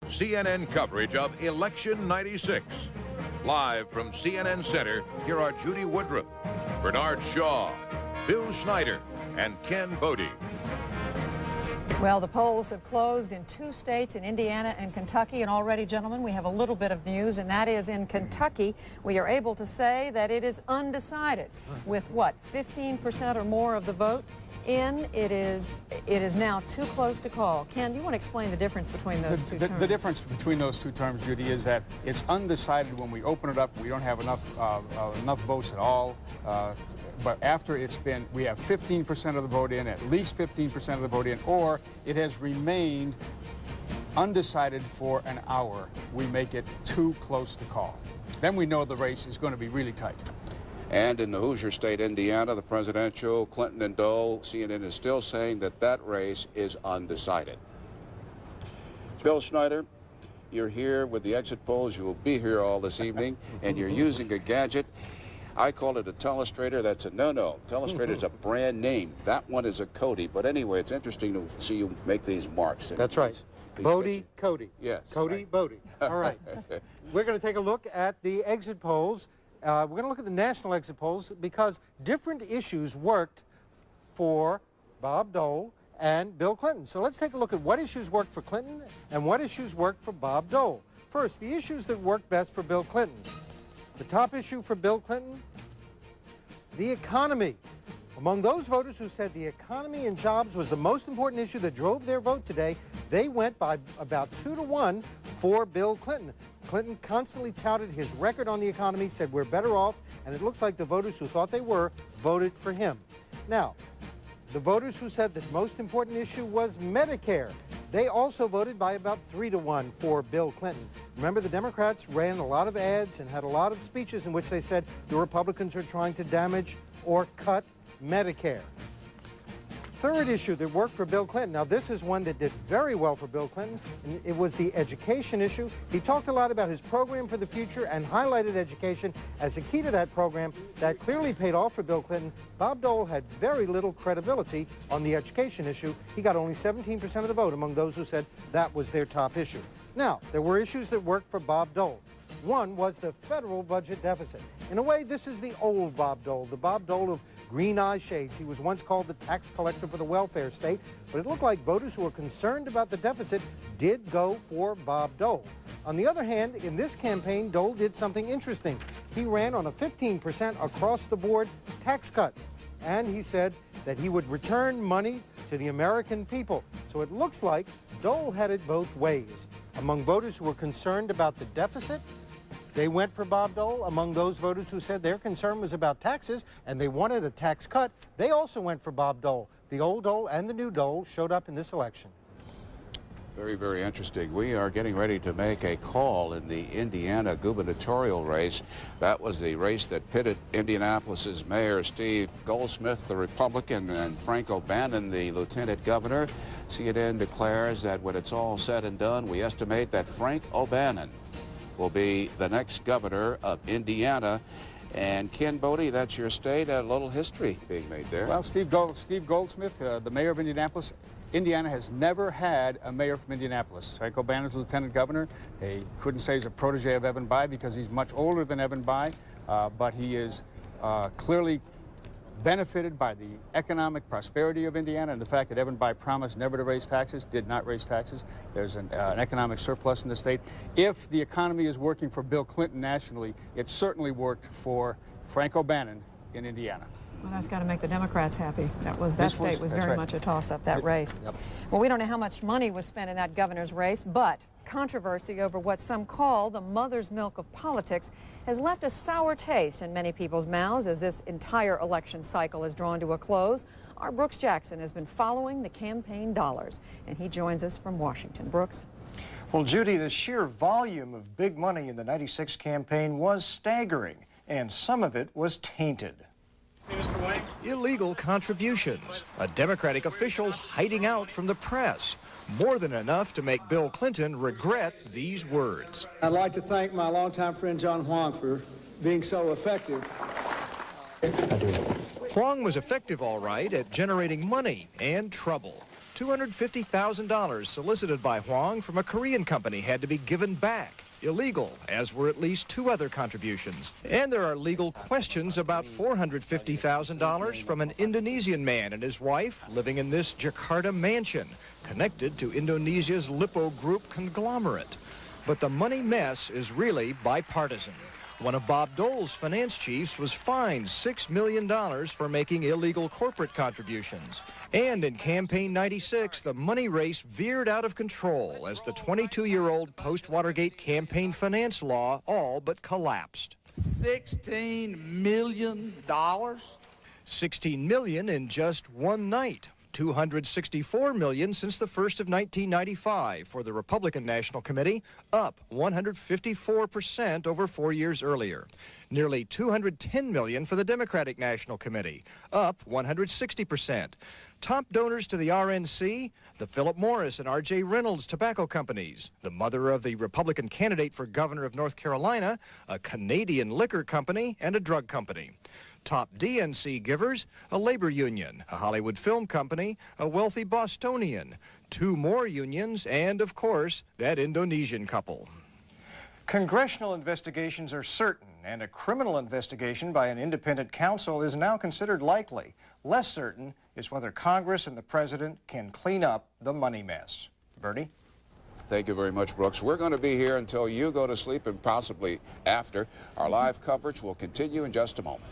CNN coverage of Election 96. Live from CNN Center, here are Judy Woodruff, Bernard Shaw, Bill Schneider, and Ken Bodie. Well, the polls have closed in 2 states, in Indiana and Kentucky, and already, gentlemen, we have a little bit of news, and that is in Kentucky, we are able to say that it is undecided. With what, 15% or more of the vote in, it is now too close to call. Ken, do you want to explain the difference between those two terms? The difference between those two terms, Judy, is that it's undecided when we open it up. We don't have enough votes at all. But after we have 15% of the vote in, at least 15% of the vote in, or it has remained undecided for an hour, we make it too close to call. Then we know the race is going to be really tight. And in the Hoosier State, Indiana, the presidential, Clinton and Dole, CNN is still saying that that race is undecided. Bill Schneider, you're here with the exit polls. You will be here all this evening, and you're using a gadget. I call it a telestrator. That's a no-no. Telestrator is a brand name. That one is a Cody. But anyway, it's interesting to see you make these marks. That's right. Bodie, Cody. Yes. Cody, right. Bodie. All right. We're going to take a look at the exit polls. We're going to look at the national exit polls because different issues worked for Bob Dole and Bill Clinton. So let's take a look at what issues worked for Clinton and what issues worked for Bob Dole. First, the issues that worked best for Bill Clinton. The top issue for Bill Clinton, the economy. Among those voters who said the economy and jobs was the most important issue that drove their vote today, they went by about 2-to-1 for Bill Clinton. Clinton constantly touted his record on the economy, said we're better off, and it looks like the voters who thought they were voted for him. Now, the voters who said the most important issue was Medicare, they also voted by about 3-to-1 for Bill Clinton. Remember, the Democrats ran a lot of ads and had a lot of speeches in which they said the Republicans are trying to damage or cut Medicare. Third issue that worked for Bill Clinton. Now, this is one that did very well for Bill Clinton, and it was the education issue. He talked a lot about his program for the future and highlighted education as a key to that program. That clearly paid off for Bill Clinton. Bob Dole had very little credibility on the education issue. He got only 17% of the vote among those who said that was their top issue. Now, there were issues that worked for Bob Dole. One was the federal budget deficit. In a way, this is the old Bob Dole, the Bob Dole of green eye shades. He was once called the tax collector for the welfare state, but it looked like voters who were concerned about the deficit did go for Bob Dole. On the other hand, in this campaign, Dole did something interesting. He ran on a 15% across-the-board tax cut, and he said that he would return money to the American people. So it looks like Dole had it both ways. Among voters who were concerned about the deficit, they went for Bob Dole. Among those voters who said their concern was about taxes and they wanted a tax cut, they also went for Bob Dole. The old Dole and the new Dole showed up in this election. Very, very interesting. We are getting ready to make a call in the Indiana gubernatorial race. That was the race that pitted Indianapolis's Mayor Steve Goldsmith, the Republican, and Frank O'Bannon, the lieutenant governor. CNN declares that when it's all said and done, we estimate that Frank O'Bannon will be the next governor of Indiana. And Ken Bodie, that's your state. A little history being made there. Well, Steve Goldsmith, the mayor of Indianapolis. Indiana has never had a mayor from Indianapolis. Frank O'Bannon's lieutenant governor. He couldn't say he's a protege of Evan Bayh because he's much older than Evan Bayh, but he is clearly benefited by the economic prosperity of Indiana and the fact that Evan Bayh promised never to raise taxes, did not raise taxes. There's an economic surplus in the state. If the economy is working for Bill Clinton nationally, it certainly worked for Frank O'Bannon in Indiana. Well, that's got to make the Democrats happy. That state was very much a toss-up, that race. Yep. Well, we don't know how much money was spent in that governor's race, but controversy over what some call the mother's milk of politics has left a sour taste in many people's mouths as this entire election cycle is drawn to a close. Our Brooks Jackson has been following the campaign dollars, and he joins us from Washington. Brooks? Well, Judy, the sheer volume of big money in the '96 campaign was staggering, and some of it was tainted. Illegal contributions, a Democratic official hiding out from the press, more than enough to make Bill Clinton regret these words. I'd like to thank my longtime friend John Huang for being so effective. Huang was effective, all right, at generating money and trouble. $250,000 solicited by Huang from a Korean company had to be given back. Illegal, as were at least 2 other contributions. And there are legal questions about $450,000 from an Indonesian man and his wife living in this Jakarta mansion, connected to Indonesia's Lippo Group conglomerate. But the money mess is really bipartisan. One of Bob Dole's finance chiefs was fined $6 million for making illegal corporate contributions. And in campaign 96, the money race veered out of control as the 22-year-old post-Watergate campaign finance law all but collapsed. $16 million? $16 million in just one night. $264 million since the first of 1995 for the Republican National Committee, up 154% over 4 years earlier. Nearly $210 million for the Democratic National Committee, up 160%. Top donors to the RNC, the Philip Morris and R.J. Reynolds tobacco companies, the mother of the Republican candidate for governor of North Carolina, a Canadian liquor company, and a drug company. Top DNC givers, a labor union, a Hollywood film company, a wealthy Bostonian, 2 more unions, and, of course, that Indonesian couple. Congressional investigations are certain, and a criminal investigation by an independent counsel is now considered likely. Less certain is whether Congress and the president can clean up the money mess. Bernie? Thank you very much, Brooks. We're going to be here until you go to sleep and possibly after. Our live coverage will continue in just a moment.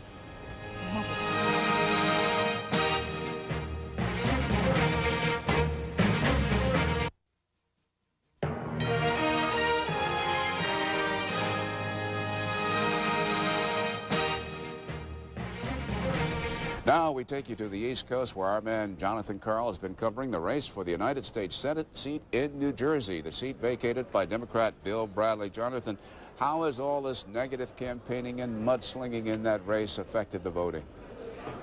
Now we take you to the East Coast, where our man Jonathan Karl has been covering the race for the United States Senate seat in New Jersey, the seat vacated by Democrat Bill Bradley. Jonathan, how has all this negative campaigning and mudslinging in that race affected the voting?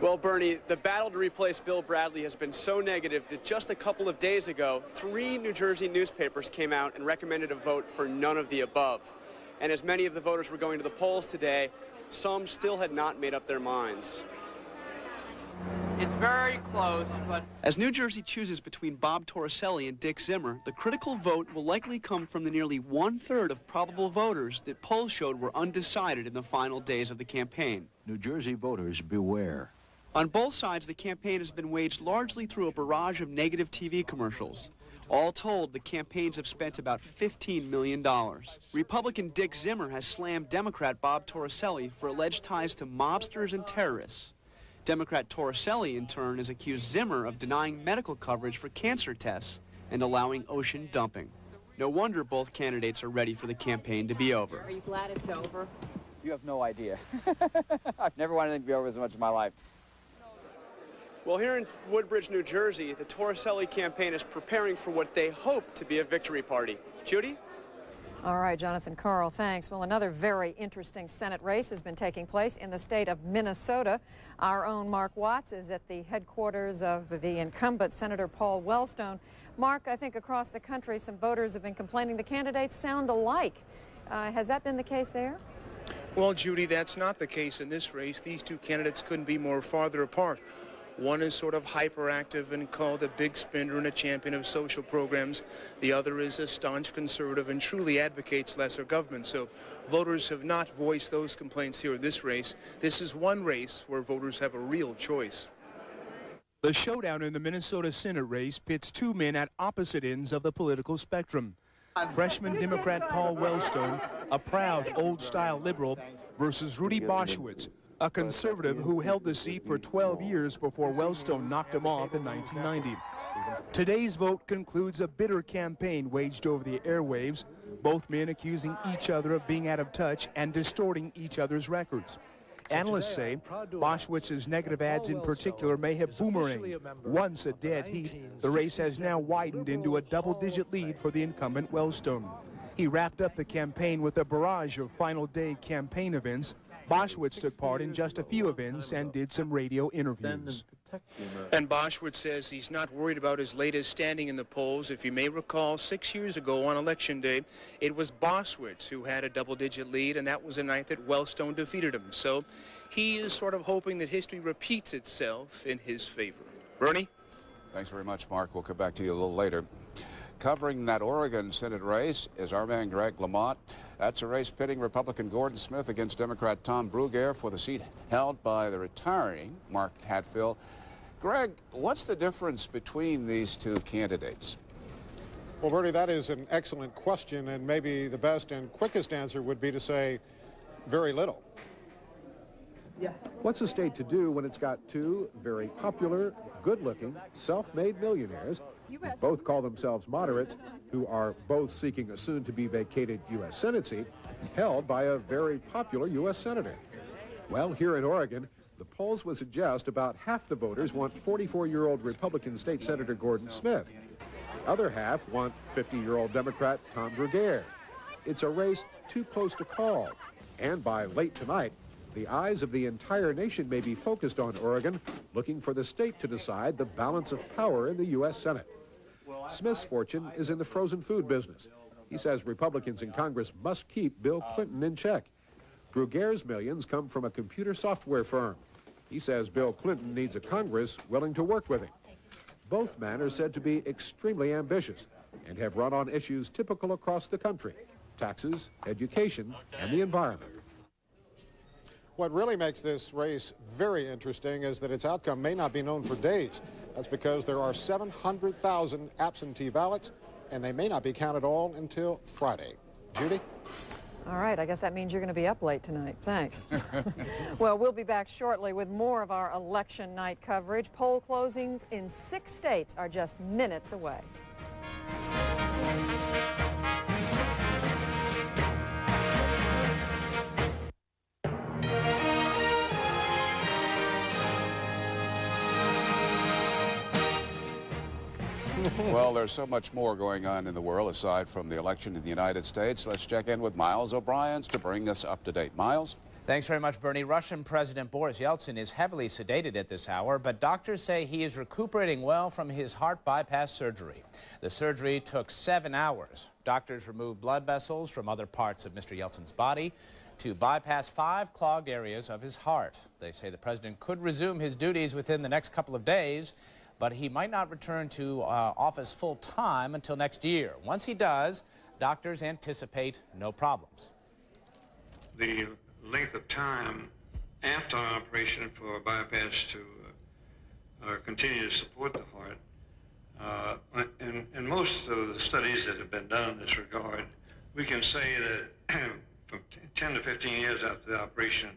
Well, Bernie, the battle to replace Bill Bradley has been so negative that just a couple of days ago, 3 New Jersey newspapers came out and recommended a vote for none of the above. And as many of the voters were going to the polls today, some still had not made up their minds. It's very close, but... As New Jersey chooses between Bob Torricelli and Dick Zimmer, the critical vote will likely come from the nearly 1/3 of probable voters that polls showed were undecided in the final days of the campaign. New Jersey voters, beware. On both sides, the campaign has been waged largely through a barrage of negative TV commercials. All told, the campaigns have spent about $15 million. Republican Dick Zimmer has slammed Democrat Bob Torricelli for alleged ties to mobsters and terrorists. Democrat Torricelli, in turn, has accused Zimmer of denying medical coverage for cancer tests and allowing ocean dumping. No wonder both candidates are ready for the campaign to be over. Are you glad it's over? You have no idea. I've never wanted anything to be over as much in my life. Well, here in Woodbridge, New Jersey, the Torricelli campaign is preparing for what they hope to be a victory party. Judy? All right, Jonathan Karl, thanks. Well, another very interesting Senate race has been taking place in the state of Minnesota. Our own Mark Watts is at the headquarters of the incumbent Senator Paul Wellstone. Mark, I think across the country some voters have been complaining the candidates sound alike. Has that been the case there? Well, Judy, that's not the case in this race. These 2 candidates couldn't be more farther apart. One is sort of hyperactive and called a big spender and a champion of social programs. The other is a staunch conservative and truly advocates lesser government. So voters have not voiced those complaints here in this race. This is one race where voters have a real choice. The showdown in the Minnesota Senate race pits 2 men at opposite ends of the political spectrum. Freshman Democrat Paul Wellstone, a proud old-style liberal, versus Rudy Boschwitz, a conservative who held the seat for 12 years before Wellstone knocked him off in 1990. Today's vote concludes a bitter campaign waged over the airwaves, both men accusing each other of being out of touch and distorting each other's records. Analysts say Boschwitz's negative ads in particular may have boomeranged. Once a dead heat, the race has now widened into a double-digit lead for the incumbent Wellstone. He wrapped up the campaign with a barrage of final day campaign events. Boschwitz took part in just a few events and did some radio interviews. And Boschwitz says he's not worried about his latest standing in the polls. If you may recall, 6 years ago on Election Day, it was Boschwitz who had a double-digit lead, and that was the night that Wellstone defeated him. So he is sort of hoping that history repeats itself in his favor. Bernie? Thanks very much, Mark. We'll come back to you a little later. Covering that Oregon Senate race is our man Greg Lamont. That's a race pitting Republican Gordon Smith against Democrat Tom Brugere for the seat held by the retiring Mark Hatfield. Greg, what's the difference between these two candidates? Well, Bertie, that is an excellent question, and maybe the best and quickest answer would be to say very little. What's a state to do when it's got two very popular, good-looking, self-made millionaires who both call themselves moderates, who are both seeking a soon-to-be vacated U.S. Senate seat held by a very popular U.S. senator? Well, here in Oregon, the polls would suggest about half the voters want 44-year-old Republican State Senator Gordon Smith. The other half want 50-year-old Democrat Tom Brugere. It's a race too close to call, and by late tonight, the eyes of the entire nation may be focused on Oregon, looking for the state to decide the balance of power in the U.S. Senate. Smith's fortune is in the frozen food business. He says Republicans in Congress must keep Bill Clinton in check. Brugere's millions come from a computer software firm. He says Bill Clinton needs a Congress willing to work with him. Both men are said to be extremely ambitious and have run on issues typical across the country: taxes, education, and the environment. What really makes this race very interesting is that its outcome may not be known for days. That's because there are 700,000 absentee ballots, and they may not be counted all until Friday. Judy? All right, I guess that means you're going to be up late tonight. Thanks. Well, we'll be back shortly with more of our election night coverage. Poll closings in 6 states are just minutes away. Well, there's so much more going on in the world aside from the election in the United States. Let's check in with Miles O'Brien to bring us up to date. Miles? Thanks very much, Bernie. Russian President Boris Yeltsin is heavily sedated at this hour, but doctors say he is recuperating well from his heart bypass surgery. The surgery took 7 hours. Doctors removed blood vessels from other parts of Mr. Yeltsin's body to bypass 5 clogged areas of his heart. They say the president could resume his duties within the next couple of days, but he might not return to office full-time until next year. Once he does, doctors anticipate no problems. The length of time after operation for a bypass to continue to support the heart, in most of the studies that have been done in this regard, we can say that from 10 to 15 years after the operation,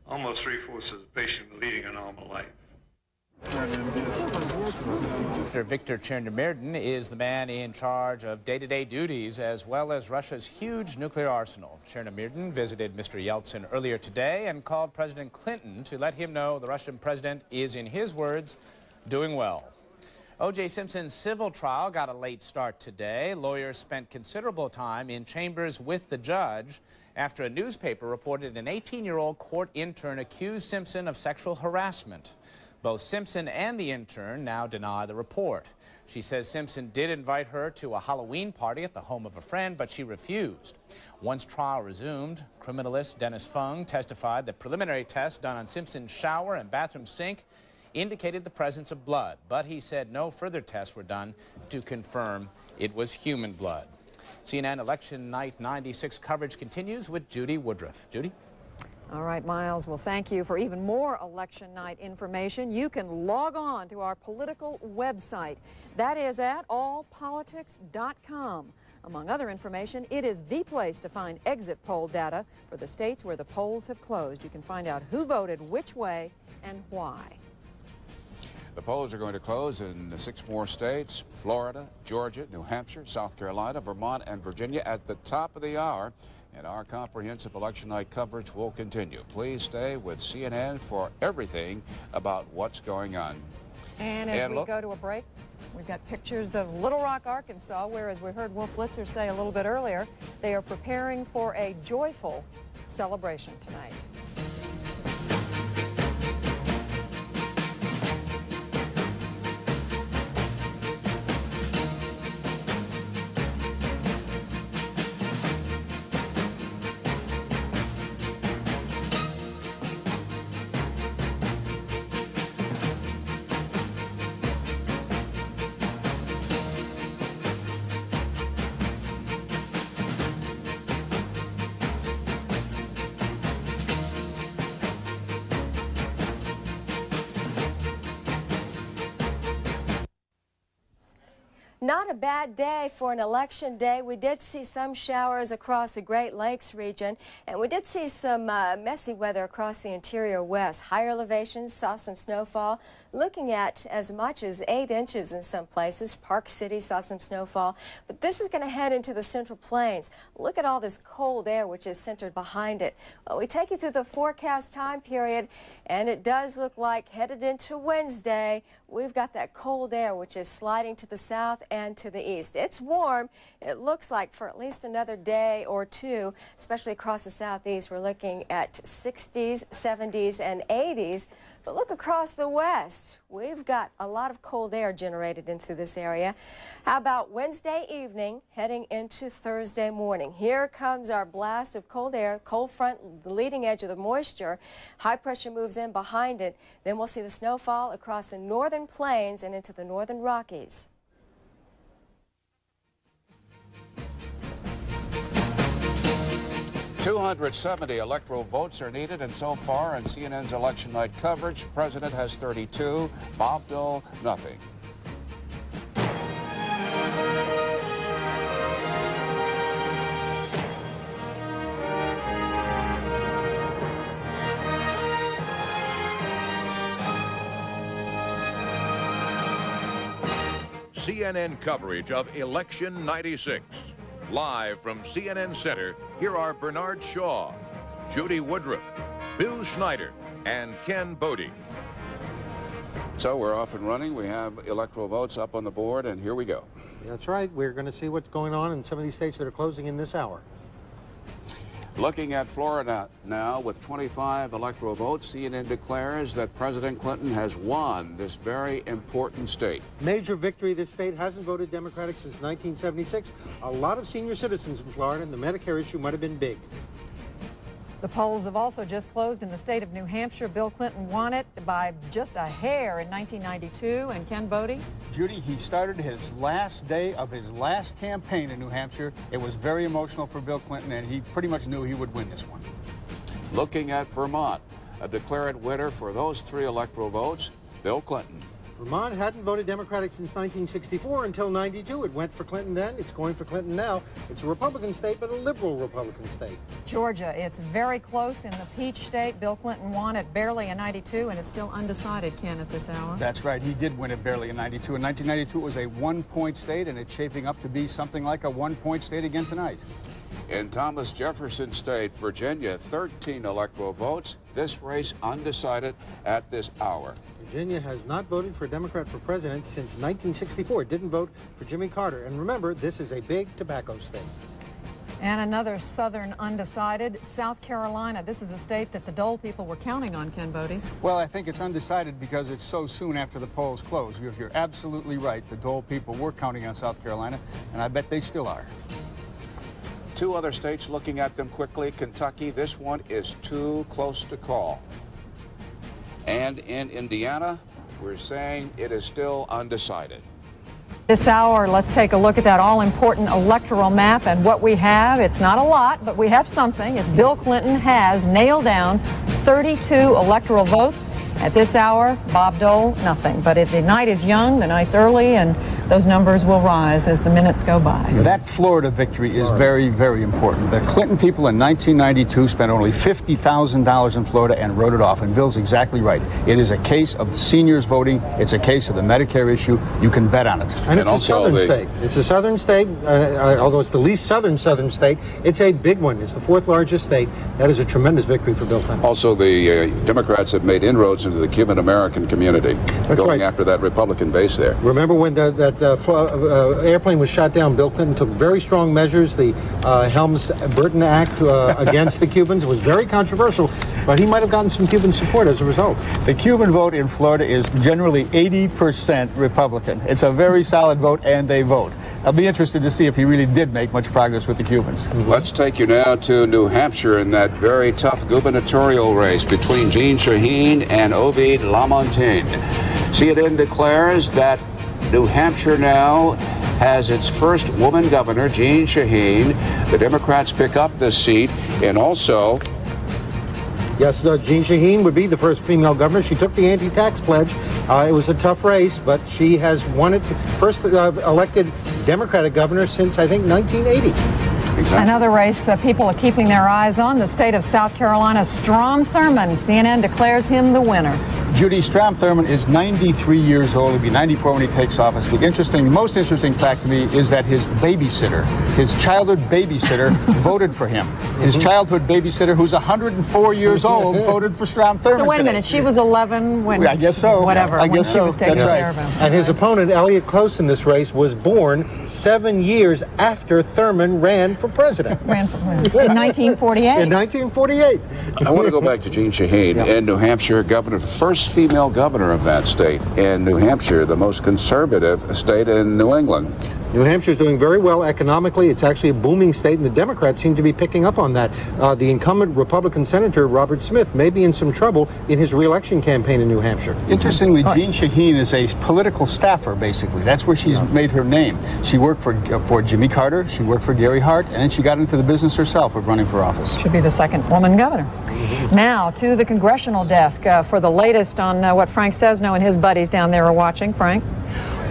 almost 3/4 of the patient were leading a normal life. Mr. Viktor Chernomyrdin is the man in charge of day-to-day duties as well as Russia's huge nuclear arsenal. Chernomyrdin visited Mr. Yeltsin earlier today and called President Clinton to let him know the Russian president is, in his words, doing well. O.J. Simpson's civil trial got a late start today. Lawyers spent considerable time in chambers with the judge after a newspaper reported an 18-year-old court intern accused Simpson of sexual harassment. Both Simpson and the intern now deny the report. She says Simpson did invite her to a Halloween party at the home of a friend, but she refused. Once trial resumed, criminalist Dennis Fung testified that preliminary tests done on Simpson's shower and bathroom sink indicated the presence of blood, but he said no further tests were done to confirm it was human blood. CNN Election Night 96 coverage continues with Judy Woodruff. Judy? All right, Miles, well, thank you. For even more election night information, you can log on to our political website. That is at allpolitics.com. Among other information, it is the place to find exit poll data for the states where the polls have closed. You can find out who voted which way and why. The polls are going to close in 6 more states: Florida, Georgia, New Hampshire, South Carolina, Vermont, and Virginia at the top of the hour. And our comprehensive election night coverage will continue. Please stay with CNN for everything about what's going on. And as we go to a break, we've got pictures of Little Rock, Arkansas, where, as we heard Wolf Blitzer say a little bit earlier, they are preparing for a joyful celebration tonight. Not a bad day for an election day. We did see some showers across the Great Lakes region, and we did see some messy weather across the interior west. Higher elevations saw some snowfall, looking at as much as 8 inches in some places. Park City saw some snowfall, but this is going to head into the Central Plains. Look at all this cold air which is centered behind it. Well, we take you through the forecast time period, and it does look like headed into Wednesday, we've got that cold air which is sliding to the south and to the east. It's warm, it looks like, for at least another day or two, especially across the southeast. We're looking at 60s, 70s, and 80s. But look across the west. We've got a lot of cold air generated in through this area. How about Wednesday evening heading into Thursday morning? Here comes our blast of cold air, cold front, the leading edge of the moisture. High pressure moves in behind it. Then we'll see the snowfall across the northern plains and into the northern Rockies. $270 electoral votes are needed, and so far in CNN's election night coverage, President has 32, Bob Dole, nothing. CNN coverage of Election 96. Live from CNN Center, here are Bernard Shaw, Judy Woodruff, Bill Schneider, and Ken Bodie. So we're off and running. We have electoral votes up on the board, and here we go. That's right. We're going to see what's going on in some of these states that are closing in this hour. Looking at Florida now, with 25 electoral votes, CNN declares that President Clinton has won this very important state. Major victory. This state hasn't voted Democratic since 1976. A lot of senior citizens in Florida, and the Medicare issue might have been big. The polls have also just closed in the state of New Hampshire. Bill Clinton won it by just a hair in 1992. And Ken Bodie? Judy, he started his last day of his last campaign in New Hampshire. It was very emotional for Bill Clinton, and he pretty much knew he would win this one. Looking at Vermont, a declared winner for those 3 electoral votes, Bill Clinton. Vermont hadn't voted Democratic since 1964 until 92. It went for Clinton then. It's going for Clinton now. It's a Republican state, but a liberal Republican state. Georgia, it's very close in the Peach State. Bill Clinton won it barely in 92, and it's still undecided, Ken, at this hour. That's right. He did win it barely in 92. In 1992, it was a 1-point state, and it's shaping up to be something like a 1-point state again tonight. In Thomas Jefferson State, Virginia, 13 electoral votes. This race undecided at this hour. Virginia has not voted for a Democrat for president since 1964. It didn't vote for Jimmy Carter. And remember, this is a big tobacco state. And another southern undecided, South Carolina. This is a state that the Dole people were counting on, Ken Bodie. Well, I think it's undecided because it's so soon after the polls close. You're absolutely right. The Dole people were counting on South Carolina, and I bet they still are. 2 other states looking at them quickly. Kentucky, this one is too close to call. And in Indiana, we're saying it is still undecided. This hour, let's take a look at that all-important electoral map and what we have. It's not a lot, but we have something. It's Bill Clinton has nailed down 32 electoral votes. At this hour, Bob Dole, nothing. But the night is young, the night's early, and those numbers will rise as the minutes go by. That Florida victory is very, very important. The Clinton people in 1992 spent only $50,000 in Florida and wrote it off. And Bill's exactly right. It is a case of seniors voting. It's a case of the Medicare issue. You can bet on it. And it's a southern state. It's a southern state, although it's the least southern state. It's a big one. It's the 4th largest state. That is a tremendous victory for Bill Clinton. Also, the Democrats have made inroads into the Cuban-American community, going after that Republican base there. Remember when that airplane was shot down, Bill Clinton took very strong measures, the Helms-Burton Act against the Cubans. It was very controversial, but he might have gotten some Cuban support as a result. The Cuban vote in Florida is generally 80% Republican. It's a very solid vote, and they vote. I'll be interested to see if he really did make much progress with the Cubans. Let's take you now to New Hampshire in that very tough gubernatorial race between Jeanne Shaheen and Ovid Lamontagne. CNN declares that New Hampshire now has its first woman governor, Jeanne Shaheen. The Democrats pick up this seat, and also Yes, Jeanne Shaheen would be the first female governor. She took the anti-tax pledge It was a tough race, but she has won it. First elected Democratic governor since, I think, 1980. Exactly. Another race people are keeping their eyes on, the state of South Carolina. Strom Thurmond, CNN declares him the winner. Judy, Strom Thurmond is 93 years old. He'll be 94 when he takes office. The most interesting fact to me is that his babysitter, his childhood babysitter, voted for him. His childhood babysitter, who's 104 years old, voted for Strom Thurmond. So wait a minute, she was 11 when, I guess so. Whatever, I guess when she was taking care of him. And his opponent, Elliot Close, in this race was born 7 years after Thurmond ran for president. In 1948. In 1948. I want to go back to Jeanne Shaheen in New Hampshire, governor, the first female governor of that state in New Hampshire, the most conservative state in New England. New Hampshire is doing very well economically. It's actually a booming state, and the Democrats seem to be picking up on that. The incumbent Republican Senator, Robert Smith, may be in some trouble in his re-election campaign in New Hampshire. Interestingly, Jeanne Shaheen is a political staffer, basically. That's where she's made her name. She worked for Jimmy Carter, she worked for Gary Hart, and then she got into the business herself of running for office. Should be the second woman governor. Now to the congressional desk for the latest on what Frank Sesno and his buddies down there are watching. Frank?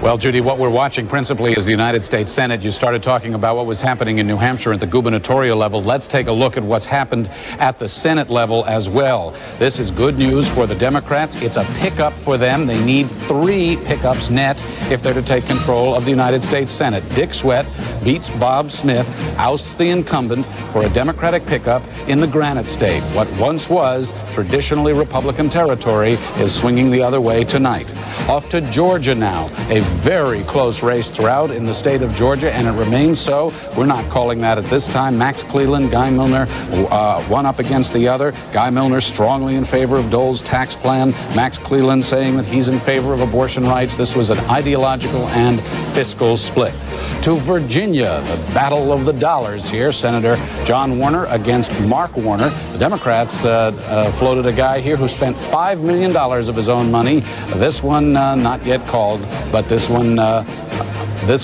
Well, Judy, what we're watching principally is the United States Senate. You started talking about what was happening in New Hampshire at the gubernatorial level. Let's take a look at what's happened at the Senate level as well. This is good news for the Democrats. It's a pickup for them. They need 3 pickups net if they're to take control of the United States Senate. Dick Swett beats Bob Smith, ousts the incumbent for a Democratic pickup in the Granite State. What once was traditionally Republican territory is swinging the other way tonight. Off to Georgia now. A very close race throughout in the state of Georgia, and it remains so. We're not calling that at this time. Max Cleland, Guy Milner, one up against the other. Guy Milner strongly in favor of Dole's tax plan. Max Cleland saying that he's in favor of abortion rights. This was an ideological and fiscal split. To Virginia, the battle of the dollars here. Senator John Warner against Mark Warner. The Democrats floated a guy here who spent $5 million of his own money. This one not yet called, but this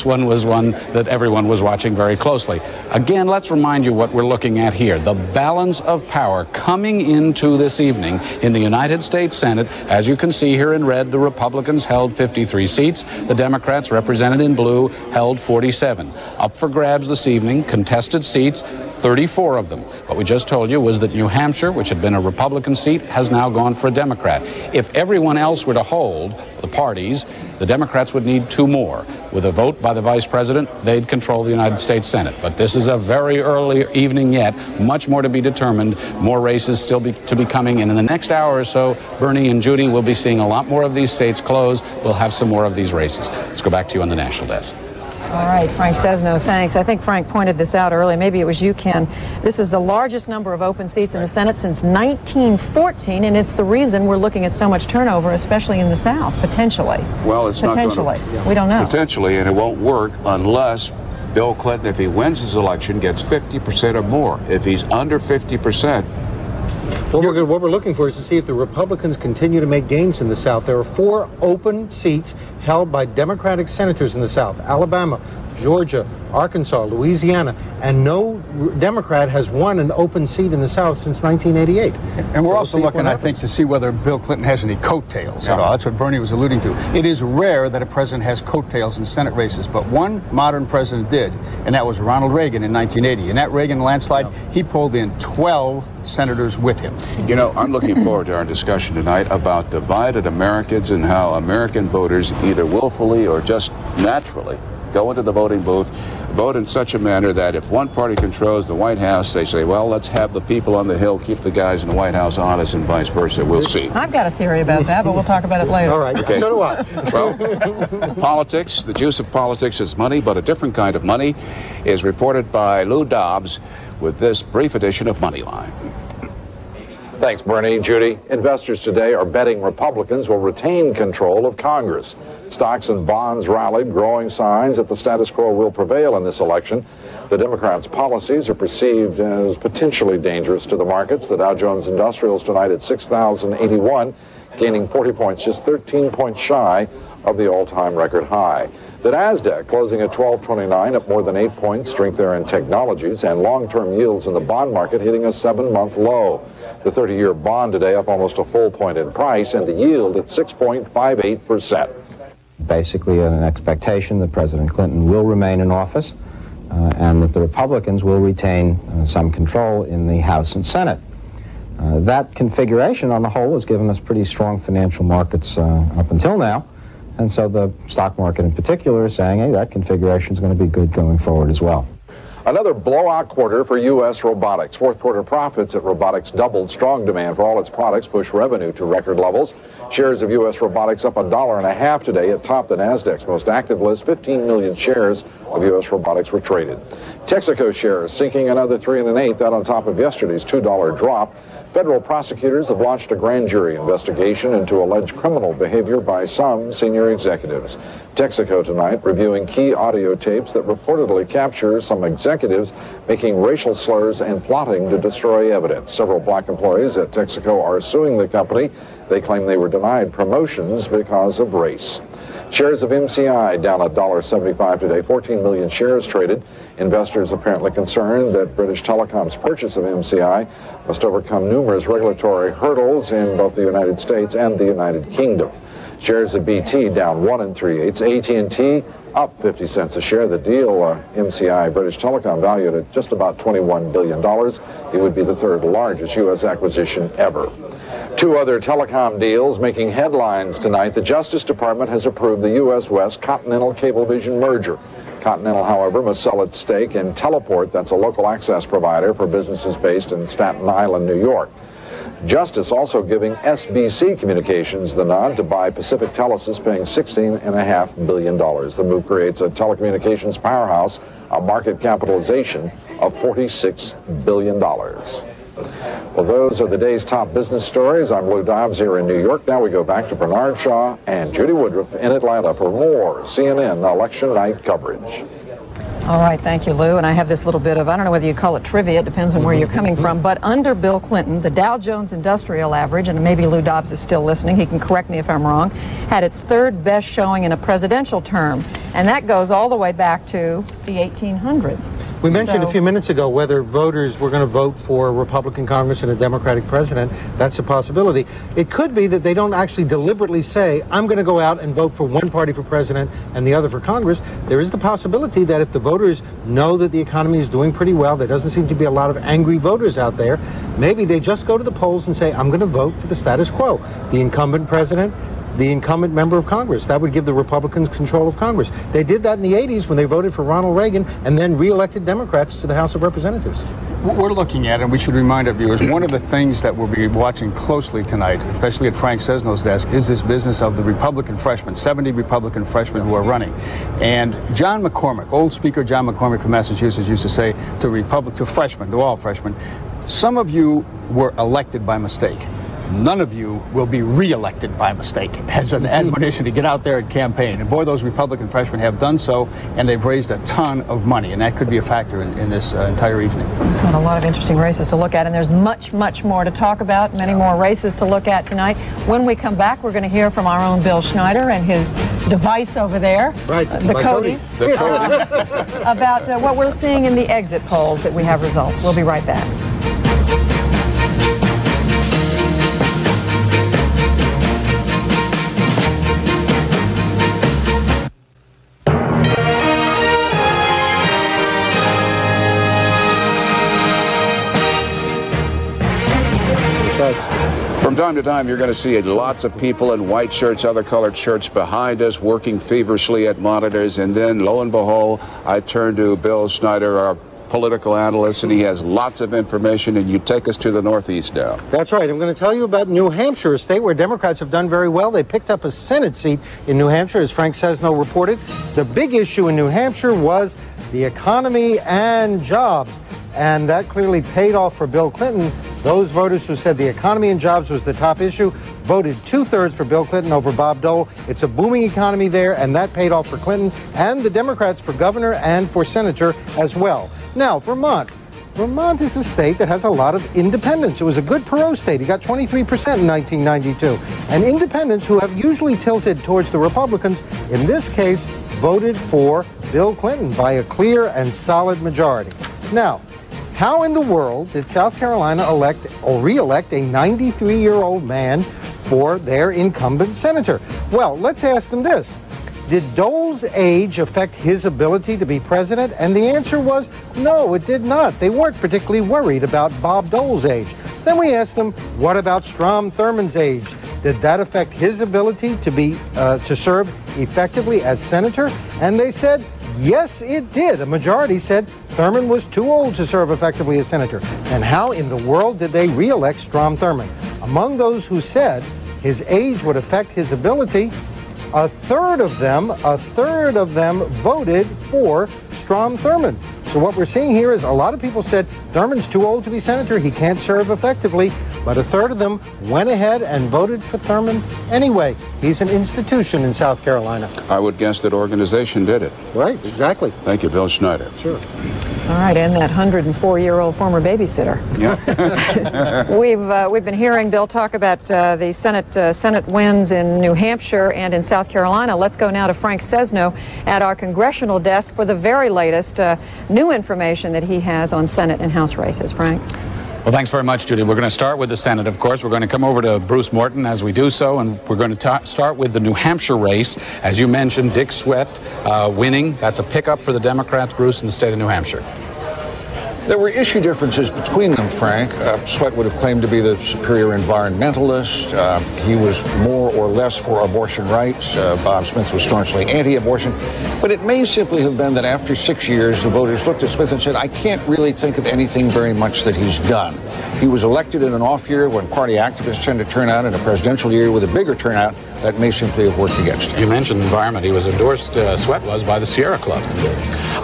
one was one that everyone was watching very closely. Again, let's remind you what we're looking at here. The balance of power coming into this evening in the United States Senate. As you can see here in red, the Republicans held 53 seats. The Democrats, represented in blue, held 47. Up for grabs this evening, contested seats, 34 of them. What we just told you was that New Hampshire, which had been a Republican seat, has now gone for a Democrat. If everyone else were to hold, the parties, the Democrats would need 2 more. With a vote by the Vice President, they'd control the United States Senate. But this is a very early evening yet. Much more to be determined. More races still to be coming. And in the next hour or so, Bernie and Judy will be seeing a lot more of these states close. We'll have some more of these races. Let's go back to you on the national desk. All right, Frank Sesno, thanks. I think Frank pointed this out early. Maybe it was you, Ken. This is the largest number of open seats in the Senate since 1914, and it's the reason we're looking at so much turnover, especially in the South, potentially. Well, it's potentially. Not gonna, we don't know. Potentially, and it won't work unless Bill Clinton, if he wins his election, gets 50% or more. If he's under 50%, what we're looking for is to see if the Republicans continue to make gains in the South. There are 4 open seats held by Democratic senators in the South: Alabama, Georgia, Arkansas, Louisiana, and no Democrat has won an open seat in the South since 1988. And we're also looking, I think, to see whether Bill Clinton has any coattails at all. That's what Bernie was alluding to. It is rare that a president has coattails in Senate races, but one modern president did, and that was Ronald Reagan in 1980. In that Reagan landslide, he pulled in 12 senators with him. You know, I'm looking forward to our discussion tonight about divided Americans and how American voters either willfully or just naturally go into the voting booth, vote in such a manner that if one party controls the White House, they say, well, let's have the people on the Hill keep the guys in the White House honest, and vice versa. We'll see. I've got a theory about that, but we'll talk about it later. All right. Okay. So do I. Well, politics, the juice of politics is money, but a different kind of money is reported by Lou Dobbs with this brief edition of Moneyline. Thanks, Bernie. Judy, investors today are betting Republicans will retain control of Congress. Stocks and bonds rallied, growing signs that the status quo will prevail in this election. The Democrats' policies are perceived as potentially dangerous to the markets. The Dow Jones Industrials tonight at 6,081, gaining 40 points, just 13 points shy of the all-time record high. The NASDAQ closing at 1229, up more than 8 points, strength there in technologies, and long-term yields in the bond market hitting a 7-month low. The 30-year bond today up almost a full point in price, and the yield at 6.58%. Basically an expectation that President Clinton will remain in office and that the Republicans will retain some control in the House and Senate. That configuration on the whole has given us pretty strong financial markets up until now. And so the stock market in particular is saying, hey, that configuration is going to be good going forward as well. Another blowout quarter for U.S. robotics. Fourth quarter profits at robotics doubled. Strong demand for all its products pushed revenue to record levels. Shares of U.S. robotics up $1.50 today. It topped the NASDAQ's most active list. 15 million shares of U.S. robotics were traded. Texaco shares sinking another 3 1/8, that on top of yesterday's $2 drop. Federal prosecutors have launched a grand jury investigation into alleged criminal behavior by some senior executives. Texaco tonight reviewing key audio tapes that reportedly capture some executives making racial slurs and plotting to destroy evidence. Several black employees at Texaco are suing the company. They claim they were denied promotions because of race. Shares of MCI down $1.75 today, 14 million shares traded. Investors apparently concerned that British Telecom's purchase of MCI must overcome numerous regulatory hurdles in both the United States and the United Kingdom. Shares of BT down 1 3/8. AT&T up 50 cents a share. The deal, MCI British Telecom, valued at just about $21 billion. It would be the third largest U.S. acquisition ever. Two other telecom deals making headlines tonight. The Justice Department has approved the U.S. West Continental Cablevision merger. Continental, however, must sell its stake in Teleport. That's a local access provider for businesses based in Staten Island, New York. Justice also giving SBC Communications the nod to buy Pacific Telesis, paying $16.5 billion. The move creates a telecommunications powerhouse, a market capitalization of $46 billion. Well, those are the day's top business stories. I'm Lou Dobbs here in New York. Now we go back to Bernard Shaw and Judy Woodruff in Atlanta for more CNN election night coverage. All right, thank you, Lou. And I have this little bit of, I don't know whether you'd call it trivia, it depends on where you're coming from, but under Bill Clinton, the Dow Jones Industrial Average, and maybe Lou Dobbs is still listening, he can correct me if I'm wrong, had its third best showing in a presidential term. And that goes all the way back to the 1800s. We mentioned a few minutes ago whether voters were going to vote for a Republican Congress and a Democratic president. That's a possibility. It could be that they don't actually deliberately say, I'm going to go out and vote for one party for president and the other for Congress. There is the possibility that if the voters know that the economy is doing pretty well, there doesn't seem to be a lot of angry voters out there, maybe they just go to the polls and say, I'm going to vote for the status quo, the incumbent president, the incumbent member of Congress. That would give the Republicans control of Congress. They did that in the 80s when they voted for Ronald Reagan and then re-elected Democrats to the House of Representatives. What we're looking at, and we should remind our viewers, one of the things that we'll be watching closely tonight, especially at Frank Sesno's desk, is this business of the Republican freshmen, 70 Republican freshmen who are running. And John McCormick, old Speaker John McCormick from Massachusetts, used to say to freshmen, to all freshmen, some of you were elected by mistake. None of you will be re-elected by mistake, as an admonition to get out there and campaign. And boy, those Republican freshmen have done so, and they've raised a ton of money, and that could be a factor in this entire evening. It's got a lot of interesting races to look at, and there's much, much more to talk about, many more races to look at tonight. When we come back, we're going to hear from our own Bill Schneider and his device over there, the Cody, about what we're seeing in the exit polls that we have results. We'll be right back. From time to time, you're going to see lots of people in white shirts, other colored shirts behind us, working feverishly at monitors. And then, lo and behold, I turn to Bill Schneider, our political analyst, and he has lots of information. And you take us to the Northeast now. That's right. I'm going to tell you about New Hampshire, a state where Democrats have done very well. They picked up a Senate seat in New Hampshire, as Frank Sesno reported. The big issue in New Hampshire was the economy and jobs. And that clearly paid off for Bill Clinton. Those voters who said the economy and jobs was the top issue voted 2/3 for Bill Clinton over Bob Dole. It's a booming economy there, and that paid off for Clinton and the Democrats for governor and for senator as well. Now, Vermont. Vermont is a state that has a lot of independents. It was a good Perot state. He got 23% in 1992. And independents who have usually tilted towards the Republicans, in this case, voted for Bill Clinton by a clear and solid majority. Now, how in the world did South Carolina elect or re-elect a 93-year-old man for their incumbent senator? Well, let's ask them this. Did Dole's age affect his ability to be president? And the answer was no, it did not. They weren't particularly worried about Bob Dole's age. Then we asked them, what about Strom Thurmond's age? Did that affect his ability to serve effectively as senator? And they said, yes, it did. A majority said Thurmond was too old to serve effectively as senator. And how in the world did they re-elect Strom Thurmond? Among those who said his age would affect his ability, a third of them voted for Strom Thurmond. So what we're seeing here is a lot of people said Thurmond's too old to be senator, he can't serve effectively, but a third of them went ahead and voted for Thurmond anyway. He's an institution in South Carolina. I would guess that organization did it. Right, exactly. Thank you, Bill Schneider. Sure. All right, and that 104-year-old former babysitter. Yeah. We've been hearing Bill talk about the Senate wins in New Hampshire and in South Carolina. Let's go now to Frank Sesno at our congressional desk for the very latest new information that he has on Senate and House races. Frank. Well, thanks very much, Judy. We're going to start with the Senate, of course. We're going to come over to Bruce Morton as we do so, and we're going to start with the New Hampshire race. As you mentioned, Dick Swett winning. That's a pickup for the Democrats, Bruce, in the state of New Hampshire. There were issue differences between them, Frank. Swett would have claimed to be the superior environmentalist. He was more or less for abortion rights. Bob Smith was staunchly anti-abortion. But it may simply have been that after 6 years, the voters looked at Smith and said, I can't really think of anything very much that he's done. He was elected in an off year when party activists tend to turn out, in a presidential year with a bigger turnout. That may simply have worked against him. You mentioned the environment. He was endorsed, Swett was, by the Sierra Club.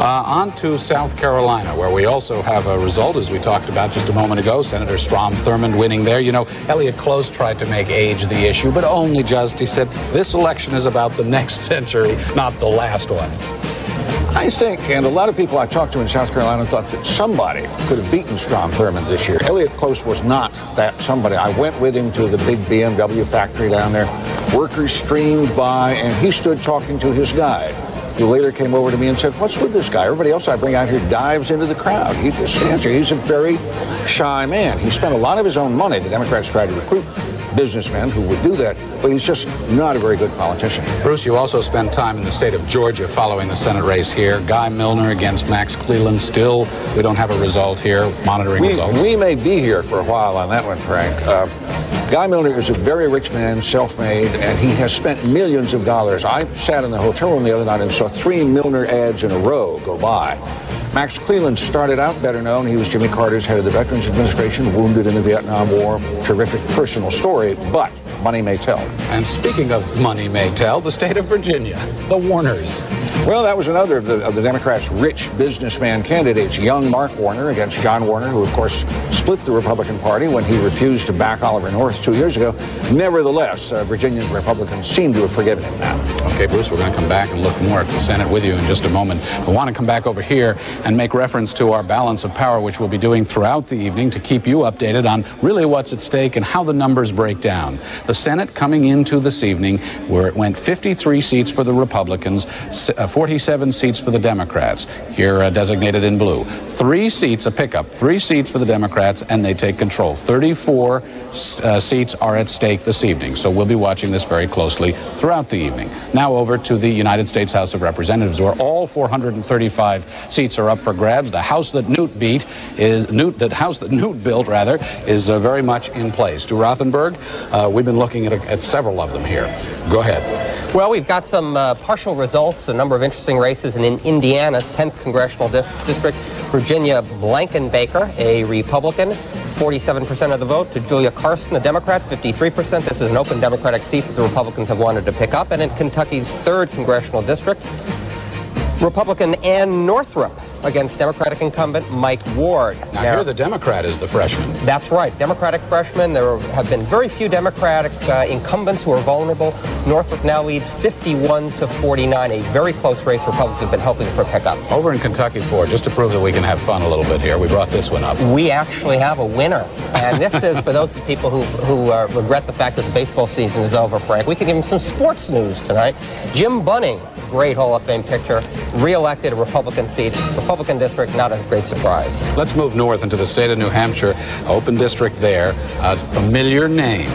On to South Carolina, where we also have a result, as we talked about just a moment ago. Senator Strom Thurmond winning there. You know, Elliott Close tried to make age the issue, but only just. He said, this election is about the next century, not the last one. I think, and a lot of people I talked to in South Carolina thought that somebody could have beaten Strom Thurmond this year. Elliott Close was not that somebody. I went with him to the big BMW factory down there. Workers streamed by, and he stood talking to his guide, who later came over to me and said, what's with this guy? Everybody else I bring out here dives into the crowd. He just stands here. He's a very shy man. He spent a lot of his own money. The Democrats tried to recruit businessmen who would do that, but he's just not a very good politician. Bruce, you also spent time in the state of Georgia following the Senate race here. Guy Milner against Max Cleland. Still, we don't have a result here, monitoring results. We may be here for a while on that one, Frank. Guy Milner is a very rich man, self-made, and he has spent millions of dollars. I sat in the hotel room the other night and saw 3 Milner ads in a row go by. Max Cleland started out better known. He was Jimmy Carter's head of the Veterans Administration, wounded in the Vietnam War. Terrific personal story, but money may tell. And speaking of money may tell, the state of Virginia, the Warners. Well, that was another of the Democrats' rich businessman candidates, young Mark Warner against John Warner, who, of course, split the Republican Party when he refused to back Oliver North 2 years ago. Nevertheless, Virginian Republicans seem to have forgiven him now. Okay, Bruce, we're going to come back and look more at the Senate with you in just a moment. I want to come back over here and make reference to our balance of power, which we'll be doing throughout the evening to keep you updated on really what's at stake and how the numbers break down. The Senate coming into this evening, where it went 53 seats for the Republicans, 47 seats for the Democrats, here designated in blue. 3 seats, a pickup, 3 seats for the Democrats, and they take control. 34 seats are at stake this evening, so we'll be watching this very closely throughout the evening. Now over to the United States House of Representatives, where all 435 seats are up for grabs. The House that Newt built is very much in place. Stu Rothenberg, we've been looking at several of them here. Go ahead. Well, we've got some partial results, a number of interesting races, and in Indiana, 10th Congressional District, Virginia Blankenbaker, a Republican, 47% of the vote, to Julia Carson, a Democrat, 53%. This is an open Democratic seat that the Republicans have wanted to pick up. And in Kentucky's 3rd Congressional District, Republican Ann Northrup against Democratic incumbent Mike Ward. Now here the Democrat is the freshman. That's right, Democratic freshman. There have been very few Democratic incumbents who are vulnerable. Norfolk now leads 51-49, a very close race Republicans have been hoping for a pickup. Over in Kentucky, just to prove that we can have fun a little bit here, we brought this one up. We actually have a winner. And this is for those people who regret the fact that the baseball season is over, Frank. We could give them some sports news tonight. Jim Bunning, great Hall of Fame pitcher, re-elected a Republican seat, Republican district, not a great surprise. Let's move north into the state of New Hampshire, open district there. It's a familiar name.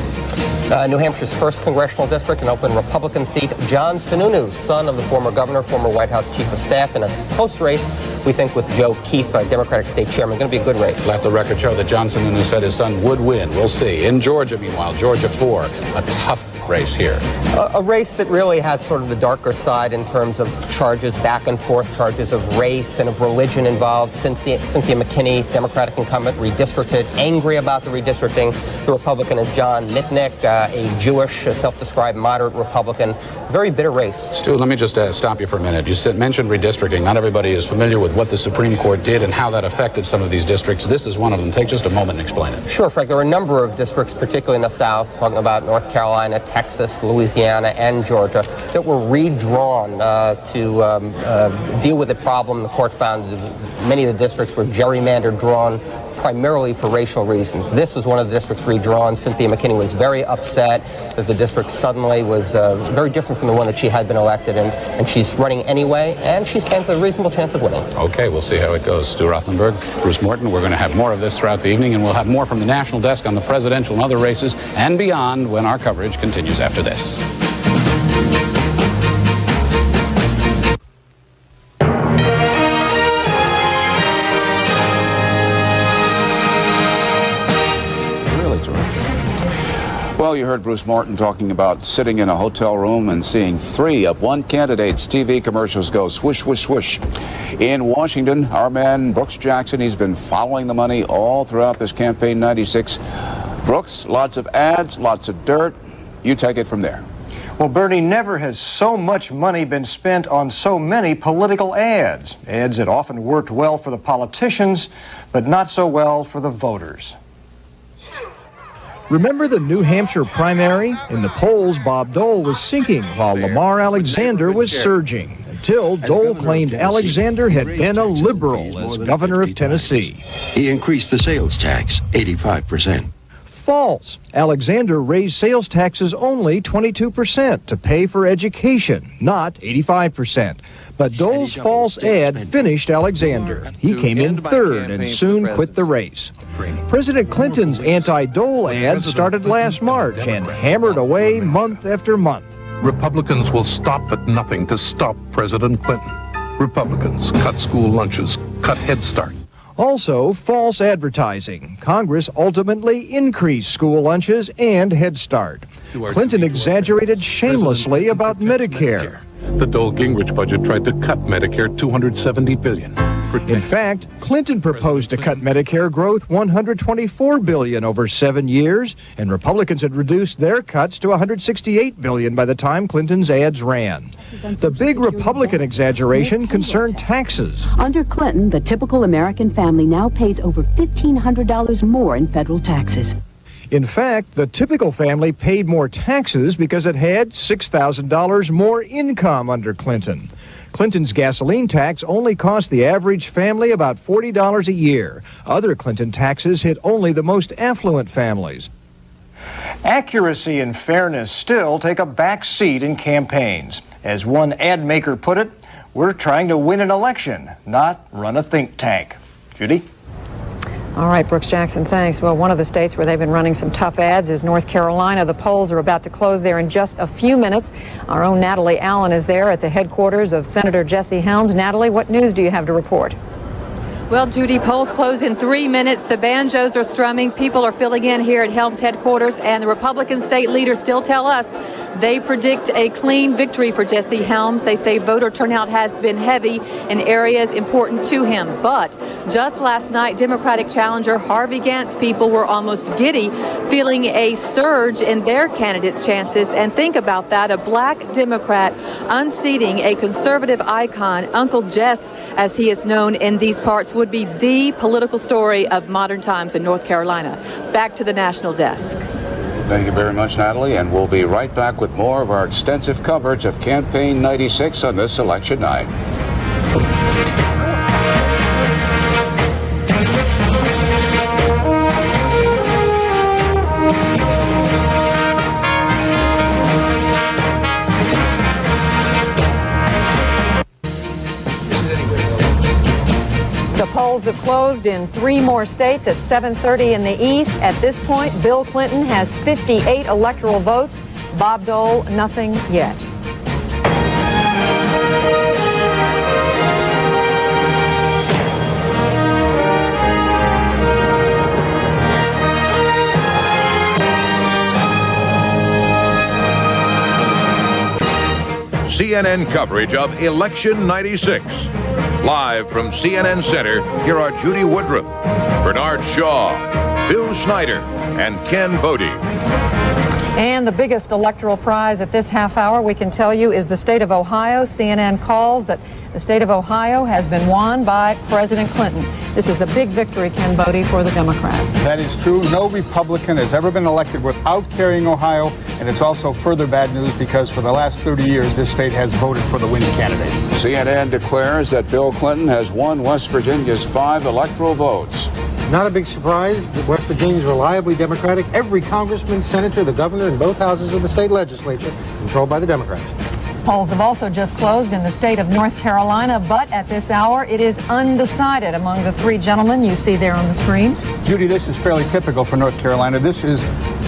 New Hampshire's first congressional district, an open Republican seat. John Sununu, son of the former governor, former White House chief of staff, in a close race, we think, with Joe Keefe, Democratic state chairman. Going to be a good race. Let the record show that John Sununu said his son would win. We'll see. In Georgia, meanwhile, Georgia 4, a tough race here. A race that really has sort of the darker side in terms of charges back and forth, charges of race and of religion involved. Cynthia McKinney, Democratic incumbent, redistricted, angry about the redistricting. The Republican is John Mitnick, a Jewish, self-described moderate Republican. Very bitter race. Stu, let me just stop you for a minute. You mentioned redistricting. Not everybody is familiar with what the Supreme Court did and how that affected some of these districts. This is one of them. Take just a moment and explain it. Sure, Frank. There are a number of districts, particularly in the South, talking about North Carolina, Texas, Louisiana, and Georgia, that were redrawn to deal with the problem. The court found that many of the districts were gerrymandered, drawn primarily for racial reasons. This was one of the districts redrawn. Cynthia McKinney was very upset that the district suddenly was very different from the one that she had been elected in, and she's running anyway, and she stands a reasonable chance of winning. Okay, we'll see how it goes. Stu Rothenberg, Bruce Morton, we're going to have more of this throughout the evening, and we'll have more from the national desk on the presidential and other races and beyond when our coverage continues after this. Well, you heard Bruce Morton talking about sitting in a hotel room and seeing 3 of one candidate's TV commercials go swoosh, swoosh, swoosh. In Washington, our man Brooks Jackson, he's been following the money all throughout this campaign 96. Brooks, lots of ads, lots of dirt. You take it from there. Well, Bernie, never has so much money been spent on so many political ads. Ads that often worked well for the politicians, but not so well for the voters. Remember the New Hampshire primary? In the polls, Bob Dole was sinking while Lamar Alexander was surging, until Dole claimed Alexander had been a liberal as governor of Tennessee. He increased the sales tax 85%. False. Alexander raised sales taxes only 22% to pay for education, not 85%. But Dole's false ad finished Alexander. He came in third and soon quit the race. President Clinton's anti-Dole ad started last March and hammered away month after month. Republicans will stop at nothing to stop President Clinton. Republicans cut school lunches, cut Head Start. Also, false advertising. Congress ultimately increased school lunches and Head Start. Clinton exaggerated shamelessly about Medicare. The Dole-Gingrich budget tried to cut Medicare $270 billion. In fact, Clinton proposed to cut Medicare growth $124 billion over 7 years, and Republicans had reduced their cuts to $168 billion by the time Clinton's ads ran. The big Republican exaggeration concerned taxes. Under Clinton, the typical American family now pays over $1,500 more in federal taxes. In fact, the typical family paid more taxes because it had $6,000 more income under Clinton. Clinton's gasoline tax only cost the average family about $40 a year. Other Clinton taxes hit only the most affluent families. Accuracy and fairness still take a back seat in campaigns. As one ad maker put it, we're trying to win an election, not run a think tank. Judy? All right, Brooks Jackson, thanks. Well, one of the states where they've been running some tough ads is North Carolina. The polls are about to close there in just a few minutes. Our own Natalie Allen is there at the headquarters of Senator Jesse Helms. Natalie, what news do you have to report? Well, Judy, polls close in 3 minutes. The banjos are strumming. People are filling in here at Helms headquarters, and the Republican state leaders still tell us they predict a clean victory for Jesse Helms. They say voter turnout has been heavy in areas important to him. But just last night, Democratic challenger Harvey Gantt's people were almost giddy, feeling a surge in their candidate's chances. And think about that, a black Democrat unseating a conservative icon, Uncle Jess, as he is known in these parts, would be the political story of modern times in North Carolina. Back to the national desk. Thank you very much, Natalie, and we'll be right back with more of our extensive coverage of Campaign 96 on this election night. The polls have closed in 3 more states at 7:30 in the East. At this point, Bill Clinton has 58 electoral votes. Bob Dole, nothing yet. CNN coverage of Election 96. Live from CNN Center, here are Judy Woodruff, Bernard Shaw, Bill Schneider, and Ken Bodie. And the biggest electoral prize at this half hour, we can tell you, is the state of Ohio. CNN calls that the state of Ohio has been won by President Clinton. This is a big victory, Ken Bodie, for the Democrats. That is true. No Republican has ever been elected without carrying Ohio, and it's also further bad news because for the last 30 years, this state has voted for the winning candidate. CNN declares that Bill Clinton has won West Virginia's 5 electoral votes. Not a big surprise that West Virginia is reliably Democratic. Every congressman, senator, the governor, and both houses of the state legislature controlled by the Democrats. Polls have also just closed in the state of North Carolina, but at this hour, it is undecided among the 3 gentlemen you see there on the screen. Judy, this is fairly typical for North Carolina. This is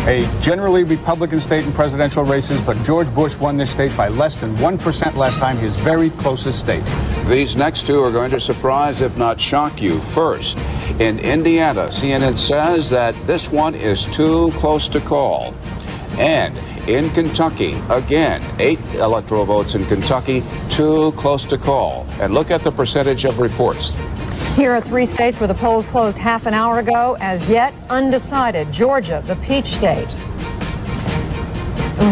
a generally Republican state in presidential races, but George Bush won this state by less than 1% last time, his very closest state. These next 2 are going to surprise, if not shock you. First, in Indiana, CNN says that this one is too close to call. And in Kentucky, again, 8 electoral votes in Kentucky, too close to call. And look at the percentage of reports. Here are 3 states where the polls closed half an hour ago, as yet undecided. Georgia, the Peach State.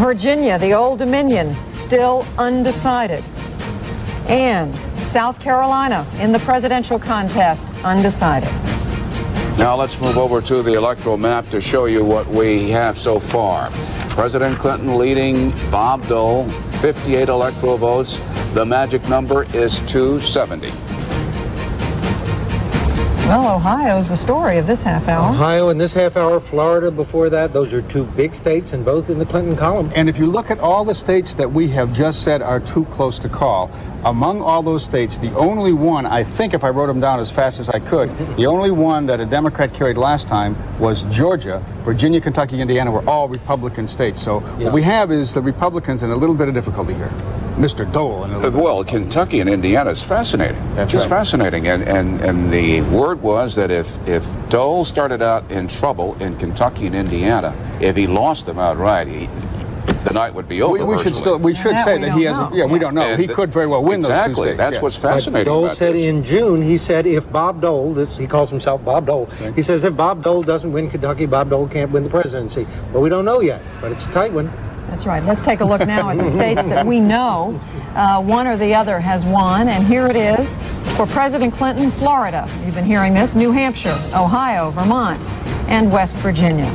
Virginia, the Old Dominion, still undecided. And South Carolina, in the presidential contest, undecided. Now let's move over to the electoral map to show you what we have so far. President Clinton leading Bob Dole, 58 electoral votes. The magic number is 270. Well, Ohio's the story of this half hour. Ohio in this half hour, Florida before that. Those are 2 big states and both in the Clinton column. And if you look at all the states that we have just said are too close to call, among all those states, the only one, I think if I wrote them down as fast as I could, the only one that a Democrat carried last time was Georgia. Virginia, Kentucky, Indiana were all Republican states. So what we have is the Republicans in a little bit of difficulty here. Mr. Dole. Well, Kentucky and Indiana is fascinating. That's just right. Fascinating. And the word was that if Dole started out in trouble in Kentucky and Indiana, if he lost them outright, the night would be over. We should say that he hasn't. Yeah, we don't know. He could very well win those 2 states. Exactly. That's what's fascinating. But Dole about said this. in June, he said if Bob Dole, he calls himself Bob Dole, he says if Bob Dole doesn't win Kentucky, Bob Dole can't win the presidency. Well, we don't know yet, but it's a tight one. That's right. Let's take a look now at the states that we know one or the other has won. And here it is. For President Clinton, Florida. You've been hearing this. New Hampshire, Ohio, Vermont, and West Virginia.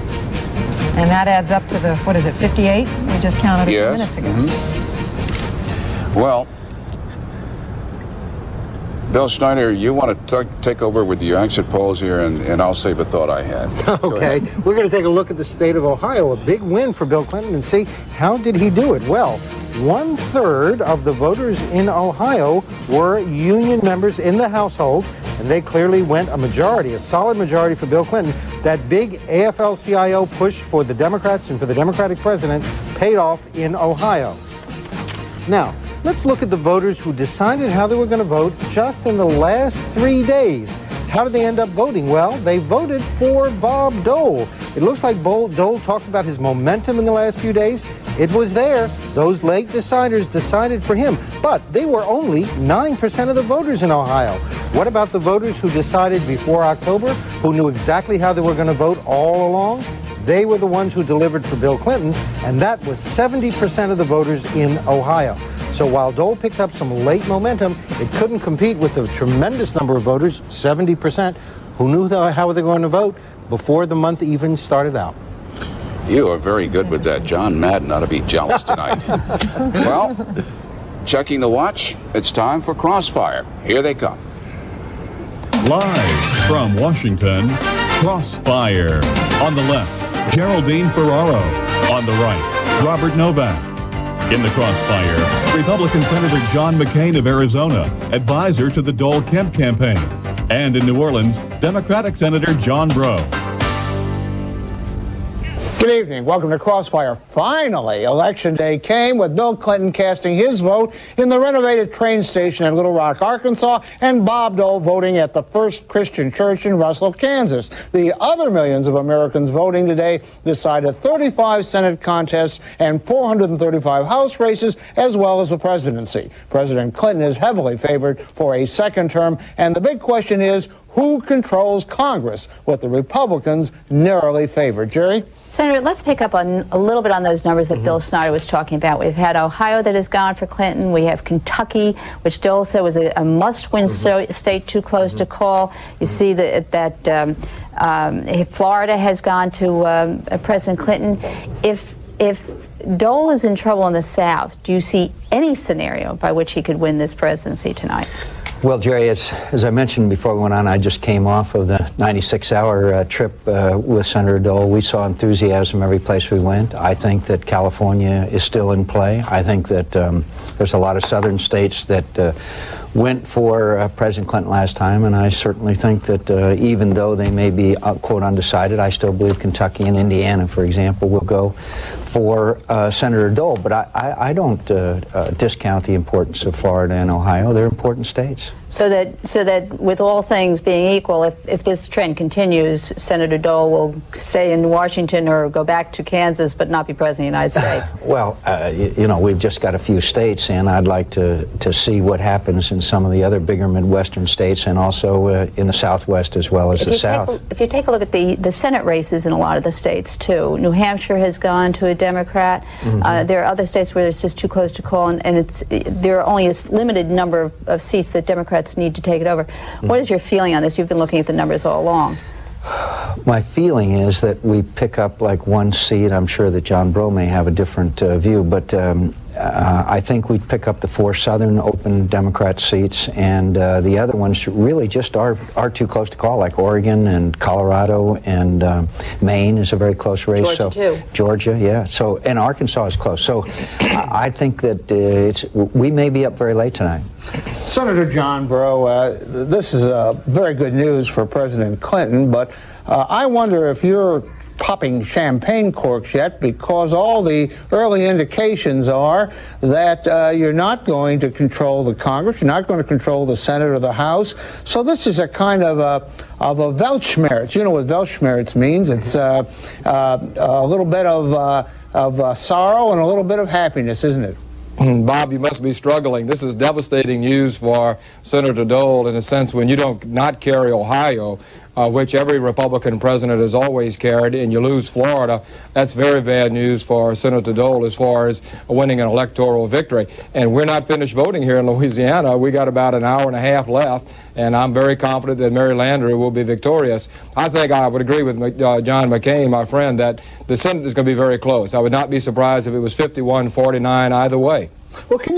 And that adds up to the, 58? We just counted a few minutes ago. Well, Bill Schneider, you want to take over with the exit polls here, and I'll save a thought I had. Okay, we're going to take a look at the state of Ohio, a big win for Bill Clinton, and see how did he do it. Well, 1/3 of the voters in Ohio were union members in the household, and they clearly went a solid majority for Bill Clinton. That big AFL-CIO push for the Democrats and for the Democratic president paid off in Ohio. Now, let's look at the voters who decided how they were going to vote just in the last 3 days. How did they end up voting? Well, they voted for Bob Dole. It looks like Dole talked about his momentum in the last few days. It was there. Those late deciders decided for him. But they were only 9% of the voters in Ohio. What about the voters who decided before October, who knew exactly how they were going to vote all along? They were the ones who delivered for Bill Clinton, and that was 70% of the voters in Ohio. So while Dole picked up some late momentum, it couldn't compete with the tremendous number of voters, 70%, who knew how they were going to vote before the month even started out. You are very good with that. John Madden ought to be jealous tonight. Well, checking the watch, it's time for Crossfire. Here they come. Live from Washington, Crossfire. On the left, Geraldine Ferraro. On the right, Robert Novak. In the Crossfire, Republican Senator John McCain of Arizona, advisor to the Dole-Kemp campaign. And in New Orleans, Democratic Senator John Breaux. Good evening. Welcome to Crossfire. Finally, Election Day came with Bill Clinton casting his vote in the renovated train station in Little Rock, Arkansas, and Bob Dole voting at the First Christian Church in Russell, Kansas. The other millions of Americans voting today decided 35 Senate contests and 435 House races, as well as the presidency. President Clinton is heavily favored for a second term, and the big question is, who controls Congress, with the Republicans narrowly favored? Jerry? Senator, let's pick up on a little bit on those numbers that Bill Snyder was talking about. We've had Ohio that has gone for Clinton. We have Kentucky, which Dole said was a must-win state, too close to call. You see that Florida has gone to President Clinton. If Dole is in trouble in the South, do you see any scenario by which he could win this presidency tonight? Well, Jerry, as I mentioned before we went on, I just came off of the 96-hour trip with Senator Dole. We saw enthusiasm every place we went. I think that California is still in play. I think that there's a lot of southern states that went for President Clinton last time, and I certainly think that even though they may be, quote, undecided, I still believe Kentucky and Indiana, for example, will go for Senator Dole. But I don't discount the importance of Florida and Ohio. They're important states. So that with all things being equal, if this trend continues, Senator Dole will stay in Washington or go back to Kansas but not be president of the United States? Well, you know, we've just got a few states, and I'd like to see what happens in some of the other bigger Midwestern states and also in the Southwest as well as the South. If you take a look at the Senate races in a lot of the states, too, New Hampshire has gone to a Democrat. There are other states where it's just too close to call, and there are only a limited number of seats that Democrats need to take it over. What is your feeling on this? You've been looking at the numbers all along. My feeling is that we pick up like one seat. I'm sure that John Breaux may have a different view, but I think we pick up the 4 southern open Democrat seats, and the other ones really just are too close to call, like Oregon and Colorado, and Maine is a very close race. Georgia, too. Georgia, yeah. So, and Arkansas is close. So I think that we may be up very late tonight. Senator John Breaux, this is very good news for President Clinton, but I wonder if you're popping champagne corks yet, because all the early indications are that you're not going to control the Congress, you're not going to control the Senate or the House. So this is a kind of a Weltschmerz. You know what Weltschmerz means? It's a little bit of sorrow and a little bit of happiness, isn't it? Bob, you must be struggling. This is devastating news for Senator Dole in a sense when you don't not carry Ohio, which every Republican president has always carried, and you lose Florida. That's very bad news for Senator Dole as far as winning an electoral victory. And we're not finished voting here in Louisiana. We got about an hour and a half left, and I'm very confident that Mary Landrieu will be victorious. I think I would agree with John McCain, my friend, that the Senate is going to be very close. I would not be surprised if it was 51-49 either way. Well, can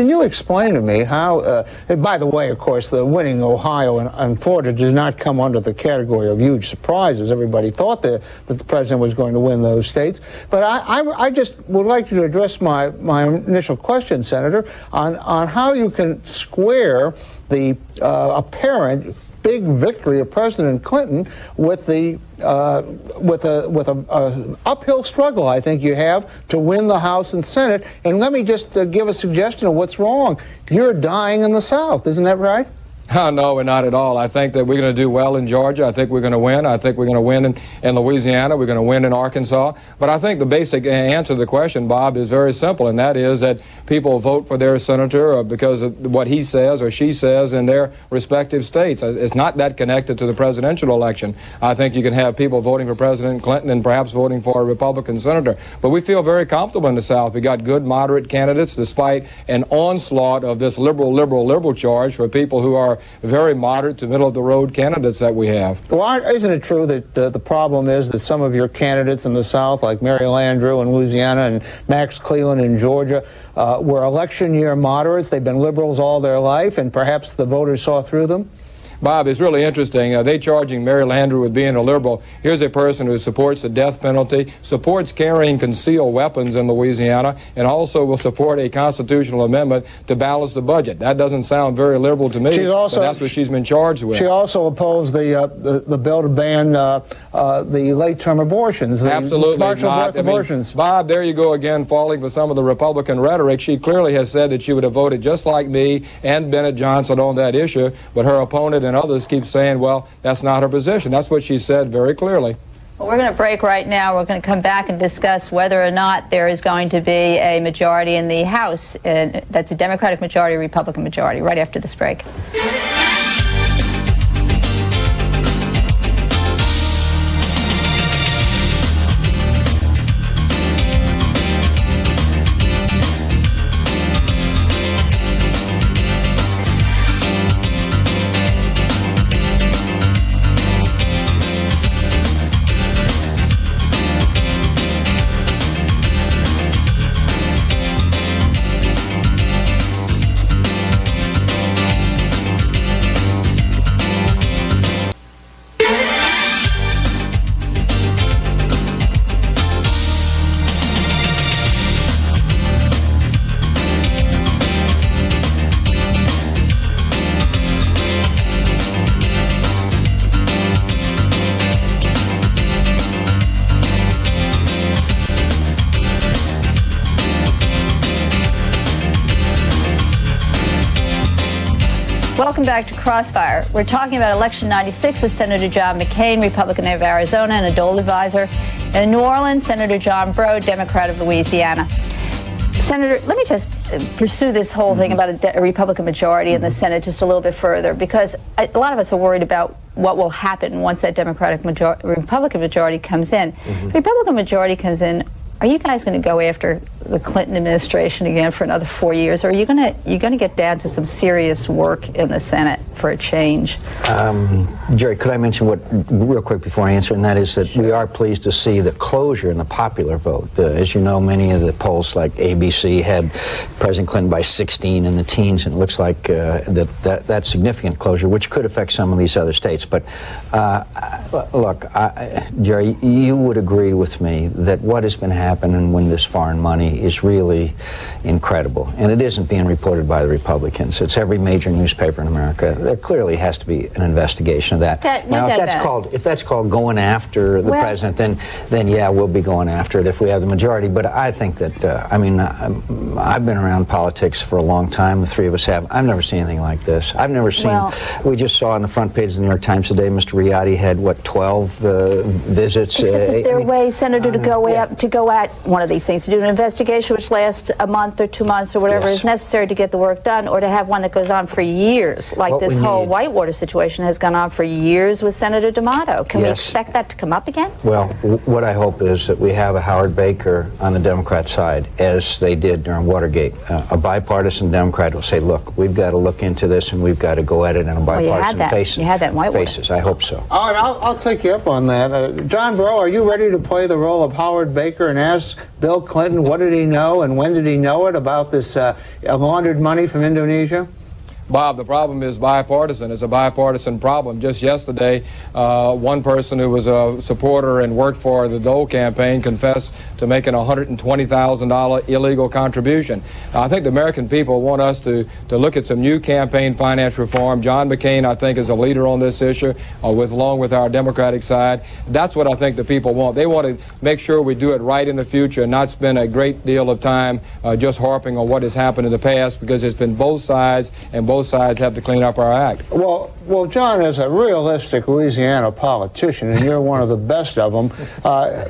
you explain to me how, and by the way, of course, the winning Ohio and Florida does not come under the category of huge surprises. Everybody thought that the president was going to win those states. But I just would like you to address my initial question, Senator, on how you can square the apparent big victory of President Clinton with the with a uphill struggle I think you have to win the House and Senate. And let me just give a suggestion of what's wrong. You're dying in the South, isn't that right? Oh, no, we're not at all. I think that we're going to do well in Georgia. I think we're going to win. I think we're going to win in Louisiana. We're going to win in Arkansas. But I think the basic answer to the question, Bob, is very simple, and that is that people vote for their senator because of what he says or she says in their respective states. It's not that connected to the presidential election. I think you can have people voting for President Clinton and perhaps voting for a Republican senator. But we feel very comfortable in the South. We got good, moderate candidates despite an onslaught of this liberal charge for people who are very moderate to middle-of-the-road candidates that we have. Well, isn't it true that the problem is that some of your candidates in the South, like Mary Landrieu in Louisiana and Max Cleland in Georgia, were election year moderates? They've been liberals all their life, and perhaps the voters saw through them? Bob, it's really interesting. They're charging Mary Landrieu with being a liberal. Here's a person who supports the death penalty, supports carrying concealed weapons in Louisiana, and also will support a constitutional amendment to balance the budget. That doesn't sound very liberal to me, but that's what she's been charged with. She also opposed the bill to ban the late-term abortions, the Absolutely partial not. birth abortions. Bob, there you go again, falling for some of the Republican rhetoric. She clearly has said that she would have voted just like me and Bennett Johnson on that issue, but her opponent and others keep saying, well, that's not her position. That's what she said very clearly. Well, we're going to break right now. We're going to come back and discuss whether or not there is going to be a majority in the House. That's a Democratic majority, a Republican majority, right after this break. Welcome back to Crossfire. We're talking about Election 96 with Senator John McCain, Republican of Arizona and a Dole advisor. In New Orleans, Senator John Breaux, Democrat of Louisiana. Senator, let me just pursue this whole thing about a Republican majority in the Senate just a little bit further, because a lot of us are worried about what will happen once that Republican majority comes in. If the Republican majority comes in, are you guys going to go after the Clinton administration again for another 4 years, or are you going to get down to some serious work in the Senate for a change? Jerry, could I mention real quick before I answer, and that is that we are pleased to see the closure in the popular vote. As you know, many of the polls like ABC had President Clinton by 16 in the teens, and it looks like that's significant closure, which could affect some of these other states. But look, Jerry, you would agree with me that what has been happening when this foreign money is really incredible, and it isn't being reported by the Republicans. It's every major newspaper in America. There clearly has to be an investigation of that. Now, if that's called going after the president, then yeah, we'll be going after it if we have the majority. But I think that I've been around politics for a long time. The three of us have. I've never seen anything like this. I've never seen. We just saw on the front page of the New York Times today, Mr. Riyadi had 12 visits. Except that there are ways, Senator, to go at one of these things, to do an investigation which lasts a month or 2 months or whatever is necessary to get the work done, or to have one that goes on for years, like this whole Whitewater situation has gone on for years with Senator D'Amato. Can we expect that to come up again? Well, what I hope is that we have a Howard Baker on the Democrat side, as they did during Watergate. A bipartisan Democrat will say, look, we've got to look into this and we've got to go at it on a bipartisan basis. You had that in Whitewater. I hope so. All right, I'll take you up on that. John Breaux, are you ready to play the role of Howard Baker and ask Bill Clinton what did he know and when did he know it about this laundered money from Indonesia? Bob, the problem is bipartisan. It's a bipartisan problem. Just yesterday, one person who was a supporter and worked for the Dole campaign confessed to making a $120,000 illegal contribution. I think the American people want us to look at some new campaign finance reform. John McCain, I think, is a leader on this issue, along with our Democratic side. That's what I think the people want. They want to make sure we do it right in the future and not spend a great deal of time just harping on what has happened in the past, because it's been both sides and both both sides have to clean up our act. Well, John, as a realistic Louisiana politician, and you're one of the best of them,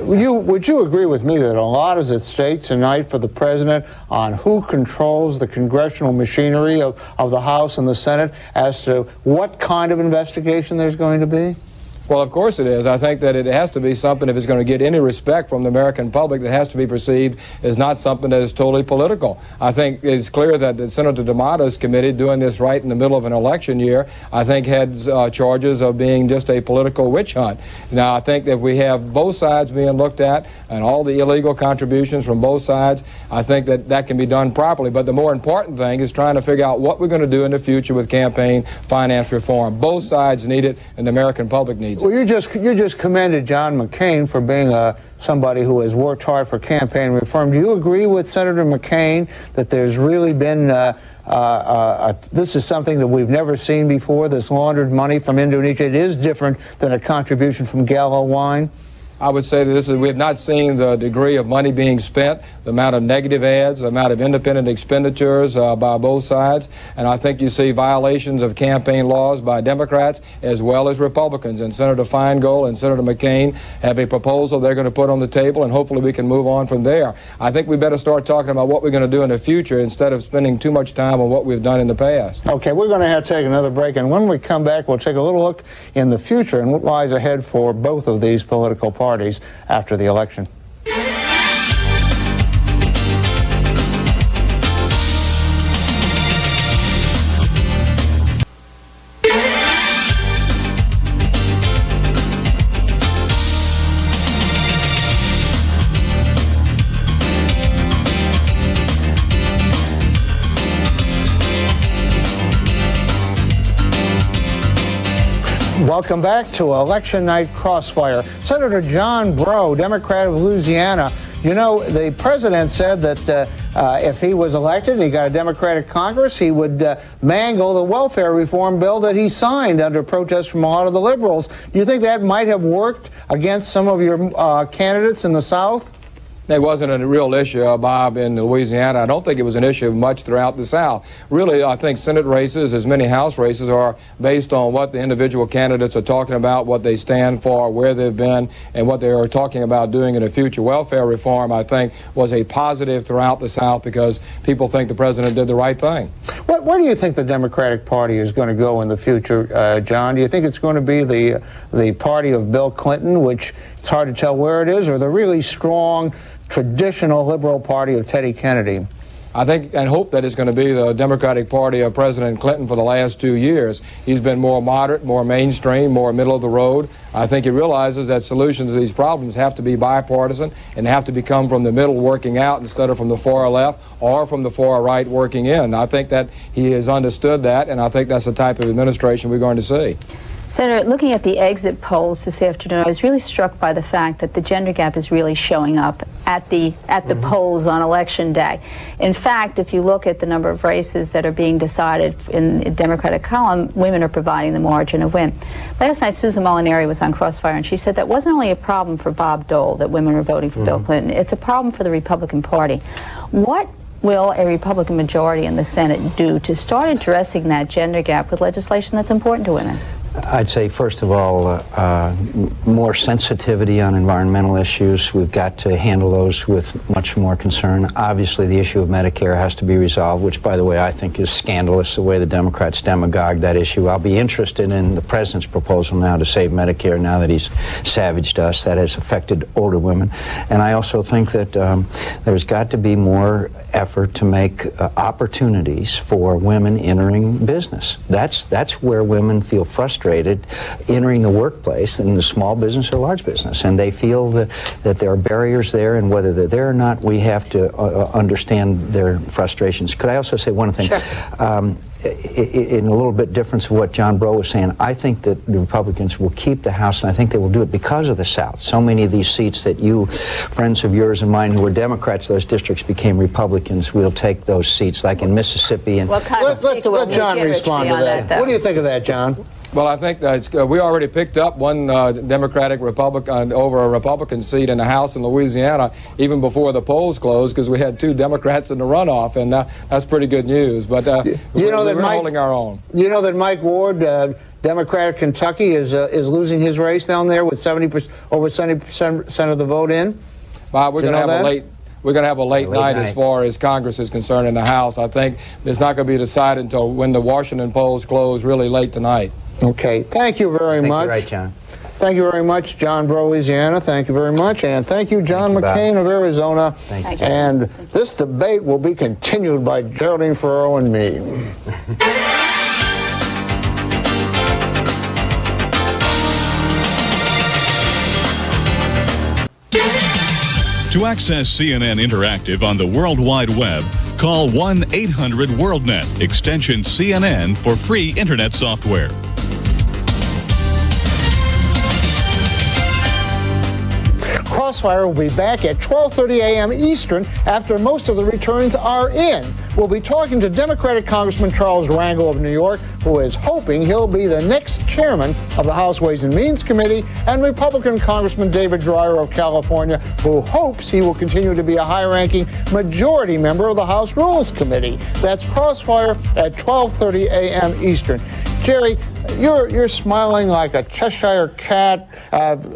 would you agree with me that a lot is at stake tonight for the president on who controls the congressional machinery of the House and the Senate as to what kind of investigation there's going to be? Well, of course it is. I think that it has to be something, if it's going to get any respect from the American public, that has to be perceived as not something that is totally political. I think it's clear that Senator D'Amato's committee, doing this right in the middle of an election year, I think had charges of being just a political witch hunt. Now, I think that we have both sides being looked at and all the illegal contributions from both sides. I think that that can be done properly. But the more important thing is trying to figure out what we're going to do in the future with campaign finance reform. Both sides need it, and the American public needs it. Well, you just commended John McCain for being somebody who has worked hard for campaign reform. Do you agree with Senator McCain that there's really been this is something that we've never seen before, this laundered money from Indonesia? It is different than a contribution from Gallo Wine? I would say that we have not seen the degree of money being spent, the amount of negative ads, the amount of independent expenditures by both sides. And I think you see violations of campaign laws by Democrats as well as Republicans. And Senator Feingold and Senator McCain have a proposal they're going to put on the table, and hopefully we can move on from there. I think we better start talking about what we're going to do in the future instead of spending too much time on what we've done in the past. Okay, we're going to have to take another break. And when we come back, we'll take a little look in the future and what lies ahead for both of these political parties after the election. Welcome back to Election Night Crossfire. Senator John Breaux, Democrat of Louisiana. You know, the president said that if he was elected and he got a Democratic Congress, he would mangle the welfare reform bill that he signed under protest from a lot of the liberals. Do you think that might have worked against some of your candidates in the South? It wasn't a real issue, Bob, in Louisiana. I don't think it was an issue much throughout the South. Really, I think Senate races, as many House races, are based on what the individual candidates are talking about, what they stand for, where they've been, and what they are talking about doing in the future. Welfare reform, I think, was a positive throughout the South because people think the president did the right thing. Where do you think the Democratic Party is going to go in the future, John? Do you think it's going to be the party of Bill Clinton, which it's hard to tell where it is, or the really strong traditional liberal party of Teddy Kennedy? I think and hope that it's going to be the Democratic Party of President Clinton for the last 2 years. He's been more moderate, more mainstream, more middle of the road. I think he realizes that solutions to these problems have to be bipartisan and have to come from the middle working out instead of from the far left or from the far right working in. I think that he has understood that, and I think that's the type of administration we're going to see. Senator, looking at the exit polls this afternoon, I was really struck by the fact that the gender gap is really showing up at the polls on Election Day. In fact, if you look at the number of races that are being decided in the Democratic column, women are providing the margin of win. Last night, Susan Molinari was on Crossfire, and she said that wasn't only a problem for Bob Dole, that women are voting for Bill Clinton, it's a problem for the Republican Party. What will a Republican majority in the Senate do to start addressing that gender gap with legislation that's important to women? I'd say, first of all, more sensitivity on environmental issues. We've got to handle those with much more concern. Obviously, the issue of Medicare has to be resolved, which, by the way, I think is scandalous, the way the Democrats demagogue that issue. I'll be interested in the president's proposal now to save Medicare now that he's savaged us. That has affected older women. And I also think that there's got to be more effort to make opportunities for women entering business. That's where women feel frustrated entering the workplace in the small business or large business, and they feel that there are barriers there, and whether they're there or not, we have to understand their frustrations. Could I also say one thing? Sure. In a little bit difference of what John Breaux was saying, I think that the Republicans will keep the House, and I think they will do it because of the South. So many of these seats that you, friends of yours and mine who were Democrats, those districts became Republicans. We'll take those seats, like in Mississippi. And let John respond to that. What do you think of that, John? Well, I think we already picked up one Democratic Republican over a Republican seat in the House in Louisiana even before the polls closed, because we had 2 Democrats in the runoff, and that's pretty good news. But we're holding our own. You know that Mike Ward, Democrat of Kentucky, is losing his race down there with over 70% of the vote in. Bob, we're going to have a late night as far as Congress is concerned in the House. I think it's not going to be decided until when the Washington polls close really late tonight. Okay. Thank you very much. You're right, John. Thank you very much, John Bro, Louisiana. Thank you very much. And thank you, John McCain of Arizona. Thank you. And this debate will be continued by Geraldine Ferraro and me. To access CNN Interactive on the World Wide Web, call 1-800-WorldNet, extension CNN for free Internet software. Crossfire will be back at 12:30 a.m. Eastern after most of the returns are in. We'll be talking to Democratic Congressman Charles Rangel of New York, who is hoping he'll be the next chairman of the House Ways and Means Committee, and Republican Congressman David Dreyer of California, who hopes he will continue to be a high-ranking majority member of the House Rules Committee. That's Crossfire at 12:30 a.m. Eastern. Jerry, you're smiling like a Cheshire cat.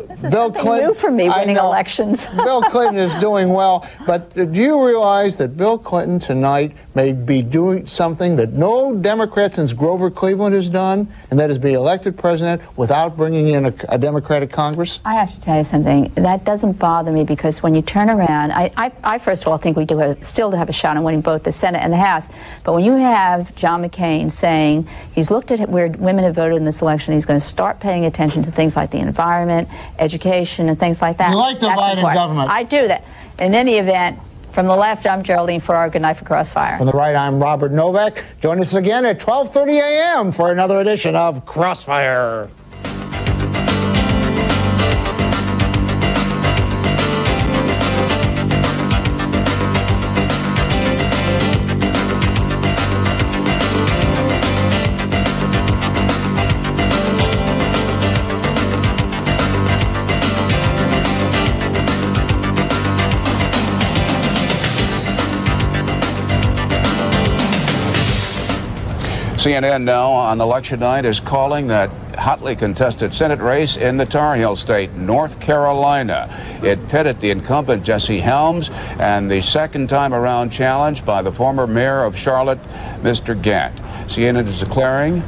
This is Bill Clinton, new for me, winning elections. Bill Clinton is doing well, but do you realize that Bill Clinton tonight may be doing something that no Democrat since Grover Cleveland has done, and that is be elected president without bringing in a Democratic Congress? I have to tell you something. That doesn't bother me, because when you turn around, I first of all think we still have a shot on winning both the Senate and the House. But when you have John McCain saying he's looked at where women have voted in this election, he's going to start paying attention to things like the environment, education, and things like that. You like divided government. I do that. In any event, from the left, I'm Geraldine Farrar. Good night for Crossfire. On the right, I'm Robert Novak. Join us again at 12:30 a.m. for another edition of Crossfire. CNN now on election night is calling that hotly contested Senate race in the Tar Heel state, North Carolina. It pitted the incumbent Jesse Helms and the second time around challenge by the former mayor of Charlotte, Mr. Gant. CNN is declaring.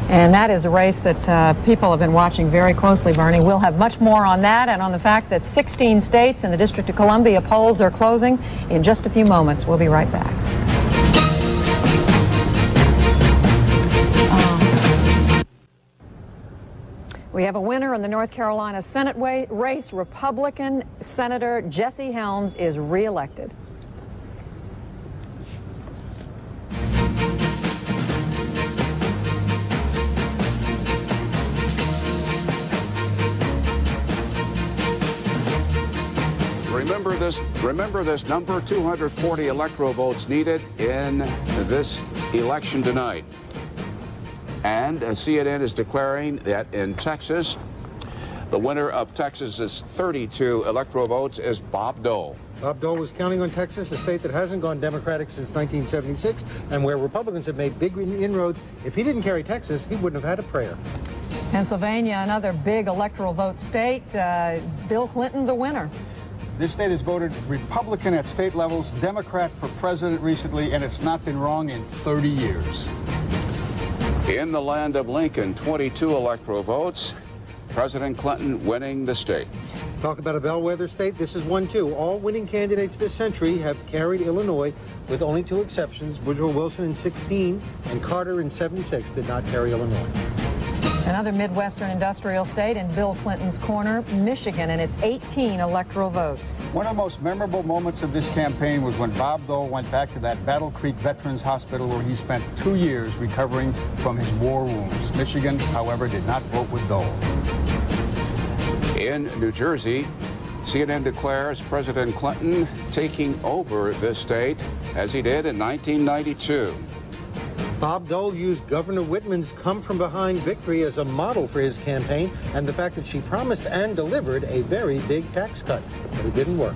And that is a race that people have been watching very closely, Bernie. We'll have much more on that and on the fact that 16 states and the District of Columbia polls are closing in just a few moments. We'll be right back. We have a winner in the North Carolina Senate race. Republican Senator Jesse Helms is reelected. Remember this number, 240 electoral votes needed in this election tonight. And CNN is declaring that in Texas, the winner of Texas's 32 electoral votes is Bob Dole. Bob Dole was counting on Texas, a state that hasn't gone Democratic since 1976, and where Republicans have made big inroads. If he didn't carry Texas, he wouldn't have had a prayer. Pennsylvania, another big electoral vote state. Bill Clinton, the winner. This state has voted Republican at state levels, Democrat for president recently, and it's not been wrong in 30 years. In the land of Lincoln, 22 electoral votes. President Clinton winning the state. Talk about a bellwether state. This is one, too. All winning candidates this century have carried Illinois, with only 2 exceptions. Woodrow Wilson in 16 and Carter in 76 did not carry Illinois. Another Midwestern industrial state in Bill Clinton's corner, Michigan, and its 18 electoral votes. One of the most memorable moments of this campaign was when Bob Dole went back to that Battle Creek Veterans Hospital where he spent 2 years recovering from his war wounds. Michigan, however, did not vote with Dole. In New Jersey, CNN declares President Clinton taking over this state as he did in 1992. Bob Dole used Governor Whitman's come-from-behind victory as a model for his campaign, and the fact that she promised and delivered a very big tax cut, but it didn't work.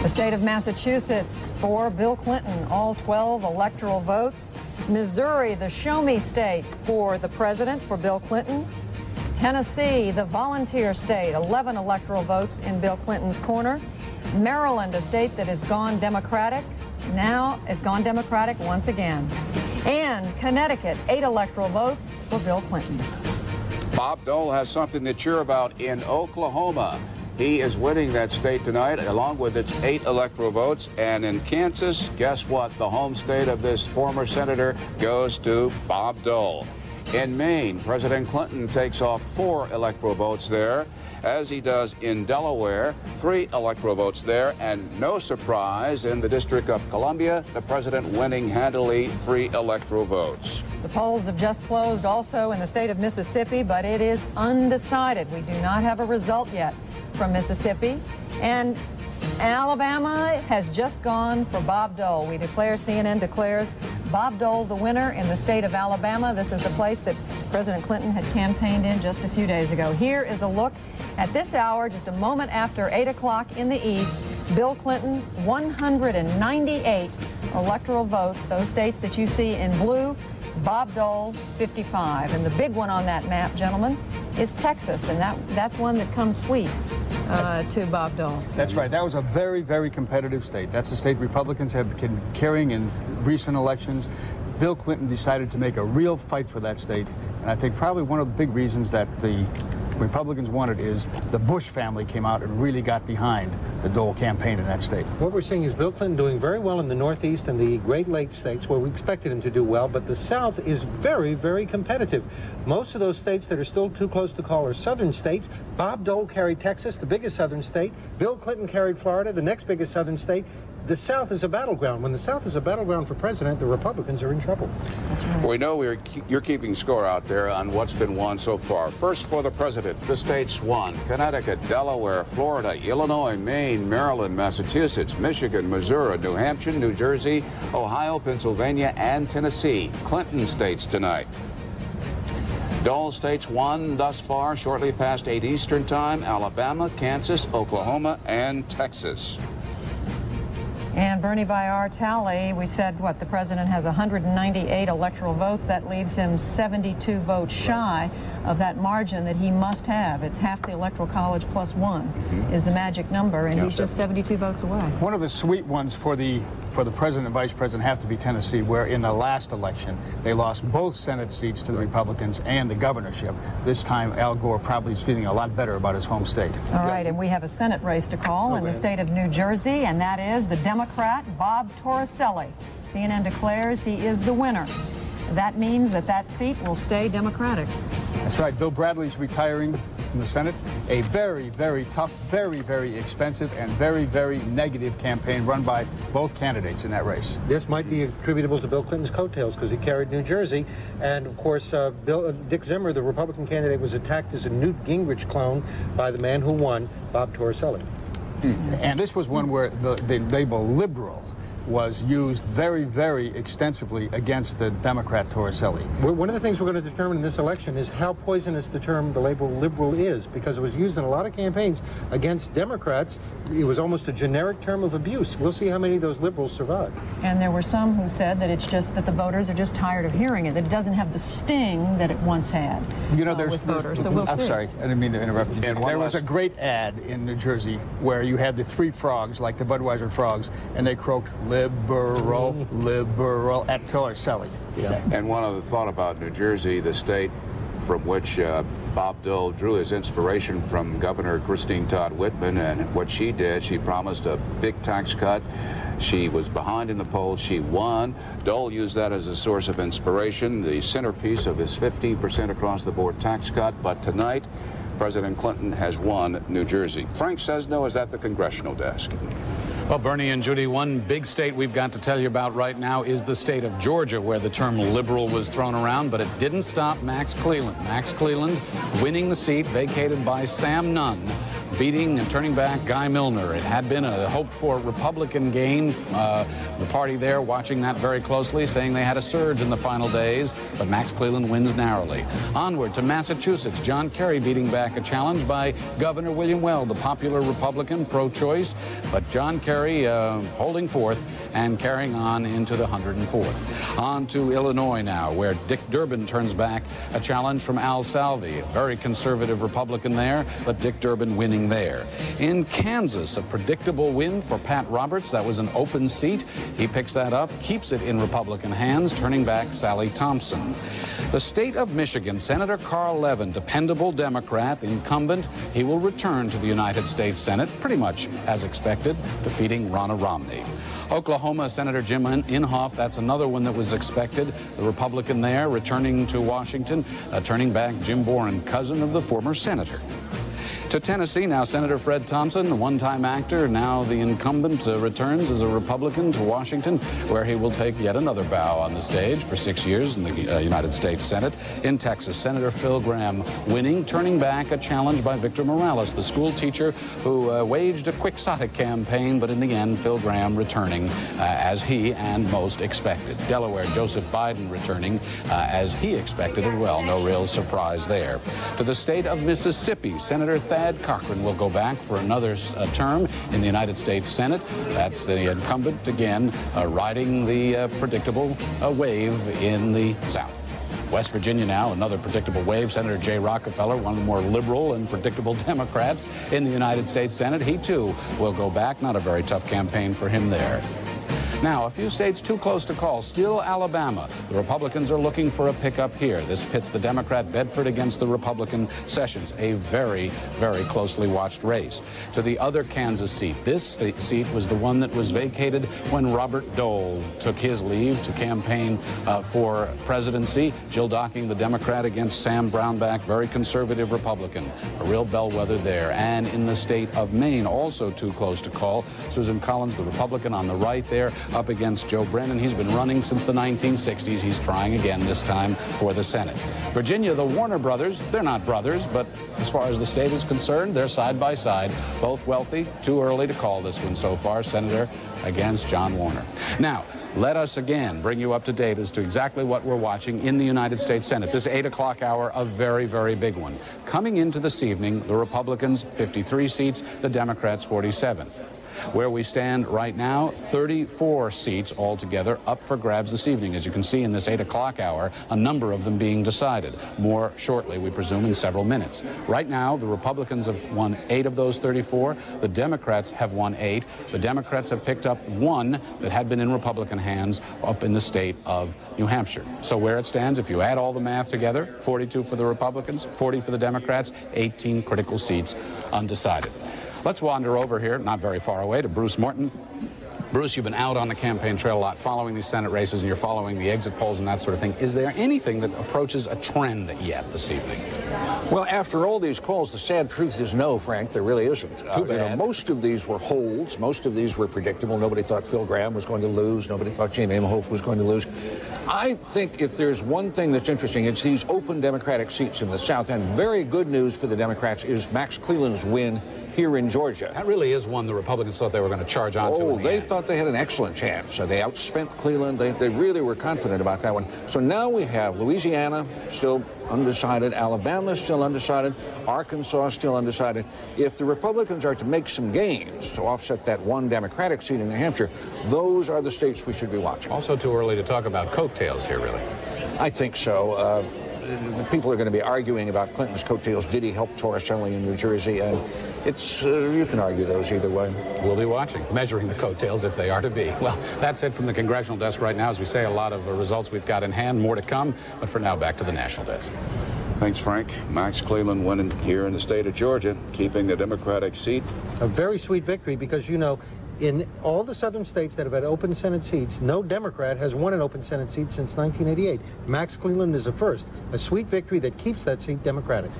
The state of Massachusetts for Bill Clinton, all 12 electoral votes. Missouri, the show-me state for the president, for Bill Clinton. Tennessee, the volunteer state, 11 electoral votes in Bill Clinton's corner. Maryland, a state that has gone Democratic, now has gone Democratic once again. And Connecticut, 8 electoral votes for Bill Clinton. Bob Dole has something to cheer about in Oklahoma. He is winning that state tonight, along with its 8 electoral votes. And in Kansas, guess what? The home state of this former senator goes to Bob Dole. In Maine, President Clinton takes off 4 electoral votes there, as he does in Delaware, 3 electoral votes there, and no surprise, in the District of Columbia, the president winning handily 3 electoral votes. The polls have just closed also in the state of Mississippi, but it is undecided. We do not have a result yet from Mississippi. And Alabama has just gone for Bob Dole. We declare, CNN declares Bob Dole the winner in the state of Alabama. This is a place that President Clinton had campaigned in just a few days ago. Here is a look at this hour, just a moment after 8 o'clock in the East. Bill Clinton, 198 electoral votes, those states that you see in blue. Bob Dole, 55. And the big one on that map, gentlemen, is Texas, and that's one that comes sweet to Bob Dole. That's right. That was a very, very competitive state. That's a state Republicans have been carrying in recent elections. Bill Clinton decided to make a real fight for that state, and I think probably one of the big reasons that the Republicans wanted is the Bush family came out and really got behind the Dole campaign in that state. What we're seeing is Bill Clinton doing very well in the Northeast and the Great Lakes states where we expected him to do well, but the South is very, very competitive. Most of those states that are still too close to call are southern states. Bob Dole carried Texas, the biggest southern state. Bill Clinton carried Florida, the next biggest southern state. The South is a battleground. When the South is a battleground for president, the Republicans are in trouble. That's right. We know you're keeping score out there on what's been won so far. First for the president, the states won: Connecticut, Delaware, Florida, Illinois, Maine, Maryland, Massachusetts, Michigan, Missouri, New Hampshire, New Jersey, Ohio, Pennsylvania, and Tennessee. Clinton states tonight. Dole states won thus far, shortly past 8 Eastern Time: Alabama, Kansas, Oklahoma, and Texas. And Bernie, by our tally, we said, what, the president has 198 electoral votes. That leaves him 72 votes shy of that margin that he must have. It's half the Electoral College plus 1 is the magic number, and he's just 72 votes away. One of the sweet ones for the president and vice president have to be Tennessee, where in the last election they lost both Senate seats to the Republicans and the governorship. This time Al Gore probably is feeling a lot better about his home state. All right, and we have a Senate race to call in the state of New Jersey, and that is the Democrat Bob Torricelli. CNN declares he is the winner. That means that seat will stay Democratic. That's right. Bill Bradley's retiring from the Senate. A very, very tough, very, very expensive, and very, very negative campaign run by both candidates in that race. This might be attributable to Bill Clinton's coattails because he carried New Jersey. And, of course, Dick Zimmer, the Republican candidate, was attacked as a Newt Gingrich clone by the man who won, Bob Torricelli. And this was one where the label liberal was used very, very extensively against the Democrat Torricelli. One of the things we're going to determine in this election is how poisonous the term, the label liberal is, because it was used in a lot of campaigns against Democrats. It was almost a generic term of abuse. We'll see how many of those liberals survive. And there were some who said that it's just that the voters are just tired of hearing it, that it doesn't have the sting that it once had with voters. So we'll see. I'm sorry, I didn't mean to interrupt you. There was a great ad in New Jersey where you had the 3 frogs, like the Budweiser frogs, and they croaked liberal, liberal at Torricelli. Yeah. And one other thought about New Jersey, the state from which Bob Dole drew his inspiration from Governor Christine Todd Whitman, and what she did, she promised a big tax cut. She was behind in the polls. She won. Dole used that as a source of inspiration, the centerpiece of his 15% across-the-board tax cut. But tonight, President Clinton has won New Jersey. Frank Sesno is at the congressional desk. Well, Bernie and Judy, one big state we've got to tell you about right now is the state of Georgia, where the term liberal was thrown around, but it didn't stop Max Cleland. Max Cleland winning the seat vacated by Sam Nunn beating and turning back Guy Milner. It had been a hoped-for Republican gain. The party there watching that very closely, saying they had a surge in the final days, but Max Cleland wins narrowly. Onward to Massachusetts, John Kerry beating back a challenge by Governor William Weld, the popular Republican, pro-choice, but John Kerry holding forth and carrying on into the 104th. On to Illinois now, where Dick Durbin turns back a challenge from Al Salvi, a very conservative Republican there, but Dick Durbin winning there. In Kansas, a predictable win for Pat Roberts. That was an open seat. He picks that up, keeps it in Republican hands, turning back Sally Thompson. The state of Michigan, Senator Carl Levin, dependable Democrat, incumbent. He will return to the United States Senate, pretty much as expected, defeating Ronna Romney. Oklahoma Senator Jim Inhofe, that's another one that was expected. The Republican there returning to Washington, turning back Jim Boren, cousin of the former senator. To Tennessee now, Senator Fred Thompson, a one-time actor, now the incumbent, returns as a Republican to Washington, where he will take yet another bow on the stage for 6 years in the United States Senate. In Texas, Senator Phil Gramm winning, turning back a challenge by Victor Morales, the school teacher who waged a quixotic campaign, but in the end, Phil Gramm returning as he and most expected. Delaware, Joseph Biden returning as he expected as well. No real surprise there. To the state of Mississippi, Senator Thad Cochran will go back for another term in the United States Senate. That's the incumbent again, riding the predictable wave in the South. West Virginia now, another predictable wave. Senator Jay Rockefeller, one of the more liberal and predictable Democrats in the United States Senate. He too will go back. Not a very tough campaign for him there. Now, a few states too close to call. Still Alabama. The Republicans are looking for a pickup here. This pits the Democrat Bedford against the Republican Sessions. A very, very closely watched race. To the other Kansas seat. This seat was the one that was vacated when Robert Dole took his leave to campaign for presidency. Jill Docking, the Democrat, against Sam Brownback, very conservative Republican. A real bellwether there. And in the state of Maine, also too close to call. Susan Collins, the Republican on the right there, up against Joe Brennan. He's been running since the 1960s. He's trying again this time for the Senate. Virginia, the Warner brothers, they're not brothers, but as far as the state is concerned, they're side by side, both wealthy. Too early to call this one so far. Senator against John Warner. Now, let us again bring you up to date as to exactly what we're watching in the United States Senate. This 8 o'clock hour, a very, very big one. Coming into this evening, the Republicans, 53 seats, the Democrats, 47. Where we stand right now, 34 seats altogether up for grabs this evening. As you can see in this 8 o'clock hour, a number of them being decided. More shortly, we presume, in several minutes. Right now, the Republicans have won 8 of those 34. The Democrats have won 8. The Democrats have picked up 1 that had been in Republican hands up in the state of New Hampshire. So where it stands, if you add all the math together, 42 for the Republicans, 40 for the Democrats, 18 critical seats undecided. Let's wander over here, not very far away, to Bruce Morton. Bruce, you've been out on the campaign trail a lot, following these Senate races, and you're following the exit polls and that sort of thing. Is there anything that approaches a trend yet this evening? Well, after all these calls, the sad truth is no, Frank, there really isn't. Too bad. Most of these were holds. Most of these were predictable. Nobody thought Phil Gramm was going to lose. Nobody thought Jim Inhofe was going to lose. I think if there's one thing that's interesting, it's these open Democratic seats in the South. And very good news for the Democrats is Max Cleland's win here in Georgia. That really is one the Republicans thought they were going to charge on to. Oh, they thought they had an excellent chance. They outspent Cleland. They really were confident about that one. So now we have Louisiana still undecided, Alabama still undecided, Arkansas still undecided. If the Republicans are to make some gains to offset that 1 Democratic seat in New Hampshire, those are the states we should be watching. Also too early to talk about coattails here, really. I think so. People are going to be arguing about Clinton's coattails. Did he help Torricelli in New Jersey? And it's you can argue those either way. We'll be watching, measuring the coattails if they are to be. Well, that's it from the congressional desk right now. As we say, a lot of results we've got in hand, more to come. But for now, back to the national desk. Thanks, Frank. Max Cleland winning here in the state of Georgia, keeping the Democratic seat. A very sweet victory because, you know, in all the southern states that have had open Senate seats, no Democrat has won an open Senate seat since 1988. Max Cleland is a first. A sweet victory that keeps that seat Democratic.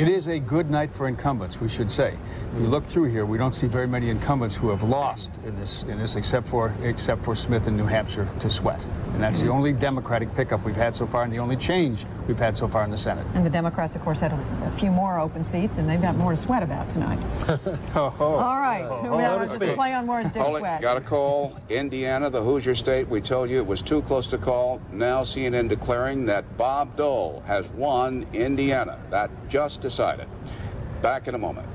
It is a good night for incumbents, we should say. If you look through here, we don't see very many incumbents who have lost in this except for Smith in New Hampshire to Sweat. And that's the only Democratic pickup we've had so far and the only change we've had so far in the Senate. And the Democrats, of course, had a few more open seats, and they've got more to sweat about tonight. All right. Just a play on words, Dick Sweat. Got a call. Indiana, the Hoosier state. We told you it was too close to call. Now CNN declaring that Bob Dole has won Indiana. That just decided. Back in a moment.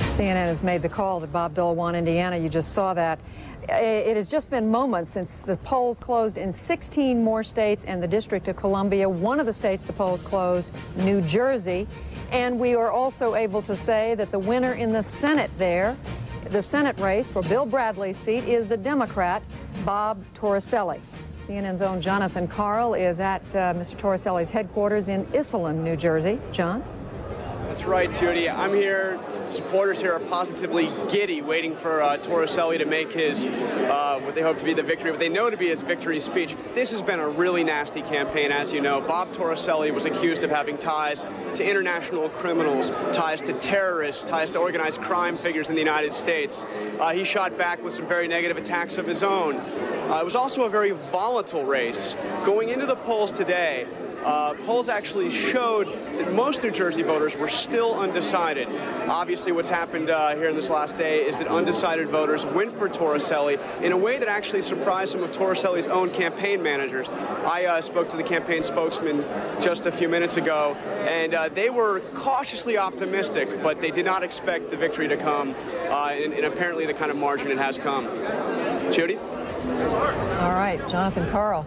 CNN has made the call that Bob Dole won Indiana. You just saw that. It has just been moments since the polls closed in 16 more states and the District of Columbia. One of the states the polls closed, New Jersey. And we are also able to say that the winner in the Senate there, the Senate race for Bill Bradley's seat, is the Democrat, Bob Torricelli. CNN's own Jonathan Karl is at Mr. Torricelli's headquarters in Iselin, New Jersey. John? That's right, Judy. I'm here. Supporters here are positively giddy, waiting for Torricelli to make his, what they hope to be the victory, what they know to be his victory speech. This has been a really nasty campaign, as you know. Bob Torricelli was accused of having ties to international criminals, ties to terrorists, ties to organized crime figures in the United States. He shot back with some very negative attacks of his own. It was also a very volatile race. Going into the polls today, polls actually showed that most New Jersey voters were still undecided. Obviously, what's happened here in this last day is that undecided voters went for Torricelli in a way that actually surprised some of Torricelli's own campaign managers. I spoke to the campaign spokesman just a few minutes ago, and they were cautiously optimistic, but they did not expect the victory to come, and apparently the kind of margin it has come. Judy? All right, Jonathan Karl.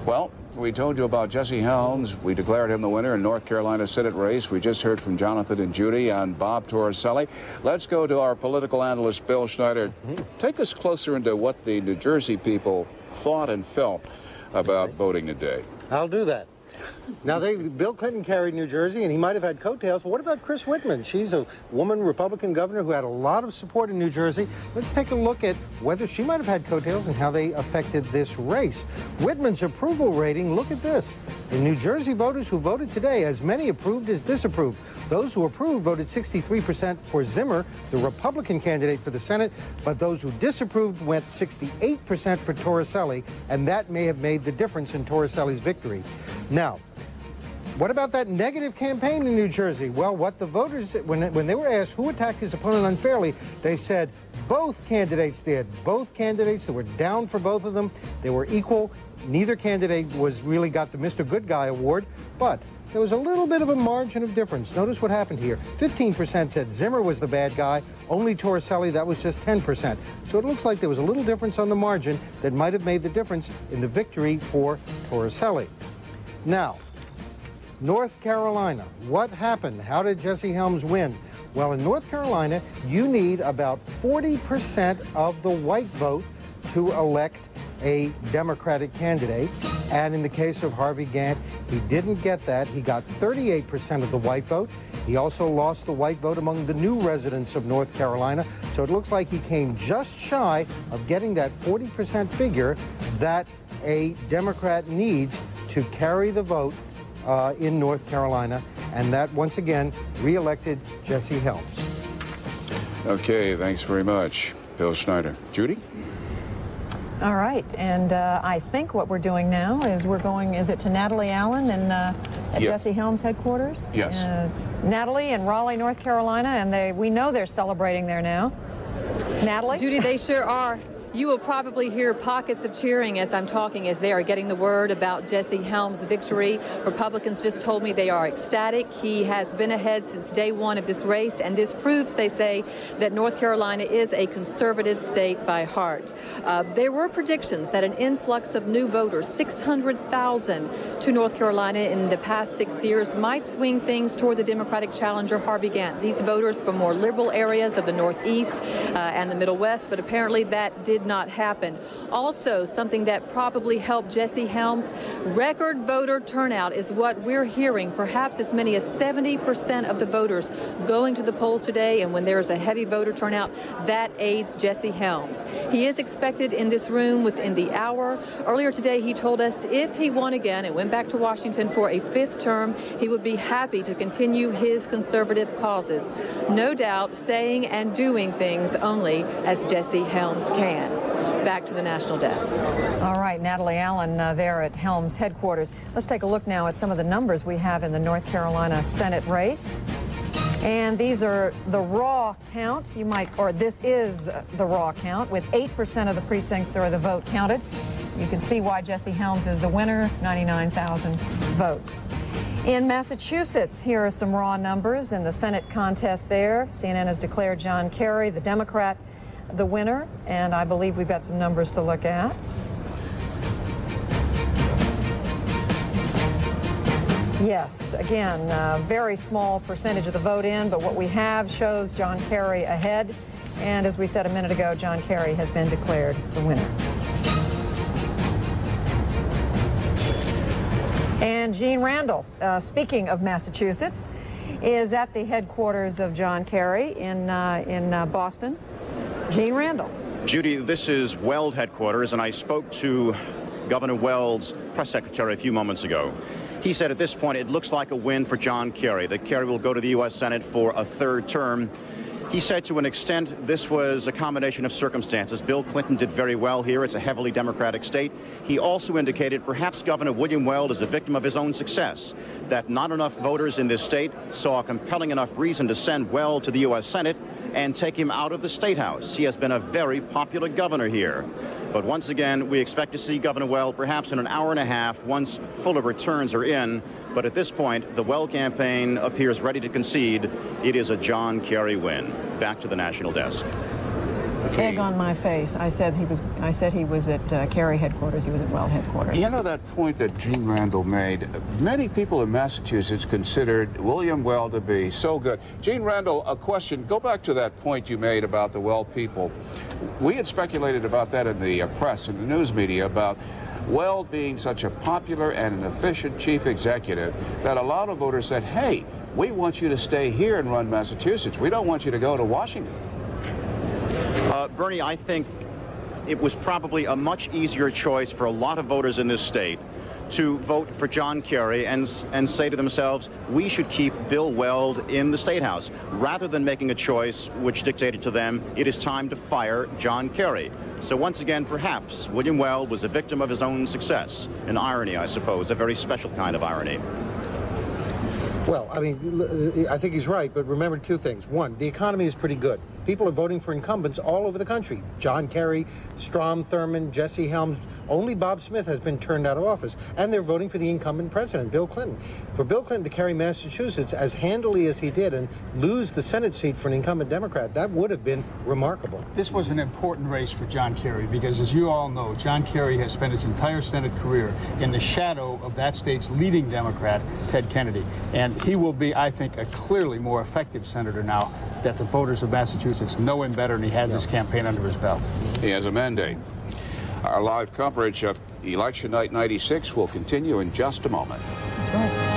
Well, we told you about Jesse Helms. We declared him the winner in North Carolina Senate race. We just heard from Jonathan and Judy on Bob Torricelli. Let's go to our political analyst, Bill Schneider. Take us closer into what the New Jersey people thought and felt about voting today. I'll do that. Now, Bill Clinton carried New Jersey, and he might have had coattails, but what about Chris Whitman? She's a woman Republican governor who had a lot of support in New Jersey. Let's take a look at whether she might have had coattails and how they affected this race. Whitman's approval rating, look at this. The New Jersey voters who voted today, as many approved as disapproved. Those who approved voted 63% for Zimmer, the Republican candidate for the Senate, but those who disapproved went 68% for Torricelli, and that may have made the difference in Torricelli's victory. Now, what about that negative campaign in New Jersey? Well, what the voters, when they were asked who attacked his opponent unfairly, they said both candidates did. Both candidates, they were down for both of them. They were equal. Neither candidate really got the Mr. Good Guy award, but there was a little bit of a margin of difference. Notice what happened here. 15% said Zimmer was the bad guy. Only Torricelli, that was just 10%. So it looks like there was a little difference on the margin that might have made the difference in the victory for Torricelli. Now, North Carolina, what happened? How did Jesse Helms win? Well, in North Carolina, you need about 40% of the white vote to elect a Democratic candidate. And in the case of Harvey Gantt, he didn't get that. He got 38% of the white vote. He also lost the white vote among the new residents of North Carolina. So it looks like he came just shy of getting that 40% figure that a Democrat needs to carry the vote in North Carolina, and that once again re-elected Jesse Helms. Okay, thanks very much, Bill Schneider. Judy? All right, and I think what we're doing now is we're going, is it to Natalie Allen at Jesse Helms' headquarters? Yes. Natalie in Raleigh, North Carolina, and we know they're celebrating there now. Natalie? Judy, they sure are. You will probably hear pockets of cheering as I'm talking, as they are getting the word about Jesse Helms' victory. Republicans just told me they are ecstatic. He has been ahead since day one of this race, and this proves, they say, that North Carolina is a conservative state by heart. There were predictions that an influx of new voters, 600,000 to North Carolina in the past 6 years, might swing things toward the Democratic challenger, Harvey Gantt. These voters from more liberal areas of the Northeast and the Middle West, but apparently that did did not happen. Also, something that probably helped Jesse Helms, record voter turnout is what we're hearing. Perhaps as many as 70% of the voters going to the polls today, and when there's a heavy voter turnout, that aids Jesse Helms. He is expected in this room within the hour. Earlier today, he told us if he won again and went back to Washington for a 5th term, he would be happy to continue his conservative causes. No doubt saying and doing things only as Jesse Helms can. Back to the National Desk. All right, Natalie Allen there at Helms headquarters. Let's take a look now at some of the numbers we have in the North Carolina Senate race. And these are the raw count. This is the raw count with 8% of the precincts or the vote counted. You can see why Jesse Helms is the winner, 99,000 votes. In Massachusetts, here are some raw numbers in the Senate contest there. CNN has declared John Kerry, the Democrat, the winner, and I believe we've got some numbers to look at. Yes, again, very small percentage of the vote in, but what we have shows John Kerry ahead. And as we said a minute ago, John Kerry has been declared the winner. And Gene Randall, speaking of Massachusetts, is at the headquarters of John Kerry in Boston. Gene Randall. Judy, this is Weld headquarters, and I spoke to Governor Weld's press secretary a few moments ago. He said at this point it looks like a win for John Kerry, that Kerry will go to the U.S. Senate for a 3rd term. He said to an extent this was a combination of circumstances. Bill Clinton did very well here. It's a heavily Democratic state. He also indicated perhaps Governor William Weld is a victim of his own success, that not enough voters in this state saw a compelling enough reason to send Weld to the U.S. Senate and take him out of the State House. He has been a very popular governor here. But once again, we expect to see Governor Weld perhaps in an hour and a half once fuller returns are in. But at this point, the Weld campaign appears ready to concede it is a John Kerry win. Back to the National Desk. Egg on my face. I said he was at Kerry headquarters. He was at Weld headquarters. You know that point that Gene Randall made? Many people in Massachusetts considered William Weld to be so good. Gene Randall, a question. Go back to that point you made about the Weld people. We had speculated about that in the press and the news media about Weld being such a popular and an efficient chief executive that a lot of voters said, hey, we want you to stay here and run Massachusetts. We don't want you to go to Washington. Bernie, I think it was probably a much easier choice for a lot of voters in this state to vote for John Kerry and say to themselves, we should keep Bill Weld in the State House, rather than making a choice which dictated to them, it is time to fire John Kerry. So once again, perhaps William Weld was a victim of his own success. An irony, I suppose, a very special kind of irony. Well, I mean, I think he's right, but remember 2 things. One, the economy is pretty good. People are voting for incumbents all over the country. John Kerry, Strom Thurmond, Jesse Helms. Only Bob Smith has been turned out of office, and they're voting for the incumbent president, Bill Clinton. For Bill Clinton to carry Massachusetts as handily as he did and lose the Senate seat for an incumbent Democrat, that would have been remarkable. This was an important race for John Kerry because, as you all know, John Kerry has spent his entire Senate career in the shadow of that state's leading Democrat, Ted Kennedy. And he will be, I think, a clearly more effective senator now that the voters of Massachusetts know him better and he has this campaign under his belt. He has a mandate. Our live coverage of Election Night 96 will continue in just a moment. That's right.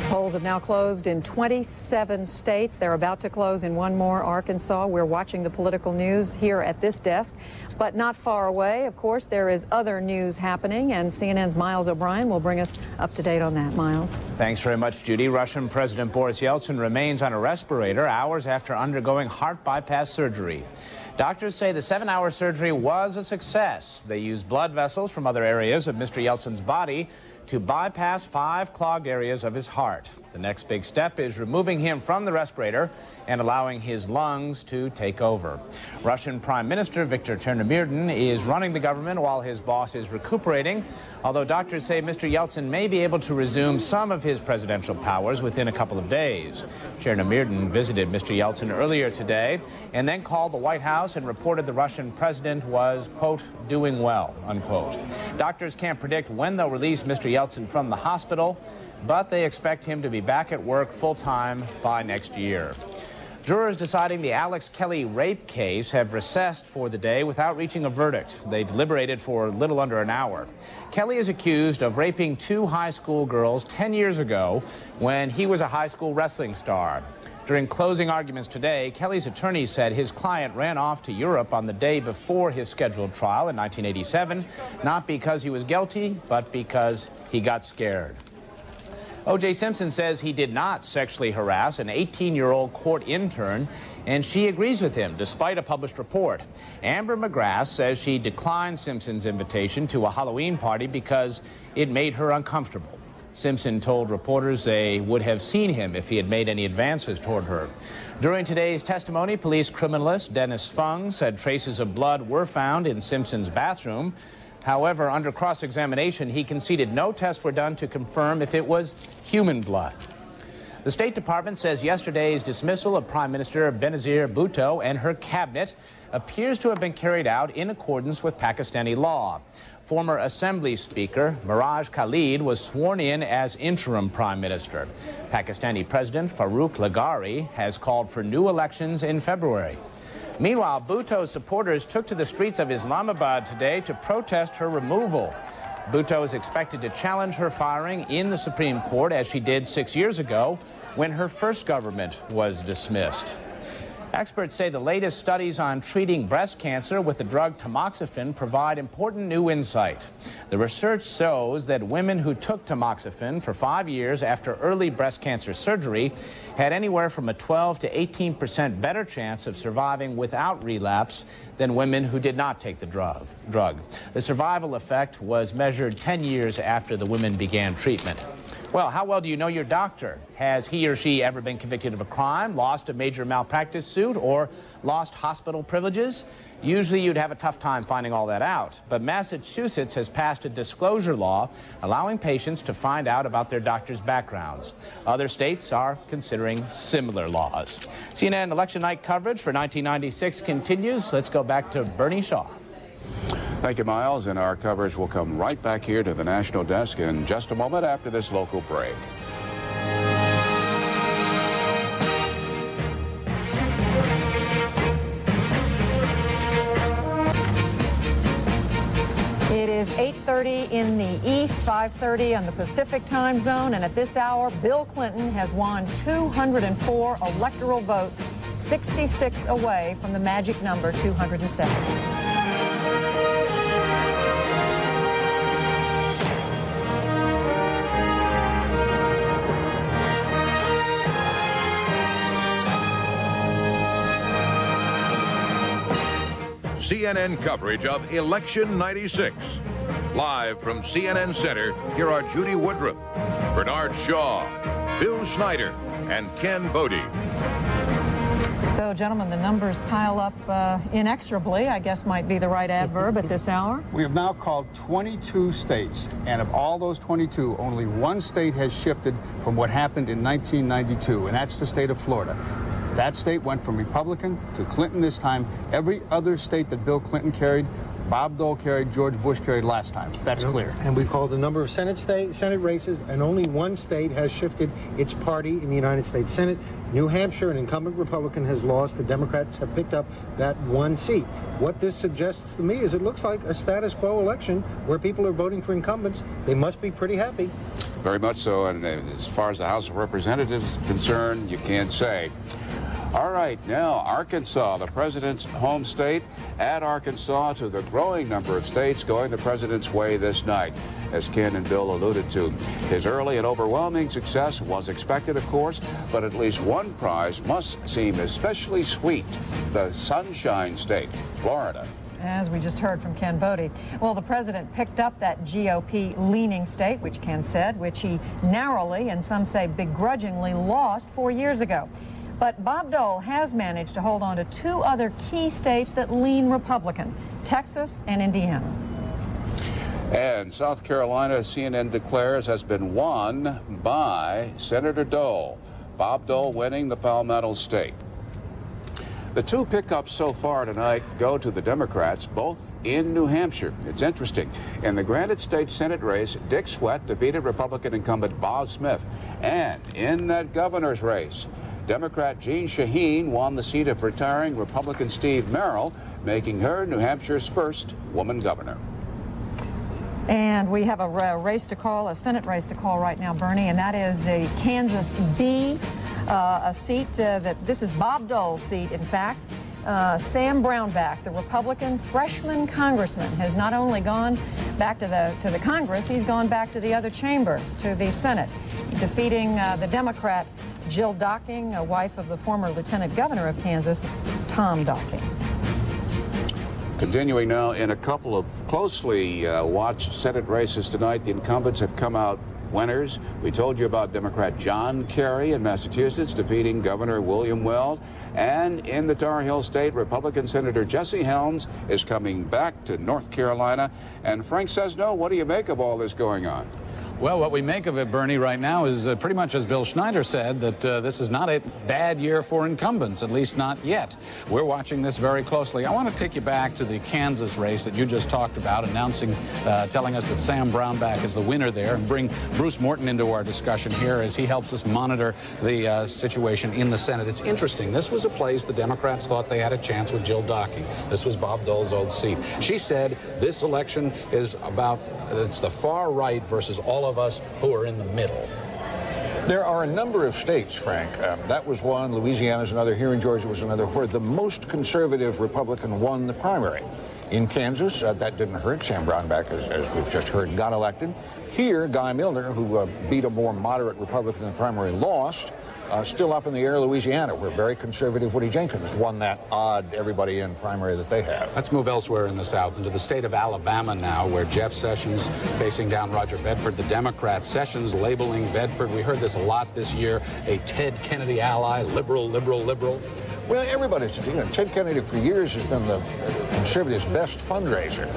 Polls have now closed in 27 states. They're about to close in one more, Arkansas. We're watching the political news here at this desk, but not far away. Of course, there is other news happening, and CNN's Miles O'Brien will bring us up to date on that. Miles. Thanks very much, Judy. Russian President Boris Yeltsin remains on a respirator hours after undergoing heart bypass surgery. Doctors say the 7-hour surgery was a success. They used blood vessels from other areas of Mr. Yeltsin's body to bypass 5 clogged areas of his heart. The next big step is removing him from the respirator and allowing his lungs to take over. Russian Prime Minister Viktor Chernomyrdin is running the government while his boss is recuperating, although doctors say Mr. Yeltsin may be able to resume some of his presidential powers within a couple of days. Chernomyrdin visited Mr. Yeltsin earlier today and then called the White House and reported the Russian president was, quote, doing well, unquote. Doctors can't predict when they'll release Mr. Yeltsin from the hospital, but they expect him to be back at work full-time by next year. Jurors deciding the Alex Kelly rape case have recessed for the day without reaching a verdict. They deliberated for a little under an hour. Kelly is accused of raping 2 high school girls 10 years ago when he was a high school wrestling star. During closing arguments today, Kelly's attorney said his client ran off to Europe on the day before his scheduled trial in 1987, not because he was guilty, but because he got scared. O.J. Simpson says he did not sexually harass an 18-year-old court intern, and she agrees with him, despite a published report. Amber McGrath says she declined Simpson's invitation to a Halloween party because it made her uncomfortable. Simpson told reporters they would have seen him if he had made any advances toward her. During today's testimony, police criminalist Dennis Fung said traces of blood were found in Simpson's bathroom. However, under cross-examination, he conceded no tests were done to confirm if it was human blood. The State Department says yesterday's dismissal of Prime Minister Benazir Bhutto and her cabinet appears to have been carried out in accordance with Pakistani law. Former Assembly Speaker Miraj Khalid was sworn in as interim Prime Minister. Pakistani President Farooq Laghari has called for new elections in February. Meanwhile, Bhutto's supporters took to the streets of Islamabad today to protest her removal. Bhutto is expected to challenge her firing in the Supreme Court, as she did 6 years ago when her first government was dismissed. Experts say the latest studies on treating breast cancer with the drug tamoxifen provide important new insight. The research shows that women who took tamoxifen for 5 years after early breast cancer surgery had anywhere from a 12 to 18% better chance of surviving without relapse than women who did not take the drug. The survival effect was measured 10 years after the women began treatment. Well, how well do you know your doctor? Has he or she ever been convicted of a crime, lost a major malpractice suit, or lost hospital privileges? Usually you'd have a tough time finding all that out. But Massachusetts has passed a disclosure law allowing patients to find out about their doctor's backgrounds. Other states are considering similar laws. CNN election night coverage for 1996 continues. Let's go back to Bernie Shaw. Thank you, Miles, and our coverage will come right back here to the National Desk in just a moment after this local break. It is 8:30 in the East, 5:30 on the Pacific time zone, and at this hour, Bill Clinton has won 204 electoral votes, 66 away from the magic number 207. CNN coverage of Election 96. Live from CNN Center, here are Judy Woodruff, Bernard Shaw, Bill Schneider, and Ken Bodie. So, gentlemen, the numbers pile up inexorably, I guess might be the right adverb at this hour. We have now called 22 states, and of all those 22, only one state has shifted from what happened in 1992, and that's the state of Florida. That state went from Republican to Clinton this time. Every other state that Bill Clinton carried, Bob Dole carried, George Bush carried last time. That's clear. And we've called a number of Senate races, and only one state has shifted its party in the United States Senate. New Hampshire, an incumbent Republican, has lost. The Democrats have picked up that one seat. What this suggests to me is it looks like a status quo election where people are voting for incumbents. They must be pretty happy. Very much so, and as far as the House of Representatives is concerned, you can't say. All right, now Arkansas, the president's home state. Add Arkansas to the growing number of states going the president's way this night, as Ken and Bill alluded to. His early and overwhelming success was expected, of course, but at least one prize must seem especially sweet: the Sunshine State, Florida. as we just heard from Ken Bodie. Well, the president picked up that GOP-leaning state, which Ken said, which he narrowly, and some say begrudgingly, lost 4 years ago. But Bob Dole has managed to hold on to 2 other key states that lean Republican, Texas and Indiana. And South Carolina, CNN declares, has been won by Senator Dole. Bob Dole winning the Palmetto State. The 2 pickups so far tonight go to the Democrats, both in New Hampshire. It's interesting. In the Granite State Senate race, Dick Swett defeated Republican incumbent Bob Smith. And in that governor's race, Democrat Jean Shaheen won the seat of retiring Republican Steve Merrill, making her New Hampshire's first woman governor. And we have a race to call, a Senate race to call right now, Bernie, and that is a Kansas B, a seat that this is Bob Dole's seat, in fact. Sam Brownback, the Republican freshman congressman, has not only gone back to the Congress, he's gone back to the other chamber, to the Senate, defeating the Democrat Jill Docking, a wife of the former lieutenant governor of Kansas, Tom Docking. Continuing now in a couple of closely watched Senate races tonight, the incumbents have come out winners. We told you about Democrat John Kerry in Massachusetts defeating Governor William Weld. And in the Tar Heel State, Republican Senator Jesse Helms is coming back to North Carolina. And Frank Sesno, what do you make of all this going on? Well, what we make of it, Bernie, right now is pretty much as Bill Schneider said, that this is not a bad year for incumbents, at least not yet. We're watching this very closely. I want to take you back to the Kansas race that you just talked about, telling us that Sam Brownback is the winner there, and bring Bruce Morton into our discussion here as he helps us monitor the situation in the Senate. It's interesting. This was a place the Democrats thought they had a chance with Jill Docking. This was Bob Dole's old seat. She said this election is it's the far right versus all of us who are in the middle. There are a number of states, Frank. That was one. Louisiana's another. Here in Georgia was another, where the most conservative Republican won the primary. In Kansas, that didn't hurt. Sam Brownback, as we've just heard, got elected. Here, Guy Milner, who beat a more moderate Republican in the primary, lost. Still up in the air, Louisiana, where very conservative Woody Jenkins won that odd everybody in primary that they have. Let's move elsewhere in the South, into the state of Alabama now, where Jeff Sessions facing down Roger Bedford, the Democrat. Sessions labeling Bedford, we heard this a lot this year, a Ted Kennedy ally, liberal, liberal, liberal. Well, everybody's, Ted Kennedy for years has been the conservatives' best fundraiser.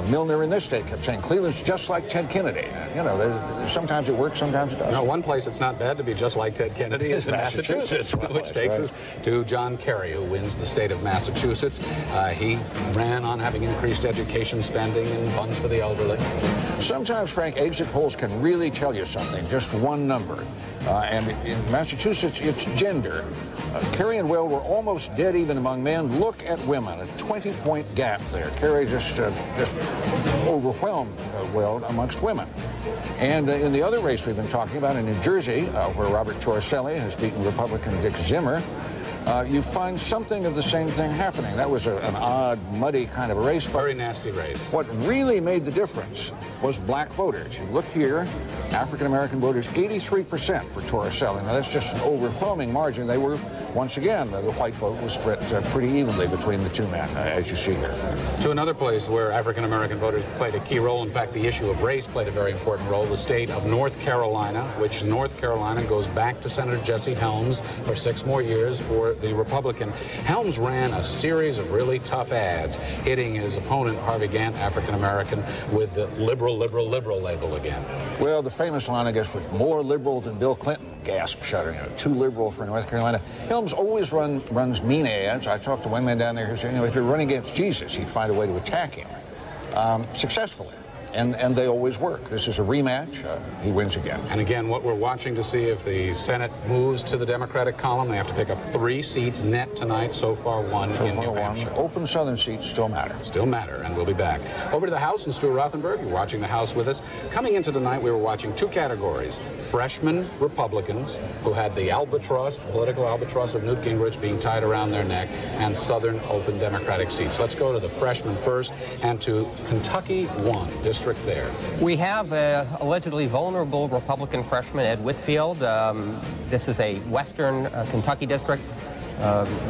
Milner in this state kept saying Cleveland's just like Ted Kennedy. Sometimes it works, sometimes it doesn't. No, one place it's not bad to be just like Ted Kennedy is in Massachusetts, which takes us to John Kerry, who wins the state of Massachusetts. He ran on having increased education spending and funds for the elderly. Sometimes, Frank, exit polls can really tell you something, just one number. And in Massachusetts, it's gender. Kerry and Weld were almost dead even among men. Look at women, a 20-point gap there. Kerry just overwhelmed Weld amongst women. And in the other race we've been talking about in New Jersey, where Robert Torricelli has beaten Republican Dick Zimmer, you find something of the same thing happening. That was an odd, muddy kind of a race. Very nasty race. What really made the difference was black voters. You look here, African-American voters, 83% for Torricelli. Now, that's just an overwhelming margin. They were, once again, the white vote was split pretty evenly between the two men, as you see here. To another place where African-American voters played a key role. In fact, the issue of race played a very important role. The state of North Carolina, which North Carolina goes back to Senator Jesse Helms for 6 more years for the Republican. Helms ran a series of really tough ads, hitting his opponent, Harvey Gantt, African-American, with the liberal, liberal, liberal label again. Well, the famous line, I guess, was more liberal than Bill Clinton. Gasp, shudder, too liberal for North Carolina. Helms always runs mean ads. I talked to one man down there who said, if you're running against Jesus, he'd find a way to attack him successfully. And they always work. This is a rematch. He wins again. And again, what we're watching to see if the Senate moves to the Democratic column, they have to pick up 3 seats net tonight. So far, 1 in New Hampshire. Open Southern seats still matter. Still matter, and we'll be back. Over to the House and Stuart Rothenberg. You're watching the House with us. Coming into tonight, we were watching 2 categories. Freshman Republicans, who had the albatross, the political albatross of Newt Gingrich being tied around their neck, and Southern open Democratic seats. Let's go to the freshmen first, and to Kentucky 1, District there. We have an allegedly vulnerable Republican freshman, Ed Whitfield. This is a western Kentucky district.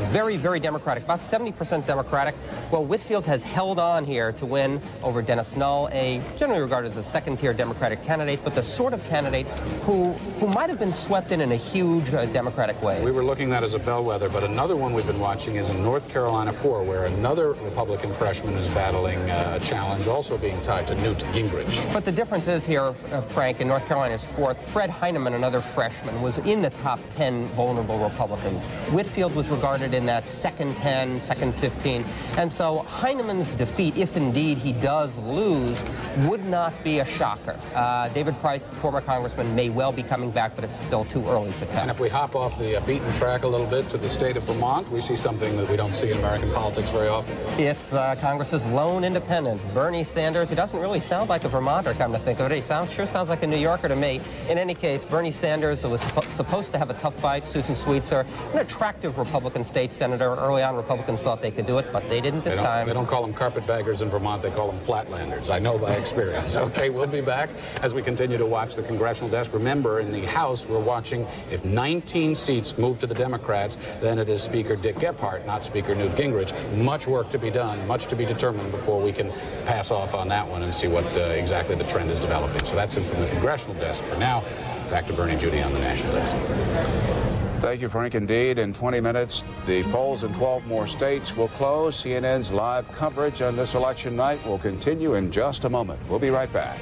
very, very Democratic, about 70% Democratic. Well, Whitfield has held on here to win over Dennis Null, a generally regarded as a second-tier Democratic candidate, but the sort of candidate who might have been swept in a huge Democratic way. We were looking at as a bellwether, but another one we've been watching is in North Carolina 4, where another Republican freshman is battling a challenge, also being tied to Newt Gingrich. But the difference is here, Frank, in North Carolina's 4th, Fred Heinemann, another freshman, was in the top 10 vulnerable Republicans. Whitfield was regarded in that second 10, second 15. And so Heinemann's defeat, if indeed he does lose, would not be a shocker. David Price, former congressman, may well be coming back, but it's still too early to tell. And if we hop off the beaten track a little bit to the state of Vermont, we see something that we don't see in American politics very often. It's Congress's lone independent, Bernie Sanders, who doesn't really sound like a Vermonter, come to think of it. He sure sounds like a New Yorker to me. In any case, Bernie Sanders was supposed to have a tough fight. Susan Sweetser, an attractive Republican state senator. Early on, Republicans thought they could do it, but they didn't this time. They don't call them carpetbaggers in Vermont. They call them flatlanders. I know by experience. Okay, we'll be back as we continue to watch the congressional desk. Remember, in the House, we're watching if 19 seats move to the Democrats, then it is Speaker Dick Gephardt, not Speaker Newt Gingrich. Much work to be done, much to be determined before we can pass off on that one and see what exactly the trend is developing. So that's it from the congressional desk. For now, back to Bernie and Judy on the national desk. Thank you, Frank. Indeed, in 20 minutes, the polls in 12 more states will close. CNN's live coverage on this election night will continue in just a moment. We'll be right back.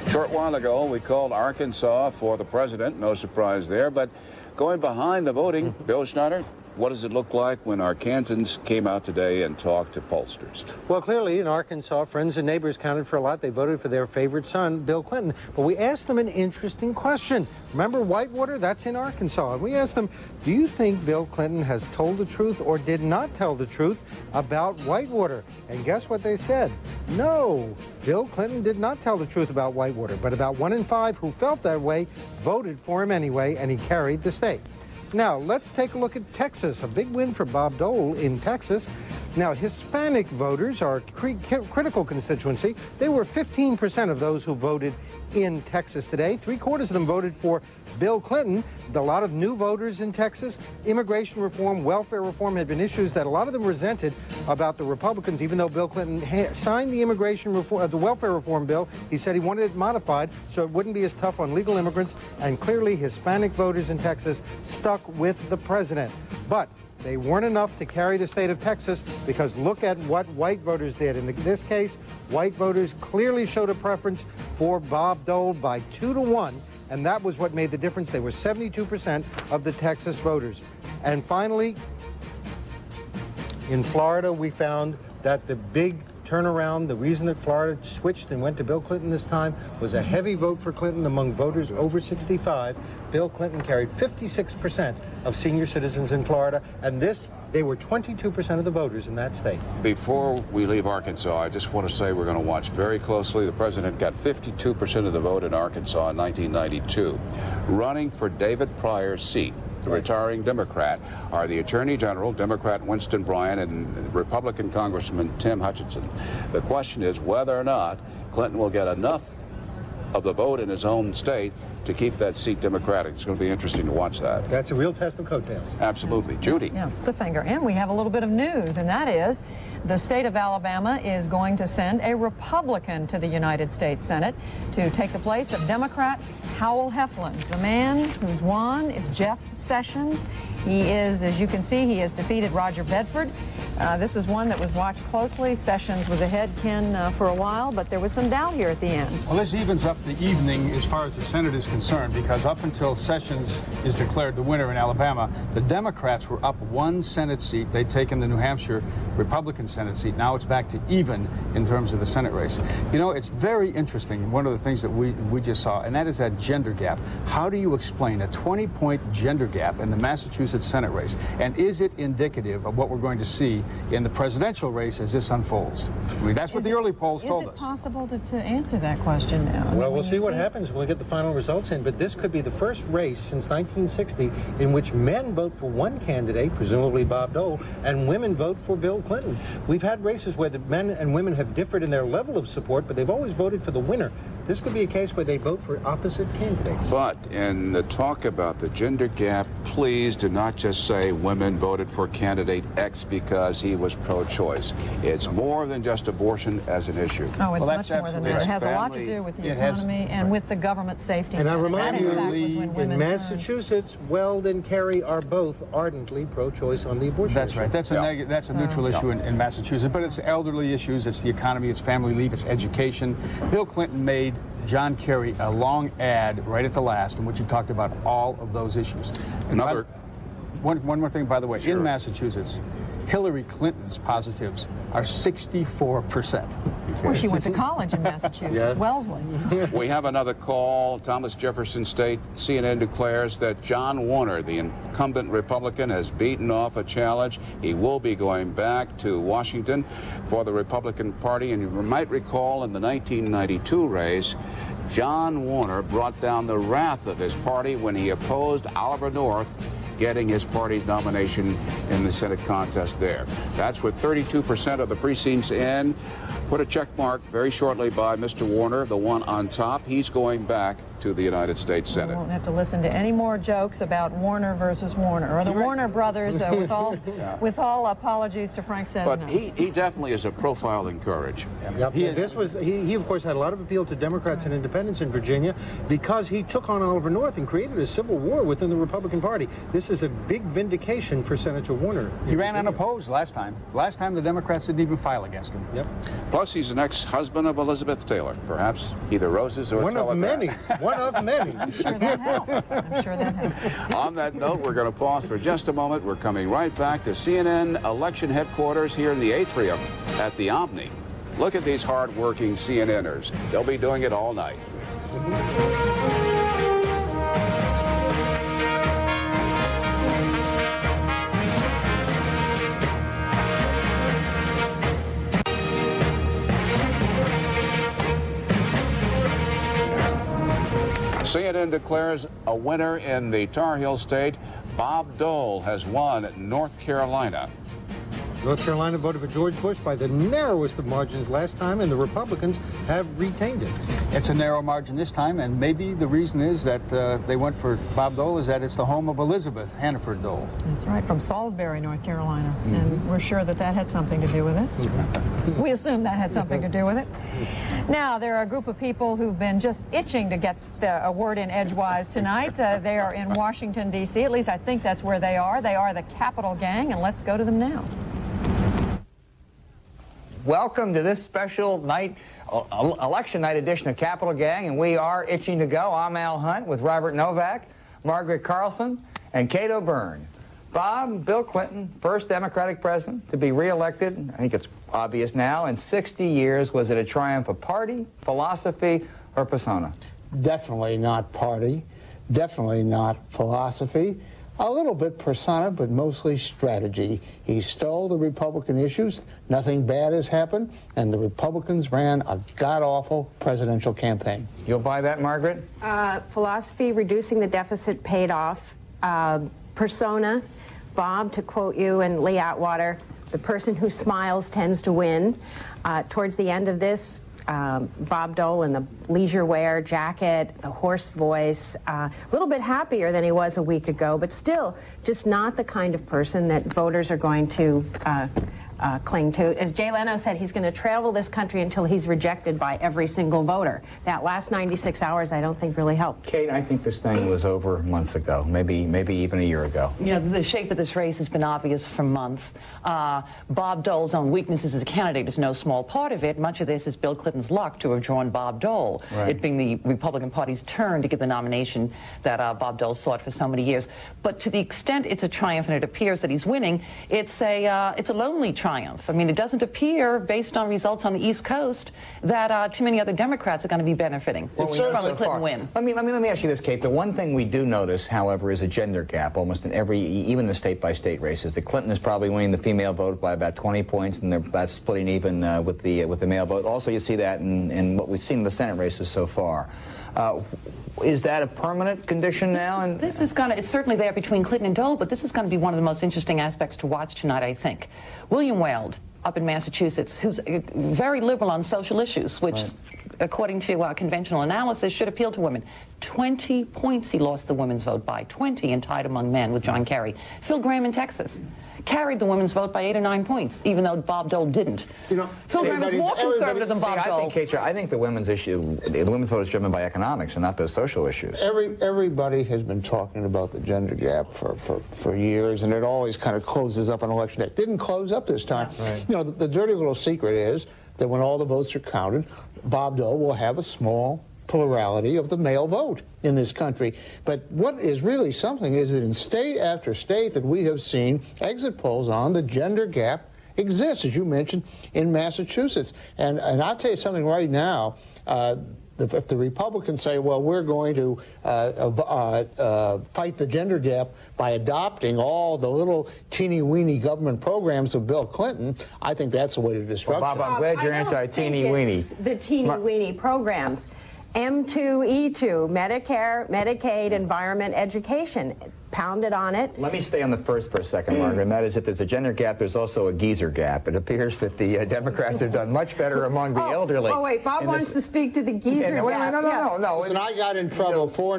Short while ago, we called Arkansas for the president. No surprise there. But going behind the voting, Bill Schneider, what does it look like when Arkansans came out today and talked to pollsters? Well, clearly in Arkansas, friends and neighbors counted for a lot. They voted for their favorite son, Bill Clinton. But we asked them an interesting question. Remember Whitewater? That's in Arkansas. And we asked them, do you think Bill Clinton has told the truth or did not tell the truth about Whitewater? And guess what they said? No, Bill Clinton did not tell the truth about Whitewater. But about 1 in 5 who felt that way voted for him anyway, and he carried the state. Now, let's take a look at Texas. A big win for Bob Dole in Texas. Now, Hispanic voters are a critical constituency. They were 15% of those who voted in Texas today. 3/4 of them voted for Bill Clinton. A lot of new voters in Texas. Immigration reform, welfare reform had been issues that a lot of them resented about the Republicans, even though Bill Clinton signed the immigration reform, the welfare reform bill. He said he wanted it modified so it wouldn't be as tough on legal immigrants. And clearly, Hispanic voters in Texas stuck with the president. But they weren't enough to carry the state of Texas because look at what white voters did. In this case, white voters clearly showed a preference for Bob Dole by 2 to 1, and that was what made the difference. They were 72% of the Texas voters. And finally, in Florida, we found that the big turnaround, the reason that Florida switched and went to Bill Clinton this time was a heavy vote for Clinton among voters over 65. Bill Clinton carried 56% of senior citizens in Florida, and they were 22% of the voters in that state. Before we leave Arkansas, I just want to say we're going to watch very closely. The president got 52% of the vote in Arkansas in 1992. Running for David Pryor's seat, the retiring Democrat, are the Attorney General, Democrat Winston Bryan, and Republican Congressman Tim Hutchinson. The question is whether or not Clinton will get enough of the vote in his own state to keep that seat Democratic. It's going to be interesting to watch that. That's a real test of coattails. Absolutely. Judy. Yeah, cliffhanger. And we have a little bit of news, and that is the state of Alabama is going to send a Republican to the United States Senate to take the place of Democrat Howell Heflin. The man who's won is Jeff Sessions. He is, as you can see, he has defeated Roger Bedford. This is one that was watched closely. Sessions was ahead, Ken, for a while, but there was some doubt here at the end. Well, this evens up the evening as far as the Senate is concerned, because up until Sessions is declared the winner in Alabama, the Democrats were up 1 Senate seat. They'd taken the New Hampshire Republican Senate seat. Now it's back to even in terms of the Senate race. You know, it's very interesting, one of the things that we just saw, and that is that gender gap. How do you explain a 20-point gender gap in the Massachusetts Senate race? And is it indicative of what we're going to see in the presidential race as this unfolds. I mean, that's what the early polls told us. Is it possible to answer that question now? Well, we'll see what happens when we get the final results in, but this could be the first race since 1960 in which men vote for one candidate, presumably Bob Dole, and women vote for Bill Clinton. We've had races where the men and women have differed in their level of support, but they've always voted for the winner. This could be a case where they vote for opposite candidates. But in the talk about the gender gap, please do not just say women voted for candidate X because he was pro-choice. It's more than just abortion as an issue. Oh, it's much more than that. It has a lot to do with the economy and with the government safety. And I remind you, in Massachusetts, Weld and Kerry are both ardently pro-choice on the abortion That's issue. right. That's a neutral issue in Massachusetts, but it's elderly issues, it's the economy, it's family leave, it's education. Bill Clinton made John Kerry a long ad right at the last in which he talked about all of those issues. And one more thing, by the way, in Massachusetts, Hillary Clinton's positives are 64%. Well, she went to college in Massachusetts, Wellesley. We have another call. Thomas Jefferson State. CNN declares that John Warner, the incumbent Republican, has beaten off a challenge. He will be going back to Washington for the Republican Party. And you might recall in the 1992 race, John Warner brought down the wrath of his party when he opposed Oliver North getting his party's nomination in the Senate contest there. That's with 32% of the precincts in. Put a check mark very shortly by Mr. Warner, the one on top. He's going back to the United States Senate. We won't have to listen to any more jokes about Warner versus Warner, or the Warner brothers, with all apologies to Frank Cesno. But he definitely is a profiling courage. Yep. He of course had a lot of appeal to Democrats and independents in Virginia because he took on Oliver North and created a civil war within the Republican Party. This is a big vindication for Senator Warner. He ran unopposed last time. Last time the Democrats didn't even file against him. Yep. Plus he's an ex-husband of Elizabeth Taylor. Perhaps either roses or one of many. One of many. I'm sure that helped. I'm sure that helped. On that note, we're going to pause for just a moment. We're coming right back to CNN election headquarters here in the atrium at the Omni. Look at these hard-working CNNers. They'll be doing it all night. CNN declares a winner in the Tar Heel state. Bob Dole has won North Carolina. North Carolina voted for George Bush by the narrowest of margins last time, and the Republicans have retained it. It's a narrow margin this time, and maybe the reason is that they went for Bob Dole is that it's the home of Elizabeth Hannaford Dole. That's right, from Salisbury, North Carolina, and we're sure that that had something to do with it. We assume that had something to do with it. Now, there are a group of people who've been just itching to get a word in edgewise tonight. They are in Washington, D.C. At least I think that's where they are. They are the Capitol Gang, and let's go to them now. Welcome to this special night, election night edition of Capitol Gang, and we are itching to go. I'm Al Hunt with Robert Novak, Margaret Carlson, and Kate O'Byrne. Bob, Bill Clinton, first Democratic president to be reelected, I think it's obvious now, in 60 years. Was it a triumph of party, philosophy, or persona? Definitely not party, definitely not philosophy. A little bit persona, but mostly strategy. He stole the Republican issues, nothing bad has happened, and the Republicans ran a god-awful presidential campaign. You'll buy that, Margaret? Philosophy, reducing the deficit paid off. Persona, Bob, to quote you and Lee Atwater, the person who smiles tends to win. Towards the end of this, Bob Dole in the leisure wear jacket, the hoarse voice, a little bit happier than he was a week ago, but still just not the kind of person that voters are going to cling to. As Jay Leno said, he's going to travel this country until he's rejected by every single voter. That last 96 hours, I don't think really helped. Kate, I think this thing was over months ago, maybe even a year ago. Yeah, the shape of this race has been obvious for months. Bob Dole's own weaknesses as a candidate is no small part of it. Much of this is Bill Clinton's luck to have drawn Bob Dole, it being the Republican Party's turn to get the nomination that Bob Dole sought for so many years. But to the extent it's a triumph and it appears that he's winning, it's a lonely triumph. triumph. I mean, it doesn't appear, based on results on the East Coast, that too many other Democrats are going to be benefiting from the Clinton win. Let me ask you this, Kate. The one thing we do notice, however, is a gender gap almost in every, even the state-by-state races. The Clinton is probably winning the female vote by about 20 points, and they're about splitting even with the male vote. Also, you see that in what we've seen in the Senate races so far. Is that a permanent condition now? This is going to, it's certainly there between Clinton and Dole, but this is going to be one of the most interesting aspects to watch tonight, I think. William Weld, up in Massachusetts, who's very liberal on social issues, which, according to conventional analysis, should appeal to women. 20 points he lost the women's vote by, 20, and tied among men with John Kerry. Phil Gramm in Texas carried the women's vote by 8 or 9 points, even though Bob Dole didn't. Phil Gramm is more conservative than Bob Dole. I think the women's vote is driven by economics and not those social issues. Everybody has been talking about the gender gap for years, and it always kind of closes up on election day. It didn't close up this time. Right. You know, the dirty little secret is that when all the votes are counted, Bob Dole will have a small plurality of the male vote in this country. But what is really something is that in state after state that we have seen exit polls on, the gender gap exists, as you mentioned, in Massachusetts. And I'll tell you something right now, if the Republicans say, well, we're going to fight the gender gap by adopting all the little teeny-weeny government programs of Bill Clinton, I think that's the way to destruction. Well, Bob, I'm glad you're anti-teeny-weeny. The teeny-weeny programs. M2, E2, Medicare, Medicaid, Environment, Education. Pounded on it. Let me stay on the first for a second, Margaret, and that is if there's a gender gap, there's also a geezer gap. It appears that the Democrats have done much better among the elderly. Oh, wait, Bob wants to speak to the geezer gap. No. Listen, I got in trouble 4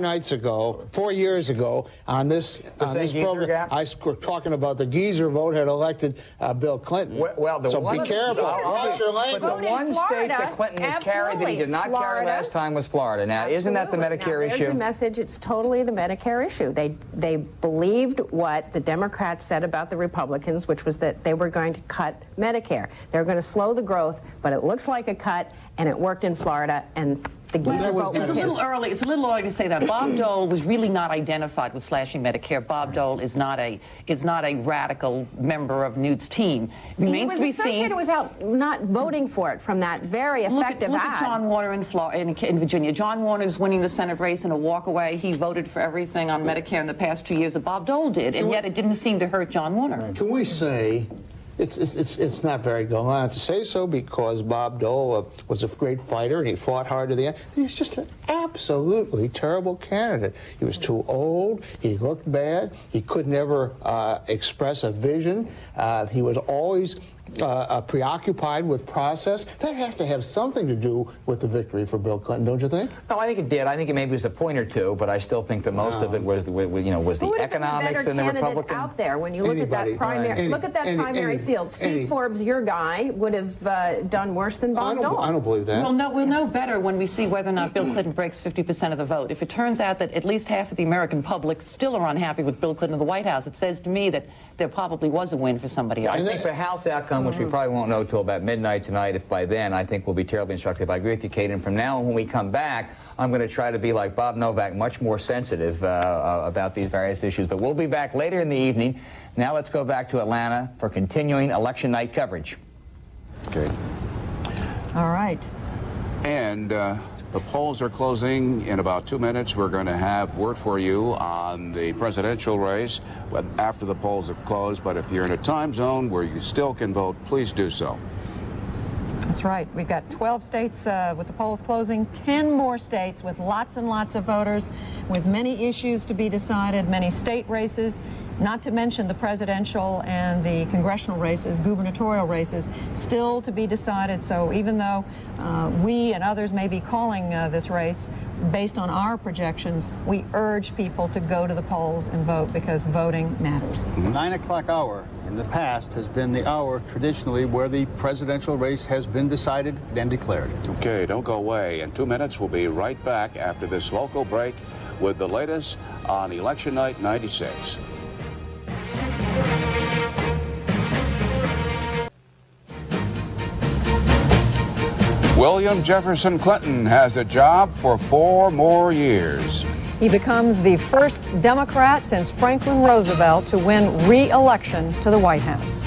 years ago, on this program. I was talking about the geezer vote had elected Bill Clinton. So be careful. Watch your language. But the one state that Clinton has carried that he did not carry last time was Florida. Now, isn't that the Medicare issue? There's a message. It's totally the Medicare issue. They believed what the Democrats said about the Republicans, which was that they were going to cut Medicare. They were going to slow the growth, but it looks like a cut, and it worked in Florida, and the geezer vote was his. It's a little early to say that. Bob Dole was really not identified with slashing Medicare. Bob Dole is not a radical member of Newt's team. Remains to be seen. He was associated without not voting for it from that very effective Look at John Warner in Virginia. John Warner's winning the Senate race in a walkaway. He voted for everything on Medicare in the past 2 years that Bob Dole did, and yet it didn't seem to hurt John Warner. Can we say it's not very gallant to say so, because Bob Dole was a great fighter and he fought hard to the end. He's just an absolutely terrible candidate. He was too old. He looked bad. He could never express a vision. He was always preoccupied with process. That has to have something to do with the victory for Bill Clinton, don't you think? No, I think it did. I think it maybe was a point or two, but I still think that most of it was the economics and the Republican. Out there when you look at that primary, primary field. Steve Forbes, your guy, would have done worse than Bob Dole. I don't believe that. We'll know better when we see whether or not Bill Clinton breaks 50% of the vote. If it turns out that at least half of the American public still are unhappy with Bill Clinton in the White House, it says to me that there probably was a win for somebody else. I think the House outcome, which we probably won't know till about midnight tonight, if by then, I think will be terribly instructive. I agree with you, Kate, and from now on when we come back, I'm going to try to be like Bob Novak, much more sensitive about these various issues. But we'll be back later in the evening. Now let's go back to Atlanta for continuing election night coverage. Okay. All right. And the polls are closing in about 2 minutes. We're going to have word for you on the presidential race after the polls have closed. But if you're in a time zone where you still can vote, please do so. That's right. We've got 12 states with the polls closing, 10 more states with lots and lots of voters, with many issues to be decided, many state races, not to mention the presidential and the congressional races, gubernatorial races, still to be decided. So even though we and others may be calling this race based on our projections, we urge people to go to the polls and vote, because voting matters. The 9 o'clock hour in the past has been the hour traditionally where the presidential race has been decided and declared. Okay, don't go away. In 2 minutes, we'll be right back after this local break with the latest on Election Night 96. William Jefferson Clinton has a job for 4 more years. He becomes the first Democrat since Franklin Roosevelt to win re-election to the White House.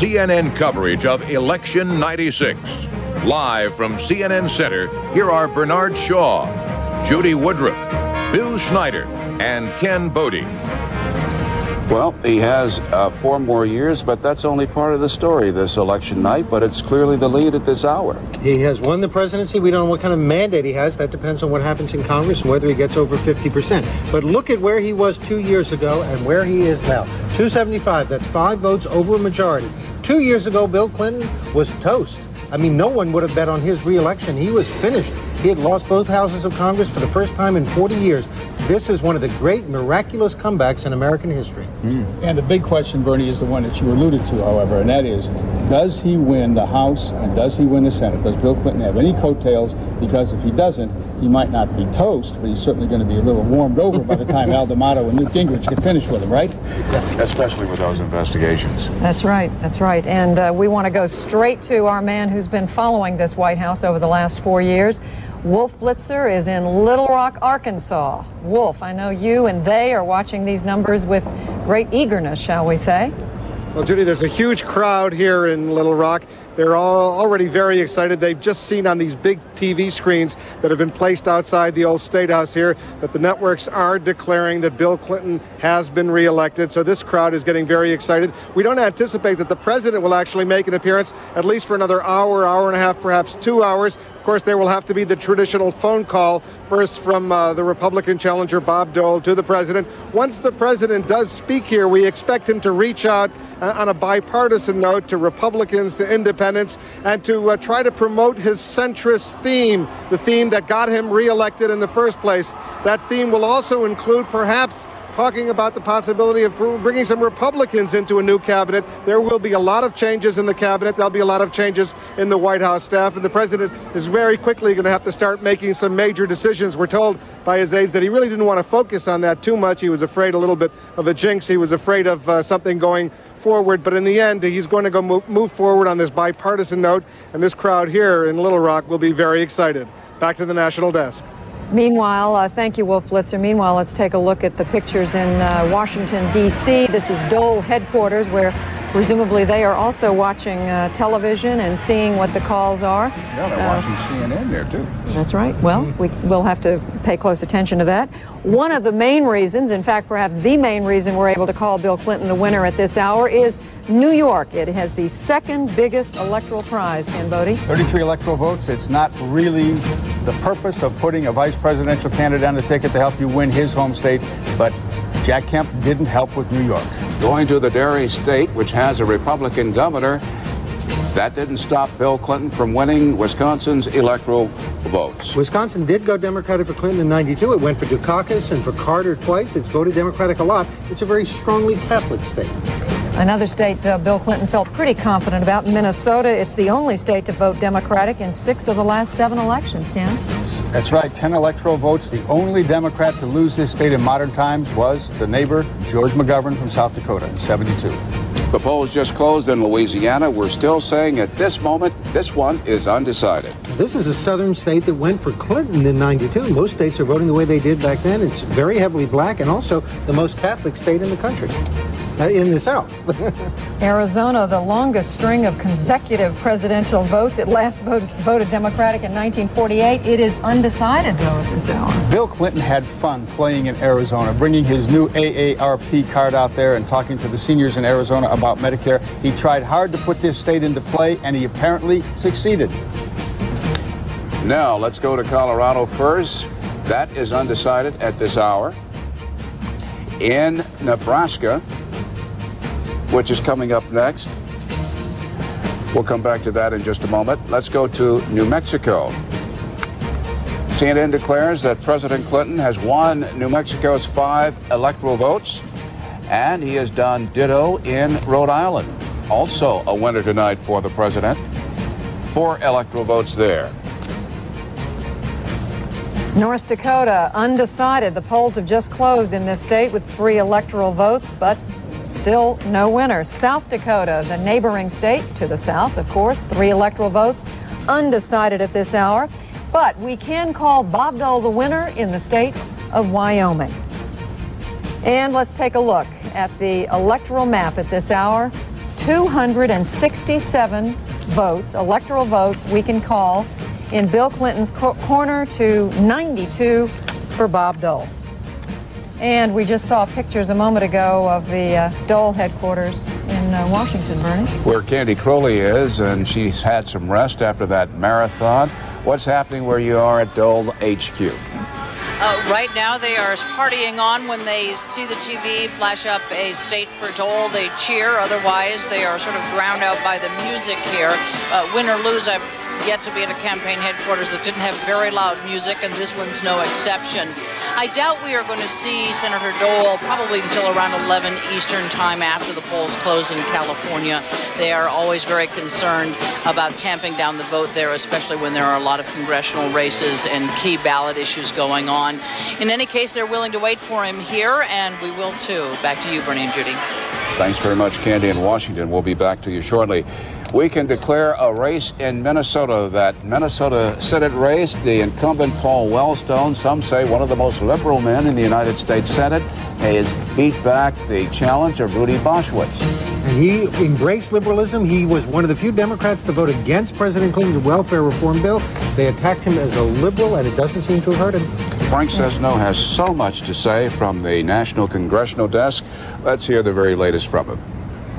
CNN coverage of Election 96. Live from CNN Center, here are Bernard Shaw, Judy Woodruff, Bill Schneider, and Ken Bodie. Well, he has 4 more years, but that's only part of the story this election night, but it's clearly the lead at this hour. He has won the presidency. We don't know what kind of mandate he has. That depends on what happens in Congress and whether he gets over 50%. But look at where he was 2 years ago and where he is now. 275, that's 5 votes over a majority. 2 years ago, Bill Clinton was toast. I mean, no one would have bet on his re-election. He was finished. He had lost both houses of Congress for the first time in 40 years. This is one of the great miraculous comebacks in American history. And the big question, Bernie, is the one that you alluded to, however, and that is, does he win the House and does he win the Senate? Does Bill Clinton have any coattails? Because if he doesn't, he might not be toast, but he's certainly going to be a little warmed over by the time Al D'Amato and Newt Gingrich get finished with him, right? Especially with those investigations. That's right. That's right. And we want to go straight to our man who's been following this White House over the last 4 years. Wolf Blitzer is in Little Rock, Arkansas. Wolf, I know you and they are watching these numbers with great eagerness, shall we say? Well, Judy, there's a huge crowd here in Little Rock. They're all already very excited. They've just seen on these big TV screens that have been placed outside the old State House here that the networks are declaring that Bill Clinton has been reelected. So this crowd is getting very excited. We don't anticipate that the president will actually make an appearance, at least for another hour, hour and a half, perhaps 2 hours. Of course, there will have to be the traditional phone call, first from the Republican challenger Bob Dole to the president. Once the president does speak here, we expect him to reach out on a bipartisan note to Republicans, to independents, and to try to promote his centrist theme, the theme that got him reelected in the first place. That theme will also include perhaps talking about the possibility of bringing some Republicans into a new cabinet. There will be a lot of changes in the cabinet. There'll be a lot of changes in the White House staff, and the president is very quickly going to have to start making some major decisions. We're told by his aides that he really didn't want to focus on that too much. He was afraid a little bit of a jinx. He was afraid of something going forward, but in the end, he's going to go move forward on this bipartisan note, and this crowd here in Little Rock will be very excited. Back to the national desk. Meanwhile, thank you, Wolf Blitzer. Meanwhile, let's take a look at the pictures in Washington, D.C. This is Dole headquarters, where presumably they are also watching television and seeing what the calls are. Yeah, they're watching CNN there, too. That's right. Well, we will have to pay close attention to that. One of the main reasons, in fact, perhaps the main reason we're able to call Bill Clinton the winner at this hour is New York. It has the second biggest electoral prize, Ken Bodie. 33 electoral votes. It's not really the purpose of putting a vice presidential candidate on the ticket to help you win his home state, but Jack Kemp didn't help with New York. Going to the Dairy State, which has a Republican governor, that didn't stop Bill Clinton from winning Wisconsin's electoral votes. Wisconsin did go Democratic for Clinton in '92. It went for Dukakis and for Carter twice. It's voted Democratic a lot. It's a very strongly Catholic state. Another state Bill Clinton felt pretty confident about, Minnesota. It's the only state to vote Democratic in 6 of the last 7 elections, Ken. That's right, 10 electoral votes. The only Democrat to lose this state in modern times was the neighbor, George McGovern from South Dakota in '72. The polls just closed in Louisiana. We're still saying at this moment, this one is undecided. This is a southern state that went for Clinton in '92. Most states are voting the way they did back then. It's very heavily black and also the most Catholic state in the country, in the South. Arizona, the longest string of consecutive presidential votes. It last voted Democratic in 1948. It is undecided, though, at this hour. Bill Clinton had fun playing in Arizona, bringing his new AARP card out there and talking to the seniors in Arizona about Medicare. He tried hard to put this state into play, and he apparently succeeded. Now, let's go to Colorado first. That is undecided at this hour. In Nebraska, which is coming up next. We'll come back to that in just a moment. Let's go to New Mexico. CNN declares that President Clinton has won New Mexico's 5 electoral votes, and he has done ditto in Rhode Island. Also a winner tonight for the president. 4 electoral votes there. North Dakota, undecided. The polls have just closed in this state with 3 electoral votes, but still no winners. South Dakota, the neighboring state to the south, of course, 3 electoral votes, undecided at this hour. But we can call Bob Dole the winner in the state of Wyoming. And let's take a look at the electoral map at this hour. 267 votes, electoral votes we can call, in Bill Clinton's corner to 92 for Bob Dole. And we just saw pictures a moment ago of the Dole headquarters in Washington, Bernie. Where Candy Crowley is, and she's had some rest after that marathon. What's happening where you are at Dole HQ? Right now they are partying on. When they see the TV flash up a state for Dole, they cheer. Otherwise, they are sort of drowned out by the music here. Win or lose, I've yet to be at a campaign headquarters that didn't have very loud music, and this one's no exception. I doubt we are going to see Senator Dole probably until around 11 Eastern time after the polls close in California. They are always very concerned about tamping down the vote there, especially when there are a lot of congressional races and key ballot issues going on. In any case, they're willing to wait for him here, and we will too. Back to you, Bernie and Judy. Thanks very much, Candy in Washington. We'll be back to you shortly. We can declare a race in Minnesota, that Minnesota Senate race. The incumbent Paul Wellstone, some say one of the most liberal men in the United States Senate, has beat back the challenge of Rudy Boschwitz. And he embraced liberalism. He was one of the few Democrats to vote against President Clinton's welfare reform bill. They attacked him as a liberal, and it doesn't seem to have hurt him. Frank Sesno has so much to say from the National Congressional Desk. Let's hear the very latest from him.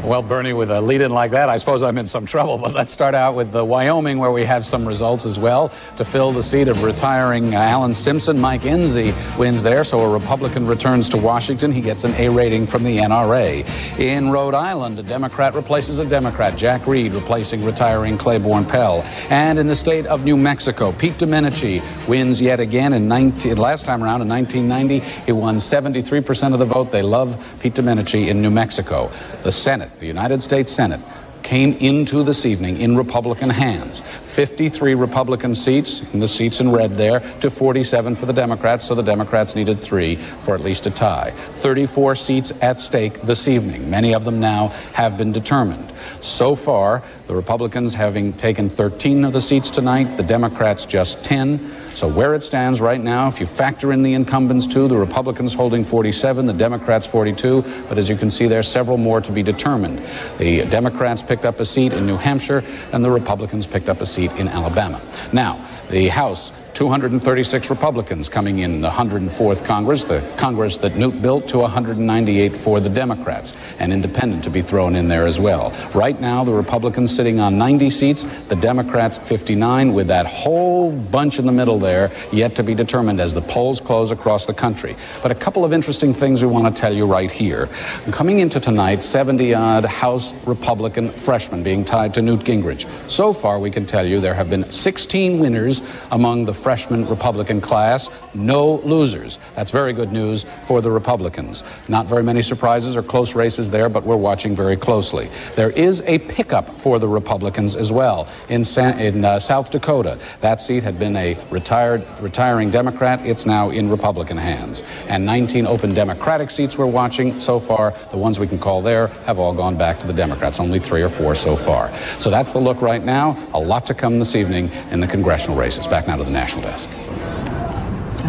Well, Bernie, with a lead-in like that, I suppose I'm in some trouble. But let's start out with Wyoming, where we have some results as well. To fill the seat of retiring Alan Simpson, Mike Enzi wins there, so a Republican returns to Washington. He gets an A rating from the NRA. In Rhode Island, a Democrat replaces a Democrat, Jack Reed replacing retiring Claiborne Pell. And in the state of New Mexico, Pete Domenici wins yet again. Last time around in 1990, he won 73% of the vote. They love Pete Domenici in New Mexico. The Senate, the United States Senate, came into this evening in Republican hands. 53 Republican seats, and the seats in red there, to 47 for the Democrats, so the Democrats needed 3 for at least a tie. 34 seats at stake this evening. Many of them now have been determined. So far, the Republicans having taken 13 of the seats tonight, the Democrats just 10. So where it stands right now, if you factor in the incumbents too, the Republicans holding 47, the Democrats 42, but as you can see, there are several more to be determined. The Democrats picked up a seat in New Hampshire, and the Republicans picked up a seat in Alabama. Now, the House, 236 Republicans coming in the 104th Congress, the Congress that Newt built, to 198 for the Democrats, and independent to be thrown in there as well. Right now, the Republicans sitting on 90 seats, the Democrats 59, with that whole bunch in the middle there yet to be determined as the polls close across the country. But a couple of interesting things we want to tell you right here. Coming into tonight, 70-odd House Republican freshmen being tied to Newt Gingrich. So far, we can tell you there have been 16 winners among the freshman Republican class, no losers. That's very good news for the Republicans. Not very many surprises or close races there, but we're watching very closely. There is a pickup for the Republicans as well in South Dakota. That seat had been a retiring Democrat. It's now in Republican hands. And 19 open Democratic seats we're watching so far. The ones we can call there have all gone back to the Democrats. Only 3 or 4 so far. So that's the look right now. A lot to come this evening in the congressional races. Back now to the National Desk.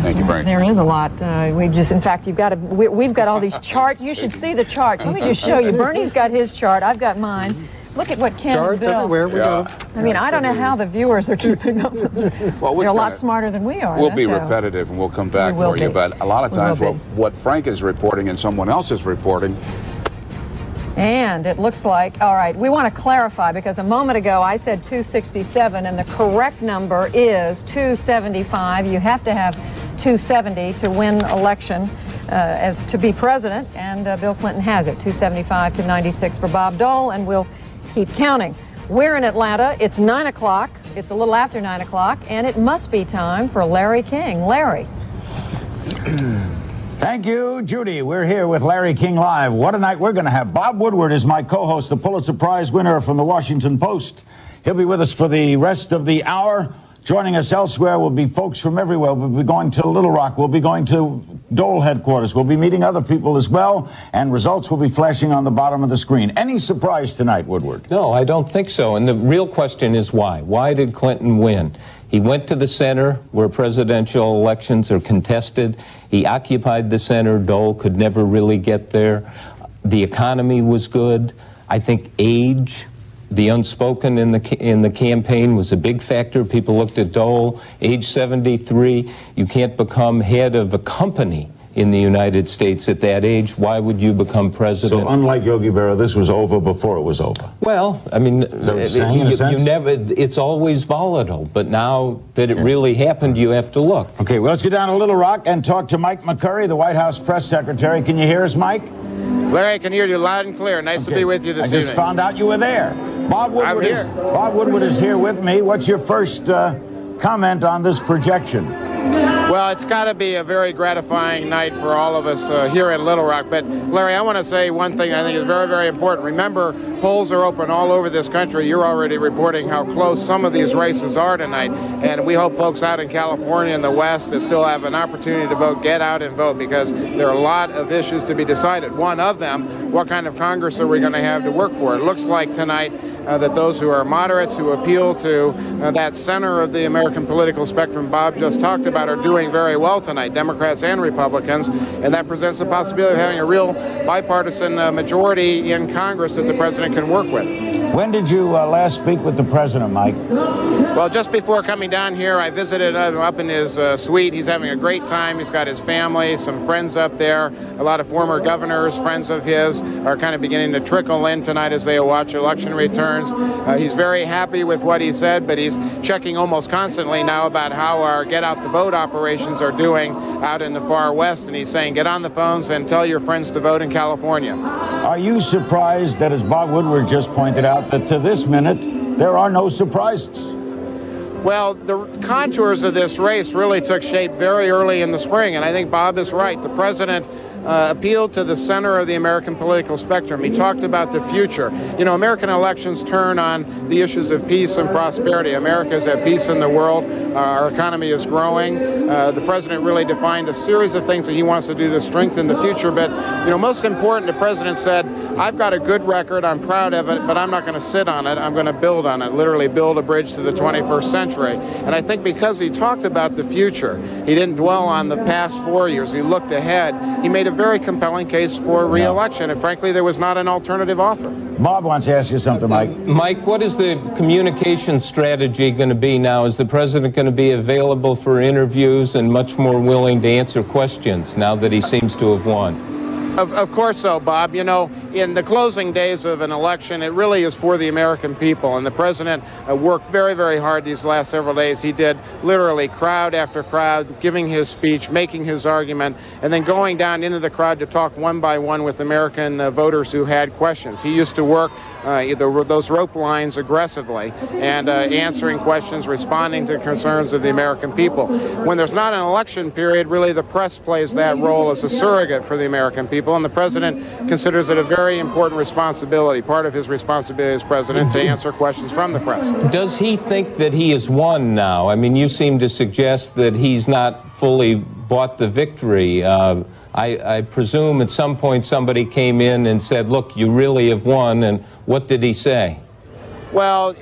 Thank you, Frank. There is a lot. We just, in fact, we've got all these charts. You should see the charts. Let me just show you. Bernie's got his chart. I've got mine. Look at what Ken and Bill. Everywhere we go. I mean, I don't know how the viewers are keeping up. Well, they're a lot smarter than we are. We'll be repetitive, and we'll come back for you. But a lot of times, what Frank is reporting and someone else is reporting. And it looks like, all right, we want to clarify, because a moment ago I said 267, and the correct number is 275. You have to have 270 to win election as to be president, and Bill Clinton has it, 275 to 96 for Bob Dole, and we'll keep counting. We're in Atlanta. It's 9 o'clock. It's a little after 9 o'clock, and it must be time for Larry King. Larry. Thank you, Judy. We're here with Larry King Live. What a night we're going to have. Bob Woodward is my co-host, the Pulitzer Prize winner from the Washington Post. He'll be with us for the rest of the hour. Joining us elsewhere will be folks from everywhere. We'll be going to Little Rock. We'll be going to Dole headquarters. We'll be meeting other people as well, and results will be flashing on the bottom of the screen. Any surprise tonight, Woodward? No, I don't think so. And the real question is why? Why did Clinton win? He went to the center where presidential elections are contested. He occupied the center. Dole could never really get there. The economy was good. I think age, the unspoken in the campaign, was a big factor. People looked at Dole, age 73. You can't become head of a company in the United States at that age. Why would you become president? So unlike Yogi Berra, this was over before it was over. Well, I mean, you never, it's always volatile, but now that it really happened, you have to look. Okay, well, let's get down to Little Rock and talk to Mike McCurry, the White House press secretary. Can you hear us, Mike? Larry, I can hear you loud and clear. Nice to be with you this evening. I just found out you were there. Bob Woodward is here with me. What's your first comment on this projection? Well, it's got to be a very gratifying night for all of us here in Little Rock. But, Larry, I want to say one thing I think is very, very important. Remember, polls are open all over this country. You're already reporting how close some of these races are tonight. And we hope folks out in California and the West that still have an opportunity to vote, get out and vote, because there are a lot of issues to be decided. One of them, what kind of Congress are we going to have to work for? It looks like tonight that those who are moderates, who appeal to that center of the American political spectrum Bob just talked about, are doing very well tonight, Democrats and Republicans, and that presents the possibility of having a real bipartisan majority in Congress that the president can work with. When did you last speak with the president, Mike? Well, just before coming down here, I visited him up in his suite. He's having a great time. He's got his family, some friends up there. A lot of former governors, friends of his, are kind of beginning to trickle in tonight as they watch election returns. He's very happy with what he said, but he's checking almost constantly now about how our Get Out the Vote operations are doing out in the far West, and he's saying, get on the phones and tell your friends to vote in California. Are you surprised that, as Bob Woodward just pointed out, that to this minute there are no surprises? Well, the contours of this race really took shape very early in the spring, and I think Bob is right. The president appealed to the center of the American political spectrum. He talked about the future. You know, American elections turn on the issues of peace and prosperity. America is at peace in the world. Our economy is growing. The president really defined a series of things that he wants to do to strengthen the future. But, you know, most important, the president said, I've got a good record. I'm proud of it, but I'm not going to sit on it. I'm going to build on it, literally build a bridge to the 21st century. And I think because he talked about the future, he didn't dwell on the past 4 years. He looked ahead. He made a very compelling case for re-election, and frankly, there was not an alternative offer. Bob wants to ask you something, Mike. Mike, what is the communication strategy going to be now? Is the president going to be available for interviews and much more willing to answer questions now that he seems to have won? Of course so, Bob. You know, in the closing days of an election, it really is for the American people. And the president worked very, very hard these last several days. He did literally crowd after crowd, giving his speech, making his argument, and then going down into the crowd to talk one by one with American voters who had questions. He used to work those rope lines aggressively and answering questions, responding to concerns of the American people. When there's not an election period, really the press plays that role as a surrogate for the American people. And the president considers it a very important responsibility, part of his responsibility as president, to answer questions from the press. Does he think that he has won now? I mean, you seem to suggest that he's not fully bought the victory. I presume at some point somebody came in and said, look, you really have won, and what did he say? Well,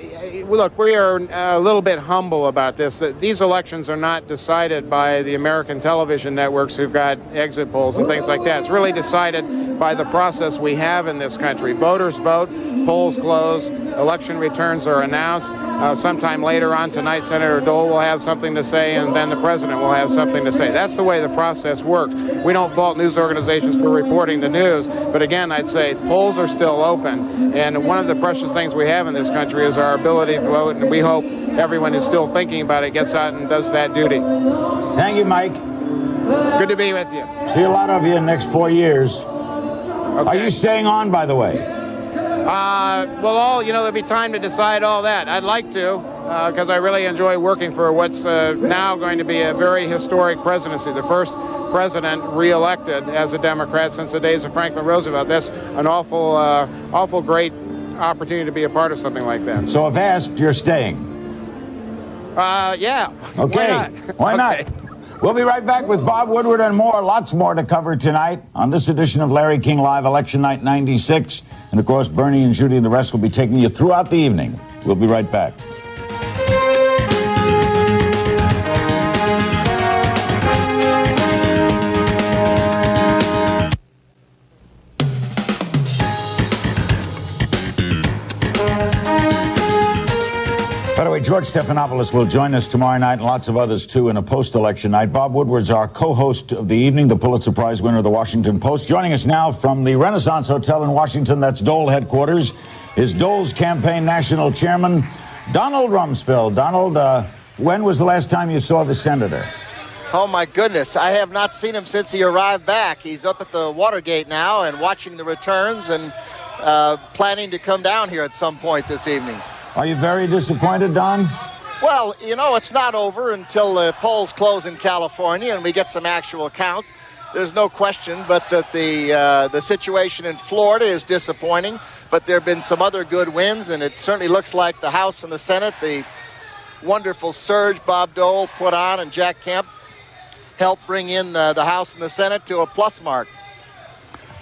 look, we are a little bit humble about this. These elections are not decided by the American television networks who've got exit polls and things like that. It's really decided by the process we have in this country. Voters vote, polls close, election returns are announced. Sometime later on tonight, Senator Dole will have something to say, and then the president will have something to say. That's the way the process works. We don't fault news organizations for reporting the news, but again, I'd say polls are still open, and one of the precious things we have in this country is our ability to vote, and we hope everyone who's still thinking about it gets out and does that duty. Thank you, Mike. Good to be with you. See a lot of you in the next 4 years. Okay. Are you staying on, by the way? Well, there'll be time to decide all that. I'd like to, because I really enjoy working for what's now going to be a very historic presidency, the first president re-elected as a Democrat since the days of Franklin Roosevelt. That's an awful great opportunity to be a part of something like that. So if asked, you're staying? Yeah. Okay. Why not? Okay. We'll be right back with Bob Woodward and more. Lots more to cover tonight on this edition of Larry King Live, Election Night 96. And, of course, Bernie and Judy and the rest will be taking you throughout the evening. We'll be right back. George Stephanopoulos will join us tomorrow night and lots of others, too, in a post-election night. Bob Woodward's our co-host of the evening, the Pulitzer Prize winner of the Washington Post. Joining us now from the Renaissance Hotel in Washington, that's Dole headquarters, is Dole's campaign national chairman, Donald Rumsfeld. Donald, when was the last time you saw the senator? Oh, my goodness. I have not seen him since he arrived back. He's up at the Watergate now and watching the returns and planning to come down here at some point this evening. Are you very disappointed, Don? Well, you know, it's not over until the polls close in California and we get some actual counts. There's no question but that the situation in Florida is disappointing, but there have been some other good wins, and it certainly looks like the House and the Senate, the wonderful surge Bob Dole put on and Jack Kemp helped bring in the House and the Senate to a plus mark.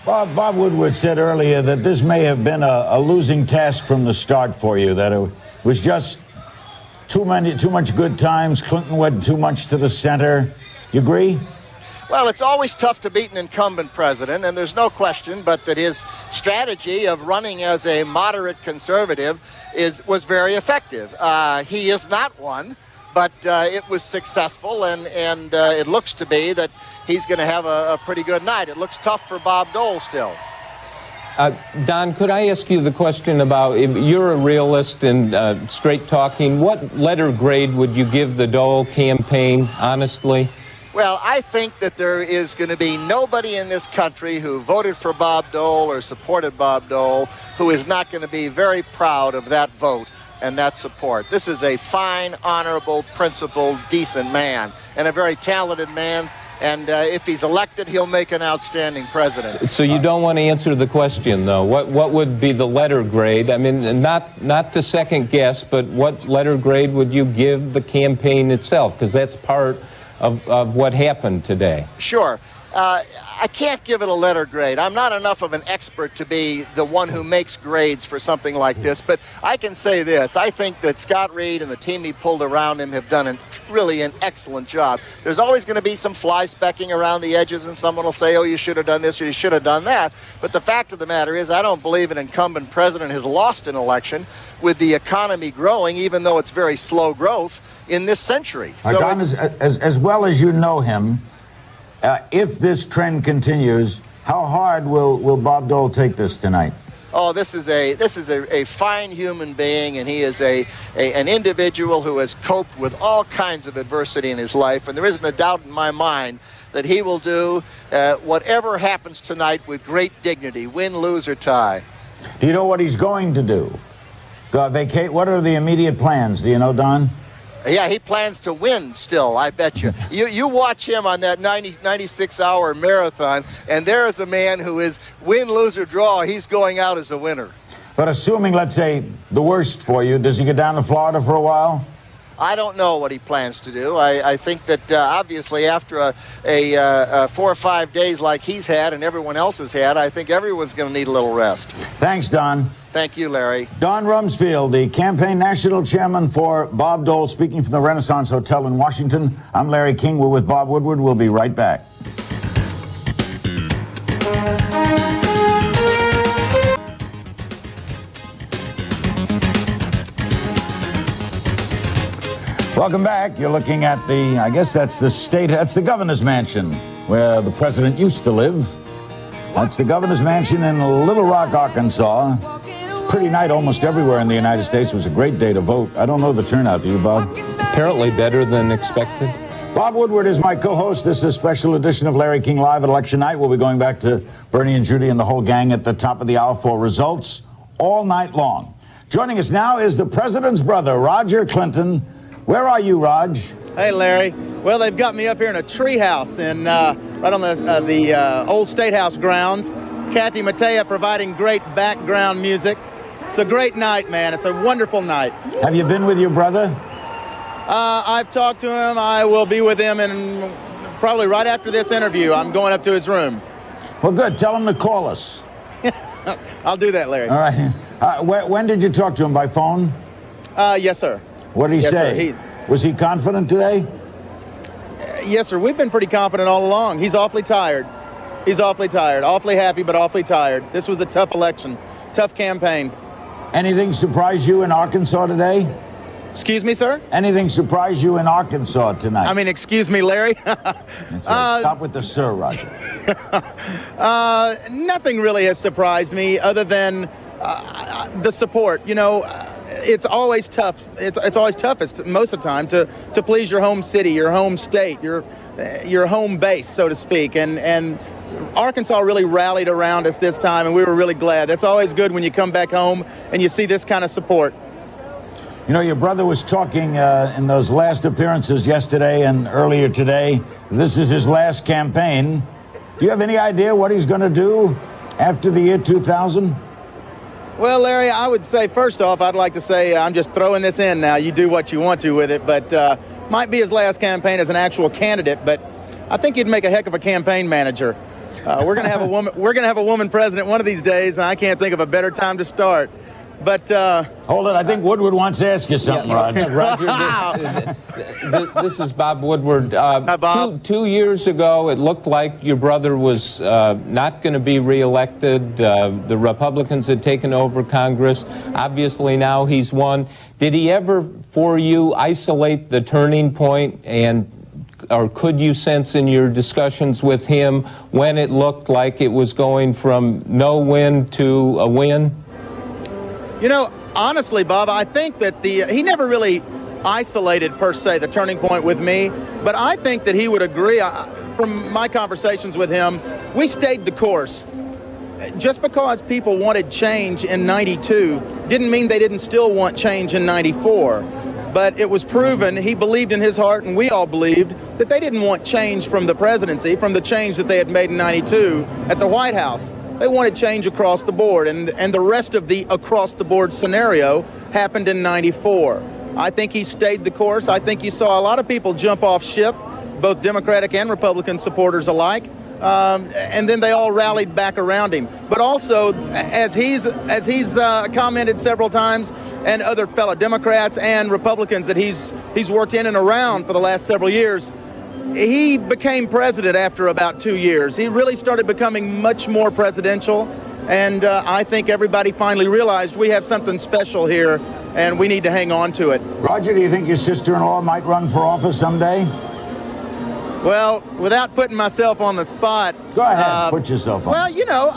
Bob Woodward said earlier that this may have been a losing task from the start for you, that it was just too much good times. Clinton went too much to the center. You agree? Well, it's always tough to beat an incumbent president, and there's no question but that his strategy of running as a moderate conservative was very effective. He is not one, but it was successful, and it looks to be that he's going to have a pretty good night. It looks tough for Bob Dole still. Don, could I ask you the question about, if you're a realist and straight talking, what letter grade would you give the Dole campaign, honestly? Well, I think that there is going to be nobody in this country who voted for Bob Dole or supported Bob Dole who is not going to be very proud of that vote and that support. This is a fine, honorable, principled, decent man, and a very talented man. And if he's elected, he'll make an outstanding president. So you don't want to answer the question, though. What would be the letter grade? I mean, not to second guess, but what letter grade would you give the campaign itself? Because that's part of what happened today. Sure. I can't give it a letter grade. I'm not enough of an expert to be the one who makes grades for something like this, but I can say this. I think that Scott Reed and the team he pulled around him have done really an excellent job. There's always going to be some fly-specking around the edges, and someone will say, oh, you should have done this or you should have done that. But the fact of the matter is, I don't believe an incumbent president has lost an election with the economy growing, even though it's very slow growth in this century. So Don, as well as you know him, if this trend continues, how hard will Bob Dole take this tonight? Oh, this is a fine human being, and he is an individual who has coped with all kinds of adversity in his life, and there isn't a doubt in my mind that he will do whatever happens tonight with great dignity, win, lose, or tie. Do you know what he's going to do? Go vacate? What are the immediate plans? Do you know, Don? Yeah, he plans to win still, I bet you. You watch him on that 96-hour marathon, and there is a man who is win, lose, or draw. He's going out as a winner. But assuming, let's say, the worst for you, does he get down to Florida for a while? I don't know what he plans to do. I think that obviously after a 4 or 5 days like he's had and everyone else has had, I think everyone's going to need a little rest. Thanks, Don. Thank you, Larry. Don Rumsfeld, the campaign national chairman for Bob Dole, speaking from the Renaissance Hotel in Washington. I'm Larry King. We're with Bob Woodward. We'll be right back. Welcome back. You're looking at I guess that's the governor's mansion where the president used to live. That's the governor's mansion in Little Rock, Arkansas. Pretty night almost everywhere in the United States. It was a great day to vote. I don't know the turnout. Do you, Bob? Apparently better than expected. Bob Woodward is my co-host. This is a special edition of Larry King Live at Election Night. We'll be going back to Bernie and Judy and the whole gang at the top of the hour for results all night long. Joining us now is the president's brother, Roger Clinton. Where are you, Raj? Hey, Larry. Well, they've got me up here in a treehouse right on the old State House grounds. Kathy Mattea providing great background music. It's a great night, man. It's a wonderful night. Have you been with your brother? I've talked to him. I will be with him, and probably right after this interview, I'm going up to his room. Well, good. Tell him to call us. I'll do that, Larry. All right. When did you talk to him? By phone? Yes, sir. What did he say? Sir. Was he confident today? Yes, sir. We've been pretty confident all along. He's awfully tired. He's awfully tired. Awfully happy, but awfully tired. This was a tough election, tough campaign. Anything surprise you in Arkansas today? Excuse me, sir? Anything surprise you in Arkansas tonight? I mean, excuse me, Larry. That's right. Stop with the sir, Roger. Nothing really has surprised me other than the support. You know, it's always tough. It's always toughest most of the time to please your home city, your home state, your home base, so to speak. And Arkansas really rallied around us this time, and we were really glad. That's always good when you come back home and you see this kind of support. You know, your brother was talking in those last appearances yesterday and earlier today. This is his last campaign. Do you have any idea what he's going to do after the year 2000? Well, Larry, I would say, first off, I'd like to say I'm just throwing this in now. You do what you want to with it, but might be his last campaign as an actual candidate, but I think he'd make a heck of a campaign manager. We're going to have a woman. We're going to have a woman president one of these days, and I can't think of a better time to start. But hold it. I think Woodward wants to ask you something, Roger. Roger, this is Bob Woodward. Hi, Bob. Two years ago, it looked like your brother was not going to be reelected. The Republicans had taken over Congress. Obviously, now he's won. Did he ever, for you, isolate the turning point, or could you sense in your discussions with him when it looked like it was going from no win to a win? You know, honestly, Bob, I think that he never really isolated, per se, the turning point with me, but I think that he would agree. From my conversations with him, we stayed the course. Just because people wanted change in '92 didn't mean they didn't still want change in '94. But it was proven, he believed in his heart, and we all believed, that they didn't want change from the presidency, from the change that they had made in '92 at the White House. They wanted change across the board, and the rest of the across-the-board scenario happened in '94. I think he stayed the course. I think you saw a lot of people jump off ship, both Democratic and Republican supporters alike, and then they all rallied back around him. But also, as he's commented several times, and other fellow Democrats and Republicans that he's worked in and around for the last several years, he became president after about 2 years. He really started becoming much more presidential, and I think everybody finally realized we have something special here, and we need to hang on to it. Roger, do you think your sister-in-law might run for office someday? Well, without putting myself on the spot... Go ahead, put yourself on. Well, you know,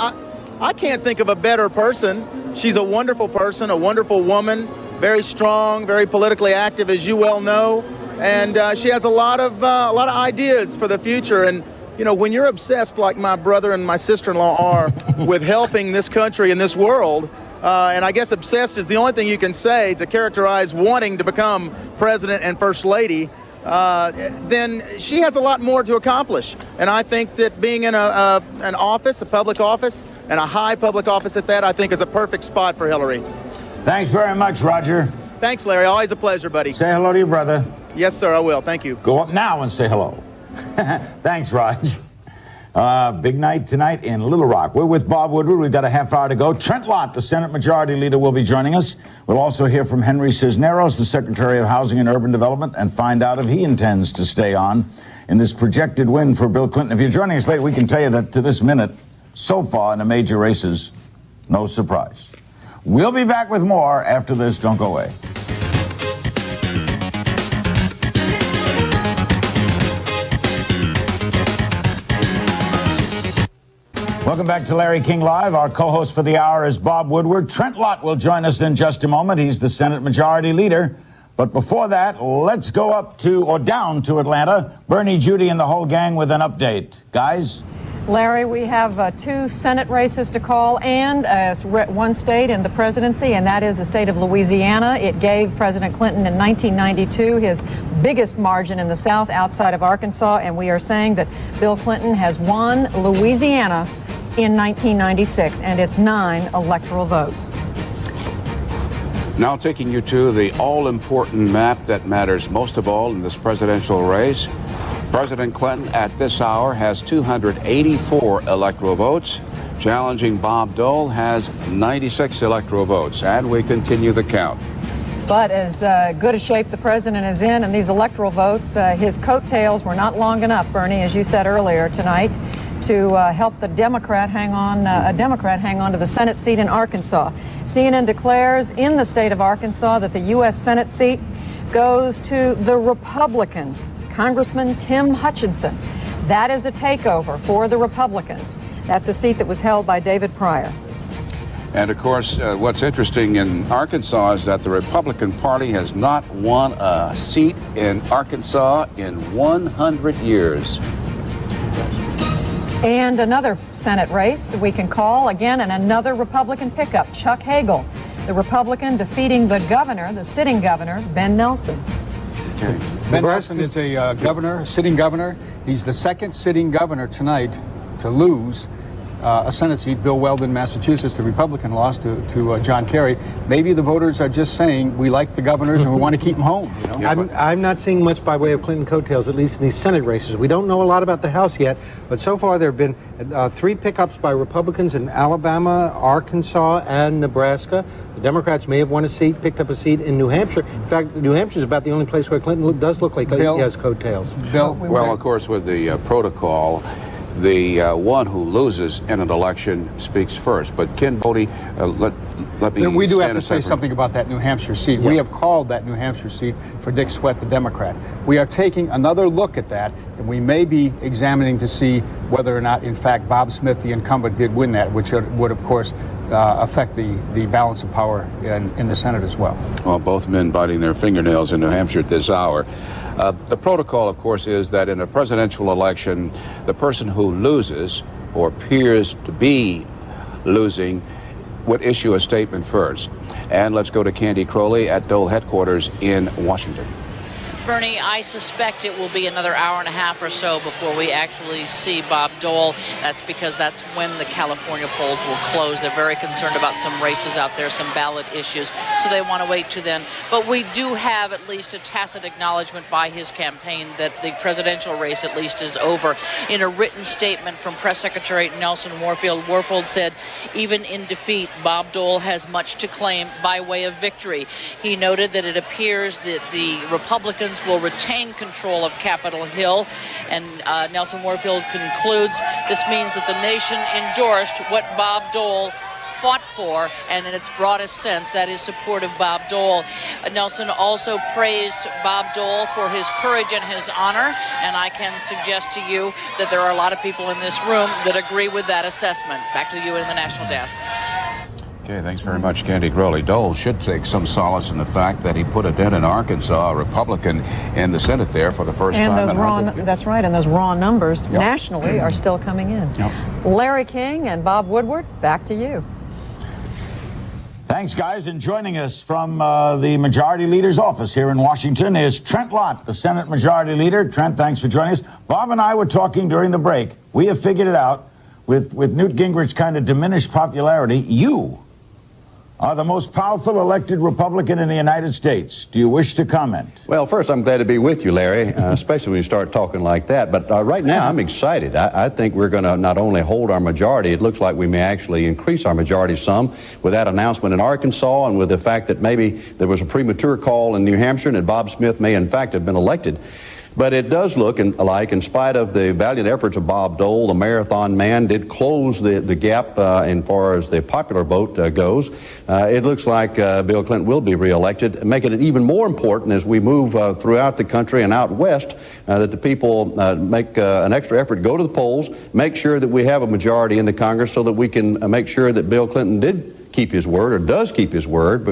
I can't think of a better person. She's a wonderful person, a wonderful woman, very strong, very politically active, as you well know. And she has a lot of ideas for the future. And, you know, when you're obsessed like my brother and my sister-in-law are with helping this country and this world, and I guess obsessed is the only thing you can say to characterize wanting to become president and first lady, then she has a lot more to accomplish. And I think that being in an office, a public office, and a high public office at that, I think is a perfect spot for Hillary. Thanks very much, Roger. Thanks, Larry. Always a pleasure, buddy. Say hello to your brother. Yes, sir, I will. Thank you. Go up now and say hello. Thanks, Raj. Big night tonight in Little Rock. We're with Bob Woodward. We've got a half hour to go. Trent Lott, the Senate Majority Leader, will be joining us. We'll also hear from Henry Cisneros, the Secretary of Housing and Urban Development, and find out if he intends to stay on in this projected win for Bill Clinton. If you're joining us late, we can tell you that to this minute, so far in the major races, no surprise. We'll be back with more after this. Don't go away. Welcome back to Larry King Live. Our co-host for the hour is Bob Woodward. Trent Lott will join us in just a moment. He's the Senate Majority Leader. But before that, let's go down to Atlanta. Bernie, Judy, and the whole gang with an update. Guys? Larry, we have 2 Senate races to call and one state in the presidency, and that is the state of Louisiana. It gave President Clinton in 1992 his biggest margin in the South outside of Arkansas, and we are saying that Bill Clinton has won Louisiana in 1996, and it's 9 electoral votes. Now taking you to the all-important map that matters most of all in this presidential race. President Clinton at this hour has 284 electoral votes. Challenging Bob Dole has 96 electoral votes, and we continue the count. But as good a shape the president is in these electoral votes, his coattails were not long enough, Bernie, as you said earlier tonight, to help the Democrat hang on to the Senate seat in Arkansas. CNN declares in the state of Arkansas that the U.S. Senate seat goes to the Republican, Congressman Tim Hutchinson. That is a takeover for the Republicans. That's a seat that was held by David Pryor. And of course, what's interesting in Arkansas is that the Republican Party has not won a seat in Arkansas in 100 years. And another Senate race we can call again, and another Republican pickup, Chuck Hagel, the Republican defeating the governor, the sitting governor, Ben Nelson. Okay. Ben Nelson is a governor, sitting governor. He's the second sitting governor tonight to lose a Senate seat. Bill Weldon, Massachusetts, the Republican, lost to John Kerry. Maybe the voters are just saying we like the governors and we want to keep them home. You know? Yeah, I'm not seeing much by way of Clinton coattails, at least in these Senate races. We don't know a lot about the House yet, but so far there have been 3 pickups by Republicans in Alabama, Arkansas, and Nebraska. The Democrats may have won a seat, picked up a seat in New Hampshire. In fact, New Hampshire is about the only place where Clinton does look like he has coattails. Well, of course, with the protocol, the one who loses in an election speaks first. But Ken Bodie, let me we do have to say something about that New Hampshire seat. Yeah. We have called that New Hampshire seat for Dick Swett, the Democrat. We are taking another look at that, and we may be examining to see whether or not, in fact, Bob Smith, the incumbent, did win that, which would, of course, affect the balance of power in the Senate as well. Well, both men biting their fingernails in New Hampshire at this hour. The protocol, of course, is that in a presidential election, the person who loses or appears to be losing would issue a statement first. And let's go to Candy Crowley at Dole headquarters in Washington. Bernie, I suspect it will be another hour and a half or so before we actually see Bob Dole. That's because that's when the California polls will close. They're very concerned about some races out there, some ballot issues, so they want to wait to then. But we do have at least a tacit acknowledgement by his campaign that the presidential race at least is over. In a written statement from Press Secretary Nelson Warfield said, even in defeat, Bob Dole has much to claim by way of victory. He noted that it appears that the Republicans will retain control of Capitol Hill, and Nelson Warfield concludes this means that the nation endorsed what Bob Dole fought for, and in its broadest sense, that is support of Bob Dole. Nelson also praised Bob Dole for his courage and his honor, and I can suggest to you that there are a lot of people in this room that agree with that assessment. Back to you in the National Desk. Okay, thanks very much, Candy Crowley. Dole should take some solace in the fact that he put a dent in Arkansas, a Republican in the Senate there for the first time. And that's right, and those raw numbers nationally are still coming in. Larry King and Bob Woodward, back to you. Thanks, guys. And joining us from the Majority Leader's office here in Washington is Trent Lott, the Senate Majority Leader. Trent, thanks for joining us. Bob and I were talking during the break. We have figured it out. With Newt Gingrich's kind of diminished popularity, you are the most powerful elected Republican in the United States. Do you wish to comment? Well, first, I'm glad to be with you, Larry, especially when you start talking like that. But right now, I'm excited. I think we're going to not only hold our majority, it looks like we may actually increase our majority some with that announcement in Arkansas and with the fact that maybe there was a premature call in New Hampshire and that Bob Smith may, in fact, have been elected. But it does look like, in spite of the valiant efforts of Bob Dole, the marathon man did close the gap as far as the popular vote goes. It looks like Bill Clinton will be reelected, making it even more important as we move throughout the country and out west that the people make an extra effort, go to the polls, make sure that we have a majority in the Congress so that we can make sure that Bill Clinton did keep his word, or does keep his word,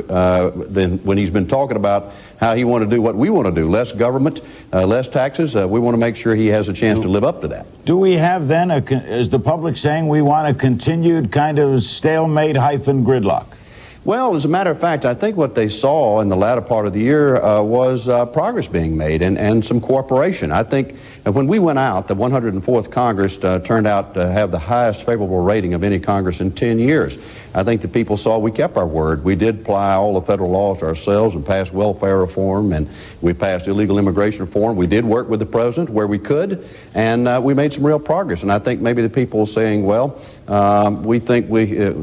then when he's been talking about how he want to do what we want to do, less government, less taxes, we want to make sure he has a chance to live up to that. Do we have then, is the public saying we want a continued kind of stalemate hyphen gridlock? Well, as a matter of fact, I think what they saw in the latter part of the year was progress being made and some cooperation. I think when we went out, the 104th Congress turned out to have the highest favorable rating of any Congress in 10 years. I think the people saw we kept our word. We did apply all the federal laws to ourselves and passed welfare reform, and we passed illegal immigration reform. We did work with the president where we could, and we made some real progress. And I think maybe the people saying, well, we think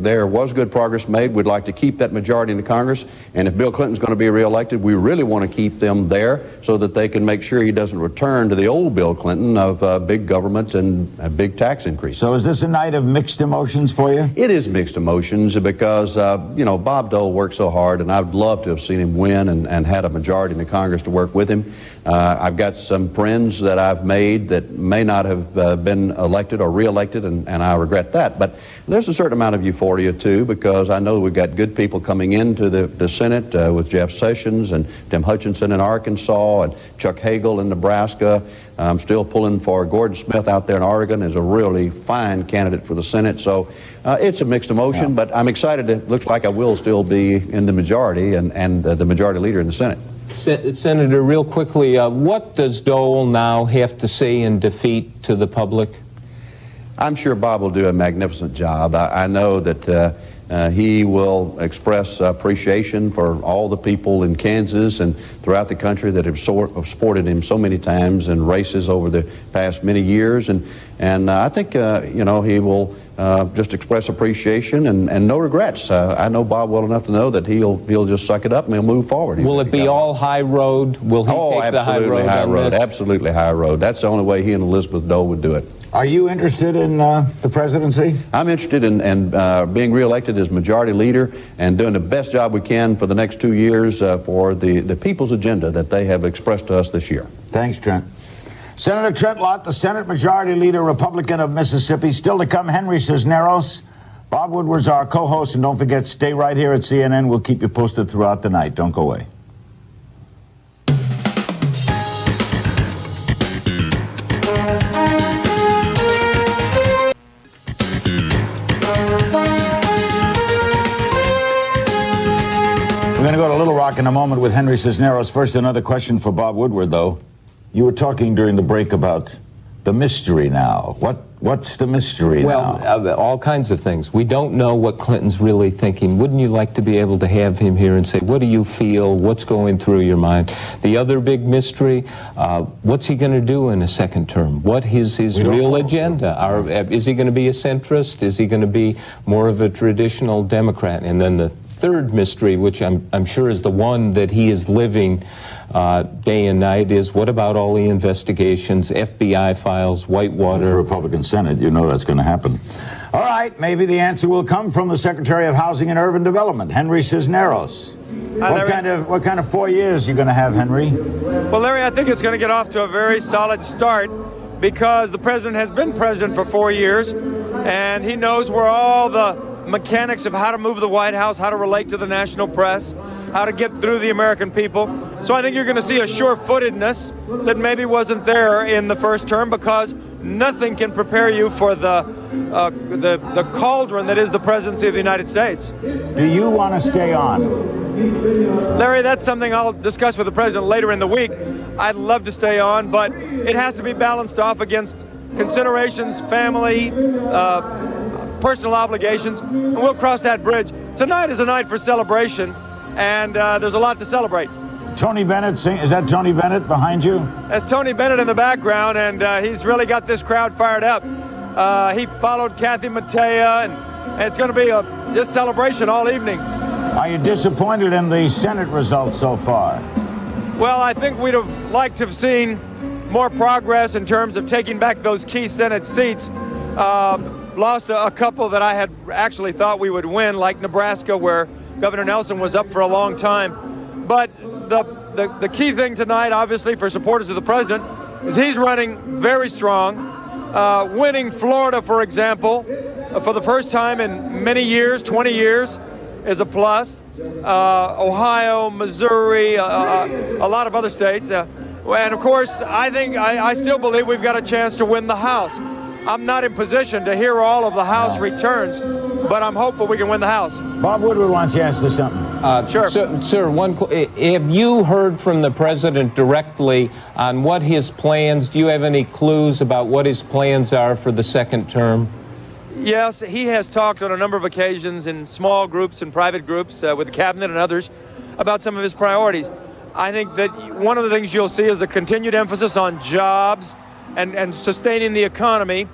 there was good progress made. We'd like to keep keep that majority in the Congress. And if Bill Clinton's going to be reelected, we really want to keep them there so that they can make sure he doesn't return to the old Bill Clinton of big government and big tax increase. So is this a night of mixed emotions for you? It is mixed emotions because, you know, Bob Dole worked so hard, and I'd love to have seen him win and had a majority in the Congress to work with him. I've got some friends that I've made that may not have been elected or reelected, and I regret that. But there's a certain amount of euphoria, too, because I know we've got good people coming into the Senate with Jeff Sessions and Tim Hutchinson in Arkansas and Chuck Hagel in Nebraska. I'm still pulling for Gordon Smith out there in Oregon as a really fine candidate for the Senate. So it's a mixed emotion, but I'm excited. It looks like I will still be in the majority and the majority leader in the Senate. Senator, real quickly, what does Dole now have to say in defeat to the public? I'm sure Bob will do a magnificent job. I know that he will express appreciation for all the people in Kansas and throughout the country that have supported him so many times in races over the past many years. And I think, you know, he will just express appreciation and no regrets. I know Bob well enough to know that he'll just suck it up and he'll move forward. Will it be all high road? Will he take the high road on this? Absolutely high road. That's the only way he and Elizabeth Dole would do it. Are you interested in the presidency? I'm interested in being reelected as majority leader and doing the best job we can for the next 2 years for the people's agenda that they have expressed to us this year. Thanks, Trent. Senator Trent Lott, the Senate Majority Leader, Republican of Mississippi. Still to come, Henry Cisneros. Bob Woodward's our co-host, and don't forget, stay right here at CNN. We'll keep you posted throughout the night. Don't go away. We're going to go to Little Rock in a moment with Henry Cisneros. First, another question for Bob Woodward, though. You were talking during the break about the mystery now. What's the mystery now? Well, all kinds of things. We don't know what Clinton's really thinking. Wouldn't you like to be able to have him here and say, what do you feel? What's going through your mind? The other big mystery, what's he going to do in a second term? What is his real agenda? Is he going to be a centrist? Is he going to be more of a traditional Democrat? And then the third mystery, which I'm sure is the one that he is living day and night, is what about all the investigations, FBI files, Whitewater? The Republican Senate, you know that's going to happen. All right, maybe the answer will come from the Secretary of Housing and Urban Development, Henry Cisneros. What kind of 4 years are you going to have, Henry? Well, Larry, I think it's going to get off to a very solid start because the president has been president for 4 years, and he knows where all the mechanics of how to move the White House, how to relate to the national press, how to get through the American people. So I think you're going to see a sure-footedness that maybe wasn't there in the first term because nothing can prepare you for the cauldron that is the presidency of the United States. Do you want to stay on? Larry, that's something I'll discuss with the president later in the week. I'd love to stay on, but it has to be balanced off against considerations, family, personal obligations, and we'll cross that bridge. Tonight is a night for celebration, and there's a lot to celebrate. Tony Bennett, is that Tony Bennett behind you? That's Tony Bennett in the background, and he's really got this crowd fired up. He followed Kathy Mattea, and it's going to be just celebration all evening. Are you disappointed in the Senate results so far? Well, I think we'd have liked to have seen more progress in terms of taking back those key Senate seats. Lost a couple that I had actually thought we would win, like Nebraska, where Governor Nelson was up for a long time. But the key thing tonight, obviously, for supporters of the president, is he's running very strong. Winning Florida, for example, for the first time in many years, 20 years, is a plus. Ohio, Missouri, a lot of other states. And, of course, I still believe we've got a chance to win the House. I'm not in position to hear all of the House returns, but I'm hopeful we can win the House. Bob Woodward wants to ask you something. Sure. Sir, have you heard from the president directly on what his plans, do you have any clues about what his plans are for the second term? Yes, he has talked on a number of occasions in small groups and private groups with the cabinet and others about some of his priorities. I think that one of the things you'll see is the continued emphasis on jobs and sustaining the economy.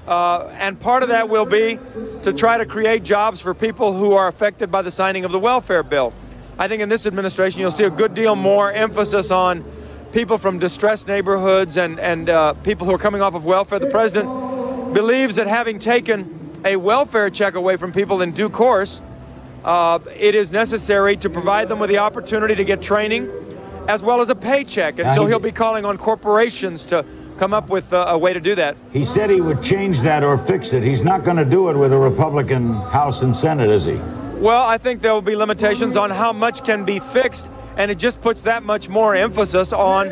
And part of that will be to try to create jobs for people who are affected by the signing of the welfare bill. I think in this administration you'll see a good deal more emphasis on people from distressed neighborhoods and people who are coming off of welfare. The president believes that having taken a welfare check away from people in due course, it is necessary to provide them with the opportunity to get training as well as a paycheck. And so he'll be calling on corporations to come up with a way to do that. He said he would change that or fix it. He's not going to do it with a Republican House and Senate, is he? Well, I think there will be limitations on how much can be fixed, and it just puts that much more emphasis on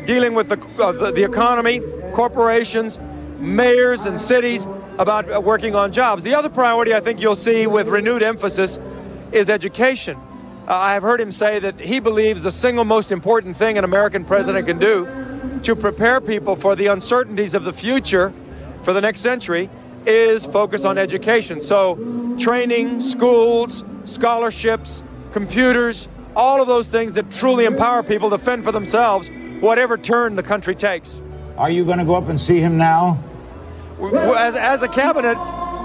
dealing with the economy, corporations, mayors and cities about working on jobs. The other priority I think you'll see with renewed emphasis is education. I have heard him say that he believes the single most important thing an American president can do to prepare people for the uncertainties of the future for the next century is focus on education. So training, schools, scholarships, computers, all of those things that truly empower people to fend for themselves, whatever turn the country takes. Are you going to go up and see him now? As a cabinet,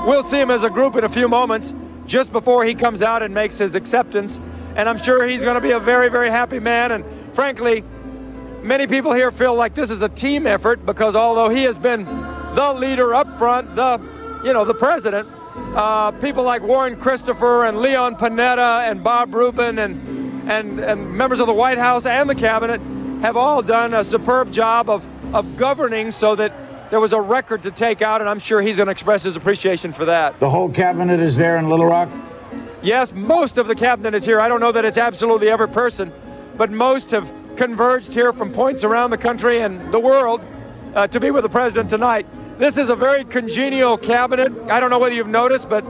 we'll see him as a group in a few moments, just before he comes out and makes his acceptance. And I'm sure he's going to be a very, very happy man. And frankly, many people here feel like this is a team effort, because although he has been the leader up front, the president, people like Warren Christopher and Leon Panetta and Bob Rubin and members of the White House and the cabinet have all done a superb job of governing so that there was a record to take out, and I'm sure he's going to express his appreciation for that. The whole cabinet is there in Little Rock? Yes, most of the cabinet is here. I don't know that it's absolutely every person, but most have converged here from points around the country and the world to be with the president tonight. This is a very congenial cabinet. I don't know whether you've noticed, but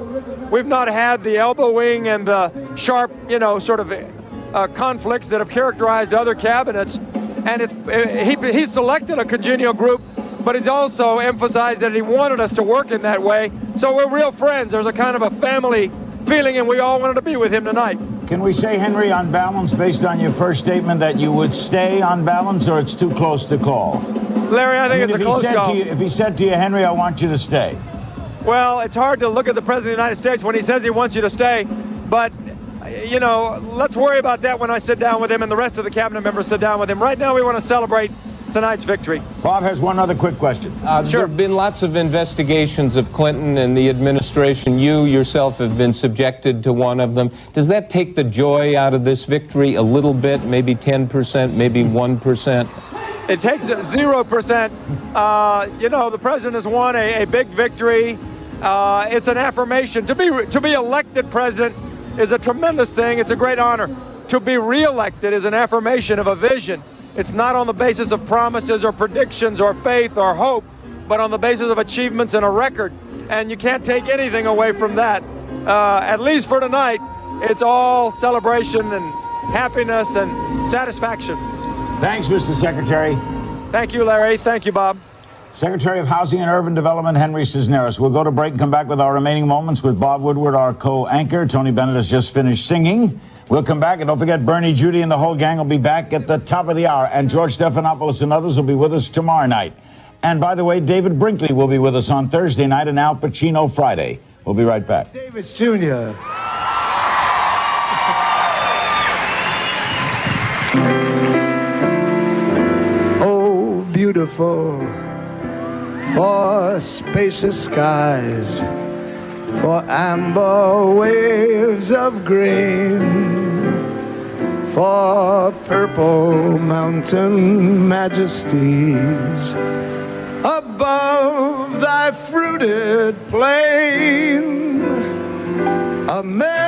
we've not had the elbowing and the sharp, sort of conflicts that have characterized other cabinets. And he selected a congenial group, but he's also emphasized that he wanted us to work in that way. So we're real friends. There's a kind of a family feeling, and we all wanted to be with him tonight. Can we say, Henry, on balance, based on your first statement, that you would stay on balance, or it's too close to call? Larry, I think it's a close call. If he said to you, Henry, I want you to stay. Well, it's hard to look at the President of the United States when he says he wants you to stay, but let's worry about that when I sit down with him and the rest of the cabinet members sit down with him. Right now, we want to celebrate tonight's victory. Bob has one other quick question. Sure. There have been lots of investigations of Clinton and the administration. You yourself have been subjected to one of them. Does that take the joy out of this victory a little bit, maybe 10%, maybe 1%? It takes 0%. The president has won a big victory. It's an affirmation. To be elected president is a tremendous thing. It's a great honor. To be reelected is an affirmation of a vision. It's not on the basis of promises or predictions or faith or hope, but on the basis of achievements and a record. And you can't take anything away from that. At least for tonight, it's all celebration and happiness and satisfaction. Thanks, Mr. Secretary. Thank you, Larry. Thank you, Bob. Secretary of Housing and Urban Development, Henry Cisneros. We'll go to break and come back with our remaining moments with Bob Woodward, our co-anchor. Tony Bennett has just finished singing. We'll come back, and don't forget, Bernie, Judy, and the whole gang will be back at the top of the hour. And George Stephanopoulos and others will be with us tomorrow night. And by the way, David Brinkley will be with us on Thursday night and Al Pacino Friday. We'll be right back. Davis Jr. Oh, beautiful for spacious skies, for amber waves of green, for purple mountain majesties above thy fruited plain. America,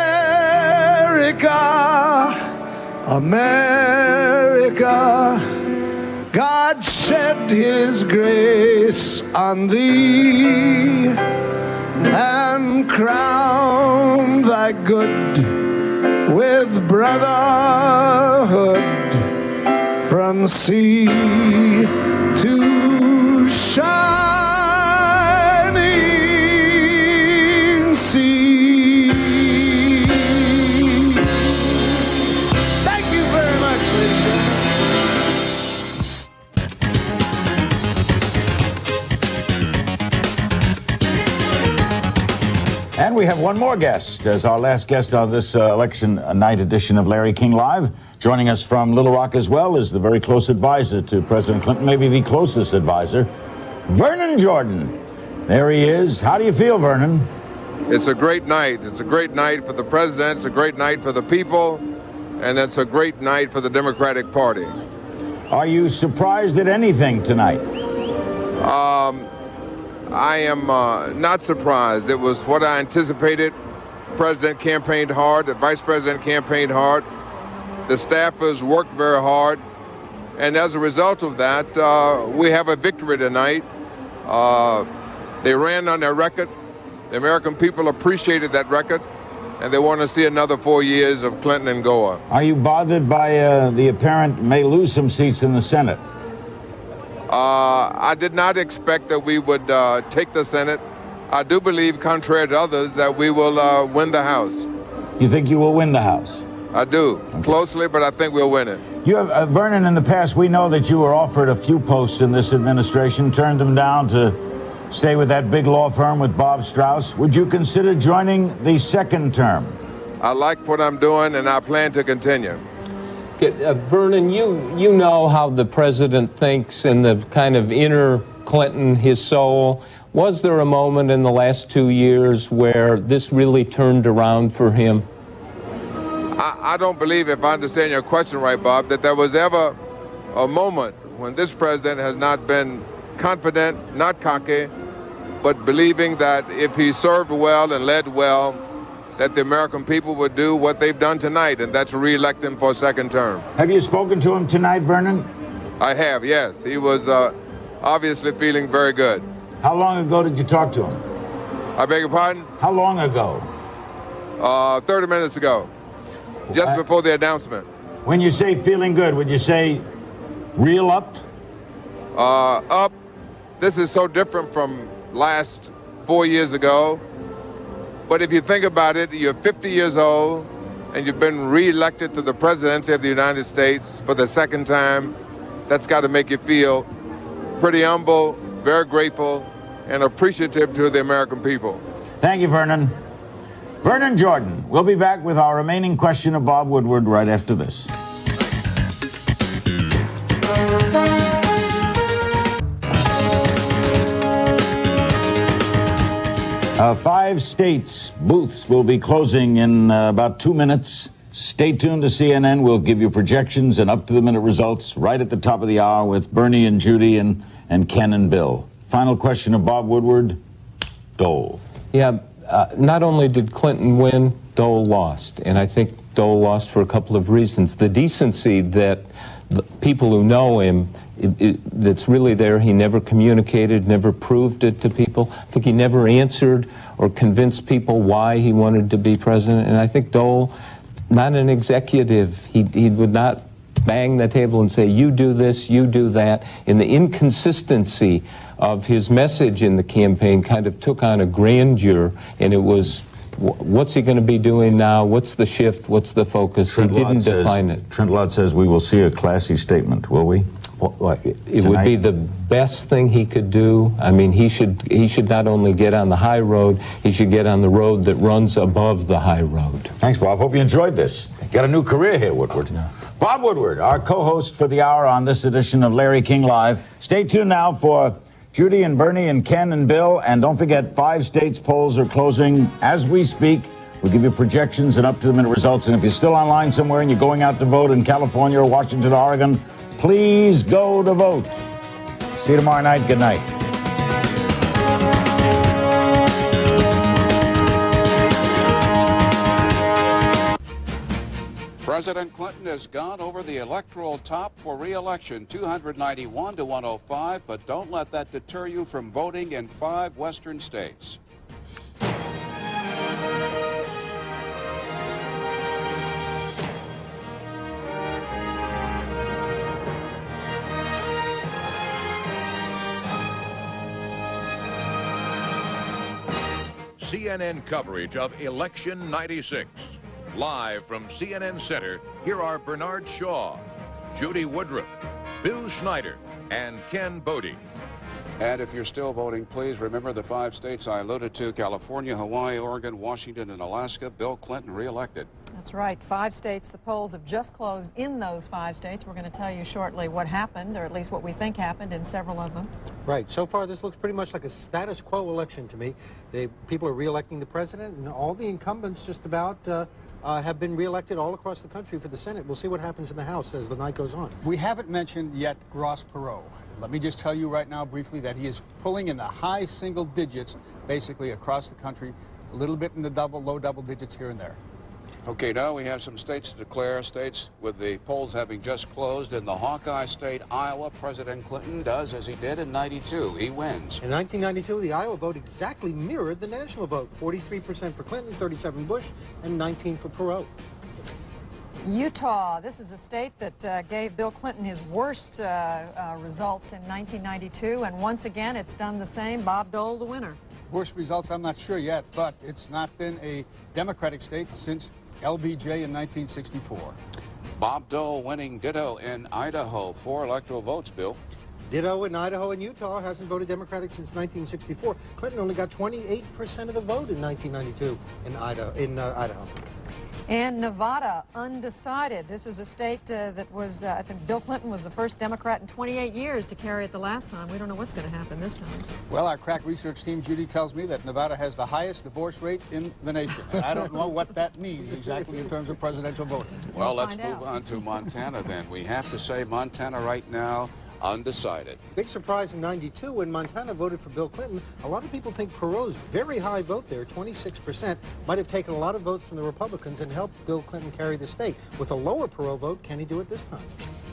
America, God shed his grace on thee and crown thy good with brotherhood from sea to shining sea. Thank you very much, ladies and And we have one more guest as our last guest on this election night edition of Larry King Live. Joining us from Little Rock as well is the very close advisor to President Clinton, maybe the closest advisor, Vernon Jordan. There he is. How do you feel, Vernon? It's a great night. It's a great night for the president. It's a great night for the people. And it's a great night for the Democratic Party. Are you surprised at anything tonight? I am not surprised. It was what I anticipated. The president campaigned hard. The vice president campaigned hard. The staffers worked very hard. And as a result of that, we have a victory tonight. They ran on their record. The American people appreciated that record. And they want to see another 4 years of Clinton and Gore. Are you bothered by the apparent may lose some seats in the Senate? I did not expect that we would take the Senate. I do believe, contrary to others, that we will win the House. You think you will win the House? I do. Okay. Closely, but I think we'll win it. You have, Vernon, in the past, we know that you were offered a few posts in this administration, turned them down to stay with that big law firm with Bob Strauss. Would you consider joining the second term? I like what I'm doing, and I plan to continue. Vernon, you know how the president thinks and the kind of inner Clinton, his soul. Was there a moment in the last 2 years where this really turned around for him? I don't believe, if I understand your question right, Bob, that there was ever a moment when this president has not been confident, not cocky, but believing that if he served well and led well, that the American people would do what they've done tonight, and that's re-elect him for a second term. Have you spoken to him tonight, Vernon? I have, yes. He was obviously feeling very good. How long ago did you talk to him? I beg your pardon? How long ago? 30 minutes ago, just before the announcement. When you say feeling good, would you say real up? Up. This is so different from last 4 years ago. But if you think about it, you're 50 years old, and you've been re-elected to the presidency of the United States for the second time. That's got to make you feel pretty humble, very grateful, and appreciative to the American people. Thank you, Vernon. Vernon Jordan. We'll be back with our remaining question of Bob Woodward right after this. 5 states booths will be closing in about 2 minutes. Stay tuned to CNN. We'll give you projections and up-to-the-minute results right at the top of the hour with Bernie and Judy and Ken and Bill. Final question of Bob Woodward. Dole. Yeah, not only did Clinton win, Dole lost. And I think Dole lost for a couple of reasons. The decency that the people who know him, that's really there. He never communicated, never proved it to people. I think he never answered or convinced people why he wanted to be president. And I think Dole, not an executive, he would not bang the table and say, you do this, you do that. And the inconsistency of his message in the campaign kind of took on a grandeur, and it was, what's he going to be doing now? What's the shift? What's the focus? He didn't define it. Trent Lott says we will see a classy statement, will we? Well, it would be the best thing he could do. I mean, he should not only get on the high road, he should get on the road that runs above the high road. Thanks, Bob. Hope you enjoyed this. Got a new career here, Woodward. No. Bob Woodward, our co-host for the hour on this edition of Larry King Live. Stay tuned now for Judy and Bernie and Ken and Bill. And don't forget, 5 states polls are closing as we speak. We'll give you projections and up-to-the-minute results. And if you're still online somewhere and you're going out to vote in California or Washington, Oregon, please go to vote. See you tomorrow night. Good night. President Clinton has gone over the electoral top for re-election, 291 to 105, but don't let that deter you from voting in 5 western states. CNN coverage of Election 96. Live from CNN Center, here are Bernard Shaw, Judy Woodruff, Bill Schneider, and Ken Bodie. And if you're still voting, please remember the 5 states I alluded to: California, Hawaii, Oregon, Washington, and Alaska. Bill Clinton reelected. That's right. 5 states. The polls have just closed in those 5 states. We're going to tell you shortly what happened, or at least what we think happened in several of them. Right. So far, this looks pretty much like a status quo election to me. People are reelecting the president, and all the incumbents just about have been reelected all across the country for the Senate. We'll see what happens in the House as the night goes on. We haven't mentioned yet Ross Perot. Let me just tell you right now briefly that he is pulling in the high single digits basically across the country, a little bit in the low double digits here and there. Okay, now we have some states to declare, states with the polls having just closed. In the Hawkeye state, Iowa, President Clinton does as he did in '92. He wins. In 1992, the Iowa vote exactly mirrored the national vote. 43% for Clinton, 37 Bush, and 19 for Perot. Utah. This is a state that gave Bill Clinton his worst results in 1992, and once again, it's done the same. Bob Dole, the winner. Worst results, I'm not sure yet, but it's not been a Democratic state since LBJ in 1964. Bob Dole winning ditto in Idaho. 4 electoral votes, Bill. Ditto in Idaho and Utah. Hasn't voted Democratic since 1964. Clinton only got 28% of the vote in 1992 in Idaho. And Nevada, undecided. This is a state that was, I think Bill Clinton was the first Democrat in 28 years to carry it the last time. We don't know what's going to happen this time. Well, our crack research team, Judy, tells me that Nevada has the highest divorce rate in the nation. And I don't know what that means exactly in terms of presidential voting. Well, let's move on to Montana then. We have to say Montana right now, undecided. Big surprise in '92 when Montana voted for Bill Clinton. A lot of people think Perot's very high vote there, 26%, might have taken a lot of votes from the Republicans and helped Bill Clinton carry the state. With a lower Perot vote, can he do it this time?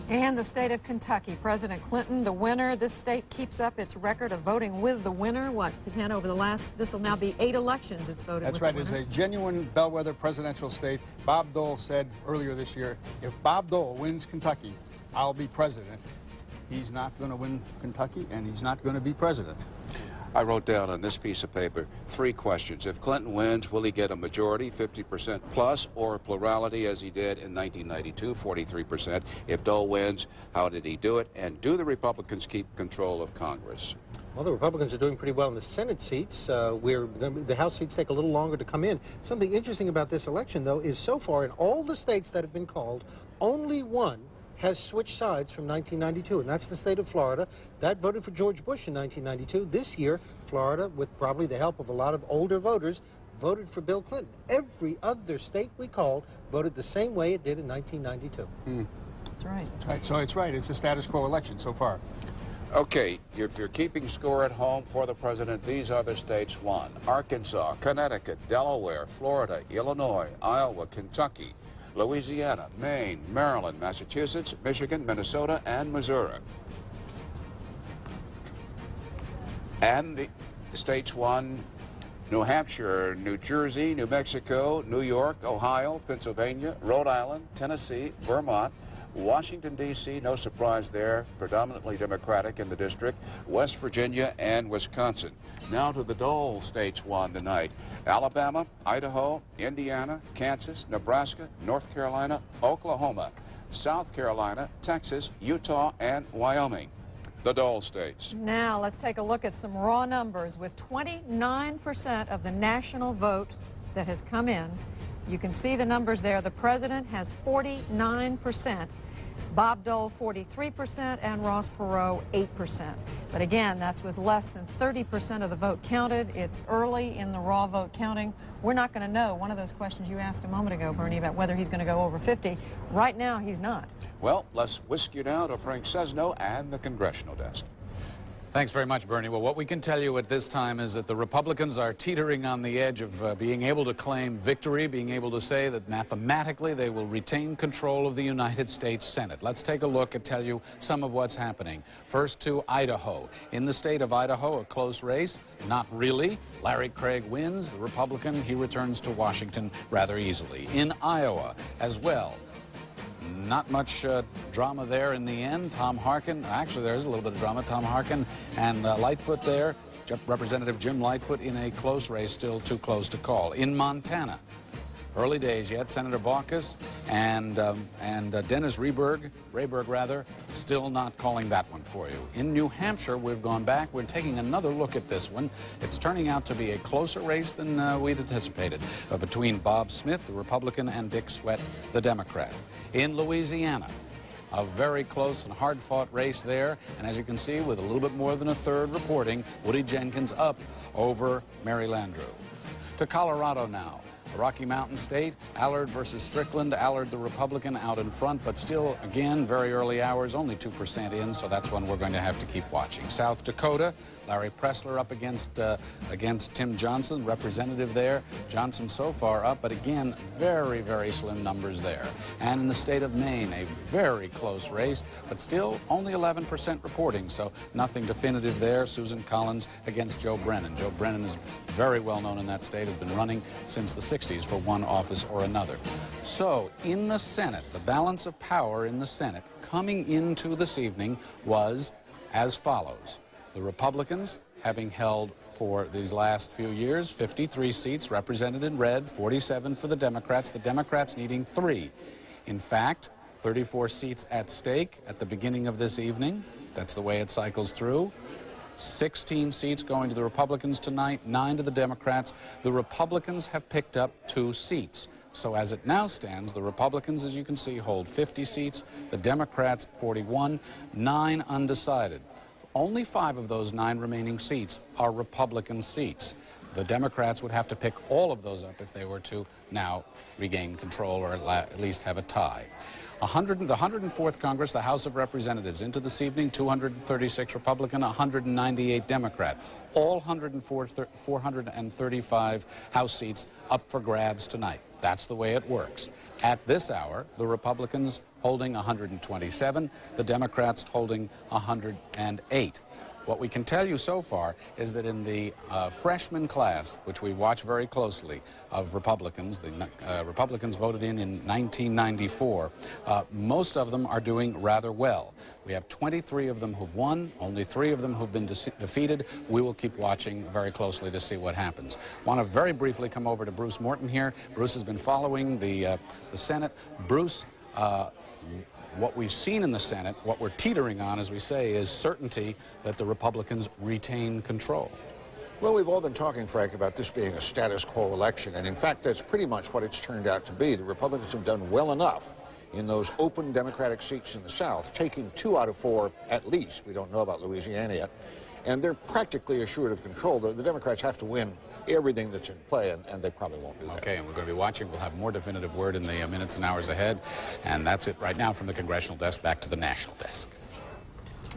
And the state of Kentucky, President Clinton, the winner. This state keeps up its record of voting with the winner. What, Ken, over the last, this will now be 8 elections it's voted That's with right. the winner. It's a genuine bellwether presidential state. Bob Dole said earlier this year, if Bob Dole wins Kentucky, I'll be president. He's not going to win Kentucky, and he's not going to be president. I wrote down on this piece of paper 3 questions. If Clinton wins, will he get a majority, 50% plus, or a plurality as he did in 1992, 43%? If Dole wins, how did he do it? And do the Republicans keep control of Congress? Well, the Republicans are doing pretty well in the Senate seats. The House seats take a little longer to come in. Something interesting about this election, though, is so far in all the states that have been called, only one has switched sides from 1992, and that's the state of Florida. That voted for George Bush in 1992. This year, Florida, with probably the help of a lot of older voters, voted for Bill Clinton. Every other state we called voted the same way it did in 1992. That's right. That's right. So it's right. It's a status quo election so far. Okay, if you're keeping score at home for the president, these are the states won: Arkansas, Connecticut, Delaware, Florida, Illinois, Iowa, Kentucky, Louisiana, Maine, Maryland, Massachusetts, Michigan, Minnesota, and Missouri. And the states won: New Hampshire, New Jersey, New Mexico, New York, Ohio, Pennsylvania, Rhode Island, Tennessee, Vermont, Washington, D.C., no surprise there, predominantly Democratic in the district, West Virginia, and Wisconsin. Now to the Dole states won tonight: Alabama, Idaho, Indiana, Kansas, Nebraska, North Carolina, Oklahoma, South Carolina, Texas, Utah, and Wyoming. The Dole states. Now let's take a look at some raw numbers. With 29% of the national vote that has come in, you can see the numbers there. The president has 49%. Bob Dole 43%, and Ross Perot 8%. But again, that's with less than 30% of the vote counted. It's early in the raw vote counting. We're not going to know. One of those questions you asked a moment ago, Bernie, about whether he's going to go over 50. Right now, he's not. Well, let's whisk you now to Frank Sesno and the Congressional Desk. Thanks very much, Bernie. Well, what we can tell you at this time is that the Republicans are teetering on the edge of being able to claim victory, being able to say that mathematically they will retain control of the United States Senate. Let's take a look and tell you some of what's happening. First to Idaho. In the state of Idaho, a close race. Not really. Larry Craig wins. The Republican, he returns to Washington rather easily. In Iowa as well. Not much drama there in the end. Tom Harkin, actually there's a little bit of drama. Tom Harkin and Lightfoot there. Representative Jim Lightfoot in a close race, still too close to call. In Montana, Early days yet. Senator Baucus and Dennis Rayburg, still not calling that one for you. In New Hampshire, we've gone back. We're taking another look at this one. It's turning out to be a closer race than we'd anticipated between Bob Smith, the Republican, and Dick Swett, the Democrat. In Louisiana, a very close and hard-fought race there, and as you can see, with a little bit more than a third reporting, Woody Jenkins up over Mary Landrieu. To Colorado now. The Rocky Mountain State, Allard versus Strickland. Allard, the Republican, out in front, but still, again, very early hours, only 2% in, so that's one we're going to have to keep watching. South Dakota, Larry Pressler up against Tim Johnson, representative there. Johnson so far up, but again, very, very slim numbers there. And in the state of Maine, a very close race, but still only 11% reporting, so nothing definitive there. Susan Collins against Joe Brennan. Joe Brennan is very well known in that state, has been running since the 60s for one office or another. So in the Senate, the balance of power in the Senate coming into this evening was as follows. The Republicans, having held for these last few years 53 seats represented in red, 47 for the Democrats needing 3. In fact, 34 seats at stake at the beginning of this evening. That's the way it cycles through. 16 seats going to the Republicans tonight, 9 to the Democrats. The Republicans have picked up 2 seats. So as it now stands, the Republicans, as you can see, hold 50 seats, the Democrats 41, 9 undecided. Only 5 of those 9 remaining seats are Republican seats. The Democrats would have to pick all of those up if they were to now regain control or at least have a tie. The 104th Congress, the House of Representatives, into this evening, 236 Republican, 198 Democrat. All 435 House seats up for grabs tonight. That's the way it works. At this hour, the Republicans holding 127, the Democrats holding 108. What we can tell you so far is that in the freshman class, which we watch very closely, of Republicans, the Republicans voted in 1994, most of them are doing rather well. We have 23 of them who've won, only 3 of them who've been defeated. We will keep watching very closely to see what happens. Want to very briefly come over to Bruce Morton here. Bruce has been following the Senate. Bruce, what we've seen in the Senate, what we're teetering on, as we say, is certainty that the Republicans retain control. Well, we've all been talking, Frank, about this being a status quo election, and in fact, that's pretty much what it's turned out to be. The Republicans have done well enough in those open Democratic seats in the South, taking 2 out of 4 at least. We don't know about Louisiana yet. And they're practically assured of control. The Democrats have to win everything that's in play, and they probably won't do that. Okay, and we're going to be watching. We'll have more definitive word in the minutes and hours ahead. And that's it right now from the congressional desk. Back to the national desk.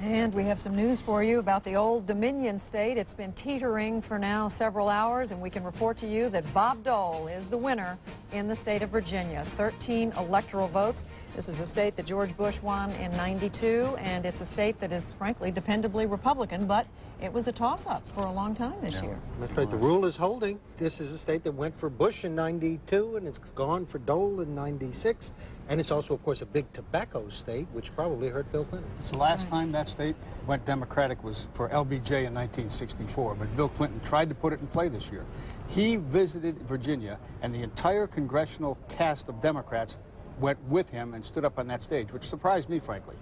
And we have some news for you about the Old Dominion state. It's been teetering for now several hours, and we can report to you that Bob Dole is the winner in the state of Virginia. 13 electoral votes. This is a state that George Bush won in '92, and it's a state that is, frankly, dependably Republican, but it was a toss-up for a long time this year. That's right. The rule is holding. This is a state that went for Bush in '92, and it's gone for Dole in '96. And it's also, of course, a big tobacco state, which probably hurt Bill Clinton. The last time that state went Democratic was for LBJ in 1964, but Bill Clinton tried to put it in play this year. He visited Virginia, and the entire congressional cast of Democrats went with him and stood up on that stage, which surprised me, frankly.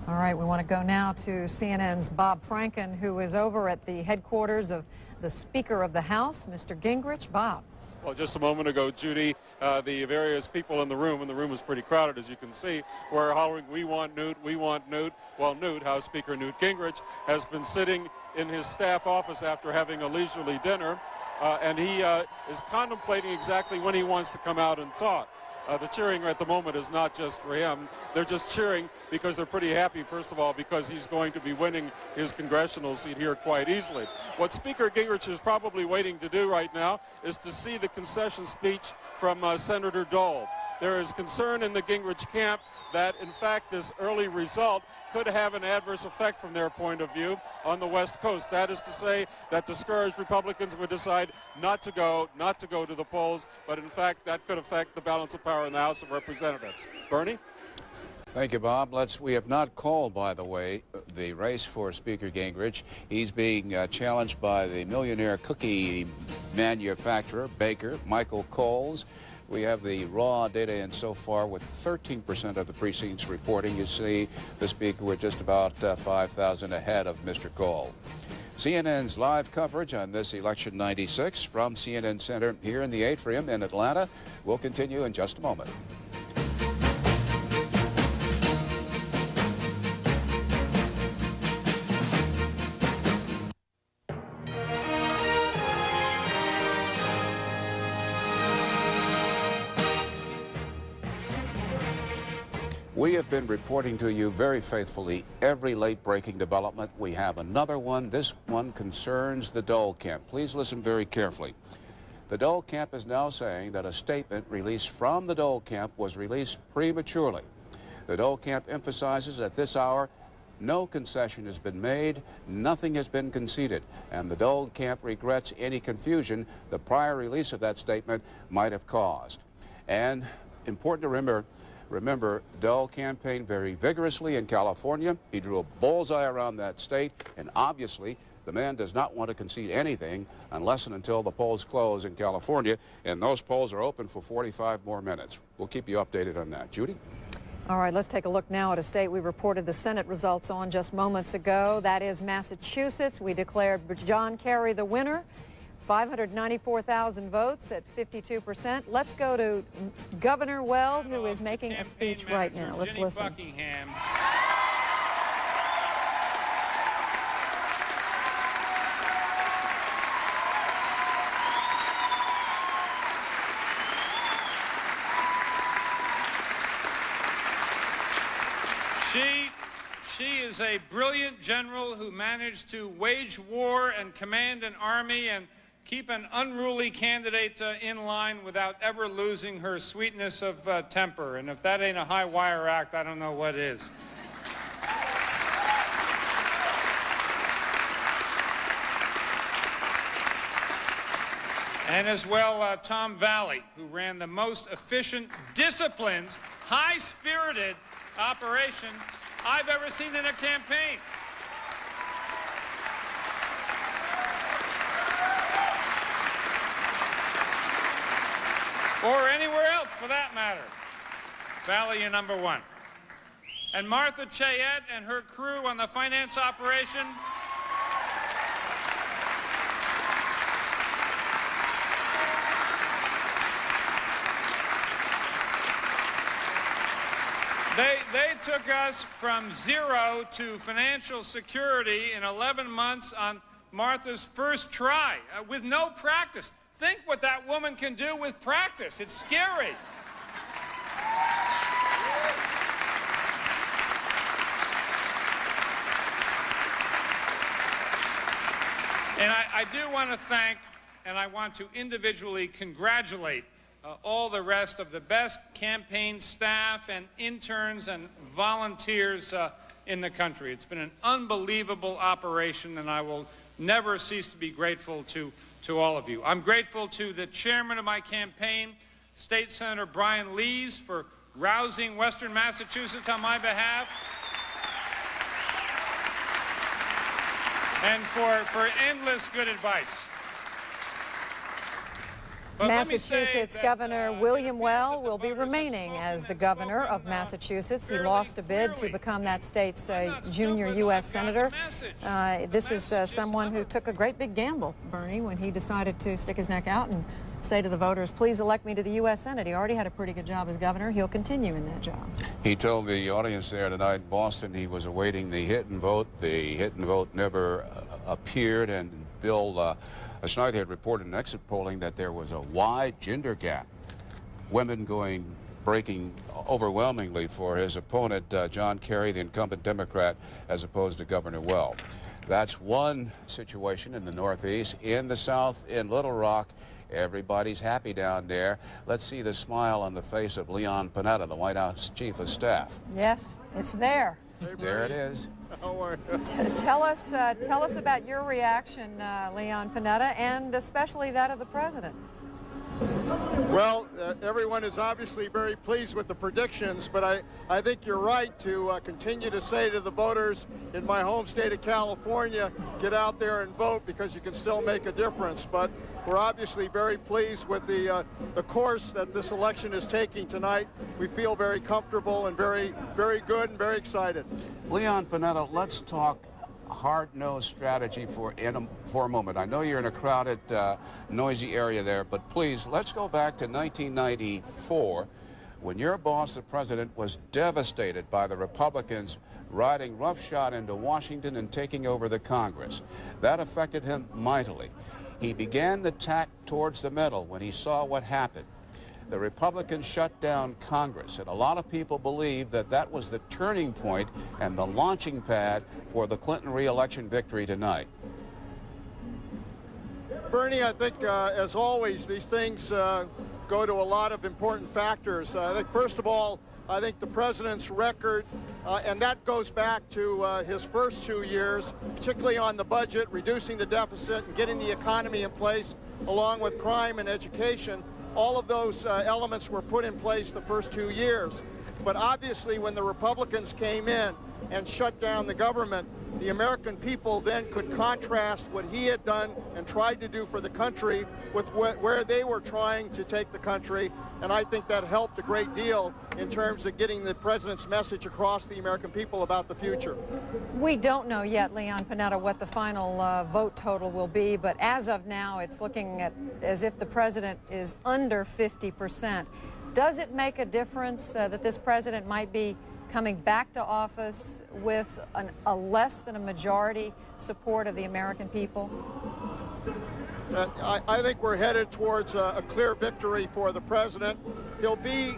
All right, we want to go now to CNN's Bob Franken, who is over at the headquarters of the Speaker of the House, Mr. Gingrich. Bob. Well, just a moment ago, Judy, the various people in the room, and the room is pretty crowded, as you can see, were hollering, "We want Newt, we want Newt." Well, Newt, House Speaker Newt Gingrich, has been sitting in his staff office after having a leisurely dinner, and he is contemplating exactly when he wants to come out and talk. The cheering at the moment is not just for him. They're just cheering because they're pretty happy, first of all, because he's going to be winning his congressional seat here quite easily. What Speaker Gingrich is probably waiting to do right now is to see the concession speech from Senator Dole. There is concern in the Gingrich camp that, in fact, this early result could have an adverse effect from their point of view on the West Coast. That is to say that discouraged Republicans would decide not to go to the polls, but in fact that could affect the balance of power in the House of Representatives. Bernie? Thank you, Bob. We have not called, by the way, the race for Speaker Gingrich. He's being challenged by the millionaire cookie manufacturer, baker, Michael Coles. We have the raw data in so far with 13% of the precincts reporting. You see the speaker with just about 5,000 ahead of Mr. Cole. CNN's live coverage on this election 96 from CNN Center here in the atrium in Atlanta will continue in just a moment. We have been reporting to you very faithfully every late-breaking development. We have another one. This one concerns the Dole camp. Please listen very carefully. The Dole camp is now saying that a statement released from the Dole camp was released prematurely. The Dole camp emphasizes at this hour no concession has been made, nothing has been conceded, and the Dole camp regrets any confusion the prior release of that statement might have caused. And important to remember, Dole campaigned very vigorously in California. He drew a bullseye around that state, and obviously the man does not want to concede anything unless and until the polls close in California, and those polls are open for 45 more minutes. We'll keep you updated on that. Judy? All right, let's take a look now at a state we reported the Senate results on just moments ago. That is Massachusetts. We declared John Kerry the winner. 594,000 votes at 52%. Let's go to Governor Weld, who is making a speech right now. Let's listen. Buckingham. She is a brilliant general who managed to wage war and command an army and keep an unruly candidate in line without ever losing her sweetness of temper. And if that ain't a high wire act, I don't know what is. And as well, Tom Valley, who ran the most efficient, disciplined, high-spirited operation I've ever seen in a campaign. Or anywhere else, for that matter. Valley, you're number one. And Martha Chayette and her crew on the finance operation. They took us from zero to financial security in 11 months on Martha's first try, with no practice. Think what that woman can do with practice. It's scary. And I do want to thank, and I want to individually congratulate all the rest of the best campaign staff and interns and volunteers in the country. It's been an unbelievable operation, and I will never cease to be grateful to all of you. I'm grateful to the chairman of my campaign, State Senator Brian Lees, for rousing Western Massachusetts on my behalf, and for endless good advice. But Massachusetts Governor William Well will be remaining as the governor of Massachusetts. He lost a bid to become that state's junior U.S. senator. This is someone who took a great big gamble, Bernie, when he decided to stick his neck out and say to the voters, please elect me to the U.S. Senate. He already had a pretty good job as governor. He'll continue in that job. He told the audience there tonight in Boston he was awaiting the hit and vote. The hit and vote never appeared, and Bill Schneid had reported in exit polling that there was a wide gender gap. Women breaking overwhelmingly for his opponent, John Kerry, the incumbent Democrat, as opposed to Governor Well. That's one situation in the Northeast. In the South, in Little Rock, everybody's happy down there. Let's see the smile on the face of Leon Panetta, the White House Chief of Staff. Yes, it's there. There it is. Tell us about your reaction, Leon Panetta, and especially that of the president. Well, everyone is obviously very pleased with the predictions, but I think you're right to continue to say to the voters in my home state of California, get out there and vote because you can still make a difference. But we're obviously very pleased with the course that this election is taking tonight. We feel very comfortable and very good and very excited. Leon Panetta, let's talk hard-nosed strategy for a moment. I know you're in a crowded, noisy area there, but please, let's go back to 1994 when your boss, the president, was devastated by the Republicans riding roughshod into Washington and taking over the Congress. That affected him mightily. He began the tack towards the middle when he saw what happened. The Republicans shut down Congress, and a lot of people believe that that was the turning point and the launching pad for the Clinton re-election victory tonight. Bernie, I think, as always, these things go to a lot of important factors. I think, first of all, I think the president's record, and that goes back to his first 2 years, particularly on the budget, reducing the deficit and getting the economy in place, along with crime and education. All of those elements were put in place the first 2 years. But obviously, when the Republicans came in and shut down the government, the American people then could contrast what he had done and tried to do for the country with where they were trying to take the country. And I think that helped a great deal in terms of getting the president's message across to the American people about the future. We don't know yet, Leon Panetta, what the final vote total will be, but as of now, it's looking as if the president is under 50%. Does it make a difference that this president might be coming back to office with a less than a majority support of the American people? I think we're headed towards a clear victory for the president. He'll be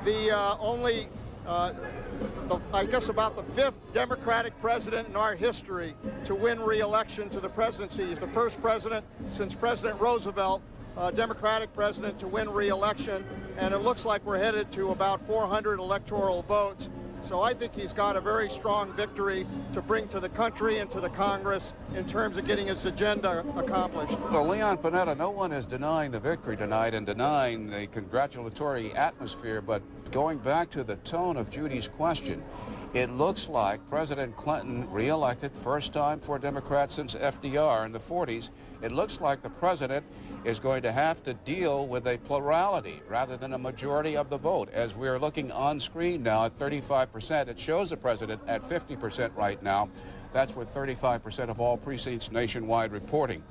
the only, I guess, about the 5th Democratic president in our history to win re-election to the presidency. He's the first president since President Roosevelt, Democratic president, to win re-election, and it looks like we're headed to about 400 electoral votes. So I think he's got a very strong victory to bring to the country and to the Congress in terms of getting his agenda accomplished. Well, Leon Panetta, no one is denying the victory tonight and denying the congratulatory atmosphere, but going back to the tone of Judy's question, it looks like President Clinton, re-elected, first time for Democrats since FDR in the 40s, it looks like the president is going to have to deal with a plurality rather than a majority of the vote. As we're looking on screen now at 35%, it shows the president at 50% right now. That's with 35% of all precincts nationwide reporting.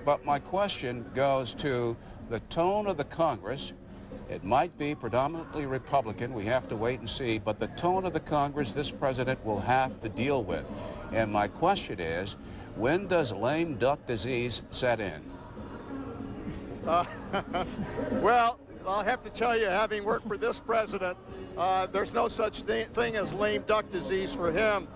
But my question goes to the tone of the Congress. It might be predominantly Republican, we have to wait and see, but the tone of the Congress this president will have to deal with. And my question is, when does lame duck disease set in? Well, I'll have to tell you, having worked for this president, there's no such thing as lame duck disease for him.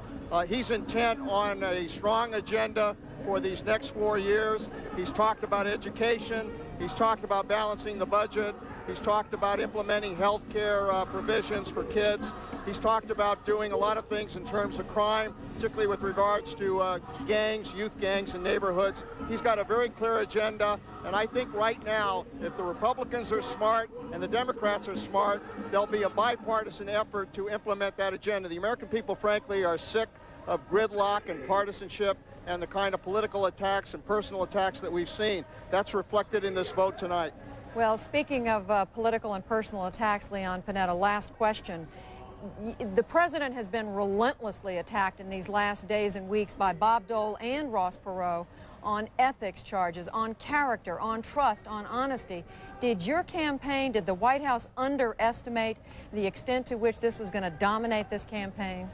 He's intent on a strong agenda for these next 4 years. He's talked about education. He's talked about balancing the budget. He's talked about implementing health care provisions for kids. He's talked about doing a lot of things in terms of crime, particularly with regards to gangs, youth gangs in neighborhoods. He's got a very clear agenda, and I think right now, if the Republicans are smart and the Democrats are smart, there'll be a bipartisan effort to implement that agenda. The American people, frankly, are sick of gridlock and partisanship and the kind of political attacks and personal attacks that we've seen. That's reflected in this vote tonight. Well, speaking of political and personal attacks, Leon Panetta, last question. The president has been relentlessly attacked in these last days and weeks by Bob Dole and Ross Perot on ethics charges, on character, on trust, on honesty. Did your campaign, did the White House underestimate the extent to which this was going to dominate this campaign?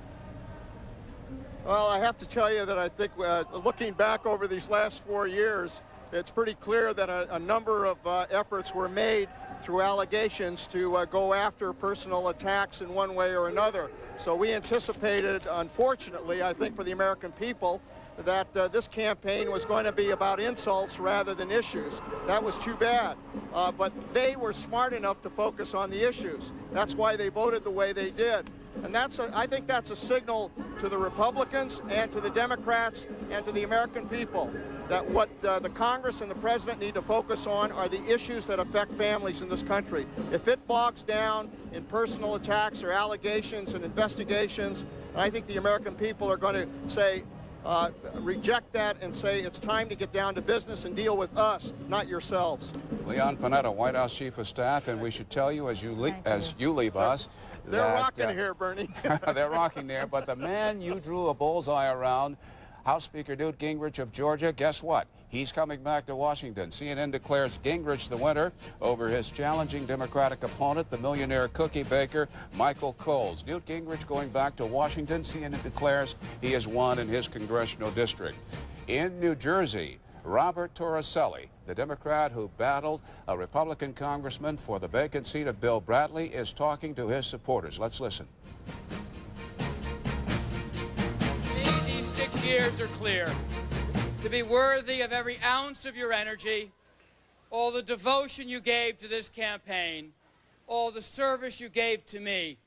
Well, I have to tell you that I think looking back over these last 4 years, it's pretty clear that a number of efforts were made through allegations to go after personal attacks in one way or another. So we anticipated, unfortunately, I think for the American people, that this campaign was going to be about insults rather than issues. That was too bad. But they were smart enough to focus on the issues. That's why they voted the way they did. And I think that's a signal to the Republicans and to the Democrats and to the American people that what the Congress and the President need to focus on are the issues that affect families in this country. If it bogs down in personal attacks or allegations and investigations, I think the American people are going to say, reject that and say it's time to get down to business and deal with us, not yourselves. Leon Panetta, White House Chief of Staff, and we should tell you as you leave us, they're rocking here, Bernie. They're rocking there, but the man you drew a bullseye around, House Speaker Newt Gingrich of Georgia, guess what? He's coming back to Washington. CNN declares Gingrich the winner over his challenging Democratic opponent, the millionaire cookie baker, Michael Coles. Newt Gingrich going back to Washington. CNN declares he has won in his congressional district. In New Jersey, Robert Torricelli, the Democrat who battled a Republican congressman for the vacant seat of Bill Bradley, is talking to his supporters. Let's listen. These 6 years are clear. To be worthy of every ounce of your energy, all the devotion you gave to this campaign, all the service you gave to me.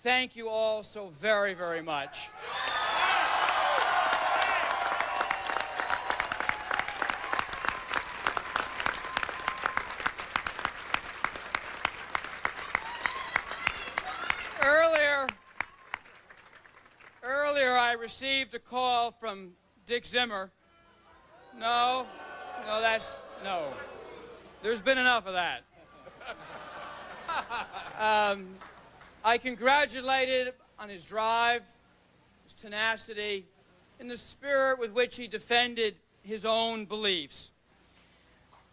Thank you all so very, very much. Earlier I received a call from Dick Zimmer. No, there's been enough of that. I congratulated on his drive, his tenacity, and the spirit with which he defended his own beliefs.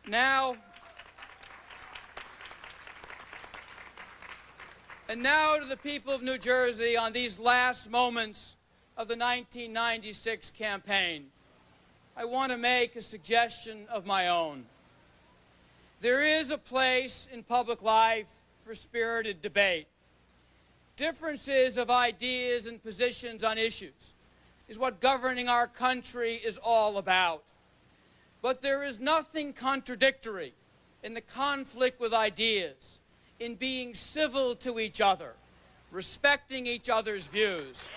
Now to the people of New Jersey on these last moments of the 1996 campaign, I want to make a suggestion of my own. There is a place in public life for spirited debate. Differences of ideas and positions on issues is what governing our country is all about. But there is nothing contradictory in the conflict with ideas, in being civil to each other, respecting each other's views.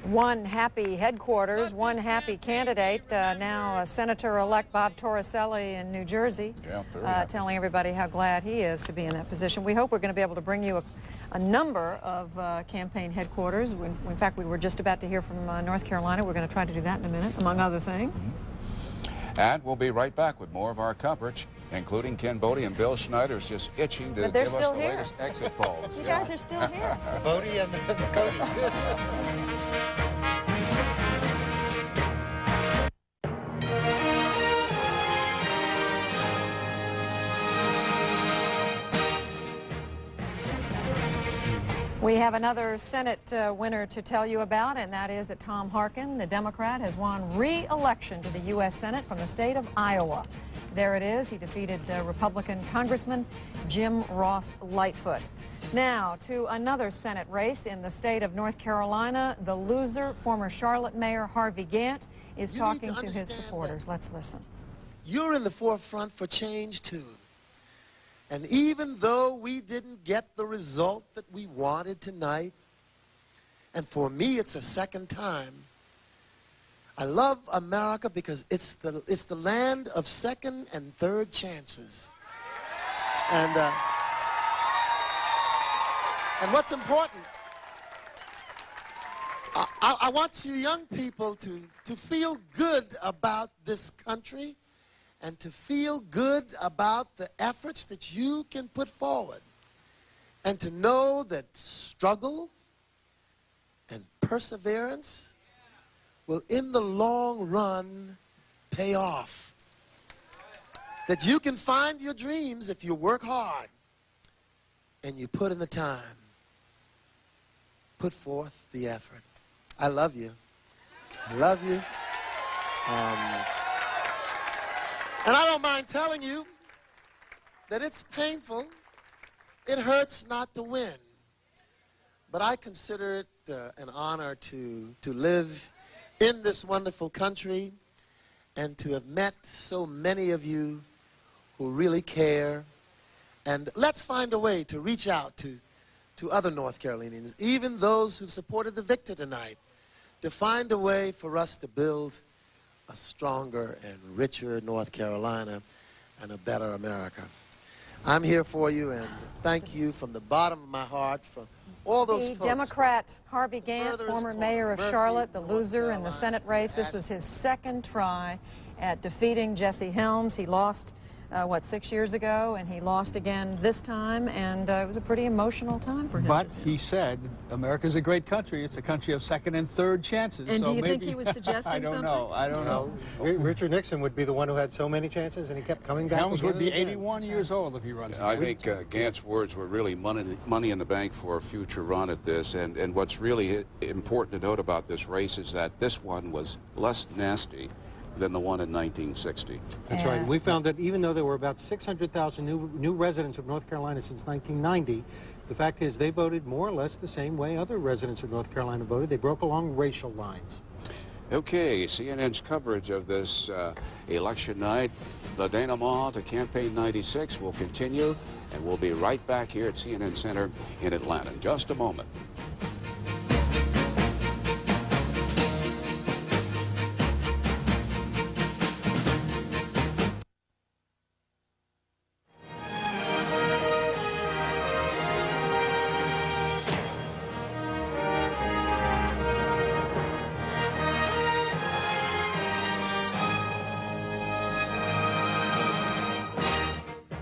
One happy headquarters, one happy candidate, now Senator-elect Bob Torricelli in New Jersey, telling everybody how glad he is to be in that position. We hope we're going to be able to bring you a number of campaign headquarters. In fact, we were just about to hear from North Carolina. We're going to try to do that in a minute, among other things. And we'll be right back with more of our coverage, including Ken Bodie and Bill Schneider's just itching to give us the latest exit polls. You guys are still here. Bodie and the Cody. We have another Senate winner to tell you about, and that is that Tom Harkin, the Democrat, has won re-election to the U.S. Senate from the state of Iowa. There it is. He defeated Republican Congressman Jim Ross Lightfoot. Now to another Senate race in the state of North Carolina. The loser, former Charlotte Mayor Harvey Gantt, is talking to his supporters. Let's listen. You're in the forefront for change, too. And even though we didn't get the result that we wanted tonight, and for me it's a second time, I love America because it's the land of second and third chances. And what's important, I want you young people to feel good about this country and to feel good about the efforts that you can put forward, and to know that struggle and perseverance will in the long run pay off. That you can find your dreams if you work hard and you put in the time, put forth the effort. I love you. I love you. And I don't mind telling you that it's painful It hurts not to win, but I consider it an honor to live in this wonderful country and to have met so many of you who really care. And let's find a way to reach out to other North Carolinians, even those who supported the victor tonight, to find a way for us to build a stronger and richer North Carolina and a better America. I'm here for you, and thank you from the bottom of my heart for all those folks. Democrat Harvey Gantt, former mayor of Charlotte, the loser in the Senate race. This was his second try at defeating Jesse Helms. He lost, 6 years ago, and he lost again this time, and it was a pretty emotional time for him. But he said, America's a great country. It's a country of second and third chances. And so do you think maybe, he was suggesting I don't something? know. I don't know. Richard Nixon would be the one who had so many chances, and he kept coming back. Helms would be 81 years old if he runs. I think Gantt's words were really money in the bank for a future run at this. And what's really important to note about this race is that this one was less nasty than the one in 1960. That's right. We found that even though there were about 600,000 new residents of North Carolina since 1990, the fact is they voted more or less the same way other residents of North Carolina voted. They broke along racial lines. Okay, CNN's coverage of this election night, the denouement to Campaign 96 will continue, and we'll be right back here at CNN Center in Atlanta in just a moment.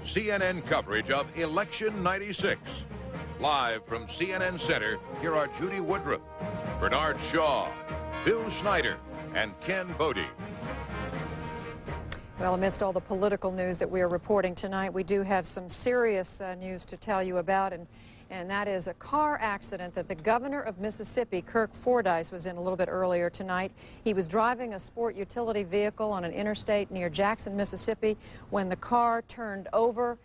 CNN coverage of Election 96. Live from CNN Center, here are Judy Woodruff, Bernard Shaw, Bill Schneider, and Ken Bodie. Well, amidst all the political news that we are reporting tonight, we do have some serious news to tell you about, and that is a car accident that the governor of Mississippi, Kirk Fordyce, was in a little bit earlier tonight. He was driving a sport utility vehicle on an interstate near Jackson, Mississippi, when the car turned over.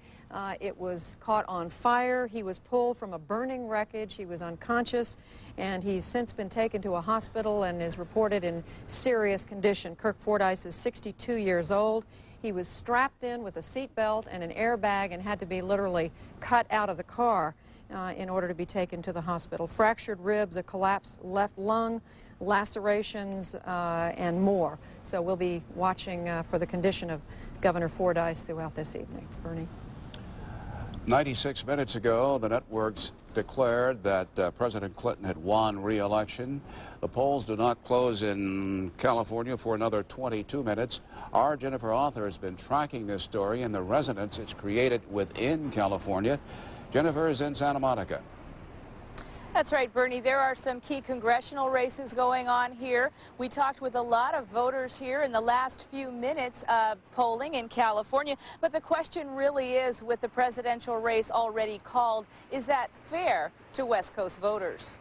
It was caught on fire. He was pulled from a burning wreckage. He was unconscious, and he's since been taken to a hospital and is reported in serious condition. Kirk Fordyce is 62 years old. He was strapped in with a seatbelt and an airbag and had to be literally cut out of the car in order to be taken to the hospital. Fractured ribs, a collapsed left lung, lacerations, and more. So we'll be watching for the condition of Governor Fordyce throughout this evening. Bernie. 96 minutes ago, the networks declared that President Clinton had won re-election. The polls do not close in California for another 22 minutes. Our Jennifer Arthur has been tracking this story and the resonance it's created within California. Jennifer is in Santa Monica. That's right, Bernie. There are some key congressional races going on here. We talked with a lot of voters here in the last few minutes of polling in California. But the question really is, with the presidential race already called, is that fair to West Coast voters?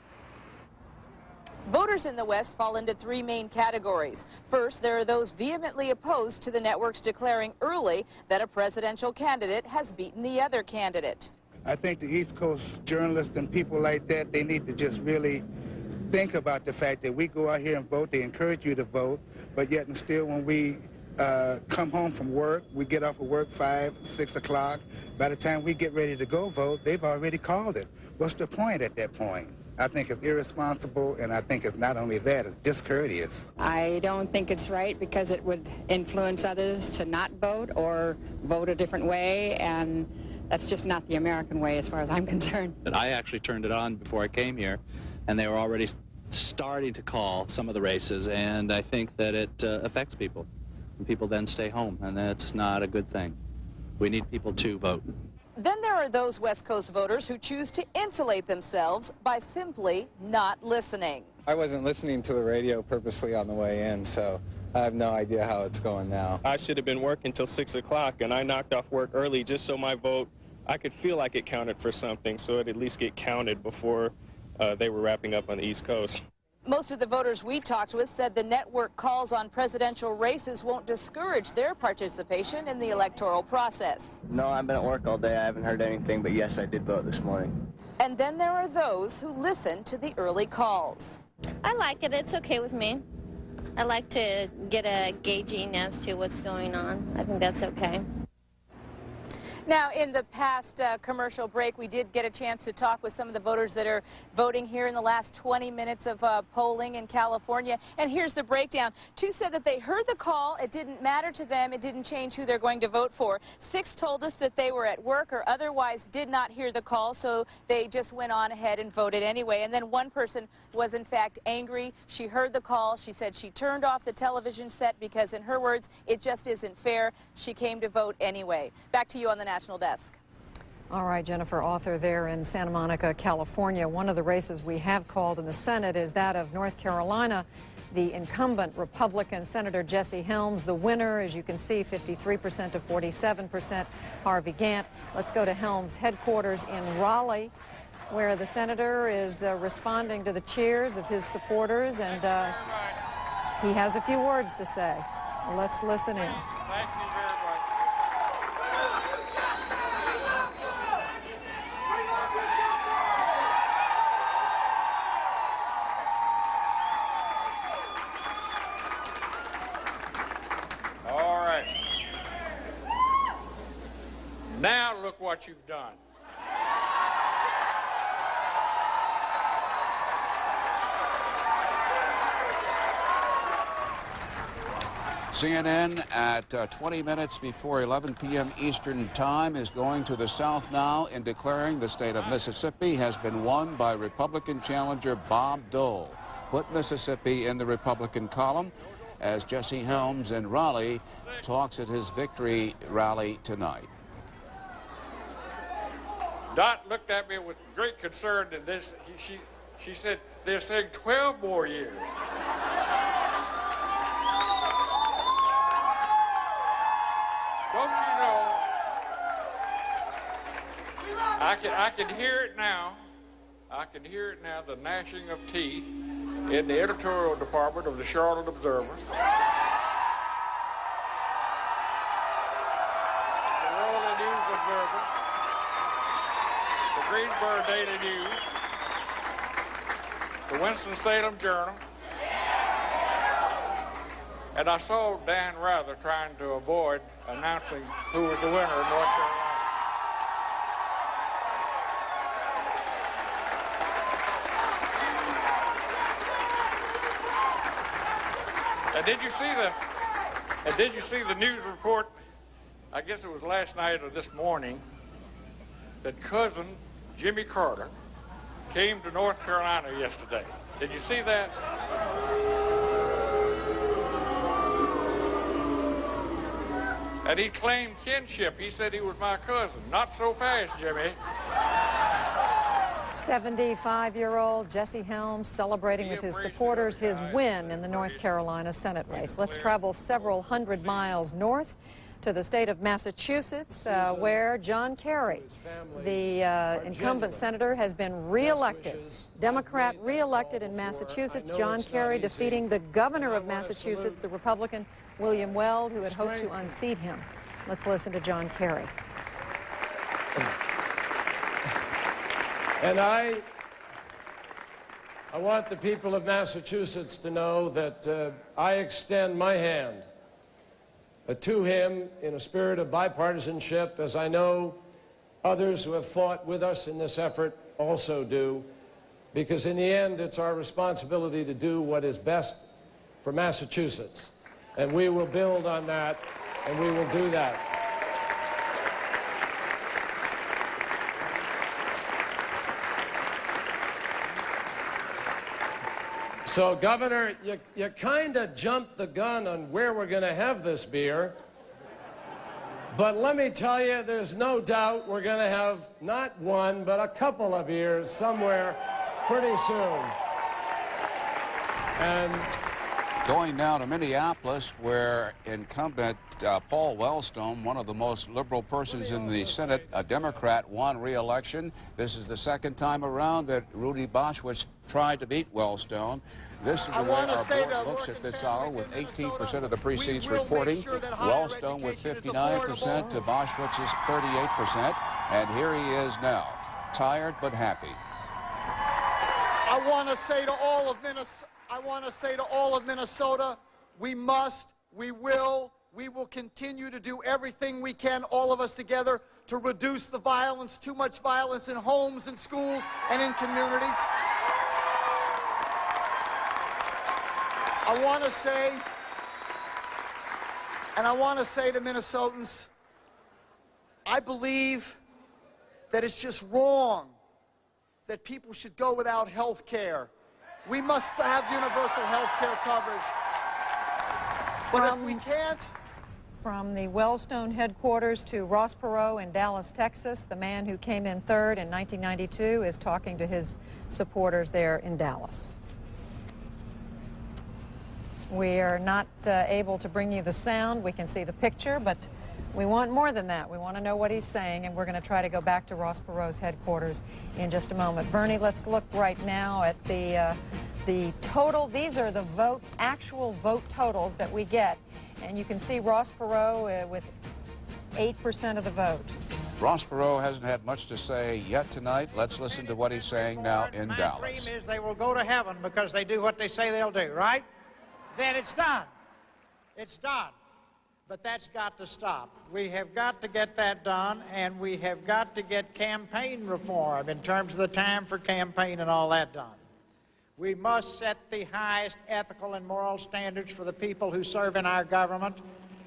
Voters in the West fall into three main categories. First, there are those vehemently opposed to the networks declaring early that a presidential candidate has beaten the other candidate. I think the East Coast journalists and people like that, they need to just really think about the fact that we go out here and vote. They encourage you to vote, but yet and still when we come home from work, we get off of work 5, 6 o'clock. By the time we get ready to go vote, they've already called it. What's the point at that point? I think it's irresponsible, and I think it's not only that, it's discourteous. I don't think it's right because it would influence others to not vote or vote a different way, and that's just not the American way as far as I'm concerned. But I actually turned it on before I came here, and they were already starting to call some of the races, and I think that it affects people. And people then stay home, and that's not a good thing. We need people to vote. Then there are those West Coast voters who choose to insulate themselves by simply not listening. I wasn't listening to the radio purposely on the way in, so I have no idea how it's going now. I should have been working till 6 o'clock, and I knocked off work early just so my vote, I could feel like it counted for something, so it at least get counted before they were wrapping up on the East Coast. Most of the voters we talked with said the network calls on presidential races won't discourage their participation in the electoral process. No, I've been at work all day. I haven't heard anything, but yes, I did vote this morning. And then there are those who listen to the early calls. I like it. It's okay with me. I like to get a gauging as to what's going on. I think that's okay. Now, in the past commercial break, we did get a chance to talk with some of the voters that are voting here in the last 20 minutes of polling in California. And here's the breakdown. 2 said that they heard the call. It didn't matter to them. It didn't change who they're going to vote for. 6 told us that they were at work or otherwise did not hear the call, so they just went on ahead and voted anyway. And then one person was, in fact, angry. She heard the call. She said she turned off the television set because, in her words, it just isn't fair. She came to vote anyway. Back to you on the National Desk. All right, Jennifer, author there in Santa Monica, California. One of the races we have called in the Senate is that of North Carolina. The incumbent Republican Senator Jesse Helms, the winner, as you can see, 53% to 47%, Harvey Gantt. Let's go to Helms' headquarters in Raleigh, where the senator is responding to the cheers of his supporters, and he has a few words to say. Let's listen in. Thank you very much. All right. Now look what you've done. CNN at 20 minutes before 11 p.m. Eastern Time is going to the South now in declaring the state of Mississippi has been won by Republican challenger Bob Dole. Put Mississippi in the Republican column as Jesse Helms in Raleigh talks at his victory rally tonight. Dot looked at me with great concern, and she said, they're saying 12 more years. Don't you know, I can hear it now. I can hear it now, the gnashing of teeth in the editorial department of the Charlotte Observer, the Raleigh News Observer, the Greensboro Daily News, the Winston-Salem Journal, and I saw Dan Rather trying to avoid announcing who was the winner in North Carolina. And did you see the news report? I guess it was last night or this morning that cousin Jimmy Carter came to North Carolina yesterday. Did you see that? And he claimed kinship. He said he was my cousin. Not so fast, Jimmy. 75-year-old Jesse Helms celebrating with his supporters his win in the North Carolina Senate race. Let's travel several hundred miles north to the state of Massachusetts, where John Kerry, the incumbent senator, has been reelected. Democrat reelected in Massachusetts. John Kerry defeating the governor of Massachusetts, the Republican William Weld, who had hoped to unseat him. Let's listen to John Kerry. And I want the people of Massachusetts to know that I extend my hand to him in a spirit of bipartisanship, as I know others who have fought with us in this effort also do, because in the end, it's our responsibility to do what is best for Massachusetts. And we will build on that, and we will do that. So, Governor, you kind of jumped the gun on where we're going to have this beer. But let me tell you, there's no doubt we're going to have not one, but a couple of beers somewhere pretty soon. And Going now to Minneapolis, where incumbent Paul Wellstone, one of the most liberal persons in the Senate, a Democrat, won re-election. This is the second time around that Rudy Boschwitz tried to beat Wellstone. This is the way our board looks at this hour, with 18% of the precincts reporting. Wellstone with 59% to Boschwitz's 38%. And here he is now, tired but happy. I want to say to all of Minnesota, we must, we will continue to do everything we can, all of us together, to reduce the violence, too much violence in homes and schools and in communities. I want to say to Minnesotans, I believe that it's just wrong that people should go without health care. We must have universal health care coverage. But if we can't... From the Wellstone headquarters to Ross Perot in Dallas, Texas, the man who came in third in 1992 is talking to his supporters there in Dallas. We are not able to bring you the sound. We can see the picture, but we want more than that. We want to know what he's saying, and we're going to try to go back to Ross Perot's headquarters in just a moment. Bernie, let's look right now at the total. These are the actual vote totals that we get, and you can see Ross Perot with 8% of the vote. Ross Perot hasn't had much to say yet tonight. Let's listen to what he's saying now in Dallas. My dream is they will go to heaven because they do what they say they'll do, right? Then it's done. It's done. But that's got to stop. We have got to get that done, and we have got to get campaign reform in terms of the time for campaign and all that done. We must set the highest ethical and moral standards for the people who serve in our government,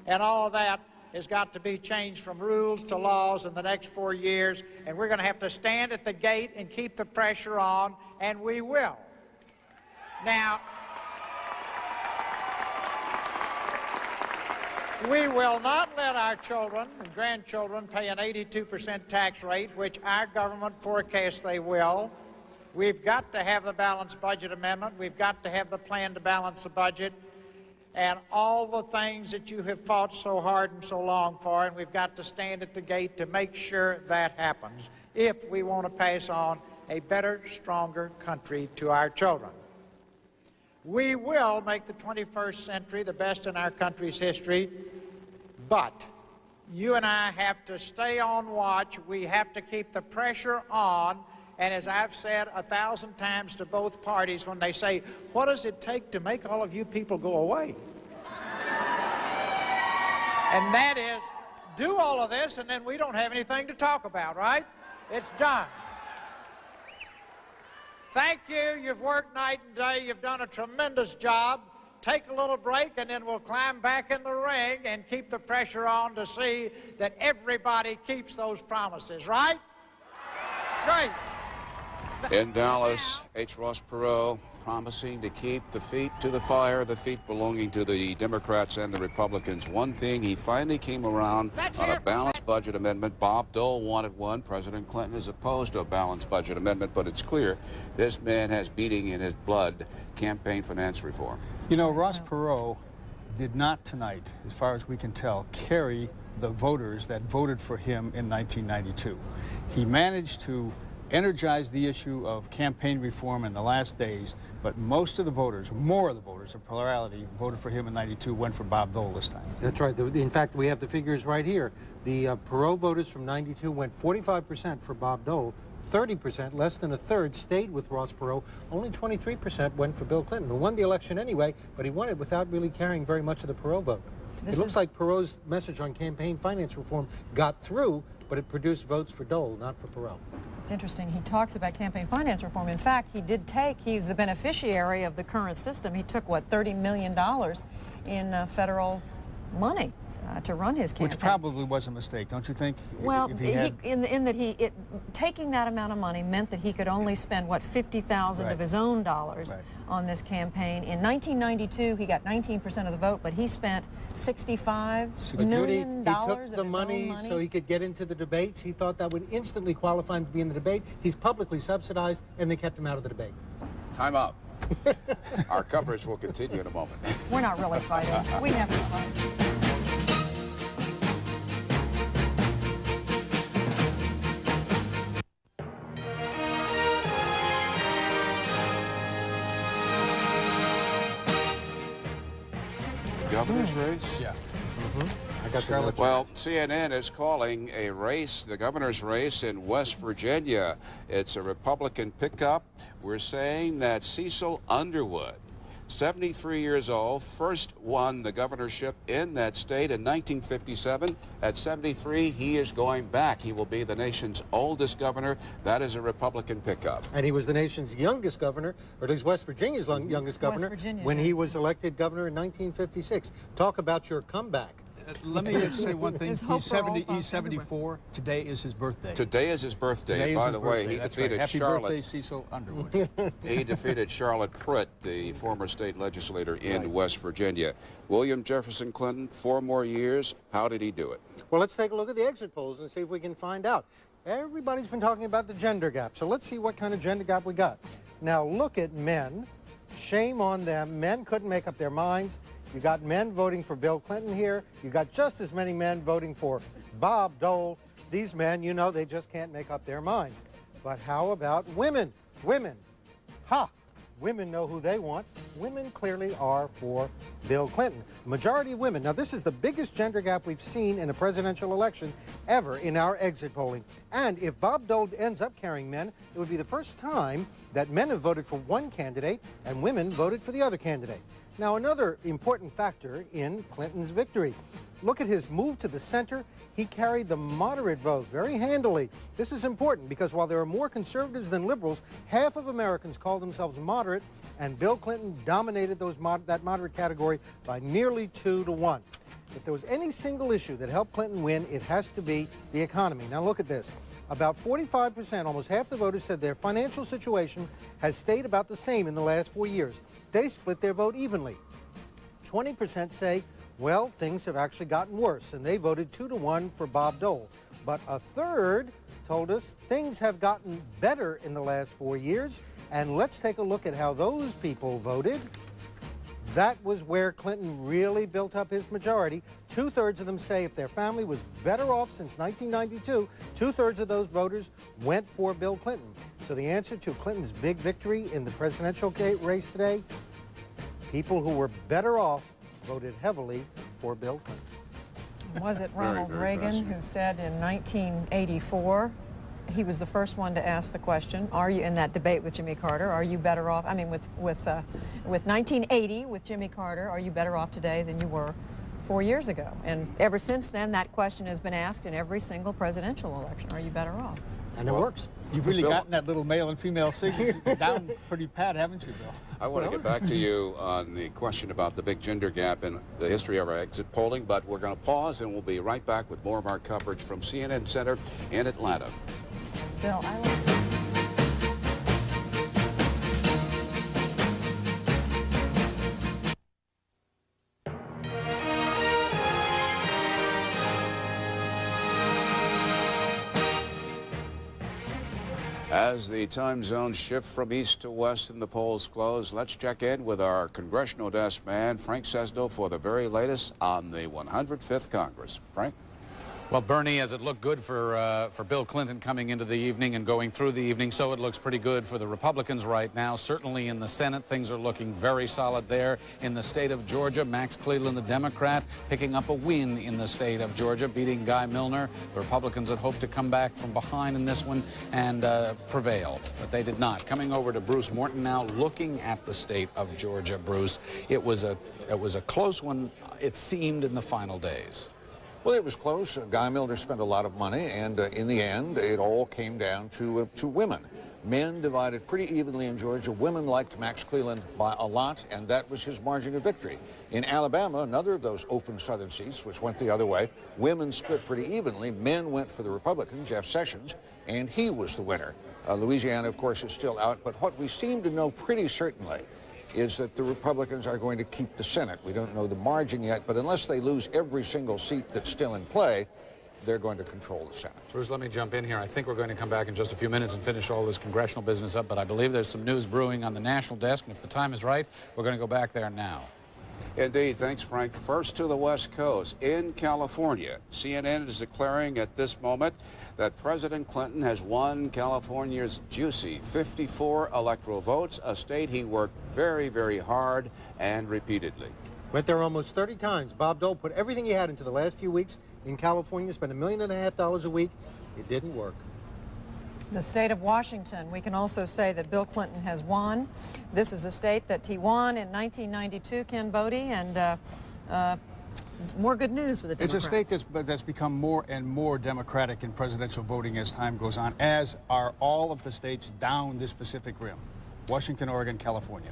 and all of that has got to be changed from rules to laws in the next 4 years, and we're going to have to stand at the gate and keep the pressure on, and we will. Now, we will not let our children and grandchildren pay an 82% tax rate, which our government forecasts they will. We've got to have the balanced budget amendment. We've got to have the plan to balance the budget and all the things that you have fought so hard and so long for, and we've got to stand at the gate to make sure that happens if we want to pass on a better, stronger country to our children. We will make the 21st century the best in our country's history, but you and I have to stay on watch. We have to keep the pressure on, and as I've said 1,000 times to both parties when they say, what does it take to make all of you people go away? And that is, do all of this, and then we don't have anything to talk about, right? It's done. Thank you. You've worked night and day. You've done a tremendous job. Take a little break, and then we'll climb back in the ring and keep the pressure on to see that everybody keeps those promises, right? Great. In Dallas, H. Ross Perot promising to keep the feet to the fire, the feet belonging to the Democrats and the Republicans. One thing, he finally came around on a balanced budget amendment. Bob Dole wanted one. President Clinton is opposed to a balanced budget amendment, but it's clear this man has beating in his blood campaign finance reform. You know, Ross Perot did not tonight, as far as we can tell, carry the voters that voted for him in 1992. He managed to energize the issue of campaign reform in the last days, but most of the voters, more of the voters, a plurality, voted for him in 92, went for Bob Dole this time. That's right. In fact, we have the figures right here. The Perot voters from 92 went 45% for Bob Dole, 30%, less than a third, stayed with Ross Perot. Only 23% went for Bill Clinton, who won the election anyway, but he won it without really carrying very much of the Perot vote. It looks like Perot's message on campaign finance reform got through, but it produced votes for Dole, not for Perot. It's interesting. He talks about campaign finance reform. In fact, he's the beneficiary of the current system. He took, what, $30 million in federal money to run his campaign. Which probably was a mistake, don't you think? Well, taking that amount of money meant that he could only spend, what, $50,000 of his own dollars on this campaign. In 1992, he got 19% of the vote, but he spent $65 million He took the money so he could get into the debates. He thought that would instantly qualify him to be in the debate. He's publicly subsidized, and they kept him out of the debate. Time out. Our coverage will continue in a moment. We're not really fighting. We never fight. Governor's race? Yeah. I got Charlotte. Well, CNN is calling a race, the governor's race in West Virginia. It's a Republican pickup. We're saying that Cecil Underwood, 73 years old, first won the governorship in that state in 1957. At 73, he is going back. He will be the nation's oldest governor. That is a Republican pickup. And he was the nation's youngest governor, or at least West Virginia's youngest governor, when he was elected governor in 1956. Talk about your comeback. Let me just say one thing. He's 74. Today is his birthday. Today is his birthday. By the way, he defeated Happy Charlotte. birthday, Cecil Underwood. He defeated Charlotte Pruitt, the former state legislator in West Virginia. William Jefferson Clinton, 4 more years. How did he do it? Well, let's take a look at the exit polls and see if we can find out. Everybody's been talking about the gender gap, so let's see what kind of gender gap we got. Now, look at men. Shame on them. Men couldn't make up their minds. You got men voting for Bill Clinton here. You got just as many men voting for Bob Dole. These men, you know, they just can't make up their minds. But how about women? Women. Ha! Women know who they want. Women clearly are for Bill Clinton. Majority of women. Now, this is the biggest gender gap we've seen in a presidential election ever in our exit polling. And if Bob Dole ends up carrying men, it would be the first time that men have voted for one candidate and women voted for the other candidate. Now, another important factor in Clinton's victory. Look at his move to the center. He carried the moderate vote very handily. This is important because while there are more conservatives than liberals, half of Americans call themselves moderate, and Bill Clinton dominated that moderate category by nearly 2-1. If there was any single issue that helped Clinton win, it has to be the economy. Now, look at this. About 45%, almost half the voters, said their financial situation has stayed about the same in the last 4 years. They split their vote evenly. 20% say, well, things have actually gotten worse, and they voted 2-1 for Bob Dole. But a third told us things have gotten better in the last 4 years, and let's take a look at how those people voted. That was where Clinton really built up his majority. 2/3 of them say if their family was better off since 1992, 2/3 of those voters went for Bill Clinton. So the answer to Clinton's big victory in the presidential race today, people who were better off voted heavily for Bill Clinton. Was it Ronald Reagan who said in 1984, he was the first one to ask the question, are you, in that debate with Jimmy Carter, are you better off, I mean with 1980 with Jimmy Carter, are you better off today than you were 4 years ago? And ever since then, that question has been asked in every single presidential election, are you better off? And it works. You've really gotten that little male and female signals down pretty pat, haven't you, Bill? I want to get back to you on the question about the big gender gap in the history of our exit polling, but we're going to pause and we'll be right back with more of our coverage from CNN Center in Atlanta. Bill, I like As the time zones shift from east to west and the polls close, let's check in with our congressional desk man, Frank Sesno, for the very latest on the 105th Congress. Frank? Well, Bernie, as it looked good for Bill Clinton coming into the evening and going through the evening, so it looks pretty good for the Republicans right now. Certainly in the Senate, things are looking very solid there. In the state of Georgia, Max Cleland, the Democrat, picking up a win in the state of Georgia, beating Guy Milner. The Republicans had hoped to come back from behind in this one and prevail, but they did not. Coming over to Bruce Morton now, looking at the state of Georgia, Bruce. It was a close one, it seemed, in the final days. Well, it was close. Guy Milner spent a lot of money, and in the end, it all came down to women. Men divided pretty evenly in Georgia. Women liked Max Cleland by a lot, and that was his margin of victory. In Alabama, another of those open southern seats, which went the other way, women split pretty evenly. Men went for the Republican, Jeff Sessions, and he was the winner. Louisiana, of course, is still out, but what we seem to know pretty certainly is that the Republicans are going to keep the Senate. We don't know the margin yet, but unless they lose every single seat that's still in play, they're going to control the Senate. Bruce, let me jump in here. I think we're going to come back in just a few minutes and finish all this congressional business up, but I believe there's some news brewing on the national desk, and if the time is right, we're going to go back there now. Indeed. Thanks, Frank. First to the West Coast. In California, CNN is declaring at this moment that President Clinton has won California's juicy 54 electoral votes, a state he worked very, very hard and repeatedly. Went there almost 30 times. Bob Dole put everything he had into the last few weeks in California, spent $1.5 million a week. It didn't work. The state of Washington, we can also say that Bill Clinton has won. This is a state that he won in 1992, Ken Bodie, and more good news for the Democrats. It's a state that's become more and more Democratic in presidential voting as time goes on, as are all of the states down this Pacific Rim: Washington, Oregon, California.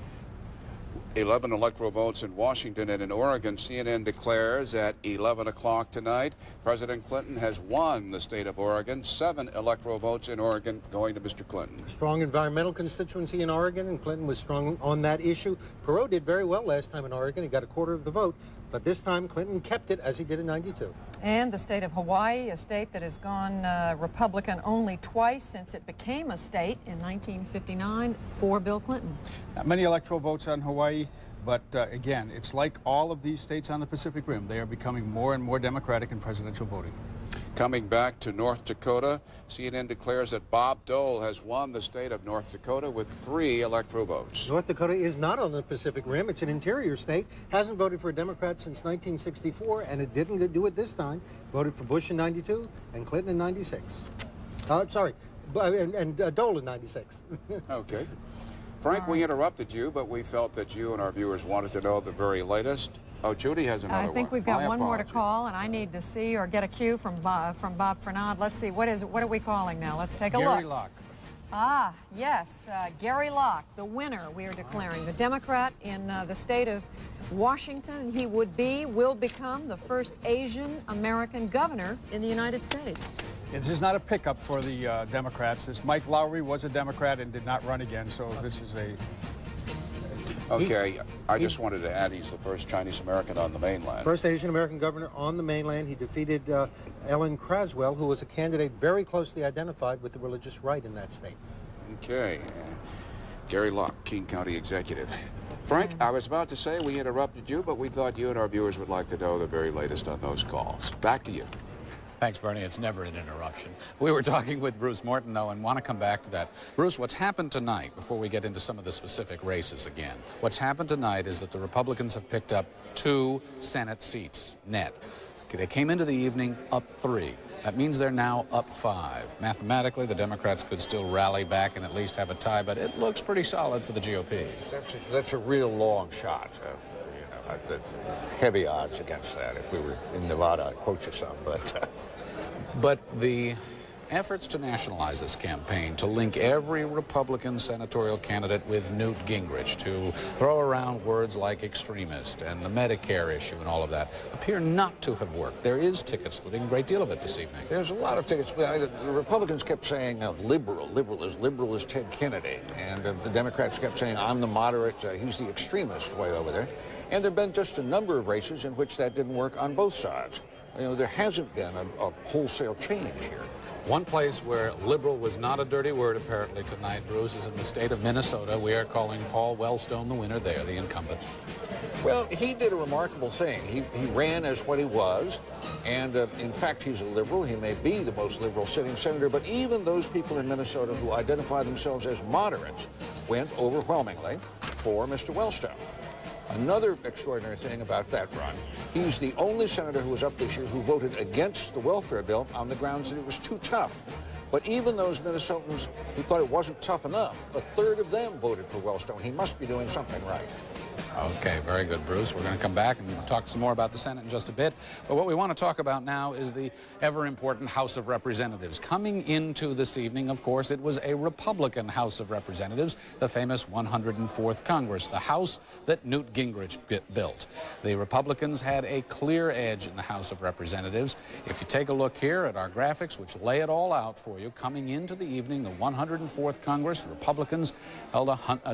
11 electoral votes in Washington, and in Oregon, CNN declares at 11 o'clock tonight, President Clinton has won the state of Oregon. 7 electoral votes in Oregon going to Mr. Clinton. Strong environmental constituency in Oregon, and Clinton was strong on that issue. Perot did very well last time in Oregon. He got 1/4 of the vote, but this time Clinton kept it as he did in '92. And the state of Hawaii, a state that has gone Republican only twice since it became a state in 1959 for Bill Clinton. Not many electoral votes on Hawaii, but again, it's like all of these states on the Pacific Rim. They are becoming more and more Democratic in presidential voting. Coming back to North Dakota, CNN declares that Bob Dole has won the state of North Dakota with 3 electoral votes. North Dakota is not on the Pacific Rim. It's an interior state. Hasn't voted for a Democrat since 1964, and it didn't do it this time. Voted for Bush in '92 and Clinton in '96. And Dole in '96. Okay. Frank, we interrupted you, but we felt that you and our viewers wanted to know the very latest. Oh, Judy has another one. I think we've got one more to call, and I need to see or get a cue from Bob Fernand. Let's see, what are we calling now? Let's take a look. Gary Locke. Ah, yes, Gary Locke, the winner, we are declaring. The Democrat in the state of Washington. He will become the first Asian American governor in the United States. This is not a pickup for the Democrats. This Mike Lowry was a Democrat and did not run again, so this is a... Okay, I just wanted to add he's the first Chinese American on the mainland. First Asian American governor on the mainland. He defeated Ellen Craswell, who was a candidate very closely identified with the religious right in that state. Okay. Gary Locke, King County executive. Frank, I was about to say we interrupted you, but we thought you and our viewers would like to know the very latest on those calls. Back to you. Thanks, Bernie. It's never an interruption. We were talking with Bruce Morton, though, and want to come back to that. Bruce, what's happened tonight, before we get into some of the specific races again, what's happened tonight is that the Republicans have picked up 2 Senate seats net. They came into the evening up 3. That means they're now up 5. Mathematically, the Democrats could still rally back and at least have a tie, but it looks pretty solid for the GOP. That's a real long shot. Heavy odds against that. If we were in Nevada, I'd quote you some, But the efforts to nationalize this campaign, to link every Republican senatorial candidate with Newt Gingrich, to throw around words like extremist and the Medicare issue and all of that, appear not to have worked. There is ticket splitting, a great deal of it this evening. There's a lot of ticket splitting. The Republicans kept saying liberal as Ted Kennedy, and the Democrats kept saying, I'm the moderate, he's the extremist way over there. And there have been just a number of races in which that didn't work on both sides. You know, there hasn't been a wholesale change here. One place where liberal was not a dirty word, apparently, tonight, Bruce, is in the state of Minnesota. We are calling Paul Wellstone the winner there, the incumbent. Well, he did a remarkable thing. He ran as what he was, and in fact, he's a liberal. He may be the most liberal sitting senator, but even those people in Minnesota who identify themselves as moderates went overwhelmingly for Mr. Wellstone. Another extraordinary thing about that run, he's the only senator who was up this year who voted against the welfare bill on the grounds that it was too tough. But even those Minnesotans who thought it wasn't tough enough, 1/3 of them voted for Wellstone. He must be doing something right. Okay, very good, Bruce. We're going to come back and talk some more about the Senate in just a bit. But what we want to talk about now is the ever-important House of Representatives. Coming into this evening, of course, it was a Republican House of Representatives, the famous 104th Congress, the House that Newt Gingrich built. The Republicans had a clear edge in the House of Representatives. If you take a look here at our graphics, which lay it all out for you, coming into the evening, the 104th Congress, the Republicans held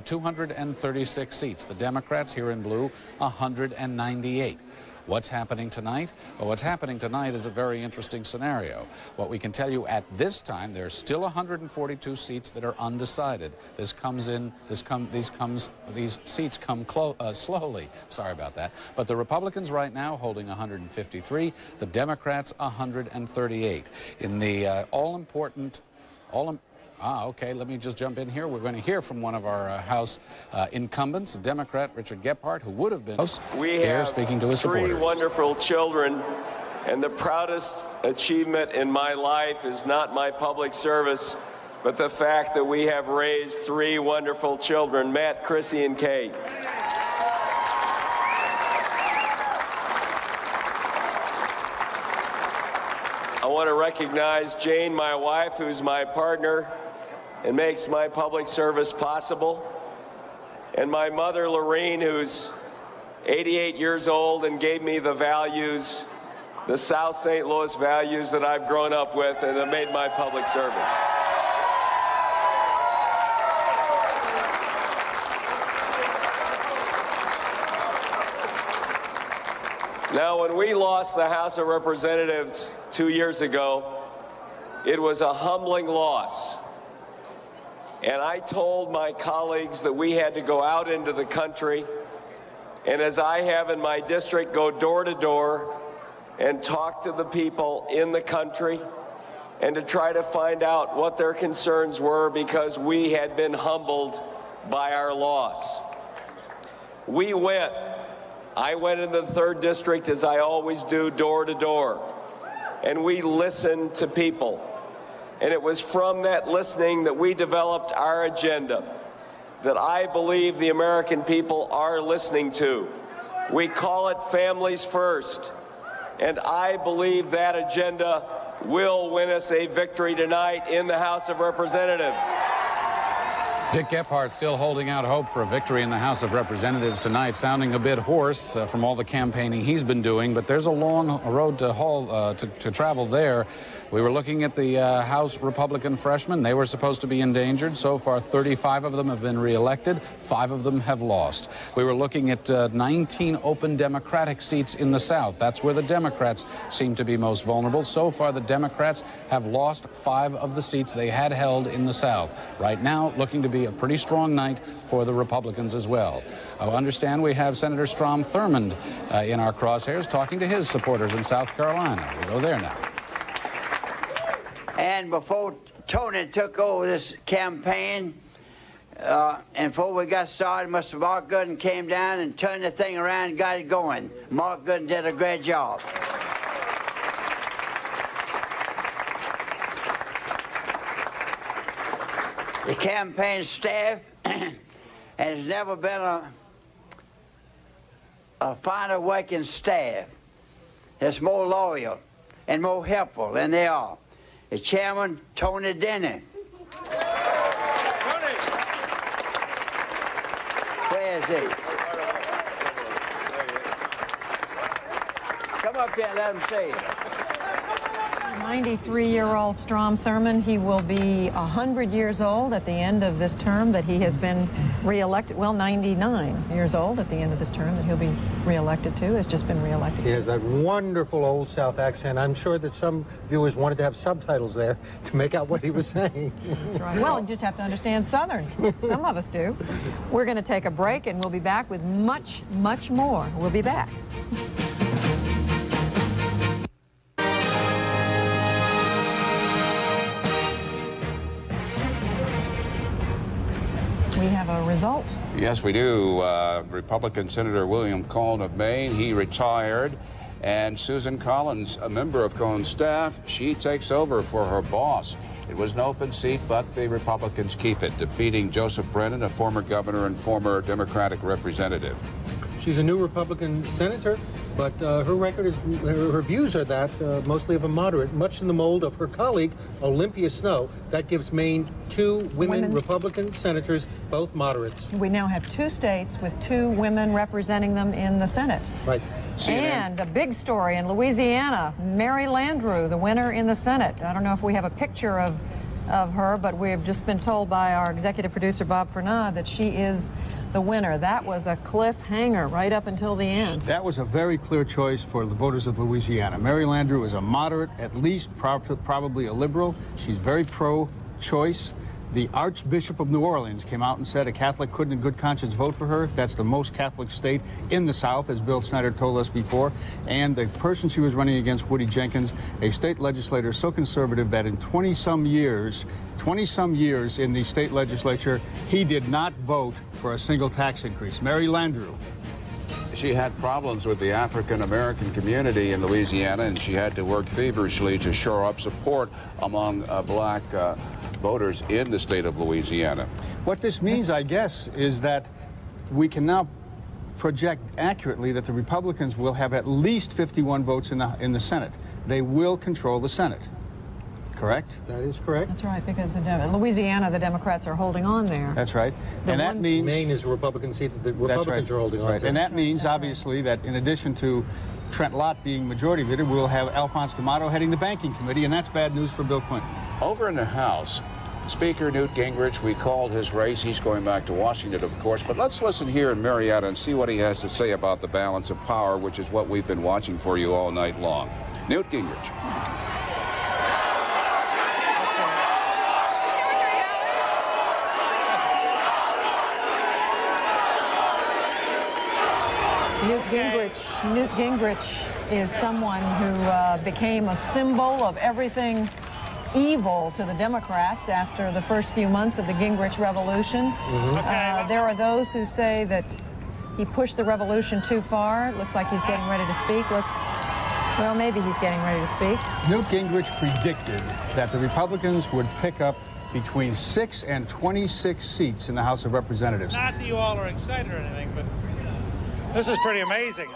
236 seats. The Democrats, here in blue, 198. What's happening tonight? Well, what's happening tonight is a very interesting scenario. What we can tell you at this time, there are still 142 seats that are undecided. These seats come slowly. Sorry about that. But the Republicans right now holding 153, the Democrats 138. In the okay, let me just jump in here. We're going to hear from one of our House incumbents, Democrat Richard Gephardt, who would have been here speaking to his supporters. We have 3 wonderful children, and the proudest achievement in my life is not my public service, but the fact that we have raised 3 wonderful children, Matt, Chrissy, and Kate. I want to recognize Jane, my wife, who's my partner and makes my public service possible, and my mother, Lorene, who's 88 years old and gave me the values, the South St. Louis values that I've grown up with and have made my public service. Now, when we lost the House of Representatives 2 years ago, it was a humbling loss. And I told my colleagues that we had to go out into the country, and as I have in my district, go door to door and talk to the people in the country and to try to find out what their concerns were, because we had been humbled by our loss. I went in the 3rd district, as I always do, door to door, and we listened to people. And it was from that listening that we developed our agenda that I believe the American people are listening to. We call it Families First, and I believe that agenda will win us a victory tonight in the House of Representatives. Dick Gephardt still holding out hope for a victory in the House of Representatives tonight, sounding a bit hoarse from all the campaigning he's been doing, but there's a long road to travel there. We were looking at the House Republican freshmen. They were supposed to be endangered. So far, 35 of them have been reelected. 5 of them have lost. We were looking at 19 open Democratic seats in the South. That's where the Democrats seem to be most vulnerable. So far, the Democrats have lost 5 of the seats they had held in the South. Right now, looking to be a pretty strong night for the Republicans as well. I understand we have Senator Strom Thurmond in our crosshairs talking to his supporters in South Carolina. We'll go there now. And before Tony took over this campaign, and before we got started, Mr. Mark Gooden came down and turned the thing around and got it going. Mark Gooden did a great job. The campaign staff has never been a finer working staff that's more loyal and more helpful than they are. The chairman, Tony Denny. Where is he? Come up here and let him see it. 93-year-old Strom Thurmond. He will be 100 years old at the end of this term that he has been reelected. Well, 99 years old at the end of this term that he'll be reelected to, has just been reelected. He has that wonderful Old South accent. I'm sure that some viewers wanted to have subtitles there to make out what he was saying. That's right. Well, you just have to understand Southern. Some of us do. We're going to take a break, and we'll be back with much, much more. We'll be back. We have a result. Yes, we do. Republican Senator William Cohn of Maine, he retired. And Susan Collins, a member of Cohn's staff, she takes over for her boss. It was an open seat, but the Republicans keep it, defeating Joseph Brennan, a former governor and former Democratic representative. She's a new Republican senator, but her record is, her views are that mostly of a moderate, much in the mold of her colleague, Olympia Snowe. That gives Maine 2 women Republican senators, both moderates. We now have 2 states with 2 women representing them in the Senate. Right. And a big story in Louisiana, Mary Landrieu, the winner in the Senate. I don't know if we have a picture of her, but we have just been told by our executive producer, Bob Fernand, that she is the winner. That was a cliffhanger right up until the end. That was a very clear choice for the voters of Louisiana. Mary Landrieu is a moderate, at least probably a liberal. She's very pro-choice. The Archbishop of New Orleans came out and said a Catholic couldn't in good conscience vote for her. That's the most Catholic state in the South, as Bill Snyder told us before. And the person she was running against, Woody Jenkins, a state legislator so conservative that in 20-some years in the state legislature, he did not vote for a single tax increase. Mary Landrieu. She had problems with the African-American community in Louisiana, and she had to work feverishly to shore up support among black voters in the state of Louisiana. What this means, I guess, is that we can now project accurately that the Republicans will have at least 51 votes in the Senate. They will control the Senate. Correct? That is correct. That's right, because in Louisiana, the Democrats are holding on there. That's right. And that means Maine is a Republican seat that the Republicans are holding on to. And that means, obviously, that in addition to Trent Lott being majority leader, we'll have Alphonse D'Amato heading the banking committee, and that's bad news for Bill Clinton. Over in the House, Speaker Newt Gingrich, we called his race. He's going back to Washington, of course. But let's listen here in Marietta and see what he has to say about the balance of power, which is what we've been watching for you all night long. Newt Gingrich. Newt Gingrich is someone who became a symbol of everything evil to the Democrats after the first few months of the Gingrich Revolution. There are those who say that he pushed the revolution too far. It looks like he's getting ready to speak. Well, maybe he's getting ready to speak. Newt Gingrich predicted that the Republicans would pick up between 6 and 26 seats in the House of Representatives. Not that you all are excited or anything, but this is pretty amazing.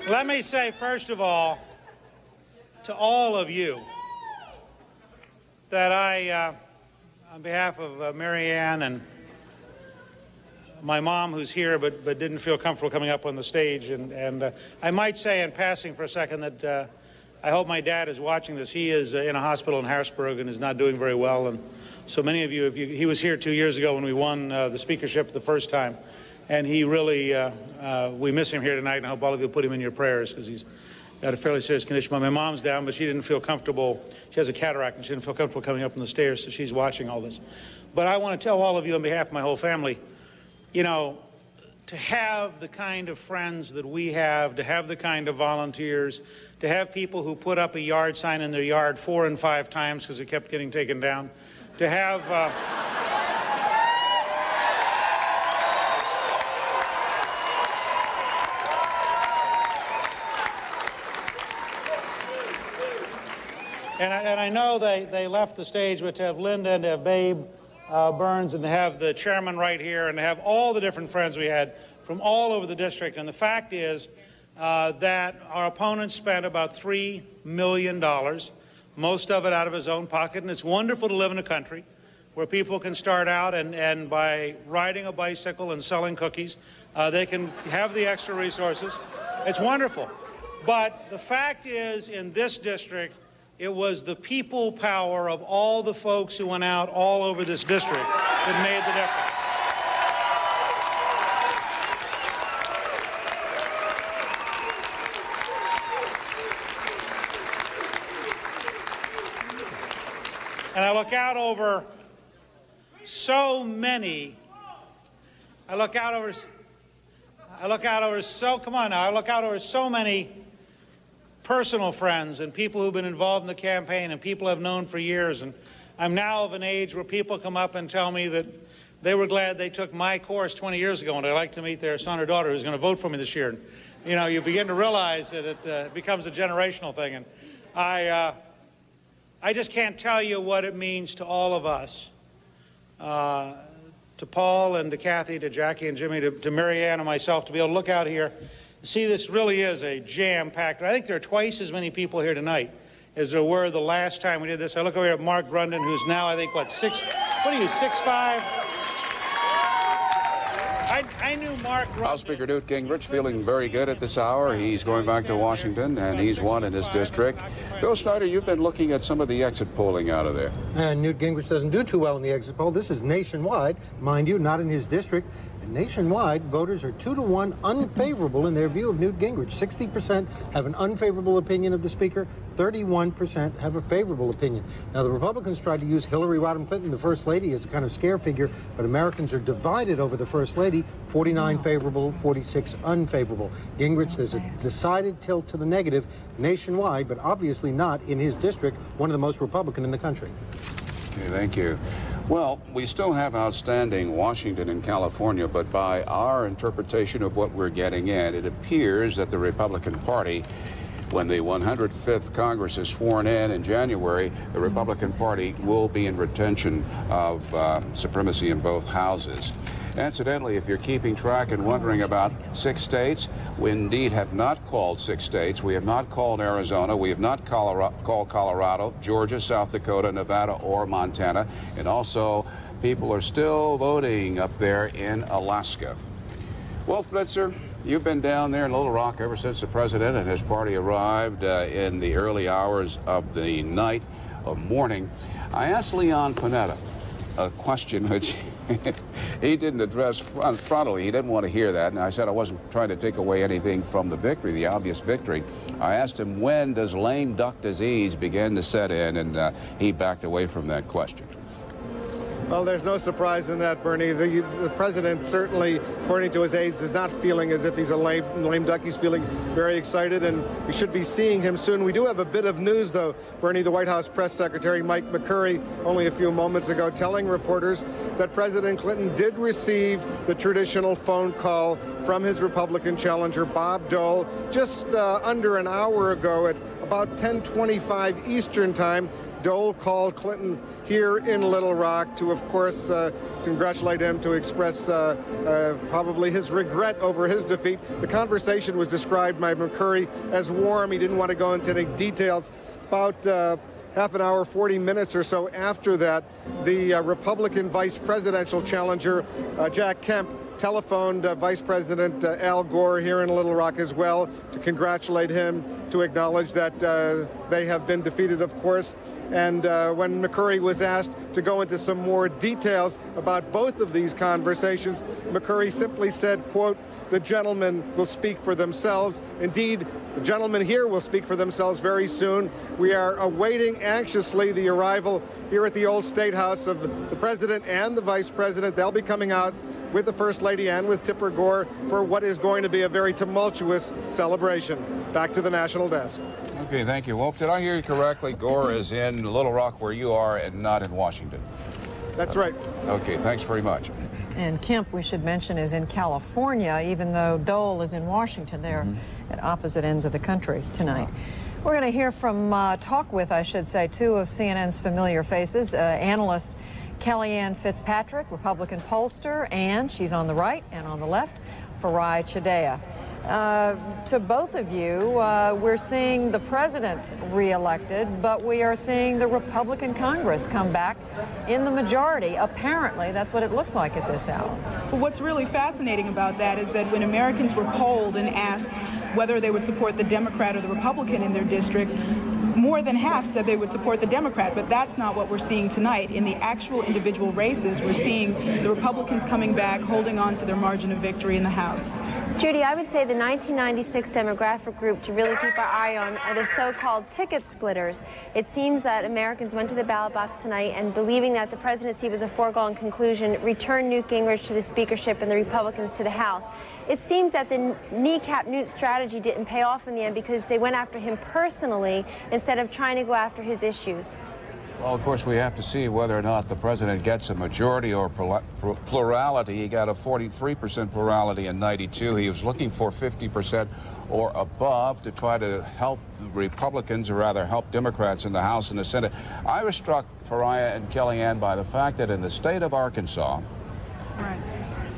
Let me say, first of all, to all of you, that I, on behalf of Mary Ann and my mom, who's here but didn't feel comfortable coming up on the stage, and I might say in passing for a second that I hope my dad is watching this. He is in a hospital in Harrisburg and is not doing very well. And so many of you, he was here 2 years ago when we won the speakership the first time. And he really, we miss him here tonight, and I hope all of you put him in your prayers because he's got a fairly serious condition. My mom's down, but she didn't feel comfortable. She has a cataract, and she didn't feel comfortable coming up on the stairs, so she's watching all this. But I want to tell all of you on behalf of my whole family, you know, to have the kind of friends that we have, to have the kind of volunteers, to have people who put up a yard sign in their yard 4 and 5 times because it kept getting taken down, to have... And I know they left the stage, but to have Linda and to have Babe Burns and to have the chairman right here and to have all the different friends we had from all over the district. And the fact is that our opponent spent about $3 million, most of it out of his own pocket. And it's wonderful to live in a country where people can start out and by riding a bicycle and selling cookies, they can have the extra resources. It's wonderful. But the fact is, in this district, it was the people power of all the folks who went out all over this district that made the difference. And I look out over so many, I look out over so many personal friends and people who've been involved in the campaign and people I've known for years. And I'm now of an age where people come up and tell me that they were glad they took my course 20 years ago and I'd like to meet their son or daughter who's going to vote for me this year. And, you know, you begin to realize that it becomes a generational thing. And I just can't tell you what it means to all of us, to Paul and to Kathy, to Jackie and Jimmy, to Mary Ann and myself, to be able to look out here. See, this really is a jam-packed. I think there are twice as many people here tonight as there were the last time we did this. I look over here at Mark Grundon, who's now, I think, what are you, 6'5"? I I knew Mark. House Speaker Newt Gingrich feeling very good at this hour. He's going back to Washington, and he's won in his district. Bill Snyder, you've been looking at some of the exit polling out of there. And Newt Gingrich doesn't do too well in the exit poll. This is nationwide, mind you, not in his district. And nationwide, voters are 2-to-1 unfavorable in their view of Newt Gingrich. 60% have an unfavorable opinion of the Speaker. 31% have a favorable opinion. Now, the Republicans tried to use Hillary Rodham Clinton, the First Lady, as a kind of scare figure, but Americans are divided over the First Lady, 49 favorable, 46 unfavorable. Gingrich, there's a decided tilt to the negative nationwide, but obviously not in his district, one of the most Republican in the country. Okay, thank you. Well, we still have outstanding Washington and California, but by our interpretation of what we're getting in, it appears that the Republican Party, when the 105th Congress is sworn in January, the Republican Party will be in retention of supremacy in both houses. Incidentally, if you're keeping track and wondering about 6 states, we indeed have not called 6 states. We have not called Arizona. We have not called Colorado, Georgia, South Dakota, Nevada, or Montana. And also, people are still voting up there in Alaska. Wolf Blitzer, you've been down there in Little Rock ever since the president and his party arrived in the early hours of the night or morning. I asked Leon Panetta a question which he didn't address frontally. He didn't want to hear that, and I said I wasn't trying to take away anything from the victory, the obvious victory. I asked him, when does lame duck disease begin to set in, and he backed away from that question. Well, there's no surprise in that, Bernie. The president certainly, according to his aides, is not feeling as if he's a lame duck. He's feeling very excited, and we should be seeing him soon. We do have a bit of news, though, Bernie. The White House press secretary, Mike McCurry, only a few moments ago, telling reporters that President Clinton did receive the traditional phone call from his Republican challenger, Bob Dole, just under an hour ago at about 10:25 Eastern time. Dole called Clinton here in Little Rock to, of course, congratulate him, to express probably his regret over his defeat. The conversation was described by McCurry as warm. He didn't want to go into any details. About half an hour, 40 minutes or so after that, the Republican vice presidential challenger, Jack Kemp, telephoned Vice President Al Gore here in Little Rock as well to congratulate him, to acknowledge that they have been defeated, of course. And when McCurry was asked to go into some more details about both of these conversations, McCurry simply said, quote, "The gentlemen will speak for themselves." Indeed, the gentlemen here will speak for themselves very soon. We are awaiting anxiously the arrival here at the old State House of the president and the vice president. They'll be coming out with the First Lady and with Tipper Gore for what is going to be a very tumultuous celebration. Back to the National Desk. Okay, thank you, Wolf. Did I hear you correctly? Gore is in Little Rock where you are and not in Washington. That's right. Okay, thanks very much. And Kemp, we should mention, is in California, even though Dole is in Washington. They're at opposite ends of the country tonight. We're going to hear from, talk with, I should say, two of CNN's familiar faces, analyst Kellyanne Fitzpatrick, Republican pollster, and she's on the right and on the left, Farai Chideya. To both of you, we're seeing the president reelected, but we are seeing the Republican Congress come back in the majority. Apparently, that's what it looks like at this hour. But what's really fascinating about that is that when Americans were polled and asked whether they would support the Democrat or the Republican in their district, more than half said they would support the Democrat, but that's not what we're seeing tonight. In the actual individual races, we're seeing the Republicans coming back, holding on to their margin of victory in the House. Judy, I would say the 1996 demographic group to really keep our eye on are the so-called ticket splitters. It seems that Americans went to the ballot box tonight and, believing that the presidency was a foregone conclusion, returned Newt Gingrich to the speakership and the Republicans to the House. It seems that the kneecap Newt strategy didn't pay off in the end because they went after him personally instead of trying to go after his issues. Well, of course, we have to see whether or not the president gets a majority or plurality. He got a 43% plurality in '92. He was looking for 50% or above to try to help Republicans, or rather help Democrats in the House and the Senate. I was struck, Farai and Kellyanne, by the fact that in the state of Arkansas,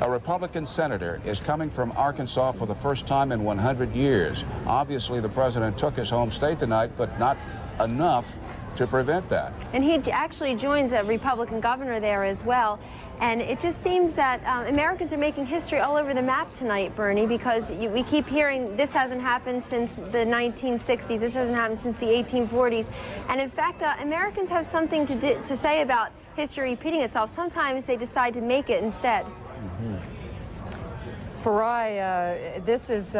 a Republican senator is coming from Arkansas for the first time in 100 years. Obviously, the president took his home state tonight, but not enough to prevent that. And he actually joins a Republican governor there as well. And it just seems that Americans are making history all over the map tonight, Bernie, because we keep hearing this hasn't happened since the 1960s, this hasn't happened since the 1840s. And in fact, Americans have something to say about history repeating itself. Sometimes they decide to make it instead. Farai, this is,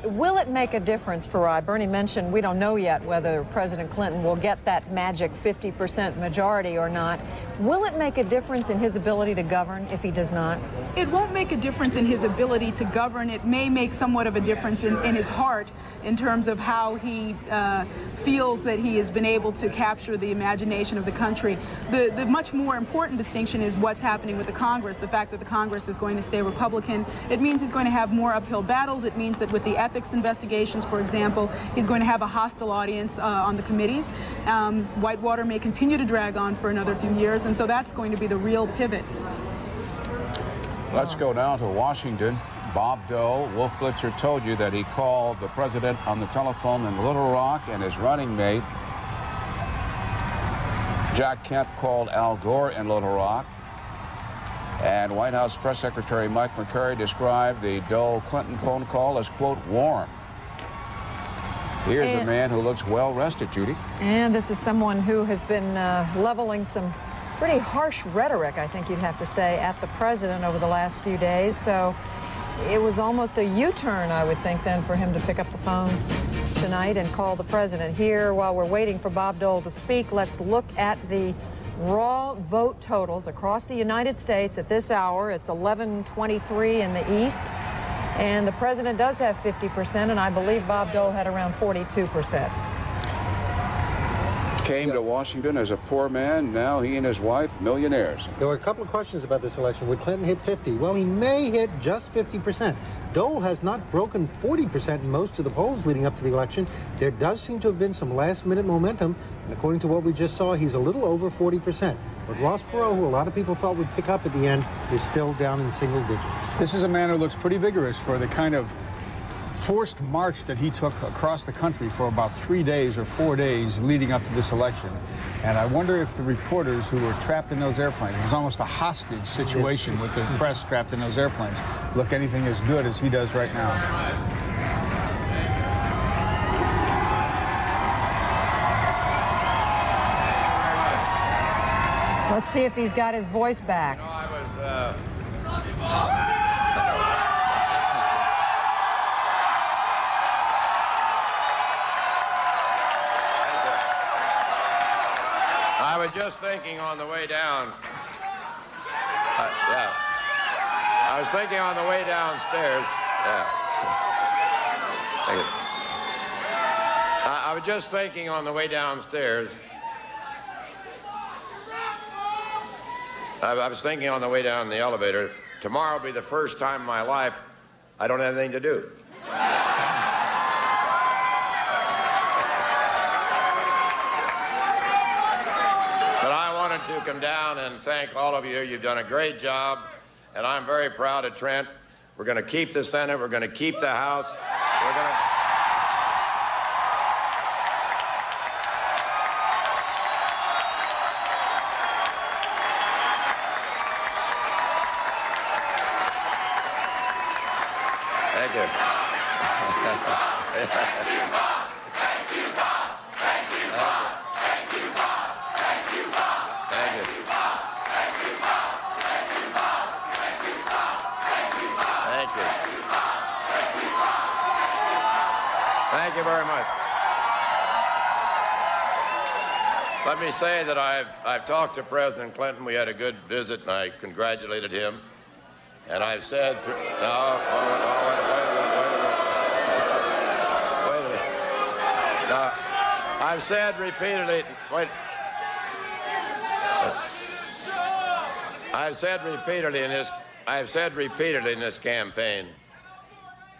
will it make a difference, Farai? Bernie mentioned we don't know yet whether President Clinton will get that magic 50% majority or not. Will it make a difference in his ability to govern if he does not? It won't make a difference in his ability to govern. It may make somewhat of a difference in his heart in terms of how he feels that he has been able to capture the imagination of the country. The much more important distinction is what's happening with the Congress, the fact that the Congress is going to stay Republican. It means he's going to have more uphill battles. It means that with the ethics investigations, for example, he's going to have a hostile audience on the committees. Whitewater may continue to drag on for another few years, and so that's going to be the real pivot. Let's go down to Washington. Bob Dole, Wolf Blitzer, told you that he called the president on the telephone in Little Rock, and his running mate, Jack Kemp, called Al Gore in Little Rock. And White House Press Secretary Mike McCurry described the Dole-Clinton phone call as, quote, warm. Here's a man who looks well-rested, Judy. And this is someone who has been leveling some pretty harsh rhetoric, I think you'd have to say, at the president over the last few days. So it was almost a U-turn, I would think, then, for him to pick up the phone tonight and call the president. Here, while we're waiting for Bob Dole to speak, let's look at the raw vote totals across the United States at this hour. It's 11:23 in the East, and the president does have 50%, and I believe Bob Dole had around 42%. Came to Washington as a poor man. Now he and his wife, millionaires. There were a couple of questions about this election. Would Clinton hit 50? Well, he may hit just 50%. Dole has not broken 40% in most of the polls leading up to the election. There does seem to have been some last-minute momentum, and according to what we just saw, he's a little over 40%. But Ross Perot, who a lot of people thought would pick up at the end, is still down in single digits. This is a man who looks pretty vigorous for the kind of forced march that he took across the country for about 3 days or 4 days leading up to this election. And I wonder if the reporters who were trapped in those airplanes, it was almost a hostage situation with the press trapped in those airplanes, look anything as good as he does right now. Let's see if he's got his voice back. I was just thinking on the way down. I was thinking on the way downstairs. I was just thinking on the way downstairs. I was thinking on the way down the elevator, tomorrow will be the first time in my life I don't have anything to do. But I wanted to come down and thank all of you. You've done a great job, and I'm very proud of Trent. We're going to keep the Senate. We're going to keep the House. We're going to... Thank you. Thank you, Bob. Thank you, Bob. Thank you, Bob. Thank you, Bob. Thank you, Bob. Thank you, Bob. Thank you, Bob. Thank you, Bob. Thank you, Bob. Thank you, Bob. Thank you. Thank you very much. Let me say that I've talked to President Clinton. We had a good visit, and I congratulated him. And I've said, wait a minute. Now, I've said repeatedly, I've said repeatedly in this campaign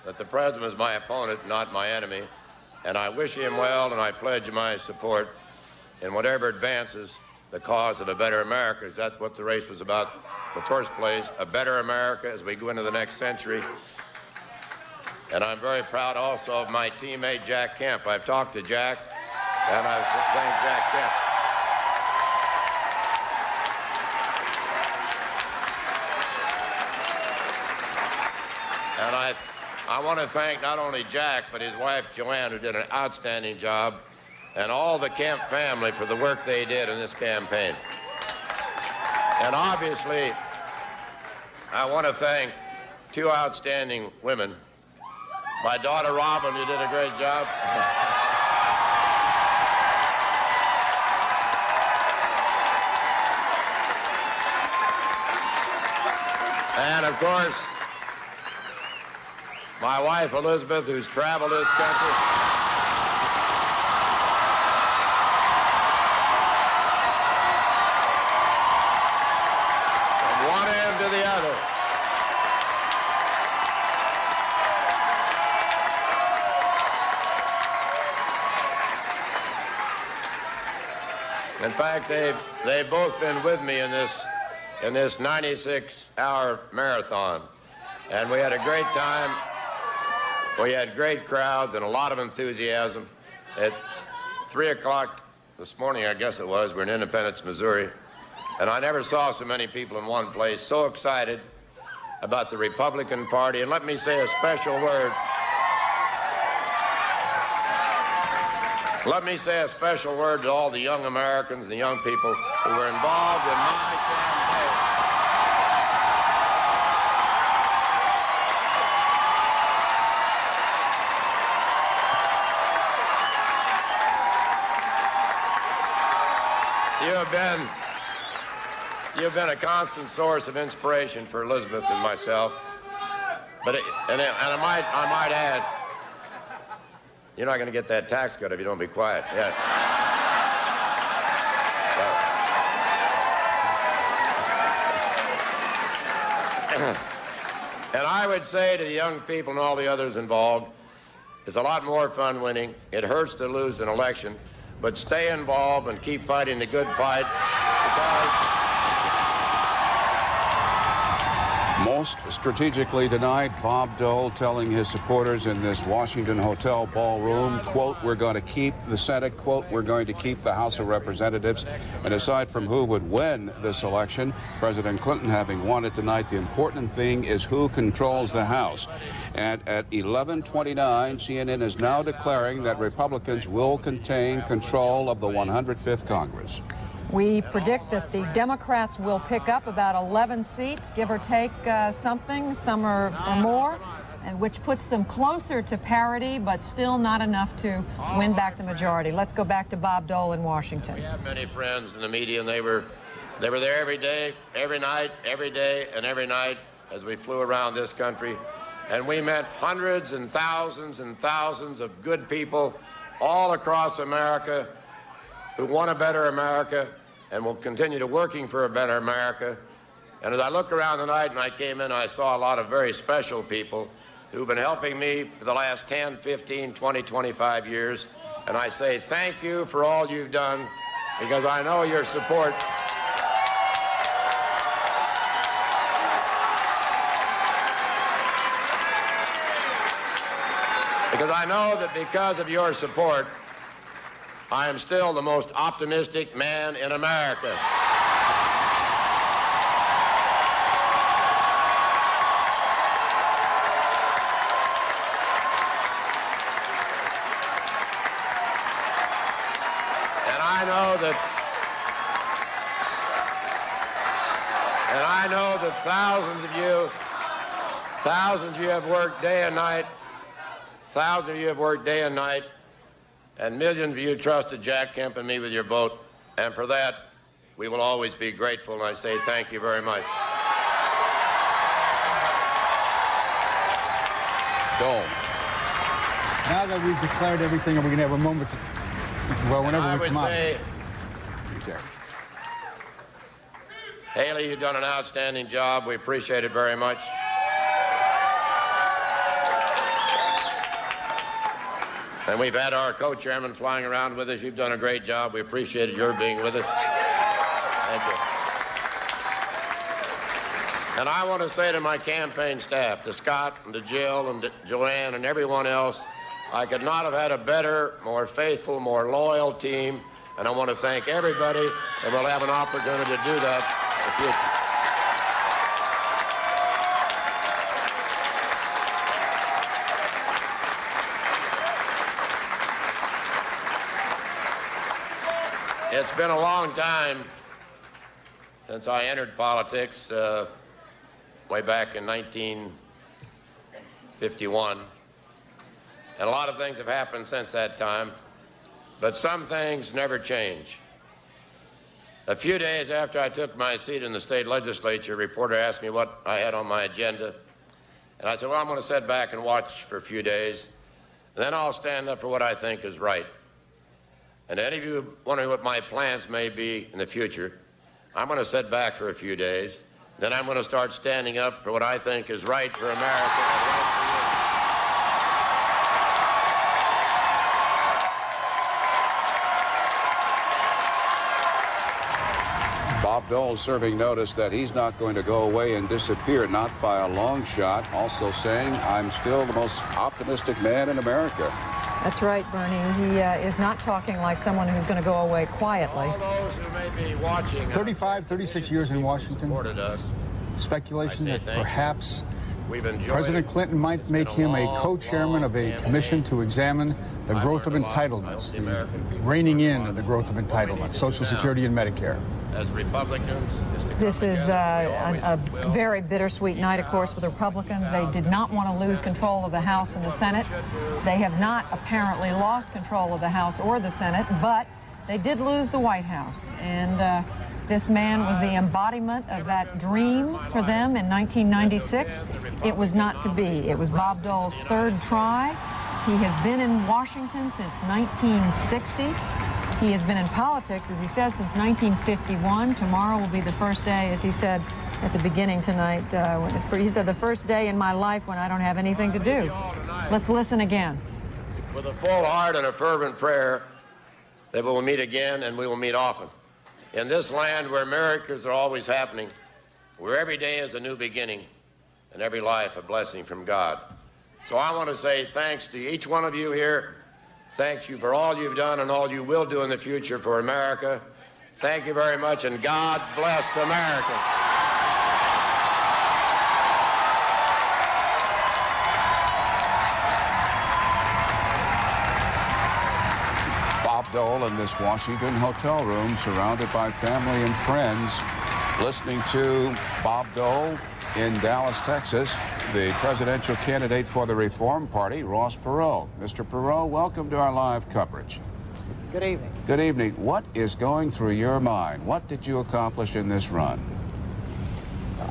that the president is my opponent, not my enemy, and I wish him well, and I pledge my support in whatever advances the cause of a better America. Is that what the race was about? The first place, a better America as we go into the next century. And I'm very proud also of my teammate, Jack Kemp. I've talked to Jack, and I've thanked Jack Kemp. I want to thank not only Jack, but his wife, Joanne, who did an outstanding job, and all the Kemp family for the work they did in this campaign. And obviously, I want to thank two outstanding women. My daughter, Robin, who did a great job. And, of course, my wife, Elizabeth, who's traveled this country. From one end to the other. In fact, they've both been with me in this 96-hour marathon. And we had a great time. We had great crowds and a lot of enthusiasm. At 3 o'clock this morning, I guess it was, we're in Independence, Missouri, and I never saw so many people in one place, so excited about the Republican Party. And let me say a special word. Let me say a special word to all the young Americans and the young people who were involved in my campaign. You've been a constant source of inspiration for Elizabeth and myself. But I might add, you're not going to get that tax cut if you don't be quiet. Yeah. And I would say to the young people and all the others involved, it's a lot more fun winning. It hurts to lose an election, but stay involved and keep fighting the good fight, because Most strategically tonight, Bob Dole telling his supporters in this Washington hotel ballroom, quote, we're going to keep the Senate, quote, we're going to keep the House of Representatives. And aside from who would win this election, President Clinton having won it tonight, the important thing is who controls the House. And at 11:29, CNN is now declaring that Republicans will contain control of the 105th Congress. We predict that the Democrats will pick up about 11 seats, give or take something, some or more, and which puts them closer to parity, but still not enough to win back the majority. Let's go back to Bob Dole in Washington. We have many friends in the media, and they were there every day, every night, every day, and every night as we flew around this country. And we met hundreds and thousands of good people all across America who want a better America and will continue to working for a better America. And as I look around tonight and I came in, I saw a lot of very special people who've been helping me for the last 10, 15, 20, 25 years. And I say thank you for all you've done, because I know your support. Because I know that because of your support, I am still the most optimistic man in America. And I know that thousands of you have worked day and night. Thousands of you have worked day and night. And millions of you trusted Jack Kemp and me with your vote. And for that, we will always be grateful. And I say thank you very much. Dole. Now that we've declared everything, are we going to have a moment to, well, whenever we come out? I would say, Haley, you've done an outstanding job. We appreciate it very much. And we've had our co-chairman flying around with us. You've done a great job. We appreciated your being with us. Thank you. And I want to say to my campaign staff, to Scott and to Jill and to Joanne and everyone else, I could not have had a better, more faithful, more loyal team. And I want to thank everybody, and we'll have an opportunity to do that in the future. It's been a long time since I entered politics, way back in 1951. And a lot of things have happened since that time, but some things never change. A few days after I took my seat in the state legislature, a reporter asked me what I had on my agenda. And I said, well, I'm going to sit back and watch for a few days, and then I'll stand up for what I think is right. And any of you wondering what my plans may be in the future, I'm going to sit back for a few days, then I'm going to start standing up for what I think is right for America and right for you. Bob Dole serving notice that he's not going to go away and disappear, not by a long shot, also saying, I'm still the most optimistic man in America. That's right, Bernie. He is not talking like someone who's going to go away quietly. All those who may be watching 35, 36 years in Washington. Supported us. Speculation that thank you. perhaps We've enjoyed President it. Clinton might make him a co-chairman of a commission to examine the growth of entitlements, the reining in of the growth of entitlements, Social Security and Medicare. As Republicans, This is a very bittersweet night, of course, for the Republicans. They did not want to lose control of the House and the Senate. They have not apparently lost control of the House or the Senate, but they did lose the White House. And this man was the embodiment of that dream for them in 1996. It was not to be. It was Bob Dole's third try. He has been in Washington since 1960. He has been in politics, as he said, since 1951. Tomorrow will be the first day, as he said at the beginning tonight. He said, the first day in my life when I don't have anything to do. Let's listen again. with a full heart and a fervent prayer that we will meet again and we will meet often. In this land where miracles are always happening, where every day is a new beginning and every life a blessing from God. So I want to say thanks to each one of you here. Thank you for all you've done and all you will do in the future for America. Thank you very much, and God bless America. Bob Dole in this Washington hotel room, surrounded by family and friends, listening to Bob Dole in Dallas, Texas, the presidential candidate for the Reform Party, Ross Perot. Mr. Perot, welcome to our live coverage. Good evening. Good evening. What is going through your mind? What did you accomplish in this run?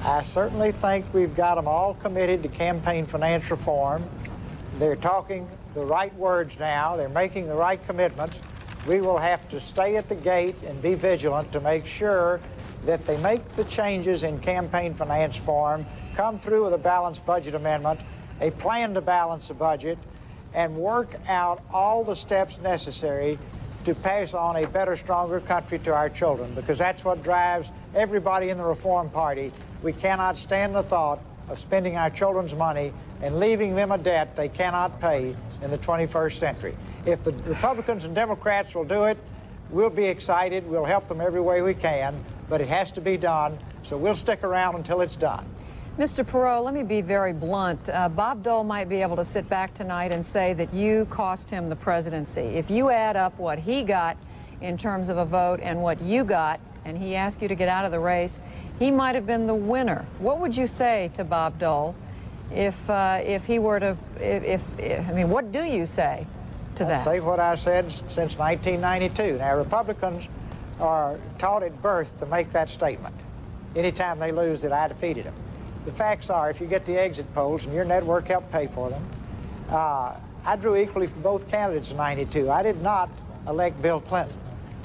I certainly think we've got them all committed to campaign finance reform. They're talking the right words now. They're making the right commitments. We will have to stay at the gate and be vigilant to make sure that they make the changes in campaign finance form, come through with a balanced budget amendment, a plan to balance the budget, and work out all the steps necessary to pass on a better, stronger country to our children, because that's what drives everybody in the Reform Party. We cannot stand the thought of spending our children's money and leaving them a debt they cannot pay in the 21st century. If the Republicans and Democrats will do it, we'll be excited. We'll help them every way we can, but it has to be done, so we'll stick around until it's done. Mr. Perot, let me be very blunt. Bob Dole might be able to sit back tonight and say that you cost him the presidency. If you add up what he got in terms of a vote and what you got, and he asked you to get out of the race, he might have been the winner. What would you say to Bob Dole if he were to, I mean, what do you say to that? I'll say what I said since 1992. Now, Republicans are taught at birth to make that statement. Anytime they lose, that I defeated them. The facts are, if you get the exit polls, and your network helped pay for them, I drew equally for both candidates in 92. I did not elect Bill Clinton.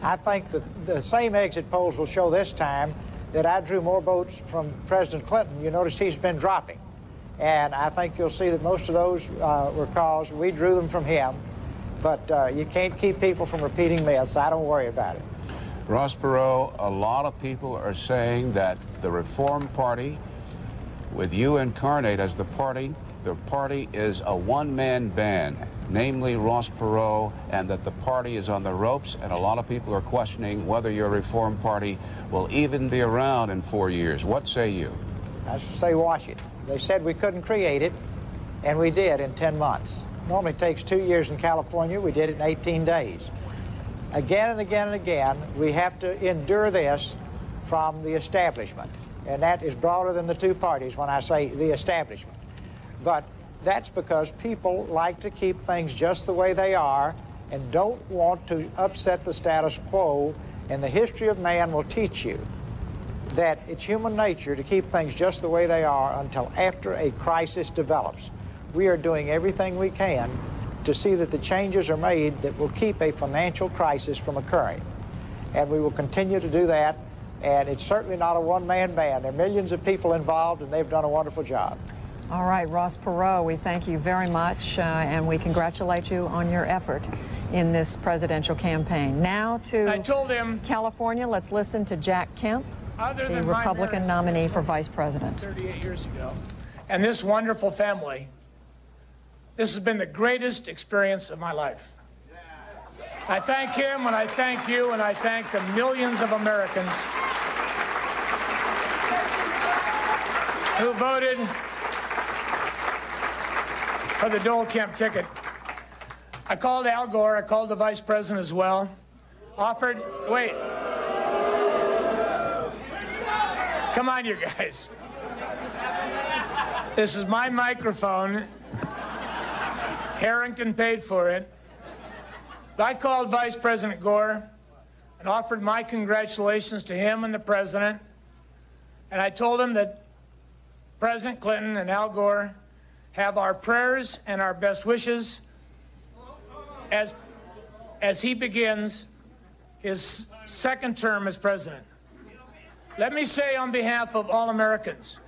I think that the same exit polls will show this time that I drew more votes from President Clinton. You noticed he's been dropping. And I think you'll see that most of those were caused. We drew them from him. But you can't keep people from repeating myths. I don't worry about it. Ross Perot, a lot of people are saying that the Reform Party, with you incarnate as the party is a one-man band, namely Ross Perot, and that the party is on the ropes, and a lot of people are questioning whether your Reform Party will even be around in 4 years. What say you? I say watch it. They said we couldn't create it, and we did in 10 months. Normally it takes 2 years in California. We did it in 18 days. again and again and again, we have to endure this from the establishment. And that is broader than the two parties when I say the establishment. But that's because people like to keep things just the way they are and don't want to upset the status quo. And the history of man will teach you that it's human nature to keep things just the way they are until after a crisis develops. We are doing everything we can to see that the changes are made that will keep a financial crisis from occurring. And we will continue to do that. And it's certainly not a one-man band. There are millions of people involved, and they've done a wonderful job. All right, Ross Perot, we thank you very much, and we congratulate you on your effort in this presidential campaign. Now to California, let's listen to Jack Kemp, the Republican nominee for vice president. 38 years ago. And this wonderful family, this has been the greatest experience of my life. I thank him, and I thank you, and I thank the millions of Americans who voted for the Dole-Kemp ticket. I called Al Gore, I called the vice president as well, offered, wait. Come on, you guys. This is my microphone. Harrington paid for it. I called Vice President Gore and offered my congratulations to him and the president. And I told him that President Clinton and Al Gore have our prayers and our best wishes as he begins his second term as president. Let me say on behalf of all Americans,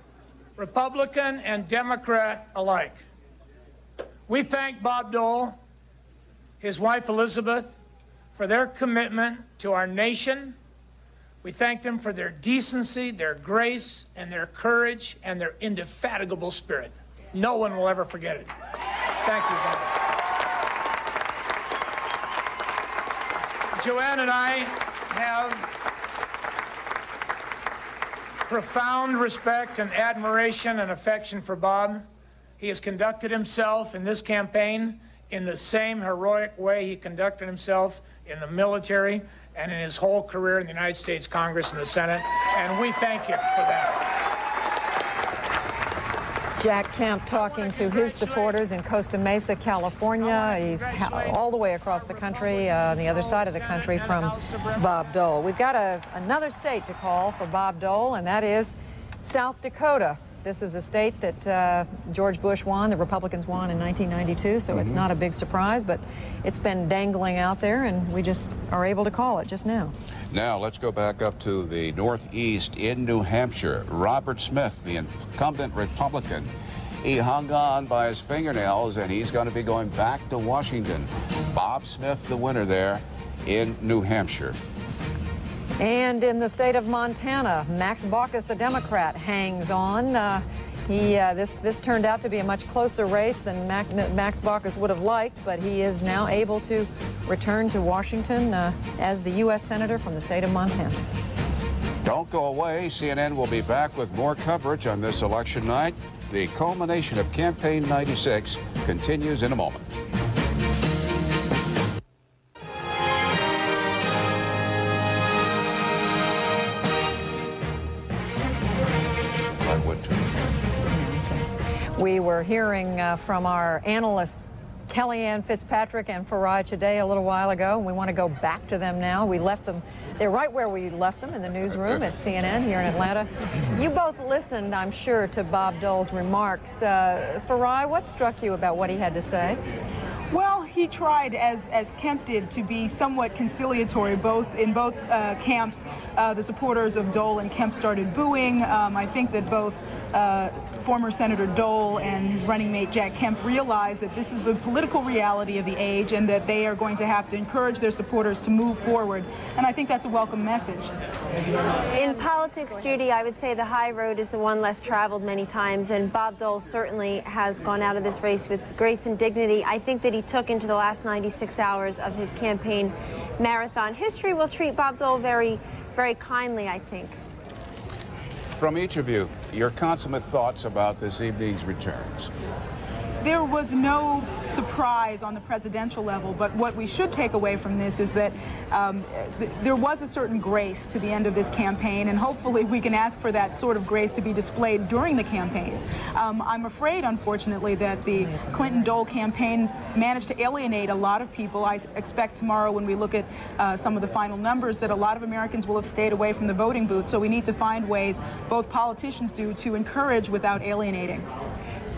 Republican and Democrat alike, we thank Bob Dole, his wife Elizabeth, for their commitment to our nation. We thank them for their decency, their grace, and their courage, and their indefatigable spirit. No one will ever forget it. Thank you, Bob. Joanne and I have profound respect and admiration and affection for Bob. He has conducted himself in this campaign in the same heroic way he conducted himself in the military and in his whole career in the United States Congress and the Senate, and we thank him for that. Jack Kemp talking to his supporters in Costa Mesa, California. He's all the way across the country, on the other side of the country from Bob Dole. We've got another state to call for Bob Dole, and that is South Dakota. This is a state that George Bush won, the Republicans won in 1992, so it's not a big surprise, but it's been dangling out there, and we just are able to call it just now. Now, let's go back up to the Northeast in New Hampshire. Robert Smith, the incumbent Republican, he hung on by his fingernails, and he's going to be going back to Washington. Bob Smith, the winner there in New Hampshire. And in the state of Montana, Max Baucus, the Democrat, hangs on. This turned out to be a much closer race than Max Baucus would have liked, but he is now able to return to Washington as the U.S. Senator from the state of Montana. Don't go away. CNN will be back with more coverage on this election night. The culmination of Campaign 96 continues in a moment. We were hearing from our analysts Kellyanne Fitzpatrick and Farai Today a little while ago, and we want to go back to them now. We left them, they're right where we left them in the newsroom at CNN here in Atlanta. You both listened, I'm sure, to Bob Dole's remarks. Farai, what struck you about what he had to say? Well, he tried, as Kemp did, to be somewhat conciliatory. In both camps, the supporters of Dole and Kemp started booing. I think that both former Senator Dole and his running mate Jack Kemp realize that this is the political reality of the age and that they are going to have to encourage their supporters to move forward. And I think that's a welcome message. In politics, Judy, I would say the high road is the one less traveled many times, and Bob Dole certainly has gone out of this race with grace and dignity. I think that he took into the last 96 hours of his campaign marathon. History will treat Bob Dole very, very kindly, I think. From each of you, your consummate thoughts about this evening's returns. There was no surprise on the presidential level, but what we should take away from this is that there was a certain grace to the end of this campaign, and hopefully we can ask for that sort of grace to be displayed during the campaigns. I'm afraid, unfortunately, that the Clinton-Dole campaign managed to alienate a lot of people. I expect tomorrow, when we look at some of the final numbers, that a lot of Americans will have stayed away from the voting booth. So we need to find ways, both politicians do, to encourage without alienating.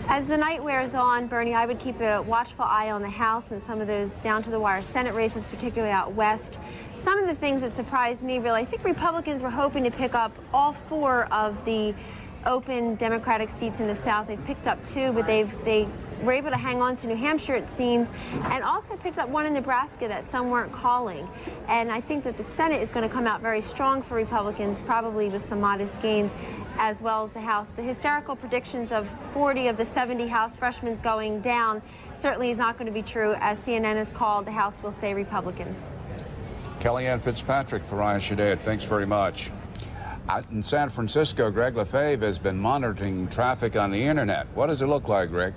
As the night wears on, Bernie, I would keep a watchful eye on the House and some of those down-to-the-wire Senate races, particularly out west. Some of the things that surprised me, really, I think Republicans were hoping to pick up all 4 of the open Democratic seats in the South. They've picked up 2, but they were able to hang on to New Hampshire, it seems, and also picked up 1 in Nebraska that some weren't calling. And I think that the Senate is going to come out very strong for Republicans, probably with some modest gains, as well as the House. The hysterical predictions of 40 of the 70 House freshmen going down certainly is not going to be true. As CNN has called, the House will stay Republican. Kellyanne Fitzpatrick for Ryan Shadid, thanks very much. Out in San Francisco, Greg Lefebvre has been monitoring traffic on the internet. What does it look like, Greg?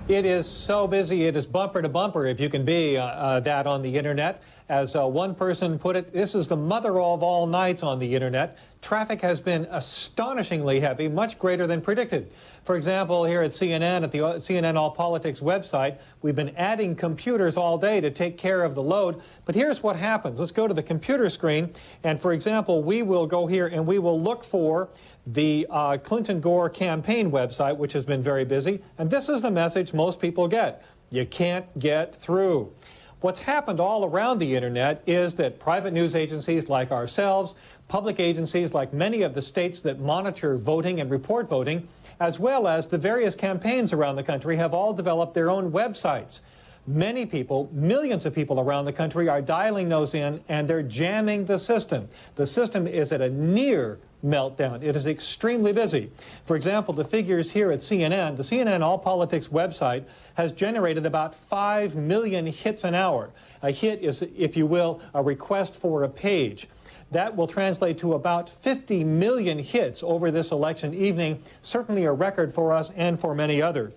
It is so busy, it is bumper to bumper, if you can be that on the internet. As one person put it, this is the mother of all nights on the internet. Traffic has been astonishingly heavy, much greater than predicted. For example, here at CNN, at the CNN All Politics website, we've been adding computers all day to take care of the load. But here's what happens. Let's go to the computer screen. And for example, we will go here and we will look for the Clinton-Gore campaign website, which has been very busy. And this is the message most people get. You can't get through. What's happened all around the internet is that private news agencies like ourselves, public agencies like many of the states that monitor voting and report voting, as well as the various campaigns around the country, have all developed their own websites. Many people, millions of people around the country, are dialing those in, and they're jamming the system. The system is at a near meltdown. It is extremely busy. For example, the figures here at CNN, the CNN All Politics website has generated about 5 million hits an hour. A hit is, if you will, a request for a page. That will translate to about 50 million hits over this election evening, certainly a record for us and for many others.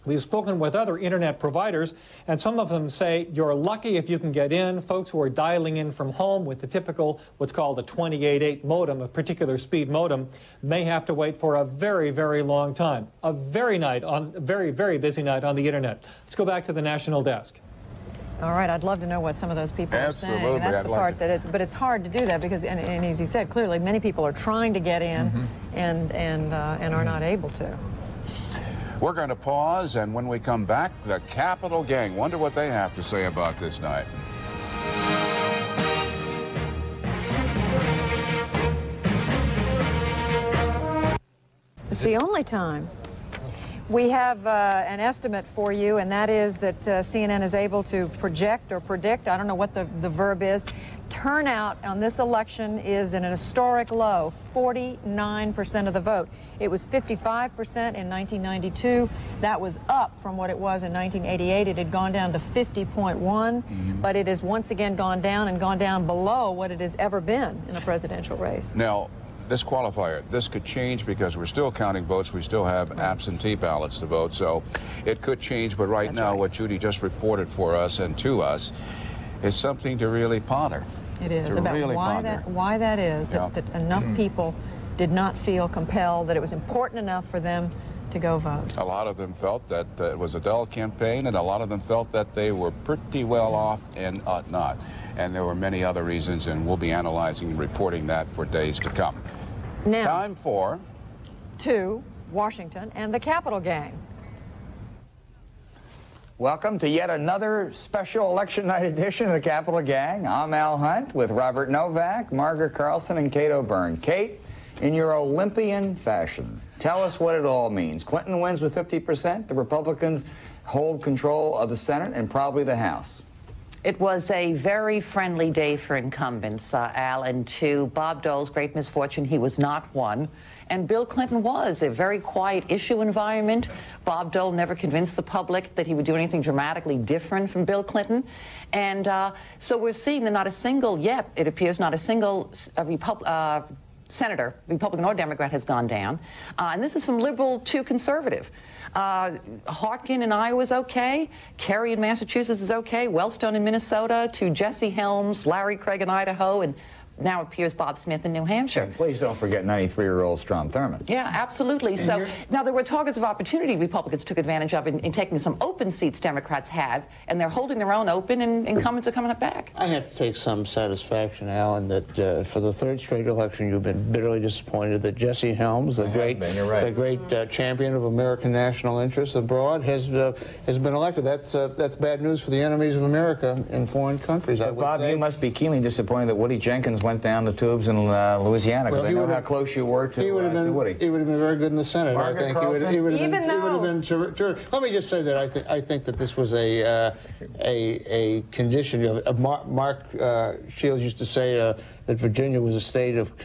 We've spoken with other internet providers, and some of them say you're lucky if you can get in. Folks who are dialing in from home with the typical, what's called a 28.8 modem, a particular speed modem, may have to wait for a very, very long time. A very busy night on the internet. Let's go back to the national desk. All right, I'd love to know what some of those people are saying. And that's the part that but it's hard to do that because, and as he said, clearly many people are trying to get in and are not able to. We're going to pause, and when we come back, the Capitol gang. Wonder what they have to say about this night. It's the only time. We have an estimate for you, and that is that CNN is able to project or predict, I don't know what the verb is, turnout on this election is in an historic low, 49% of the vote. It was 55% in 1992. That was up from what it was in 1988. It had gone down to 50.1, but it has once again gone down and gone down below what it has ever been in a presidential race. Now, this qualifier, this could change because we're still counting votes. We still have absentee ballots to vote, so it could change. But right now, what Judy just reported for us and to us is something to really ponder. It is about really why that is, that enough people did not feel compelled, that it was important enough for them to go vote. A lot of them felt that it was a dull campaign, and a lot of them felt that they were pretty well off and ought not. And there were many other reasons, and we'll be analyzing and reporting that for days to come. Now, time for to Washington and the Capitol gang. Welcome to yet another special election night edition of the Capitol Gang. I'm Al Hunt with Robert Novak, Margaret Carlson, and Kate O'Byrne. Kate, in your Olympian fashion, tell us what it all means. Clinton wins with 50%. The Republicans hold control of the Senate and probably the House. It was a very friendly day for incumbents, Al, and to Bob Dole's great misfortune, he was not one. And Bill Clinton was a very quiet issue environment. Bob Dole never convinced the public that he would do anything dramatically different from Bill Clinton. And so we're seeing that not a single, yet it appears not a single senator, Republican or Democrat, has gone down. And this is from liberal to conservative. Harkin in Iowa is okay. Kerry in Massachusetts is okay. Wellstone in Minnesota, to Jesse Helms, Larry Craig in Idaho, and now it appears Bob Smith in New Hampshire. And please don't forget 93-year-old Strom Thurmond. Yeah, absolutely. And So now there were targets of opportunity Republicans took advantage of in taking some open seats Democrats have, and they're holding their own open, and incumbents are coming up back. I have to take some satisfaction, Alan, that for the third straight election, you've been bitterly disappointed that Jesse Helms, the great champion of American national interests abroad, has been elected. That's bad news for the enemies of America in foreign countries. But Bob, you must be keenly disappointed that Woody Jenkins went down the tubes in Louisiana, because I know how close you were to Woody. He would have been very good in the Senate. Margaret I think Carlson? he would have been terrific. Let me just say that I think that this was a condition of Mark Shields used to say that Virginia was a state of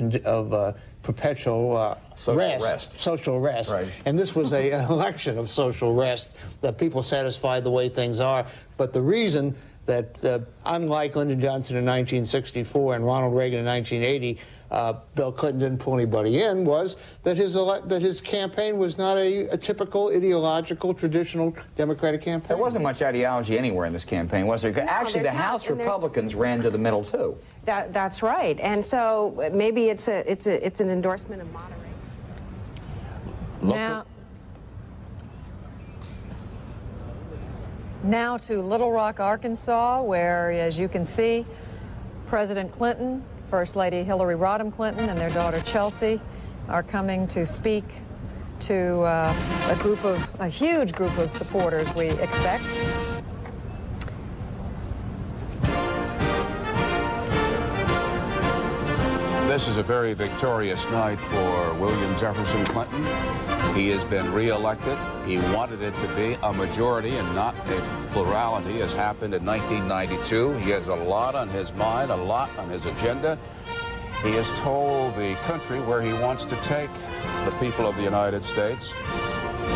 perpetual social rest. Right. And this was an election of social rest, that people satisfied the way things are. But the reason that unlike Lyndon Johnson in 1964 and Ronald Reagan in 1980, Bill Clinton didn't pull anybody in, was that his campaign was not a typical ideological, traditional Democratic campaign. There wasn't much ideology anywhere in this campaign, was there? No, actually, the House Republicans ran to the middle too. That's right, and so maybe it's an endorsement of moderation. Now to Little Rock, Arkansas, where, as you can see, President Clinton, First Lady Hillary Rodham Clinton, and their daughter Chelsea are coming to speak to a huge group of supporters, we expect. This is a very victorious night for William Jefferson Clinton. He has been re-elected. He wanted it to be a majority and not a plurality, as happened in 1992. He has a lot on his mind, a lot on his agenda. He has told the country where he wants to take the people of the United States.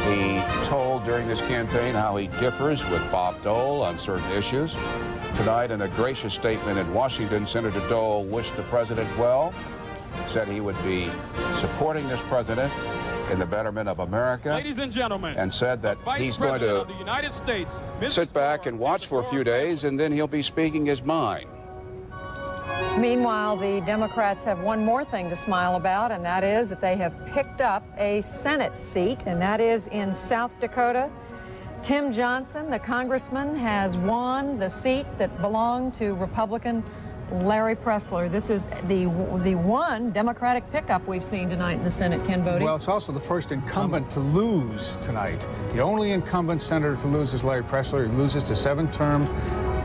He told during this campaign how he differs with Bob Dole on certain issues. Tonight, in a gracious statement in Washington, Senator Dole wished the president well, said he would be supporting this president in the betterment of America. Ladies and gentlemen, and said that he's going to of the United States, sit back and watch for a few days, and then he'll be speaking his mind. Meanwhile, the Democrats have one more thing to smile about, and that is that they have picked up a Senate seat, and that is in South Dakota. Tim Johnson, the congressman, has won the seat that belonged to Republican Larry Pressler. This is the one Democratic pickup we've seen tonight in the Senate. Ken Bodie. Well, it's also the first incumbent to lose tonight. The only incumbent senator to lose is Larry Pressler. He loses to seven-term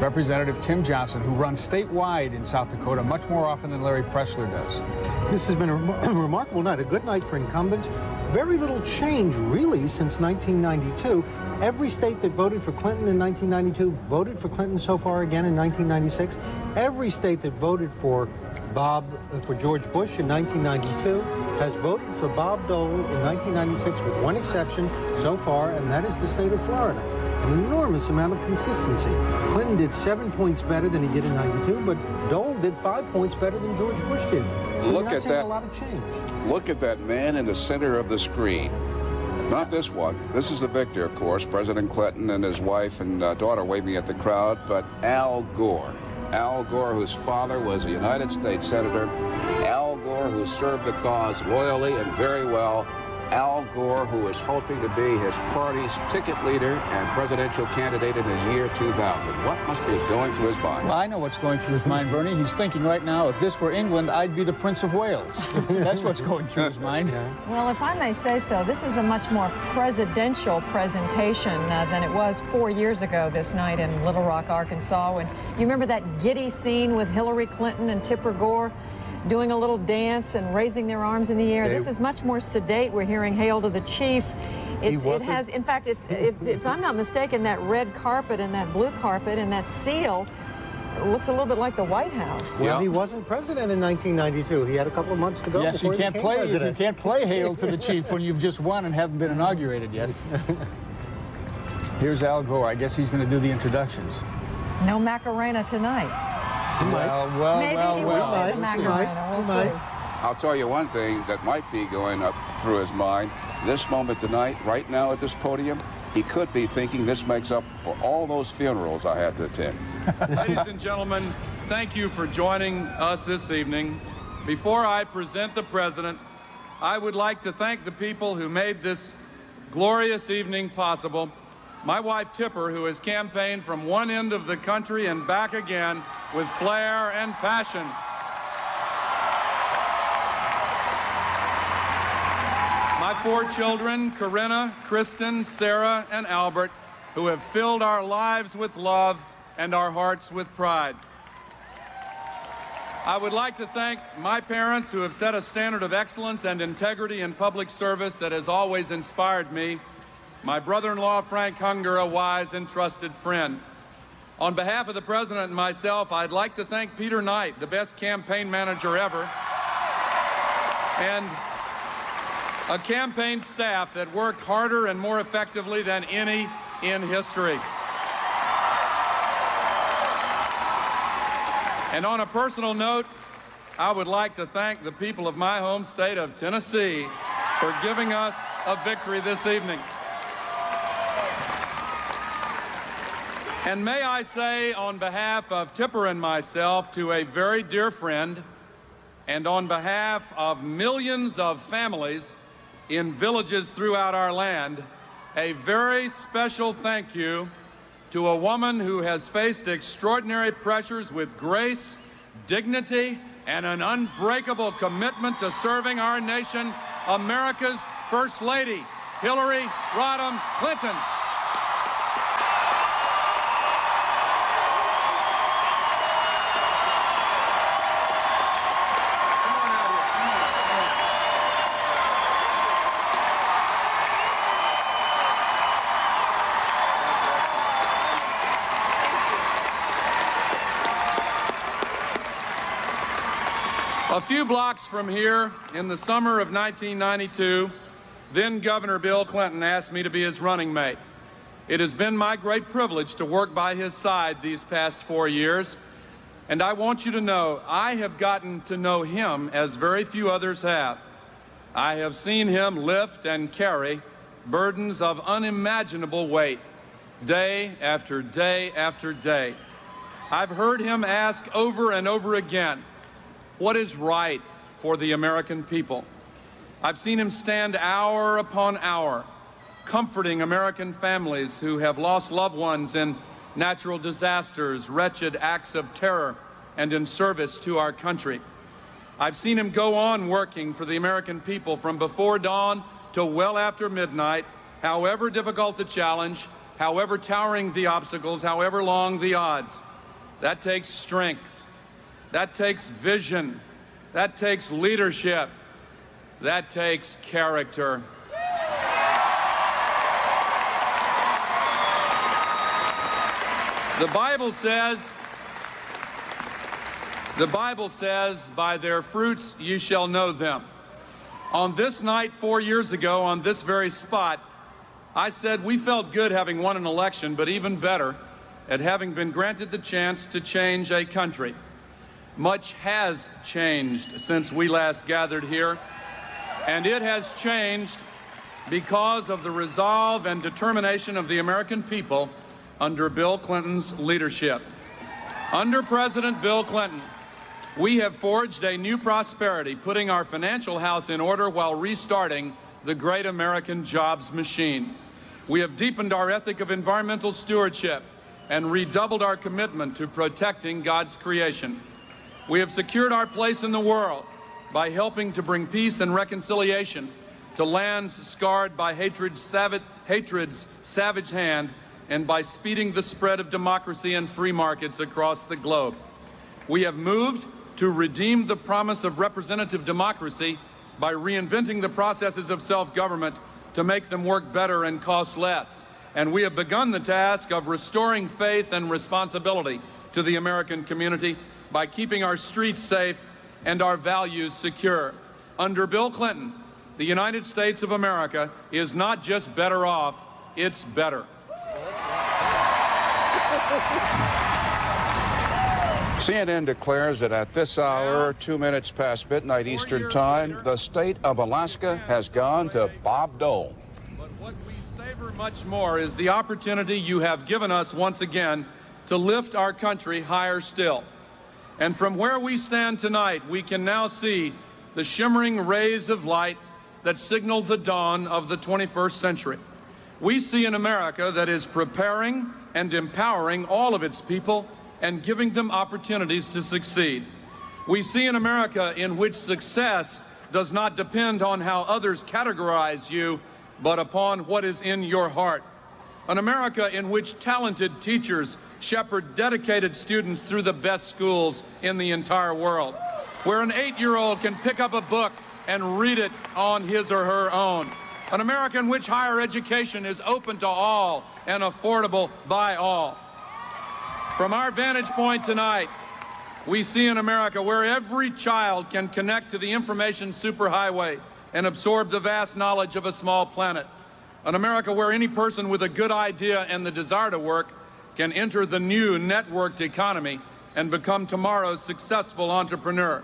Representative Tim Johnson, who runs statewide in South Dakota much more often than Larry Pressler does. This has been a remarkable night, a good night for incumbents. Very little change, really, since 1992. Every state that voted for Clinton in 1992 voted for Clinton so far again in 1996. Every state that voted for George Bush in 1992 has voted for Bob Dole in 1996, with one exception so far, and that is the state of Florida. An enormous amount of consistency. Clinton did 7 points better than he did in 92, but Dole did 5 points better than George Bush did. So Look at that. A lot of change. Look at that man in the center of the screen. Not this one. This is the victor, of course, President Clinton and his wife and daughter waving at the crowd, but Al Gore. Al Gore, whose father was a United States Senator. Al Gore, who served the cause loyally and very well. Al Gore, who is hoping to be his party's ticket leader and presidential candidate in the year 2000. What must be going through his mind? Well, I know what's going through his mind, Bernie. He's thinking right now, if this were England, I'd be the Prince of Wales. That's what's going through his mind. Well, if I may say so, this is a much more presidential presentation than it was 4 years ago this night in Little Rock, Arkansas. When you remember that giddy scene with Hillary Clinton and Tipper Gore doing a little dance and raising their arms in the air. This is much more sedate. We're hearing "Hail to the Chief." It has, in fact, if I'm not mistaken, that red carpet and that blue carpet and that seal looks a little bit like the White House. Well, he wasn't president in 1992. He had a couple of months to go. Yes, you can't play "Hail to the Chief" when you've just won and haven't been inaugurated yet. Here's Al Gore. I guess he's going to do the introductions. No Macarena tonight. Well, Maybe he will be the Macarena. We'll see. I'll tell you one thing that might be going up through his mind. this moment tonight, right now at this podium, he could be thinking this makes up for all those funerals I had to attend. Ladies and gentlemen, thank you for joining us this evening. Before I present the President, I would like to thank the people who made this glorious evening possible. My wife, Tipper, who has campaigned from one end of the country and back again with flair and passion. My 4 children, Corinna, Kristen, Sarah, and Albert, who have filled our lives with love and our hearts with pride. I would like to thank my parents who have set a standard of excellence and integrity in public service that has always inspired me. My brother-in-law, Frank Hunger, a wise and trusted friend. On behalf of the President and myself, I'd like to thank Peter Knight, the best campaign manager ever, and a campaign staff that worked harder and more effectively than any in history. And on a personal note, I would like to thank the people of my home state of Tennessee for giving us a victory this evening. And may I say, on behalf of Tipper and myself, to a very dear friend, and on behalf of millions of families in villages throughout our land, a very special thank you to a woman who has faced extraordinary pressures with grace, dignity, and an unbreakable commitment to serving our nation, America's First Lady, Hillary Rodham Clinton. A few blocks from here, in the summer of 1992, then Governor Bill Clinton asked me to be his running mate. It has been my great privilege to work by his side these past 4 years, and I want you to know I have gotten to know him as very few others have. I have seen him lift and carry burdens of unimaginable weight, day after day after day. I've heard him ask over and over again, what is right for the American people? I've seen him stand hour upon hour, comforting American families who have lost loved ones in natural disasters, wretched acts of terror, and in service to our country. I've seen him go on working for the American people from before dawn to well after midnight, however difficult the challenge, however towering the obstacles, however long the odds. That takes strength. That takes vision. That takes leadership. That takes character. The Bible says, by their fruits ye shall know them. On this night 4 years ago, on this very spot, I said we felt good having won an election, but even better at having been granted the chance to change a country. Much has changed since we last gathered here, and it has changed because of the resolve and determination of the American people under Bill Clinton's leadership. Under President Bill Clinton, we have forged a new prosperity, putting our financial house in order while restarting the great American jobs machine. We have deepened our ethic of environmental stewardship and redoubled our commitment to protecting God's creation. We have secured our place in the world by helping to bring peace and reconciliation to lands scarred by hatred's savage hand, and by speeding the spread of democracy and free markets across the globe. We have moved to redeem the promise of representative democracy by reinventing the processes of self-government to make them work better and cost less. And we have begun the task of restoring faith and responsibility to the American community by keeping our streets safe and our values secure. Under Bill Clinton, the United States of America is not just better off, it's better. CNN declares that at this hour, 2 minutes past midnight Eastern Time, the state of Alaska has gone to Bob Dole. But what we savor much more is the opportunity you have given us once again to lift our country higher still. And from where we stand tonight, we can now see the shimmering rays of light that signal the dawn of the 21st century. We see an America that is preparing and empowering all of its people and giving them opportunities to succeed. We see an America in which success does not depend on how others categorize you, but upon what is in your heart. An America in which talented teachers shepherd dedicated students through the best schools in the entire world, where an 8-year-old can pick up a book and read it on his or her own. An America in which higher education is open to all and affordable by all. From our vantage point tonight, we see an America where every child can connect to the information superhighway and absorb the vast knowledge of a small planet. An America where any person with a good idea and the desire to work can enter the new networked economy and become tomorrow's successful entrepreneur.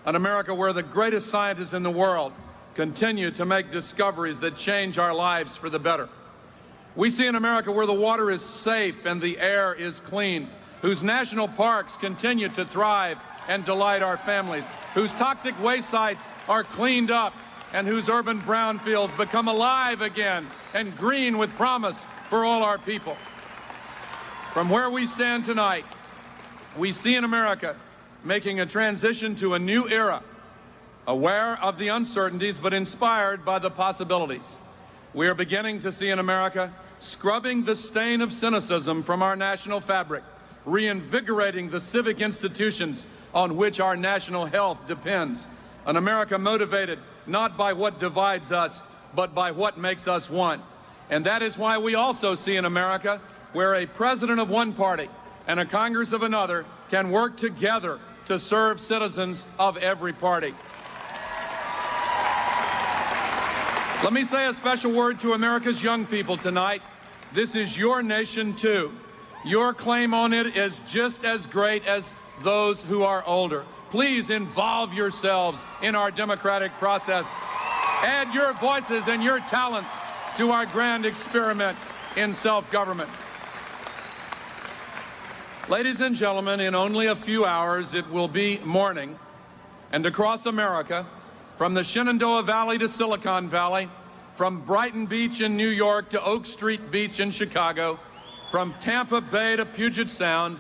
An America where the greatest scientists in the world continue to make discoveries that change our lives for the better. We see an America where the water is safe and the air is clean, whose national parks continue to thrive and delight our families, whose toxic waste sites are cleaned up, and whose urban brownfields become alive again and green with promise for all our people. From where we stand tonight, we see an America making a transition to a new era, aware of the uncertainties but inspired by the possibilities. We are beginning to see an America scrubbing the stain of cynicism from our national fabric, reinvigorating the civic institutions on which our national health depends. An America motivated not by what divides us, but by what makes us one. And that is why we also see an America where a president of one party and a Congress of another can work together to serve citizens of every party. Let me say a special word to America's young people tonight. This is your nation, too. Your claim on it is just as great as those who are older. Please involve yourselves in our democratic process. Add your voices and your talents to our grand experiment in self-government. Ladies and gentlemen, in only a few hours, it will be morning, and across America, from the Shenandoah Valley to Silicon Valley, from Brighton Beach in New York to Oak Street Beach in Chicago, from Tampa Bay to Puget Sound,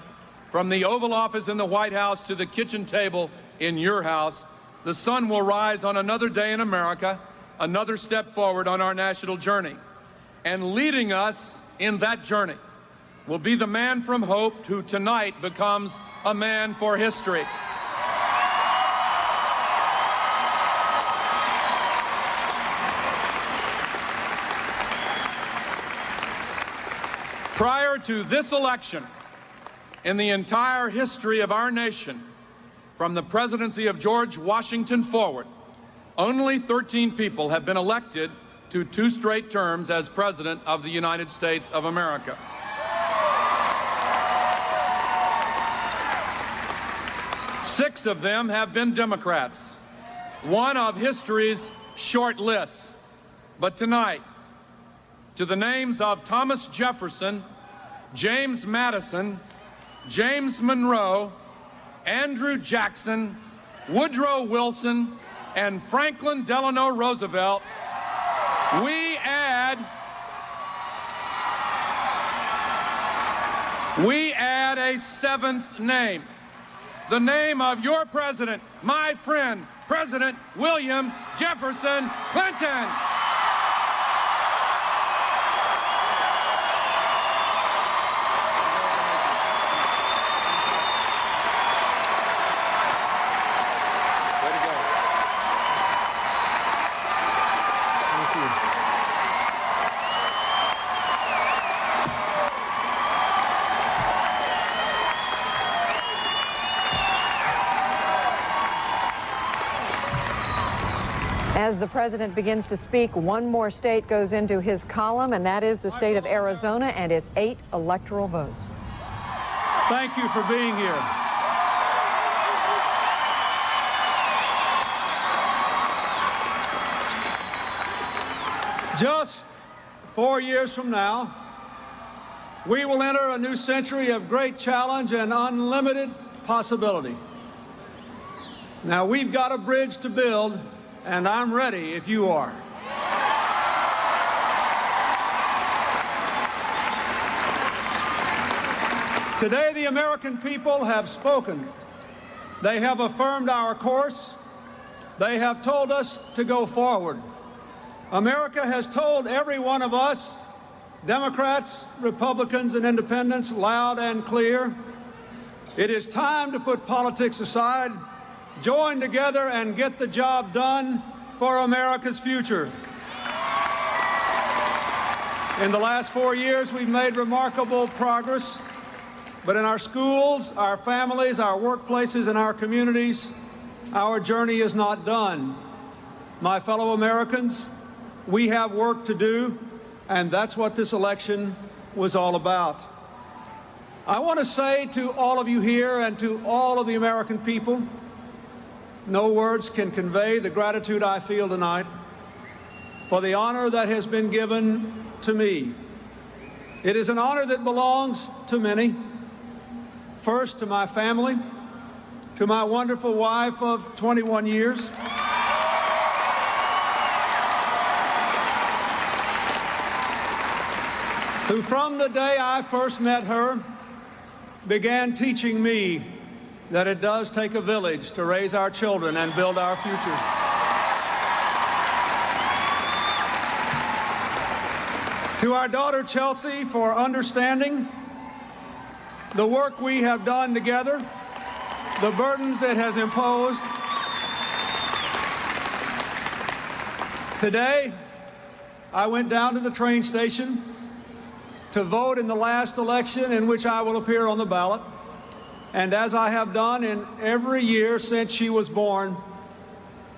from the Oval Office in the White House to the kitchen table in your house, the sun will rise on another day in America, another step forward on our national journey. And leading us in that journey will be the man from hope who tonight becomes a man for history. Prior to this election, in the entire history of our nation, from the presidency of George Washington forward, only 13 people have been elected to 2 straight terms as President of the United States of America. Six of them have been Democrats, one of history's short lists. But tonight, to the names of Thomas Jefferson, James Madison, James Monroe, Andrew Jackson, Woodrow Wilson, and Franklin Delano Roosevelt, we add a 7th name, the name of your president, my friend, President William Jefferson Clinton. As the president begins to speak, one more state goes into his column, and that is the state of Arizona and its 8 electoral votes. Thank you for being here. Just 4 years from now, we will enter a new century of great challenge and unlimited possibility. Now, we've got a bridge to build, and I'm ready if you are. Today, the American people have spoken. They have affirmed our course. They have told us to go forward. America has told every one of us, Democrats, Republicans, and Independents, loud and clear, it is time to put politics aside, join together, and get the job done for America's future. In the last 4 years, we've made remarkable progress, but in our schools, our families, our workplaces, and our communities, our journey is not done. My fellow Americans, we have work to do, and that's what this election was all about. I want to say to all of you here and to all of the American people, no words can convey the gratitude I feel tonight for the honor that has been given to me. It is an honor that belongs to many. First, to my family, to my wonderful wife of 21 years, who from the day I first met her began teaching me that it does take a village to raise our children and build our future. To our daughter Chelsea, for understanding the work we have done together, the burdens it has imposed. Today, I went down to the train station to vote in the last election in which I will appear on the ballot. And as I have done in every year since she was born,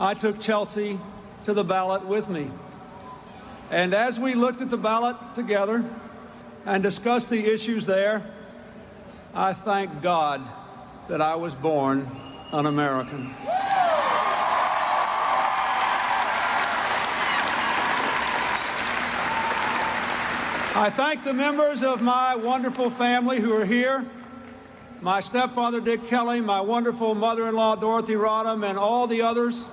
I took Chelsea to the ballot with me. And as we looked at the ballot together and discussed the issues there, I thank God that I was born an American. I thank the members of my wonderful family who are here, my stepfather Dick Kelly, my wonderful mother-in-law Dorothy Rodham, and all the others.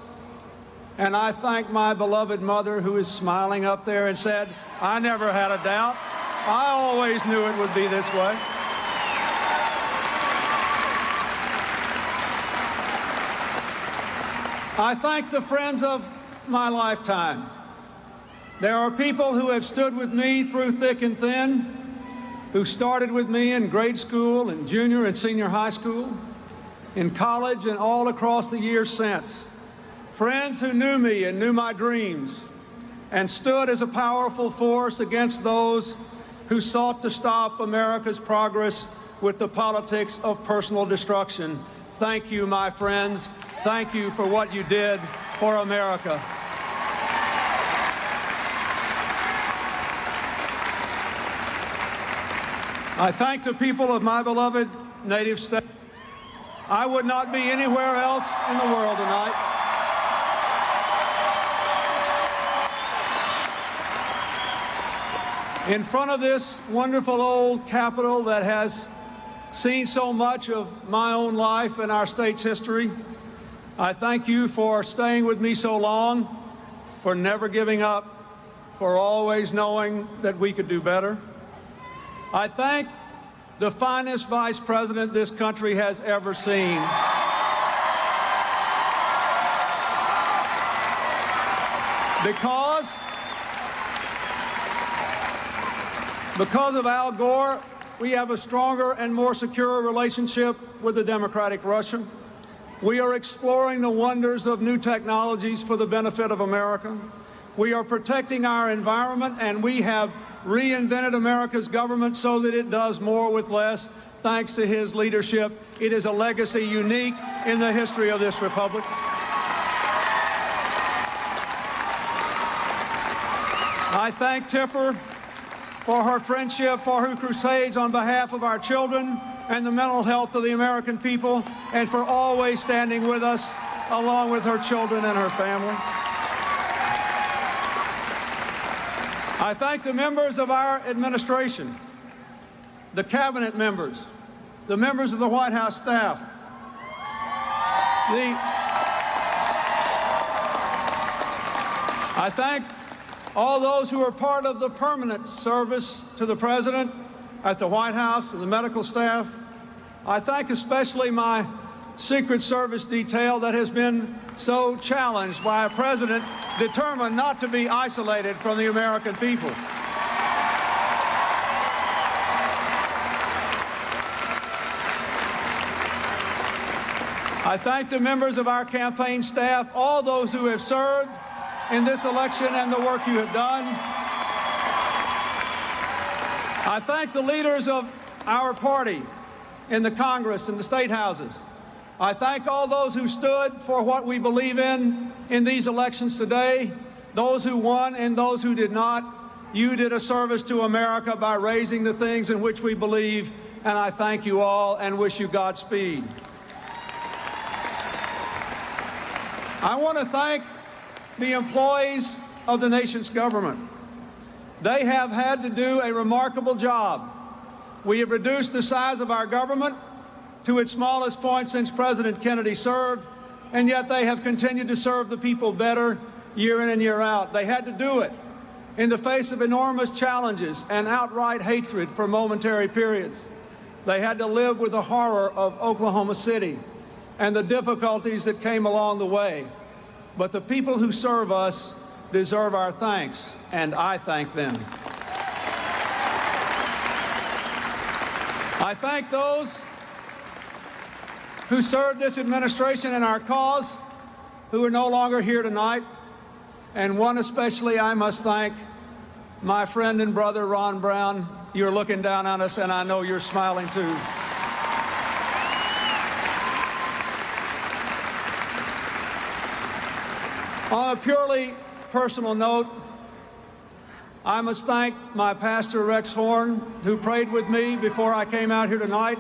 And I thank my beloved mother who is smiling up there and said, I never had a doubt. I always knew it would be this way. I thank the friends of my lifetime. There are people who have stood with me through thick and thin, who started with me in grade school and junior and senior high school, in college and all across the years since. Friends who knew me and knew my dreams and stood as a powerful force against those who sought to stop America's progress with the politics of personal destruction. Thank you, my friends. Thank you for what you did for America. I thank the people of my beloved native state. I would not be anywhere else in the world tonight. In front of this wonderful old Capitol that has seen so much of my own life and our state's history, I thank you for staying with me so long, for never giving up, for always knowing that we could do better. I thank the finest vice president this country has ever seen. Because of Al Gore, we have a stronger and more secure relationship with the Democratic Russia. We are exploring the wonders of new technologies for the benefit of America. We are protecting our environment, and we have reinvented America's government so that it does more with less, thanks to his leadership. It is a legacy unique in the history of this republic. I thank Tipper for her friendship, for her crusades on behalf of our children and the mental health of the American people, and for always standing with us along with her children and her family. I thank the members of our administration, the cabinet members, the members of the White House staff, I thank all those who are part of the permanent service to the President at the White House and the medical staff. I thank especially my Secret Service detail that has been so challenged by a president determined not to be isolated from the American people. I thank the members of our campaign staff, all those who have served in this election and the work you have done. I thank the leaders of our party in the Congress and the state houses. I thank all those who stood for what we believe in these elections today, those who won and those who did not. You did a service to America by raising the things in which we believe, and I thank you all and wish you Godspeed. I want to thank the employees of the nation's government. They have had to do a remarkable job. We have reduced the size of our government to its smallest point since President Kennedy served, and yet they have continued to serve the people better year in and year out. They had to do it in the face of enormous challenges and outright hatred for momentary periods. They had to live with the horror of Oklahoma City and the difficulties that came along the way. But the people who serve us deserve our thanks, and I thank them. I thank those who served this administration and our cause who are no longer here tonight, and one especially I must thank, my friend and brother Ron Brown. You're looking down on us, and I know you're smiling too. On a purely personal note, I must thank my pastor, Rex Horn, who prayed with me before I came out here tonight,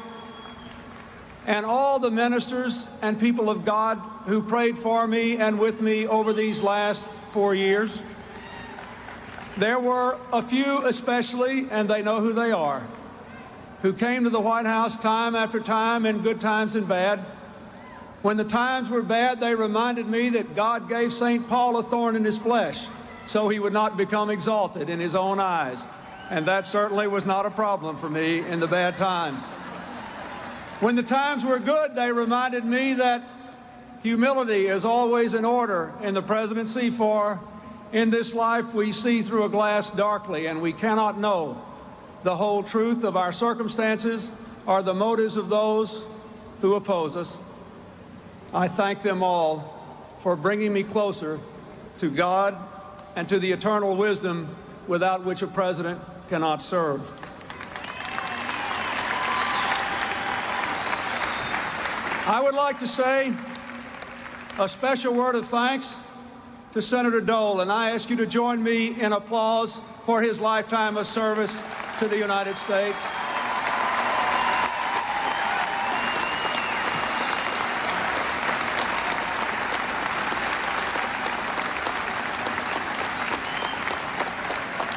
and all the ministers and people of God who prayed for me and with me over these last 4 years. There were a few especially, and they know who they are, who came to the White House time after time in good times and bad. When the times were bad, they reminded me that God gave St. Paul a thorn in his flesh so he would not become exalted in his own eyes. And that certainly was not a problem for me in the bad times. When the times were good, they reminded me that humility is always in order in the presidency, for in this life we see through a glass darkly, and we cannot know the whole truth of our circumstances or the motives of those who oppose us. I thank them all for bringing me closer to God and to the eternal wisdom without which a president cannot serve. I would like to say a special word of thanks to Senator Dole, and I ask you to join me in applause for his lifetime of service to the United States.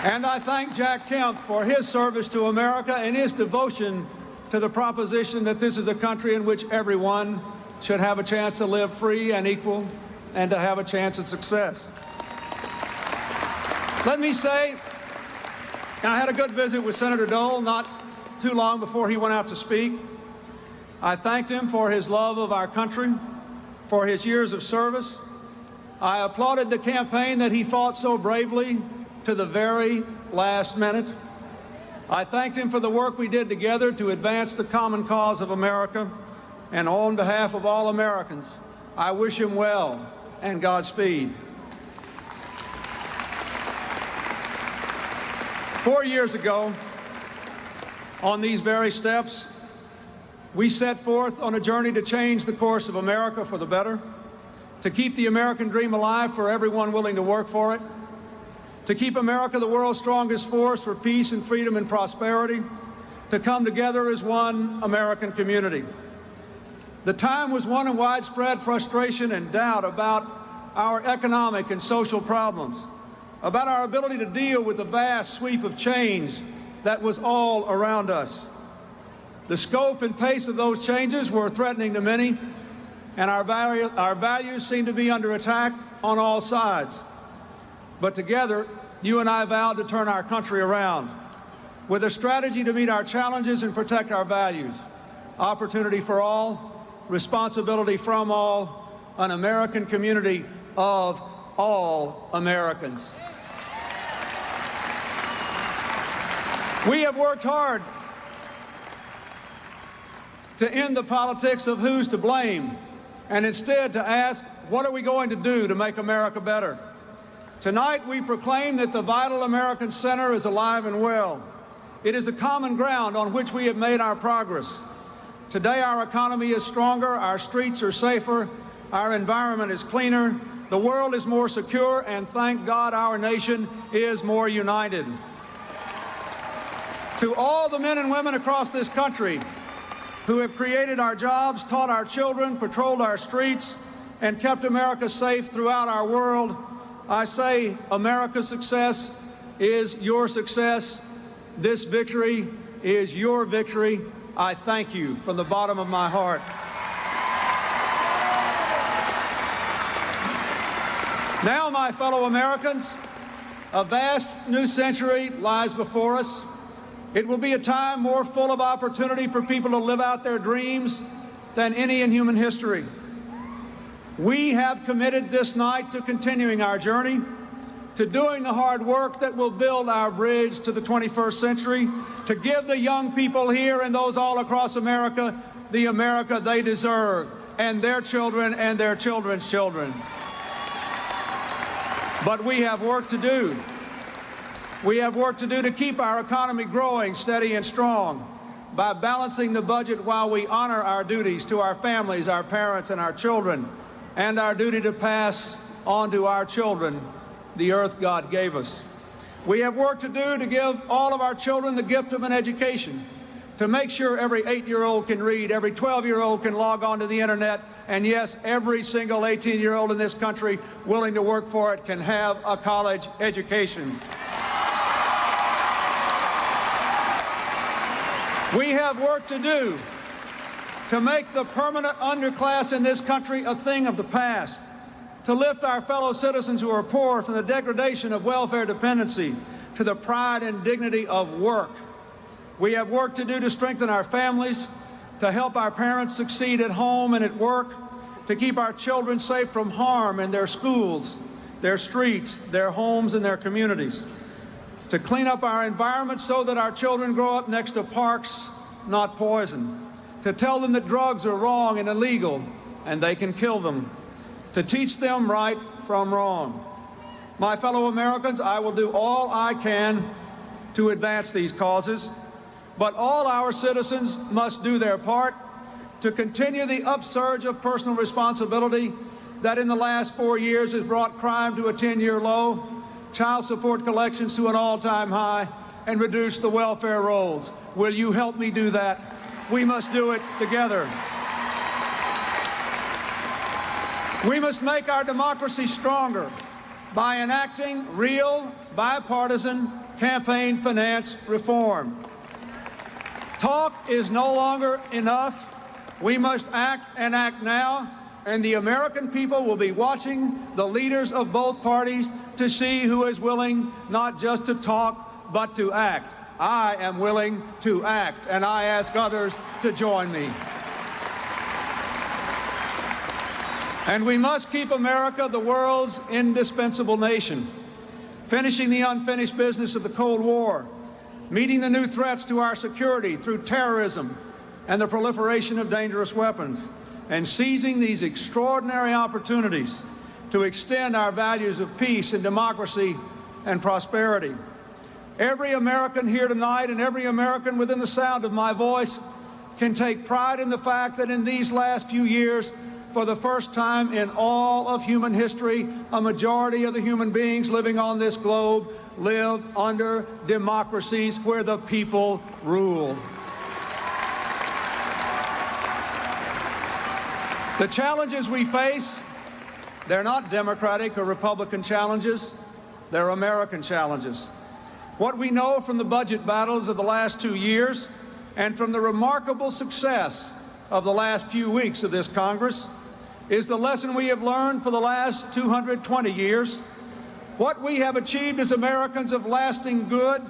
And I thank Jack Kemp for his service to America and his devotion to the proposition that this is a country in which everyone should have a chance to live free and equal and to have a chance at success. Let me say, I had a good visit with Senator Dole not too long before he went out to speak. I thanked him for his love of our country, for his years of service. I applauded the campaign that he fought so bravely to the very last minute. I thanked him for the work we did together to advance the common cause of America. And on behalf of all Americans, I wish him well and Godspeed. 4 years ago, on these very steps, we set forth on a journey to change the course of America for the better, to keep the American dream alive for everyone willing to work for it, to keep America the world's strongest force for peace and freedom and prosperity, to come together as one American community. The time was one of widespread frustration and doubt about our economic and social problems. about our ability to deal with the vast sweep of change that was all around us. The scope and pace of those changes were threatening to many, and our values seemed to be under attack on all sides. But together, you and I vowed to turn our country around with a strategy to meet our challenges and protect our values. Opportunity for all, responsibility from all, an American community of all Americans. We have worked hard to end the politics of who's to blame and instead to ask, what are we going to do to make America better? Tonight we proclaim that the vital American center is alive and well. It is the common ground on which we have made our progress. Today our economy is stronger, our streets are safer, our environment is cleaner, the world is more secure, and thank God our nation is more united. To all the men and women across this country who have created our jobs, taught our children, patrolled our streets, and kept America safe throughout our world, I say America's success is your success. This victory is your victory. I thank you from the bottom of my heart. Now, my fellow Americans, a vast new century lies before us. It will be a time more full of opportunity for people to live out their dreams than any in human history. We have committed this night to continuing our journey, to doing the hard work that will build our bridge to the 21st century, to give the young people here and those all across America the America they deserve, and their children and their children's children. But we have work to do. We have work to do to keep our economy growing, steady and strong, by balancing the budget while we honor our duties to our families, our parents, and our children, and our duty to pass on to our children the earth God gave us. We have work to do to give all of our children the gift of an education, to make sure every 8-year-old can read, every 12-year-old can log on to the internet, and yes, every single 18-year-old in this country willing to work for it can have a college education. We have work to do to make the permanent underclass in this country a thing of the past, to lift our fellow citizens who are poor from the degradation of welfare dependency to the pride and dignity of work. We have work to do to strengthen our families, to help our parents succeed at home and at work, to keep our children safe from harm in their schools, their streets, their homes, and their communities, to clean up our environment so that our children grow up next to parks, not poison, to tell them that drugs are wrong and illegal and they can kill them, to teach them right from wrong. My fellow Americans, I will do all I can to advance these causes, but all our citizens must do their part to continue the upsurge of personal responsibility that in the last 4 years has brought crime to a 10-year low, child support collections to an all-time high, and reduced the welfare rolls. Will you help me do that? We must do it together. We must make our democracy stronger by enacting real, bipartisan campaign finance reform. Talk is no longer enough. We must act, and act now, and the American people will be watching the leaders of both parties to see who is willing not just to talk, but to act. I am willing to act, and I ask others to join me. And we must keep America the world's indispensable nation, finishing the unfinished business of the Cold War, meeting the new threats to our security through terrorism and the proliferation of dangerous weapons, and seizing these extraordinary opportunities to extend our values of peace and democracy and prosperity. Every American here tonight and every American within the sound of my voice can take pride in the fact that in these last few years, for the first time in all of human history, a majority of the human beings living on this globe live under democracies where the people rule. The challenges we face, they're not Democratic or Republican challenges. They're American challenges. What we know from the budget battles of the last 2 years and from the remarkable success of the last few weeks of this Congress is the lesson we have learned for the last 220 years. What we have achieved as Americans of lasting good,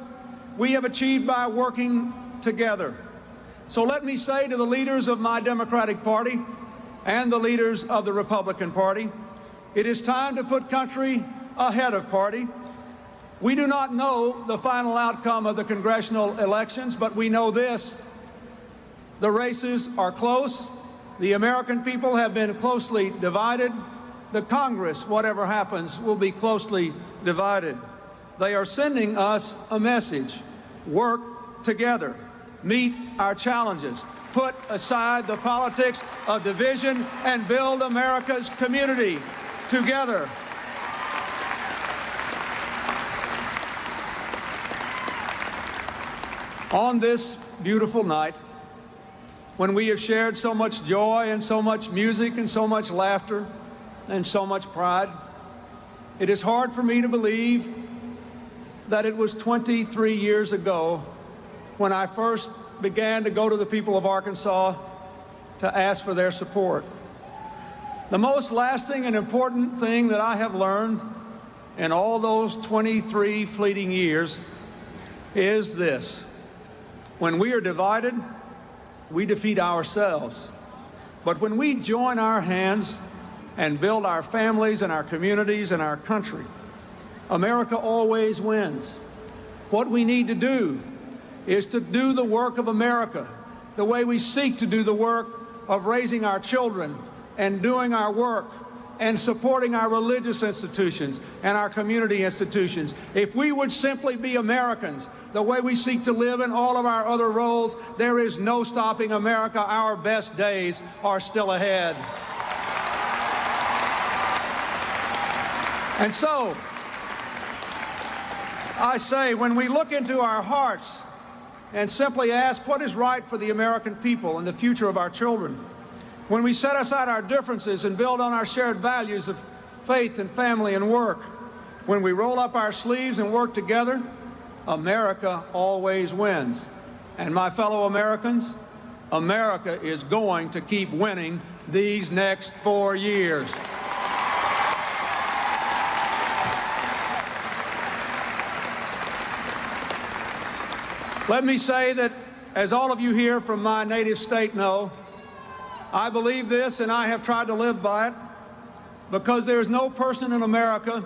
we have achieved by working together. So let me say to the leaders of my Democratic Party and the leaders of the Republican Party, it is time to put country ahead of party. We do not know the final outcome of the congressional elections, but we know this: the races are close. The American people have been closely divided. The Congress, whatever happens, will be closely divided. They are sending us a message: work together, meet our challenges, put aside the politics of division, and build America's community together. On this beautiful night, when we have shared so much joy and so much music and so much laughter and so much pride, it is hard for me to believe that it was 23 years ago when I first began to go to the people of Arkansas to ask for their support. The most lasting and important thing that I have learned in all those 23 fleeting years is this: when we are divided, we defeat ourselves. But when we join our hands and build our families and our communities and our country, America always wins. What we need to do is to do the work of America the way we seek to do the work of raising our children and doing our work and supporting our religious institutions and our community institutions. If we would simply be Americans the way we seek to live in all of our other roles, there is no stopping America. Our best days are still ahead. And so, I say, when we look into our hearts and simply ask what is right for the American people and the future of our children, when we set aside our differences and build on our shared values of faith and family and work, when we roll up our sleeves and work together, America always wins. And my fellow Americans, America is going to keep winning these next 4 years. Let me say that, as all of you here from my native state know, I believe this and I have tried to live by it, because there is no person in America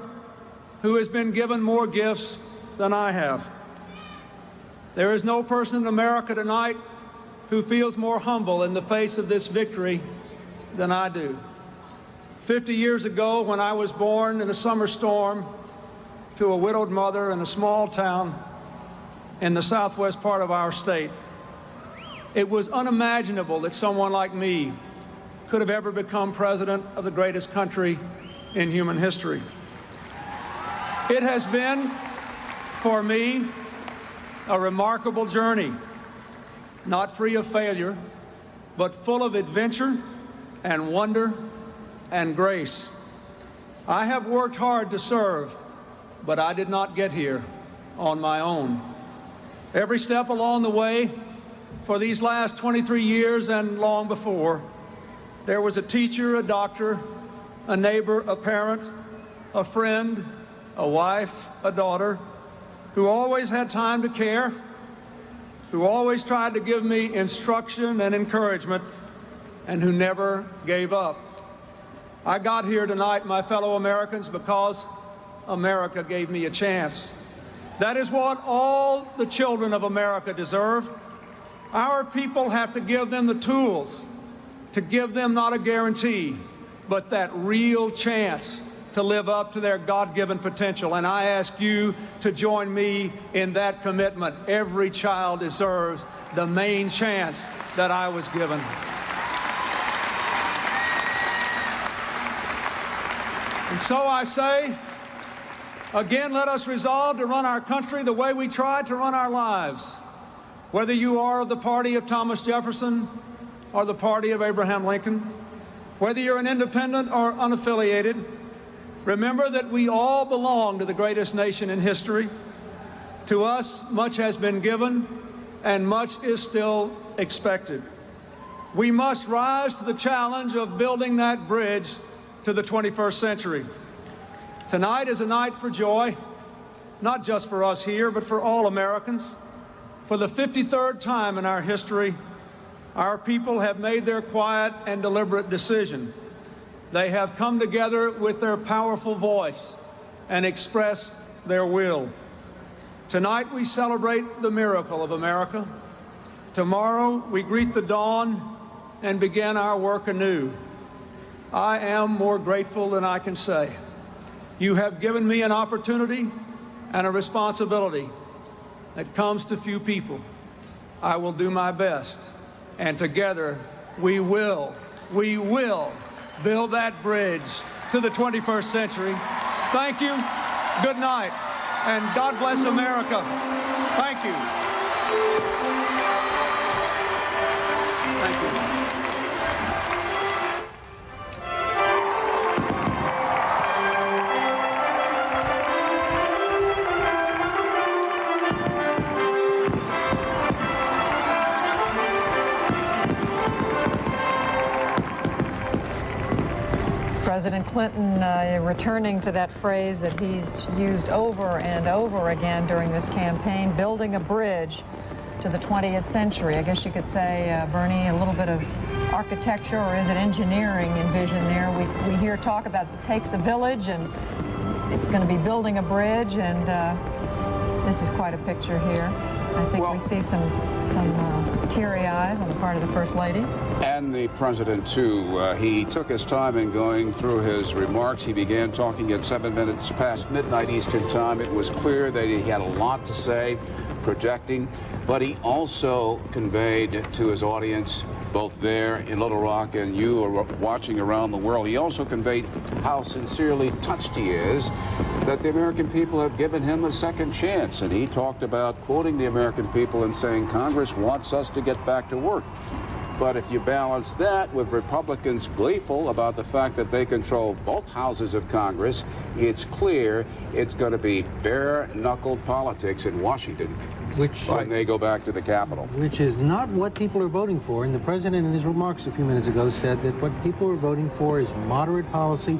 who has been given more gifts than I have. There is no person in America tonight who feels more humble in the face of this victory than I do. 50 years ago, when I was born in a summer storm to a widowed mother in a small town in the southwest part of our state, it was unimaginable that someone like me could have ever become president of the greatest country in human history. It has been, for me, a remarkable journey, not free of failure, but full of adventure and wonder and grace. I have worked hard to serve, but I did not get here on my own. Every step along the way, for these last 23 years and long before, there was a teacher, a doctor, a neighbor, a parent, a friend, a wife, a daughter, who always had time to care, who always tried to give me instruction and encouragement, and who never gave up. I got here tonight, my fellow Americans, because America gave me a chance. That is what all the children of America deserve. Our people have to give them the tools, to give them not a guarantee, but that real chance to live up to their God-given potential. And I ask you to join me in that commitment. Every child deserves the main chance that I was given. And so I say, again, let us resolve to run our country the way we tried to run our lives. Whether you are of the party of Thomas Jefferson or the party of Abraham Lincoln, whether you're an independent or unaffiliated, Remember that we all belong to the greatest nation in history. To us, much has been given, and much is still expected. We must rise to the challenge of building that bridge to the 21st century. Tonight is a night for joy, not just for us here, but for all Americans. For the 53rd time in our history, our people have made their quiet and deliberate decision. They have come together with their powerful voice and expressed their will. Tonight we celebrate the miracle of America. Tomorrow we greet the dawn and begin our work anew. I am more grateful than I can say. You have given me an opportunity and a responsibility that comes to few people. I will do my best, and together we will build that bridge to the 21st century. Thank you, good night, and God bless America. Thank you. Thank you. President Clinton returning to that phrase that he's used over and over again during this campaign, building a bridge to the 20th century. I guess you could say, Bernie, a little bit of architecture, or is it engineering envision there? We hear talk about it takes a village, and it's going to be building a bridge, and this is quite a picture here. I think we see some teary eyes on the part of the First Lady. And the President, too. He took his time in going through his remarks. He began talking at 7 minutes past midnight Eastern Time. It was clear that he had a lot to say, projecting, but he also conveyed to his audience, both there in Little Rock and you are watching around the world, he also conveyed how sincerely touched he is that the American people have given him a second chance. And he talked about quoting the American people and saying, Congress wants us to get back to work. But if you balance that with Republicans gleeful about the fact that they control both houses of Congress, it's clear it's going to be bare-knuckled politics in Washington when they go back to the Capitol. Which is not what people are voting for. And the President, in his remarks a few minutes ago, said that what people are voting for is moderate policy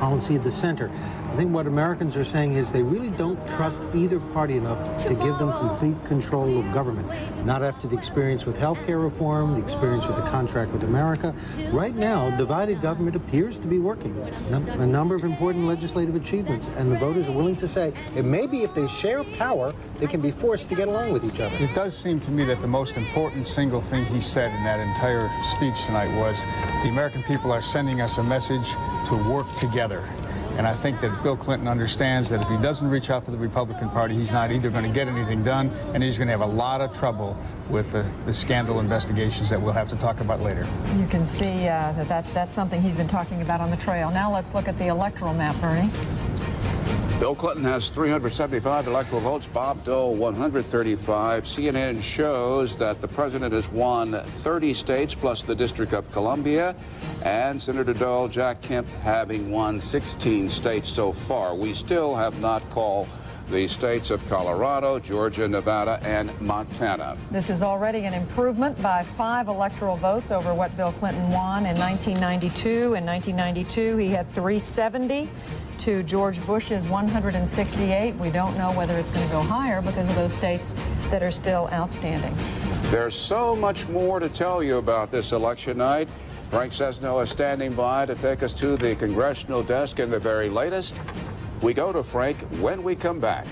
of the center. I think what Americans are saying is they really don't trust either party enough to give them complete control of government. Not after the experience with health care reform, the experience with the contract with America. Right now, divided government appears to be working. A number of important legislative achievements, and the voters are willing to say it may be if they share power, they can be forced to get along with each other. It does seem to me that the most important single thing he said in that entire speech tonight was the American people are sending us a message to work together. And I think that Bill Clinton understands that if he doesn't reach out to the Republican Party, he's not either going to get anything done, and he's going to have a lot of trouble with the scandal investigations that we'll have to talk about later. You can see that's something he's been talking about on the trail. Now let's look at the electoral map, Bernie. Bill Clinton has 375 electoral votes, Bob Dole 135. CNN shows that the president has won 30 states plus the District of Columbia, and Senator Dole, Jack Kemp having won 16 states so far. We still have not called the states of Colorado, Georgia, Nevada, and Montana. This is already an improvement by 5 electoral votes over what Bill Clinton won in 1992. In 1992, he had 370 to George Bush's 168. We don't know whether it's going to go higher because of those states that are still outstanding. There's so much more to tell you about this election night. Frank Sesno is standing by to take us to the congressional desk in the very latest. We go to Frank when we come back.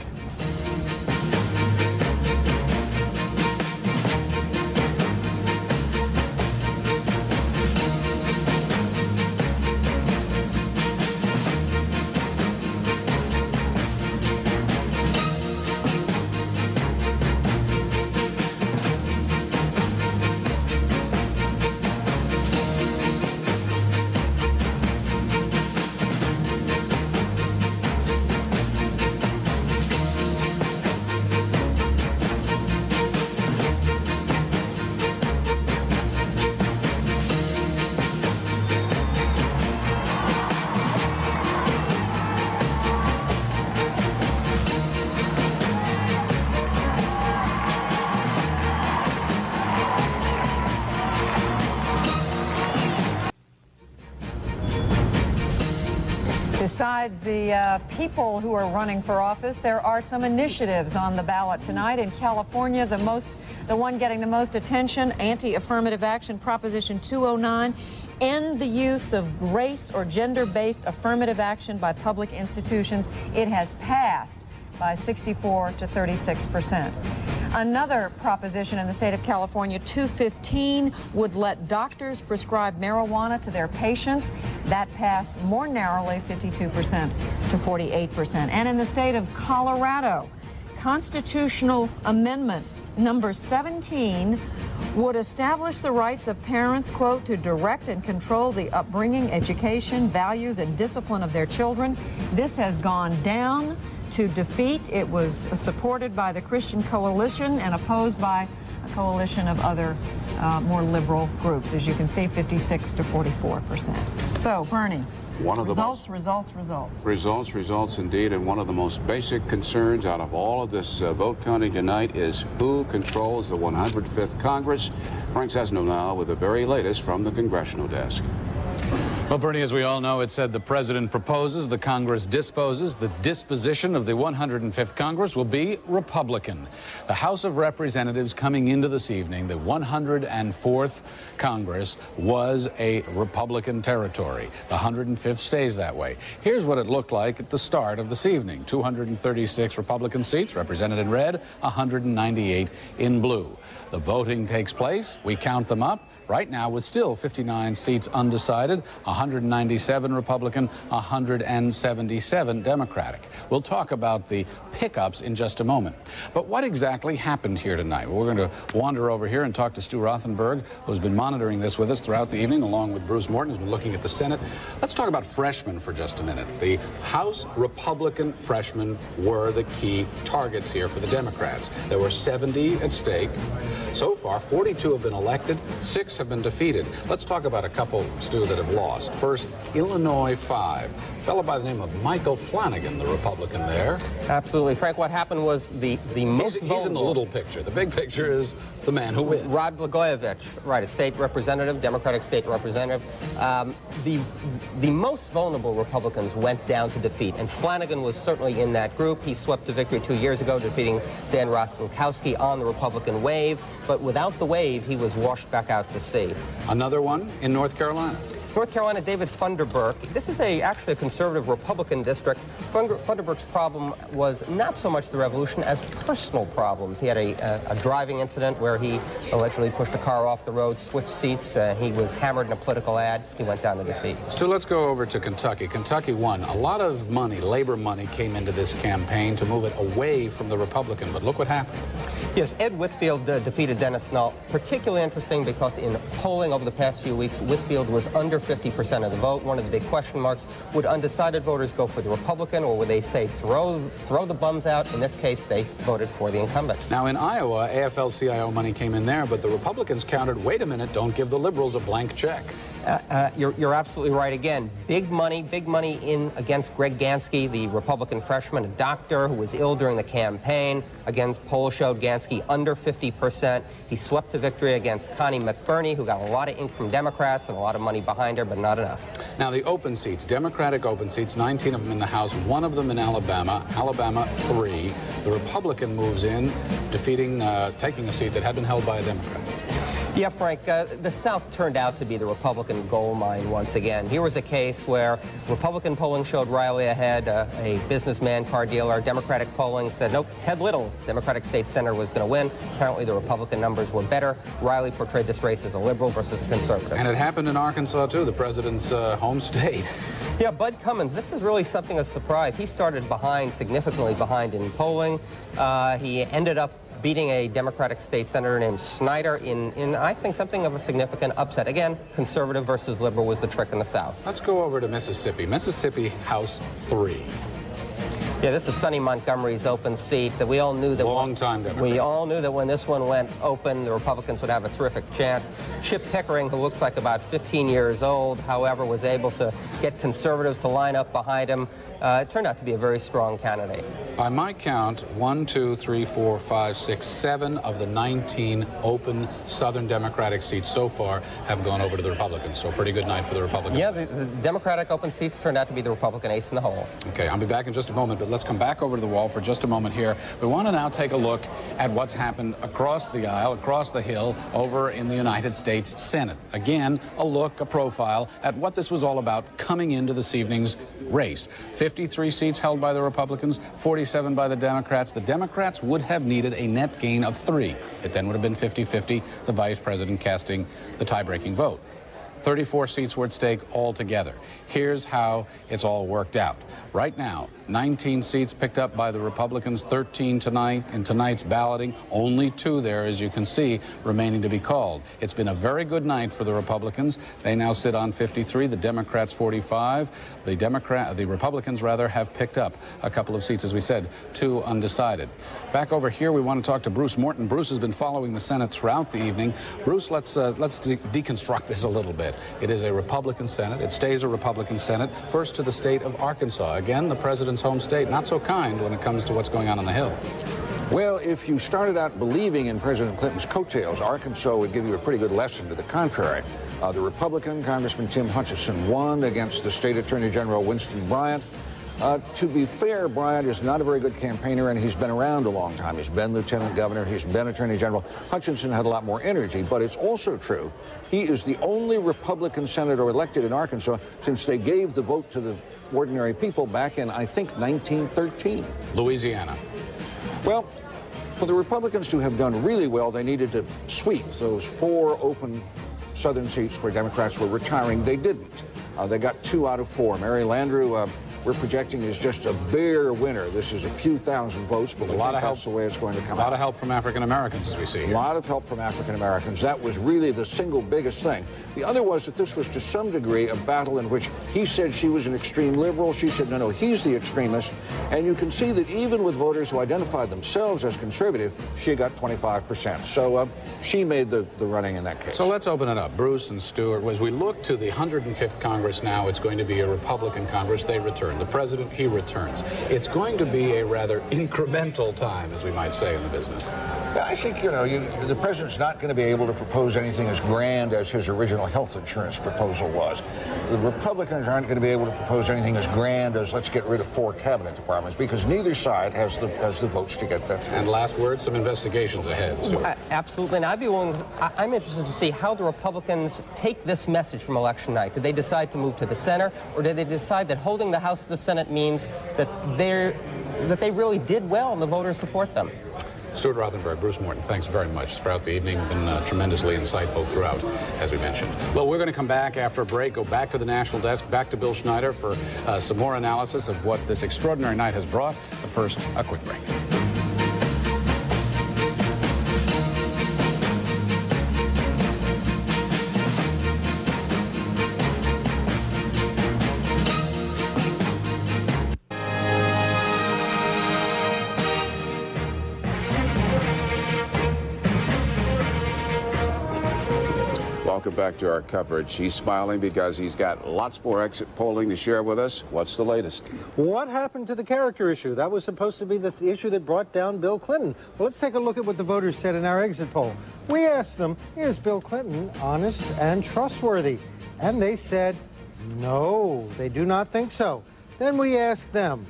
Besides the people who are running for office, there are some initiatives on the ballot tonight. In California, the one getting the most attention, anti-affirmative action Proposition 209, end the use of race or gender-based affirmative action by public institutions. It has passed by 64 to 36%. Another proposition in the state of California, 215, would let doctors prescribe marijuana to their patients. That passed more narrowly, 52% to 48%. And in the state of Colorado, constitutional amendment number 17 would establish the rights of parents, quote, to direct and control the upbringing, education, values, and discipline of their children. This has gone down to defeat. It was supported by the Christian Coalition and opposed by a coalition of other more liberal groups. As you can see, 56 to 44%. So, Bernie, results indeed. And one of the most basic concerns out of all of this vote counting tonight is who controls the 105th Congress. Frank Sesno now with the very latest from the congressional desk. Well, Bernie, as we all know, it said the president proposes, the Congress disposes. The disposition of the 105th Congress will be Republican. The House of Representatives coming into this evening, the 104th Congress, was a Republican territory. The 105th stays that way. Here's what it looked like at the start of this evening. 236 Republican seats represented in red, 198 in blue. The voting takes place. We count them up. Right now, with still 59 seats undecided, 197 Republican, 177 Democratic. We'll talk about the pickups in just a moment. But what exactly happened here tonight? Well, we're going to wander over here and talk to Stu Rothenberg, who's been monitoring this with us throughout the evening, along with Bruce Morton, who's been looking at the Senate. Let's talk about freshmen for just a minute. The House Republican freshmen were the key targets here for the Democrats. There were 70 at stake. So far, 42 have been elected, 6 have been defeated. Let's talk about a couple, Stu, that have lost. First, Illinois 5. A fellow by the name of Michael Flanagan, the Republican there. Absolutely. Frank, what happened was the most He's in the little picture. The big picture is the man who wins. Rod Blagojevich, right, a state representative, Democratic state representative. The most vulnerable Republicans went down to defeat, and Flanagan was certainly in that group. He swept to victory 2 years ago, defeating Dan Rostenkowski on the Republican wave. But without the wave, he was washed back out to sea. Another one in North Carolina. North Carolina, David Funderburk. This is actually a conservative Republican district. Funderburk's problem was not so much the revolution as personal problems. He had a driving incident where he allegedly pushed a car off the road, switched seats. He was hammered in a political ad. He went down to defeat. So let's go over to Kentucky. Kentucky won. A lot of money, labor money, came into this campaign to move it away from the Republican. But look what happened. Yes, Ed Whitfield defeated Dennis Null. Particularly interesting because in polling over the past few weeks, Whitfield was under 50% of the vote. One of the big question marks, would undecided voters go for the Republican, or would they say throw the bums out? In this case, they voted for the incumbent. Now in Iowa, AFL-CIO money came in there, but the Republicans countered, wait a minute, don't give the liberals a blank check. You're absolutely right again. Big money in against Greg Gansky, the Republican freshman, a doctor who was ill during the campaign. Again, polls showed Gansky under 50%. He swept to victory against Connie McBurney, who got a lot of ink from Democrats and a lot of money behind her, but not enough. Now the open seats, Democratic open seats, 19 of them in the House, 1 of them in Alabama, Alabama 3. The Republican moves in, defeating, taking a seat that had been held by a Democrat. Yeah, Frank, the South turned out to be the Republican gold mine once again. Here was a case where Republican polling showed Riley ahead, a businessman, car dealer. Democratic polling said, nope, Ted Little, Democratic state senator, was going to win. Apparently the Republican numbers were better. Riley portrayed this race as a liberal versus a conservative. And it happened in Arkansas, too, the president's home state. Yeah, Bud Cummins, this is really something of a surprise. He started behind, significantly behind in polling. He ended up beating a Democratic state senator named Snyder in I think, something of a significant upset. Again, conservative versus liberal was the trick in the South. Let's go over to Mississippi. Mississippi House 3. Yeah, this is Sonny Montgomery's open seat. We all knew that we all knew that when this one went open, the Republicans would have a terrific chance. Chip Pickering, who looks like about 15 years old, however, was able to get conservatives to line up behind him. It turned out to be a very strong candidate. By my count, 1, 2, 3, 4, 5, 6, 7 of the 19 open Southern Democratic seats so far have gone over to the Republicans. So a pretty good night for the Republicans. Yeah, the Democratic open seats turned out to be the Republican ace in the hole. Okay, I'll be back in just a moment, but let's come back over to the wall for just a moment here. We want to now take a look at what's happened across the aisle, across the hill, over in the United States Senate. Again, a look, a profile at what this was all about coming into this evening's race. 53 seats held by the Republicans, 47 by the Democrats. The Democrats would have needed a net gain of 3. It then would have been 50-50, the vice president casting the tie-breaking vote. 34 seats were at stake altogether. Here's how it's all worked out. Right now, 19 seats picked up by the Republicans, 13 tonight in tonight's balloting. Only 2 there, as you can see, remaining to be called. It's been a very good night for the Republicans. They now sit on 53, the Democrats 45. The Republicans, rather, have picked up a couple of seats, as we said, 2 undecided. Back over here, we want to talk to Bruce Morton. Bruce has been following the Senate throughout the evening. Bruce, let's deconstruct this a little bit. It is a Republican Senate. It stays a Republican Senate. First to the state of Arkansas. Again, the president's home state. Not so kind when it comes to what's going on the Hill. Well, if you started out believing in President Clinton's coattails, Arkansas would give you a pretty good lesson to the contrary. The Republican, Congressman Tim Hutchinson, won against the state attorney general Winston Bryant. To be fair, Bryant is not a very good campaigner, and he's been around a long time. He's been lieutenant governor. He's been attorney general. Hutchinson had a lot more energy, but it's also true he is the only Republican senator elected in Arkansas since they gave the vote to the ordinary people back in, I think, 1913. Louisiana. Well, for the Republicans to have done really well, they needed to sweep those 4 open Southern seats where Democrats were retiring. They didn't. They got 2 out of 4. Mary Landrieu, we're projecting is just a bare winner. This is a few thousand votes, but that's the way it's going to come out. A lot of help from African Americans, as we see here. A lot of help from African Americans. That was really the single biggest thing. The other was that this was to some degree a battle in which he said she was an extreme liberal. She said, no, he's the extremist. And you can see that even with voters who identified themselves as conservative, she got 25%. So she made the running in that case. So let's open it up. Bruce and Stuart, as we look to the 105th Congress now, it's going to be a Republican Congress. They return. The president, he returns. It's going to be a rather incremental time, as we might say in the business. I think, the president's not going to be able to propose anything as grand as his original health insurance proposal was. The Republicans aren't going to be able to propose anything as grand as let's get rid of 4 cabinet departments, because neither side has the votes to get that through. And last word, some investigations ahead, Stuart. Absolutely, and I'm interested to see how the Republicans take this message from election night. Did they decide to move to the center, or did they decide that holding the House of the Senate means that they really did well and the voters support them? Stuart Rothenberg, Bruce Morton, thanks very much throughout the evening. Been tremendously insightful throughout, as we mentioned. Well, we're going to come back after a break, go back to the National Desk, back to Bill Schneider for some more analysis of what this extraordinary night has brought. But first, a quick break. Welcome back to our coverage. He's smiling because he's got lots more exit polling to share with us. What's the latest? What happened to the character issue? That was supposed to be the issue that brought down Bill Clinton. Well, let's take a look at what the voters said in our exit poll. We asked them, is Bill Clinton honest and trustworthy? And they said, no, they do not think so. Then we asked them,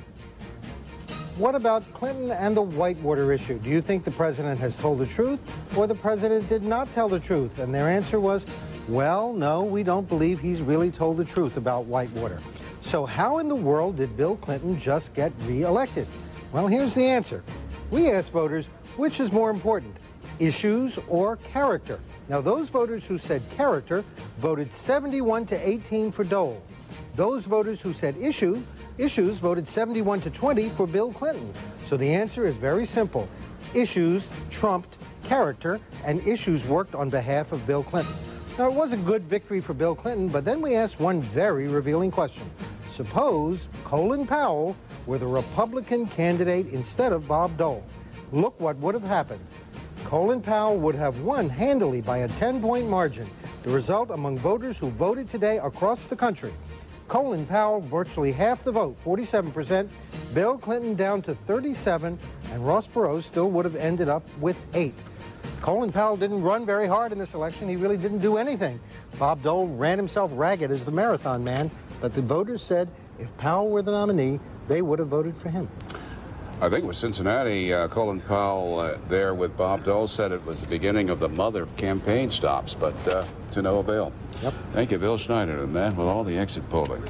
what about Clinton and the Whitewater issue? Do you think the president has told the truth, or the president did not tell the truth? And their answer was, well, no, we don't believe he's really told the truth about Whitewater. So how in the world did Bill Clinton just get re-elected? Well, here's the answer. We asked voters, which is more important, issues or character? Now, those voters who said character voted 71-18 for Dole. Those voters who said issues voted 71-20 for Bill Clinton. So the answer is very simple. Issues trumped character, and issues worked on behalf of Bill Clinton. Now, it was a good victory for Bill Clinton, but then we asked one very revealing question. Suppose Colin Powell were the Republican candidate instead of Bob Dole. Look what would have happened. Colin Powell would have won handily by a 10-point margin, the result among voters who voted today across the country. Colin Powell, virtually half the vote, 47%, Bill Clinton down to 37%, and Ross Perot still would have ended up with 8%. Colin Powell didn't run very hard in this election. He really didn't do anything. Bob Dole ran himself ragged as the marathon man, but the voters said if Powell were the nominee, they would have voted for him. I think it was Cincinnati, Colin Powell there with Bob Dole said it was the beginning of the mother of campaign stops, but to no avail. Yep. Thank you, Bill Schneider, the man with all the exit polling.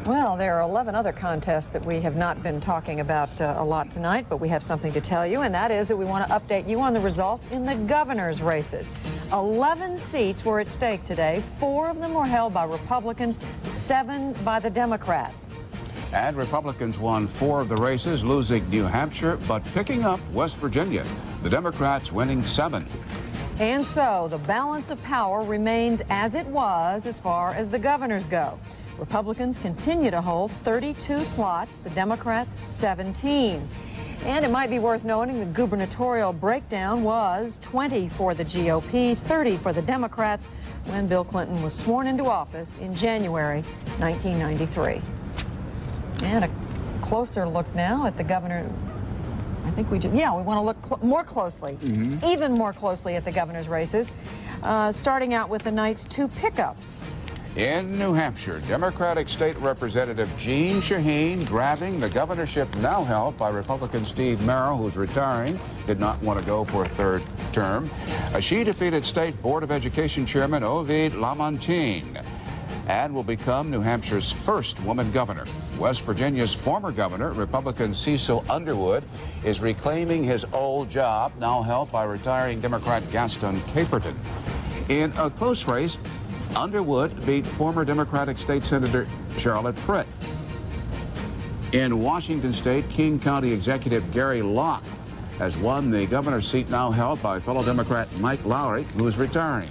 Well, there are 11 other contests that we have not been talking about a lot tonight, but we have something to tell you, and that is that we want to update you on the results in the governor's races. 11 seats were at stake today. 4 of them were held by Republicans, 7 by the Democrats. And Republicans won 4 of the races, losing New Hampshire, but picking up West Virginia. The Democrats winning 7. And so the balance of power remains as it was as far as the governors go. Republicans continue to hold 32 slots, the Democrats 17. And it might be worth noting the gubernatorial breakdown was 20 for the GOP, 30 for the Democrats when Bill Clinton was sworn into office in January 1993. And a closer look now at the governor. I think we want to look more closely, even more closely at the governor's races, starting out with the night's 2 pickups. In New Hampshire, Democratic State Representative Jean Shaheen grabbing the governorship now held by Republican Steve Merrill, who's retiring, did not want to go for a 3rd term. She defeated State Board of Education Chairman Ovid Lamontagne and will become New Hampshire's first woman governor. West Virginia's former governor, Republican Cecil Underwood, is reclaiming his old job, now held by retiring Democrat Gaston Caperton. In a close race, Underwood beat former Democratic State Senator Charlotte Pritt. In Washington State, King County Executive Gary Locke has won the governor's seat now held by fellow Democrat Mike Lowry, who is retiring.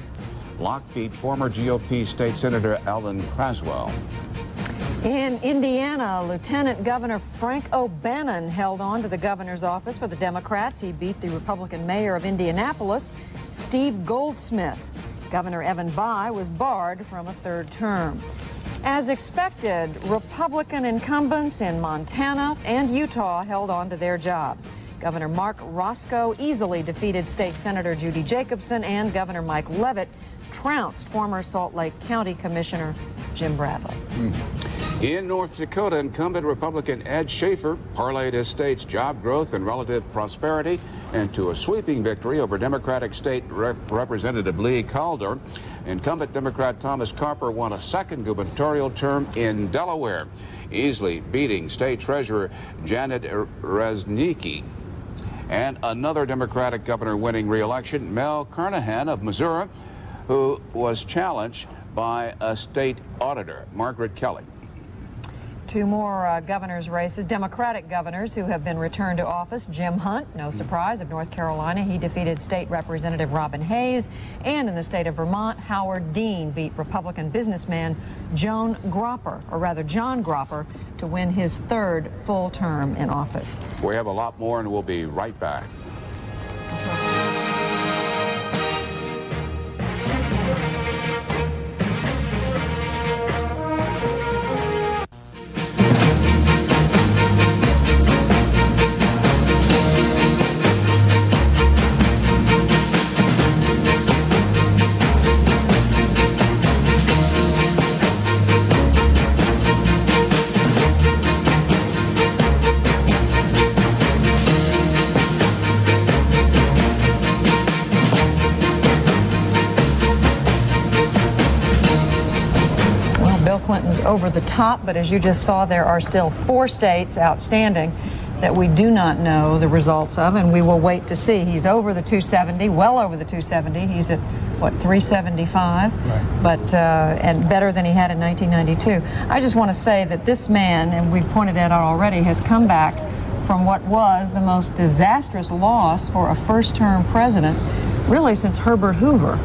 Locke beat former GOP State Senator Alan Craswell. In Indiana, Lieutenant Governor Frank O'Bannon held on to the governor's office for the Democrats. He beat the Republican mayor of Indianapolis, Steve Goldsmith. Governor Evan Bayh was barred from a 3rd term. As expected, Republican incumbents in Montana and Utah held on to their jobs. Governor Mark Roscoe easily defeated State Senator Judy Jacobson, and Governor Mike Leavitt trounced former Salt Lake County Commissioner Jim Bradley. In North Dakota, incumbent Republican Ed Schaefer parlayed his state's job growth and relative prosperity into a sweeping victory over Democratic State Representative Lee Calder. Incumbent Democrat Thomas Carper won a 2nd gubernatorial term in Delaware, easily beating State Treasurer Janet Reznicki. And another Democratic governor winning re-election, Mel Carnahan of Missouri, who was challenged by a state auditor, Margaret Kelly. 2 more governor's races, Democratic governors who have been returned to office. Jim Hunt, no surprise, of North Carolina. He defeated State Representative Robin Hayes. And in the state of Vermont, Howard Dean beat Republican businessman John Gropper to win his 3rd full term in office. We have a lot more, and we'll be right back. Clinton's over the top, but as you just saw, there are still 4 states outstanding that we do not know the results of, and we will wait to see. He's over the 270, well over the 270. He's at, what, 375? Right. But, and better than he had in 1992. I just want to say that this man, and we pointed it out already, has come back from what was the most disastrous loss for a first-term president, really since Herbert Hoover.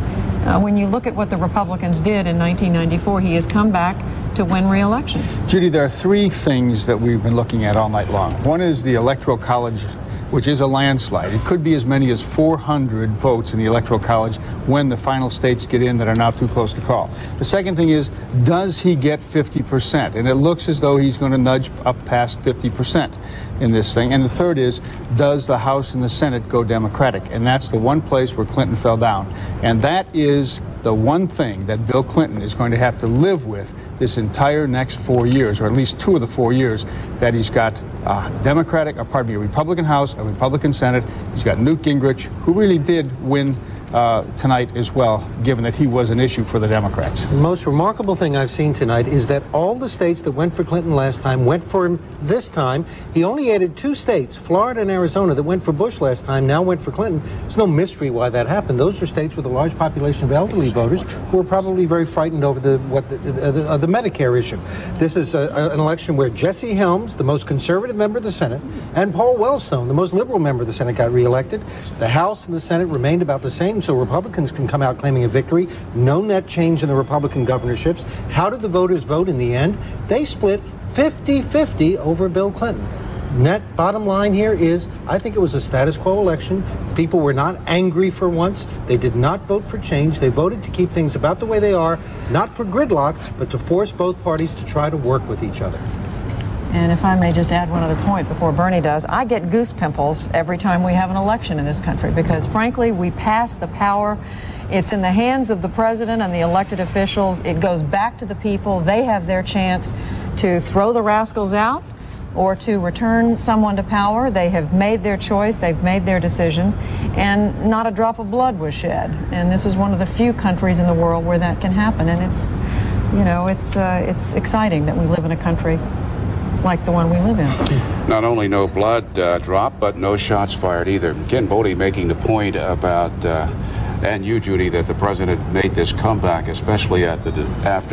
When you look at what the Republicans did in 1994, he has come back to win re-election? Judy, there are three things that we've been looking at all night long. One is the Electoral College, which is a landslide. It could be as many as 400 votes in the Electoral College when the final states get in that are now too close to call. The second thing is, does he get 50%? And it looks as though he's going to nudge up past 50% in this thing. And the third is, does the House and the Senate go Democratic? And that's the one place where Clinton fell down. And that is the one thing that Bill Clinton is going to have to live with this entire next 4 years, or at least 2 of the 4 years that he's got a Republican House, a Republican Senate. He's got Newt Gingrich, who really did win tonight as well, given that he was an issue for the Democrats. The most remarkable thing I've seen tonight is that all the states that went for Clinton last time went for him this time. He only added 2 states, Florida and Arizona, that went for Bush last time, now went for Clinton. There's no mystery why that happened. Those are states with a large population of elderly voters who are probably very frightened over the Medicare issue. This is an election where Jesse Helms, the most conservative member of the Senate, and Paul Wellstone, the most liberal member of the Senate, got reelected. The House and the Senate remained about the same, so Republicans can come out claiming a victory. No net change in the Republican governorships. How did the voters vote in the end? They split 50-50 over Bill Clinton. Net bottom line here is, I think it was a status quo election. People were not angry for once. They did not vote for change. They voted to keep things about the way they are, not for gridlock, but to force both parties to try to work with each other. And if I may just add one other point before Bernie does, I get goose pimples every time we have an election in this country because, frankly, we pass the power. It's in the hands of the president and the elected officials. It goes back to the people. They have their chance to throw the rascals out or to return someone to power. They have made their choice. They've made their decision. And not a drop of blood was shed. And this is one of the few countries in the world where that can happen. And it's, you know, it's exciting that we live in a country like the one we live in. Not only no blood drop, but no shots fired either. Ken Bodie making the point about, and you, Judy, that the president made this comeback, especially after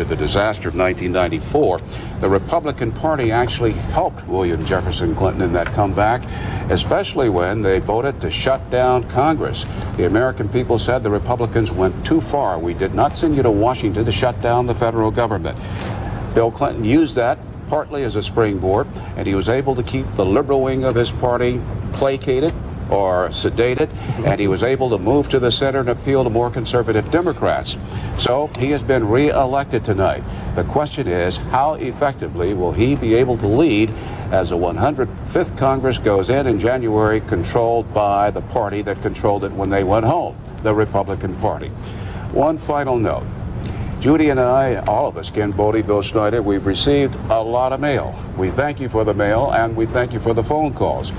the disaster of 1994. The Republican Party actually helped William Jefferson Clinton in that comeback, especially when they voted to shut down Congress. The American people said the Republicans went too far. We did not send you to Washington to shut down the federal government. Bill Clinton used that partly as a springboard, and he was able to keep the liberal wing of his party placated or sedated, and he was able to move to the center and appeal to more conservative Democrats. So he has been re-elected tonight. The question is, how effectively will he be able to lead as the 105th Congress goes in January, controlled by the party that controlled it when they went home, the Republican Party? One final note. Judy and I, all of us, Ken Bodie, Bill Schneider, we've received a lot of mail. We thank you for the mail, and we thank you for the phone calls.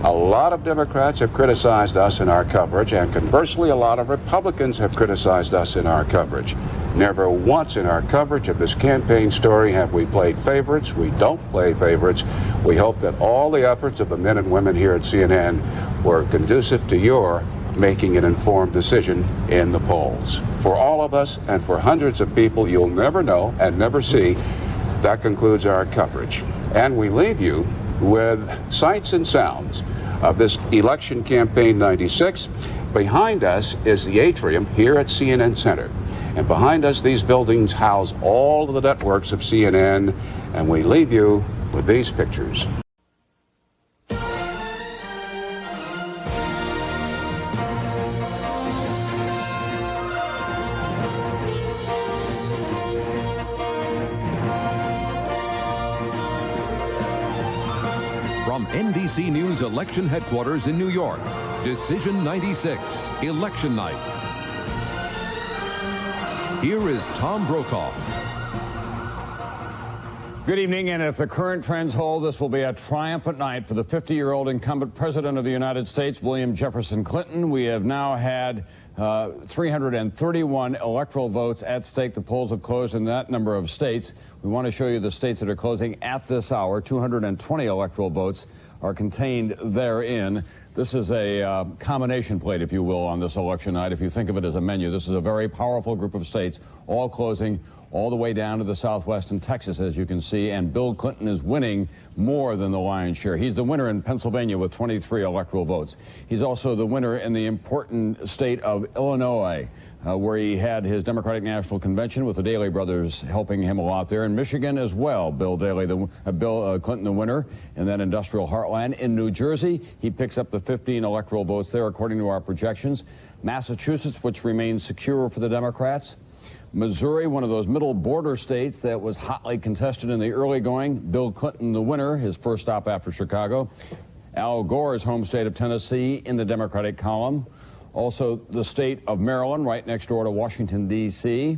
A lot of Democrats have criticized us in our coverage, and conversely, a lot of Republicans have criticized us in our coverage. Never once in our coverage of this campaign story have we played favorites. We don't play favorites. We hope that all the efforts of the men and women here at CNN were conducive to your making an informed decision in the polls. For all of us and for hundreds of people you'll never know and never see, that concludes our coverage. And we leave you with sights and sounds of this election campaign 96. Behind us is the atrium here at CNN Center. And behind us, these buildings house all of the networks of CNN. And we leave you with these pictures. From NBC News election headquarters in New York, Decision 96, Election Night. Here is Tom Brokaw. Good evening, and if the current trends hold, this will be a triumphant night for the 50-year-old incumbent president of the United States, William Jefferson Clinton. We have now had 331 electoral votes at stake. The polls have closed in that number of states. We want to show you the states that are closing at this hour. 220 electoral votes are contained therein. This is a combination plate, if you will, on this election night. If you think of it as a menu, this is a very powerful group of states, all closing all the way down to the Southwest and Texas, as you can see, and Bill Clinton is winning more than the lion's share. He's the winner in Pennsylvania with 23 electoral votes. He's also the winner in the important state of Illinois. where he had his Democratic National Convention with the Daley brothers helping him a lot there. In Michigan as well, Bill Clinton the winner in that industrial heartland. In New Jersey, he picks up the 15 electoral votes there, according to our projections. Massachusetts, which remains secure for the Democrats. Missouri, one of those middle border states that was hotly contested in the early going. Bill Clinton the winner, his first stop after Chicago. Al Gore's home state of Tennessee in the Democratic column. Also the state of Maryland, right next door to Washington, D.C.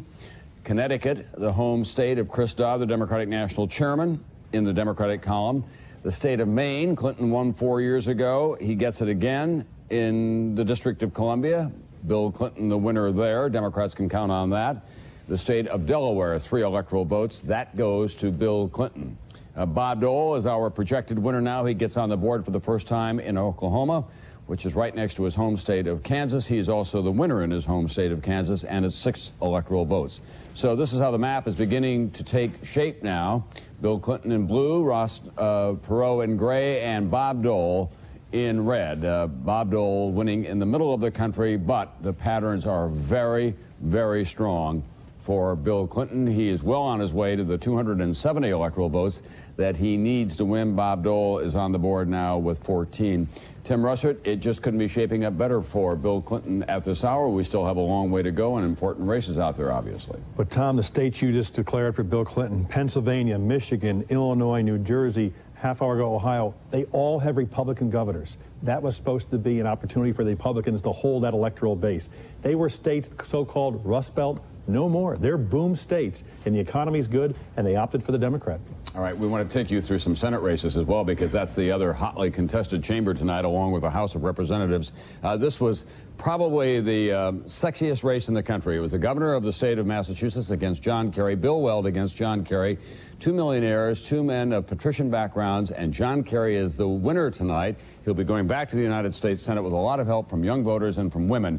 Connecticut, the home state of Chris Dodd, the Democratic National Chairman, in the Democratic column. The state of Maine, Clinton won 4 years ago. He gets it again in the District of Columbia. Bill Clinton the winner there. Democrats can count on that. The state of Delaware, 3 electoral votes. That goes to Bill Clinton. Bob Dole is our projected winner now. He gets on the board for the first time in Oklahoma, which is right next to his home state of Kansas. He is also the winner in his home state of Kansas, and it's 6 electoral votes. So this is how the map is beginning to take shape now. Bill Clinton in blue, Ross Perot in gray, and Bob Dole in red. Bob Dole winning in the middle of the country, but the patterns are very, very strong for Bill Clinton. He is well on his way to the 270 electoral votes that he needs to win. Bob Dole is on the board now with 14. Tim Russert, it just couldn't be shaping up better for Bill Clinton at this hour. We still have a long way to go and important races out there, obviously. But, Tom, the states you just declared for Bill Clinton, Pennsylvania, Michigan, Illinois, New Jersey, half hour ago, Ohio, they all have Republican governors. That was supposed to be an opportunity for the Republicans to hold that electoral base. They were states, so-called Rust Belt. No more. They're boom states, and the economy's good, and they opted for the Democrat. All right, we want to take you through some Senate races as well, because that's the other hotly contested chamber tonight, along with the House of Representatives. This was probably the sexiest race in the country. It was the governor of the state of Massachusetts against John Kerry, Bill Weld against John Kerry, 2 millionaires, 2 men of patrician backgrounds, and John Kerry is the winner tonight. He'll be going back to the United States Senate with a lot of help from young voters and from women.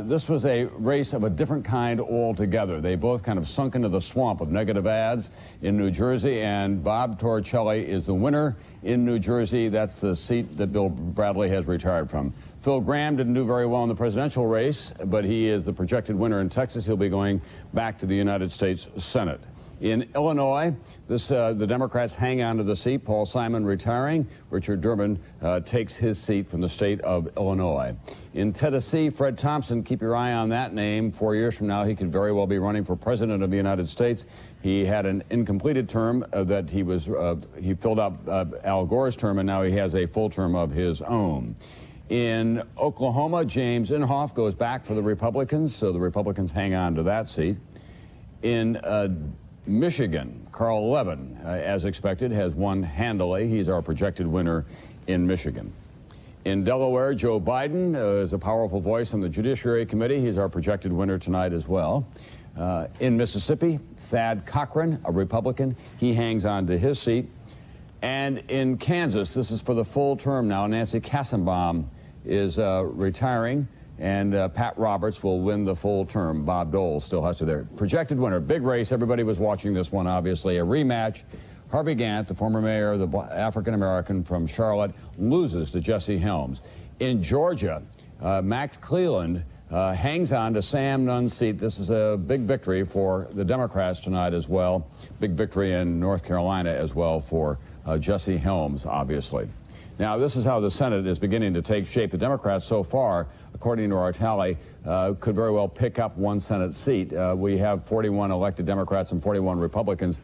This was a race of a different kind altogether. They both kind of sunk into the swamp of negative ads in New Jersey, and Bob Torricelli is the winner in New Jersey. That's the seat that Bill Bradley has retired from. Phil Gramm didn't do very well in the presidential race, but he is the projected winner in Texas. He'll be going back to the United States Senate. In Illinois, the Democrats hang on to the seat. Paul Simon retiring. Richard Durbin takes his seat from the state of Illinois. In Tennessee, Fred Thompson, keep your eye on that name. 4 years from now, he could very well be running for president of the United States. He had an incompleted term that he filled up Al Gore's term, and now he has a full term of his own. In Oklahoma, James Inhofe goes back for the Republicans, so the Republicans hang on to that seat. In Michigan, Carl Levin, as expected, has won handily. He's our projected winner in Michigan. In Delaware, Joe Biden is a powerful voice on the Judiciary Committee. He's our projected winner tonight as well. In Mississippi, Thad Cochran, a Republican, he hangs on to his seat. And in Kansas, this is for the full term now, Nancy Kassenbaum is retiring. And Pat Roberts will win the full term. Bob Dole still has to there. Projected winner, big race. Everybody was watching this one, obviously. A rematch. Harvey Gantt, the former mayor, the African-American from Charlotte, loses to Jesse Helms. In Georgia, Max Cleland hangs on to Sam Nunn's seat. This is a big victory for the Democrats tonight as well. Big victory in North Carolina as well for Jesse Helms, obviously. Now, this is how the Senate is beginning to take shape. The Democrats so far, according to our tally, could very well pick up 1 Senate seat. We have 41 elected Democrats and 41 Republicans.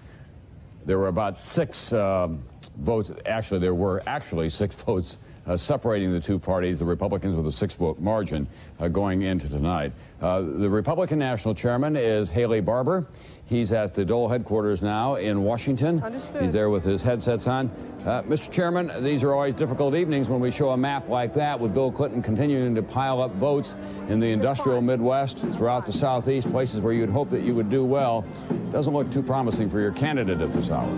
There were about 6 votes. Actually, there were 6 votes separating the two parties, the Republicans with a 6-vote margin going into tonight. The Republican National Chairman is Haley Barbour. He's at the Dole headquarters now in Washington. Understood. He's there with his headsets on. Mr. Chairman, these are always difficult evenings when we show a map like that with Bill Clinton continuing to pile up votes in the industrial Midwest, throughout the Southeast, places where you'd hope that you would do well. Doesn't look too promising for your candidate at this hour.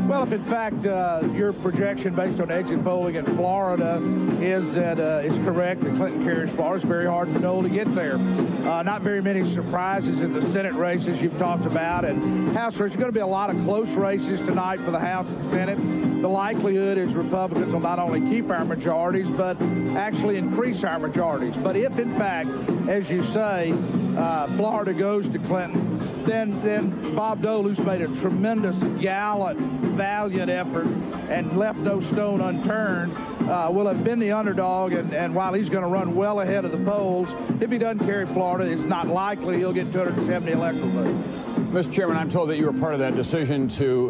Well, if in fact your projection based on exit polling in Florida is that is correct, that Clinton carries Florida, it's very hard for Dole to get there. Not very many surprises in the Senate races you've talked about, and House races. There's going to be a lot of close races tonight for the House and Senate. The likelihood is Republicans will not only keep our majorities, but actually increase our majorities. But if in fact, as you say, Florida goes to Clinton, then Bob Dole, who's made a tremendous, gallant, valiant effort and left no stone unturned, will have been the underdog, and while he's going to run well ahead of the polls, if he doesn't carry Florida, it's not likely he'll get 270 electoral votes. Mr. Chairman, I'm told that you were part of that decision to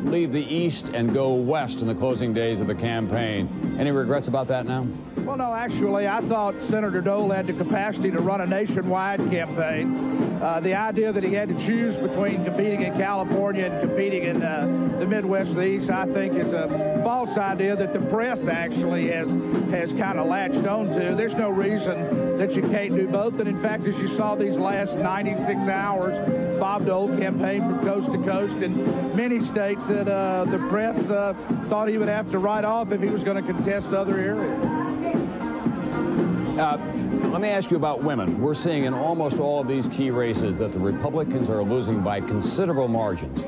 leave the East and go west in the closing days of the campaign. Any regrets about that now? Well, no, actually, I thought Senator Dole had the capacity to run a nationwide campaign. The idea that he had to choose between competing in California and competing in the Midwest and the East, I think, is a false idea that the press actually has kind of latched onto. There's no reason that you can't do both. And in fact, as you saw these last 96 hours, Bob Dole campaigned from coast to coast in many states that the press thought he would have to write off if he was going to contest other areas. Let me ask you about women. We're seeing in almost all of these key races that the Republicans are losing by considerable margins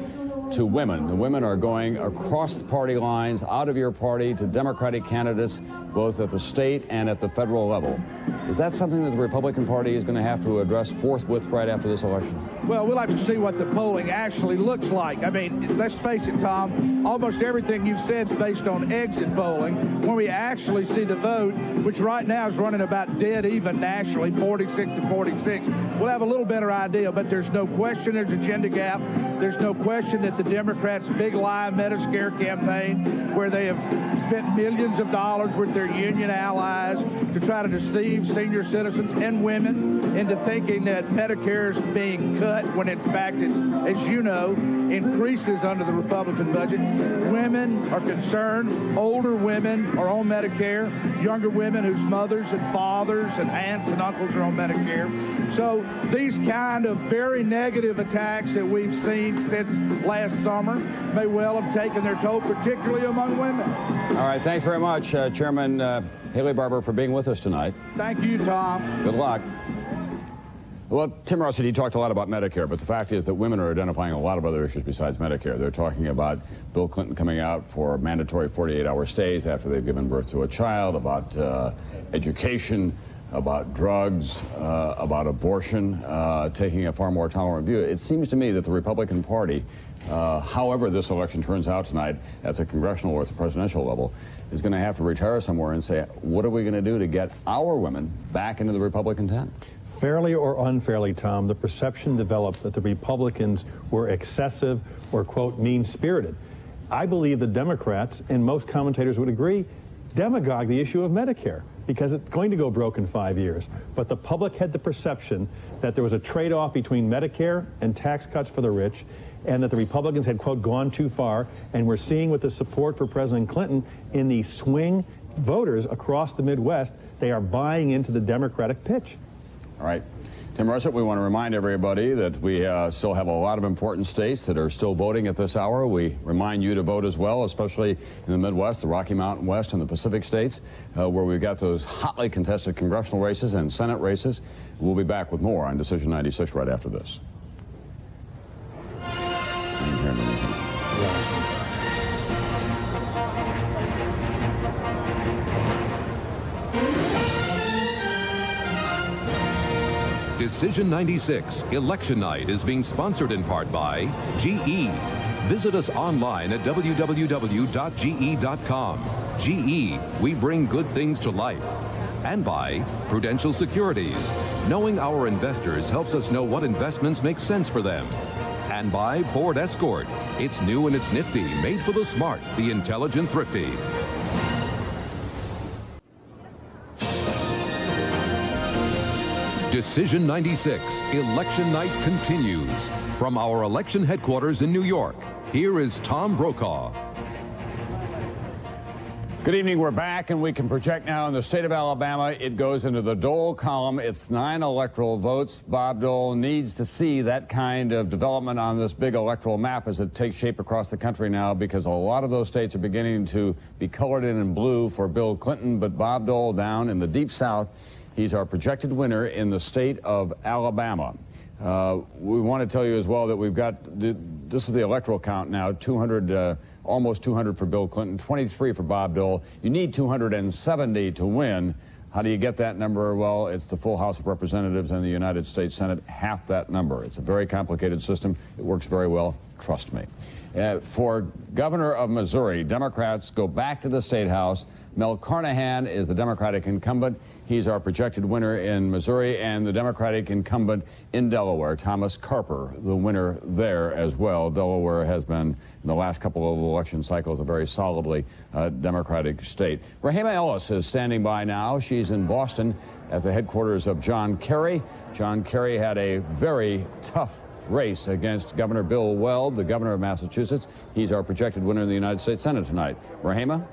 to women. The women are going across the party lines, out of your party, to Democratic candidates, both at the state and at the federal level. Is that something that the Republican Party is going to have to address forthwith right after this election? Well, we'll have to see what the polling actually looks like. I mean, let's face it, Tom, almost everything you've said is based on exit polling. When we actually see the vote, which right now is running about dead even nationally, 46 to 46, we'll have a little better idea, but there's no question there's a gender gap. There's no question that the Democrats' big lie Medi-Scare campaign, where they have spent millions of dollars with their union allies to try to deceive senior citizens and women into thinking that Medicare is being cut when in fact it's, as you know, increases under the Republican budget. Women are concerned. Older women are on Medicare. Younger women whose mothers and fathers and aunts and uncles are on Medicare. So these kind of very negative attacks that we've seen since last summer may well have taken their toll, particularly among women. All right, thanks very much, Chairman Haley Barbour, for being with us tonight. Thank you, Tom. Good luck. Well, Tim Russell, he talked a lot about Medicare, but the fact is that women are identifying a lot of other issues besides Medicare. They're talking about Bill Clinton coming out for mandatory 48-hour stays after they've given birth to a child, about education, about drugs, about abortion, taking a far more tolerant view. It seems to me that the Republican Party, however this election turns out tonight at the congressional or at the presidential level, is going to have to retire somewhere and say, what are we going to do to get our women back into the Republican tent? Fairly or unfairly, Tom, the perception developed that the Republicans were excessive or, quote, mean-spirited. I believe the Democrats, and most commentators would agree, demagogue the issue of Medicare because it's going to go broke in 5 years. But the public had the perception that there was a trade-off between Medicare and tax cuts for the rich, and that the Republicans had, quote, gone too far. And we're seeing with the support for President Clinton in the swing voters across the Midwest, they are buying into the Democratic pitch. All right. Tim Russell, we want to remind everybody that we still have a lot of important states that are still voting at this hour. We remind you to vote as well, especially in the Midwest, the Rocky Mountain West, and the Pacific states, where we've got those hotly contested congressional races and Senate races. We'll be back with more on Decision 96 right after this. Decision 96, Election Night, is being sponsored in part by GE. Visit us online at www.ge.com. GE, we bring good things to life. And by Prudential Securities. Knowing our investors helps us know what investments make sense for them. And by Ford Escort. It's new and it's nifty, made for the smart, the intelligent, thrifty. Decision 96, Election Night continues. From our election headquarters in New York, here is Tom Brokaw. Good evening. We're back, and we can project now in the state of Alabama. It goes into the Dole column. It's 9 electoral votes. Bob Dole needs to see that kind of development on this big electoral map as it takes shape across the country now, because a lot of those states are beginning to be colored in blue for Bill Clinton. But Bob Dole down in the Deep South, he's our projected winner in the state of Alabama. We want to tell you as well that we've got, this is the electoral count now, 200, almost 200 for Bill Clinton, 23 for Bob Dole. You need 270 to win. How do you get that number? Well, it's the full House of Representatives and the United States Senate, half that number. It's a very complicated system. It works very well, trust me. For governor of Missouri, Democrats go back to the State House. Mel Carnahan is the Democratic incumbent. He's our projected winner in Missouri, and the Democratic incumbent in Delaware, Thomas Carper, the winner there as well. Delaware has been, in the last couple of election cycles, a very solidly Democratic state. Rahima Ellis is standing by now. She's in Boston at the headquarters of John Kerry. John Kerry had a very tough race against Governor Bill Weld, the governor of Massachusetts. He's our projected winner in the United States Senate tonight. Rahima?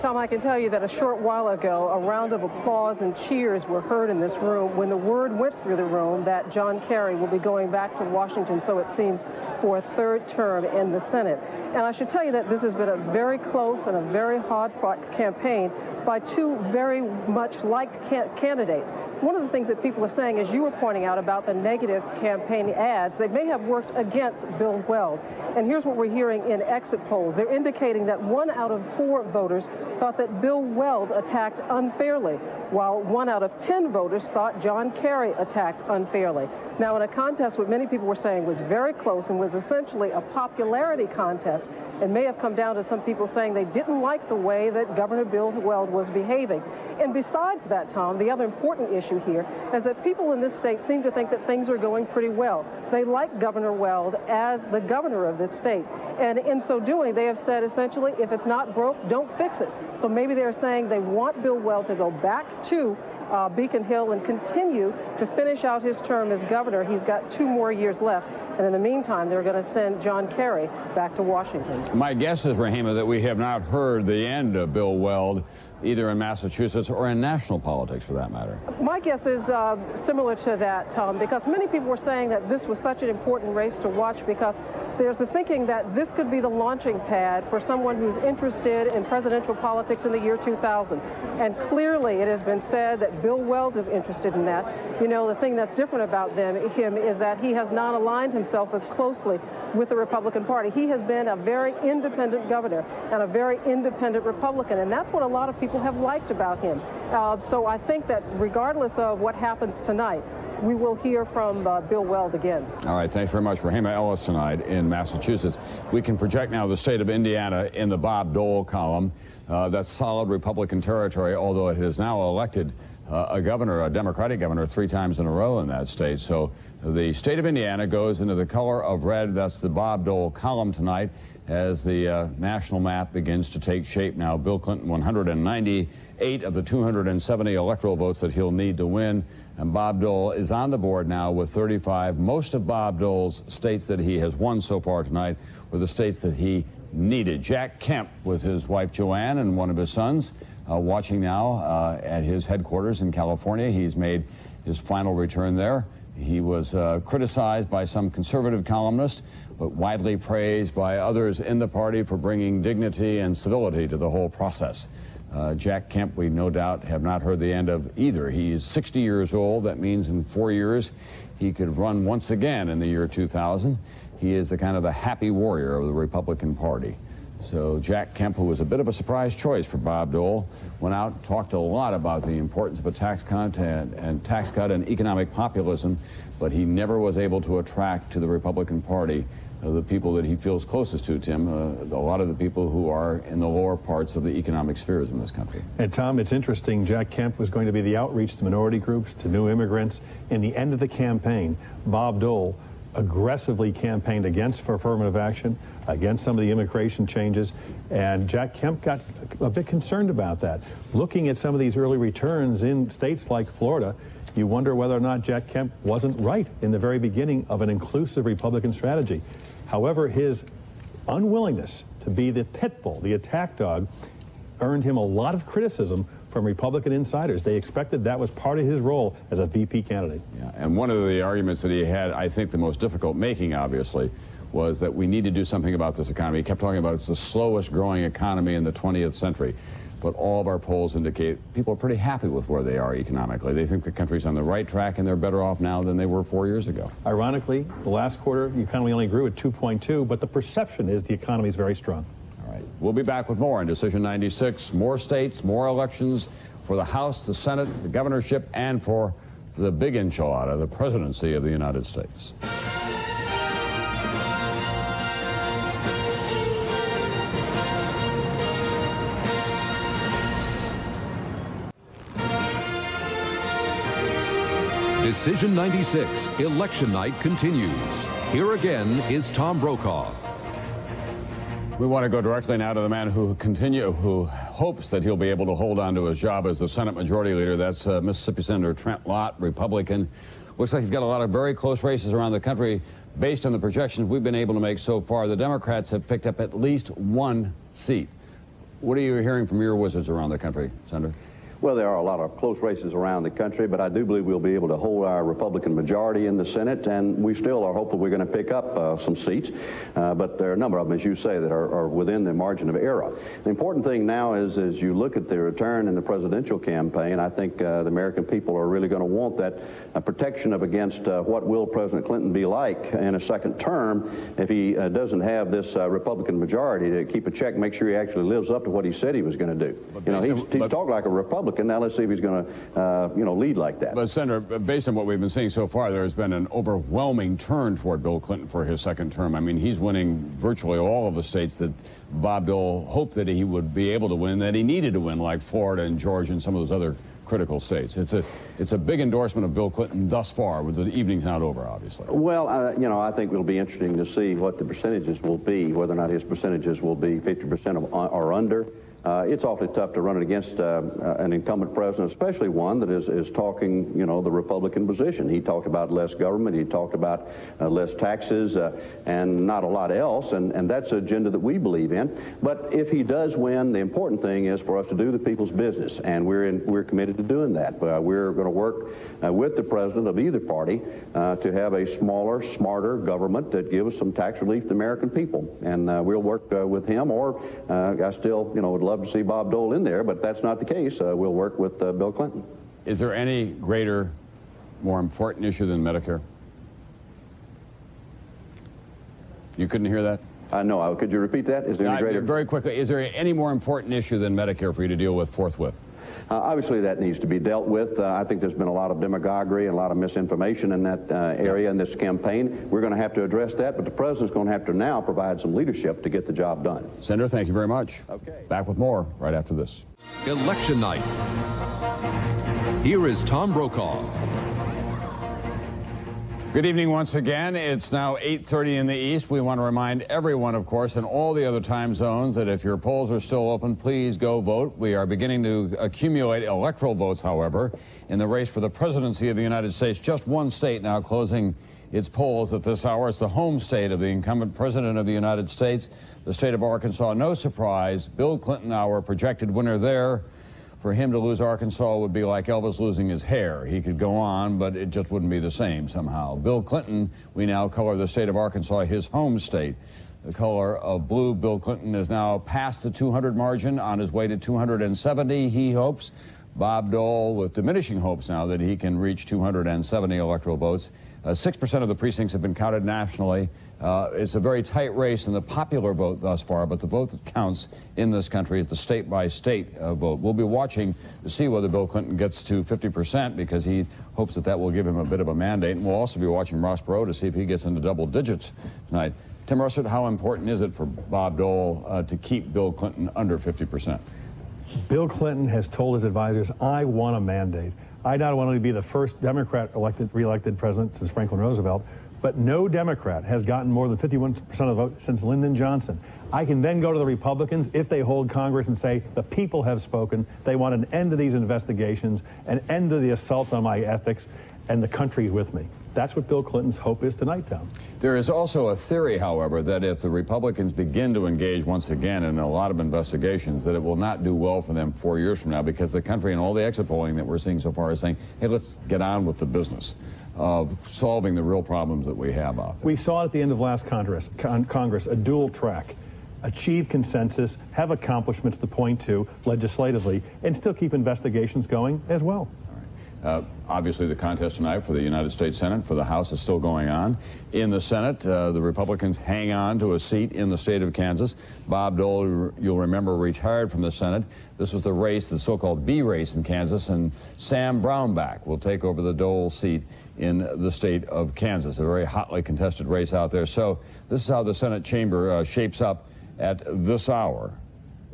Tom, I can tell you that a short while ago, a round of applause and cheers were heard in this room when the word went through the room that John Kerry will be going back to Washington, so it seems, for a third term in the Senate. And I should tell you that this has been a very close and a very hard-fought campaign by two very much liked candidates. One of the things that people are saying, as you were pointing out about the negative campaign ads, they may have worked against Bill Weld. And here's what we're hearing in exit polls. They're indicating that 1 out of 4 voters thought that Bill Weld attacked unfairly, while 1 out of 10 voters thought John Kerry attacked unfairly. Now, in a contest what many people were saying was very close and was essentially a popularity contest, it may have come down to some people saying they didn't like the way that Governor Bill Weld was behaving. And besides that, Tom, the other important issue here is that people in this state seem to think that things are going pretty well. They like Governor Weld as the governor of this state. And in so doing, they have said essentially, if it's not broke, don't fix it. So maybe they're saying they want Bill Weld to go back to Beacon Hill and continue to finish out his term as governor. He's got 2 more years left. And in the meantime, they're going to send John Kerry back to Washington. My guess is, Rahima, that we have not heard the end of Bill Weld, either in Massachusetts or in national politics, for that matter. My guess is similar to that, Tom, because many people were saying that this was such an important race to watch because there's a thinking that this could be the launching pad for someone who's interested in presidential politics in the year 2000. And clearly it has been said that Bill Weld is interested in that. You know, the thing that's different about him is that he has not aligned himself as closely with the Republican Party. He has been a very independent governor and a very independent Republican, and that's what a lot of people have liked about him. So I think that regardless of what happens tonight, we will hear from Bill Weld again. All right, thanks very much. Rahima Ellis tonight in Massachusetts. We can project now the state of Indiana in the Bob Dole column. That's solid Republican territory, although it has now elected a governor, a Democratic governor, 3 times in a row in that state. So the state of Indiana goes into the color of red. That's the Bob Dole column tonight as the national map begins to take shape now. Bill Clinton, 198 of the 270 electoral votes that he'll need to win. And Bob Dole is on the board now with 35. Most of Bob Dole's states that he has won so far tonight were the states that he needed. Jack Kemp with his wife Joanne and one of his sons watching now at his headquarters in California. He's made his final return there. He was criticized by some conservative columnists, but widely praised by others in the party for bringing dignity and civility to the whole process. Jack Kemp, we no doubt have not heard the end of either. He's 60 years old. That means in 4 years he could run once again in the year 2000. He is the kind of the happy warrior of the Republican Party. So Jack Kemp, who was a bit of a surprise choice for Bob Dole, went out and talked a lot about the importance of a tax cut and economic populism, but he never was able to attract to the Republican Party the people that he feels closest to, Tim, a lot of the people who are in the lower parts of the economic spheres in this country. And Tom, it's interesting, Jack Kemp was going to be the outreach to minority groups, to new immigrants. In the end of the campaign, Bob Dole aggressively campaigned against for affirmative action, against some of the immigration changes, and Jack Kemp got a bit concerned about that. Looking at some of these early returns in states like Florida, you wonder whether or not Jack Kemp wasn't right in the very beginning of an inclusive Republican strategy. However, his unwillingness to be the pit bull, the attack dog, earned him a lot of criticism from Republican insiders. They expected that was part of his role as a VP candidate. Yeah, and one of the arguments that he had, I think the most difficult making, obviously, was that we need to do something about this economy. He kept talking about it's the slowest growing economy in the 20th century. But all of our polls indicate people are pretty happy with where they are economically. They think the country's on the right track and they're better off now than they were 4 years ago. Ironically, the last quarter, the economy only grew at 2.2, but the perception is the economy is very strong. All right. We'll be back with more on Decision 96. More states, more elections for the House, the Senate, the governorship, and for the big enchilada, the presidency of the United States. Decision 96, Election Night continues. Here again is Tom Brokaw. We want to go directly now to the man who hopes that he'll be able to hold on to his job as the Senate Majority Leader. That's Mississippi Senator Trent Lott, Republican. Looks like he's got a lot of very close races around the country. Based on the projections we've been able to make so far, the Democrats have picked up at least one seat. What are you hearing from your wizards around the country, Senator? Well, there are a lot of close races around the country, but I do believe we'll be able to hold our Republican majority in the Senate, and we still are hopeful we're going to pick up some seats. But there are a number of them, as you say, that are within the margin of error. The important thing now is, as you look at the return in the presidential campaign, I think the American people are really going to want that protection of against what will President Clinton be like in a second term if he doesn't have this Republican majority to keep a check, make sure he actually lives up to what he said he was going to do. You know, he's talked like a Republican. Now let's see if he's going to, lead like that. But, Senator, based on what we've been seeing so far, there has been an overwhelming turn toward Bill Clinton for his second term. I mean, he's winning virtually all of the states that Bob Dole hoped that he would be able to win, that he needed to win, like Florida and Georgia and some of those other critical states. It's a big endorsement of Bill Clinton thus far, with the evening's not over, obviously. Well, I think it'll be interesting to see what the percentages will be, whether or not his percentages will be 50% or under. It's awfully tough to run it against an incumbent president, especially one that is talking, the Republican position. He talked about less government. He talked about less taxes and not a lot else, and that's an agenda that we believe in. But if he does win, the important thing is for us to do the people's business, and we're committed to doing that. We're going to work with the president of either party to have a smaller, smarter government that gives some tax relief to the American people, and we'll work with him. Or I still, would love to see Bob Dole in there, but that's not the case. We'll work with Bill Clinton. Is there any greater, more important issue than Medicare? You couldn't hear that? No. Could you repeat that? Is there any greater? Very quickly, is there any more important issue than Medicare for you to deal with forthwith? Obviously, that needs to be dealt with. I think there's been a lot of demagoguery and a lot of misinformation in that area in this campaign. We're going to have to address that, but the president's going to have to now provide some leadership to get the job done. Senator, thank you very much. Okay. Back with more right after this. Election night. Here is Tom Brokaw. Good evening once again. It's now 8:30 in the East. We want to remind everyone, of course, in all the other time zones that if your polls are still open, please go vote. We are beginning to accumulate electoral votes, however, in the race for the presidency of the United States. Just one state now closing its polls at this hour. It's the home state of the incumbent president of the United States, the state of Arkansas. No surprise, Bill Clinton, our projected winner there. For him to lose Arkansas would be like Elvis losing his hair. He could go on, but it just wouldn't be the same somehow. Bill Clinton, we now color the state of Arkansas his home state. The color of blue. Bill Clinton is now past the 200 margin, on his way to 270, he hopes. Bob Dole with diminishing hopes now that he can reach 270 electoral votes. 6% of the precincts have been counted nationally. It's a very tight race in the popular vote thus far, but the vote that counts in this country is the state-by-state vote. We'll be watching to see whether Bill Clinton gets to 50% because he hopes that will give him a bit of a mandate. And we'll also be watching Ross Perot to see if he gets into double digits tonight. Tim Russert, how important is it for Bob Dole to keep Bill Clinton under 50%? Bill Clinton has told his advisors, I want a mandate. I not want to be the first Democrat re-elected president since Franklin Roosevelt, but no Democrat has gotten more than 51% of the vote since Lyndon Johnson. I can then go to the Republicans if they hold Congress and say, the people have spoken. They want an end to these investigations, an end to the assaults on my ethics, and the country with me. That's what Bill Clinton's hope is tonight, Tom. There is also a theory, however, that if the Republicans begin to engage once again in a lot of investigations, that it will not do well for them 4 years from now, because the country and all the exit polling that we're seeing so far is saying, hey, let's get on with the business of solving the real problems that we have out there. We saw at the end of last Congress a dual track. Achieve consensus, have accomplishments to point to legislatively, and still keep investigations going as well. Obviously, the contest tonight for the United States Senate, for the House, is still going on. In the Senate, the Republicans hang on to a seat in the state of Kansas. Bob Dole, you'll remember, retired from the Senate. This was the race, the so-called B race in Kansas, and Sam Brownback will take over the Dole seat in the state of Kansas, a very hotly contested race out there. So this is how the Senate chamber shapes up at this hour.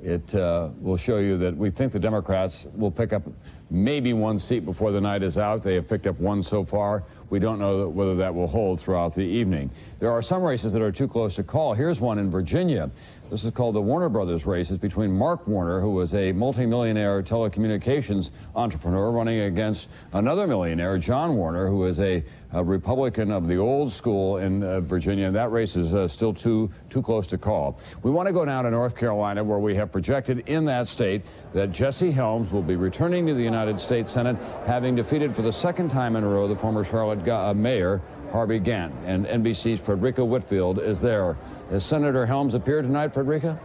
It will show you that we think the Democrats will pick up maybe one seat before the night is out. They have picked up one so far. We don't know whether that will hold throughout the evening. There are some races that are too close to call. Here's one in Virginia. This is called the Warner Brothers race. It's between Mark Warner, who was a multimillionaire telecommunications entrepreneur, running against another millionaire, John Warner, who is a Republican of the old school in Virginia. That race is still too close to call. We want to go down to North Carolina, where we have projected in that state that Jesse Helms will be returning to the United States Senate, having defeated for the second time in a row the former Charlotte Mayor, Harvey Gantt. And NBC's Frederica Whitfield is there. Has Senator Helms appeared tonight, Frederica?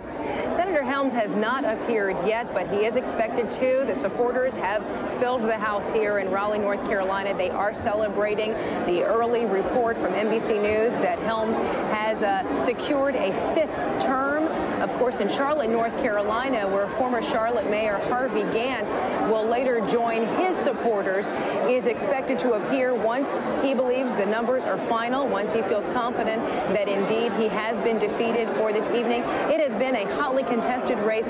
Senator Helms has not appeared yet, but he is expected to. The supporters have filled the House here in Raleigh, North Carolina. They are celebrating the early report from NBC News that Helms has secured a 5th term. Of course, in Charlotte, North Carolina, where former Charlotte Mayor Harvey Gantt will later join his supporters, is expected to appear once he believes the numbers are final, once he feels confident that indeed he has been defeated for this evening. It has been a hotly contested race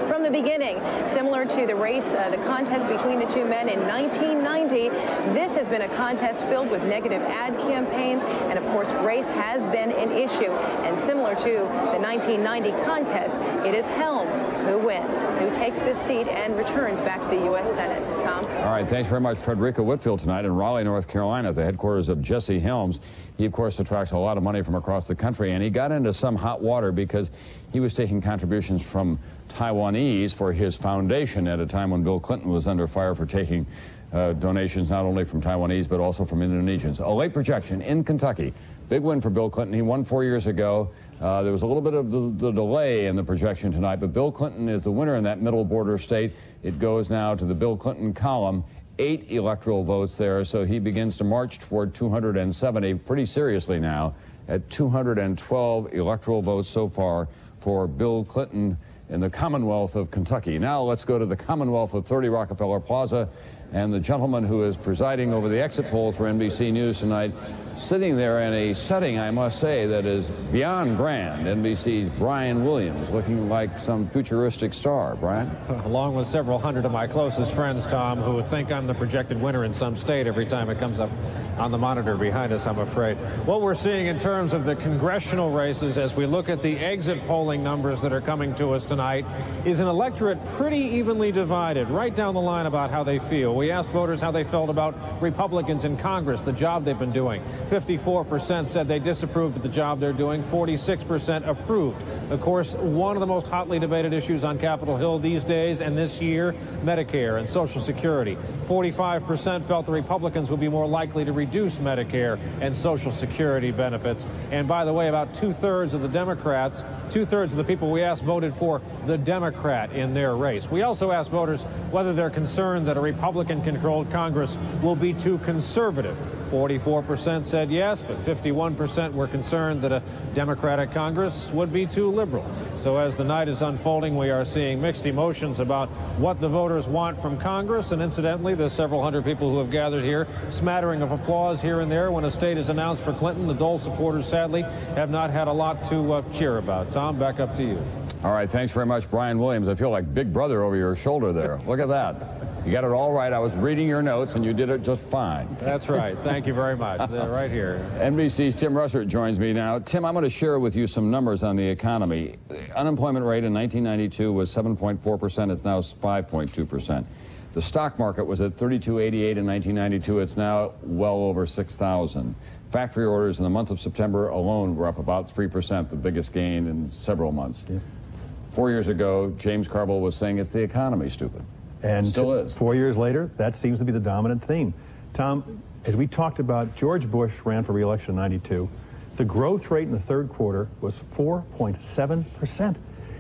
from the beginning, similar to the race, the contest between the two men in 1990. This has been a contest filled with negative ad campaigns, and of course, race has been an issue. And similar to the 1990 contest, it is Helms who wins, who takes this seat and returns back to the U.S. Senate. Tom? All right, thanks very much, Frederica Whitfield, tonight in Raleigh, North Carolina, at the headquarters of Jesse Helms. He, of course, attracts a lot of money from across the country, and he got into some hot water because he was taking contributions from Taiwanese for his foundation at a time when Bill Clinton was under fire for taking donations not only from Taiwanese but also from Indonesians. A late projection in Kentucky. Big win for Bill Clinton. He won 4 years ago. There was a little bit of the delay in the projection tonight, but Bill Clinton is the winner in that middle border state. It goes now to the Bill Clinton column. 8 electoral votes there, so he begins to march toward 270 pretty seriously now at 212 electoral votes so far for Bill Clinton in the Commonwealth of Kentucky. Now let's go to the Commonwealth of 30 Rockefeller Plaza, and the gentleman who is presiding over the exit polls for NBC News tonight, sitting there in a setting, I must say, that is beyond grand. NBC's Brian Williams, looking like some futuristic star. Brian? Along with several hundred of my closest friends, Tom, who think I'm the projected winner in some state every time it comes up on the monitor behind us, I'm afraid. What we're seeing in terms of the congressional races as we look at the exit polling numbers that are coming to us tonight is an electorate pretty evenly divided, right down the line about how they feel. We asked voters how they felt about Republicans in Congress, the job they've been doing. 54% said they disapproved of the job they're doing. 46% approved. Of course, one of the most hotly debated issues on Capitol Hill these days and this year, Medicare and Social Security. 45% felt the Republicans would be more likely to reduce Medicare and Social Security benefits. And by the way, about 2/3 of the Democrats, 2/3 of the people we asked voted for the Democrat in their race. We also asked voters whether they're concerned that a Republican-controlled Congress will be too conservative. 44% said yes, but 51% were concerned that a Democratic Congress would be too liberal. So as the night is unfolding, we are seeing mixed emotions about what the voters want from Congress. And incidentally, there's several hundred people who have gathered here, smattering of applause here and there when a state is announced for Clinton. The Dole supporters, sadly, have not had a lot to cheer about. Tom, back up to you. All right, thanks very much, Brian Williams. I feel like Big Brother over your shoulder there. Look at that. You got it all right. I was reading your notes, and you did it just fine. That's right. Thank you very much. They're right here. NBC's Tim Russert joins me now. Tim, I'm going to share with you some numbers on the economy. The unemployment rate in 1992 was 7.4%. It's now 5.2%. The stock market was at 3288 in 1992. It's now well over 6,000. Factory orders in the month of September alone were up about 3%, the biggest gain in several months. Yeah. 4 years ago, James Carville was saying it's the economy, stupid. And still is. 4 years later, that seems to be the dominant theme. Tom, as we talked about, George Bush ran for re-election in 92. The growth rate in the third quarter was 4.7%.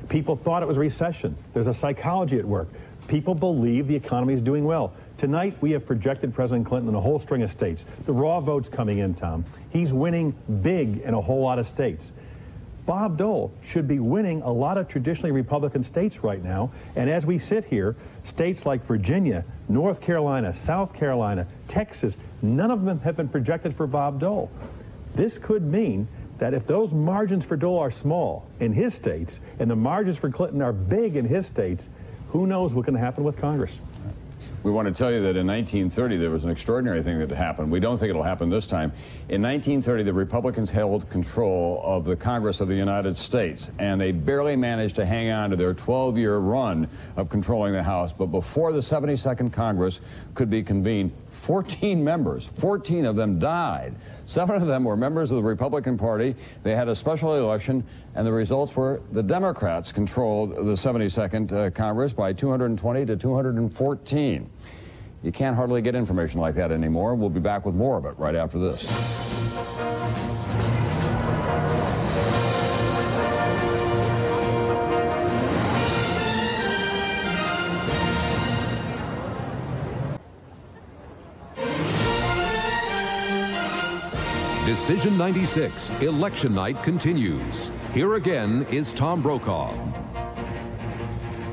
People thought it was a recession. There's a psychology at work. People believe the economy is doing well. Tonight, we have projected President Clinton in a whole string of states. The raw vote's coming in, Tom. He's winning big in a whole lot of states. Bob Dole should be winning a lot of traditionally Republican states right now. And as we sit here, states like Virginia, North Carolina, South Carolina, Texas, none of them have been projected for Bob Dole. This could mean that if those margins for Dole are small in his states and the margins for Clinton are big in his states, who knows what's going to happen with Congress? We want to tell you that in 1930 there was an extraordinary thing that happened. We don't think it'll happen this time. In 1930, the Republicans held control of the Congress of the United States, and they barely managed to hang on to their 12-year run of controlling the House. But before the 72nd Congress could be convened, 14 members, 14 of them died. 7 of them were members of the Republican Party. They had a special election, and the results were the Democrats controlled the 72nd Congress by 220 to 214. You can't hardly get information like that anymore. We'll be back with more of it right after this. Decision 96, Election Night continues. Here again is Tom Brokaw.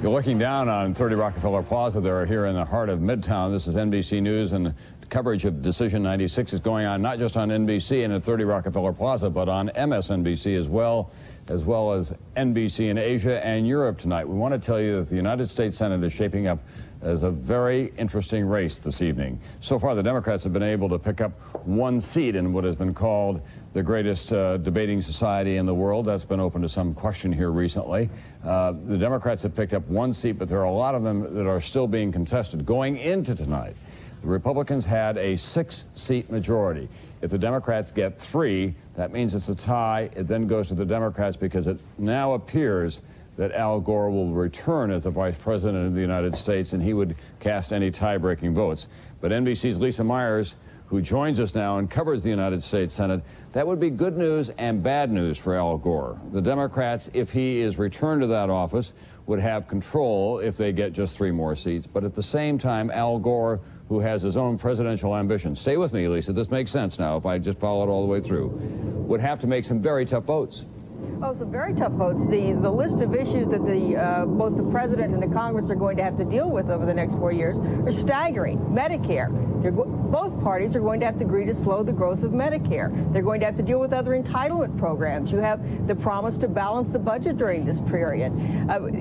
You're looking down on 30 Rockefeller Plaza there here in the heart of Midtown. This is NBC News, and coverage of Decision 96 is going on not just on NBC and at 30 Rockefeller Plaza, but on MSNBC as well as NBC in Asia and Europe tonight. We want to tell you that the United States Senate is shaping up as a very interesting race this evening. So far, the Democrats have been able to pick up 1 seat in what has been called the greatest debating society in the world. That's been open to some question here recently. The Democrats have picked up 1 seat, but there are a lot of them that are still being contested. Going into tonight, the Republicans had a 6-seat majority. If the Democrats get 3, that means it's a tie. It then goes to the Democrats because it now appears that Al Gore will return as the vice president of the United States, and he would cast any tie-breaking votes. But NBC's Lisa Myers, who joins us now and covers the United States Senate, that would be good news and bad news for Al Gore. The Democrats, if he is returned to that office, would have control if they get just 3 more seats. But at the same time, Al Gore, who has his own presidential ambitions, stay with me, Lisa, this makes sense now if I just follow it all the way through, would have to make some very tough votes. Oh, some very tough votes. The list of issues that both the president and the Congress are going to have to deal with over the next 4 years are staggering. Medicare. Both parties are going to have to agree to slow the growth of Medicare. They're going to have to deal with other entitlement programs. You have the promise to balance the budget during this period.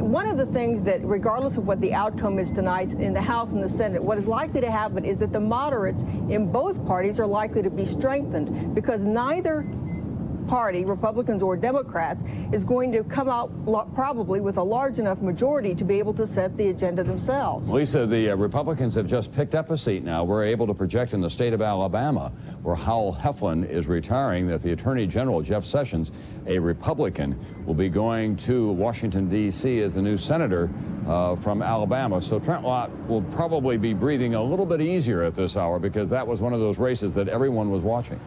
One of the things that, regardless of what the outcome is tonight in the House and the Senate, what is likely to happen is that the moderates in both parties are likely to be strengthened because neither party, Republicans or Democrats, is going to come out probably with a large enough majority to be able to set the agenda themselves. Lisa, the Republicans have just picked up a seat now. We're able to project in the state of Alabama, where Howell Heflin is retiring, that the Attorney General, Jeff Sessions, a Republican, will be going to Washington, D.C. as the new senator from Alabama. So Trent Lott will probably be breathing a little bit easier at this hour because that was one of those races that everyone was watching.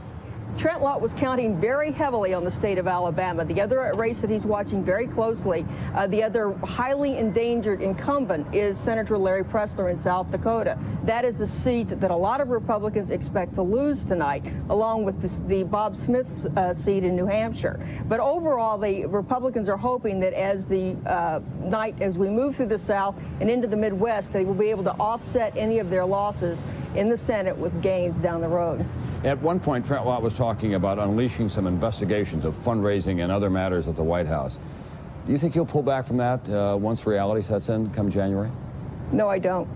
Trent Lott was counting very heavily on the state of Alabama. The other race that he's watching very closely, the other highly endangered incumbent is Senator Larry Pressler in South Dakota. That is a seat that a lot of Republicans expect to lose tonight, along with the Bob Smith's seat in New Hampshire. But overall, the Republicans are hoping that as we move through the South and into the Midwest, they will be able to offset any of their losses in the Senate with gains down the road. At one point, Trent Lott was talking about unleashing some investigations of fundraising and other matters at the White House. Do you think he'll pull back from that once reality sets in come January? No, I don't.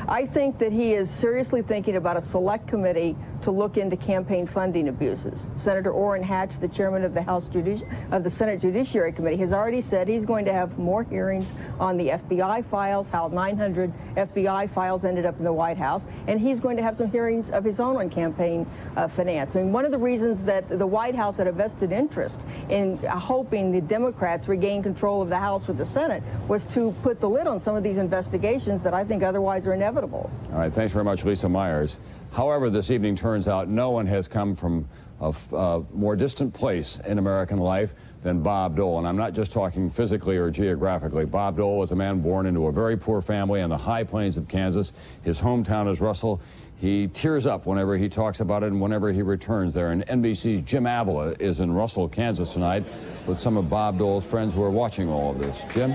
I think that he is seriously thinking about a select committee to look into campaign funding abuses. Senator Orrin Hatch, the chairman of the Senate Judiciary Committee, has already said he's going to have more hearings on the FBI files, how 900 FBI files ended up in the White House, and he's going to have some hearings of his own on campaign finance. I mean, one of the reasons that the White House had a vested interest in hoping the Democrats regain control of the House or the Senate was to put the lid on some of these investigations that I think otherwise are inevitable. All right, thanks very much, Lisa Myers. However, this evening turns out no one has come from a more distant place in American life than Bob Dole. And I'm not just talking physically or geographically. Bob Dole was a man born into a very poor family in the high plains of Kansas. His hometown is Russell. He tears up whenever he talks about it and whenever he returns there. And NBC's Jim Avila is in Russell, Kansas tonight with some of Bob Dole's friends who are watching all of this. Jim?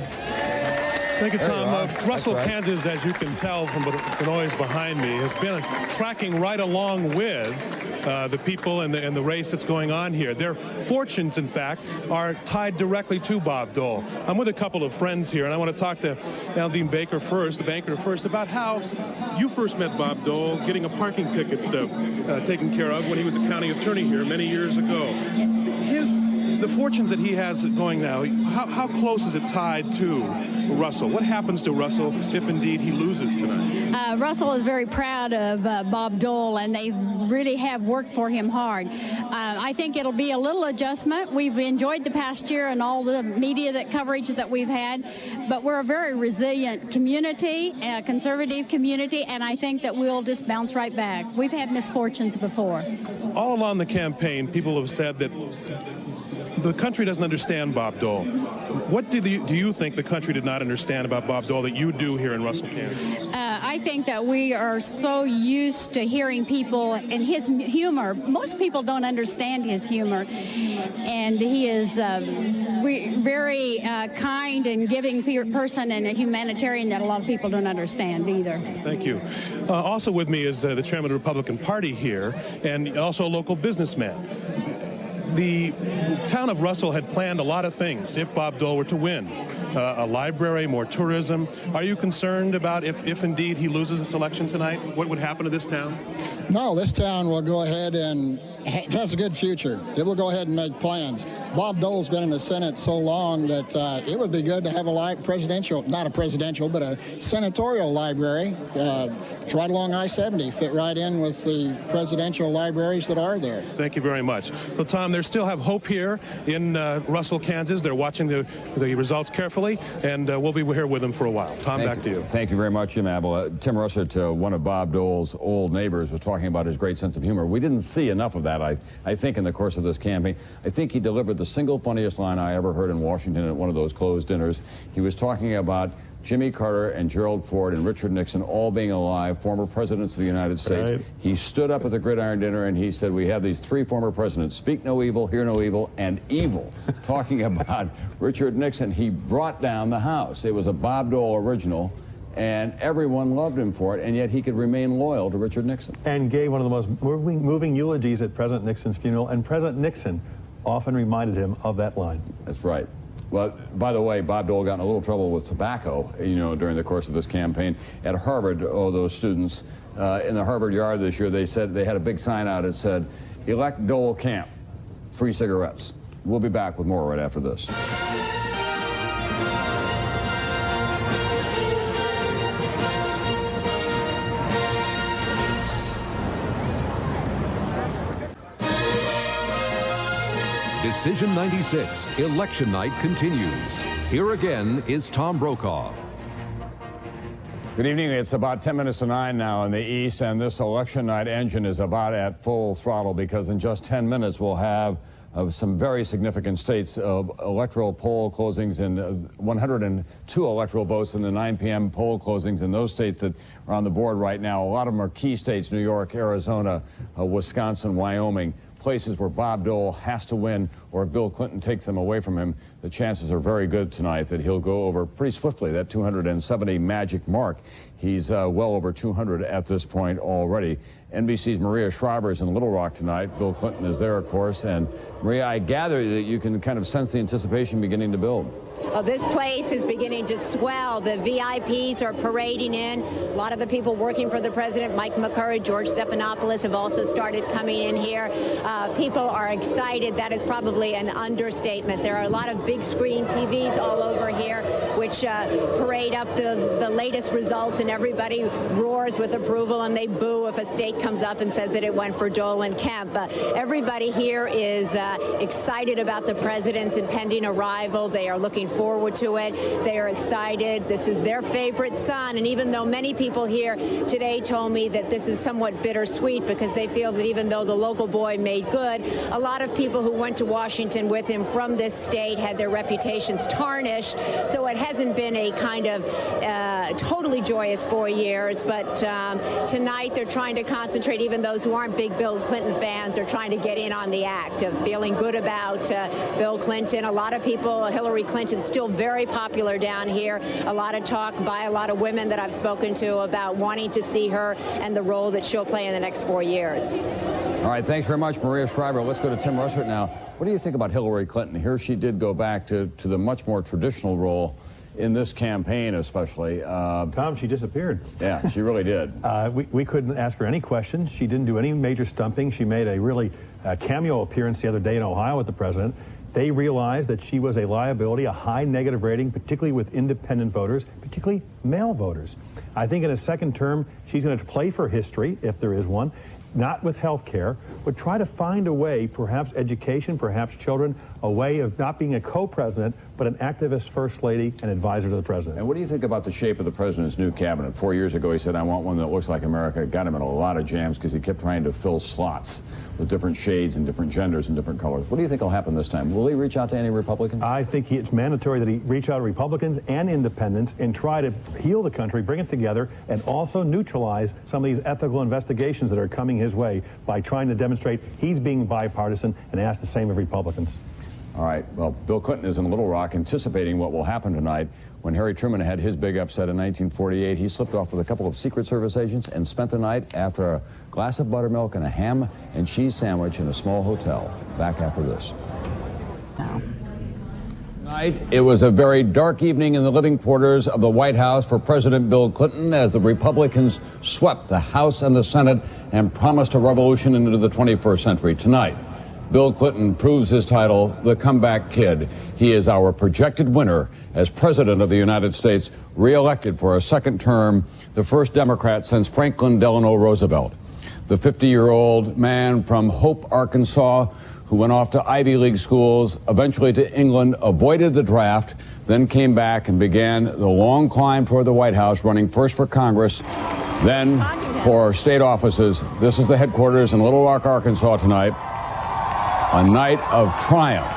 Thank you, Tom. Russell, Kansas, as you can tell from the noise behind me, has been tracking right along with the people and the race that's going on here. Their fortunes, in fact, are tied directly to Bob Dole. I'm with a couple of friends here, and I want to talk to Aldine Baker first, the banker first, about how you first met Bob Dole getting a parking ticket taken care of when he was a county attorney here many years ago. The fortunes that he has going now, how close is it tied to Russell? What happens to Russell if indeed he loses tonight? Russell is very proud of Bob Dole, and they really have worked for him hard. I think it'll be a little adjustment. We've enjoyed the past year and all the media coverage that we've had, but we're a very resilient community, a conservative community, and I think that we'll just bounce right back. We've had misfortunes before. All along the campaign, people have said that the country doesn't understand Bob Dole. What do you think the country did not understand about Bob Dole that you do here in Russell, Kansas? I think that we are so used to hearing people and his humor. Most people don't understand his humor. And he is very kind and giving person and a humanitarian that a lot of people don't understand either. Thank you. Also with me is the chairman of the Republican Party here and also a local businessman. The town of Russell had planned a lot of things if Bob Dole were to win. A library, more tourism. Are you concerned about if indeed he loses this election tonight, what would happen to this town? No, this town will go ahead and has a good future. It will go ahead and make plans. Bob Dole's been in the Senate so long that it would be good to have a presidential, not a presidential, but a senatorial library. It's right along I-70, fit right in with the presidential libraries that are there. Thank you very much. So, Tom, they still have hope here in Russell, Kansas. They're watching the results carefully, and we'll be here with them for a while. Tom, back to you. Thank you very much, Jim Avila. Tim Russert, one of Bob Dole's old neighbors, was talking about his great sense of humor. We didn't see enough of that, I think, in the course of this campaign. I think he delivered the single funniest line I ever heard in Washington at one of those closed dinners. He was talking about Jimmy Carter and Gerald Ford and Richard Nixon all being alive, former presidents of the United States. Right. He stood up at the gridiron dinner and he said, we have these three former presidents, speak no evil, hear no evil, and evil. Talking about Richard Nixon, he brought down the House. It was a Bob Dole original, and everyone loved him for it, and yet he could remain loyal to Richard Nixon. And gave one of the most moving eulogies at President Nixon's funeral, and President Nixon often reminded him of that line. That's right. Well, by the way, Bob Dole got in a little trouble with tobacco, during the course of this campaign. At Harvard, those students in the Harvard yard this year, they said they had a big sign out that said, elect Dole Camp, free cigarettes. We'll be back with more right after this. Decision 96, election night continues. Here again is Tom Brokaw. Good evening. It's about 10 minutes to 9 now in the East, and this election night engine is about at full throttle because in just 10 minutes we'll have some very significant states of electoral poll closings and 102 electoral votes in the 9 p.m. poll closings in those states that are on the board right now. A lot of them are key states: New York, Arizona, Wisconsin, Wyoming. Places where Bob Dole has to win, or if Bill Clinton takes them away from him, the chances are very good tonight that he'll go over pretty swiftly that 270 magic mark. He's well over 200 at this point already. NBC's Maria Shriver is in Little Rock tonight. Bill Clinton is there, of course. And Maria, I gather that you can kind of sense the anticipation beginning to build. Well, this place is beginning to swell. The VIPs are parading in. A lot of the people working for the president, Mike McCurry, George Stephanopoulos, have also started coming in here. People are excited. That is probably an understatement. There are a lot of big screen TVs all over here, which parade up the latest results, and everybody roars with approval, and they boo if a state comes up and says that it went for Dole and Kemp. Everybody here is excited about the president's impending arrival. They are looking forward to it. They are excited. This is their favorite son, and even though many people here today told me that this is somewhat bittersweet because they feel that even though the local boy made good, a lot of people who went to Washington with him from this state had their reputations tarnished. So it hasn't been a kind of totally joyous 4 years, but tonight they're trying to concentrate. Even those who aren't big Bill Clinton fans are trying to get in on the act of feeling good about Bill Clinton. A lot of people, Hillary Clinton, still very popular down here. A lot of talk by a lot of women that I've spoken to about wanting to see her and the role that she'll play in the next 4 years. All right, thanks very much, Maria Shriver. Let's go to Tim Russert now. What do you think about Hillary Clinton? Here she did go back to the much more traditional role in this campaign, especially. Tom, she disappeared. Yeah, she really did. We couldn't ask her any questions. She didn't do any major stumping. She made a really cameo appearance the other day in Ohio with the president. They realized that she was a liability, a high negative rating, particularly with independent voters, particularly male voters. I think in a second term, she's going to play for history, if there is one, not with health care, but try to find a way, perhaps education, perhaps children, a way of not being a co-president, but an activist first lady and advisor to the president. And what do you think about the shape of the president's new cabinet? 4 years ago, he said, I want one that looks like America. It got him in a lot of jams because he kept trying to fill slots with different shades and different genders and different colors. What do you think will happen this time? Will he reach out to any Republicans? I think it's mandatory that he reach out to Republicans and independents and try to heal the country, bring it together, and also neutralize some of these ethical investigations that are coming his way by trying to demonstrate he's being bipartisan and ask the same of Republicans. All right. Well, Bill Clinton is in Little Rock anticipating what will happen tonight. When Harry Truman had his big upset in 1948, he slipped off with a couple of Secret Service agents and spent the night after a glass of buttermilk and a ham and cheese sandwich in a small hotel. Back after this. Tonight, it was a very dark evening in the living quarters of the White House for President Bill Clinton as the Republicans swept the House and the Senate and promised a revolution into the 21st century. Tonight, Bill Clinton proves his title, the Comeback Kid. He is our projected winner as President of the United States, re-elected for a second term, the first Democrat since Franklin Delano Roosevelt. The 50-year-old man from Hope, Arkansas, who went off to Ivy League schools, eventually to England, avoided the draft, then came back and began the long climb toward the White House, running first for Congress, then for state offices. This is the headquarters in Little Rock, Arkansas tonight. A night of triumph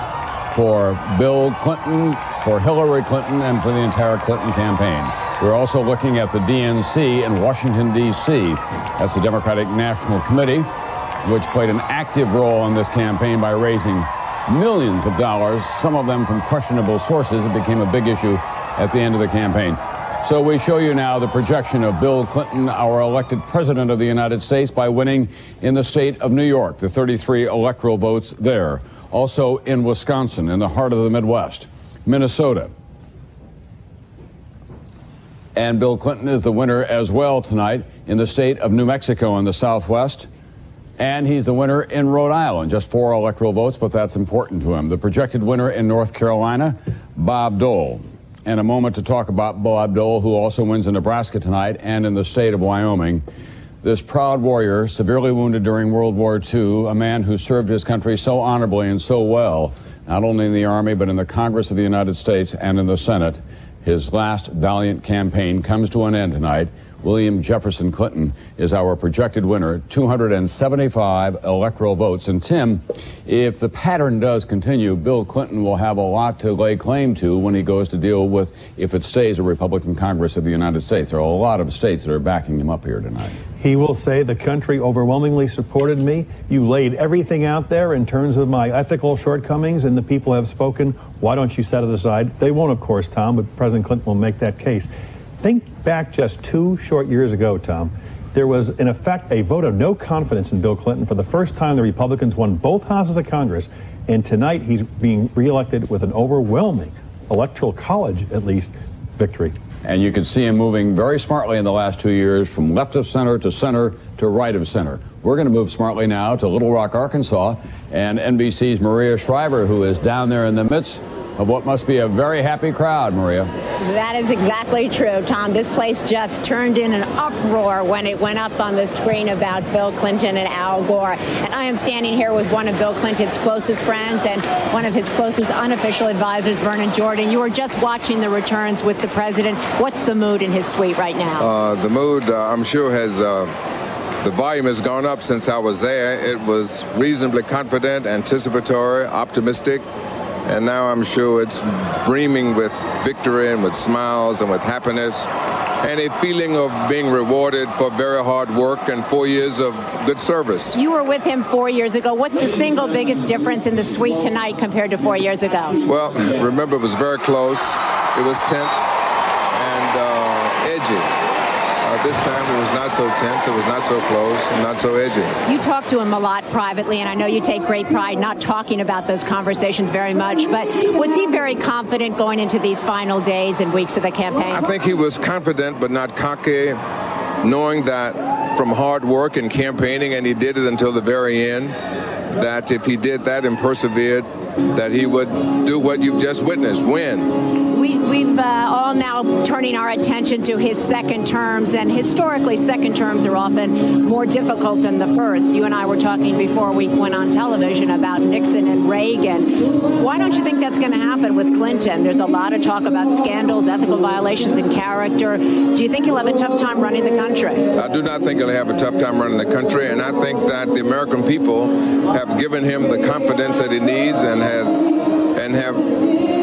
for Bill Clinton, for Hillary Clinton, and for the entire Clinton campaign. We're also looking at the DNC in Washington, D.C. That's the Democratic National Committee, which played an active role in this campaign by raising millions of dollars, some of them from questionable sources. It became a big issue at the end of the campaign. So we show you now the projection of Bill Clinton, our elected president of the United States, by winning in the state of New York, the 33 electoral votes there. Also in Wisconsin, in the heart of the Midwest, Minnesota. And Bill Clinton is the winner as well tonight in the state of New Mexico in the Southwest. And he's the winner in Rhode Island, just 4 electoral votes, but that's important to him. The projected winner in North Carolina, Bob Dole. And a moment to talk about Bob Dole, who also wins in Nebraska tonight and in the state of Wyoming. This proud warrior, severely wounded during World War II, a man who served his country so honorably and so well, not only in the Army, but in the Congress of the United States and in the Senate. His last valiant campaign comes to an end tonight. William Jefferson Clinton is our projected winner, 275 electoral votes. And Tim, if the pattern does continue, Bill Clinton will have a lot to lay claim to when he goes to deal with, if it stays a Republican Congress of the United States. There are a lot of states that are backing him up here tonight. He will say the country overwhelmingly supported me. You laid everything out there in terms of my ethical shortcomings, and the people have spoken. Why don't you set it aside? They won't, of course, Tom, but President Clinton will make that case. Think back just 2 short years ago, Tom. There was, in effect, a vote of no confidence in Bill Clinton. For the first time, the Republicans won both houses of Congress, and tonight he's being reelected with an overwhelming Electoral College, at least, victory. And you can see him moving very smartly in the last 2 years from left of center to right of center. We're going to move smartly now to Little Rock, Arkansas, and NBC's Maria Shriver, who is down there in the midst of what must be a very happy crowd, Maria. That is exactly true, Tom. This place just turned in an uproar when it went up on the screen about Bill Clinton and Al Gore. And I am standing here with one of Bill Clinton's closest friends and one of his closest unofficial advisors, Vernon Jordan. You were just watching the returns with the president. What's the mood in his suite right now? The mood, I'm sure, has... the volume has gone up since I was there. It was reasonably confident, anticipatory, optimistic. And now I'm sure it's brimming with victory and with smiles and with happiness and a feeling of being rewarded for very hard work and 4 years of good service. You were with him 4 years ago. What's the single biggest difference in the suite tonight compared to 4 years ago? Well, remember, it was very close. It was tense and edgy. This time it was not so tense, it was not so close, and not so edgy. You talk to him a lot privately, and I know you take great pride not talking about those conversations very much, but was he very confident going into these final days and weeks of the campaign? I think he was confident but not cocky, knowing that from hard work and campaigning, and he did it until the very end, that if he did that and persevered, that he would do what you've just witnessed, win. We've all now turning our attention to his second terms, and historically second terms are often more difficult than the first. You and I were talking before we went on television about Nixon and Reagan. Why don't you think that's going to happen with Clinton? There's a lot of talk about scandals, ethical violations, and character. Do you think he'll have a tough time running the country? I do not think he'll have a tough time running the country, and I think that the American people have given him the confidence that he needs and have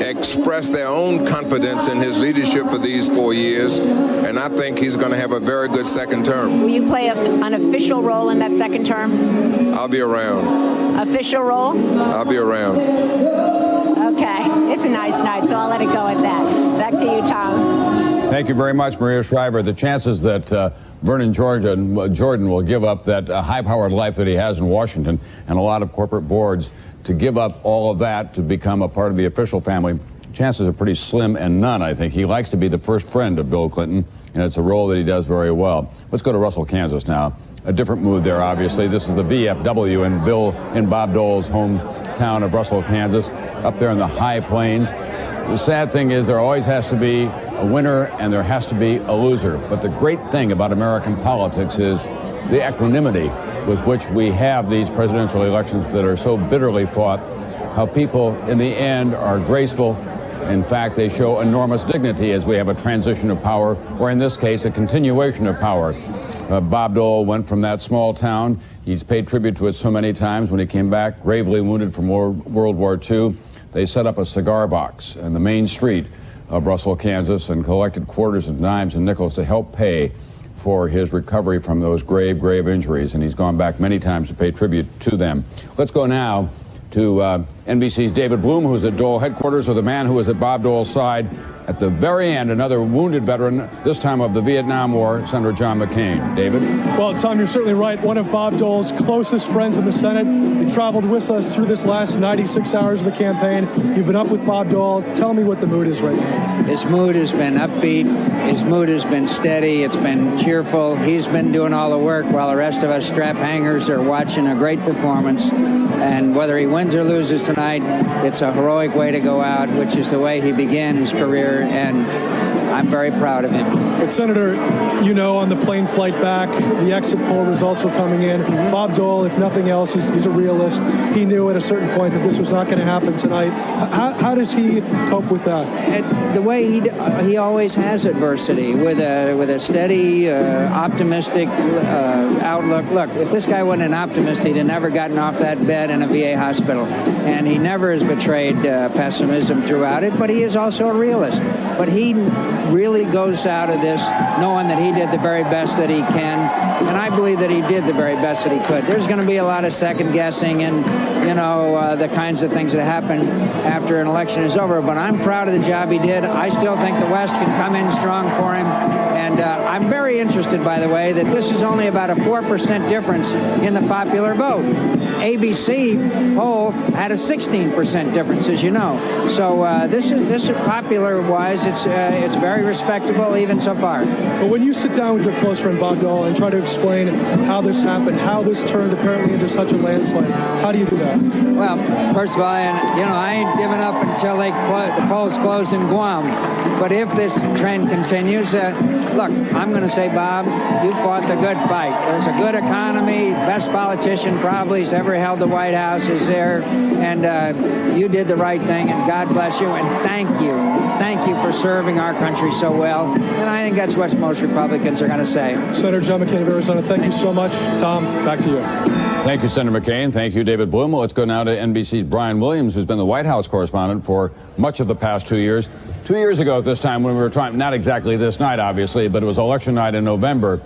expressed their own confidence in his leadership for these 4 years, and I think he's going to have a very good second term. Will you play an official role in that second term? I'll be around. Official role? I'll be around. Okay. It's a nice night, so I'll let it go at that. Back to you, Tom. Thank you very much, Maria Shriver. The chances that Vernon Jordan will give up that high-powered life that he has in Washington and a lot of corporate boards to give up all of that to become a part of the official family, chances are pretty slim and none, I think. He likes to be the first friend of Bill Clinton, and it's a role that he does very well. Let's go to Russell, Kansas now. A different mood there, obviously. This is the VFW in Bob Dole's hometown of Russell, Kansas, up there in the high plains. The sad thing is there always has to be a winner and there has to be a loser. But the great thing about American politics is the equanimity with which we have these presidential elections that are so bitterly fought, how people in the end are graceful. In fact, they show enormous dignity as we have a transition of power, or in this case, a continuation of power. Bob Dole went from that small town. He's paid tribute to it so many times. When he came back, gravely wounded from World War II, they set up a cigar box in the main street of Russell, Kansas, and collected quarters and dimes and nickels to help pay for his recovery from those grave injuries, and he's gone back many times to pay tribute to them. Let's go now to NBC's David Bloom, who's at Dole headquarters, with a man who was at Bob Dole's side at the very end, another wounded veteran, this time of the Vietnam War, Senator John McCain. David? Well, Tom, you're certainly right. One of Bob Dole's closest friends in the Senate. He traveled with us through this last 96 hours of the campaign. You've been up with Bob Dole. Tell me what the mood is right now. His mood has been upbeat. His mood has been steady. It's been cheerful. He's been doing all the work while the rest of us strap hangers are watching a great performance. And whether he wins or loses tonight, it's a heroic way to go out, which is the way he began his career, and I'm very proud of him. But Senator, you know, on the plane flight back, the exit poll results were coming in. Bob Dole, if nothing else, he's a realist. He knew at a certain point that this was not going to happen tonight. How does he cope with that? The way he always has adversity, with a steady, optimistic outlook. Look, if this guy wasn't an optimist, he'd have never gotten off that bed in a VA hospital. And he never has betrayed pessimism throughout it, but he is also a realist. but he really goes out of this knowing that he did the very best that he can, and I believe that he did the very best that he could. There's going to be a lot of second guessing and, you know, the kinds of things that happen after an election is over, but I'm proud of the job he did. I still think the West can come in strong for him, and I'm very interested, by the way, that this is only about a 4% difference in the popular vote. ABC poll had a 16% difference, as you know. So this is popular-wise, it's very respectable even so far. But when you sit down with your close friend Bob Dole and try to explain how this happened, how this turned apparently into such a landslide, how do you do that? Well, first of all, I ain't giving up until the polls close in Guam. But if this trend continues, look, I'm going to say, Bob, you fought the good fight. There's a good economy. Best politician probably has ever held the White House is there. And you did the right thing, and God bless you, and thank you. Thank you for serving our country so well. And I think that's what most Republicans are going to say. Senator John McCain of Arizona, thank you so much. Tom, back to you. Thank you, Senator McCain. Thank you, David Bloom. Well, let's go now to NBC's Brian Williams, who's been the White House correspondent for much of the past 2 years. 2 years ago at this time, when we were trying, not exactly this night, obviously, but it was election night in November,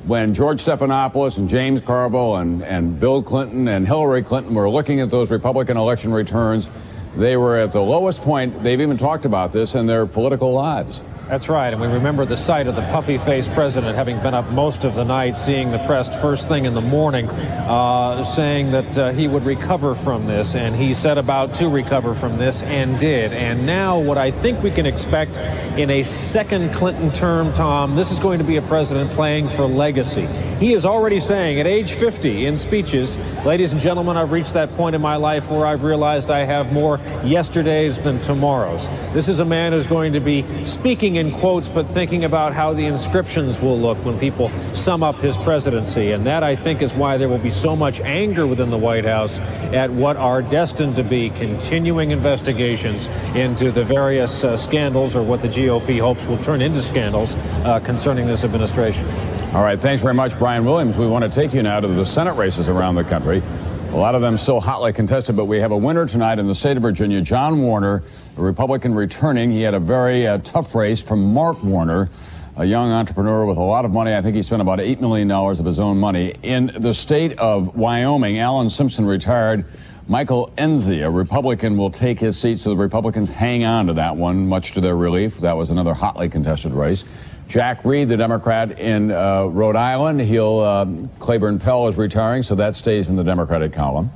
when George Stephanopoulos and James Carville and Bill Clinton and Hillary Clinton were looking at those Republican election returns. They were at the lowest point, they've even talked about this, in their political lives. That's right, and we remember the sight of the puffy-faced president having been up most of the night, seeing the press first thing in the morning, saying that he would recover from this, and he set about to recover from this and did. And now what I think we can expect in a second Clinton term, Tom, this is going to be a president playing for legacy. He is already saying at age 50 in speeches, ladies and gentlemen, I've reached that point in my life where I've realized I have more yesterdays than tomorrows. This is a man who's going to be speaking in quotes, but thinking about how the inscriptions will look when people sum up his presidency. And that, I think, is why there will be so much anger within the White House at what are destined to be continuing investigations into the various scandals, or what the GOP hopes will turn into scandals concerning this administration. All right, thanks very much, Brian Williams. We want to take you now to the Senate races around the country. A lot of them still hotly contested, but we have a winner tonight in the state of Virginia, John Warner, a Republican returning. He had a very tough race from Mark Warner, a young entrepreneur with a lot of money. I think he spent about $8 million of his own money. In the state of Wyoming, Alan Simpson retired. Michael Enzi, a Republican, will take his seat, so the Republicans hang on to that one, much to their relief. That was another hotly contested race. Jack Reed, the Democrat in Rhode Island, Claiborne Pell is retiring, so that stays in the Democratic column.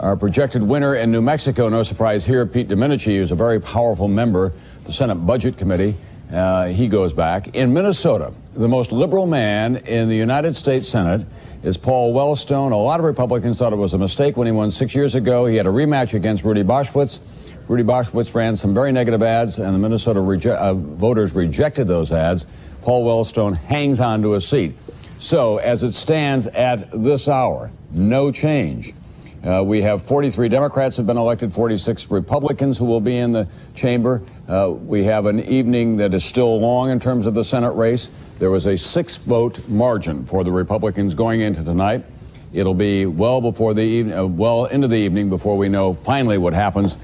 Our projected winner in New Mexico, no surprise here, Pete Domenici, who's a very powerful member of the Senate Budget Committee. He goes back. In Minnesota, the most liberal man in the United States Senate is Paul Wellstone. A lot of Republicans thought it was a mistake when he won 6 years ago. He had a rematch against Rudy Boschwitz. Rudy Boschwitz ran some very negative ads, and the Minnesota voters rejected those ads. Paul Wellstone hangs on to a seat. So, as it stands at this hour, no change. We have 43 Democrats who have been elected, 46 Republicans who will be in the chamber. We have an evening that is still long in terms of the Senate race. There was a 6-vote margin for the Republicans going into tonight. It'll be well before the evening, well into the evening before we know finally what happens,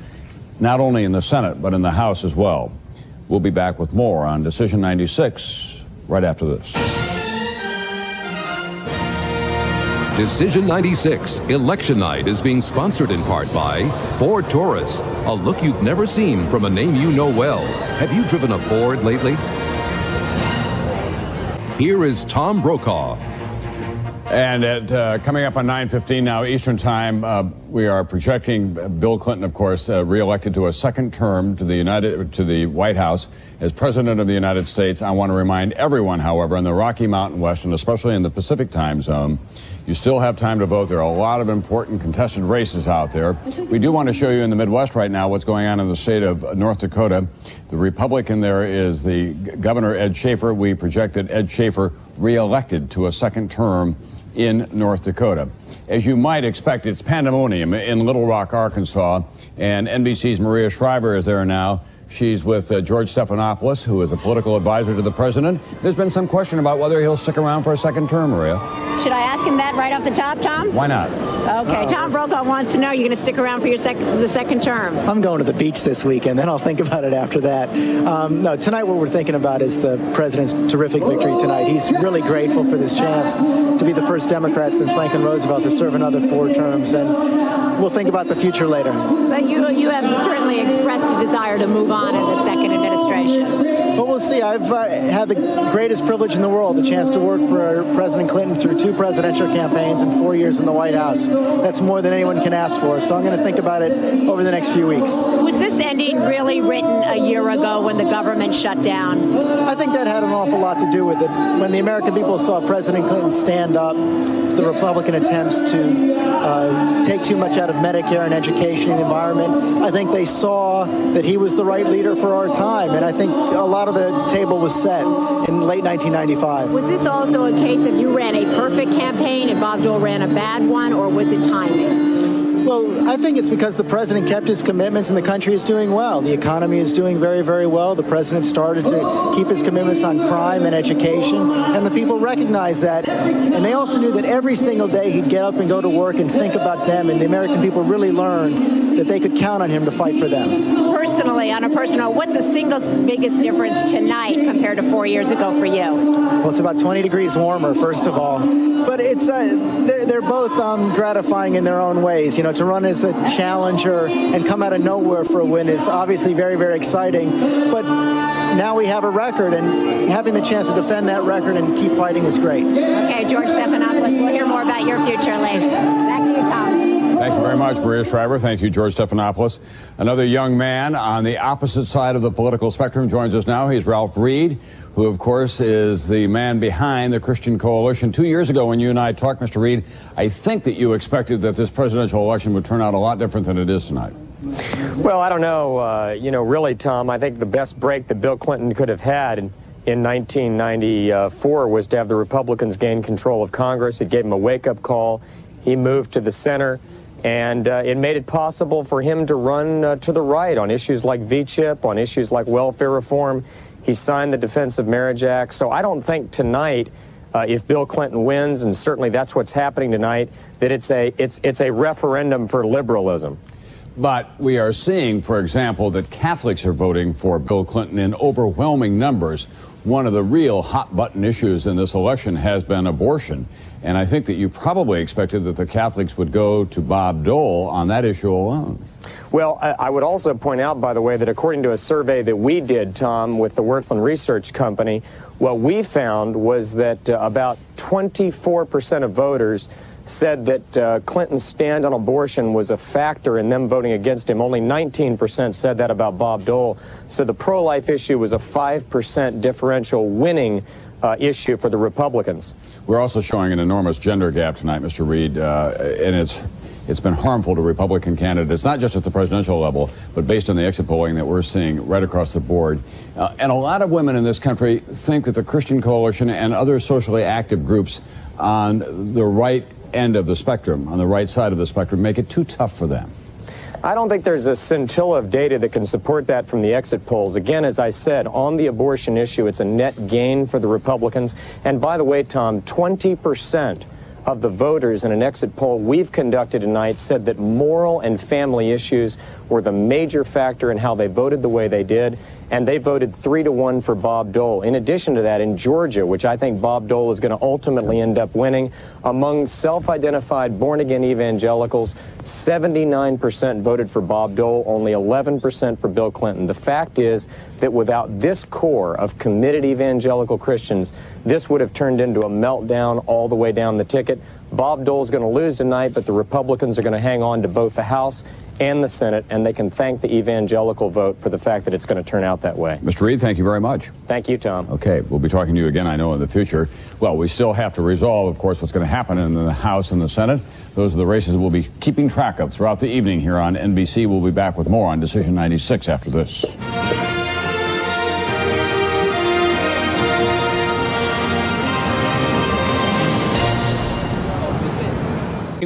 not only in the Senate, but in the House as well. We'll be back with more on Decision 96 right after this. Decision 96, Election Night, is being sponsored in part by Ford Taurus, a look you've never seen from a name you know well. Have you driven a Ford lately? Here is Tom Brokaw. And coming up on 9:15 now Eastern Time, we are projecting Bill Clinton, of course, reelected to a second term to the White House as President of the United States. I want to remind everyone, however, in the Rocky Mountain West, and especially in the Pacific time zone, you still have time to vote. There are a lot of important contested races out there. We do want to show you in the Midwest right now what's going on in the state of North Dakota. The Republican there is the Governor Ed Schaefer. We projected Ed Schaefer reelected to a second term in North Dakota. As you might expect, it's pandemonium in Little Rock, Arkansas, and NBC's Maria Shriver is there now. She's with George Stephanopoulos, who is a political advisor to the president. There's been some question about whether he'll stick around for a second term, Maria. Should I ask him that right off the top, Tom? Why not? Okay, Tom Brokaw wants to know, you're going to stick around for your the second term? I'm going to the beach this weekend, then I'll think about it after that. No, tonight what we're thinking about is the president's terrific victory tonight. He's really grateful for this chance to be the first Democrat since Franklin Roosevelt to serve another 4 terms, and we'll think about the future later. But you have certainly expressed a desire to move on in the second administration. Well, we'll see. I've had the greatest privilege in the world, the chance to work for President Clinton through 2 presidential campaigns and 4 years in the White House. That's more than anyone can ask for, so I'm going to think about it over the next few weeks. Was this ending really written a year ago when the government shut down? I think that had an awful lot to do with it. When the American people saw President Clinton stand up to the Republican attempts to take too much out of Medicare and education and environment, I think they saw that he was the right leader for our time, and I think a lot of the table was set in late 1995. Was this also a case of you ran a perfect campaign and Bob Dole ran a bad one, or was it timing? Well, I think it's because the president kept his commitments and the country is doing well. The economy is doing very, very well. The president started to keep his commitments on crime and education, and the people recognized that. And they also knew that every single day he'd get up and go to work and think about them, and the American people really learned that they could count on him to fight for them. Personally, on a personal note, what's the single biggest difference tonight compared to 4 years ago for you? Well, it's about 20 degrees warmer, first of all. But it's they're both gratifying in their own ways. You know, to run as a challenger and come out of nowhere for a win is obviously very, very exciting. But now we have a record, and having the chance to defend that record and keep fighting is great. Okay, George Stephanopoulos, we'll hear more about your future later. Back to you, Tom. Thank you very much, Maria Shriver. Thank you, George Stephanopoulos. Another young man on the opposite side of the political spectrum joins us now. He's Ralph Reed, who, of course, is the man behind the Christian Coalition. 2 years ago, when you and I talked, Mr. Reed, I think that you expected that this presidential election would turn out a lot different than it is tonight. Well, I don't know. Really, Tom, I think the best break that Bill Clinton could have had in 1994 was to have the Republicans gain control of Congress. It gave him a wake-up call. He moved to the center, and it made it possible for him to run to the right on issues like V-chip, on issues like welfare reform. He signed the Defense of Marriage Act. So I don't think tonight, if Bill Clinton wins, and certainly that's what's happening tonight, that it's a referendum for liberalism. But we are seeing, for example, that Catholics are voting for Bill Clinton in overwhelming numbers. One of the real hot-button issues in this election has been abortion. And I think that you probably expected that the Catholics would go to Bob Dole on that issue alone. Well, I would also point out, by the way, that according to a survey that we did, Tom, with the Wirthlin Research Company, what we found was that about 24% of voters said that Clinton's stand on abortion was a factor in them voting against him. Only 19% said that about Bob Dole. So the pro-life issue was a 5% differential winning issue for the Republicans. We're also showing an enormous gender gap tonight, Mr. Reed, and it's been harmful to Republican candidates, not just at the presidential level, but based on the exit polling that we're seeing right across the board. And a lot of women in this country think that the Christian Coalition and other socially active groups on the right end of the spectrum, on the right side of the spectrum, make it too tough for them. I don't think there's a scintilla of data that can support that from the exit polls. Again, as I said, on the abortion issue, it's a net gain for the Republicans. And by the way, Tom, 20% of the voters in an exit poll we've conducted tonight said that moral and family issues were the major factor in how they voted the way they did, and they voted 3-1 for Bob Dole. In addition to that, in Georgia, which I think Bob Dole is going to ultimately end up winning, among self-identified born-again evangelicals, 79% voted for Bob Dole, only 11% for Bill Clinton. The fact is that without this core of committed evangelical Christians, this would have turned into a meltdown all the way down the ticket. Bob Dole's going to lose tonight, but the Republicans are going to hang on to both the House and the Senate, and they can thank the evangelical vote for the fact that it's going to turn out that way. Mr. Reed, thank you very much. Thank you, Tom. Okay, we'll be talking to you again, I know, in the future. Well, we still have to resolve, of course, what's going to happen in the House and the Senate. Those are the races we'll be keeping track of throughout the evening here on NBC. We'll be back with more on Decision 96 after this.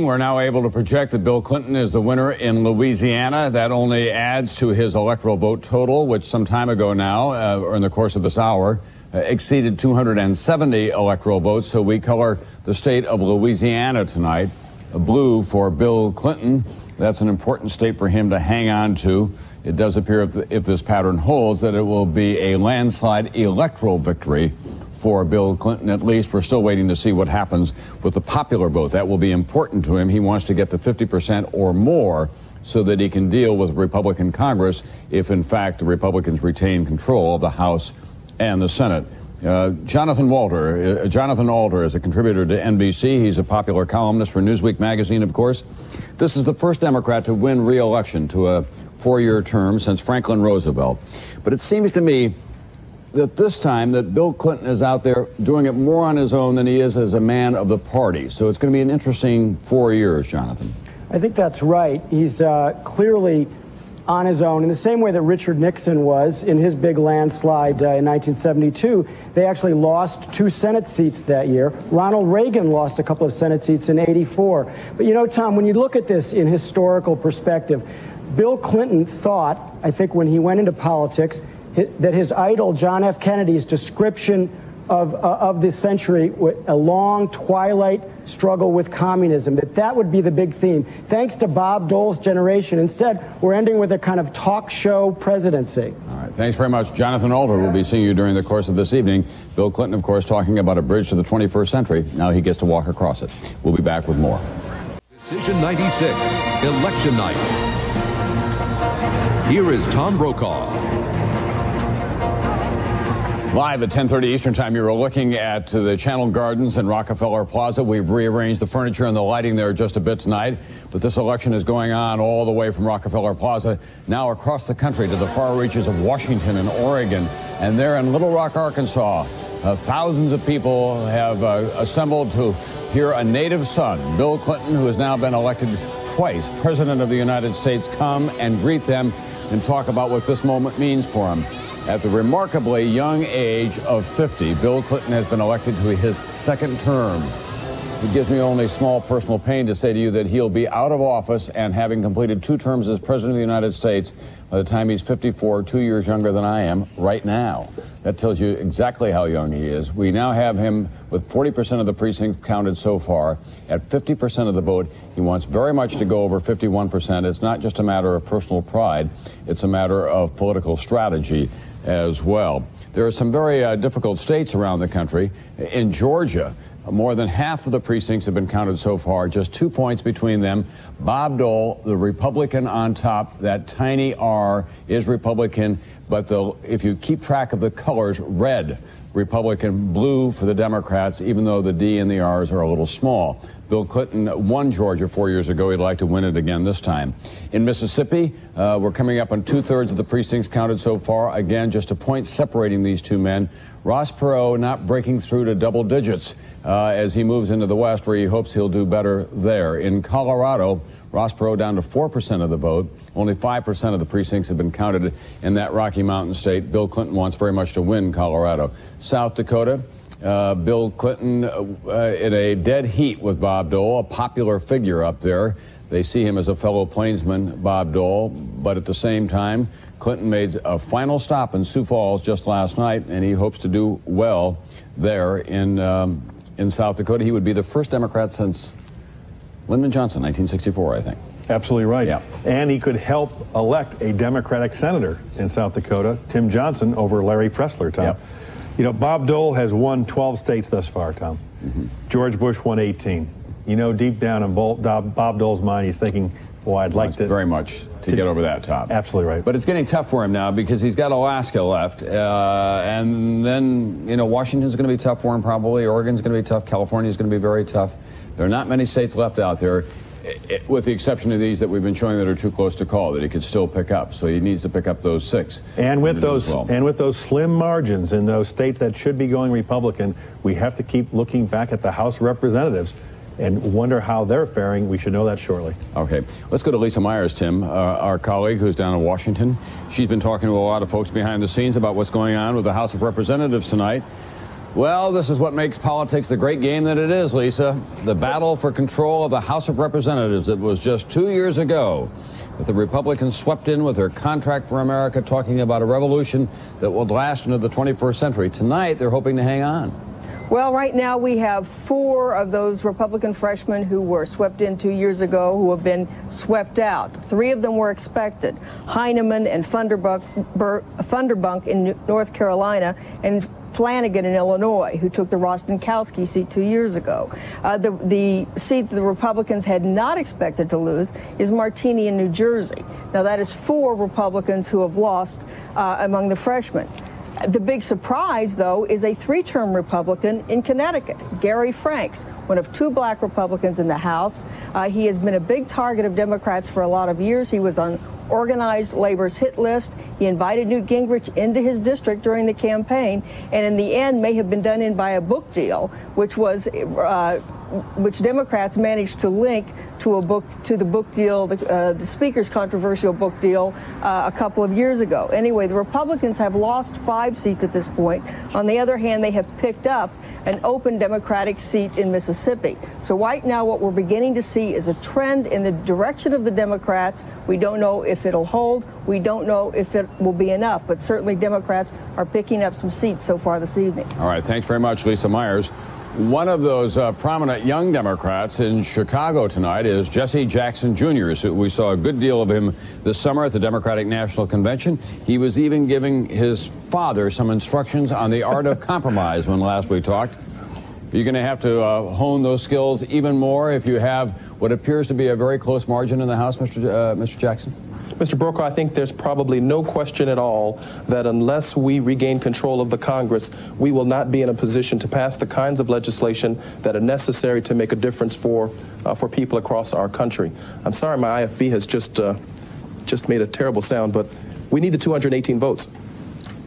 We're now able to project that Bill Clinton is the winner in Louisiana. That only adds to his electoral vote total, which some time ago now, or in the course of this hour, exceeded 270 electoral votes. So we color the state of Louisiana tonight blue for Bill Clinton. That's an important state for him to hang on to. It does appear, if this pattern holds, that it will be a landslide electoral victory for Bill Clinton. At least we're still waiting to see what happens with the popular vote. That will be important to him. He wants to get to 50% or more so that he can deal with Republican Congress if, in fact, the Republicans retain control of the House and the Senate. Jonathan Alter is a contributor to NBC. He's a popular columnist for Newsweek magazine, of course. This is the first Democrat to win re-election to a four-year term since Franklin Roosevelt. But it seems to me that this time that Bill Clinton is out there doing it more on his own than he is as a man of the party. So it's going to be an interesting 4 years, Jonathan. I think that's right. He's clearly on his own, in the same way that Richard Nixon was in his big landslide in 1972. They actually lost 2 Senate seats that year. Ronald Reagan lost a couple of Senate seats in '84. But you know, Tom, when you look at this in historical perspective, Bill Clinton thought, I think when he went into politics, that his idol, John F. Kennedy's description of this century, a long twilight struggle with communism, that would be the big theme. Thanks to Bob Dole's generation, instead, we're ending with a kind of talk show presidency. All right. Thanks very much. Jonathan Alter will be seeing you during the course of this evening. Bill Clinton, of course, talking about a bridge to the 21st century. Now he gets to walk across it. We'll be back with more. Decision 96, Election Night. Here is Tom Brokaw. Live at 10:30 Eastern Time, you're looking at the Channel Gardens and Rockefeller Plaza. We've rearranged the furniture and the lighting there just a bit tonight, but this election is going on all the way from Rockefeller Plaza, now across the country to the far reaches of Washington and Oregon, and there in Little Rock, Arkansas. Thousands of people have assembled to hear a native son, Bill Clinton, who has now been elected twice President of the United States, come and greet them and talk about what this moment means for him. At the remarkably young age of 50, Bill Clinton has been elected to his second term. It gives me only small personal pain to say to you that he'll be out of office and having completed 2 terms as President of the United States by the time he's 54, 2 years younger than I am right now. That tells you exactly how young he is. We now have him with 40% of the precincts counted so far. At 50% of the vote, he wants very much to go over 51%. It's not just a matter of personal pride. It's a matter of political strategy as well. There are some very difficult states around the country. In Georgia, more than half of the precincts have been counted so far, just 2 points between them. Bob Dole, the Republican on top, that tiny R is Republican, but if you keep track of the colors, red, Republican, blue for the Democrats, even though the D and the R's are a little small. Bill Clinton won Georgia 4 years ago. He'd like to win it again this time. In Mississippi, we're coming up on 2/3 of the precincts counted so far. Again, just a point separating these two men. Ross Perot not breaking through to double digits as he moves into the West, where he hopes he'll do better there. In Colorado, Ross Perot down to 4% of the vote. Only 5% of the precincts have been counted in that Rocky Mountain state. Bill Clinton wants very much to win Colorado. South Dakota, Bill Clinton in a dead heat with Bob Dole, a popular figure up there. They see him as a fellow plainsman, Bob Dole, but at the same time, Clinton made a final stop in Sioux Falls just last night, and he hopes to do well there in South Dakota. He would be the first Democrat since Lyndon Johnson, 1964, I think. Absolutely right. Yeah. And he could help elect a Democratic senator in South Dakota, Tim Johnson, over Larry Pressler, Tom. Yep. You know, Bob Dole has won 12 states thus far, Tom. George Bush won 18. You know, deep down in Bob Dole's mind, he's thinking, boy, I'd like to... Very much to get over that top. Absolutely right. But it's getting tough for him now because he's got Alaska left. And then, you know, Washington's going to be tough for him probably. Oregon's going to be tough. California's going to be very tough. There are not many states left out there, with the exception of these that we've been showing that are too close to call, that he could still pick up. So he needs to pick up those 6. And with those slim margins in those states that should be going Republican, we have to keep looking back at the House of Representatives and wonder how they're faring. We should know that shortly. Okay. Let's go to Lisa Myers, Tim, our colleague who's down in Washington. She's been talking to a lot of folks behind the scenes about what's going on with the House of Representatives tonight. Well, this is what makes politics the great game that it is, Lisa. The battle for control of the House of Representatives. It was just 2 years ago that the Republicans swept in with their Contract for America, talking about a revolution that will last into the 21st century. Tonight, they're hoping to hang on. Well, right now we have 4 of those Republican freshmen who were swept in 2 years ago who have been swept out. 3 of them were expected, Heineman and Funderburk in North Carolina and Flanagan in Illinois, who took the Rostenkowski seat 2 years ago. The seat the Republicans had not expected to lose is Martini in New Jersey. Now, that is 4 Republicans who have lost among the freshmen. The big surprise, though, is a 3-term Republican in Connecticut, Gary Franks, one of 2 black Republicans in the House. He has been a big target of Democrats for a lot of years. He was on organized labor's hit list. He invited Newt Gingrich into his district during the campaign, and in the end may have been done in by a book deal, which Democrats managed to link to the book deal, the Speaker's controversial book deal a couple of years ago. Anyway, the Republicans have lost 5 seats at this point. On the other hand, they have picked up an open Democratic seat in Mississippi. So right now what we're beginning to see is a trend in the direction of the Democrats. We don't know if it'll hold. We don't know if it will be enough, but certainly Democrats are picking up some seats so far this evening. All right, thanks very much, Lisa Myers. One of those prominent young Democrats in Chicago tonight is Jesse Jackson Jr. So we saw a good deal of him this summer at the Democratic National Convention. He was even giving his father some instructions on the art of compromise when last we talked. You're going to have to hone those skills even more if you have what appears to be a very close margin in the House, Mr. Jackson? Mr. Brokaw, I think there's probably no question at all that unless we regain control of the Congress, we will not be in a position to pass the kinds of legislation that are necessary to make a difference for people across our country. I'm sorry my IFB has just made a terrible sound, but we need the 218 votes.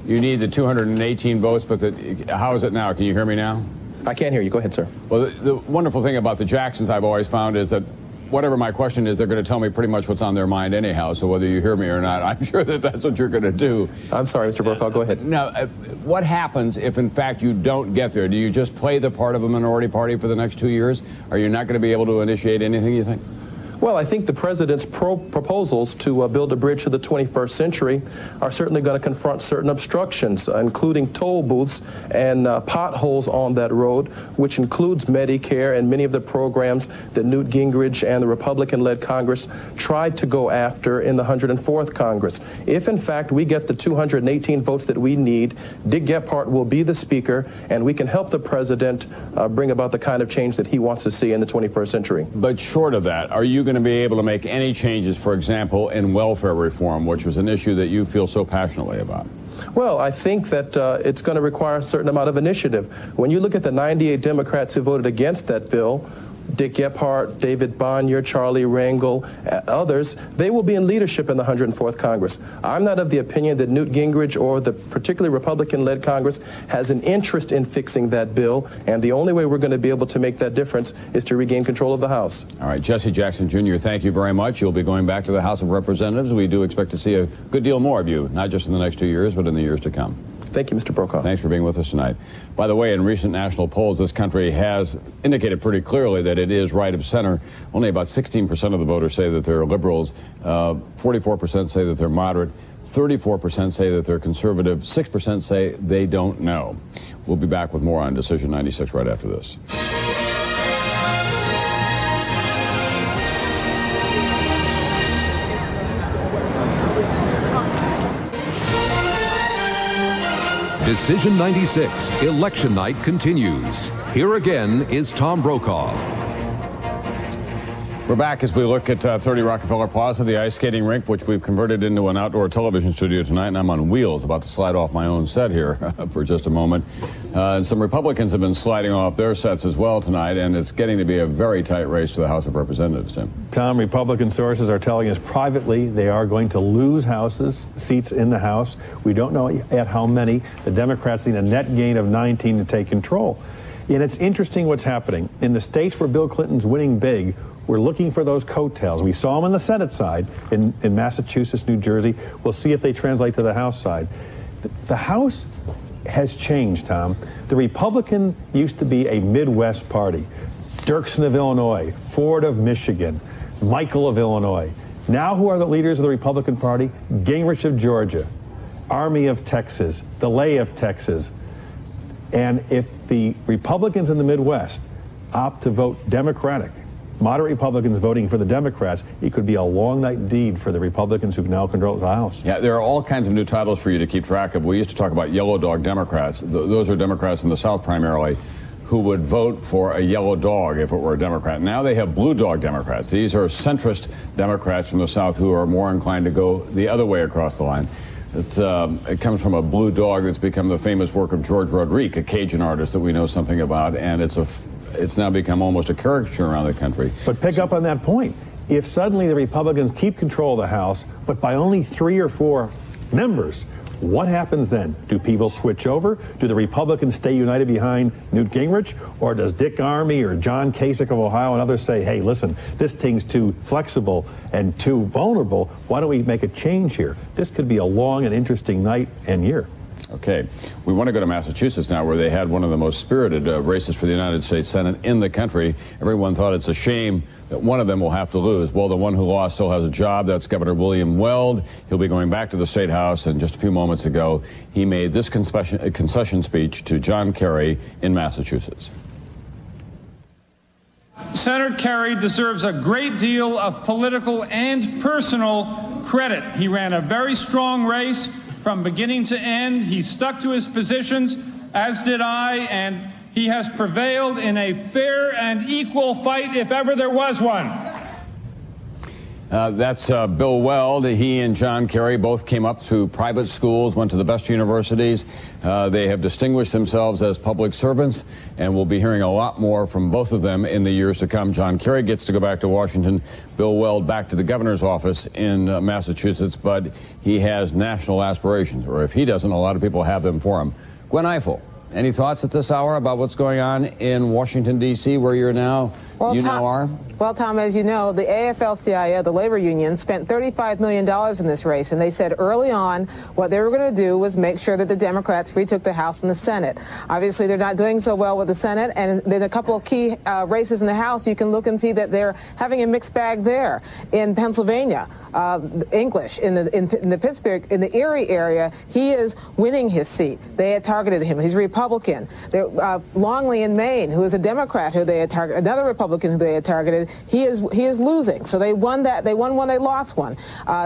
You need the 218 votes, but how is it now? Can you hear me now? I can't hear you. Go ahead, sir. Well, the wonderful thing about the Jacksons I've always found is that whatever my question is, they're going to tell me pretty much what's on their mind anyhow. So whether you hear me or not, I'm sure that that's what you're going to do. I'm sorry, Mr. Brokaw. Go ahead. Now, what happens if, in fact, you don't get there? Do you just play the part of a minority party for the next 2 years? Are you not going to be able to initiate anything, you think? Well, I think the president's proposals to build a bridge to the 21st century are certainly going to confront certain obstructions, including toll booths and potholes on that road, which includes Medicare and many of the programs that Newt Gingrich and the Republican-led Congress tried to go after in the 104th Congress. If, in fact, we get the 218 votes that we need, Dick Gephardt will be the Speaker, and we can help the president bring about the kind of change that he wants to see in the 21st century. But short of that, are you going to be able to make any changes, for example, in welfare reform, which was an issue that you feel so passionately about? Well, I think that it's going to require a certain amount of initiative. When you look at the 98 Democrats who voted against that bill, Dick Gephardt, David Bonnier, Charlie Rangel, others, they will be in leadership in the 104th Congress. I'm not of the opinion that Newt Gingrich or the particularly Republican-led Congress has an interest in fixing that bill, and the only way we're going to be able to make that difference is to regain control of the House. All right, Jesse Jackson Jr., thank you very much. You'll be going back to the House of Representatives. We do expect to see a good deal more of you, not just in the next 2 years, but in the years to come. Thank you, Mr. Brokaw. Thanks for being with us tonight. By the way, in recent national polls, this country has indicated pretty clearly that it is right of center. Only about 16% of the voters say that they're liberals. 44% say that they're moderate. 34% say that they're conservative. 6% say they don't know. We'll be back with more on Decision 96 right after this. Decision 96, Election Night continues. Here again is Tom Brokaw. We're back as we look at 30 Rockefeller Plaza, the ice skating rink, which we've converted into an outdoor television studio tonight, and I'm on wheels, about to slide off my own set here for just a moment. And some Republicans have been sliding off their sets as well tonight, and it's getting to be a very tight race to the House of Representatives, Tim. Tom, Republican sources are telling us privately they are going to lose seats in the House. We don't know yet how many. The Democrats need a net gain of 19 to take control. And it's interesting what's happening. In the states where Bill Clinton's winning big, we're looking for those coattails. We saw them on the Senate side in Massachusetts, New Jersey. We'll see if they translate to the House side. The House has changed, Tom. The Republican used to be a Midwest party. Dirksen of Illinois, Ford of Michigan, Michael of Illinois. Now who are the leaders of the Republican Party? Gingrich of Georgia, Army of Texas, DeLay of Texas. And if the Republicans in the Midwest opt to vote Democratic, moderate Republicans voting for the Democrats, it could be a long night indeed for the Republicans who now control the House. Yeah, there are all kinds of new titles for you to keep track of. We used to talk about yellow dog Democrats. Those are Democrats in the South primarily who would vote for a yellow dog if it were a Democrat. Now they have blue dog Democrats. These are centrist Democrats from the South who are more inclined to go the other way across the line. It comes from a blue dog that's become the famous work of George Rodrigue, a Cajun artist that we know something about, and it's now become almost a caricature around the country. But pick up on that point. If suddenly the Republicans keep control of the House, but by only 3 or 4 members, what happens then? Do people switch over? Do the Republicans stay united behind Newt Gingrich? Or does Dick Armey or John Kasich of Ohio and others say, hey, listen, this thing's too flexible and too vulnerable. Why don't we make a change here? This could be a long and interesting night and year. Okay, we want to go to Massachusetts now, where they had one of the most spirited races for the United States Senate in the country. Everyone thought it's a shame that one of them will have to lose. Well, the one who lost still has a job. That's Governor William Weld. He'll be going back to the State House, and just a few moments ago, he made this concession speech to John Kerry in Massachusetts. Senator Kerry deserves a great deal of political and personal credit. He ran a very strong race from beginning to end. He stuck to his positions, as did I, and he has prevailed in a fair and equal fight, if ever there was one. That's Bill Weld. He and John Kerry both came up through private schools, went to the best universities. They have distinguished themselves as public servants, and we'll be hearing a lot more from both of them in the years to come. John Kerry gets to go back to Washington, Bill Weld back to the governor's office in Massachusetts, but he has national aspirations, or if he doesn't, a lot of people have them for him. Gwen Ifill, any thoughts at this hour about what's going on in Washington, D.C., where you're now? Now are? Well, Tom, as you know, the AFL-CIO, the labor union, spent $35 million in this race, and they said early on what they were going to do was make sure that the Democrats retook the House and the Senate. Obviously, they're not doing so well with the Senate, and then a couple of key races in the House, you can look and see that they're having a mixed bag there. In Pennsylvania, English, in the Pittsburgh, in the Erie area, he is winning his seat. They had targeted him. He's a Republican. Longley in Maine, who is a Democrat, who they had targeted, another Republican who they had targeted, he is losing. So they won that. They won one, they lost one.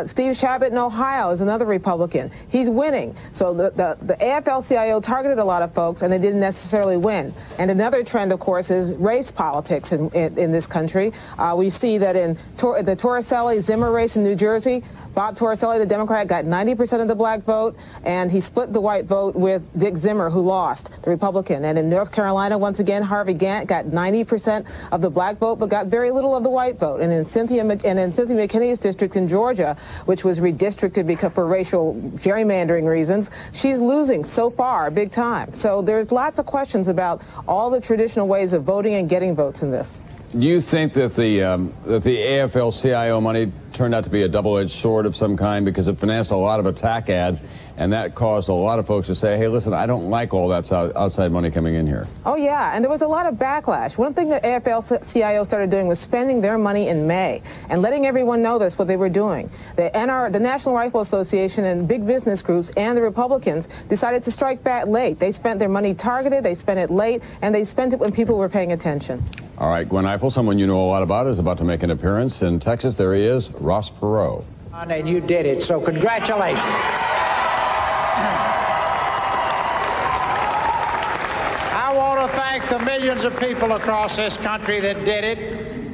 Steve Chabot in Ohio is another Republican. He's winning. So the AFL-CIO targeted a lot of folks, and they didn't necessarily win. And another trend, of course, is race politics in this country. We see that in the Torricelli-Zimmer race in New Jersey, Bob Torricelli, the Democrat, got 90% of the black vote, and he split the white vote with Dick Zimmer, who lost, the Republican. And in North Carolina, once again, Harvey Gantt got 90% of the black vote, but got very little of the white vote. And in Cynthia McKinney's district in Georgia, which was redistricted for racial gerrymandering reasons, she's losing so far, big time. So there's lots of questions about all the traditional ways of voting and getting votes in this. Do you think that the AFL-CIO money turned out to be a double-edged sword of some kind, because it financed a lot of attack ads, and that caused a lot of folks to say, hey, listen, I don't like all that outside money coming in here? Oh, yeah, and there was a lot of backlash. One thing that AFL-CIO started doing was spending their money in May and letting everyone know that's what they were doing. The National Rifle Association and big business groups and the Republicans decided to strike back late. They spent their money targeted, they spent it late, and they spent it when people were paying attention. All right, Gwen Ifill, someone you know a lot about, is about to make an appearance in Texas. There he is, Ross Perot. And you did it, so congratulations. I want to thank the millions of people across this country that did it.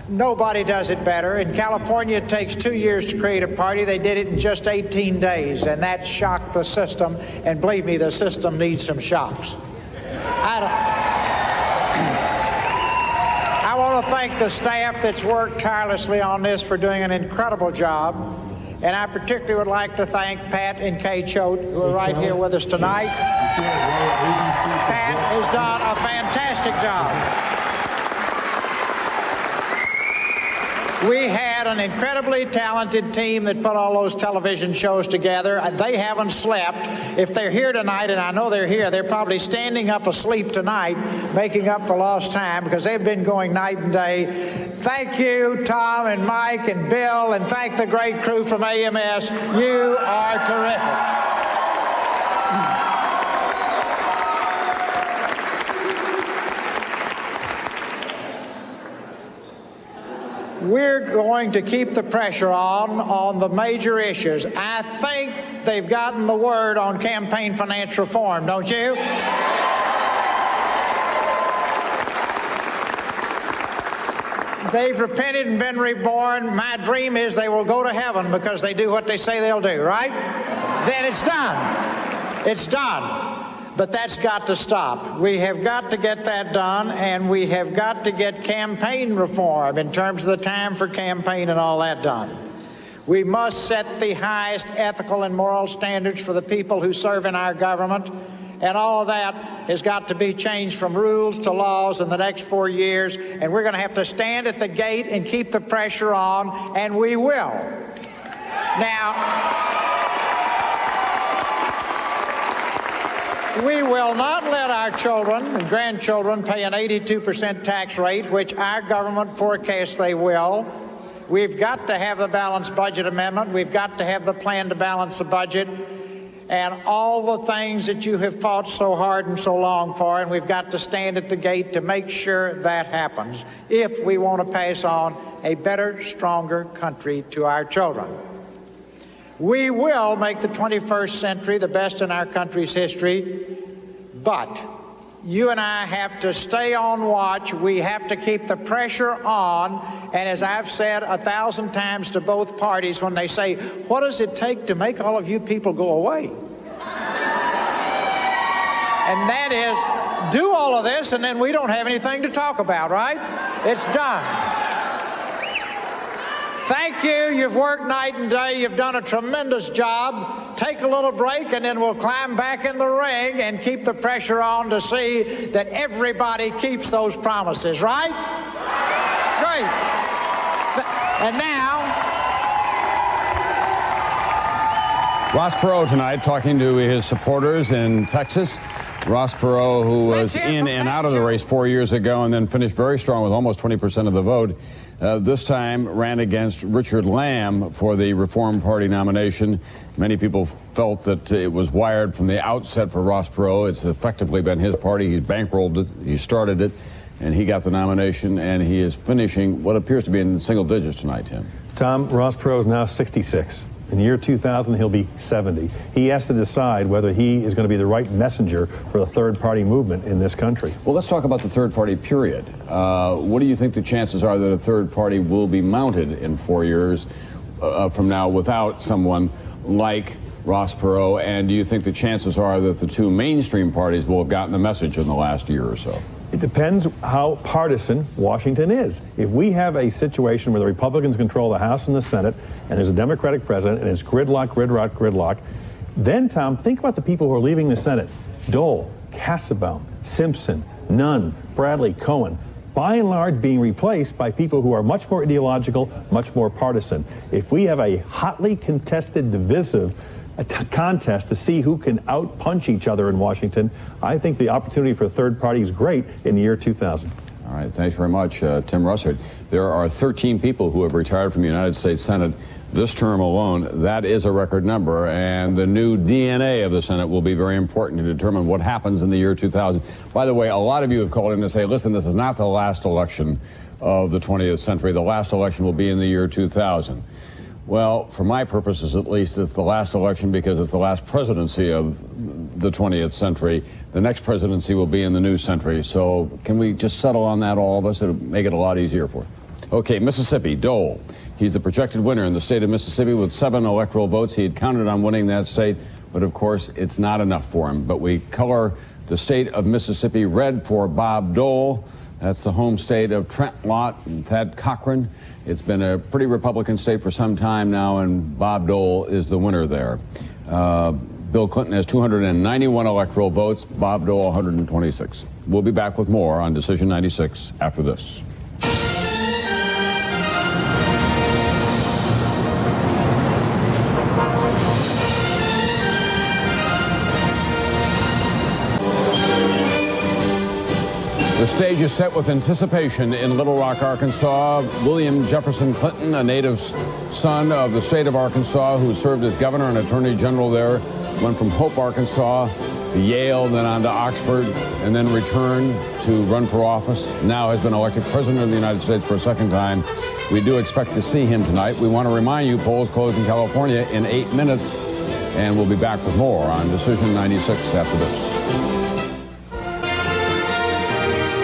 Nobody does it better. In California, it takes 2 years to create a party. They did it in just 18 days, and that shocked the system. And believe me, the system needs some shocks. I want to thank the staff that's worked tirelessly on this for doing an incredible job. And I particularly would like to thank Pat and Kay Choate, who are right here with us tonight. Pat has done a fantastic job. We had an incredibly talented team that put all those television shows together. They haven't slept. If they're here tonight, and I know they're here, they're probably standing up asleep tonight, making up for lost time, because they've been going night and day. Thank you, Tom and Mike and Bill, and thank the great crew from AMS. You are terrific. We're going to keep the pressure on the major issues. I think they've gotten the word on campaign finance reform, don't you? They've repented and been reborn. My dream is they will go to heaven because they do what they say they'll do, right? Then it's done. It's done. But that's got to stop. We have got to get that done, and we have got to get campaign reform in terms of the time for campaign and all that done. We must set the highest ethical and moral standards for the people who serve in our government, and all of that has got to be changed from rules to laws in the next 4 years, and we're going to have to stand at the gate and keep the pressure on, and we will. Now, we will not let our children and grandchildren pay an 82% tax rate, which our government forecasts they will. We've got to have the balanced budget amendment. We've got to have the plan to balance the budget and all the things that you have fought so hard and so long for, and we've got to stand at the gate to make sure that happens if we want to pass on a better, stronger country to our children. We will make the 21st century the best in our country's history, but you and I have to stay on watch. We have to keep the pressure on, and as I've said 1,000 times to both parties when they say, what does it take to make all of you people go away? And that is, do all of this, and then we don't have anything to talk about, right? It's done. Thank you. You've worked night and day. You've done a tremendous job. Take a little break, and then we'll climb back in the ring and keep the pressure on to see that everybody keeps those promises, right? Great. And now, Ross Perot tonight talking to his supporters in Texas. Ross Perot, who was in and out of the race 4 years ago and then finished very strong with almost 20% of the vote. This time ran against Richard Lamb for the Reform Party nomination. Many people felt that it was wired from the outset for Ross Perot. It's effectively been his party. He's bankrolled it. He started it, and he got the nomination, and he is finishing what appears to be in single digits tonight, Tim. Tom, Ross Perot is now 66. In the year 2000, he'll be 70. He has to decide whether he is going to be the right messenger for the third-party movement in this country. Well, let's talk about the third party period. What do you think the chances are that a third party will be mounted in 4 years from now without someone like Ross Perot? And do you think the chances are that the two mainstream parties will have gotten the message in the last year or so? It depends how partisan Washington is. If we have a situation where the Republicans control the House and the Senate, and there's a Democratic president, and it's gridlock, then, Tom, think about the people who are leaving the Senate. Dole, Kassebaum, Simpson, Nunn, Bradley, Cohen, by and large being replaced by people who are much more ideological, much more partisan. If we have a hotly contested, divisive contest to see who can outpunch each other in Washington, I think the opportunity for a third party is great in the year 2000. All right, thanks very much, Tim Russert. There are 13 people who have retired from the United States Senate this term alone. That is a record number, and the new DNA of the Senate will be very important to determine what happens in the year 2000. By the way, a lot of you have called in to say, listen, this is not the last election of the 20th century. The last election will be in the year 2000. Well, for my purposes at least, it's the last election because it's the last presidency of the 20th century. The next presidency will be in the new century. So can we just settle on that, all of us? It'll make it a lot easier for us. Okay, Mississippi, Dole. He's the projected winner in the state of Mississippi with 7 electoral votes. He had counted on winning that state, but of course it's not enough for him. But we color the state of Mississippi red for Bob Dole. That's the home state of Trent Lott and Thad Cochran. It's been a pretty Republican state for some time now, and Bob Dole is the winner there. Bill Clinton has 291 electoral votes, Bob Dole 126. We'll be back with more on Decision 96 after this. The stage is set with anticipation in Little Rock, Arkansas. William Jefferson Clinton, a native son of the state of Arkansas who served as governor and attorney general there, went from Hope, Arkansas to Yale, then on to Oxford, and then returned to run for office. Now has been elected president of the United States for a second time. We do expect to see him tonight. We want to remind you, polls close in California in 8 minutes, and we'll be back with more on Decision 96 after this.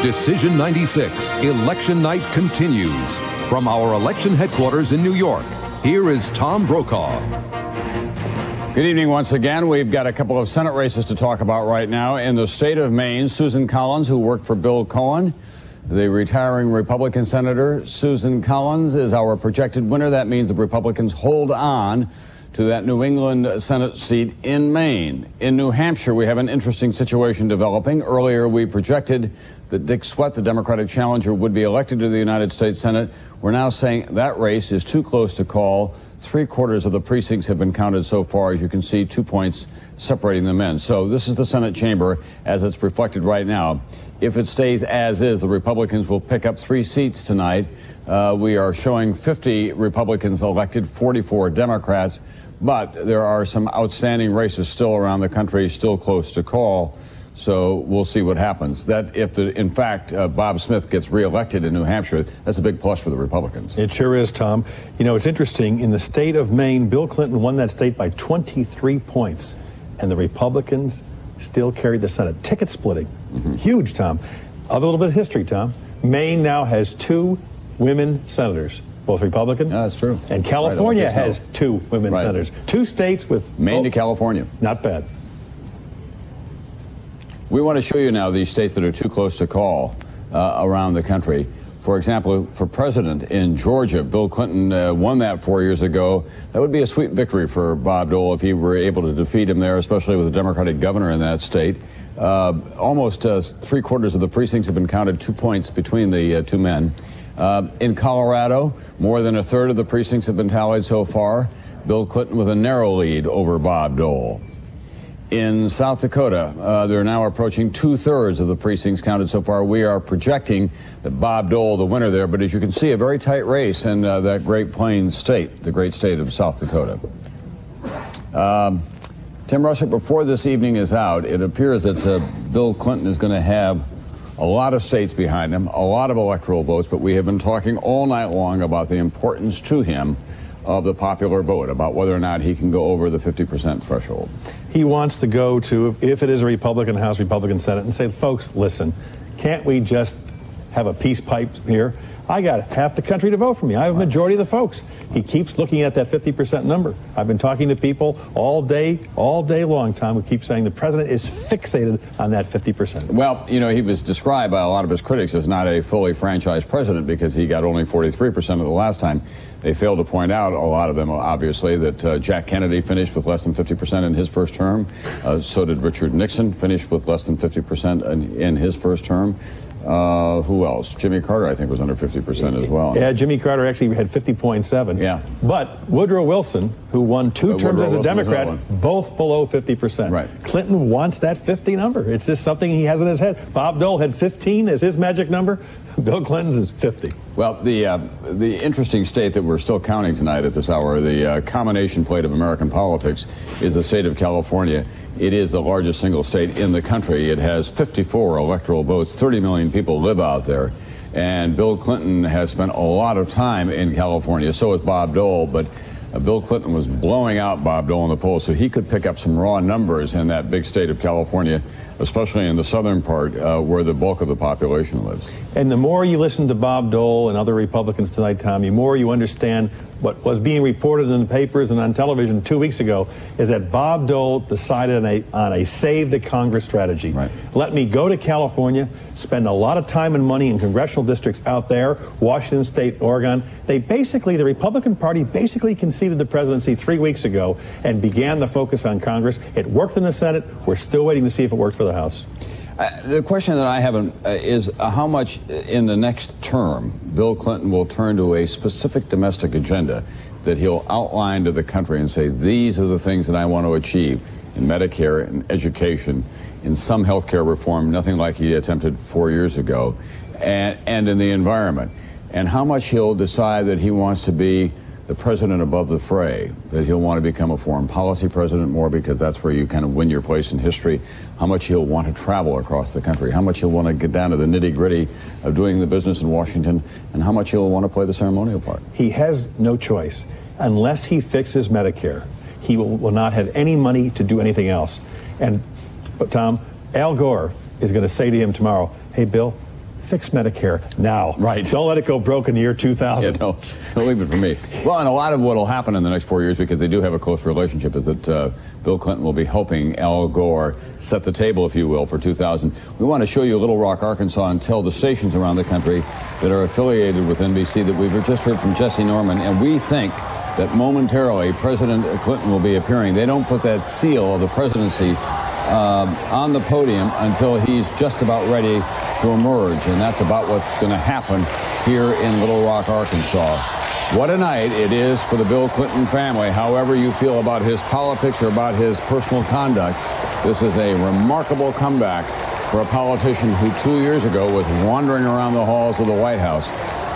Decision 96, Election Night continues. From our election headquarters in New York, here is Tom Brokaw. Good evening once again. We've got a couple of Senate races to talk about right now. In the state of Maine, Susan Collins, who worked for Bill Cohen, the retiring Republican senator. Susan Collins is our projected winner. That means the Republicans hold on to that New England Senate seat in Maine. In New Hampshire, we have an interesting situation developing. Earlier, we projected that Dick Swett, the Democratic challenger, would be elected to the United States Senate. We're now saying that race is too close to call. 3/4 of the precincts have been counted so far. As you can see, 2 points separating them in. So this is the Senate chamber as it's reflected right now. If it stays as is, the Republicans will pick up 3 seats tonight. We are showing 50 Republicans elected, 44 Democrats. But there are some outstanding races still around the country, still close to call. So we'll see what happens. That if, in fact, Bob Smith gets reelected in New Hampshire, that's a big plus for the Republicans. It sure is, Tom. You know, it's interesting. In the state of Maine, Bill Clinton won that state by 23 points, and the Republicans still carried the Senate. Ticket splitting. Huge, Tom. A little bit of history, Tom. Maine now has 2 women senators, both Republican. That's true. And California has 2 women senators. 2 states with Maine to California. Not bad. We want to show you now these states that are too close to call around the country. For example, for president in Georgia, Bill Clinton won that 4 years ago. That would be a sweet victory for Bob Dole if he were able to defeat him there, especially with a Democratic governor in that state. Almost 3/4 of the precincts have been counted, 2 points between the 2 men. In Colorado, more than 1/3 of the precincts have been tallied so far. Bill Clinton with a narrow lead over Bob Dole. In South Dakota, they're now approaching 2/3 of the precincts counted so far. We are projecting that Bob Dole, the winner there, but as you can see, a very tight race in that Great Plains state, the great state of South Dakota. Tim Russert, before this evening is out, it appears that Bill Clinton is going to have a lot of states behind him, a lot of electoral votes, but we have been talking all night long about the importance to him of the popular vote, about whether or not he can go over the 50% threshold. He wants to go to, if it is a Republican House, Republican Senate, and say, folks, listen, can't we just have a peace pipe here? I got half the country to vote for me. I have a majority of the folks. He keeps looking at that 50% number. I've been talking to people all day long, Tom, who keep saying the president is fixated on that 50%. Well, you know, he was described by a lot of his critics as not a fully franchised president because he got only 43% of the last time. They failed to point out, a lot of them, obviously, that Jack Kennedy finished with less than 50% in his first term. So did Richard Nixon, finished with less than 50% in his first term. Who else? Jimmy Carter, I think, was under 50% as well. Yeah, Jimmy Carter actually had 50.7. Yeah. But Woodrow Wilson, who won 2 terms as a Democrat, both below 50%. Right. Clinton wants that 50 number. It's just something he has in his head. Bob Dole had 15 as his magic number. Bill Clinton's is 50. Well, the interesting state that we're still counting tonight at this hour, the combination plate of American politics, is the state of California. It is the largest single state in the country. It has 54 electoral votes. 30 million people live out there. And Bill Clinton has spent a lot of time in California. So has Bob Dole. But Bill Clinton was blowing out Bob Dole in the polls, so he could pick up some raw numbers in that big state of California, especially in the southern part where the bulk of the population lives. And the more you listen to Bob Dole and other Republicans tonight, Tom, the more you understand what was being reported in the papers and on television 2 weeks ago is that Bob Dole decided on a save the Congress strategy. Right. Let me go to California, spend a lot of time and money in congressional districts out there, Washington State, Oregon. The Republican Party basically conceded the presidency 3 weeks ago and began the focus on Congress. It worked in the Senate. We're still waiting to see if it works for the House. The question that I have is how much in the next term Bill Clinton will turn to a specific domestic agenda that he'll outline to the country and say, these are the things that I want to achieve in Medicare, in education, in some health care reform, nothing like he attempted 4 years ago, and in the environment. And how much he'll decide that he wants to be the president above the fray, that he'll want to become a foreign policy president more because that's where you kind of win your place in history, how much he'll want to travel across the country, how much he'll want to get down to the nitty-gritty of doing the business in Washington, and how much he'll want to play the ceremonial part. He has no choice. Unless he fixes Medicare, he will not have any money to do anything else. But Tom, Al Gore is going to say to him tomorrow, hey, Bill, fix Medicare now. Right. Don't let it go broke in the year 2000. Yeah, don't leave it for me. Well, and a lot of what will happen in the next 4 years, because they do have a close relationship, is that Bill Clinton will be helping Al Gore set the table, if you will, for 2000. We want to show you Little Rock, Arkansas, and tell the stations around the country that are affiliated with NBC that we've just heard from Jesse Norman, and we think that momentarily President Clinton will be appearing. They don't put that seal of the presidency on the podium until he's just about ready to emerge, and that's about what's going to happen here in Little Rock, Arkansas. What a night it is for the Bill Clinton family. However you feel about his politics or about his personal conduct, this is a remarkable comeback for a politician who 2 years ago was wandering around the halls of the White House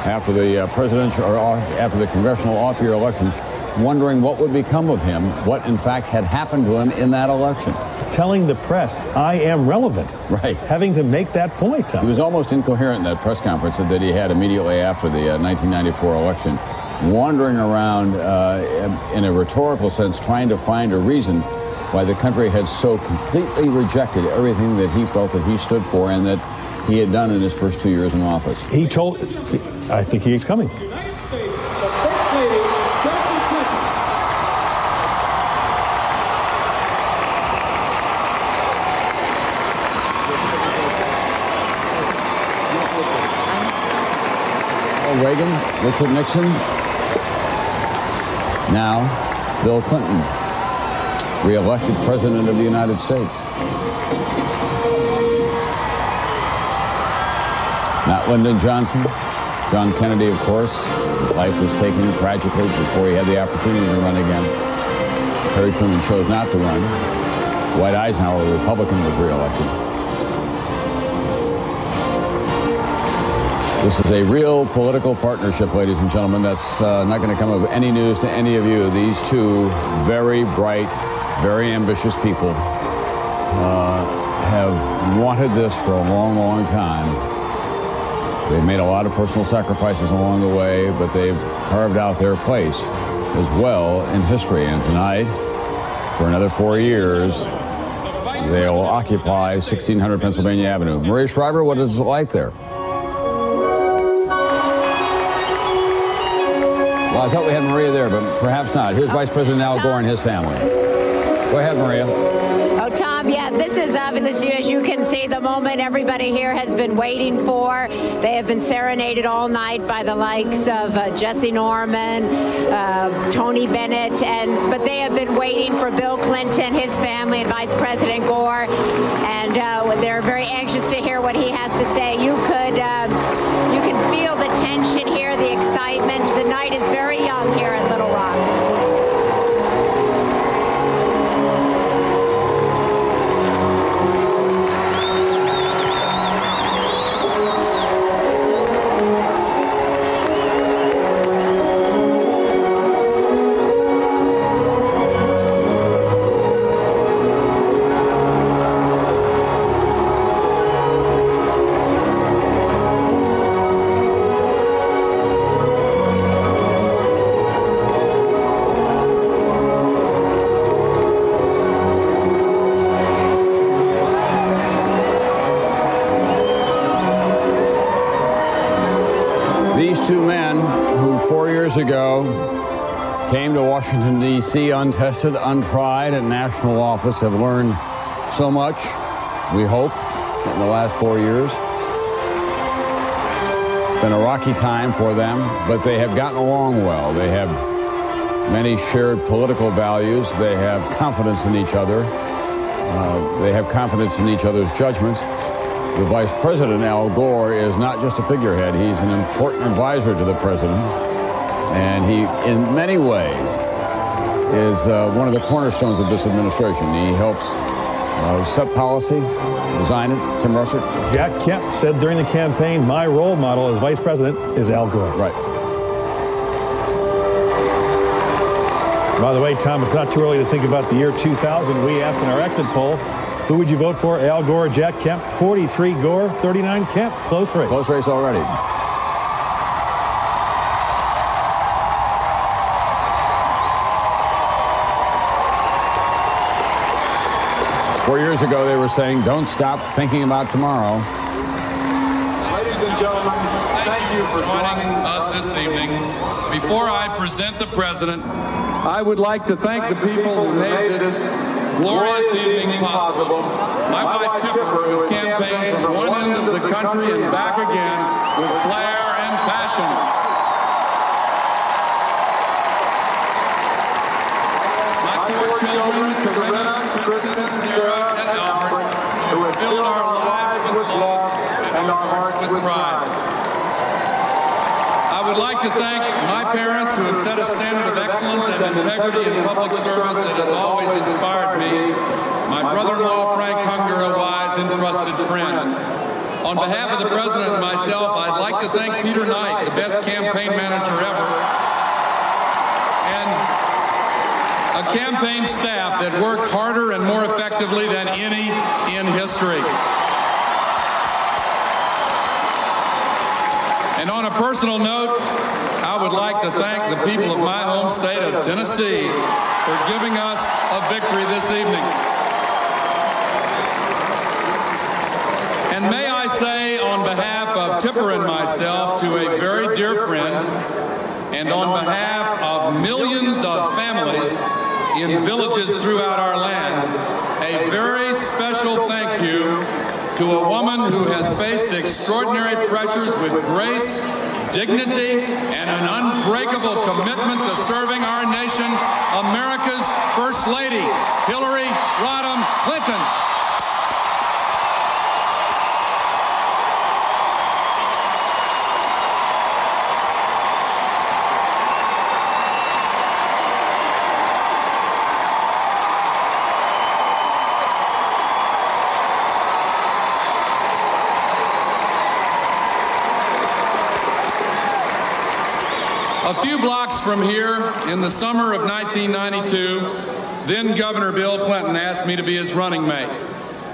after the after the congressional off-year election, wondering what would become of him, what in fact had happened to him in that election. Telling the press, I am relevant. Right. Having to make that point, Tom. He was almost incoherent in that press conference that he had immediately after the 1994 election, wandering around in a rhetorical sense, trying to find a reason why the country had so completely rejected everything that he felt that he stood for and that he had done in his first 2 years in office. He told, I think he's coming. Reagan, Richard Nixon, now Bill Clinton, re-elected President of the United States. Not Lyndon Johnson, John Kennedy, of course. His life was taken tragically before he had the opportunity to run again. Harry Truman chose not to run. Dwight Eisenhower, a Republican, was re-elected. This is a real political partnership, ladies and gentlemen. That's not going to come of any news to any of you. These two very bright, very ambitious people have wanted this for a long, long time. They've made a lot of personal sacrifices along the way, but they've carved out their place as well in history. And tonight, for another 4 years, they'll occupy 1600 Pennsylvania Avenue. Maria Shriver, what is it like there? Well, I thought we had Maria there, but perhaps not. Here's Vice President Al Gore and his family. Go ahead, Maria. Oh, Tom, yeah, this is obviously, as you can see, the moment everybody here has been waiting for. They have been serenaded all night by the likes of Jesse Norman, Tony Bennett, but they have been waiting for Bill Clinton, his family, and Vice President Gore, and they're very anxious to hear what he has to say. You can feel the tension here, the excitement. The night is very young here in Little Rock. Two men who 4 years ago came to Washington, D.C. untested, untried in national office have learned so much, we hope, in the last 4 years. It's been a rocky time for them, but they have gotten along well. They have many shared political values. They have confidence in each other. They have confidence in each other's judgments. The Vice President, Al Gore, is not just a figurehead. He's an important advisor to the president. And he, in many ways, is one of the cornerstones of this administration. He helps set policy, design it. Tim Russert. Jack Kemp said during the campaign, my role model as vice president is Al Gore. Right. By the way, Tom, it's not too early to think about the year 2000. We asked in our exit poll, who would you vote for, Al Gore or Jack Kemp? 43 Gore, 39 Kemp. Close race. Close race already. Four years ago, they were saying, don't stop thinking about tomorrow. Ladies and gentlemen, thank you for joining us this evening. Before I present the president, I would like to thank the people who made this glorious evening possible. My wife, Tipper, who has campaigned from one end of the country and back again with flair and passion. My four children, Corinna, Kristen, Sarah, and Albert, who have filled our lives with love and our hearts with pride. I would like to thank my parents who have set a standard of excellence and integrity in public service that has always inspired me. My brother-in-law, Frank Hunger, a wise and trusted friend. On behalf of the president and myself, I'd like to thank Peter Knight, the best campaign manager ever, and a campaign staff that worked harder and more effectively than any in history. And on a personal note, I would like to thank the people of my home state of Tennessee for giving us a victory this evening. And may I say, on behalf of Tipper and myself, to a very dear friend, and on behalf of millions of families in villages throughout our land, a very special thank you to a woman who has faced extraordinary pressures with grace, dignity, and an unbreakable commitment to serving our nation, America's First Lady, Hillary Rodham Clinton. A few blocks from here, in the summer of 1992, then Governor Bill Clinton asked me to be his running mate.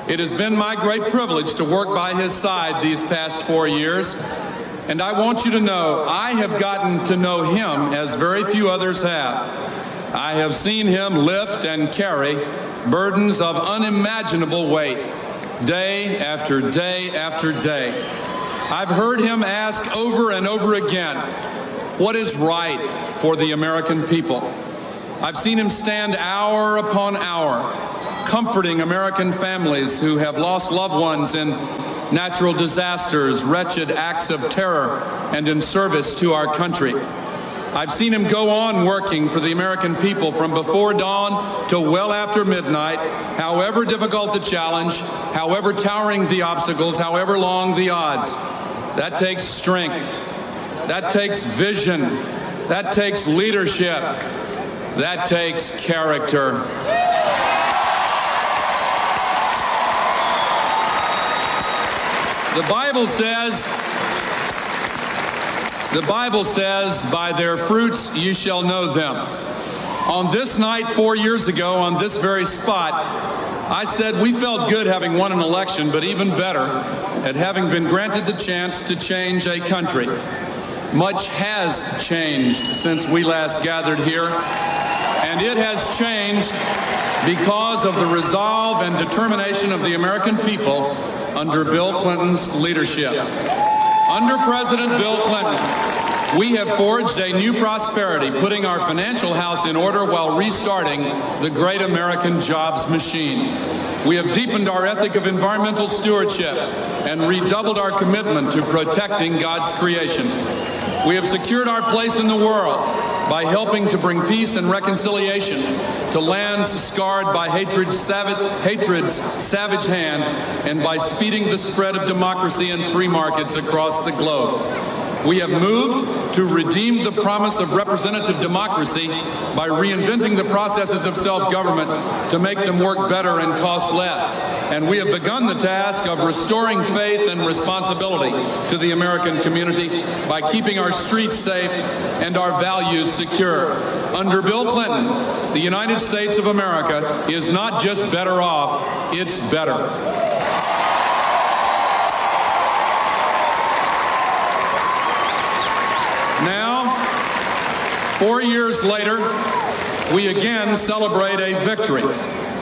It has been my great privilege to work by his side these past 4 years, and I want you to know I have gotten to know him as very few others have. I have seen him lift and carry burdens of unimaginable weight, day after day after day. I've heard him ask over and over again, what is right for the American people? I've seen him stand hour upon hour, comforting American families who have lost loved ones in natural disasters, wretched acts of terror, and in service to our country. I've seen him go on working for the American people from before dawn to well after midnight, however difficult the challenge, however towering the obstacles, however long the odds. That takes strength. That takes vision. That takes leadership. That takes character. The Bible says, by their fruits ye shall know them. On this night 4 years ago, on this very spot, I said we felt good having won an election, but even better at having been granted the chance to change a country. Much has changed since we last gathered here, and it has changed because of the resolve and determination of the American people under Bill Clinton's leadership. Under President Bill Clinton, we have forged a new prosperity, putting our financial house in order while restarting the great American jobs machine. We have deepened our ethic of environmental stewardship and redoubled our commitment to protecting God's creation. We have secured our place in the world by helping to bring peace and reconciliation to lands scarred by hatred's savage hand, and by speeding the spread of democracy and free markets across the globe. We have moved to redeem the promise of representative democracy by reinventing the processes of self-government to make them work better and cost less. And we have begun the task of restoring faith and responsibility to the American community by keeping our streets safe and our values secure. Under Bill Clinton, the United States of America is not just better off, it's better. Now, 4 years later, we again celebrate a victory.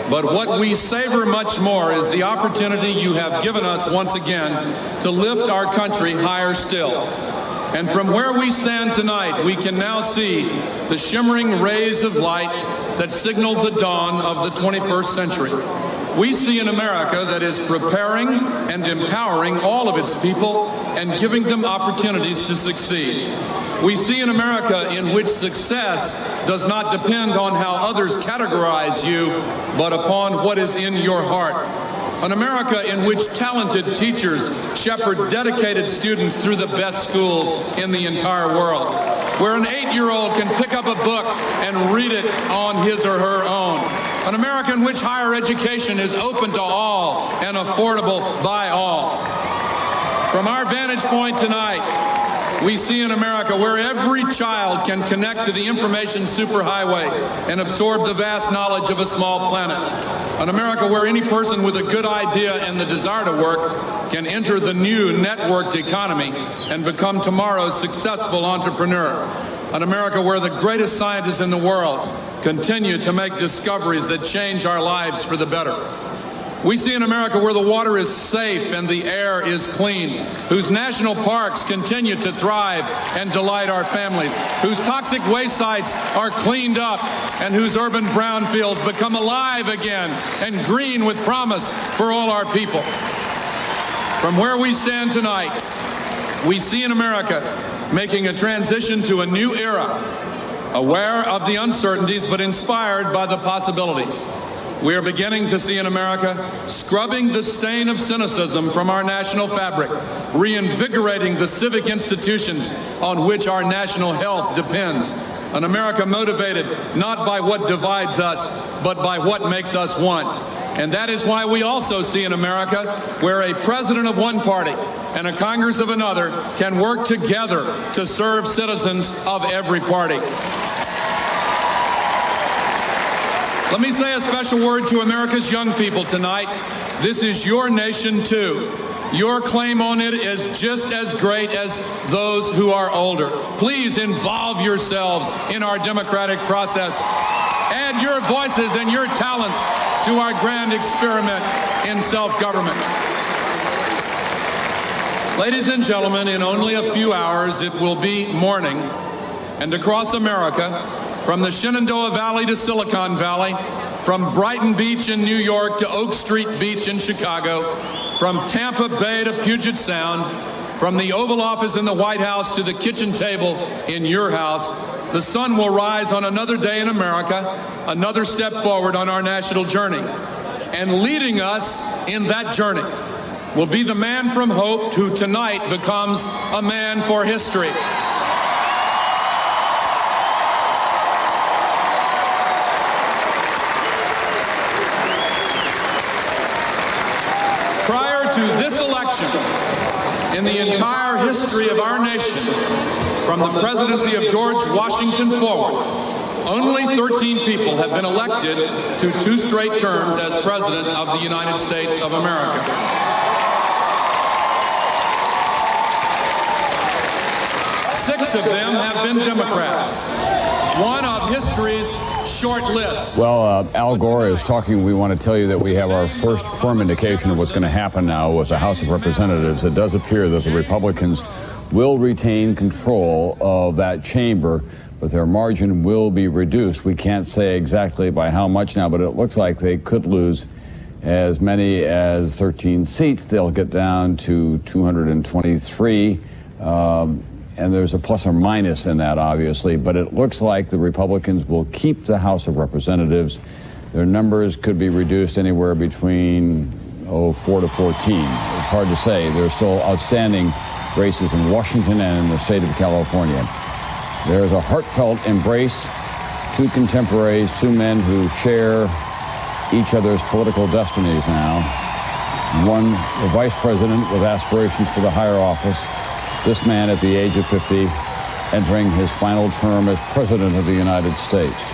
But what we savor much more is the opportunity you have given us once again to lift our country higher still. And from where we stand tonight, we can now see the shimmering rays of light that signal the dawn of the 21st century. We see an America that is preparing and empowering all of its people and giving them opportunities to succeed. We see an America in which success does not depend on how others categorize you, but upon what is in your heart. An America in which talented teachers shepherd dedicated students through the best schools in the entire world, where an 8-year-old can pick up a book and read it on his or her own. An America in which higher education is open to all and affordable by all. From our vantage point tonight, we see an America where every child can connect to the information superhighway and absorb the vast knowledge of a small planet. An America where any person with a good idea and the desire to work can enter the new networked economy and become tomorrow's successful entrepreneur. An America where the greatest scientists in the world continue to make discoveries that change our lives for the better. We see an America where the water is safe and the air is clean, whose national parks continue to thrive and delight our families, whose toxic waste sites are cleaned up, and whose urban brownfields become alive again and green with promise for all our people. From where we stand tonight, we see an America making a transition to a new era, aware of the uncertainties but inspired by the possibilities. We are beginning to see in America scrubbing the stain of cynicism from our national fabric, reinvigorating the civic institutions on which our national health depends. An America motivated not by what divides us, but by what makes us one. And that is why we also see in America where a president of one party and a Congress of another can work together to serve citizens of every party. Let me say a special word to America's young people tonight. This is your nation, too. Your claim on it is just as great as those who are older. Please involve yourselves in our democratic process. Add your voices and your talents to our grand experiment in self-government. Ladies and gentlemen, in only a few hours, it will be morning, and across America, from the Shenandoah Valley to Silicon Valley, from Brighton Beach in New York to Oak Street Beach in Chicago, from Tampa Bay to Puget Sound, from the Oval Office in the White House to the kitchen table in your house, the sun will rise on another day in America, another step forward on our national journey. And leading us in that journey will be the man from hope who tonight becomes a man for history. To this election, in the entire history of our nation, from the presidency of George Washington forward, only 13 people have been elected to 2 straight terms as President of the United States of America. 6 of them have been Democrats. One of history's short list. Well, Al Gore is talking. We want to tell you that we have our first firm indication of what's going to happen now with the House of Representatives. It does appear that the Republicans will retain control of that chamber, but their margin will be reduced. We can't say exactly by how much now, but it looks like they could lose as many as 13 seats. They'll get down to 223. And there's a plus or minus in that, obviously, but it looks like the Republicans will keep the House of Representatives. Their numbers could be reduced anywhere between 4 to 14. It's hard to say. They're still outstanding races in Washington and in the state of California. There's a heartfelt embrace, two contemporaries, two men who share each other's political destinies now. One, the vice president with aspirations for the higher office, this man at the age of 50, entering his final term as President of the United States.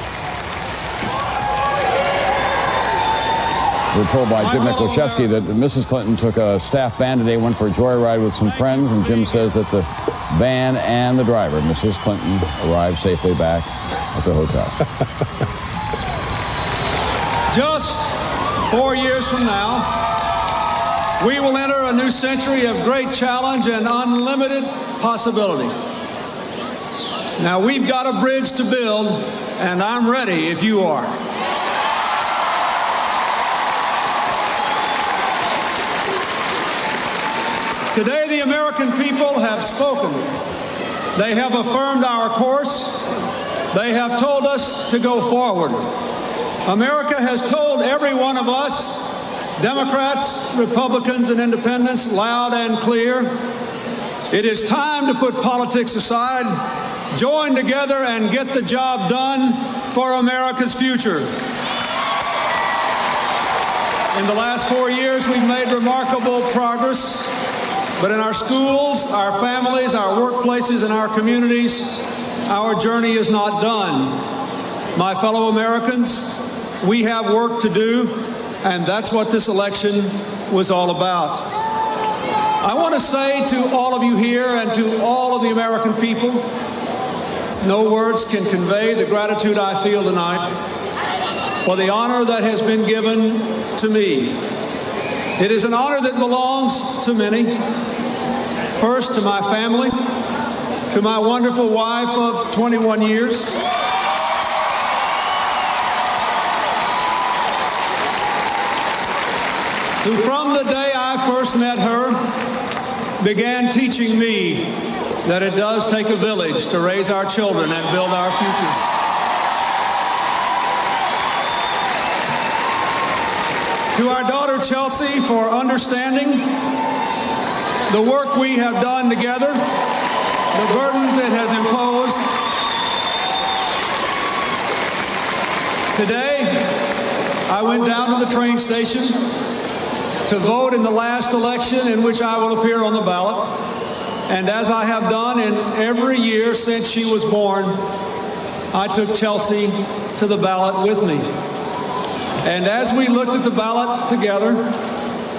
We're told by Jim Miklashevsky that Mrs. Clinton took a staff van today, went for a joyride with some friends, and Jim says that the van and the driver, Mrs. Clinton, arrived safely back at the hotel. Just 4 years from now, we will enter a new century of great challenge and unlimited possibility. Now, we've got a bridge to build, and I'm ready if you are. Today, the American people have spoken. They have affirmed our course. They have told us to go forward. America has told every one of us, Democrats, Republicans, and independents, loud and clear, it is time to put politics aside, join together, and get the job done for America's future. In the last 4 years, we've made remarkable progress. But in our schools, our families, our workplaces, and our communities, our journey is not done. My fellow Americans, we have work to do, and that's what this election was all about. I want to say to all of you here and to all of the American people, no words can convey the gratitude I feel tonight for the honor that has been given to me. It is an honor that belongs to many. First, to my family, to my wonderful wife of 21 years, who from the day I first met her began teaching me that it does take a village to raise our children and build our future. To our daughter Chelsea for understanding the work we have done together, the burdens it has imposed. Today, I went down to the train station to vote in the last election in which I will appear on the ballot. And as I have done in every year since she was born, I took Chelsea to the ballot with me. And as we looked at the ballot together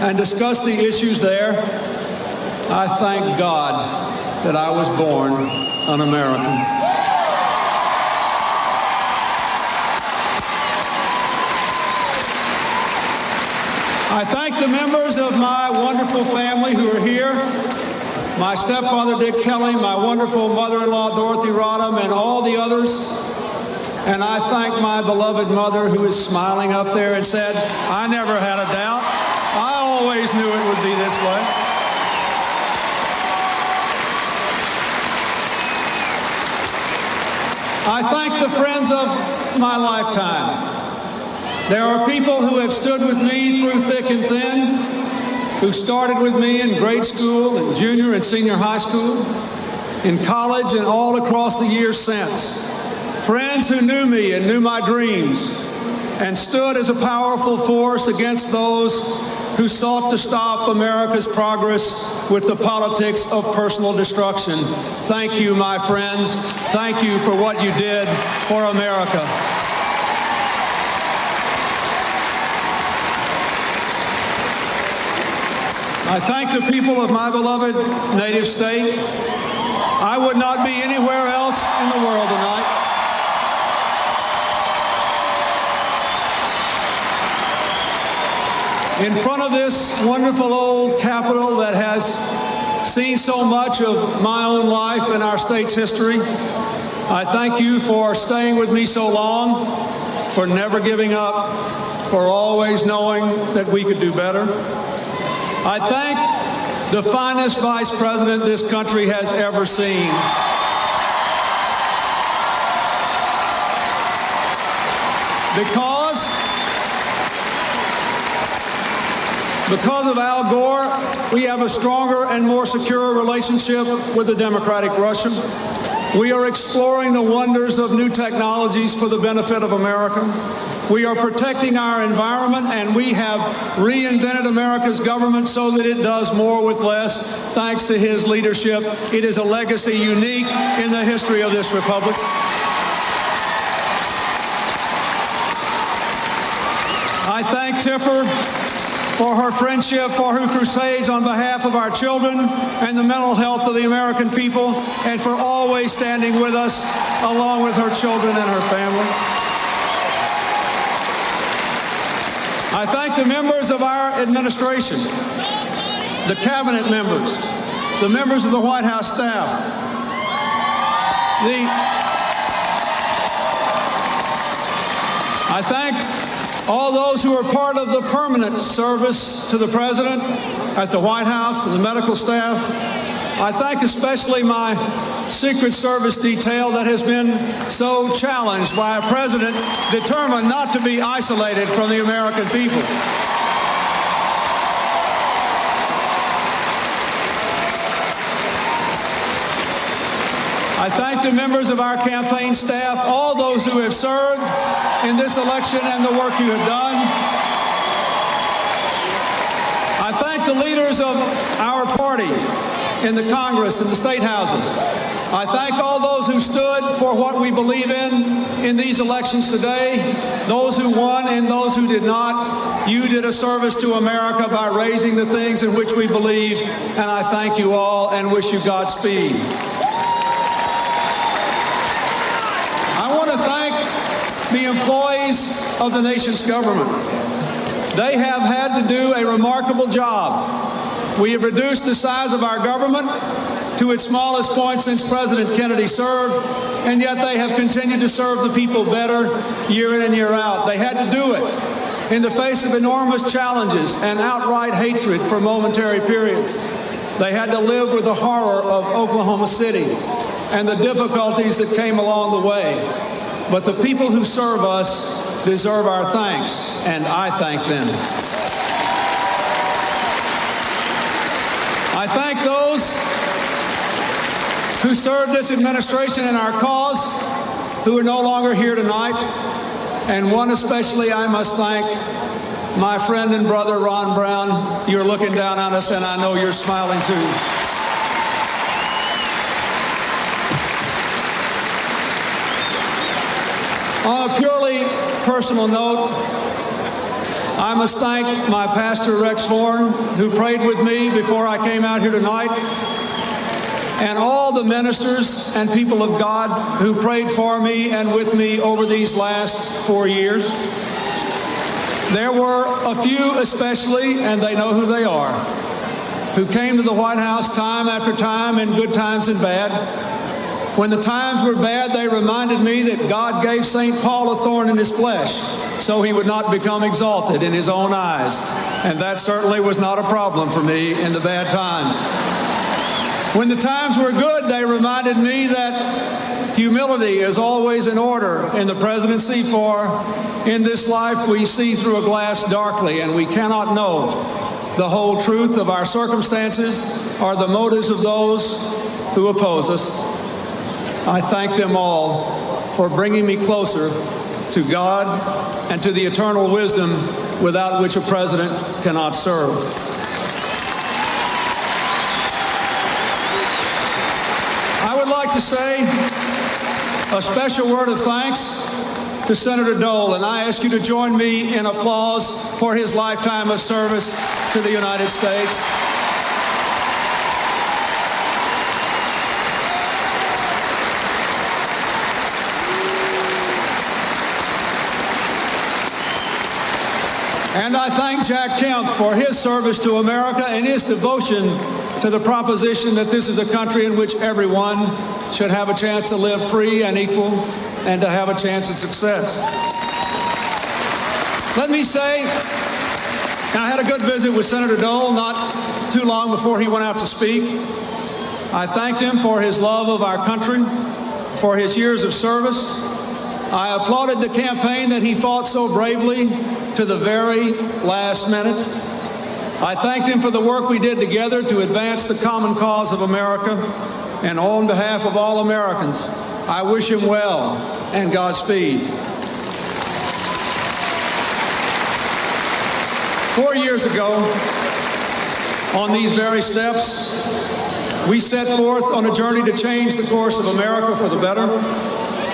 and discussed the issues there, I thank God that I was born an American. I thank the members of my wonderful family who are here, my stepfather Dick Kelly, my wonderful mother-in-law Dorothy Rodham, and all the others. And I thank my beloved mother who is smiling up there and said, I never had a doubt. I always knew it would be this way. I thank the friends of my lifetime. There are people who have stood with me through thick and thin, who started with me in grade school and junior and senior high school, in college and all across the years since. Friends who knew me and knew my dreams and stood as a powerful force against those who sought to stop America's progress with the politics of personal destruction. Thank you, my friends. Thank you for what you did for America. I thank the people of my beloved native state. I would not be anywhere else in the world tonight. In front of this wonderful old Capitol that has seen so much of my own life and our state's history, I thank you for staying with me so long, for never giving up, for always knowing that we could do better. I thank the finest vice president this country has ever seen. Because of Al Gore, we have a stronger and more secure relationship with the democratic Russia. We are exploring the wonders of new technologies for the benefit of America. We are protecting our environment, and we have reinvented America's government so that it does more with less, thanks to his leadership. It is a legacy unique in the history of this republic. I thank Tipper for her friendship, for her crusades on behalf of our children and the mental health of the American people, and for always standing with us along with her children and her family. I thank the members of our administration, the cabinet members, the members of the White House staff, I thank all those who are part of the permanent service to the President at the White House and the medical staff. I thank especially my Secret Service detail that has been so challenged by a president determined not to be isolated from the American people. I thank the members of our campaign staff, all those who have served in this election and the work you have done. I thank the leaders of our party in the Congress and the state houses. I thank all those who stood for what we believe in these elections today, those who won and those who did not. You did a service to America by raising the things in which we believe, and I thank you all and wish you Godspeed. I want to thank the employees of the nation's government. They have had to do a remarkable job. We have reduced the size of our government to its smallest point since President Kennedy served, and yet they have continued to serve the people better year in and year out. They had to do it in the face of enormous challenges and outright hatred for momentary periods. They had to live with the horror of Oklahoma City and the difficulties that came along the way. But the people who serve us deserve our thanks, and I thank them. I thank those who served this administration and our cause who are no longer here tonight. And one especially I must thank, my friend and brother Ron Brown. You're looking down on us, and I know you're smiling too. On a purely personal note, I must thank my pastor, Rex Horn, who prayed with me before I came out here tonight, and all the ministers and people of God who prayed for me and with me over these last 4 years. There were a few especially, and they know who they are, who came to the White House time after time in good times and bad. When the times were bad, they reminded me that God gave St. Paul a thorn in his flesh so he would not become exalted in his own eyes. And that certainly was not a problem for me in the bad times. When the times were good, they reminded me that humility is always in order in the presidency, for in this life we see through a glass darkly, and we cannot know the whole truth of our circumstances or the motives of those who oppose us. I thank them all for bringing me closer to God and to the eternal wisdom without which a president cannot serve. I would like to say a special word of thanks to Senator Dole, and I ask you to join me in applause for his lifetime of service to the United States. And I thank Jack Kemp for his service to America and his devotion to the proposition that this is a country in which everyone should have a chance to live free and equal and to have a chance at success. Let me say, I had a good visit with Senator Dole not too long before he went out to speak. I thanked him for his love of our country, for his years of service. I applauded the campaign that he fought so bravely to the very last minute. I thanked him for the work we did together to advance the common cause of America, and on behalf of all Americans, I wish him well and Godspeed. 4 years ago, on these very steps, we set forth on a journey to change the course of America for the better,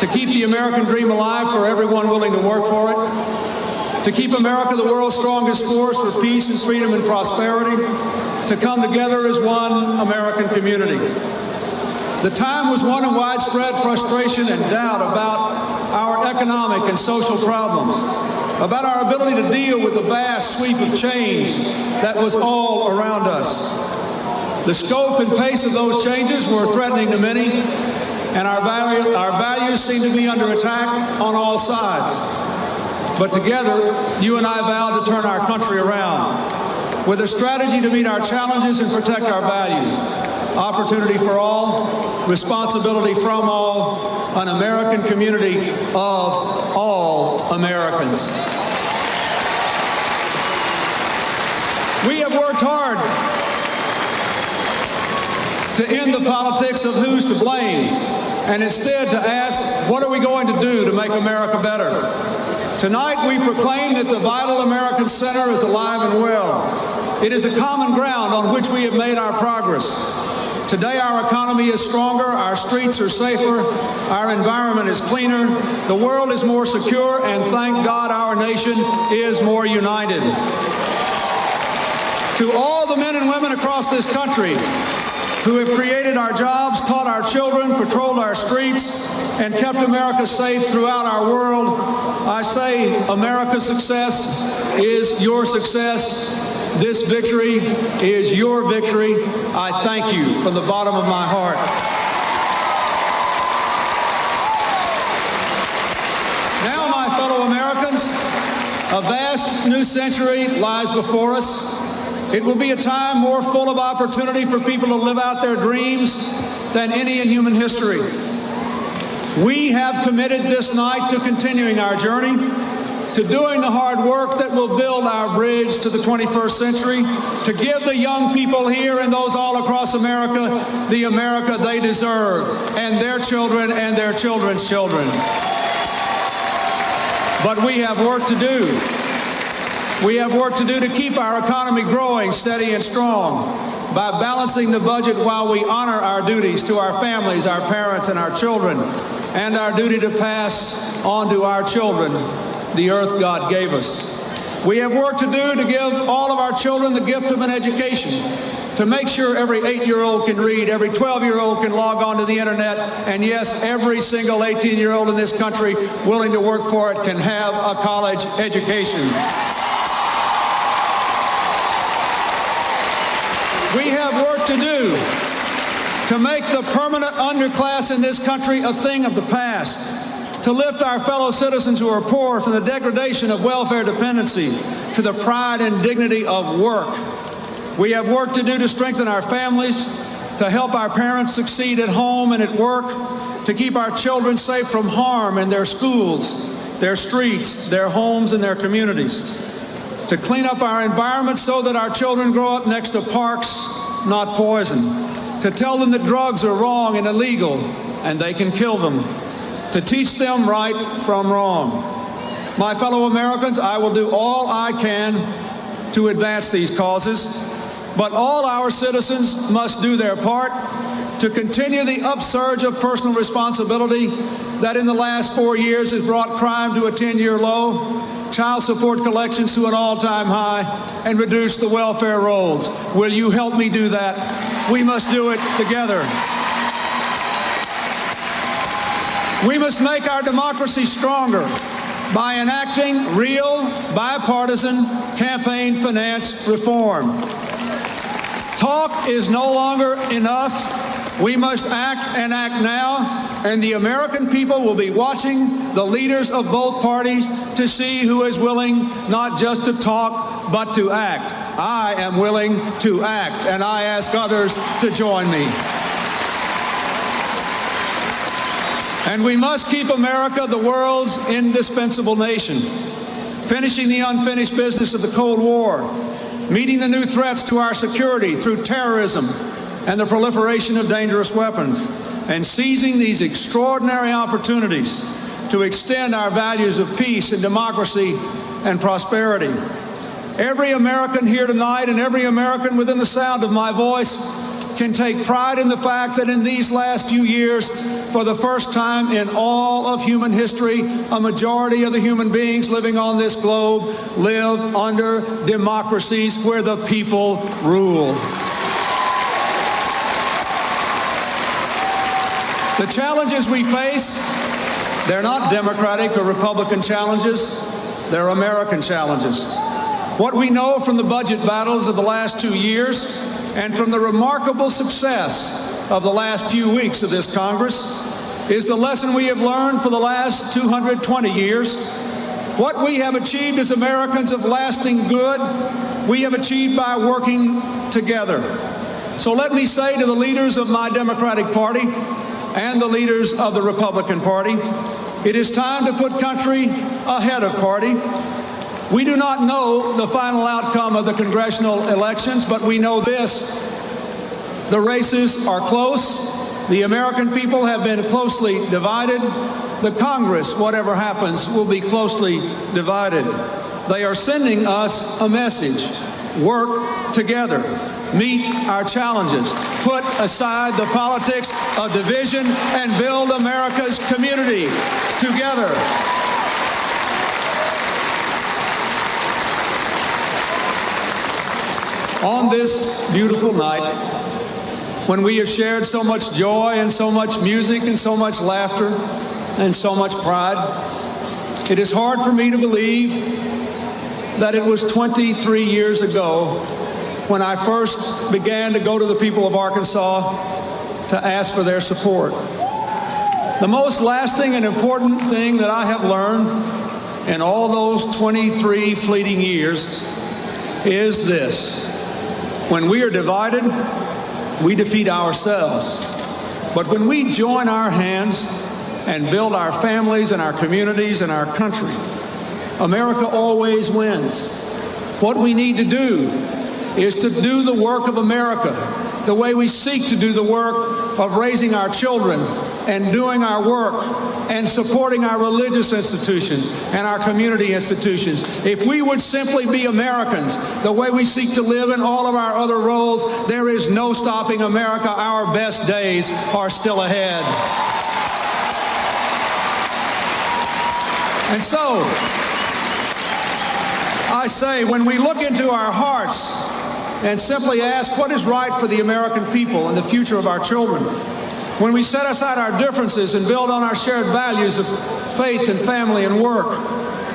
to keep the American dream alive for everyone willing to work for it, to keep America the world's strongest force for peace and freedom and prosperity, to come together as one American community. The time was one of widespread frustration and doubt about our economic and social problems, about our ability to deal with the vast sweep of change that was all around us. The scope and pace of those changes were threatening to many, and our values seemed to be under attack on all sides. But together, you and I vowed to turn our country around with a strategy to meet our challenges and protect our values. Opportunity for all, responsibility from all, an American community of all Americans. We have worked hard to end the politics of who's to blame, and instead to ask, what are we going to do to make America better? Tonight we proclaim that the vital American center is alive and well. It is the common ground on which we have made our progress. Today our economy is stronger, our streets are safer, our environment is cleaner, the world is more secure, and thank God our nation is more united. To all the men and women across this country who have created our jobs, taught our children, patrolled our streets, and kept America safe throughout our world, I say America's success is your success. This victory is your victory. I thank you from the bottom of my heart. Now, my fellow Americans, a vast new century lies before us. It will be a time more full of opportunity for people to live out their dreams than any in human history. We have committed this night to continuing our journey, to doing the hard work that will build our bridge to the 21st century, to give the young people here and those all across America the America they deserve, and their children and their children's children. But we have work to do. We have work to do to keep our economy growing steady and strong by balancing the budget while we honor our duties to our families, our parents, and our children, and our duty to pass on to our children the earth God gave us. We have work to do to give all of our children the gift of an education, to make sure every 8-year-old can read, every 12-year-old can log on to the internet, and yes, every single 18-year-old in this country willing to work for it can have a college education. We have work to do to make the permanent underclass in this country a thing of the past, to lift our fellow citizens who are poor from the degradation of welfare dependency to the pride and dignity of work. We have work to do to strengthen our families, to help our parents succeed at home and at work, to keep our children safe from harm in their schools, their streets, their homes, and their communities, to clean up our environment so that our children grow up next to parks, not poison, to tell them that drugs are wrong and illegal and they can kill them, to teach them right from wrong. My fellow Americans, I will do all I can to advance these causes, but all our citizens must do their part to continue the upsurge of personal responsibility that in the last 4 years has brought crime to a 10-year low, child support collections to an all-time high, and reduced the welfare rolls. Will you help me do that? We must do it together. We must make our democracy stronger by enacting real, bipartisan campaign finance reform. Talk is no longer enough. We must act and act now, and the American people will be watching the leaders of both parties to see who is willing not just to talk, but to act. I am willing to act, and I ask others to join me. And we must keep America the world's indispensable nation, finishing the unfinished business of the Cold War, meeting the new threats to our security through terrorism and the proliferation of dangerous weapons, and seizing these extraordinary opportunities to extend our values of peace and democracy and prosperity. Every American here tonight and every American within the sound of my voice can take pride in the fact that in these last few years, for the first time in all of human history, a majority of the human beings living on this globe live under democracies where the people rule. The challenges we face, they're not Democratic or Republican challenges, they're American challenges. What we know from the budget battles of the last 2 years and from the remarkable success of the last few weeks of this Congress is the lesson we have learned for the last 220 years. What we have achieved as Americans of lasting good, we have achieved by working together. So let me say to the leaders of my Democratic Party and the leaders of the Republican Party, it is time to put country ahead of party. We do not know the final outcome of the congressional elections, but we know this: the races are close. The American people have been closely divided. The Congress, whatever happens, will be closely divided. They are sending us a message: work together, meet our challenges, put aside the politics of division, and build America's community together. On this beautiful night, when we have shared so much joy and so much music and so much laughter and so much pride, it is hard for me to believe that it was 23 years ago when I first began to go to the people of Arkansas to ask for their support. The most lasting and important thing that I have learned in all those 23 fleeting years is this: when we are divided, we defeat ourselves. But when we join our hands and build our families and our communities and our country, America always wins. What we need to do is to do the work of America the way we seek to do the work of raising our children and doing our work and supporting our religious institutions and our community institutions. If we would simply be Americans the way we seek to live in all of our other roles, there is no stopping America. Our best days are still ahead. And so, I say, when we look into our hearts and simply ask what is right for the American people and the future of our children, when we set aside our differences and build on our shared values of faith and family and work,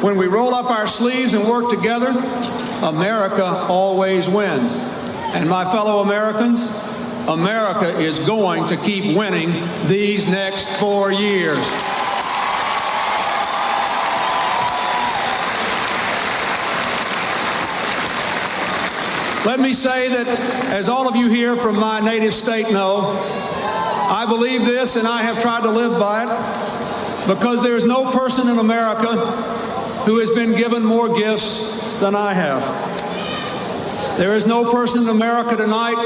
when we roll up our sleeves and work together, America always wins. And my fellow Americans, America is going to keep winning these next 4 years. Let me say that, as all of you here from my native state know, I believe this and I have tried to live by it, because there is no person in America who has been given more gifts than I have. There is no person in America tonight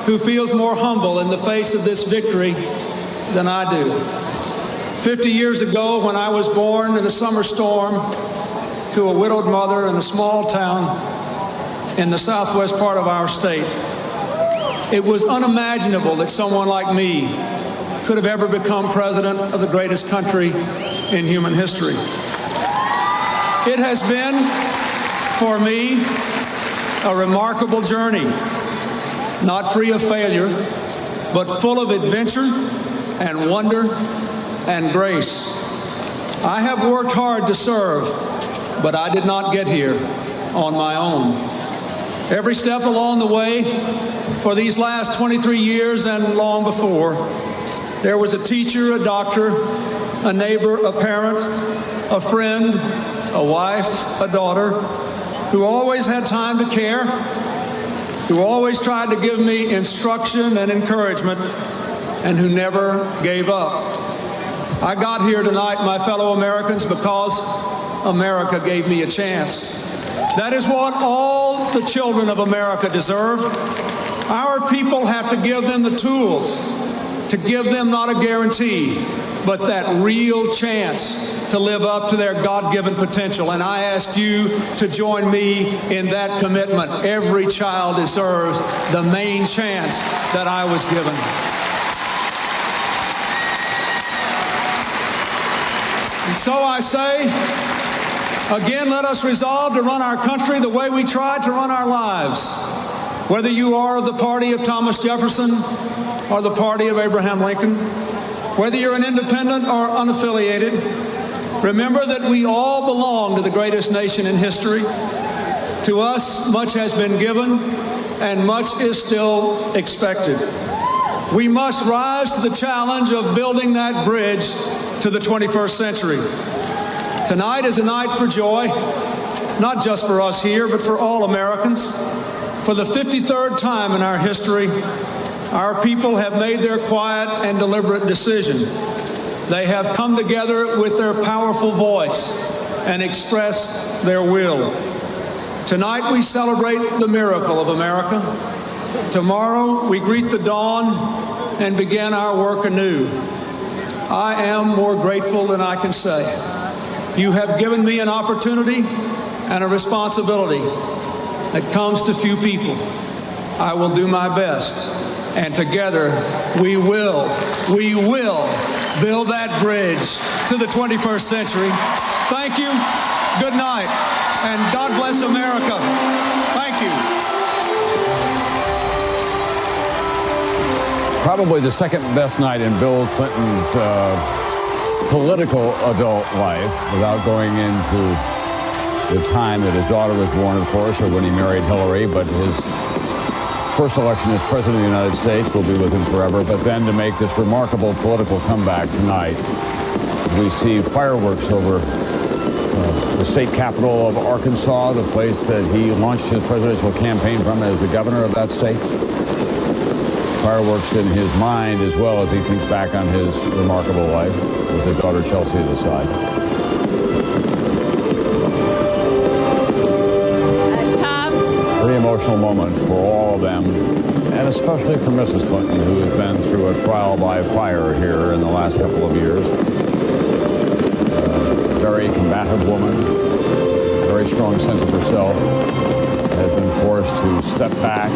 who feels more humble in the face of this victory than I do. 50 years ago, when I was born in a summer storm to a widowed mother in a small town in the southwest part of our state, it was unimaginable that someone like me could have ever become president of the greatest country in human history. It has been, for me, a remarkable journey, not free of failure, but full of adventure and wonder and grace. I have worked hard to serve, but I did not get here on my own. Every step along the way, for these last 23 years and long before, there was a teacher, a doctor, a neighbor, a parent, a friend, a wife, a daughter, who always had time to care, who always tried to give me instruction and encouragement, and who never gave up. I got here tonight, my fellow Americans, because America gave me a chance. That is what all all the children of America deserve. Our people have to give them the tools, to give them not a guarantee, but that real chance to live up to their God-given potential. And I ask you to join me in that commitment. Every child deserves the main chance that I was given. And so I say, again, let us resolve to run our country the way we tried to run our lives. Whether you are of the party of Thomas Jefferson or the party of Abraham Lincoln, whether you're an independent or unaffiliated, remember that we all belong to the greatest nation in history. To us, much has been given and much is still expected. We must rise to the challenge of building that bridge to the 21st century. Tonight is a night for joy, not just for us here, but for all Americans. For the 53rd time in our history, our people have made their quiet and deliberate decision. They have come together with their powerful voice and expressed their will. Tonight we celebrate the miracle of America. Tomorrow we greet the dawn and begin our work anew. I am more grateful than I can say. You have given me an opportunity and a responsibility that comes to few people. I will do my best, and together we will build that bridge to the 21st century. Thank you, good night, and God bless America. Thank you. Probably the second best night in Bill Clinton's political adult life, without going into the time that his daughter was born, of course, or when he married Hillary, but his first election as President of the United States will be with him forever. But then to make this remarkable political comeback tonight, we see fireworks over the state capital of Arkansas, the place that he launched his presidential campaign from as the governor of that state. Fireworks in his mind as well as he thinks back on his remarkable life with his daughter Chelsea at his side. Pretty emotional moment for all of them, and especially for Mrs. Clinton, who has been through a trial by fire here in the last couple of years. Very combative woman, very strong sense of herself, has been forced to step back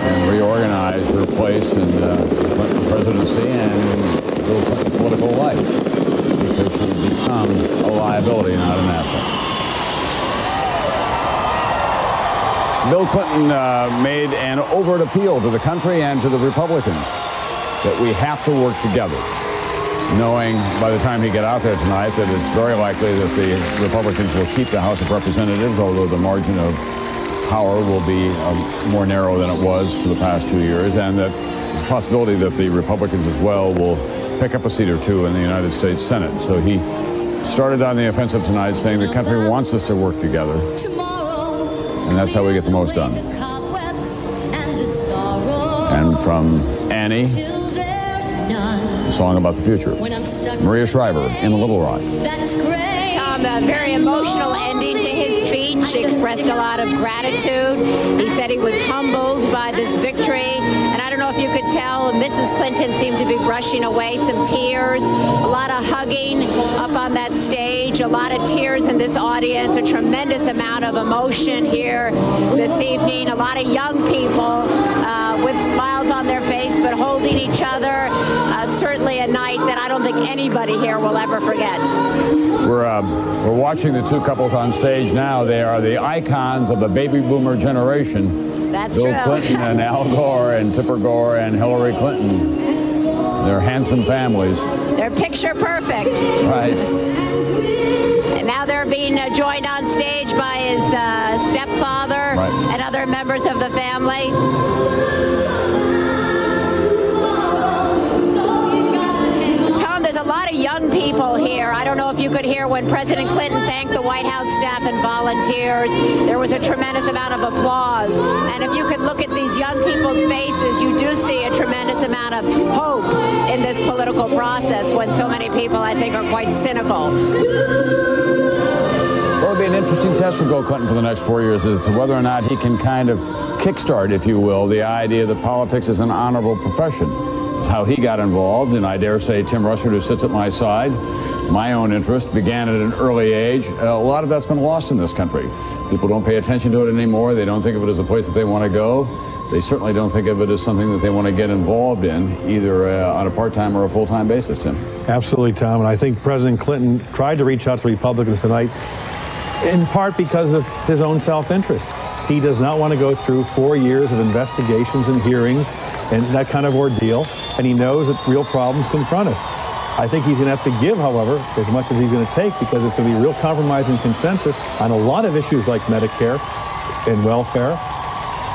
and reorganize her place in the Clinton presidency and Bill Clinton's political life, because she had become a liability, not an asset. Bill Clinton made an overt appeal to the country and to the Republicans that we have to work together, knowing by the time he got out there tonight that it's very likely that the Republicans will keep the House of Representatives, although the margin of power will be more narrow than it was for the past 2 years, and that there's a possibility that the Republicans as well will pick up a seat or two in the United States Senate. So he started on the offensive tonight, saying the country wants us to work together. And that's how we get the most done. And from Annie, a song about the future. Maria Shriver in Little Rock. Tom, a very emotional ending to his speech. Expressed a lot of gratitude. He said he was humbled by this victory. And I don't know if you could tell, Mrs. Clinton seemed to be brushing away some tears. A lot of hugging up on that stage. A lot of tears in this audience. A tremendous amount of emotion here this evening. A lot of young people with smiles on their face, but holding each other. Certainly a night that I don't think anybody here will ever forget. We're watching the two couples on stage now. They are the icons of the baby boomer generation. That's Bill true. Clinton and Al Gore and Tipper Gore and Hillary Clinton. They're handsome families. They're picture perfect. Right. And now they're being joined on stage by his stepfather and other members of the family. There's a lot of young people here. I don't know if you could hear when President Clinton thanked the White House staff and volunteers. There was a tremendous amount of applause. And if you could look at these young people's faces, you do see a tremendous amount of hope in this political process when so many people, I think, are quite cynical. Well, it'll be an interesting test for Bill Clinton for the next 4 years is to whether or not he can kind of kickstart, if you will, the idea that politics is an honorable profession. It's how he got involved, and I dare say Tim Russert, who sits at my side, my own interest began at an early age. A lot of that's been lost in this country. People don't pay attention to it anymore. They don't think of it as a place that they want to go. They certainly don't think of it as something that they want to get involved in, either on a part-time or a full-time basis, Tim. Absolutely, Tom. And I think President Clinton tried to reach out to Republicans tonight, in part because of his own self-interest. He does not want to go through 4 years of investigations and hearings and that kind of ordeal, and he knows that real problems confront us. I think he's going to have to give, however, as much as he's going to take, because it's going to be real compromise and consensus on a lot of issues like Medicare and welfare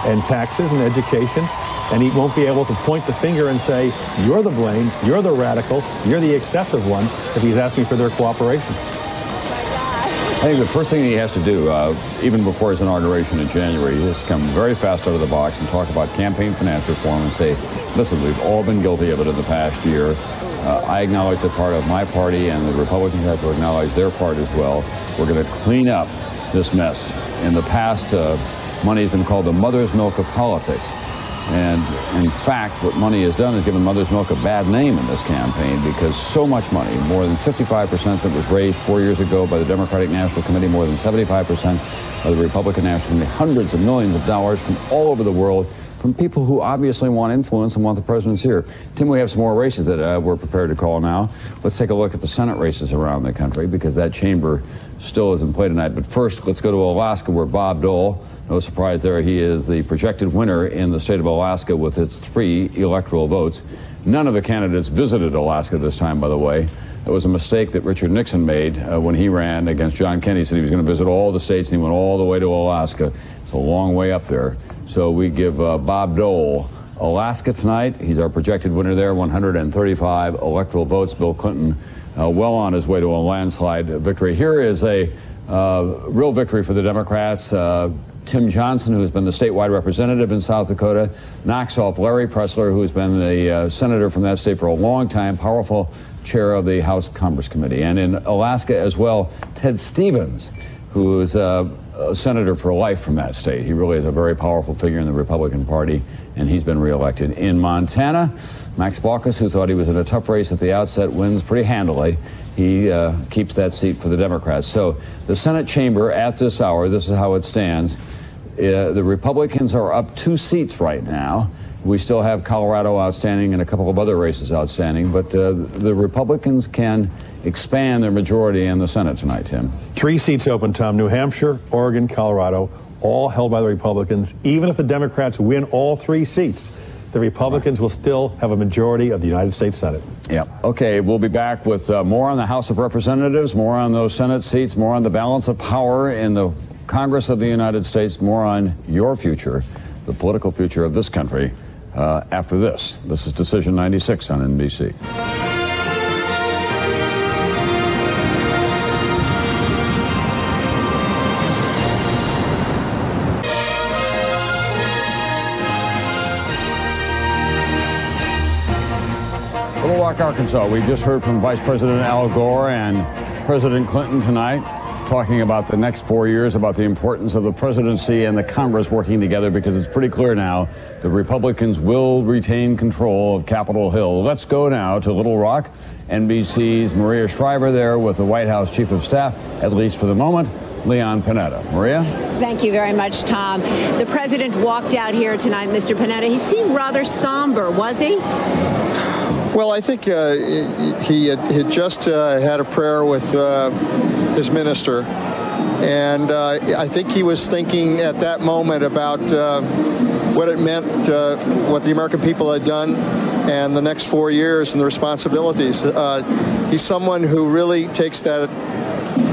and taxes and education, and he won't be able to point the finger and say, you're the blame, you're the radical, you're the excessive one, if he's asking for their cooperation. I think the first thing he has to do, even before his inauguration in January, he has to come very fast out of the box and talk about campaign finance reform and say, listen, we've all been guilty of it in the past year. I acknowledge the part of my party, and the Republicans have to acknowledge their part as well. We're going to clean up this mess. In the past, money has been called the mother's milk of politics. And in fact, what money has done is given mother's milk a bad name in this campaign, because so much money, more than 55% that was raised 4 years ago by the Democratic National Committee, more than 75% by the Republican National Committee, hundreds of millions of dollars from all over the world, from people who obviously want influence and want the president's here. Tim, we have some more races that we're prepared to call now. Let's take a look at the Senate races around the country, because that chamber still is in play tonight. But first, let's go to Alaska, where Bob Dole, no surprise there, he is the projected winner in the state of Alaska with its 3 electoral votes. None of the candidates visited Alaska this time, by the way. It was a mistake that Richard Nixon made when he ran against John Kennedy. He said he was going to visit all the states, and he went all the way to Alaska. It's a long way up there. So we give Bob Dole Alaska tonight. He's our projected winner there, 135 electoral votes. Bill Clinton well on his way to a landslide victory. Here is a real victory for the Democrats. Tim Johnson, who's been the statewide representative in South Dakota, knocks off Larry Pressler, who's been the senator from that state for a long time, powerful chair of the House Commerce Committee. And in Alaska as well, Ted Stevens, who is a senator for life from that state. He really is a very powerful figure in the Republican Party, and he's been reelected. In Montana, Max Baucus, who thought he was in a tough race at the outset, wins pretty handily. He keeps that seat for the Democrats. So the Senate chamber at this hour, this is how it stands. The Republicans are up 2 seats right now. We still have Colorado outstanding and a couple of other races outstanding, but the Republicans can expand their majority in the Senate tonight, Tim. 3 seats open, Tom. New Hampshire, Oregon, Colorado, all held by the Republicans. Even if the Democrats win all 3 seats, the Republicans will still have a majority of the United States Senate. Yeah. Okay, we'll be back with more on the House of Representatives, more on those Senate seats, more on the balance of power in the Congress of the United States, more on your future, the political future of this country, after this. This is Decision 96 on NBC. Little Rock, Arkansas. We just heard from Vice President Al Gore and President Clinton tonight, talking about the next 4 years, about the importance of the presidency and the Congress working together, because it's pretty clear now the Republicans will retain control of Capitol Hill. Let's go now to Little Rock. NBC's Maria Shriver there with the White House Chief of Staff, at least for the moment, Leon Panetta. Maria? Thank you very much, Tom. The president walked out here tonight, Mr. Panetta. He seemed rather somber, was he? Well, I think he had just had a prayer with his minister, and I think he was thinking at that moment about what it meant, what the American people had done, and the next 4 years and the responsibilities. He's someone who really takes that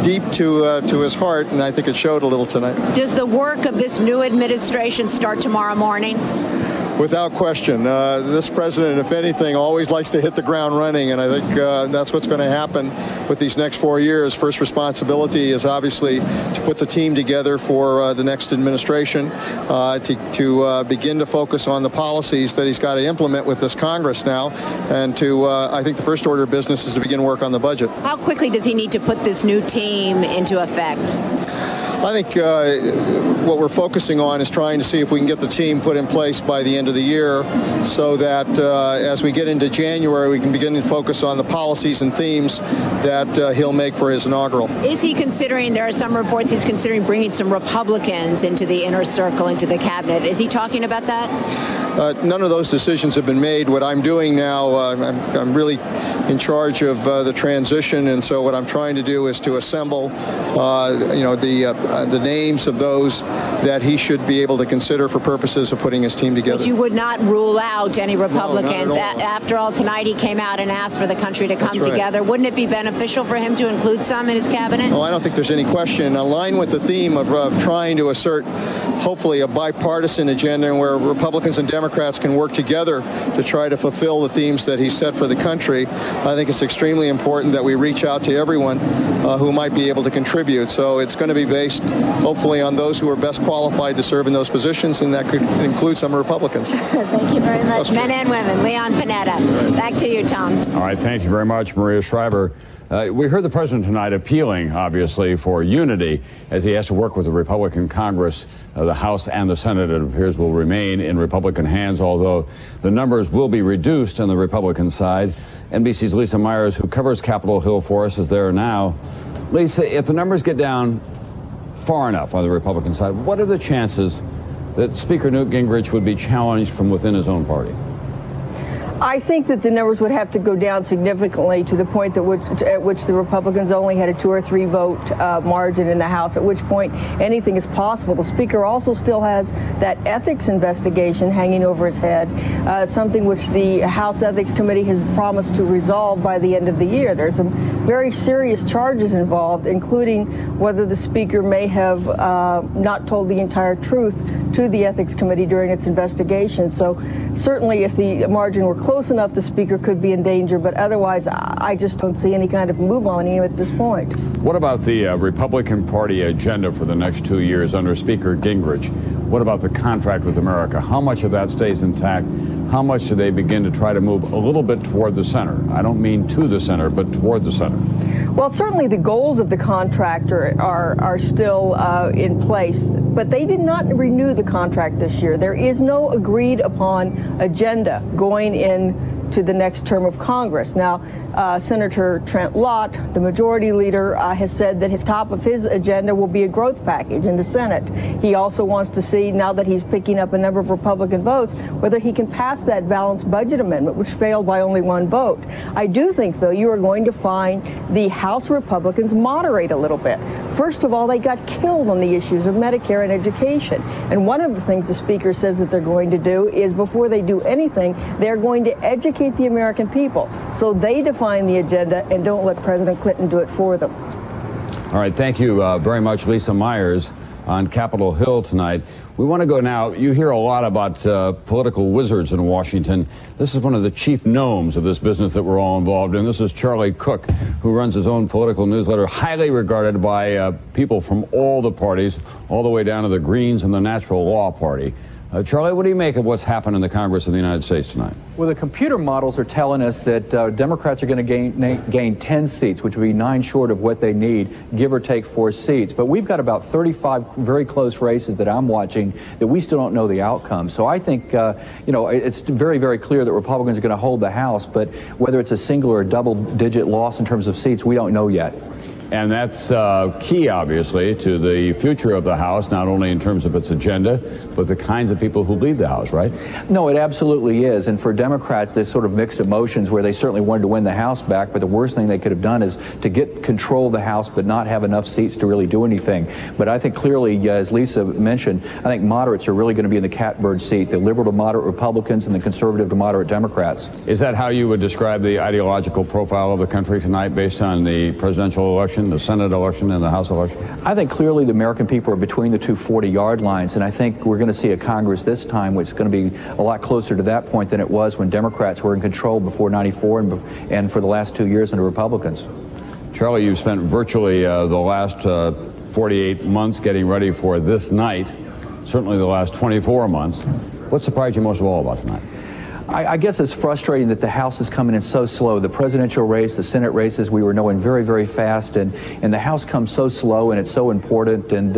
deep to his heart, and I think it showed a little tonight. Does the work of this new administration start tomorrow morning? Without question. This president, if anything, always likes to hit the ground running, and I think that's what's going to happen with these next 4 years. First responsibility is obviously to put the team together for the next administration, to begin to focus on the policies that he's got to implement with this Congress now, and to, I think the first order of business is to begin work on the budget. How quickly does he need to put this new team into effect? I think what we're focusing on is trying to see if we can get the team put in place by the end of the year so that as we get into January, we can begin to focus on the policies and themes that he'll make for his inaugural. Is he considering, there are some reports he's considering bringing some Republicans into the inner circle, into the cabinet. Is he talking about that? None of those decisions have been made. What I'm doing now, I'm really in charge of the transition, and so what I'm trying to do is to assemble, the names of those that he should be able to consider for purposes of putting his team together. But you would not rule out any Republicans. No, not at all. After all, tonight he came out and asked for the country to come together. Wouldn't it be beneficial for him to include some in his cabinet? Well, I don't think there's any question. In line with the theme of trying to assert, hopefully, a bipartisan agenda where Republicans and Democrats can work together to try to fulfill the themes that he set for the country, I think it's extremely important that we reach out to everyone who might be able to contribute. So it's going to be based, hopefully, on those who are best qualified to serve in those positions, and that could include some Republicans. Thank you very much. Men and women. Leon Panetta. Back to you, Tom. All right, thank you very much, Maria Shriver. We heard the president tonight appealing, obviously, for unity as he has to work with the Republican Congress. The House and the Senate, it appears, will remain in Republican hands, although the numbers will be reduced on the Republican side. NBC's Lisa Myers, who covers Capitol Hill for us, is there now. Lisa, if the numbers get down far enough on the Republican side, what are the chances that Speaker Newt Gingrich would be challenged from within his own party? I think that the numbers would have to go down significantly to the point that at which the Republicans only had a 2 or 3 vote margin in the House, at which point anything is possible. The Speaker also still has that ethics investigation hanging over his head, something which the House Ethics Committee has promised to resolve by the end of the year. There's some very serious charges involved, including whether the Speaker may have not told the entire truth to the Ethics Committee during its investigation. So certainly if the margin were close enough, the Speaker could be in danger, but otherwise I just don't see any kind of move on him at this point. What about the Republican Party agenda for the next 2 years under Speaker Gingrich? What about the contract with America? How much of that stays intact? How much do they begin to try to move a little bit toward the center? I don't mean to the center, but toward the center. Well, certainly the goals of the contract are still in place, but they did not renew the contract this year. There is no agreed upon agenda going into the next term of Congress. Now, Senator Trent Lott, the majority leader, has said that the top of his agenda will be a growth package in the Senate. He also wants to see, now that he's picking up a number of Republican votes, whether he can pass that balanced budget amendment, which failed by only 1 vote. I do think, though, you are going to find the House Republicans moderate a little bit. First of all, they got killed on the issues of Medicare and education. And one of the things the Speaker says that they're going to do is, before they do anything, they're going to educate the American people. So they define the agenda and don't let President Clinton do it for them. All right, thank you very much, Lisa Myers, on Capitol Hill tonight. We want to go now. You hear a lot about political wizards in Washington. This is one of the chief gnomes of this business that we're all involved in. This is Charlie Cook, who runs his own political newsletter, highly regarded by people from all the parties, all the way down to the Greens and the Natural Law Party. Charlie, what do you make of what's happened in the Congress of the United States tonight? Well, the computer models are telling us that Democrats are going to gain 10 seats, which would be 9 short of what they need, give or take 4 seats. But we've got about 35 very close races that I'm watching that we still don't know the outcome. So I think, it's very, very clear that Republicans are going to hold the House, but whether it's a single or a double-digit loss in terms of seats, we don't know yet. And that's key, obviously, to the future of the House, not only in terms of its agenda, but the kinds of people who lead the House, right? No, it absolutely is. And for Democrats, there's sort of mixed emotions where they certainly wanted to win the House back, but the worst thing they could have done is to get control of the House but not have enough seats to really do anything. But I think clearly, as Lisa mentioned, I think moderates are really going to be in the catbird seat, the liberal to moderate Republicans and the conservative to moderate Democrats. Is that how you would describe the ideological profile of the country tonight based on the presidential election, the Senate election, and the House election? I think clearly the American people are between the two 40-yard lines, and I think we're going to see a Congress this time which is going to be a lot closer to that point than it was when Democrats were in control before '94 and for the last 2 years under Republicans. Charlie, you've spent virtually the last 48 months getting ready for this night, certainly the last 24 months. What surprised you most of all about tonight? I guess it's frustrating that the House is coming in so slow. The presidential race, the Senate races, we were knowing very, very fast, and the House comes so slow, and it's so important. And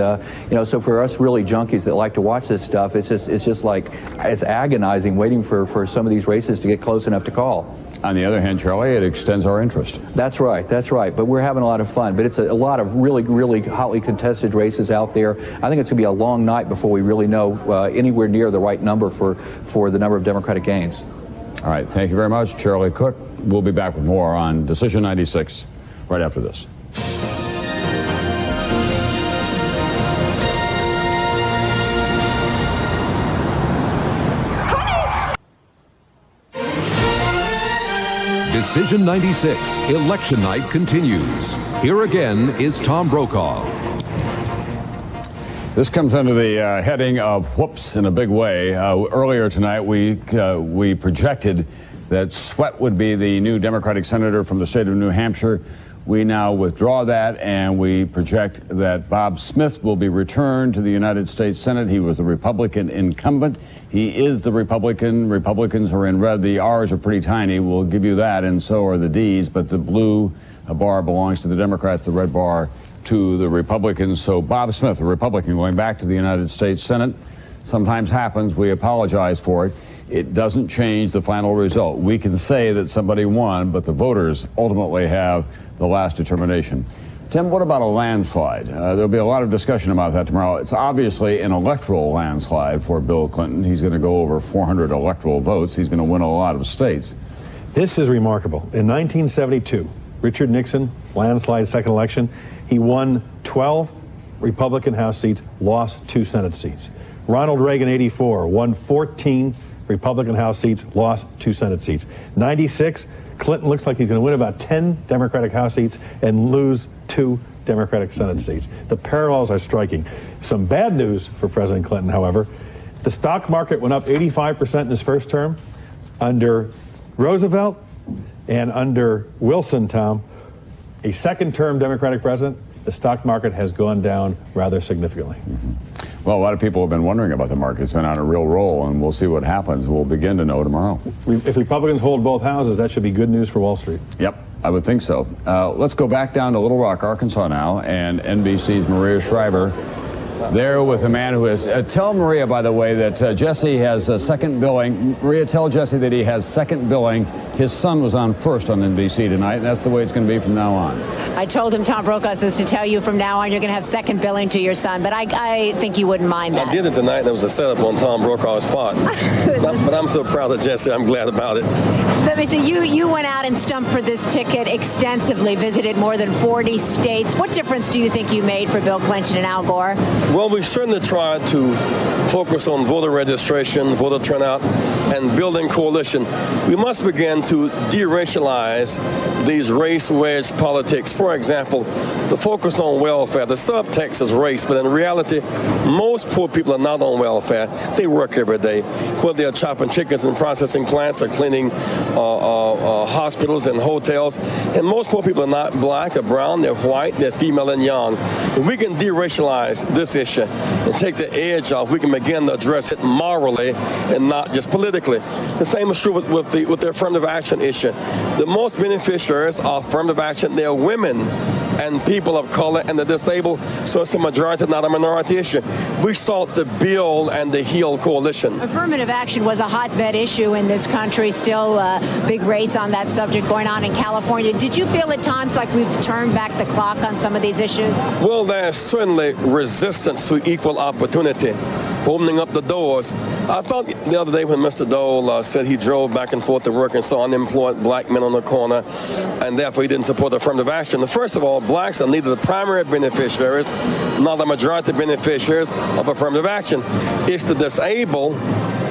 so for us really junkies that like to watch this stuff, it's just like it's agonizing waiting for some of these races to get close enough to call. On the other hand, Charlie, it extends our interest. That's right. But we're having a lot of fun. But it's a lot of really, really hotly contested races out there. I think it's going to be a long night before we really know anywhere near the right number for the number of Democratic gains. All right. Thank you very much, Charlie Cook. We'll be back with more on Decision 96 right after this. Decision 96, Election Night continues. Here again is Tom Brokaw. This comes under the heading of whoops in a big way. Earlier tonight, we projected that Sweat would be the new Democratic senator from the state of New Hampshire. We now withdraw that, and we project that Bob Smith will be returned to the United States Senate. He was the Republican incumbent. He is the Republican. Republicans are in red. The R's are pretty tiny. We'll give you that, and so are the D's. But the blue bar belongs to the Democrats, the red bar to the Republicans. So Bob Smith, a Republican, going back to the United States Senate. Sometimes happens. We apologize for it. It doesn't change the final result. We can say that somebody won, but the voters ultimately have the last determination. Tim, what about a landslide? There'll be a lot of discussion about that tomorrow. It's obviously an electoral landslide for Bill Clinton. He's going to go over 400 electoral votes. He's going to win a lot of states. This is remarkable. In 1972, Richard Nixon, landslide second election, he won 12 Republican House seats, lost 2 Senate seats. Ronald Reagan, 84, won 14 Republican House seats, lost 2 Senate seats. 96, Clinton looks like he's going to win about 10 Democratic House seats and lose 2 Democratic Senate seats. The parallels are striking. Some bad news for President Clinton, however. The stock market went up 85% in his first term. Under Roosevelt and under Wilson, Tom, a second-term Democratic president, the stock market has gone down rather significantly. Well, a lot of people have been wondering about the market. It's been on a real roll, and we'll see what happens. We'll begin to know tomorrow. If Republicans hold both houses, that should be good news for Wall Street. Yep, I would think so. Let's go back down to Little Rock, Arkansas now, and NBC's Maria Shriver there with a man who is... tell Maria, by the way, that Jesse has second billing. Maria, tell Jesse that he has second billing. His son was on first on NBC tonight, and that's the way it's going to be from now on. I told him, Tom Brokaw says to tell you from now on you're going to have second billing to your son, but I think you wouldn't mind that. I did it tonight, and it was a setup on Tom Brokaw's part. But I'm so proud of Jesse. I'm glad about it. Let me say, you went out and stumped for this ticket extensively, visited more than 40 states. What difference do you think you made for Bill Clinton and Al Gore? Well, we certainly tried to focus on voter registration, voter turnout, and building coalition. We must begin to de-racialize these race-wedge politics. For example, the focus on welfare, the subtext is race, but in reality, most poor people are not on welfare. They work every day, whether they're chopping chickens in processing plants or cleaning hospitals and hotels. And most poor people are not black or brown, they're white, they're female and young. If we can de-racialize this issue and take the edge off, we can begin to address it morally and not just politically. The same is true with the affirmative action issue. The most beneficiaries of affirmative action, they're women and people of color and the disabled, so it's a majority, not a minority issue. We sought the build and the heal coalition. Affirmative action was a hotbed issue in this country, still a big race on that subject going on in California. Did you feel at times like we've turned back the clock on some of these issues? Well, there's certainly resistance to equal opportunity, for opening up the doors. I thought the other day when Mr. Dole said he drove back and forth to work and saw unemployed black men on the corner, and therefore he didn't support affirmative action. First of all, blacks are neither the primary beneficiaries nor the majority beneficiaries of affirmative action. It's the disabled,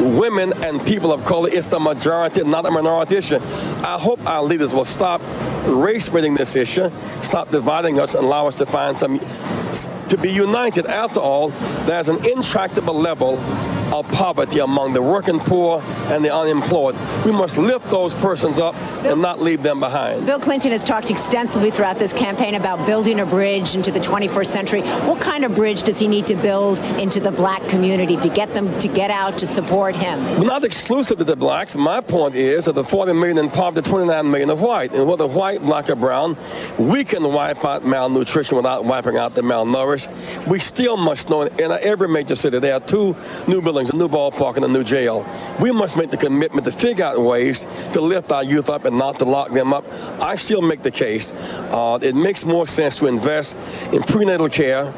women, and people of color. It's a majority, not a minority issue. I hope our leaders will stop race-baiting this issue, stop dividing us, and allow us to find to be united. After all, there's an intractable level of poverty among the working poor and the unemployed. We must lift those persons up and not leave them behind. Bill Clinton has talked extensively throughout this campaign about building a bridge into the 21st century. What kind of bridge does he need to build into the black community to get them to get out to support him? We're not exclusive to the blacks. My point is that the 40 million in poverty, 29 million are white. And whether white, black, or brown, we can wipe out malnutrition without wiping out the malnourished. We still must know in every major city there are 2 new buildings, a new ballpark and a new jail. We must make the commitment to figure out ways to lift our youth up and not to lock them up. I still make the case. It makes more sense to invest in prenatal care,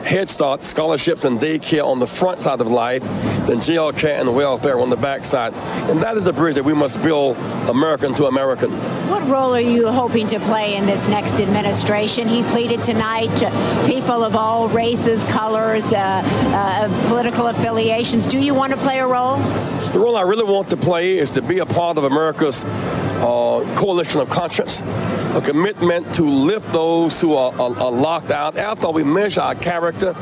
Head Start, scholarships, and daycare on the front side of life than jail care and welfare on the back side. And that is a bridge that we must build American to American. What role are you hoping to play in this next administration? He pleaded tonight to people of all races, colors, political affiliations. Do you want to play a role? The role I really want to play is to be a part of America's coalition of conscience, a commitment to lift those who are locked out. After we measure our character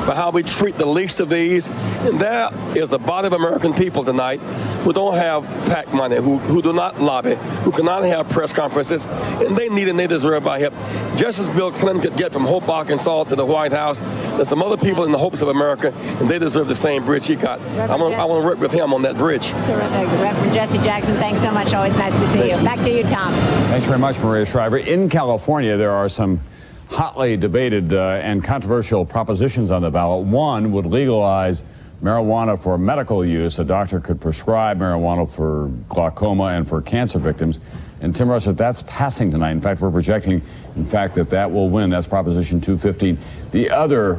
by how we treat the least of these, and there is a body of American people tonight who don't have PAC money, who do not lobby, who cannot have press conferences, and they need and they deserve our help. Just as Bill Clinton could get from Hope, Arkansas to the White House, there's some other people in the hopes of America, and they deserve the same bridge he got. I want to work with him on that bridge. Terrific. Reverend Jesse Jackson, thanks so much. Always nice to see you. Back to you, Tom. Thanks very much, Maria Shriver. In California, there are some hotly debated and controversial propositions on the ballot. One would legalize marijuana for medical use. A doctor could prescribe marijuana for glaucoma and for cancer victims. And Tim Russert, that's passing tonight. In fact, we're projecting, in fact, that will win. That's Proposition 215. The other,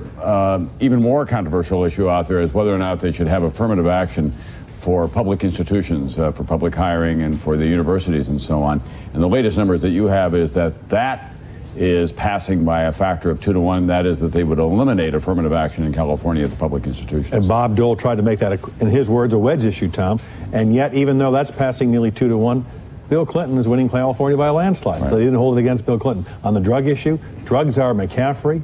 even more controversial issue out there is whether or not they should have affirmative action for public institutions, for public hiring, and for the universities and so on. And the latest numbers that you have is that is passing by a factor of 2 to 1. That is that they would eliminate affirmative action in California at the public institutions. And Bob Dole tried to make that, in his words, a wedge issue, Tom. And yet, even though that's passing nearly 2 to 1, Bill Clinton is winning California by a landslide. Right. So they didn't hold it against Bill Clinton. On the drug issue, drug czar McCaffrey,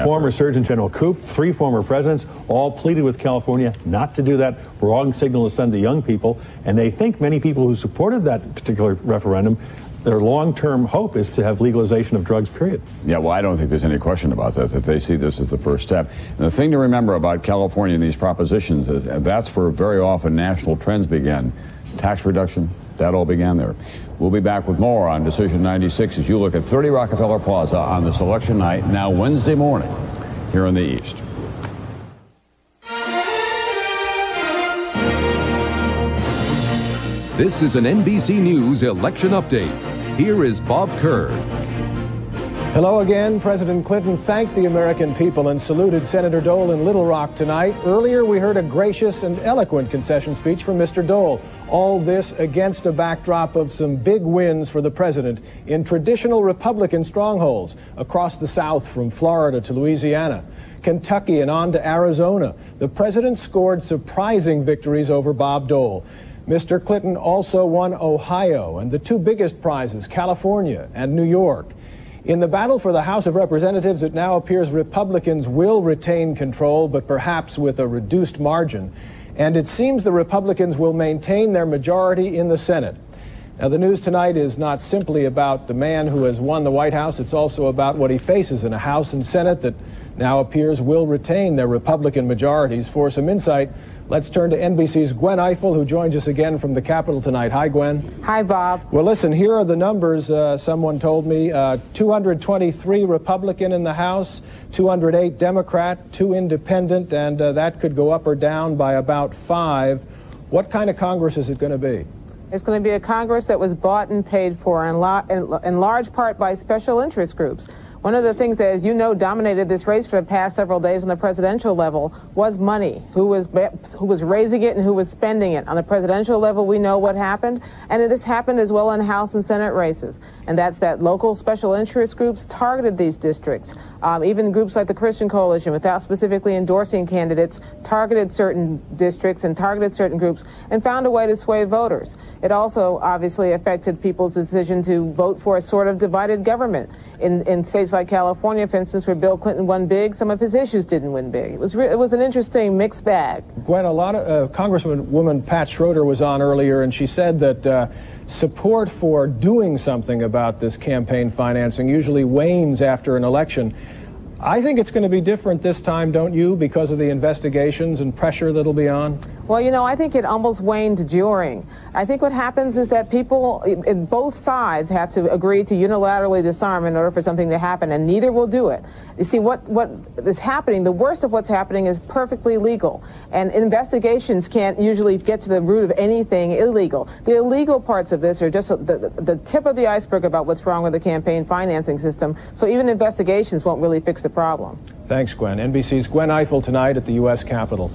former Surgeon General Koop, 3 former presidents, all pleaded with California not to do that. Wrong signal to send to young people. And they think many people who supported that particular referendum, their long-term hope is to have legalization of drugs, period. Yeah, well, I don't think there's any question about that they see this as the first step. And the thing to remember about California and these propositions is that's where very often national trends begin. Tax reduction, that all began there. We'll be back with more on Decision 96 as you look at 30 Rockefeller Plaza on this election night, now Wednesday morning, here in the East. This is an NBC News election update. Here is Bob Kerr. Hello again. President Clinton thanked the American people and saluted Senator Dole in Little Rock tonight. Earlier, we heard a gracious and eloquent concession speech from Mr. Dole. All this against a backdrop of some big wins for the president in traditional Republican strongholds across the South, from Florida to Louisiana, Kentucky, and on to Arizona. The president scored surprising victories over Bob Dole. Mr. Clinton also won Ohio and the 2 biggest prizes, California and New York. In the battle for the House of Representatives, it now appears Republicans will retain control, but perhaps with a reduced margin. And it seems the Republicans will maintain their majority in the Senate. Now, the news tonight is not simply about the man who has won the White House. It's also about what he faces in a House and Senate that now appears will retain their Republican majorities. For some insight, let's turn to NBC's Gwen Eiffel, who joins us again from the Capitol tonight. Hi, Gwen. Hi, Bob. Well, listen, here are the numbers. Someone told me 223 Republican in the House, 208 Democrat, 2 independent, and that could go up or down by about 5. What kind of Congress is it going to be? It's going to be a Congress that was bought and paid for in large part by special interest groups. One of the things that, as you know, dominated this race for the past several days on the presidential level was money. Who was raising it and who was spending it. On the presidential level, we know what happened, and it has happened as well in House and Senate races. And that's that local special interest groups targeted these districts. Even groups like the Christian Coalition, without specifically endorsing candidates, targeted certain districts and targeted certain groups and found a way to sway voters. It also obviously affected people's decision to vote for a sort of divided government in states like California, for instance, where Bill Clinton won big, some of his issues didn't win big. It was an interesting mixed bag. Gwen, a lot of Congresswoman Pat Schroeder was on earlier, and she said that support for doing something about this campaign financing usually wanes after an election. I think it's going to be different this time, don't you, because of the investigations and pressure that'll be on? Well, you know, I think it almost waned during. I think what happens is that people in both sides have to agree to unilaterally disarm in order for something to happen, and neither will do it. You see, what is happening, the worst of what's happening is perfectly legal, and investigations can't usually get to the root of anything illegal. The illegal parts of this are just the tip of the iceberg about what's wrong with the campaign financing system, so even investigations won't really fix the problem. Thanks, Gwen. NBC's Gwen Ifill tonight at the U.S. Capitol.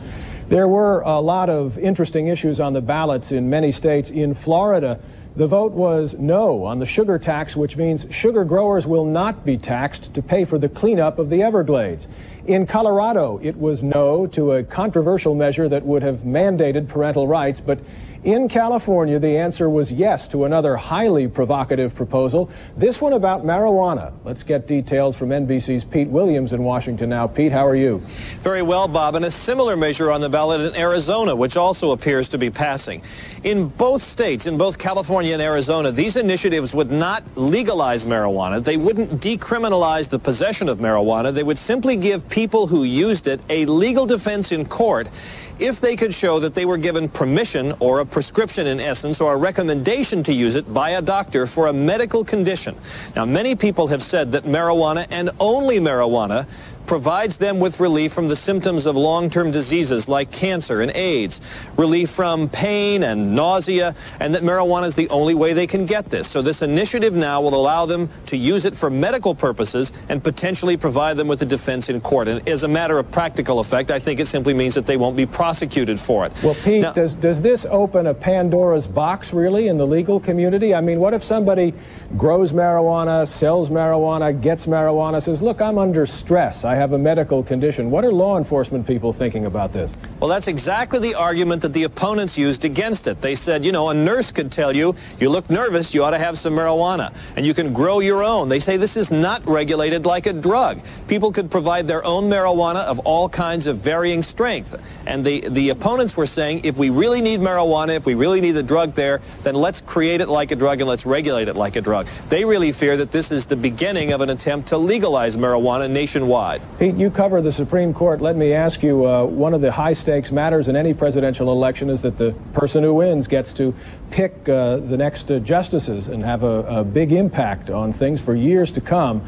There were a lot of interesting issues on the ballots in many states. In Florida, the vote was no on the sugar tax, which means sugar growers will not be taxed to pay for the cleanup of the Everglades. In Colorado, it was no to a controversial measure that would have mandated parental rights, but in California, the answer was yes to another highly provocative proposal, this one about marijuana. Let's get details from NBC's Pete Williams in Washington now. Pete, how are you? Very well, Bob, and a similar measure on the ballot in Arizona, which also appears to be passing. In both states, in both California and Arizona, these initiatives would not legalize marijuana. They wouldn't decriminalize the possession of marijuana. They would simply give people who used it a legal defense in court if they could show that they were given permission or a prescription, in essence, or a recommendation to use it by a doctor for a medical condition. Now, many people have said that marijuana, and only marijuana, provides them with relief from the symptoms of long-term diseases like cancer and AIDS, relief from pain and nausea, and that marijuana is the only way they can get this. So this initiative now will allow them to use it for medical purposes and potentially provide them with a defense in court. And as a matter of practical effect, I think it simply means that they won't be prosecuted for it. Well, Pete, now, does this open a Pandora's box, really, in the legal community? I mean, what if somebody grows marijuana, sells marijuana, gets marijuana, says, look, I'm under stress, I have a medical condition. What are law enforcement people thinking about this? Well, that's exactly the argument that the opponents used against it. They said, you know, a nurse could tell you, you look nervous, you ought to have some marijuana, and you can grow your own. They say this is not regulated like a drug. People could provide their own marijuana of all kinds of varying strength. And the opponents were saying, if we really need marijuana, if we really need the drug there, then let's create it like a drug and let's regulate it like a drug. They really fear that this is the beginning of an attempt to legalize marijuana nationwide. Pete, you cover the Supreme Court. Let me ask you, one of the high-stakes matters in any presidential election is that the person who wins gets to pick the next justices and have a big impact on things for years to come.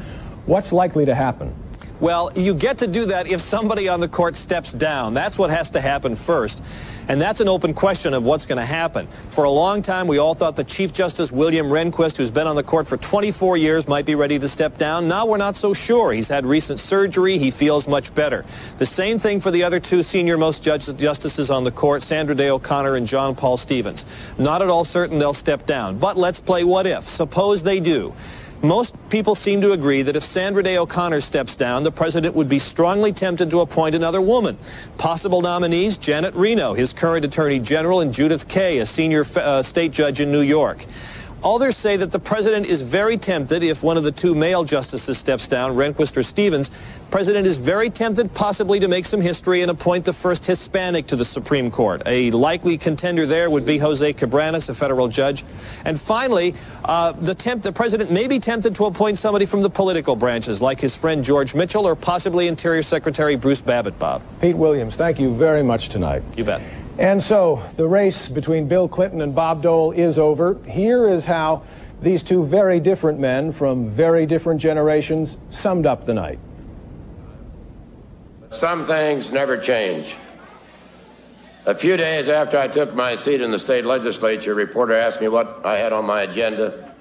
What's likely to happen? Well, you get to do that if somebody on the court steps down. That's what has to happen first. And that's an open question of what's going to happen. For a long time, we all thought the Chief Justice William Rehnquist, who's been on the court for 24 years, might be ready to step down. Now we're not so sure. He's had recent surgery. He feels much better. The same thing for the other two senior-most justices on the court, Sandra Day O'Connor and John Paul Stevens. Not at all certain they'll step down. But let's play what if. Suppose they do. Most people seem to agree that if Sandra Day O'Connor steps down, the president would be strongly tempted to appoint another woman. Possible nominees, Janet Reno, his current attorney general, and Judith Kaye, a senior state judge in New York. Others say that the president is very tempted, if one of the two male justices steps down, Rehnquist or Stevens, president is very tempted possibly to make some history and appoint the first Hispanic to the Supreme Court. A likely contender there would be Jose Cabranes, a federal judge. And finally, the president may be tempted to appoint somebody from the political branches, like his friend George Mitchell or possibly Interior Secretary Bruce Babbitt, Bob. Pete Williams, thank you very much tonight. You bet. And so the race between Bill Clinton and Bob Dole is over. Here is how these two very different men from very different generations summed up the night. Some things never change. A few days after I took my seat in the state legislature, a reporter asked me what I had on my agenda.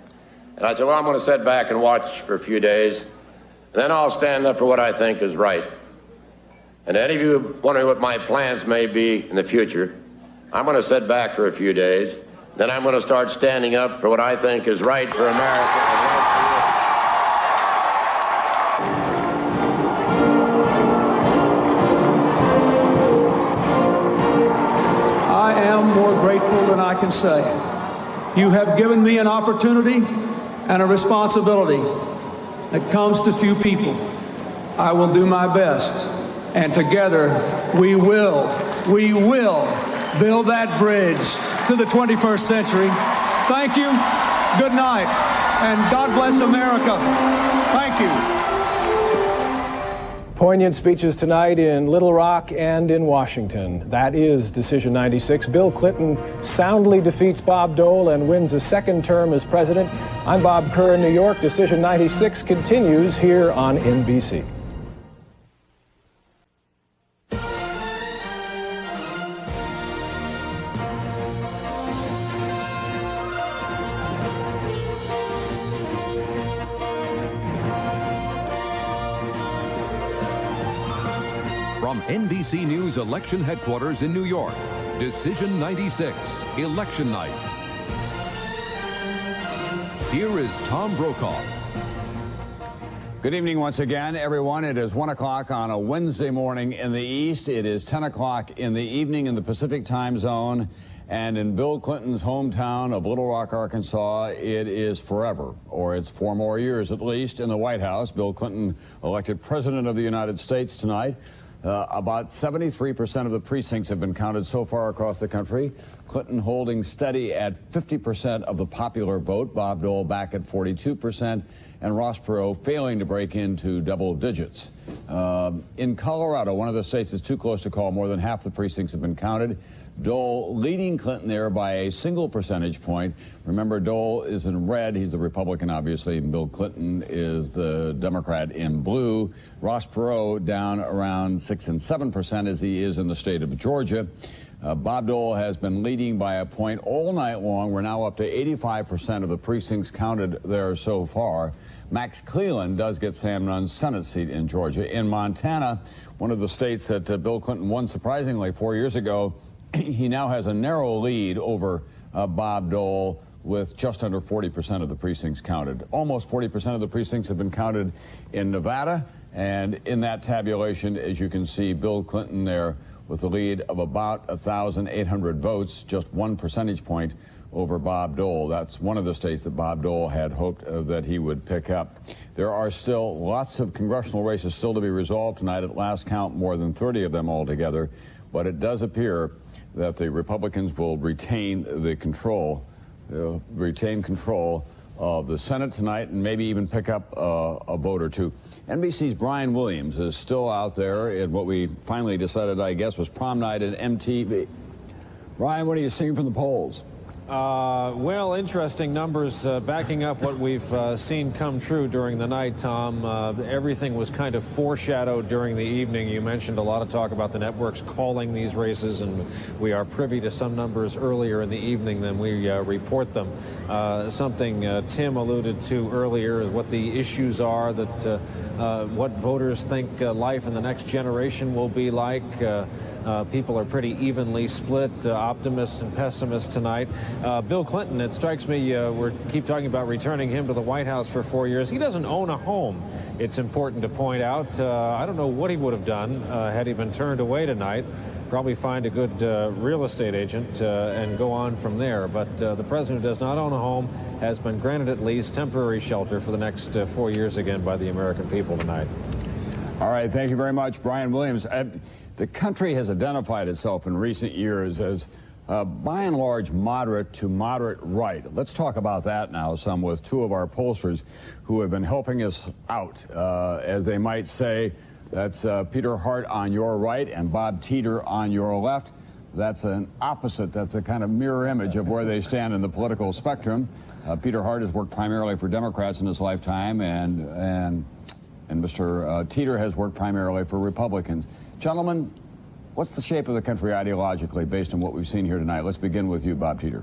And I said, well, I'm going to sit back and watch for a few days. Then I'll stand up for what I think is right. And any of you wondering what my plans may be in the future, I'm going to sit back for a few days. Then I'm going to start standing up for what I think is right for America and right for you. I am more grateful than I can say. You have given me an opportunity and a responsibility that comes to few people. I will do my best, and together we will build that bridge to the 21st century. Thank you, good night, and God bless America. Thank you. Poignant speeches tonight in Little Rock and in Washington. That is Decision 96. Bill Clinton soundly defeats Bob Dole and wins a second term as president. I'm Bob Kerr in New York. Decision 96 continues here on NBC. From NBC News election headquarters in New York, Decision 96, Election Night. Here is Tom Brokaw. Good evening once again, everyone. It is 1 o'clock on a Wednesday morning in the East. It is 10 o'clock in the evening in the Pacific time zone. And in Bill Clinton's hometown of Little Rock, Arkansas, it is forever, or it's 4 more years at least, in the White House. Bill Clinton elected President of the United States tonight. About 73% of the precincts have been counted so far across the country. Clinton holding steady at 50% of the popular vote. Bob Dole back at 42%. And Ross Perot failing to break into double digits. In Colorado, one of the states that's too close to call, more than half the precincts have been counted. Dole leading Clinton there by a single percentage point. Remember, Dole is in red. He's the Republican, obviously, and Bill Clinton is the Democrat in blue. Ross Perot down around 6 and 7% as he is in the state of Georgia. Bob Dole has been leading by a point all night long. We're now up to 85% of the precincts counted there so far. Max Cleland does get Sam Nunn's Senate seat in Georgia. In Montana, one of the states that Bill Clinton won surprisingly 4 years ago, he now has a narrow lead over Bob Dole with just under 40% of the precincts counted. Almost 40% of the precincts have been counted in Nevada. And in that tabulation, as you can see, Bill Clinton there with a lead of about 1,800 votes, just 1 percentage point over Bob Dole. That's one of the states that Bob Dole had hoped that he would pick up. There are still lots of congressional races still to be resolved tonight. At last count, more than 30 of them altogether. But it does appear that the Republicans will retain control of the Senate tonight and maybe even pick up a vote or two. NBC's Brian Williams is still out there in what we finally decided, I guess, was prom night at MTV. Brian, what are you seeing from the polls? Well, interesting numbers backing up what we've seen come true during the night, Tom. Everything was kind of foreshadowed during the evening. You mentioned a lot of talk about the networks calling these races, and we are privy to some numbers earlier in the evening than we report them. Something Tim alluded to earlier is what the issues are, that what voters think life in the next generation will be like. People are pretty evenly split, optimists and pessimists tonight. Bill Clinton, it strikes me, we keep talking about returning him to the White House for 4 years. He doesn't own a home, it's important to point out. I don't know what he would have done had he been turned away tonight. Probably find a good real estate agent and go on from there. But the president does not own a home, has been granted at least temporary shelter for the next 4 years again by the American people tonight. All right, thank you very much, Brian Williams. The country has identified itself in recent years as by and large moderate to moderate right. Let's talk about that now some with two of our pollsters who have been helping us out, as they might say. That's Peter Hart on your right and Bob Teeter on your left. That's an opposite. That's a kind of mirror image of where they stand in the political spectrum. Peter Hart has worked primarily for Democrats in his lifetime, and Mr. Teeter has worked primarily for Republicans. Gentlemen, what's the shape of the country ideologically based on what we've seen here tonight? Let's begin with you, Bob Teeter.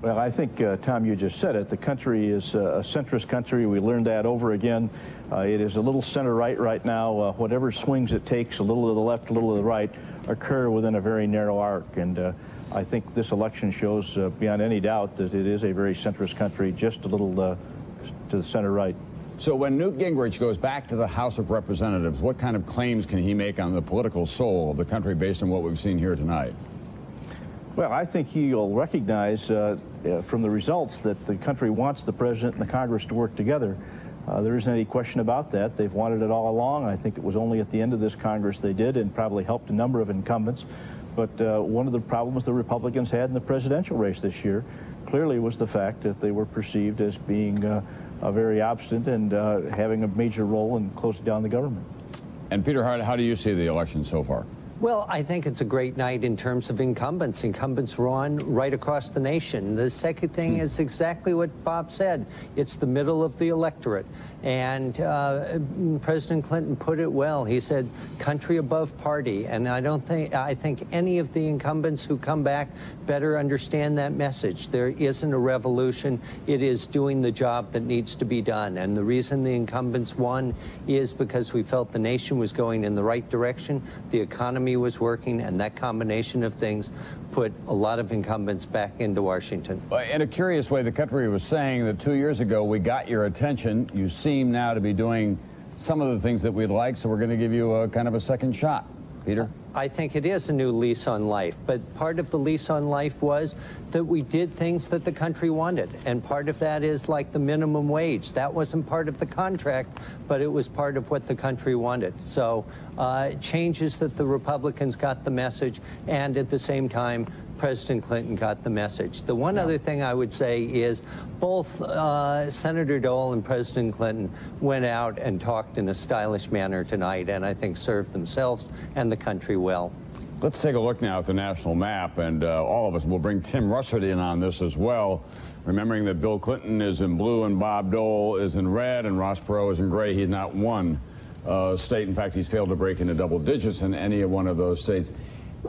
Well, I think, Tom, you just said it. The country is a centrist country. We learned that over again. It is a little center-right right now. Whatever swings it takes, a little to the left, a little to the right, occur within a very narrow arc. And I think this election shows beyond any doubt that it is a very centrist country, just a little to the center-right. So when Newt Gingrich goes back to the House of Representatives, what kind of claims can he make on the political soul of the country based on what we've seen here tonight? Well, I think he'll recognize from the results that the country wants the president and the Congress to work together. There isn't any question about that. They've wanted it all along. I think it was only at the end of this Congress they did, and probably helped a number of incumbents. But one of the problems the Republicans had in the presidential race this year clearly was the fact that they were perceived as being very obstinate and having a major role in closing down the government. And Peter Hart, how do you see the election so far? Well, I think it's a great night in terms of incumbents. Incumbents run right across the nation. The second thing is exactly what Bob said. It's the middle of the electorate. And President Clinton put it well. He said, country above party. And I think any of the incumbents who come back better understand that message. There isn't a revolution. It is doing the job that needs to be done. And the reason the incumbents won is because we felt the nation was going in the right direction. The economy was working, and that combination of things put a lot of incumbents back into Washington. In a curious way, the country was saying that 2 years ago we got your attention. You seem now to be doing some of the things that we'd like, so we're going to give you a kind of a second shot. Peter? I think it is a new lease on life, but part of the lease on life was that we did things that the country wanted, and part of that is like the minimum wage. That wasn't part of the contract, but it was part of what the country wanted. So changes that the Republicans got the message, and at the same time, President Clinton got the message. The one other thing I would say is both Senator Dole and President Clinton went out and talked in a stylish manner tonight, and I think served themselves and the country well. Let's take a look now at the national map, and all of us will bring Tim Russert in on this as well, remembering that Bill Clinton is in blue and Bob Dole is in red and Ross Perot is in gray. He's not one state. In fact, he's failed to break into double digits in any one of those states.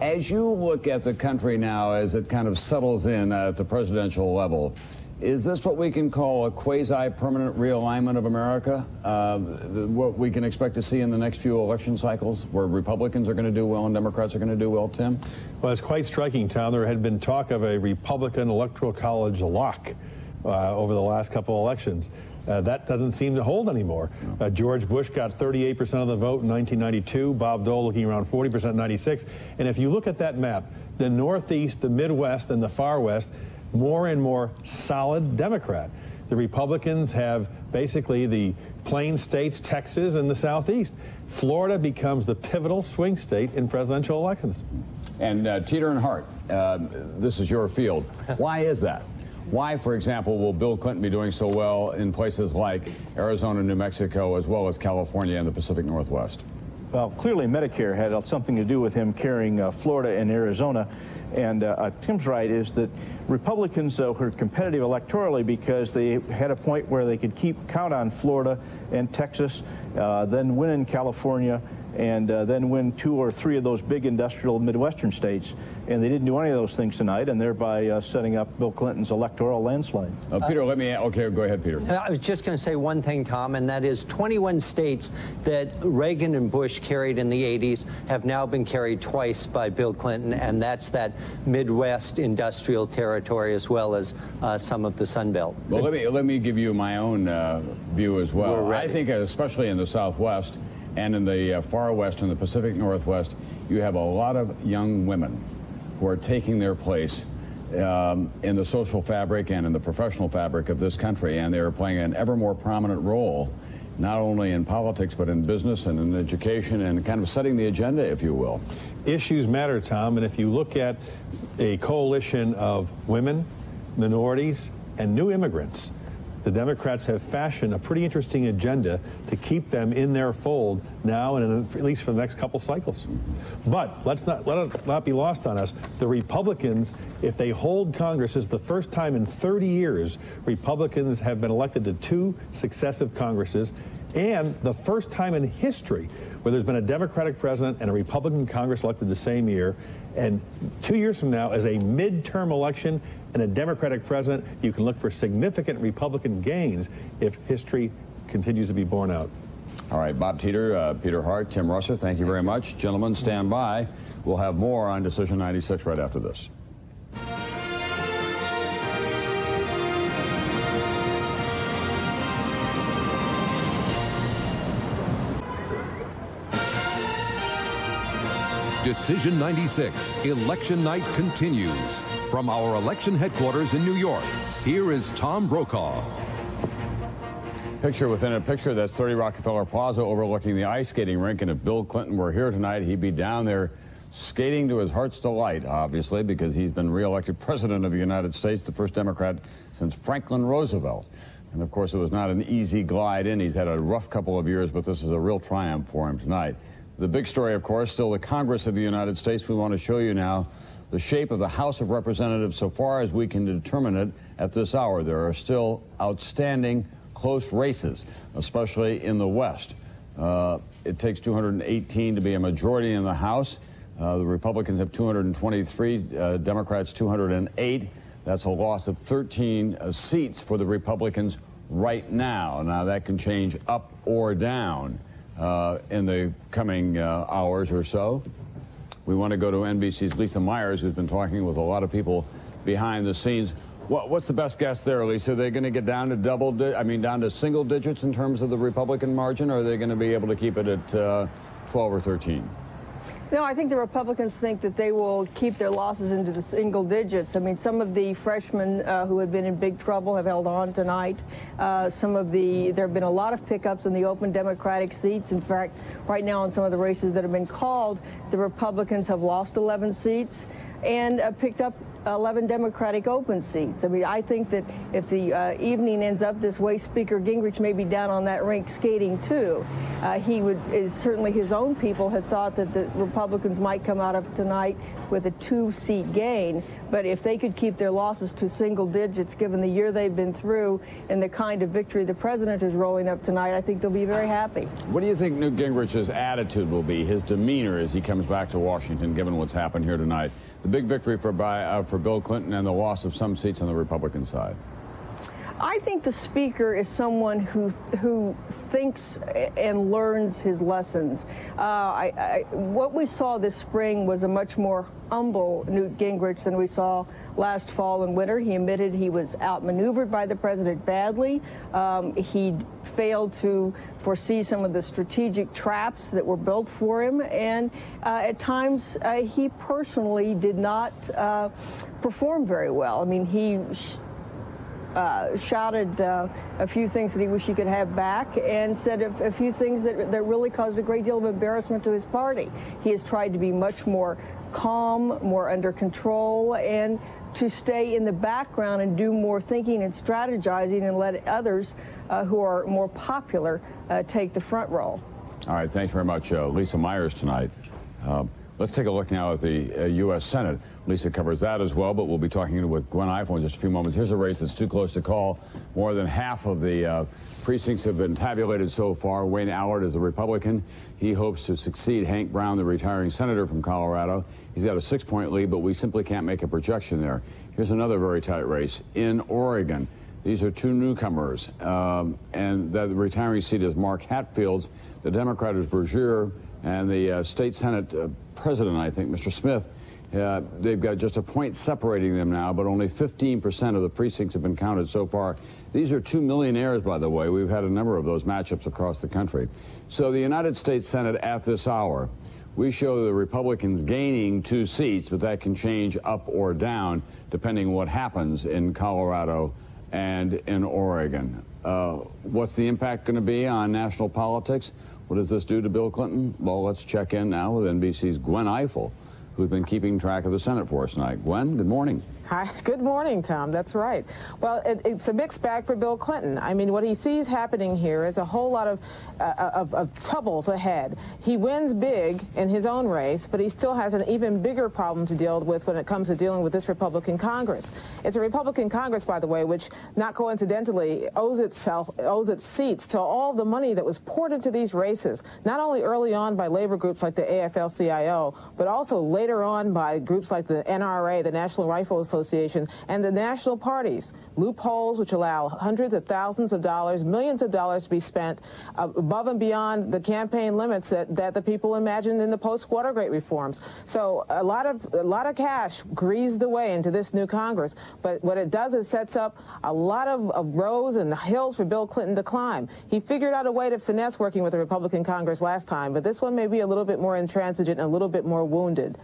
As you look at the country now, as it kind of settles in at the presidential level, is this what we can call a quasi-permanent realignment of America? What we can expect to see in the next few election cycles, where Republicans are going to do well and Democrats are going to do well, Tim? Well, it's quite striking, Tom. There had been talk of a Republican Electoral College lock over the last couple elections. That doesn't seem to hold anymore. No. George Bush got 38% of the vote in 1992. Bob Dole looking around 40% in 96. And if you look at that map, the Northeast, the Midwest, and the Far West, more and more solid Democrat. The Republicans have basically the plain states, Texas, and the Southeast. Florida becomes the pivotal swing state in presidential elections. And Teeter and Hart, this is your field. Why is that? Why, for example, will Bill Clinton be doing so well in places like Arizona, New Mexico, as well as California and the Pacific Northwest? Well, clearly Medicare had something to do with him carrying Florida and Arizona. And Tim's right, is that Republicans were competitive electorally because they had a point where they could count on Florida and Texas, then win in California, and then win 2 or 3 of those big industrial Midwestern states. And they didn't do any of those things tonight, and thereby setting up Bill Clinton's electoral landslide. Peter, okay, go ahead, Peter. I was just going to say one thing, Tom, and that is 21 states that Reagan and Bush carried in the 80s have now been carried twice by Bill Clinton, and that's that Midwest industrial territory as well as some of the Sun Belt. Well, let me give you my own view as well. I think especially in the Southwest and in the Far West and the Pacific Northwest, you have a lot of young women who are taking their place in the social fabric and in the professional fabric of this country, and they are playing an ever more prominent role, not only in politics, but in business and in education, and kind of setting the agenda, if you will. Issues matter, Tom, and if you look at a coalition of women, minorities, and new immigrants, the Democrats have fashioned a pretty interesting agenda to keep them in their fold now and at least for the next couple cycles. But let it not be lost on us. The Republicans, if they hold Congress, this is the first time in 30 years Republicans have been elected to 2 successive Congresses, and the first time in history where there's been a Democratic president and a Republican Congress elected the same year. And 2 years from now, as a midterm election and a Democratic president, you can look for significant Republican gains if history continues to be borne out. All right, Bob Teeter, Peter Hart, Tim Russert, thank you very much. Gentlemen, stand by. We'll have more on Decision 96 right after this. Decision 96, Election Night continues. From our election headquarters in New York, here is Tom Brokaw. Picture within a picture, that's 30 Rockefeller Plaza overlooking the ice skating rink. And if Bill Clinton were here tonight, he'd be down there skating to his heart's delight, obviously, because he's been reelected president of the United States, the first Democrat since Franklin Roosevelt. And of course, it was not an easy glide in. He's had a rough couple of years, but this is a real triumph for him tonight. The big story, of course, still the Congress of the United States. We want to show you now the shape of the House of Representatives so far as we can determine it at this hour. There are still outstanding close races, especially in the West. It takes 218 to be a majority in the House. The Republicans have 223, Democrats 208. That's a loss of 13 seats for the Republicans right now. Now, that can change up or down in the coming hours or so. We want to go to NBC's Lisa Myers, who's been talking with a lot of people behind the scenes. What's the best guess there, Lisa? Are they going to get down to down to single digits in terms of the Republican margin, or are they going to be able to keep it at 12 or 13? No, I think the Republicans think that they will keep their losses into the single digits. I mean, some of the freshmen who have been in big trouble have held on tonight. There have been a lot of pickups in the open Democratic seats. In fact, right now in some of the races that have been called, the Republicans have lost 11 seats and picked up 11 Democratic open seats. I mean, I think that if the evening ends up this way, Speaker Gingrich may be down on that rink skating too. Certainly his own people had thought that the Republicans might come out of tonight with a 2-seat gain, but if they could keep their losses to single digits, given the year they've been through and the kind of victory the president is rolling up tonight, I think they'll be very happy. What do you think Newt Gingrich's attitude will be, his demeanor as he comes back to Washington, given what's happened here tonight? The big victory for Bill Clinton and the loss of some seats on the Republican side. I think the speaker is someone who thinks and learns his lessons. What we saw this spring was a much more humble Newt Gingrich than we saw last fall and winter. He admitted he was outmaneuvered by the president badly. He failed to foresee some of the strategic traps that were built for him, and at times he personally did not perform very well. I mean, he shouted a few things that he wished he could have back and said a few things that really caused a great deal of embarrassment to his party. He has tried to be much more calm, more under control, and to stay in the background and do more thinking and strategizing and let others who are more popular take the front role. All right, thanks very much, Lisa Myers tonight. Let's take a look now at the U.S. Senate. Lisa covers that as well, but we'll be talking with Gwen Ifill in just a few moments. Here's a race that's too close to call. More than half of the precincts have been tabulated so far. Wayne Allard is the Republican. He hopes to succeed Hank Brown, the retiring senator from Colorado. He's got a 6-point lead, but we simply can't make a projection there. Here's another very tight race in Oregon. These are two newcomers, and the retiring seat is Mark Hatfield's. The Democrat is Bergier, and the state Senate president, I think, Mr. Smith. They've got just a point separating them now, but only 15% of the precincts have been counted so far. These are two millionaires, by the way. We've had a number of those matchups across the country. So the United States Senate at this hour, we show the Republicans gaining 2 seats, but that can change up or down depending what happens in Colorado and in Oregon. What's the impact going to be on national politics? What does this do to Bill Clinton? Well, let's check in now with NBC's Gwen Ifill, who's been keeping track of the Senate for us tonight. Gwen, good morning. Hi. Good morning, Tom. That's right. Well, it's a mixed bag for Bill Clinton. I mean, what he sees happening here is a whole lot of troubles ahead. He wins big in his own race, but he still has an even bigger problem to deal with when it comes to dealing with this Republican Congress. It's a Republican Congress, by the way, which, not coincidentally, owes its seats to all the money that was poured into these races, not only early on by labor groups like the AFL-CIO, but also later on by groups like the NRA, the National Rifle Association, and the national parties. Loopholes which allow hundreds of thousands of dollars, millions of dollars to be spent above and beyond the campaign limits that the people imagined in the post-Watergate reforms. So a lot of cash greased the way into this new Congress. But what it does is sets up a lot of rows and hills for Bill Clinton to climb. He figured out a way to finesse working with the Republican Congress last time, but this one may be a little bit more intransigent and a little bit more wounded.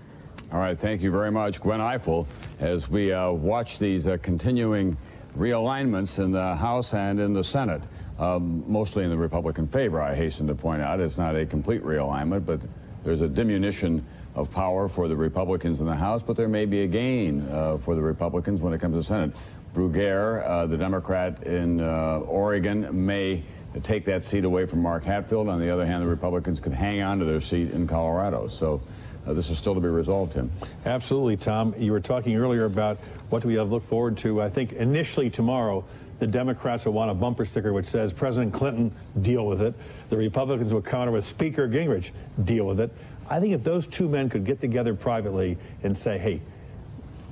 All right, thank you very much, Gwen Ifill, as we watch these continuing realignments in the House and in the Senate. mostly in the Republican favor, I hasten to point out. It's not a complete realignment, but there's a diminution of power for the Republicans in the House, but there may be a gain for the Republicans when it comes to the Senate. Bruguiere, the Democrat in Oregon, may take that seat away from Mark Hatfield. On the other hand, the Republicans could hang on to their seat in Colorado. So this is still to be resolved, Tim. Absolutely, Tom. You were talking earlier about what do we have to look forward to. I think initially tomorrow, the Democrats will want a bumper sticker which says, President Clinton, deal with it. The Republicans will counter with Speaker Gingrich, deal with it. I think if those two men could get together privately and say, hey,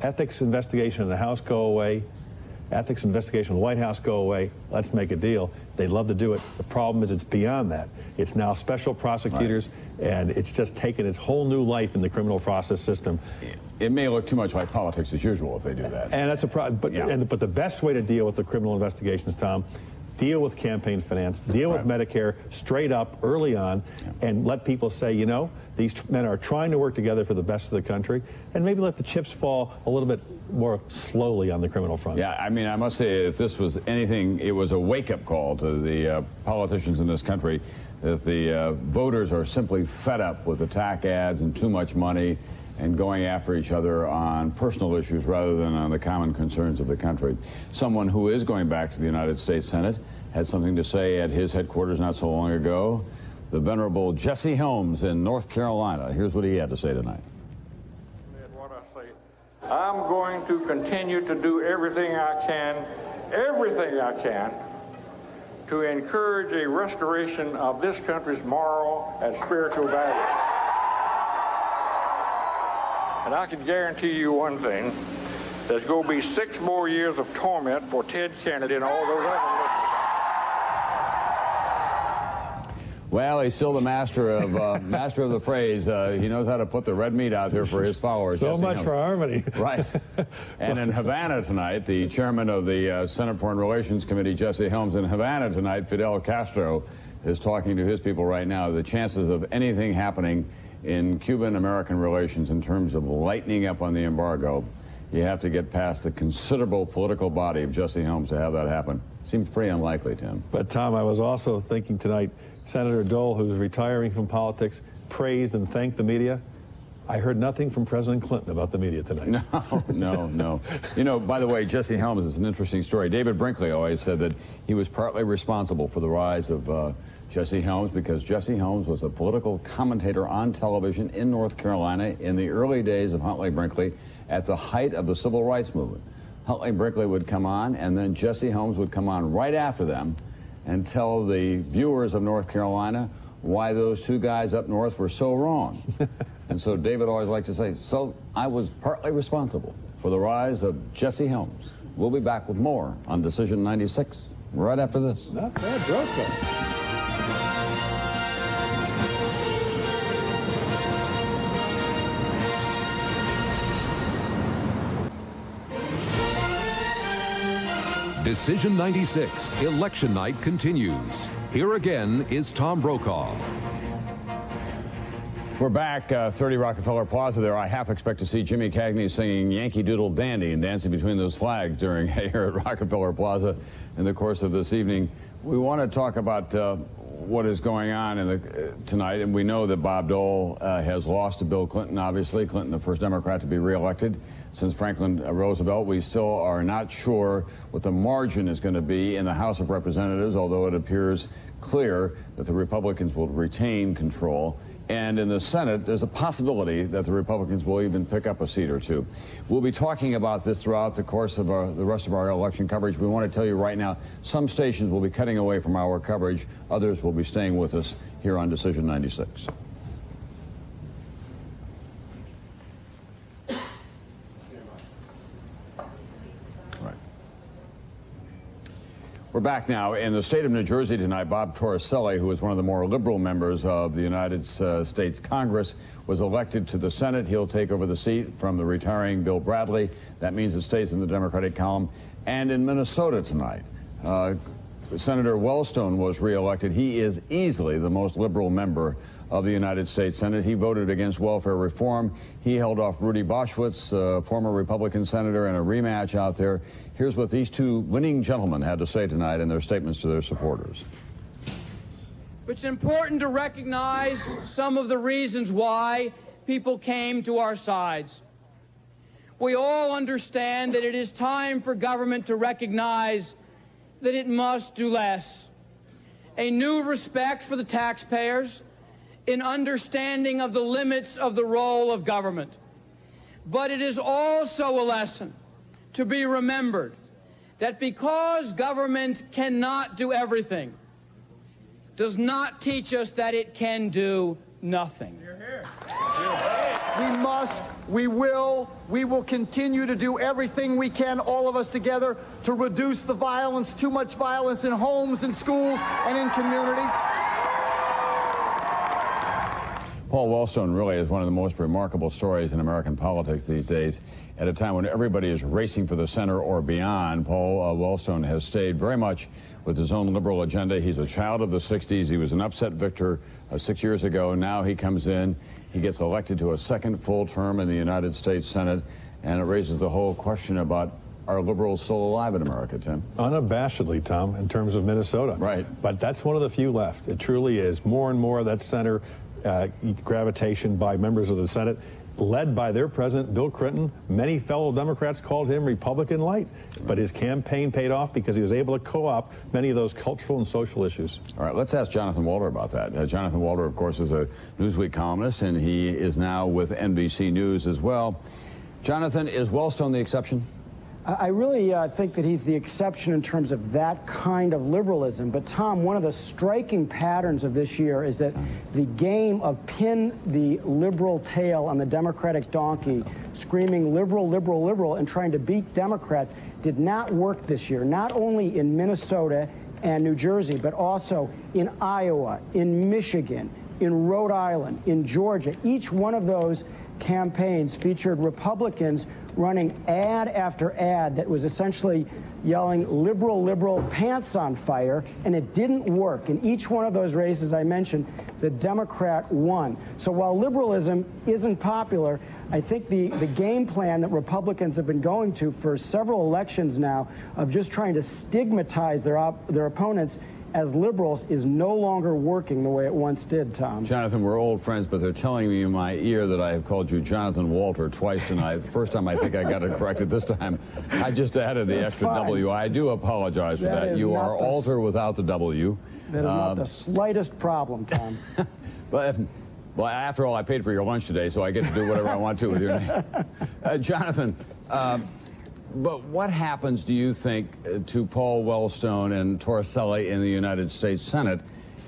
ethics investigation in the House go away, ethics investigation in the White House go away, let's make a deal. They'd love to do it. The problem is it's beyond that. It's now special prosecutors, and it's just taken its whole new life in the criminal process system. It may look too much like politics as usual if they do that. And that's a problem. But the best way to deal with the criminal investigations, Tom, deal with campaign finance, deal with Medicare straight up early on, and let people say, you know, these men are trying to work together for the best of the country, and maybe let the chips fall a little bit more slowly on the criminal front. Yeah, I mean, I must say, if this was anything, it was a wake-up call to the politicians in this country, that the voters are simply fed up with attack ads and too much money and going after each other on personal issues rather than on the common concerns of the country. Someone who is going back to the United States Senate had something to say at his headquarters not so long ago. The venerable Jesse Helms in North Carolina. Here's what he had to say tonight. I'm going to continue to do everything I can to encourage a restoration of this country's moral and spiritual values. And I can guarantee you one thing, there's going to be 6 more years of torment for Ted Kennedy and all those other. Well, he's still the master of the phrase. He knows how to put the red meat out there for his followers. So Jesse much Helms. for harmony. Right. And in Havana tonight, the chairman of the Senate Foreign Relations Committee, Jesse Helms, in Havana tonight, Fidel Castro, is talking to his people right now. The chances of anything happening in Cuban-American relations in terms of lightening up on the embargo, you have to get past the considerable political body of Jesse Helms to have that happen. Seems pretty unlikely, Tim. But, Tom, I was also thinking tonight, Senator Dole, who's retiring from politics, praised and thanked the media. I heard nothing from President Clinton about the media tonight. No. You know, by the way, Jesse Helms is an interesting story. David Brinkley always said that he was partly responsible for the rise of Jesse Helms because Jesse Helms was a political commentator on television in North Carolina in the early days of Huntley Brinkley at the height of the civil rights movement. Huntley Brinkley would come on, and then Jesse Helms would come on right after them and tell the viewers of North Carolina why those two guys up north were so wrong. And so David always liked to say, so I was partly responsible for the rise of Jesse Helms. We'll be back with more on Decision 96 right after this. Not bad joke, though. Decision 96, Election Night continues. Here again is Tom Brokaw. We're back, 30 Rockefeller Plaza there. I half expect to see Jimmy Cagney singing Yankee Doodle Dandy and dancing between those flags during here at Rockefeller Plaza in the course of this evening. We want to talk about what is going on tonight, and we know that Bob Dole has lost to Bill Clinton, obviously. Clinton, the first Democrat to be reelected since Franklin Roosevelt. We still are not sure what the margin is going to be in the House of Representatives, although it appears clear that the Republicans will retain control. And in the Senate, there's a possibility that the Republicans will even pick up a seat or two. We'll be talking about this throughout the course of the rest of our election coverage. We want to tell you right now, some stations will be cutting away from our coverage. Others will be staying with us here on Decision 96. We're back now. In the state of New Jersey tonight, Bob Torricelli, who is one of the more liberal members of the United States Congress, was elected to the Senate. He'll take over the seat from the retiring Bill Bradley. That means it stays in the Democratic column. And in Minnesota tonight, Senator Wellstone was reelected. He is easily the most liberal member of the United States Senate. He voted against welfare reform. He held off Rudy Boschwitz, former Republican senator, in a rematch out there. Here's what these two winning gentlemen had to say tonight in their statements to their supporters. It's important to recognize some of the reasons why people came to our sides. We all understand that it is time for government to recognize that it must do less. A new respect for the taxpayers, an understanding of the limits of the role of government. But it is also a lesson to be remembered that because government cannot do everything, does not teach us that it can do nothing. We must, we will continue to do everything we can, all of us together, to reduce the violence, too much violence in homes, in schools, and in communities. Paul Wellstone really is one of the most remarkable stories in American politics these days. At a time when everybody is racing for the center or beyond, Paul Wellstone has stayed very much with his own liberal agenda. He's a child of the 60s. He was an upset victor 6 years ago. Now he comes in. He gets elected to a second full term in the United States Senate, and it raises the whole question about, are liberals still alive in America, Tim? Unabashedly, Tom, in terms of Minnesota. Right. But that's one of the few left. It truly is. More and more of that center gravitation by members of the Senate, led by their president, Bill Clinton. Many fellow Democrats called him Republican light, but his campaign paid off because he was able to co-opt many of those cultural and social issues. All right, let's ask Jonathan Walter about that. Jonathan Walter, of course, is a Newsweek columnist, and he is now with NBC News as well. Jonathan, is Wellstone the exception? I really think that he's the exception in terms of that kind of liberalism. But, Tom, one of the striking patterns of this year is that the game of pin the liberal tail on the Democratic donkey, screaming liberal, liberal, liberal, and trying to beat Democrats did not work this year, not only in Minnesota and New Jersey, but also in Iowa, in Michigan, in Rhode Island, in Georgia. Each one of those campaigns featured Republicans running ad after ad that was essentially yelling liberal, liberal, pants on fire, and it didn't work. In each one of those races I mentioned, the Democrat won. So while liberalism isn't popular, I think the game plan that Republicans have been going to for several elections now of just trying to stigmatize their opponents as liberals is no longer working the way it once did, Tom. Jonathan, we're old friends, but they're telling me in my ear that I have called you Jonathan Walter twice tonight. The first time I think I got it corrected. This time I just added the extra fine. W. I do apologize for that. You are Alter without the W. That is not the slightest problem, Tom. Well, after all, I paid for your lunch today, so I get to do whatever I want to with your name. Jonathan, but what happens, do you think, to Paul Wellstone and Torricelli in the United States Senate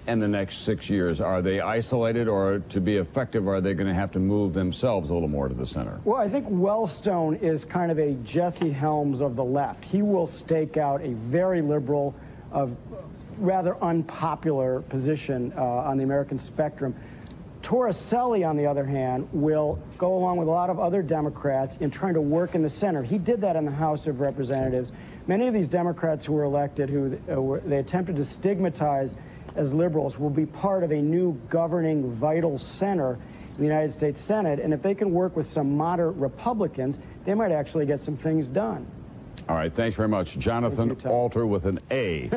in the next 6 years? Are they isolated, or to be effective, are they going to have to move themselves a little more to the center? Well, I think Wellstone is kind of a Jesse Helms of the left. He will stake out a very liberal, rather unpopular position on the American spectrum. Torricelli, on the other hand, will go along with a lot of other Democrats in trying to work in the center. He did that in the House of Representatives. Many of these Democrats who were elected, who they attempted to stigmatize as liberals, will be part of a new governing vital center in the United States Senate. And if they can work with some moderate Republicans, they might actually get some things done. All right, thanks very much. Jonathan Alter with an A.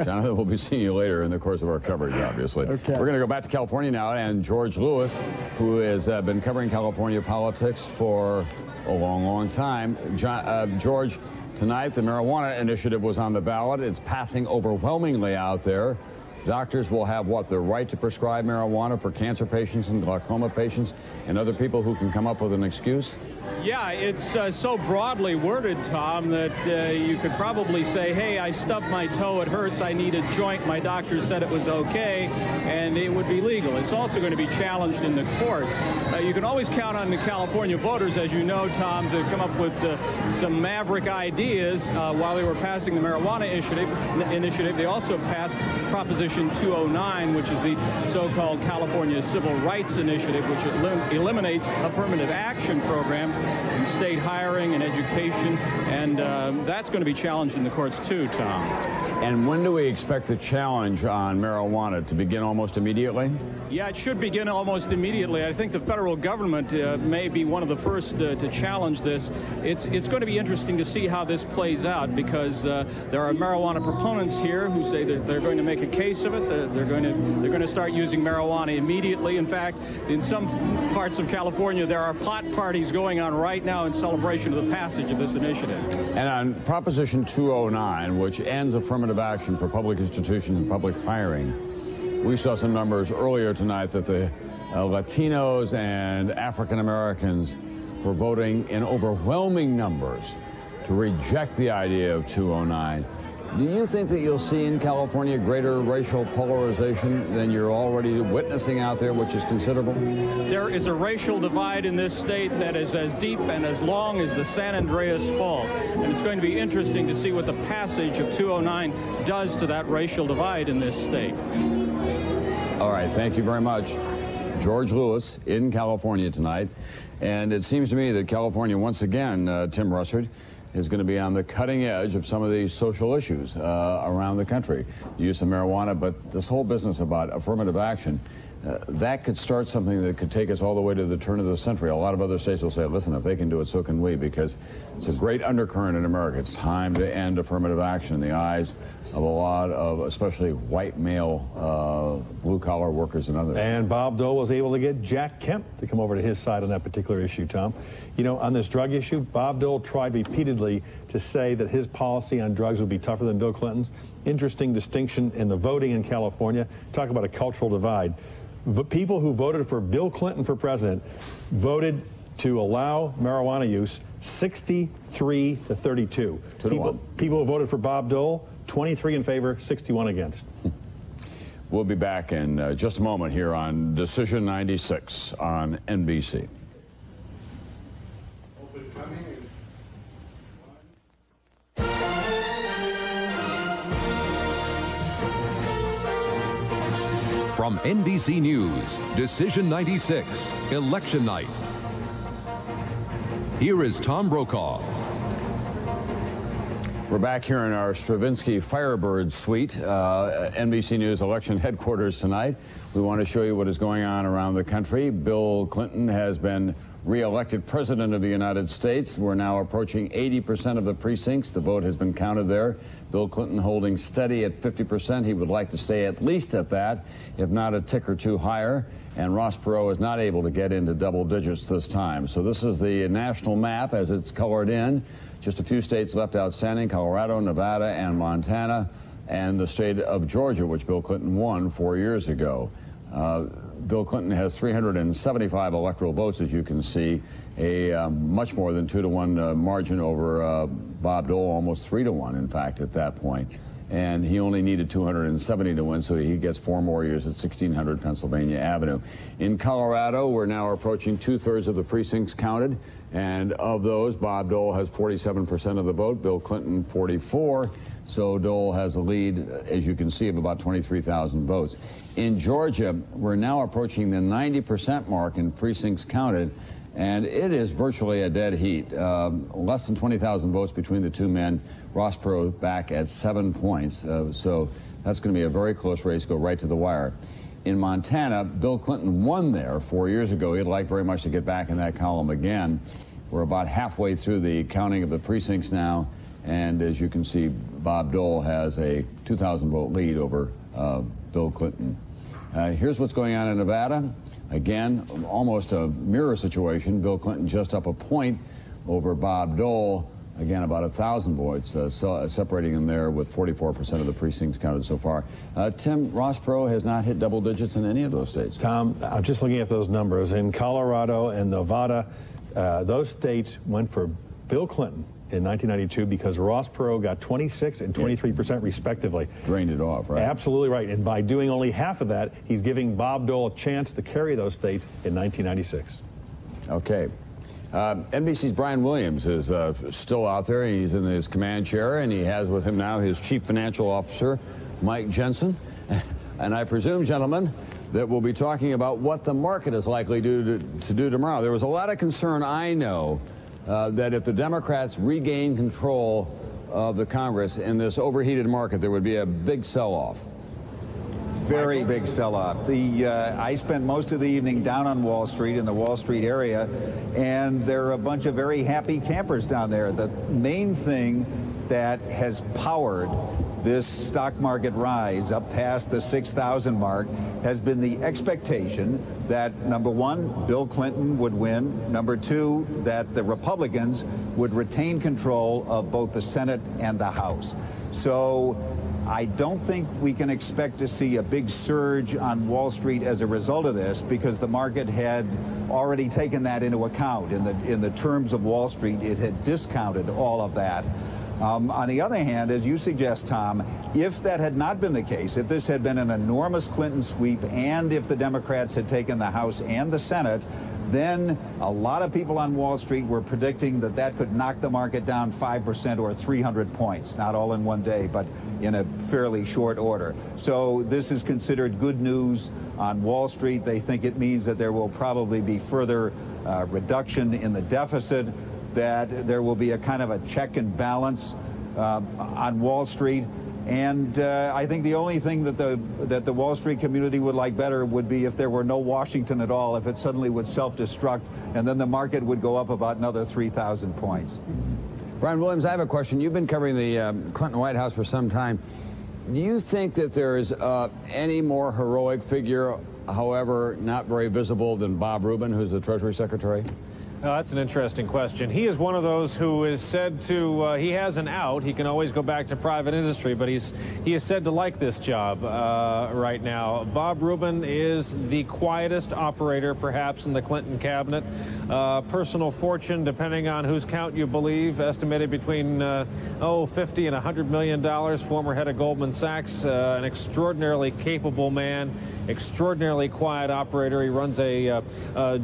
Jonathan, we'll be seeing you later in the course of our coverage, obviously. Okay. We're going to go back to California now, and George Lewis, who has been covering California politics for a long, long time. George, tonight the marijuana initiative was on the ballot. It's passing overwhelmingly out there. Doctors will have, what, the right to prescribe marijuana for cancer patients and glaucoma patients and other people who can come up with an excuse? Yeah, it's so broadly worded, Tom, that you could probably say, hey, I stubbed my toe, it hurts, I need a joint, my doctor said it was okay, and it would be legal. It's also going to be challenged in the courts. You can always count on the California voters, as you know, Tom, to come up with some maverick ideas. While they were passing the marijuana initiative, they also passed Proposition 209, which is the so-called California Civil Rights Initiative, which eliminates affirmative action programs in state hiring and education, and that's going to be challenged in the courts too, Tom. And when do we expect the challenge on marijuana to begin? Almost immediately? Yeah, it should begin almost immediately. I think the federal government may be one of the first to challenge this. It's going to be interesting to see how this plays out, because there are marijuana proponents here who say that they're going to make a case of it. They're going to start using marijuana immediately. In fact, in some parts of California, there are pot parties going on right now in celebration of the passage of this initiative. And on Proposition 209, which ends affirmative action for public institutions and public hiring, we saw some numbers earlier tonight that the Latinos and African Americans were voting in overwhelming numbers to reject the idea of 209. Do you think that you'll see in California greater racial polarization than you're already witnessing out there, which is considerable? There is a racial divide in this state that is as deep and as long as the San Andreas Fault. And it's going to be interesting to see what the passage of 209 does to that racial divide in this state. All right, thank you very much. George Lewis in California tonight. And it seems to me that California, once again, Tim Russert, is going to be on the cutting edge of some of these social issues around the country. The use of marijuana, but this whole business about affirmative action, that could start something that could take us all the way to the turn of the century. A lot of other states will say, listen, if they can do it, so can we, because it's a great undercurrent in America. It's time to end affirmative action in the eyes of a lot of, especially white male blue-collar workers and others. And Bob Dole was able to get Jack Kemp to come over to his side on that particular issue, Tom. You know, on this drug issue, Bob Dole tried repeatedly to say that his policy on drugs would be tougher than Bill Clinton's. Interesting distinction in the voting in California. Talk about a cultural divide. People who voted for Bill Clinton for president voted to allow marijuana use 63 to 32. People who voted for Bob Dole, 23 in favor, 61 against. We'll be back in just a moment here on Decision 96 on NBC. From NBC News, Decision 96, Election Night. Here is Tom Brokaw. We're back here in our Stravinsky Firebird suite, NBC News election headquarters tonight. We want to show you what is going on around the country. Bill Clinton has been re-elected president of the United States. We're now approaching 80% of the precincts. The vote has been counted there. Bill Clinton holding steady at 50%. He would like to stay at least at that, if not a tick or two higher. And Ross Perot is not able to get into double digits this time. So this is the national map as it's colored in. Just a few states left outstanding: Colorado, Nevada, and Montana, and the state of Georgia, which Bill Clinton won 4 years ago. Bill Clinton has 375 electoral votes, as you can see, a much more than 2-to-1 margin over Bob Dole, almost 3-to-1, in fact, at that point. And he only needed 270 to win, so he gets 4 more years at 1600 Pennsylvania Avenue. In Colorado, we're now approaching 2/3 of the precincts counted, and of those, Bob Dole has 47% of the vote, Bill Clinton 44%. So Dole has a lead, as you can see, of about 23,000 votes. In Georgia, we're now approaching the 90% mark in precincts counted, and it is virtually a dead heat. Less than 20,000 votes between the two men. Ross Perot back at 7 points, so that's going to be a very close race, go right to the wire. In Montana, Bill Clinton won there 4 years ago. He'd like very much to get back in that column again. We're about halfway through the counting of the precincts now, and as you can see, Bob Dole has a 2,000 vote lead over Bill Clinton. Here's what's going on in Nevada. Again, almost a mirror situation. Bill Clinton just up a point over Bob Dole. Again, about 1,000 votes separating him there, with 44% of the precincts counted so far. Tim, Ross Perot has not hit double digits in any of those states. Tom, I'm just looking at those numbers. In Colorado and Nevada, those states went for Bill Clinton in 1992 because Ross Perot got 26 and 23% respectively. Drained it off, right? Absolutely right. And by doing only half of that, he's giving Bob Dole a chance to carry those states in 1996. Okay. NBC's Brian Williams is still out there. He's in his command chair, and he has with him now his chief financial officer, Mike Jensen. And I presume, gentlemen, that we'll be talking about what the market is likely to do tomorrow. There was a lot of concern, I know, that if the Democrats regain control of the Congress in this overheated market, there would be a big sell-off. Very big sell-off. I spent most of the evening down on Wall Street, in the Wall Street area, and there are a bunch of very happy campers down there. The main thing that has powered this stock market rise up past the 6,000 mark has been the expectation that, number one, Bill Clinton would win, number two, that the Republicans would retain control of both the Senate and the House. So I don't think we can expect to see a big surge on Wall Street as a result of this, because the market had already taken that into account. In the terms of Wall Street, it had discounted all of that. On the other hand, as you suggest, Tom, if that had not been the case, if this had been an enormous Clinton sweep, and if the Democrats had taken the House and the Senate, then a lot of people on Wall Street were predicting that that could knock the market down 5% or 300 points, not all in one day, but in a fairly short order. So this is considered good news on Wall Street. They think it means that there will probably be further reduction in the deficit, that there will be a kind of a check and balance on Wall Street. And I think the only thing that the Wall Street community would like better would be if there were no Washington at all, if it suddenly would self-destruct, and then the market would go up about another 3,000 points. Brian Williams, I have a question. You've been covering the Clinton White House for some time. Do you think that there is any more heroic figure, however not very visible, than Bob Rubin, who's the Treasury Secretary? That's an interesting question. He is one of those who is said to, he has an out. He can always go back to private industry, but he is said to like this job right now. Bob Rubin is the quietest operator, perhaps, in the Clinton cabinet. Personal fortune, depending on whose count you believe, estimated between, $50 and $100 million. Former head of Goldman Sachs, an extraordinarily capable man, extraordinarily quiet operator. He runs a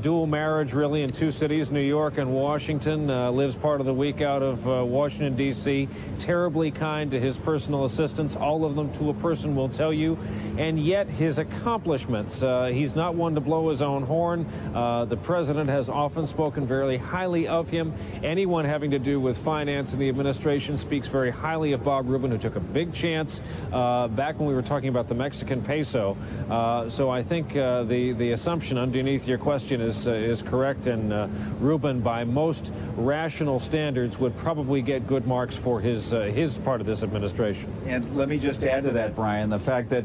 dual marriage, really, in two cities, New York and Washington, lives part of the week out of Washington, D.C., terribly kind to his personal assistants, all of them to a person will tell you, and yet his accomplishments, he's not one to blow his own horn. The president has often spoken very highly of him. Anyone having to do with finance in the administration speaks very highly of Bob Rubin, who took a big chance back when we were talking about the Mexican peso. So I think the assumption underneath your question is correct, and Rubin, by most rational standards, would probably get good marks for his part of this administration. And let me just add to that, Brian, the fact that,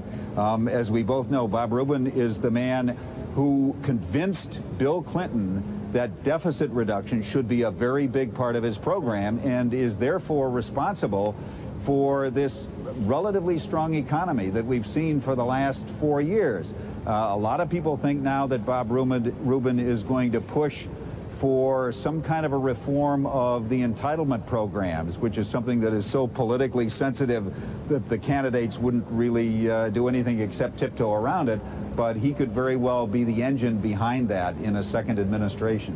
as we both know, Bob Rubin is the man who convinced Bill Clinton that deficit reduction should be a very big part of his program, and is therefore responsible for this relatively strong economy that we've seen for the last 4 years. A lot of people think now that Bob Rubin is going to push for some kind of a reform of the entitlement programs, which is something that is so politically sensitive that the candidates wouldn't really do anything except tiptoe around it. But he could very well be the engine behind that in a second administration.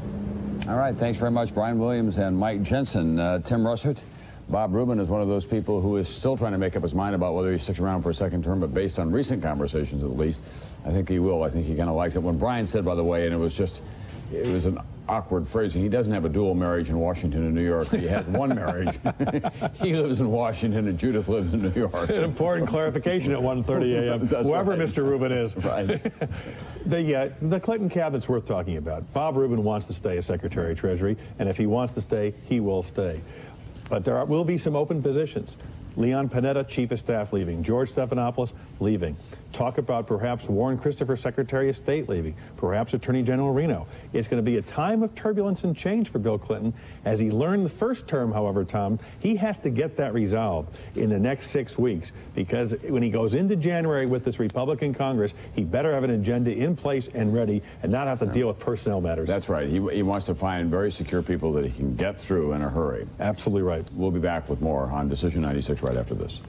All right, thanks very much, Brian Williams and Mike Jensen. Tim Russert, Bob Rubin is one of those people who is still trying to make up his mind about whether he sticks around for a second term, but based on recent conversations at least, I think he will. I think he kind of likes it. When Brian said, by the way, and it was an awkward phrasing, he doesn't have a dual marriage in Washington and New York. He has one marriage. He lives in Washington and Judith lives in New York. An important clarification at 1:30 a.m. Whoever right. Mr. Rubin is. Right. The Clinton cabinet's worth talking about. Bob Rubin wants to stay as Secretary of Treasury, and if he wants to stay, he will stay. But there will be some open positions. Leon Panetta, Chief of Staff, leaving. George Stephanopoulos, leaving. Talk about perhaps Warren Christopher, Secretary of State, leaving. Perhaps Attorney General Reno. It's going to be a time of turbulence and change for Bill Clinton. As he learned the first term, however, Tom, he has to get that resolved in the next 6 weeks, because when he goes into January with this Republican Congress, he better have an agenda in place and ready and not have to deal with personnel matters. That's right. He wants to find very secure people that he can get through in a hurry. Absolutely right. We'll be back with more on Decision 96 right after this.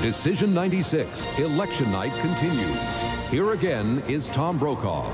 Decision 96, Election Night continues. Here again is Tom Brokaw.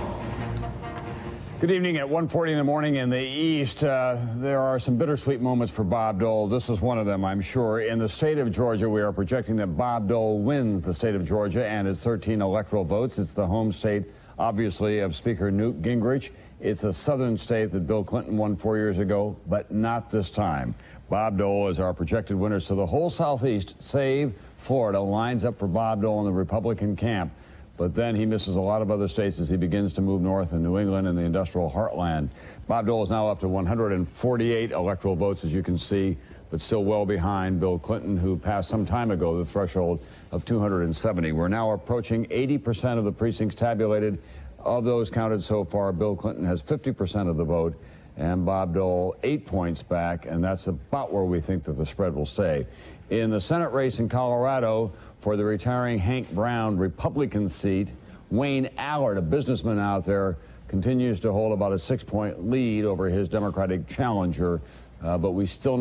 Good evening. At 1:40 in the morning in the East, there are some bittersweet moments for Bob Dole. This is one of them, I'm sure. In the state of Georgia, we are projecting that Bob Dole wins the state of Georgia and its 13 electoral votes. It's the home state, obviously, of Speaker Newt Gingrich. It's a southern state that Bill Clinton won 4 years ago, but not this time. Bob Dole is our projected winner. So the whole Southeast, save Florida, lines up for Bob Dole in the Republican camp. But then he misses a lot of other states as he begins to move north in New England and the industrial heartland. Bob Dole is now up to 148 electoral votes, as you can see, but still well behind Bill Clinton, who passed some time ago the threshold of 270. We're now approaching 80% of the precincts tabulated. Of those counted so far, Bill Clinton has 50% of the vote, and Bob Dole 8 points back, and that's about where we think that the spread will stay. In the Senate race in Colorado, for the retiring Hank Brown Republican seat, Wayne Allard, a businessman out there, continues to hold about a 6-point lead over his Democratic challenger, but we still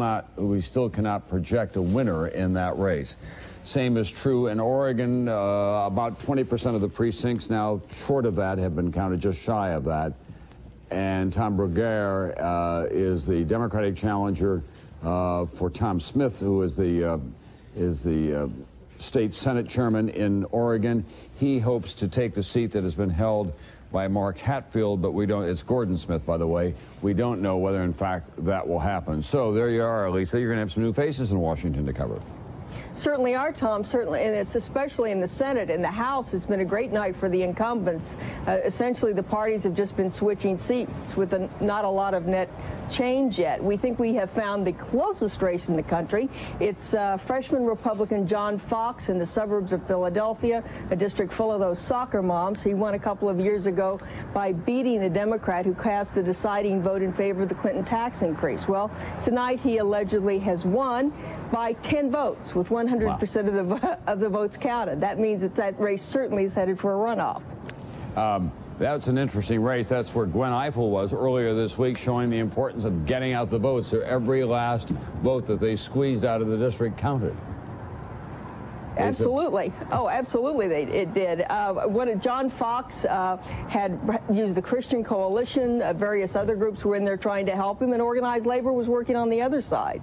cannot project a winner in that race. Same is true in Oregon. About 20% of the precincts, now short of that, have been counted, just shy of that. And Tom Bruguiere is the Democratic challenger for Tom Smith, who is the state Senate chairman in Oregon. He hopes to take the seat that has been held by Mark Hatfield, but we don't. It's Gordon Smith, by the way. We don't know whether, in fact, that will happen. So there you are, Lisa. You're going to have some new faces in Washington to cover. Certainly are, Tom, certainly, and it's especially in the Senate. In the House, it's been a great night for the incumbents. Essentially, the parties have just been switching seats with not a lot of net change yet. We think we have found the closest race in the country. It's freshman Republican John Fox in the suburbs of Philadelphia, a district full of those soccer moms. He won a couple of years ago by beating the Democrat who cast the deciding vote in favor of the Clinton tax increase. Well, tonight he allegedly has won by 10 votes with 100% of the votes counted. That means that race certainly is headed for a runoff. That's an interesting race. That's where Gwen Ifill was earlier this week, showing the importance of getting out the votes. So every last vote that they squeezed out of the district counted. Absolutely. Oh, absolutely, it did. John Fox had used the Christian Coalition. Various other groups were in there trying to help him, and organized labor was working on the other side.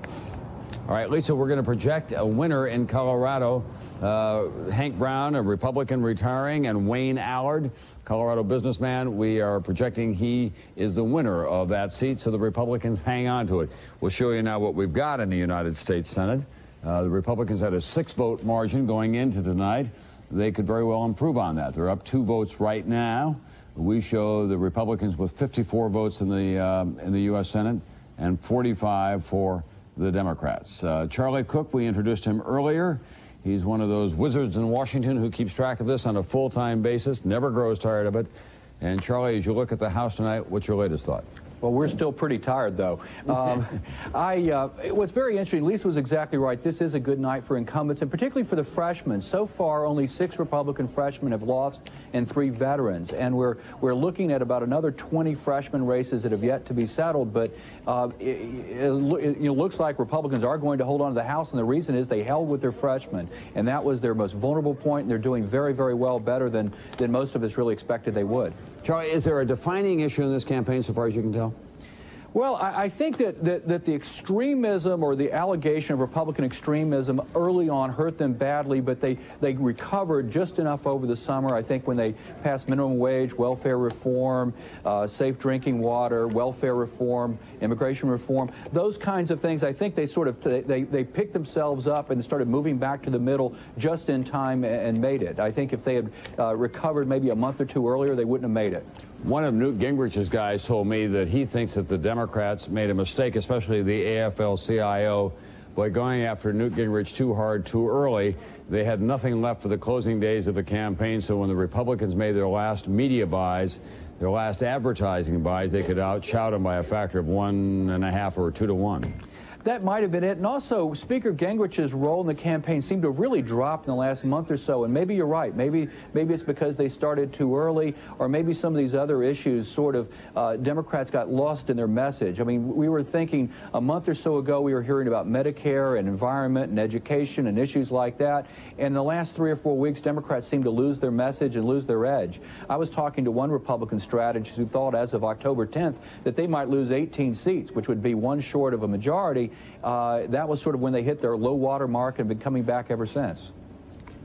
All right, Lisa, we're going to project a winner in Colorado. Hank Brown, a Republican retiring, and Wayne Allard, Colorado businessman. We are projecting he is the winner of that seat, so the Republicans hang on to it. We'll show you now what we've got in the United States Senate. The Republicans had a 6-vote margin going into tonight. They could very well improve on that. They're up 2 votes right now. We show the Republicans with 54 votes in the U.S. Senate and 45 for the Democrats. Charlie Cook, we introduced him earlier. He's one of those wizards in Washington who keeps track of this on a full-time basis, never grows tired of it. And Charlie, as you look at the House tonight, what's your latest thought? Well, we're still pretty tired, though. What's very interesting, Lisa was exactly right. This is a good night for incumbents, and particularly for the freshmen. So far, only 6 Republican freshmen have lost and 3 veterans. And we're looking at about another 20 freshman races that have yet to be settled. But it looks like Republicans are going to hold on to the House, and the reason is they held with their freshmen. And that was their most vulnerable point, and they're doing very, very well, better than most of us really expected they would. Charlie, is there a defining issue in this campaign so far as you can tell? Well, I think that the extremism or the allegation of Republican extremism early on hurt them badly, but they recovered just enough over the summer. I think when they passed minimum wage, welfare reform, safe drinking water, welfare reform, immigration reform, those kinds of things, I think they sort of they picked themselves up and started moving back to the middle just in time and made it. I think if they had recovered maybe a month or 2 earlier, they wouldn't have made it. One of Newt Gingrich's guys told me that he thinks that the Democrats made a mistake, especially the AFL-CIO, by going after Newt Gingrich too hard, too early. They had nothing left for the closing days of the campaign, so when the Republicans made their last media buys, their last advertising buys, they could outshout him by a factor of 1.5 or 2 to 1. That might have been it. And also, Speaker Gingrich's role in the campaign seemed to have really dropped in the last month or so. And maybe you're right. Maybe it's because they started too early, or maybe some of these other issues sort of Democrats got lost in their message. I mean, we were thinking a month or so ago we were hearing about Medicare and environment and education and issues like that. And in the last 3 or 4 weeks, Democrats seem to lose their message and lose their edge. I was talking to one Republican strategist who thought as of October 10th that they might lose 18 seats, which would be one short of a majority. That was sort of when they hit their low water mark and been coming back ever since.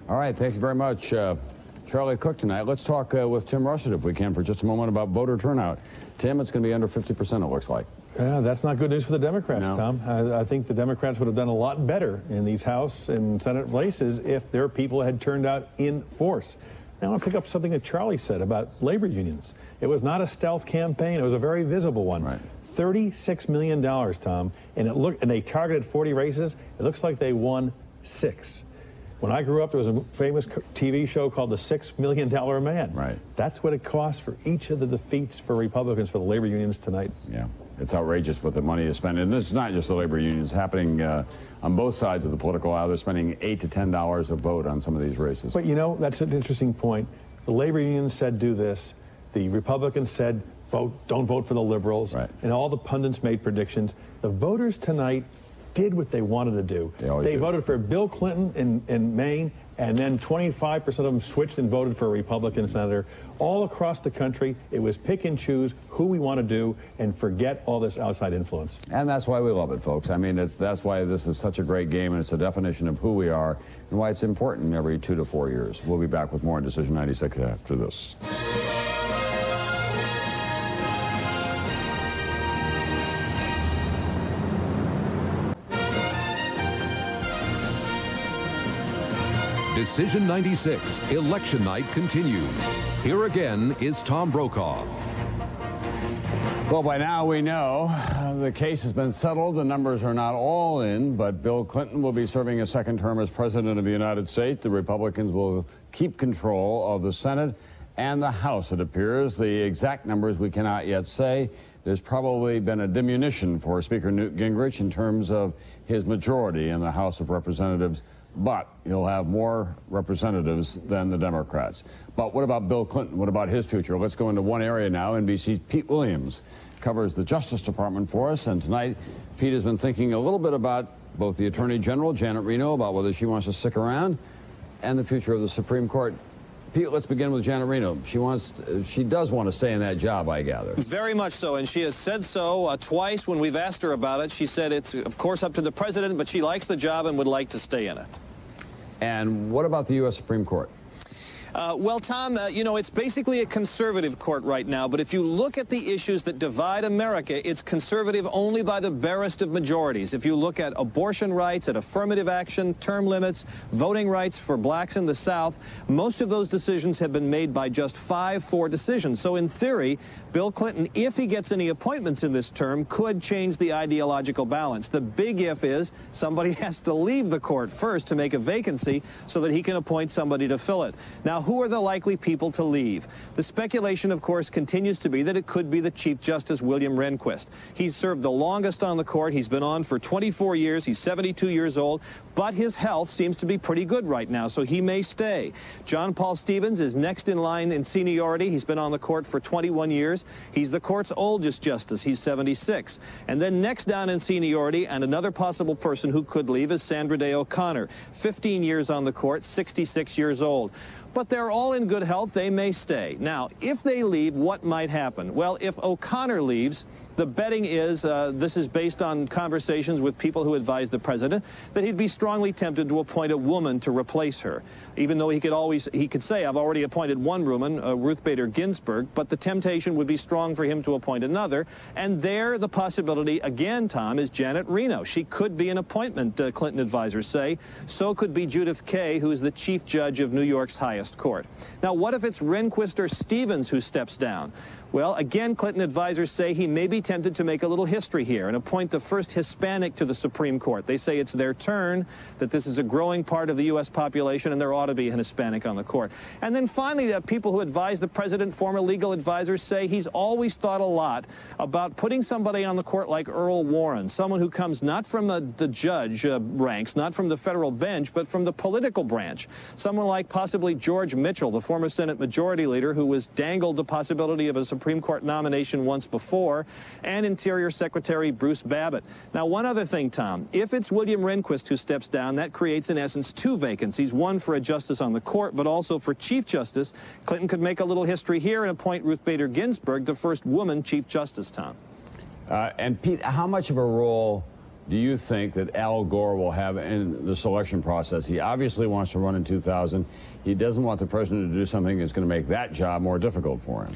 All right, thank you very much, Charlie Cook tonight. Let's talk with Tim Russert, if we can, for just a moment about voter turnout. Tim, it's going to be under 50%, it looks like. Yeah, that's not good news for the Democrats, No. Tom. I think the Democrats would have done a lot better in these House and Senate races if their people had turned out in force. Now I want to pick up something that Charlie said about labor unions. It was not a stealth campaign. It was a very visible one. Right. $36 million, Tom, and they targeted 40 races. It looks like they won 6. When I grew up, there was a famous TV show called The $6 Million Man. Right. That's what it costs for each of the defeats for Republicans for the labor unions tonight. Yeah, it's outrageous what the money is spent. And it's not just the labor unions. It's happening on both sides of the political aisle. They're spending $8 to $10 a vote on some of these races. But, you know, that's an interesting point. The labor unions said do this. The Republicans said don't vote for the liberals. Right. And all the pundits made predictions. The voters tonight did what they wanted to do. They voted for Bill Clinton in Maine, and then 25% of them switched and voted for a Republican senator. All across the country, it was pick and choose who we want to do and forget all this outside influence. And that's why we love it, folks. I mean, that's why this is such a great game, and it's a definition of who we are and why it's important every 2 to 4 years. We'll be back with more on Decision 96 after this. Decision 96, Election Night continues. Here again is Tom Brokaw. Well, by now we know the case has been settled. The numbers are not all in, but Bill Clinton will be serving a second term as president of the United States. The Republicans will keep control of the Senate and the House, it appears. The exact numbers we cannot yet say. There's probably been a diminution for Speaker Newt Gingrich in terms of his majority in the House of Representatives, but he'll have more representatives than the Democrats. But what about Bill Clinton? What about his future? Let's go into one area now. NBC's Pete Williams covers the Justice Department for us, and tonight Pete has been thinking a little bit about both the Attorney General, Janet Reno, about whether she wants to stick around, and the future of the Supreme Court. Pete, let's begin with Janet Reno. She does want to stay in that job, I gather. Very much so, and she has said so twice when we've asked her about it. She said it's, of course, up to the president, but she likes the job and would like to stay in it. And what about the U.S. Supreme Court? Well, Tom, you know, it's basically a conservative court right now, but if you look at the issues that divide America, it's conservative only by the barest of majorities. If you look at abortion rights, at affirmative action, term limits, voting rights for blacks in the South, most of those decisions have been made by just 5-4 decisions. So in theory, Bill Clinton, if he gets any appointments in this term, could change the ideological balance. The big if is somebody has to leave the court first to make a vacancy so that he can appoint somebody to fill it. Now, who are the likely people to leave? The speculation, of course, continues to be that it could be the Chief Justice William Rehnquist. He's served the longest on the court. He's been on for 24 years. He's 72 years old, but his health seems to be pretty good right now, so he may stay. John Paul Stevens is next in line in seniority. He's been on the court for 21 years. He's the court's oldest justice. He's 76. And then next down in seniority, and another possible person who could leave, is Sandra Day O'Connor, 15 years on the court, 66 years old. But they're all in good health. They may stay. Now, if they leave, what might happen? Well, if O'Connor leaves, the betting is, this is based on conversations with people who advise the president, that he'd be strongly tempted to appoint a woman to replace her. Even though he could say, I've already appointed one woman, Ruth Bader Ginsburg, but the temptation would be strong for him to appoint another. And there, the possibility, again, Tom, is Janet Reno. She could be an appointment, Clinton advisors say. So could be Judith Kaye, who is the chief judge of New York's highest highest court. Now, what if it's Rehnquist or Stevens who steps down? Well, again, Clinton advisors say he may be tempted to make a little history here and appoint the first Hispanic to the Supreme Court. They say it's their turn, that this is a growing part of the U.S. population, and there ought to be an Hispanic on the court. And then finally, the people who advise the president, former legal advisors, say he's always thought a lot about putting somebody on the court like Earl Warren, someone who comes not from the judge ranks, not from the federal bench, but from the political branch. Someone like possibly George Mitchell, the former Senate Majority Leader, who was dangled the possibility of a Supreme Court nomination once before, and Interior Secretary Bruce Babbitt. Now, one other thing, Tom. If it's William Rehnquist who steps down, that creates, in essence, two vacancies, one for a justice on the court, but also for Chief Justice. Clinton could make a little history here and appoint Ruth Bader Ginsburg, the first woman Chief Justice, Tom. And Pete, how much of a role do you think that Al Gore will have in the selection process? He obviously wants to run in 2000. He doesn't want the president to do something that's going to make that job more difficult for him.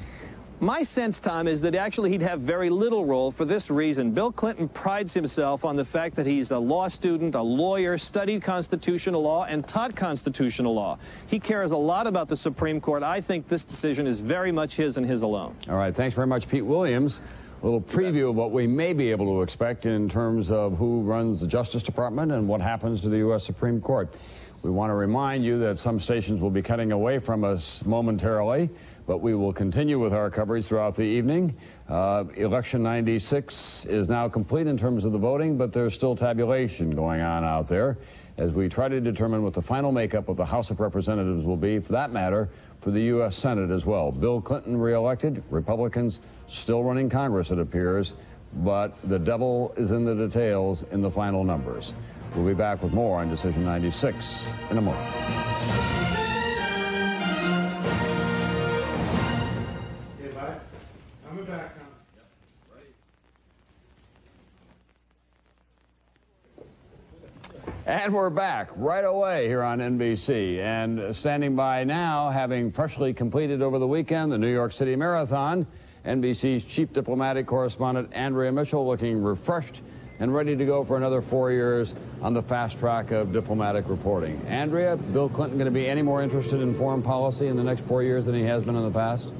My sense, Tom, is that actually he'd have very little role for this reason. Bill Clinton prides himself on the fact that he's a law student, a lawyer, studied constitutional law, and taught constitutional law. He cares a lot about the Supreme Court. I think this decision is very much his and his alone. All right, thanks very much, Pete Williams. A little preview of what we may be able to expect in terms of who runs the Justice Department and what happens to the U.S. Supreme Court. We want to remind you that some stations will be cutting away from us momentarily, but we will continue with our coverage throughout the evening. Election 96 is now complete in terms of the voting, but there's still tabulation going on out there as we try to determine what the final makeup of the House of Representatives will be, for that matter, for the U.S. Senate as well. Bill Clinton reelected, Republicans still running Congress, it appears, but the devil is in the details in the final numbers. We'll be back with more on Decision 96 in a moment. And we're back right away here on NBC. And standing by now, having freshly completed over the weekend the New York City Marathon, NBC's chief diplomatic correspondent Andrea Mitchell, looking refreshed and ready to go for another 4 years on the fast track of diplomatic reporting. Andrea, Bill Clinton going to be any more interested in foreign policy in the next 4 years than he has been in the past?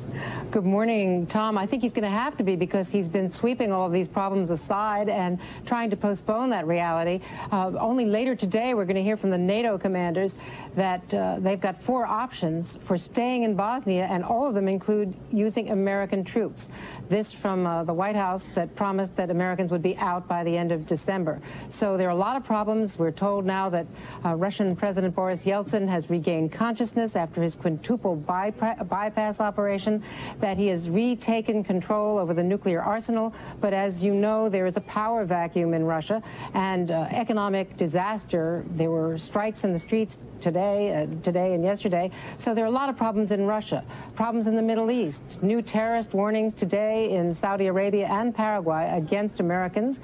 Good morning, Tom. I think he's going to have to be, because he's been sweeping all of these problems aside and trying to postpone that reality. Only later today we're going to hear from the NATO commanders that they've got 4 options for staying in Bosnia, and all of them include using American troops. This from the White House that promised that Americans would be out by the end of December. So there are a lot of problems. We're told now that Russian President Boris Yeltsin has regained consciousness after his quintuple bypass operation, that he has retaken control over the nuclear arsenal. But as you know, there is a power vacuum in Russia and economic disaster. There were strikes in the streets today and yesterday. So there are a lot of problems in Russia, problems in the Middle East, new terrorist warnings today in Saudi Arabia and Paraguay against Americans.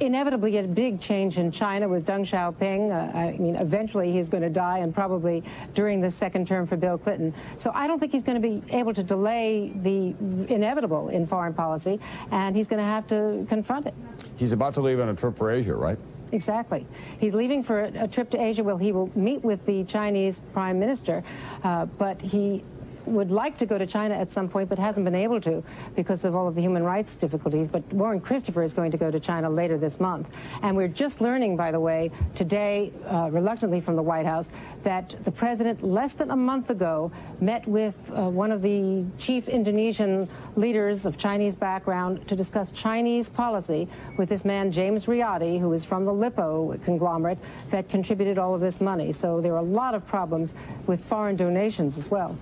Inevitably, a big change in China with Deng Xiaoping. I mean, eventually he's going to die, and probably during the second term for Bill Clinton. So I don't think he's going to be able to delay the inevitable in foreign policy, and he's going to have to confront it. He's about to leave on a trip for Asia, right? Exactly. He's leaving for a trip to Asia. Well, he will meet with the Chinese Prime Minister, but he would like to go to China at some point, but hasn't been able to because of all of the human rights difficulties. But Warren Christopher is going to go to China later this month. And we're just learning, by the way, today, reluctantly from the White House, that the president, less than a month ago, met with one of the chief Indonesian leaders of Chinese background to discuss Chinese policy with this man, James Riyadi, who is from the Lippo conglomerate that contributed all of this money. So there are a lot of problems with foreign donations as well.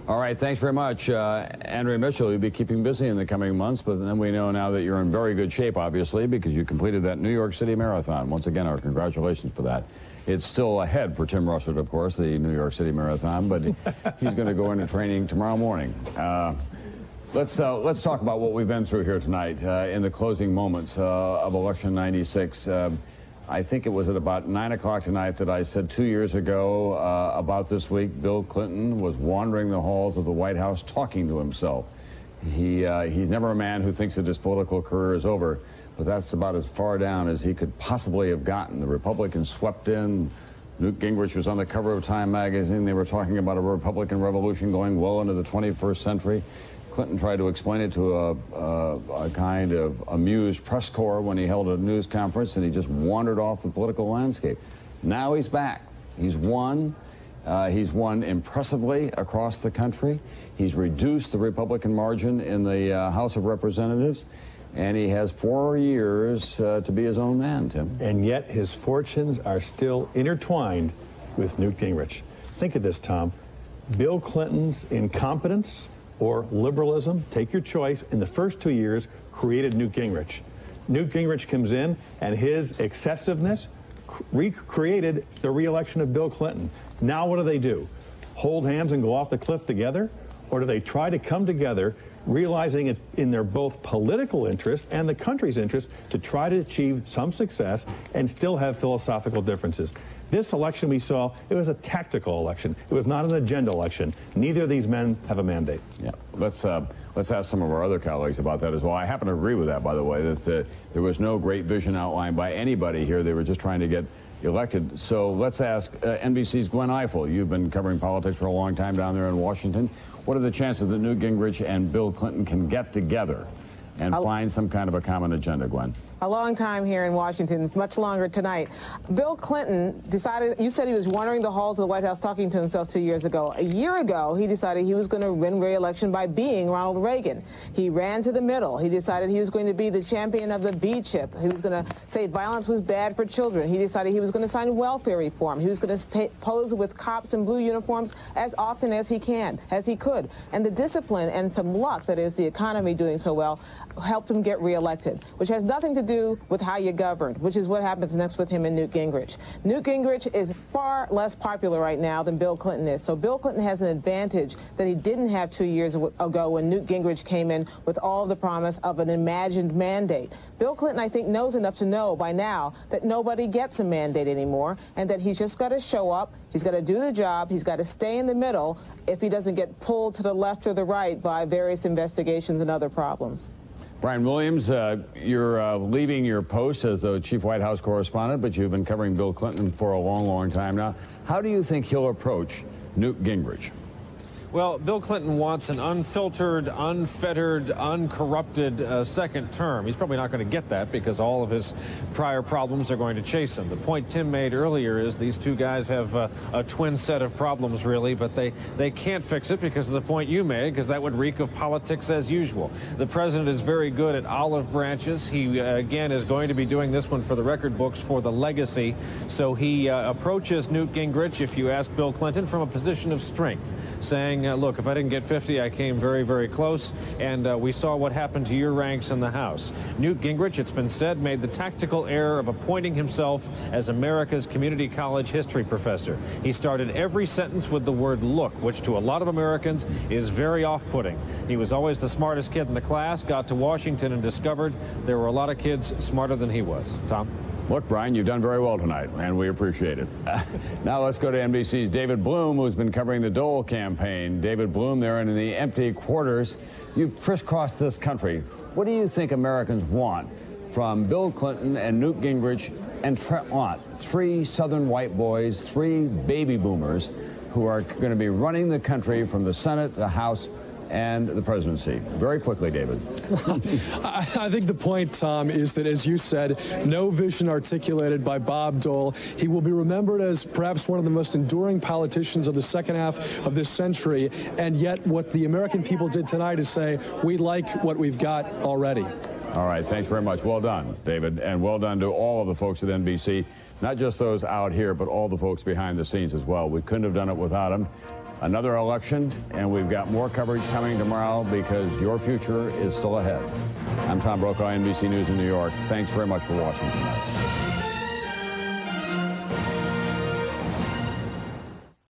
All right, thanks very much, Andrea Mitchell. You'll be keeping busy in the coming months, but then we know now that you're in very good shape, obviously, because you completed that New York City Marathon. Once again, our congratulations for that. It's still ahead for Tim Russert, of course, the New York City Marathon, but he's going to go into training tomorrow morning. Let's talk about what we've been through here tonight in the closing moments of Election 96. I think it was at about 9 o'clock tonight that I said 2 years ago about this week, Bill Clinton was wandering the halls of the White House talking to himself. He's never a man who thinks that his political career is over, but that's about as far down as he could possibly have gotten. The Republicans swept in Newt Gingrich was on the cover of Time magazine. They were talking about a Republican revolution going well into the 21st century. Clinton tried to explain it to a kind of amused press corps when he held a news conference, and he just wandered off the political landscape. Now he's back. He's won. He's won impressively across the country. He's reduced the Republican margin in the House of Representatives, and he has 4 years to be his own man, Tim. And yet his fortunes are still intertwined with Newt Gingrich. Think of this, Tom. Bill Clinton's incompetence or liberalism, take your choice, in the first 2 years created Newt Gingrich. Newt Gingrich comes in, and his excessiveness recreated the re-election of Bill Clinton. Now what do? Hold hands and go off the cliff together? Or do they try to come together, realizing it's in their both political interest and the country's interest to try to achieve some success and still have philosophical differences? This election we saw, it was a tactical election. It was not an agenda election. Neither of these men have a mandate. Yeah, let's ask some of our other colleagues about that as well. I happen to agree with that, by the way, that there was no great vision outlined by anybody here. They were just trying to get elected. So let's ask NBC's Gwen Eiffel. You've been covering politics for a long time down there in Washington. What are the chances that Newt Gingrich and Bill Clinton can get together and find some kind of a common agenda, Gwen? A long time here in Washington, much longer tonight. Bill Clinton decided, you said he was wandering the halls of the White House talking to himself 2 years ago. A year ago, he decided he was going to win re-election by being Ronald Reagan. He ran to the middle. He decided he was going to be the champion of the V chip. He was going to say violence was bad for children. He decided he was going to sign welfare reform. He was going to pose with cops in blue uniforms as often as he could. And the discipline and some luck, that is the economy doing so well, helped him get reelected, which has nothing to do with how you governed, which is what happens next with him and Newt Gingrich. Newt Gingrich is far less popular right now than Bill Clinton is. So Bill Clinton has an advantage that he didn't have 2 years ago when Newt Gingrich came in with all the promise of an imagined mandate. Bill Clinton, I think, knows enough to know by now that nobody gets a mandate anymore, and that he's just got to show up, he's got to do the job, he's got to stay in the middle if he doesn't get pulled to the left or the right by various investigations and other problems. Brian Williams, you're leaving your post as the chief White House correspondent, but you've been covering Bill Clinton for a long, long time now. How do you think he'll approach Newt Gingrich? Well, Bill Clinton wants an unfiltered, unfettered, uncorrupted second term. He's probably not going to get that because all of his prior problems are going to chase him. The point Tim made earlier is these two guys have a twin set of problems, really, but they can't fix it because of the point you made, because that would reek of politics as usual. The president is very good at olive branches. He, again, is going to be doing this one for the record books for the legacy. So he approaches Newt Gingrich, if you ask Bill Clinton, from a position of strength, saying, look, if I didn't get 50, I came very, very close, and we saw what happened to your ranks in the House. Newt Gingrich, it's been said, made the tactical error of appointing himself as America's community college history professor. He started every sentence with the word look, which to a lot of Americans is very off-putting. He was always the smartest kid in the class, got to Washington and discovered there were a lot of kids smarter than he was. Tom? Look, Brian, you've done very well tonight, and we appreciate it. Now let's go to NBC's David Bloom, who's been covering the Dole campaign. David Bloom, there in the empty quarters. You've crisscrossed this country. What do you think Americans want from Bill Clinton and Newt Gingrich and Trent Lott, three Southern white boys, three baby boomers who are going to be running the country from the Senate, the House, and the presidency? Very quickly, David. I think the point, Tom, is that, as you said, no vision articulated by Bob Dole. He will be remembered as perhaps one of the most enduring politicians of the second half of this century, and yet what the American people did tonight is say, we like what we've got already. All right, thanks very much. Well done, David, and well done to all of the folks at NBC, not just those out here, but all the folks behind the scenes as well. We couldn't have done it without them. Another election, and we've got more coverage coming tomorrow because your future is still ahead. I'm Tom Brokaw, NBC News in New York. Thanks very much for watching tonight.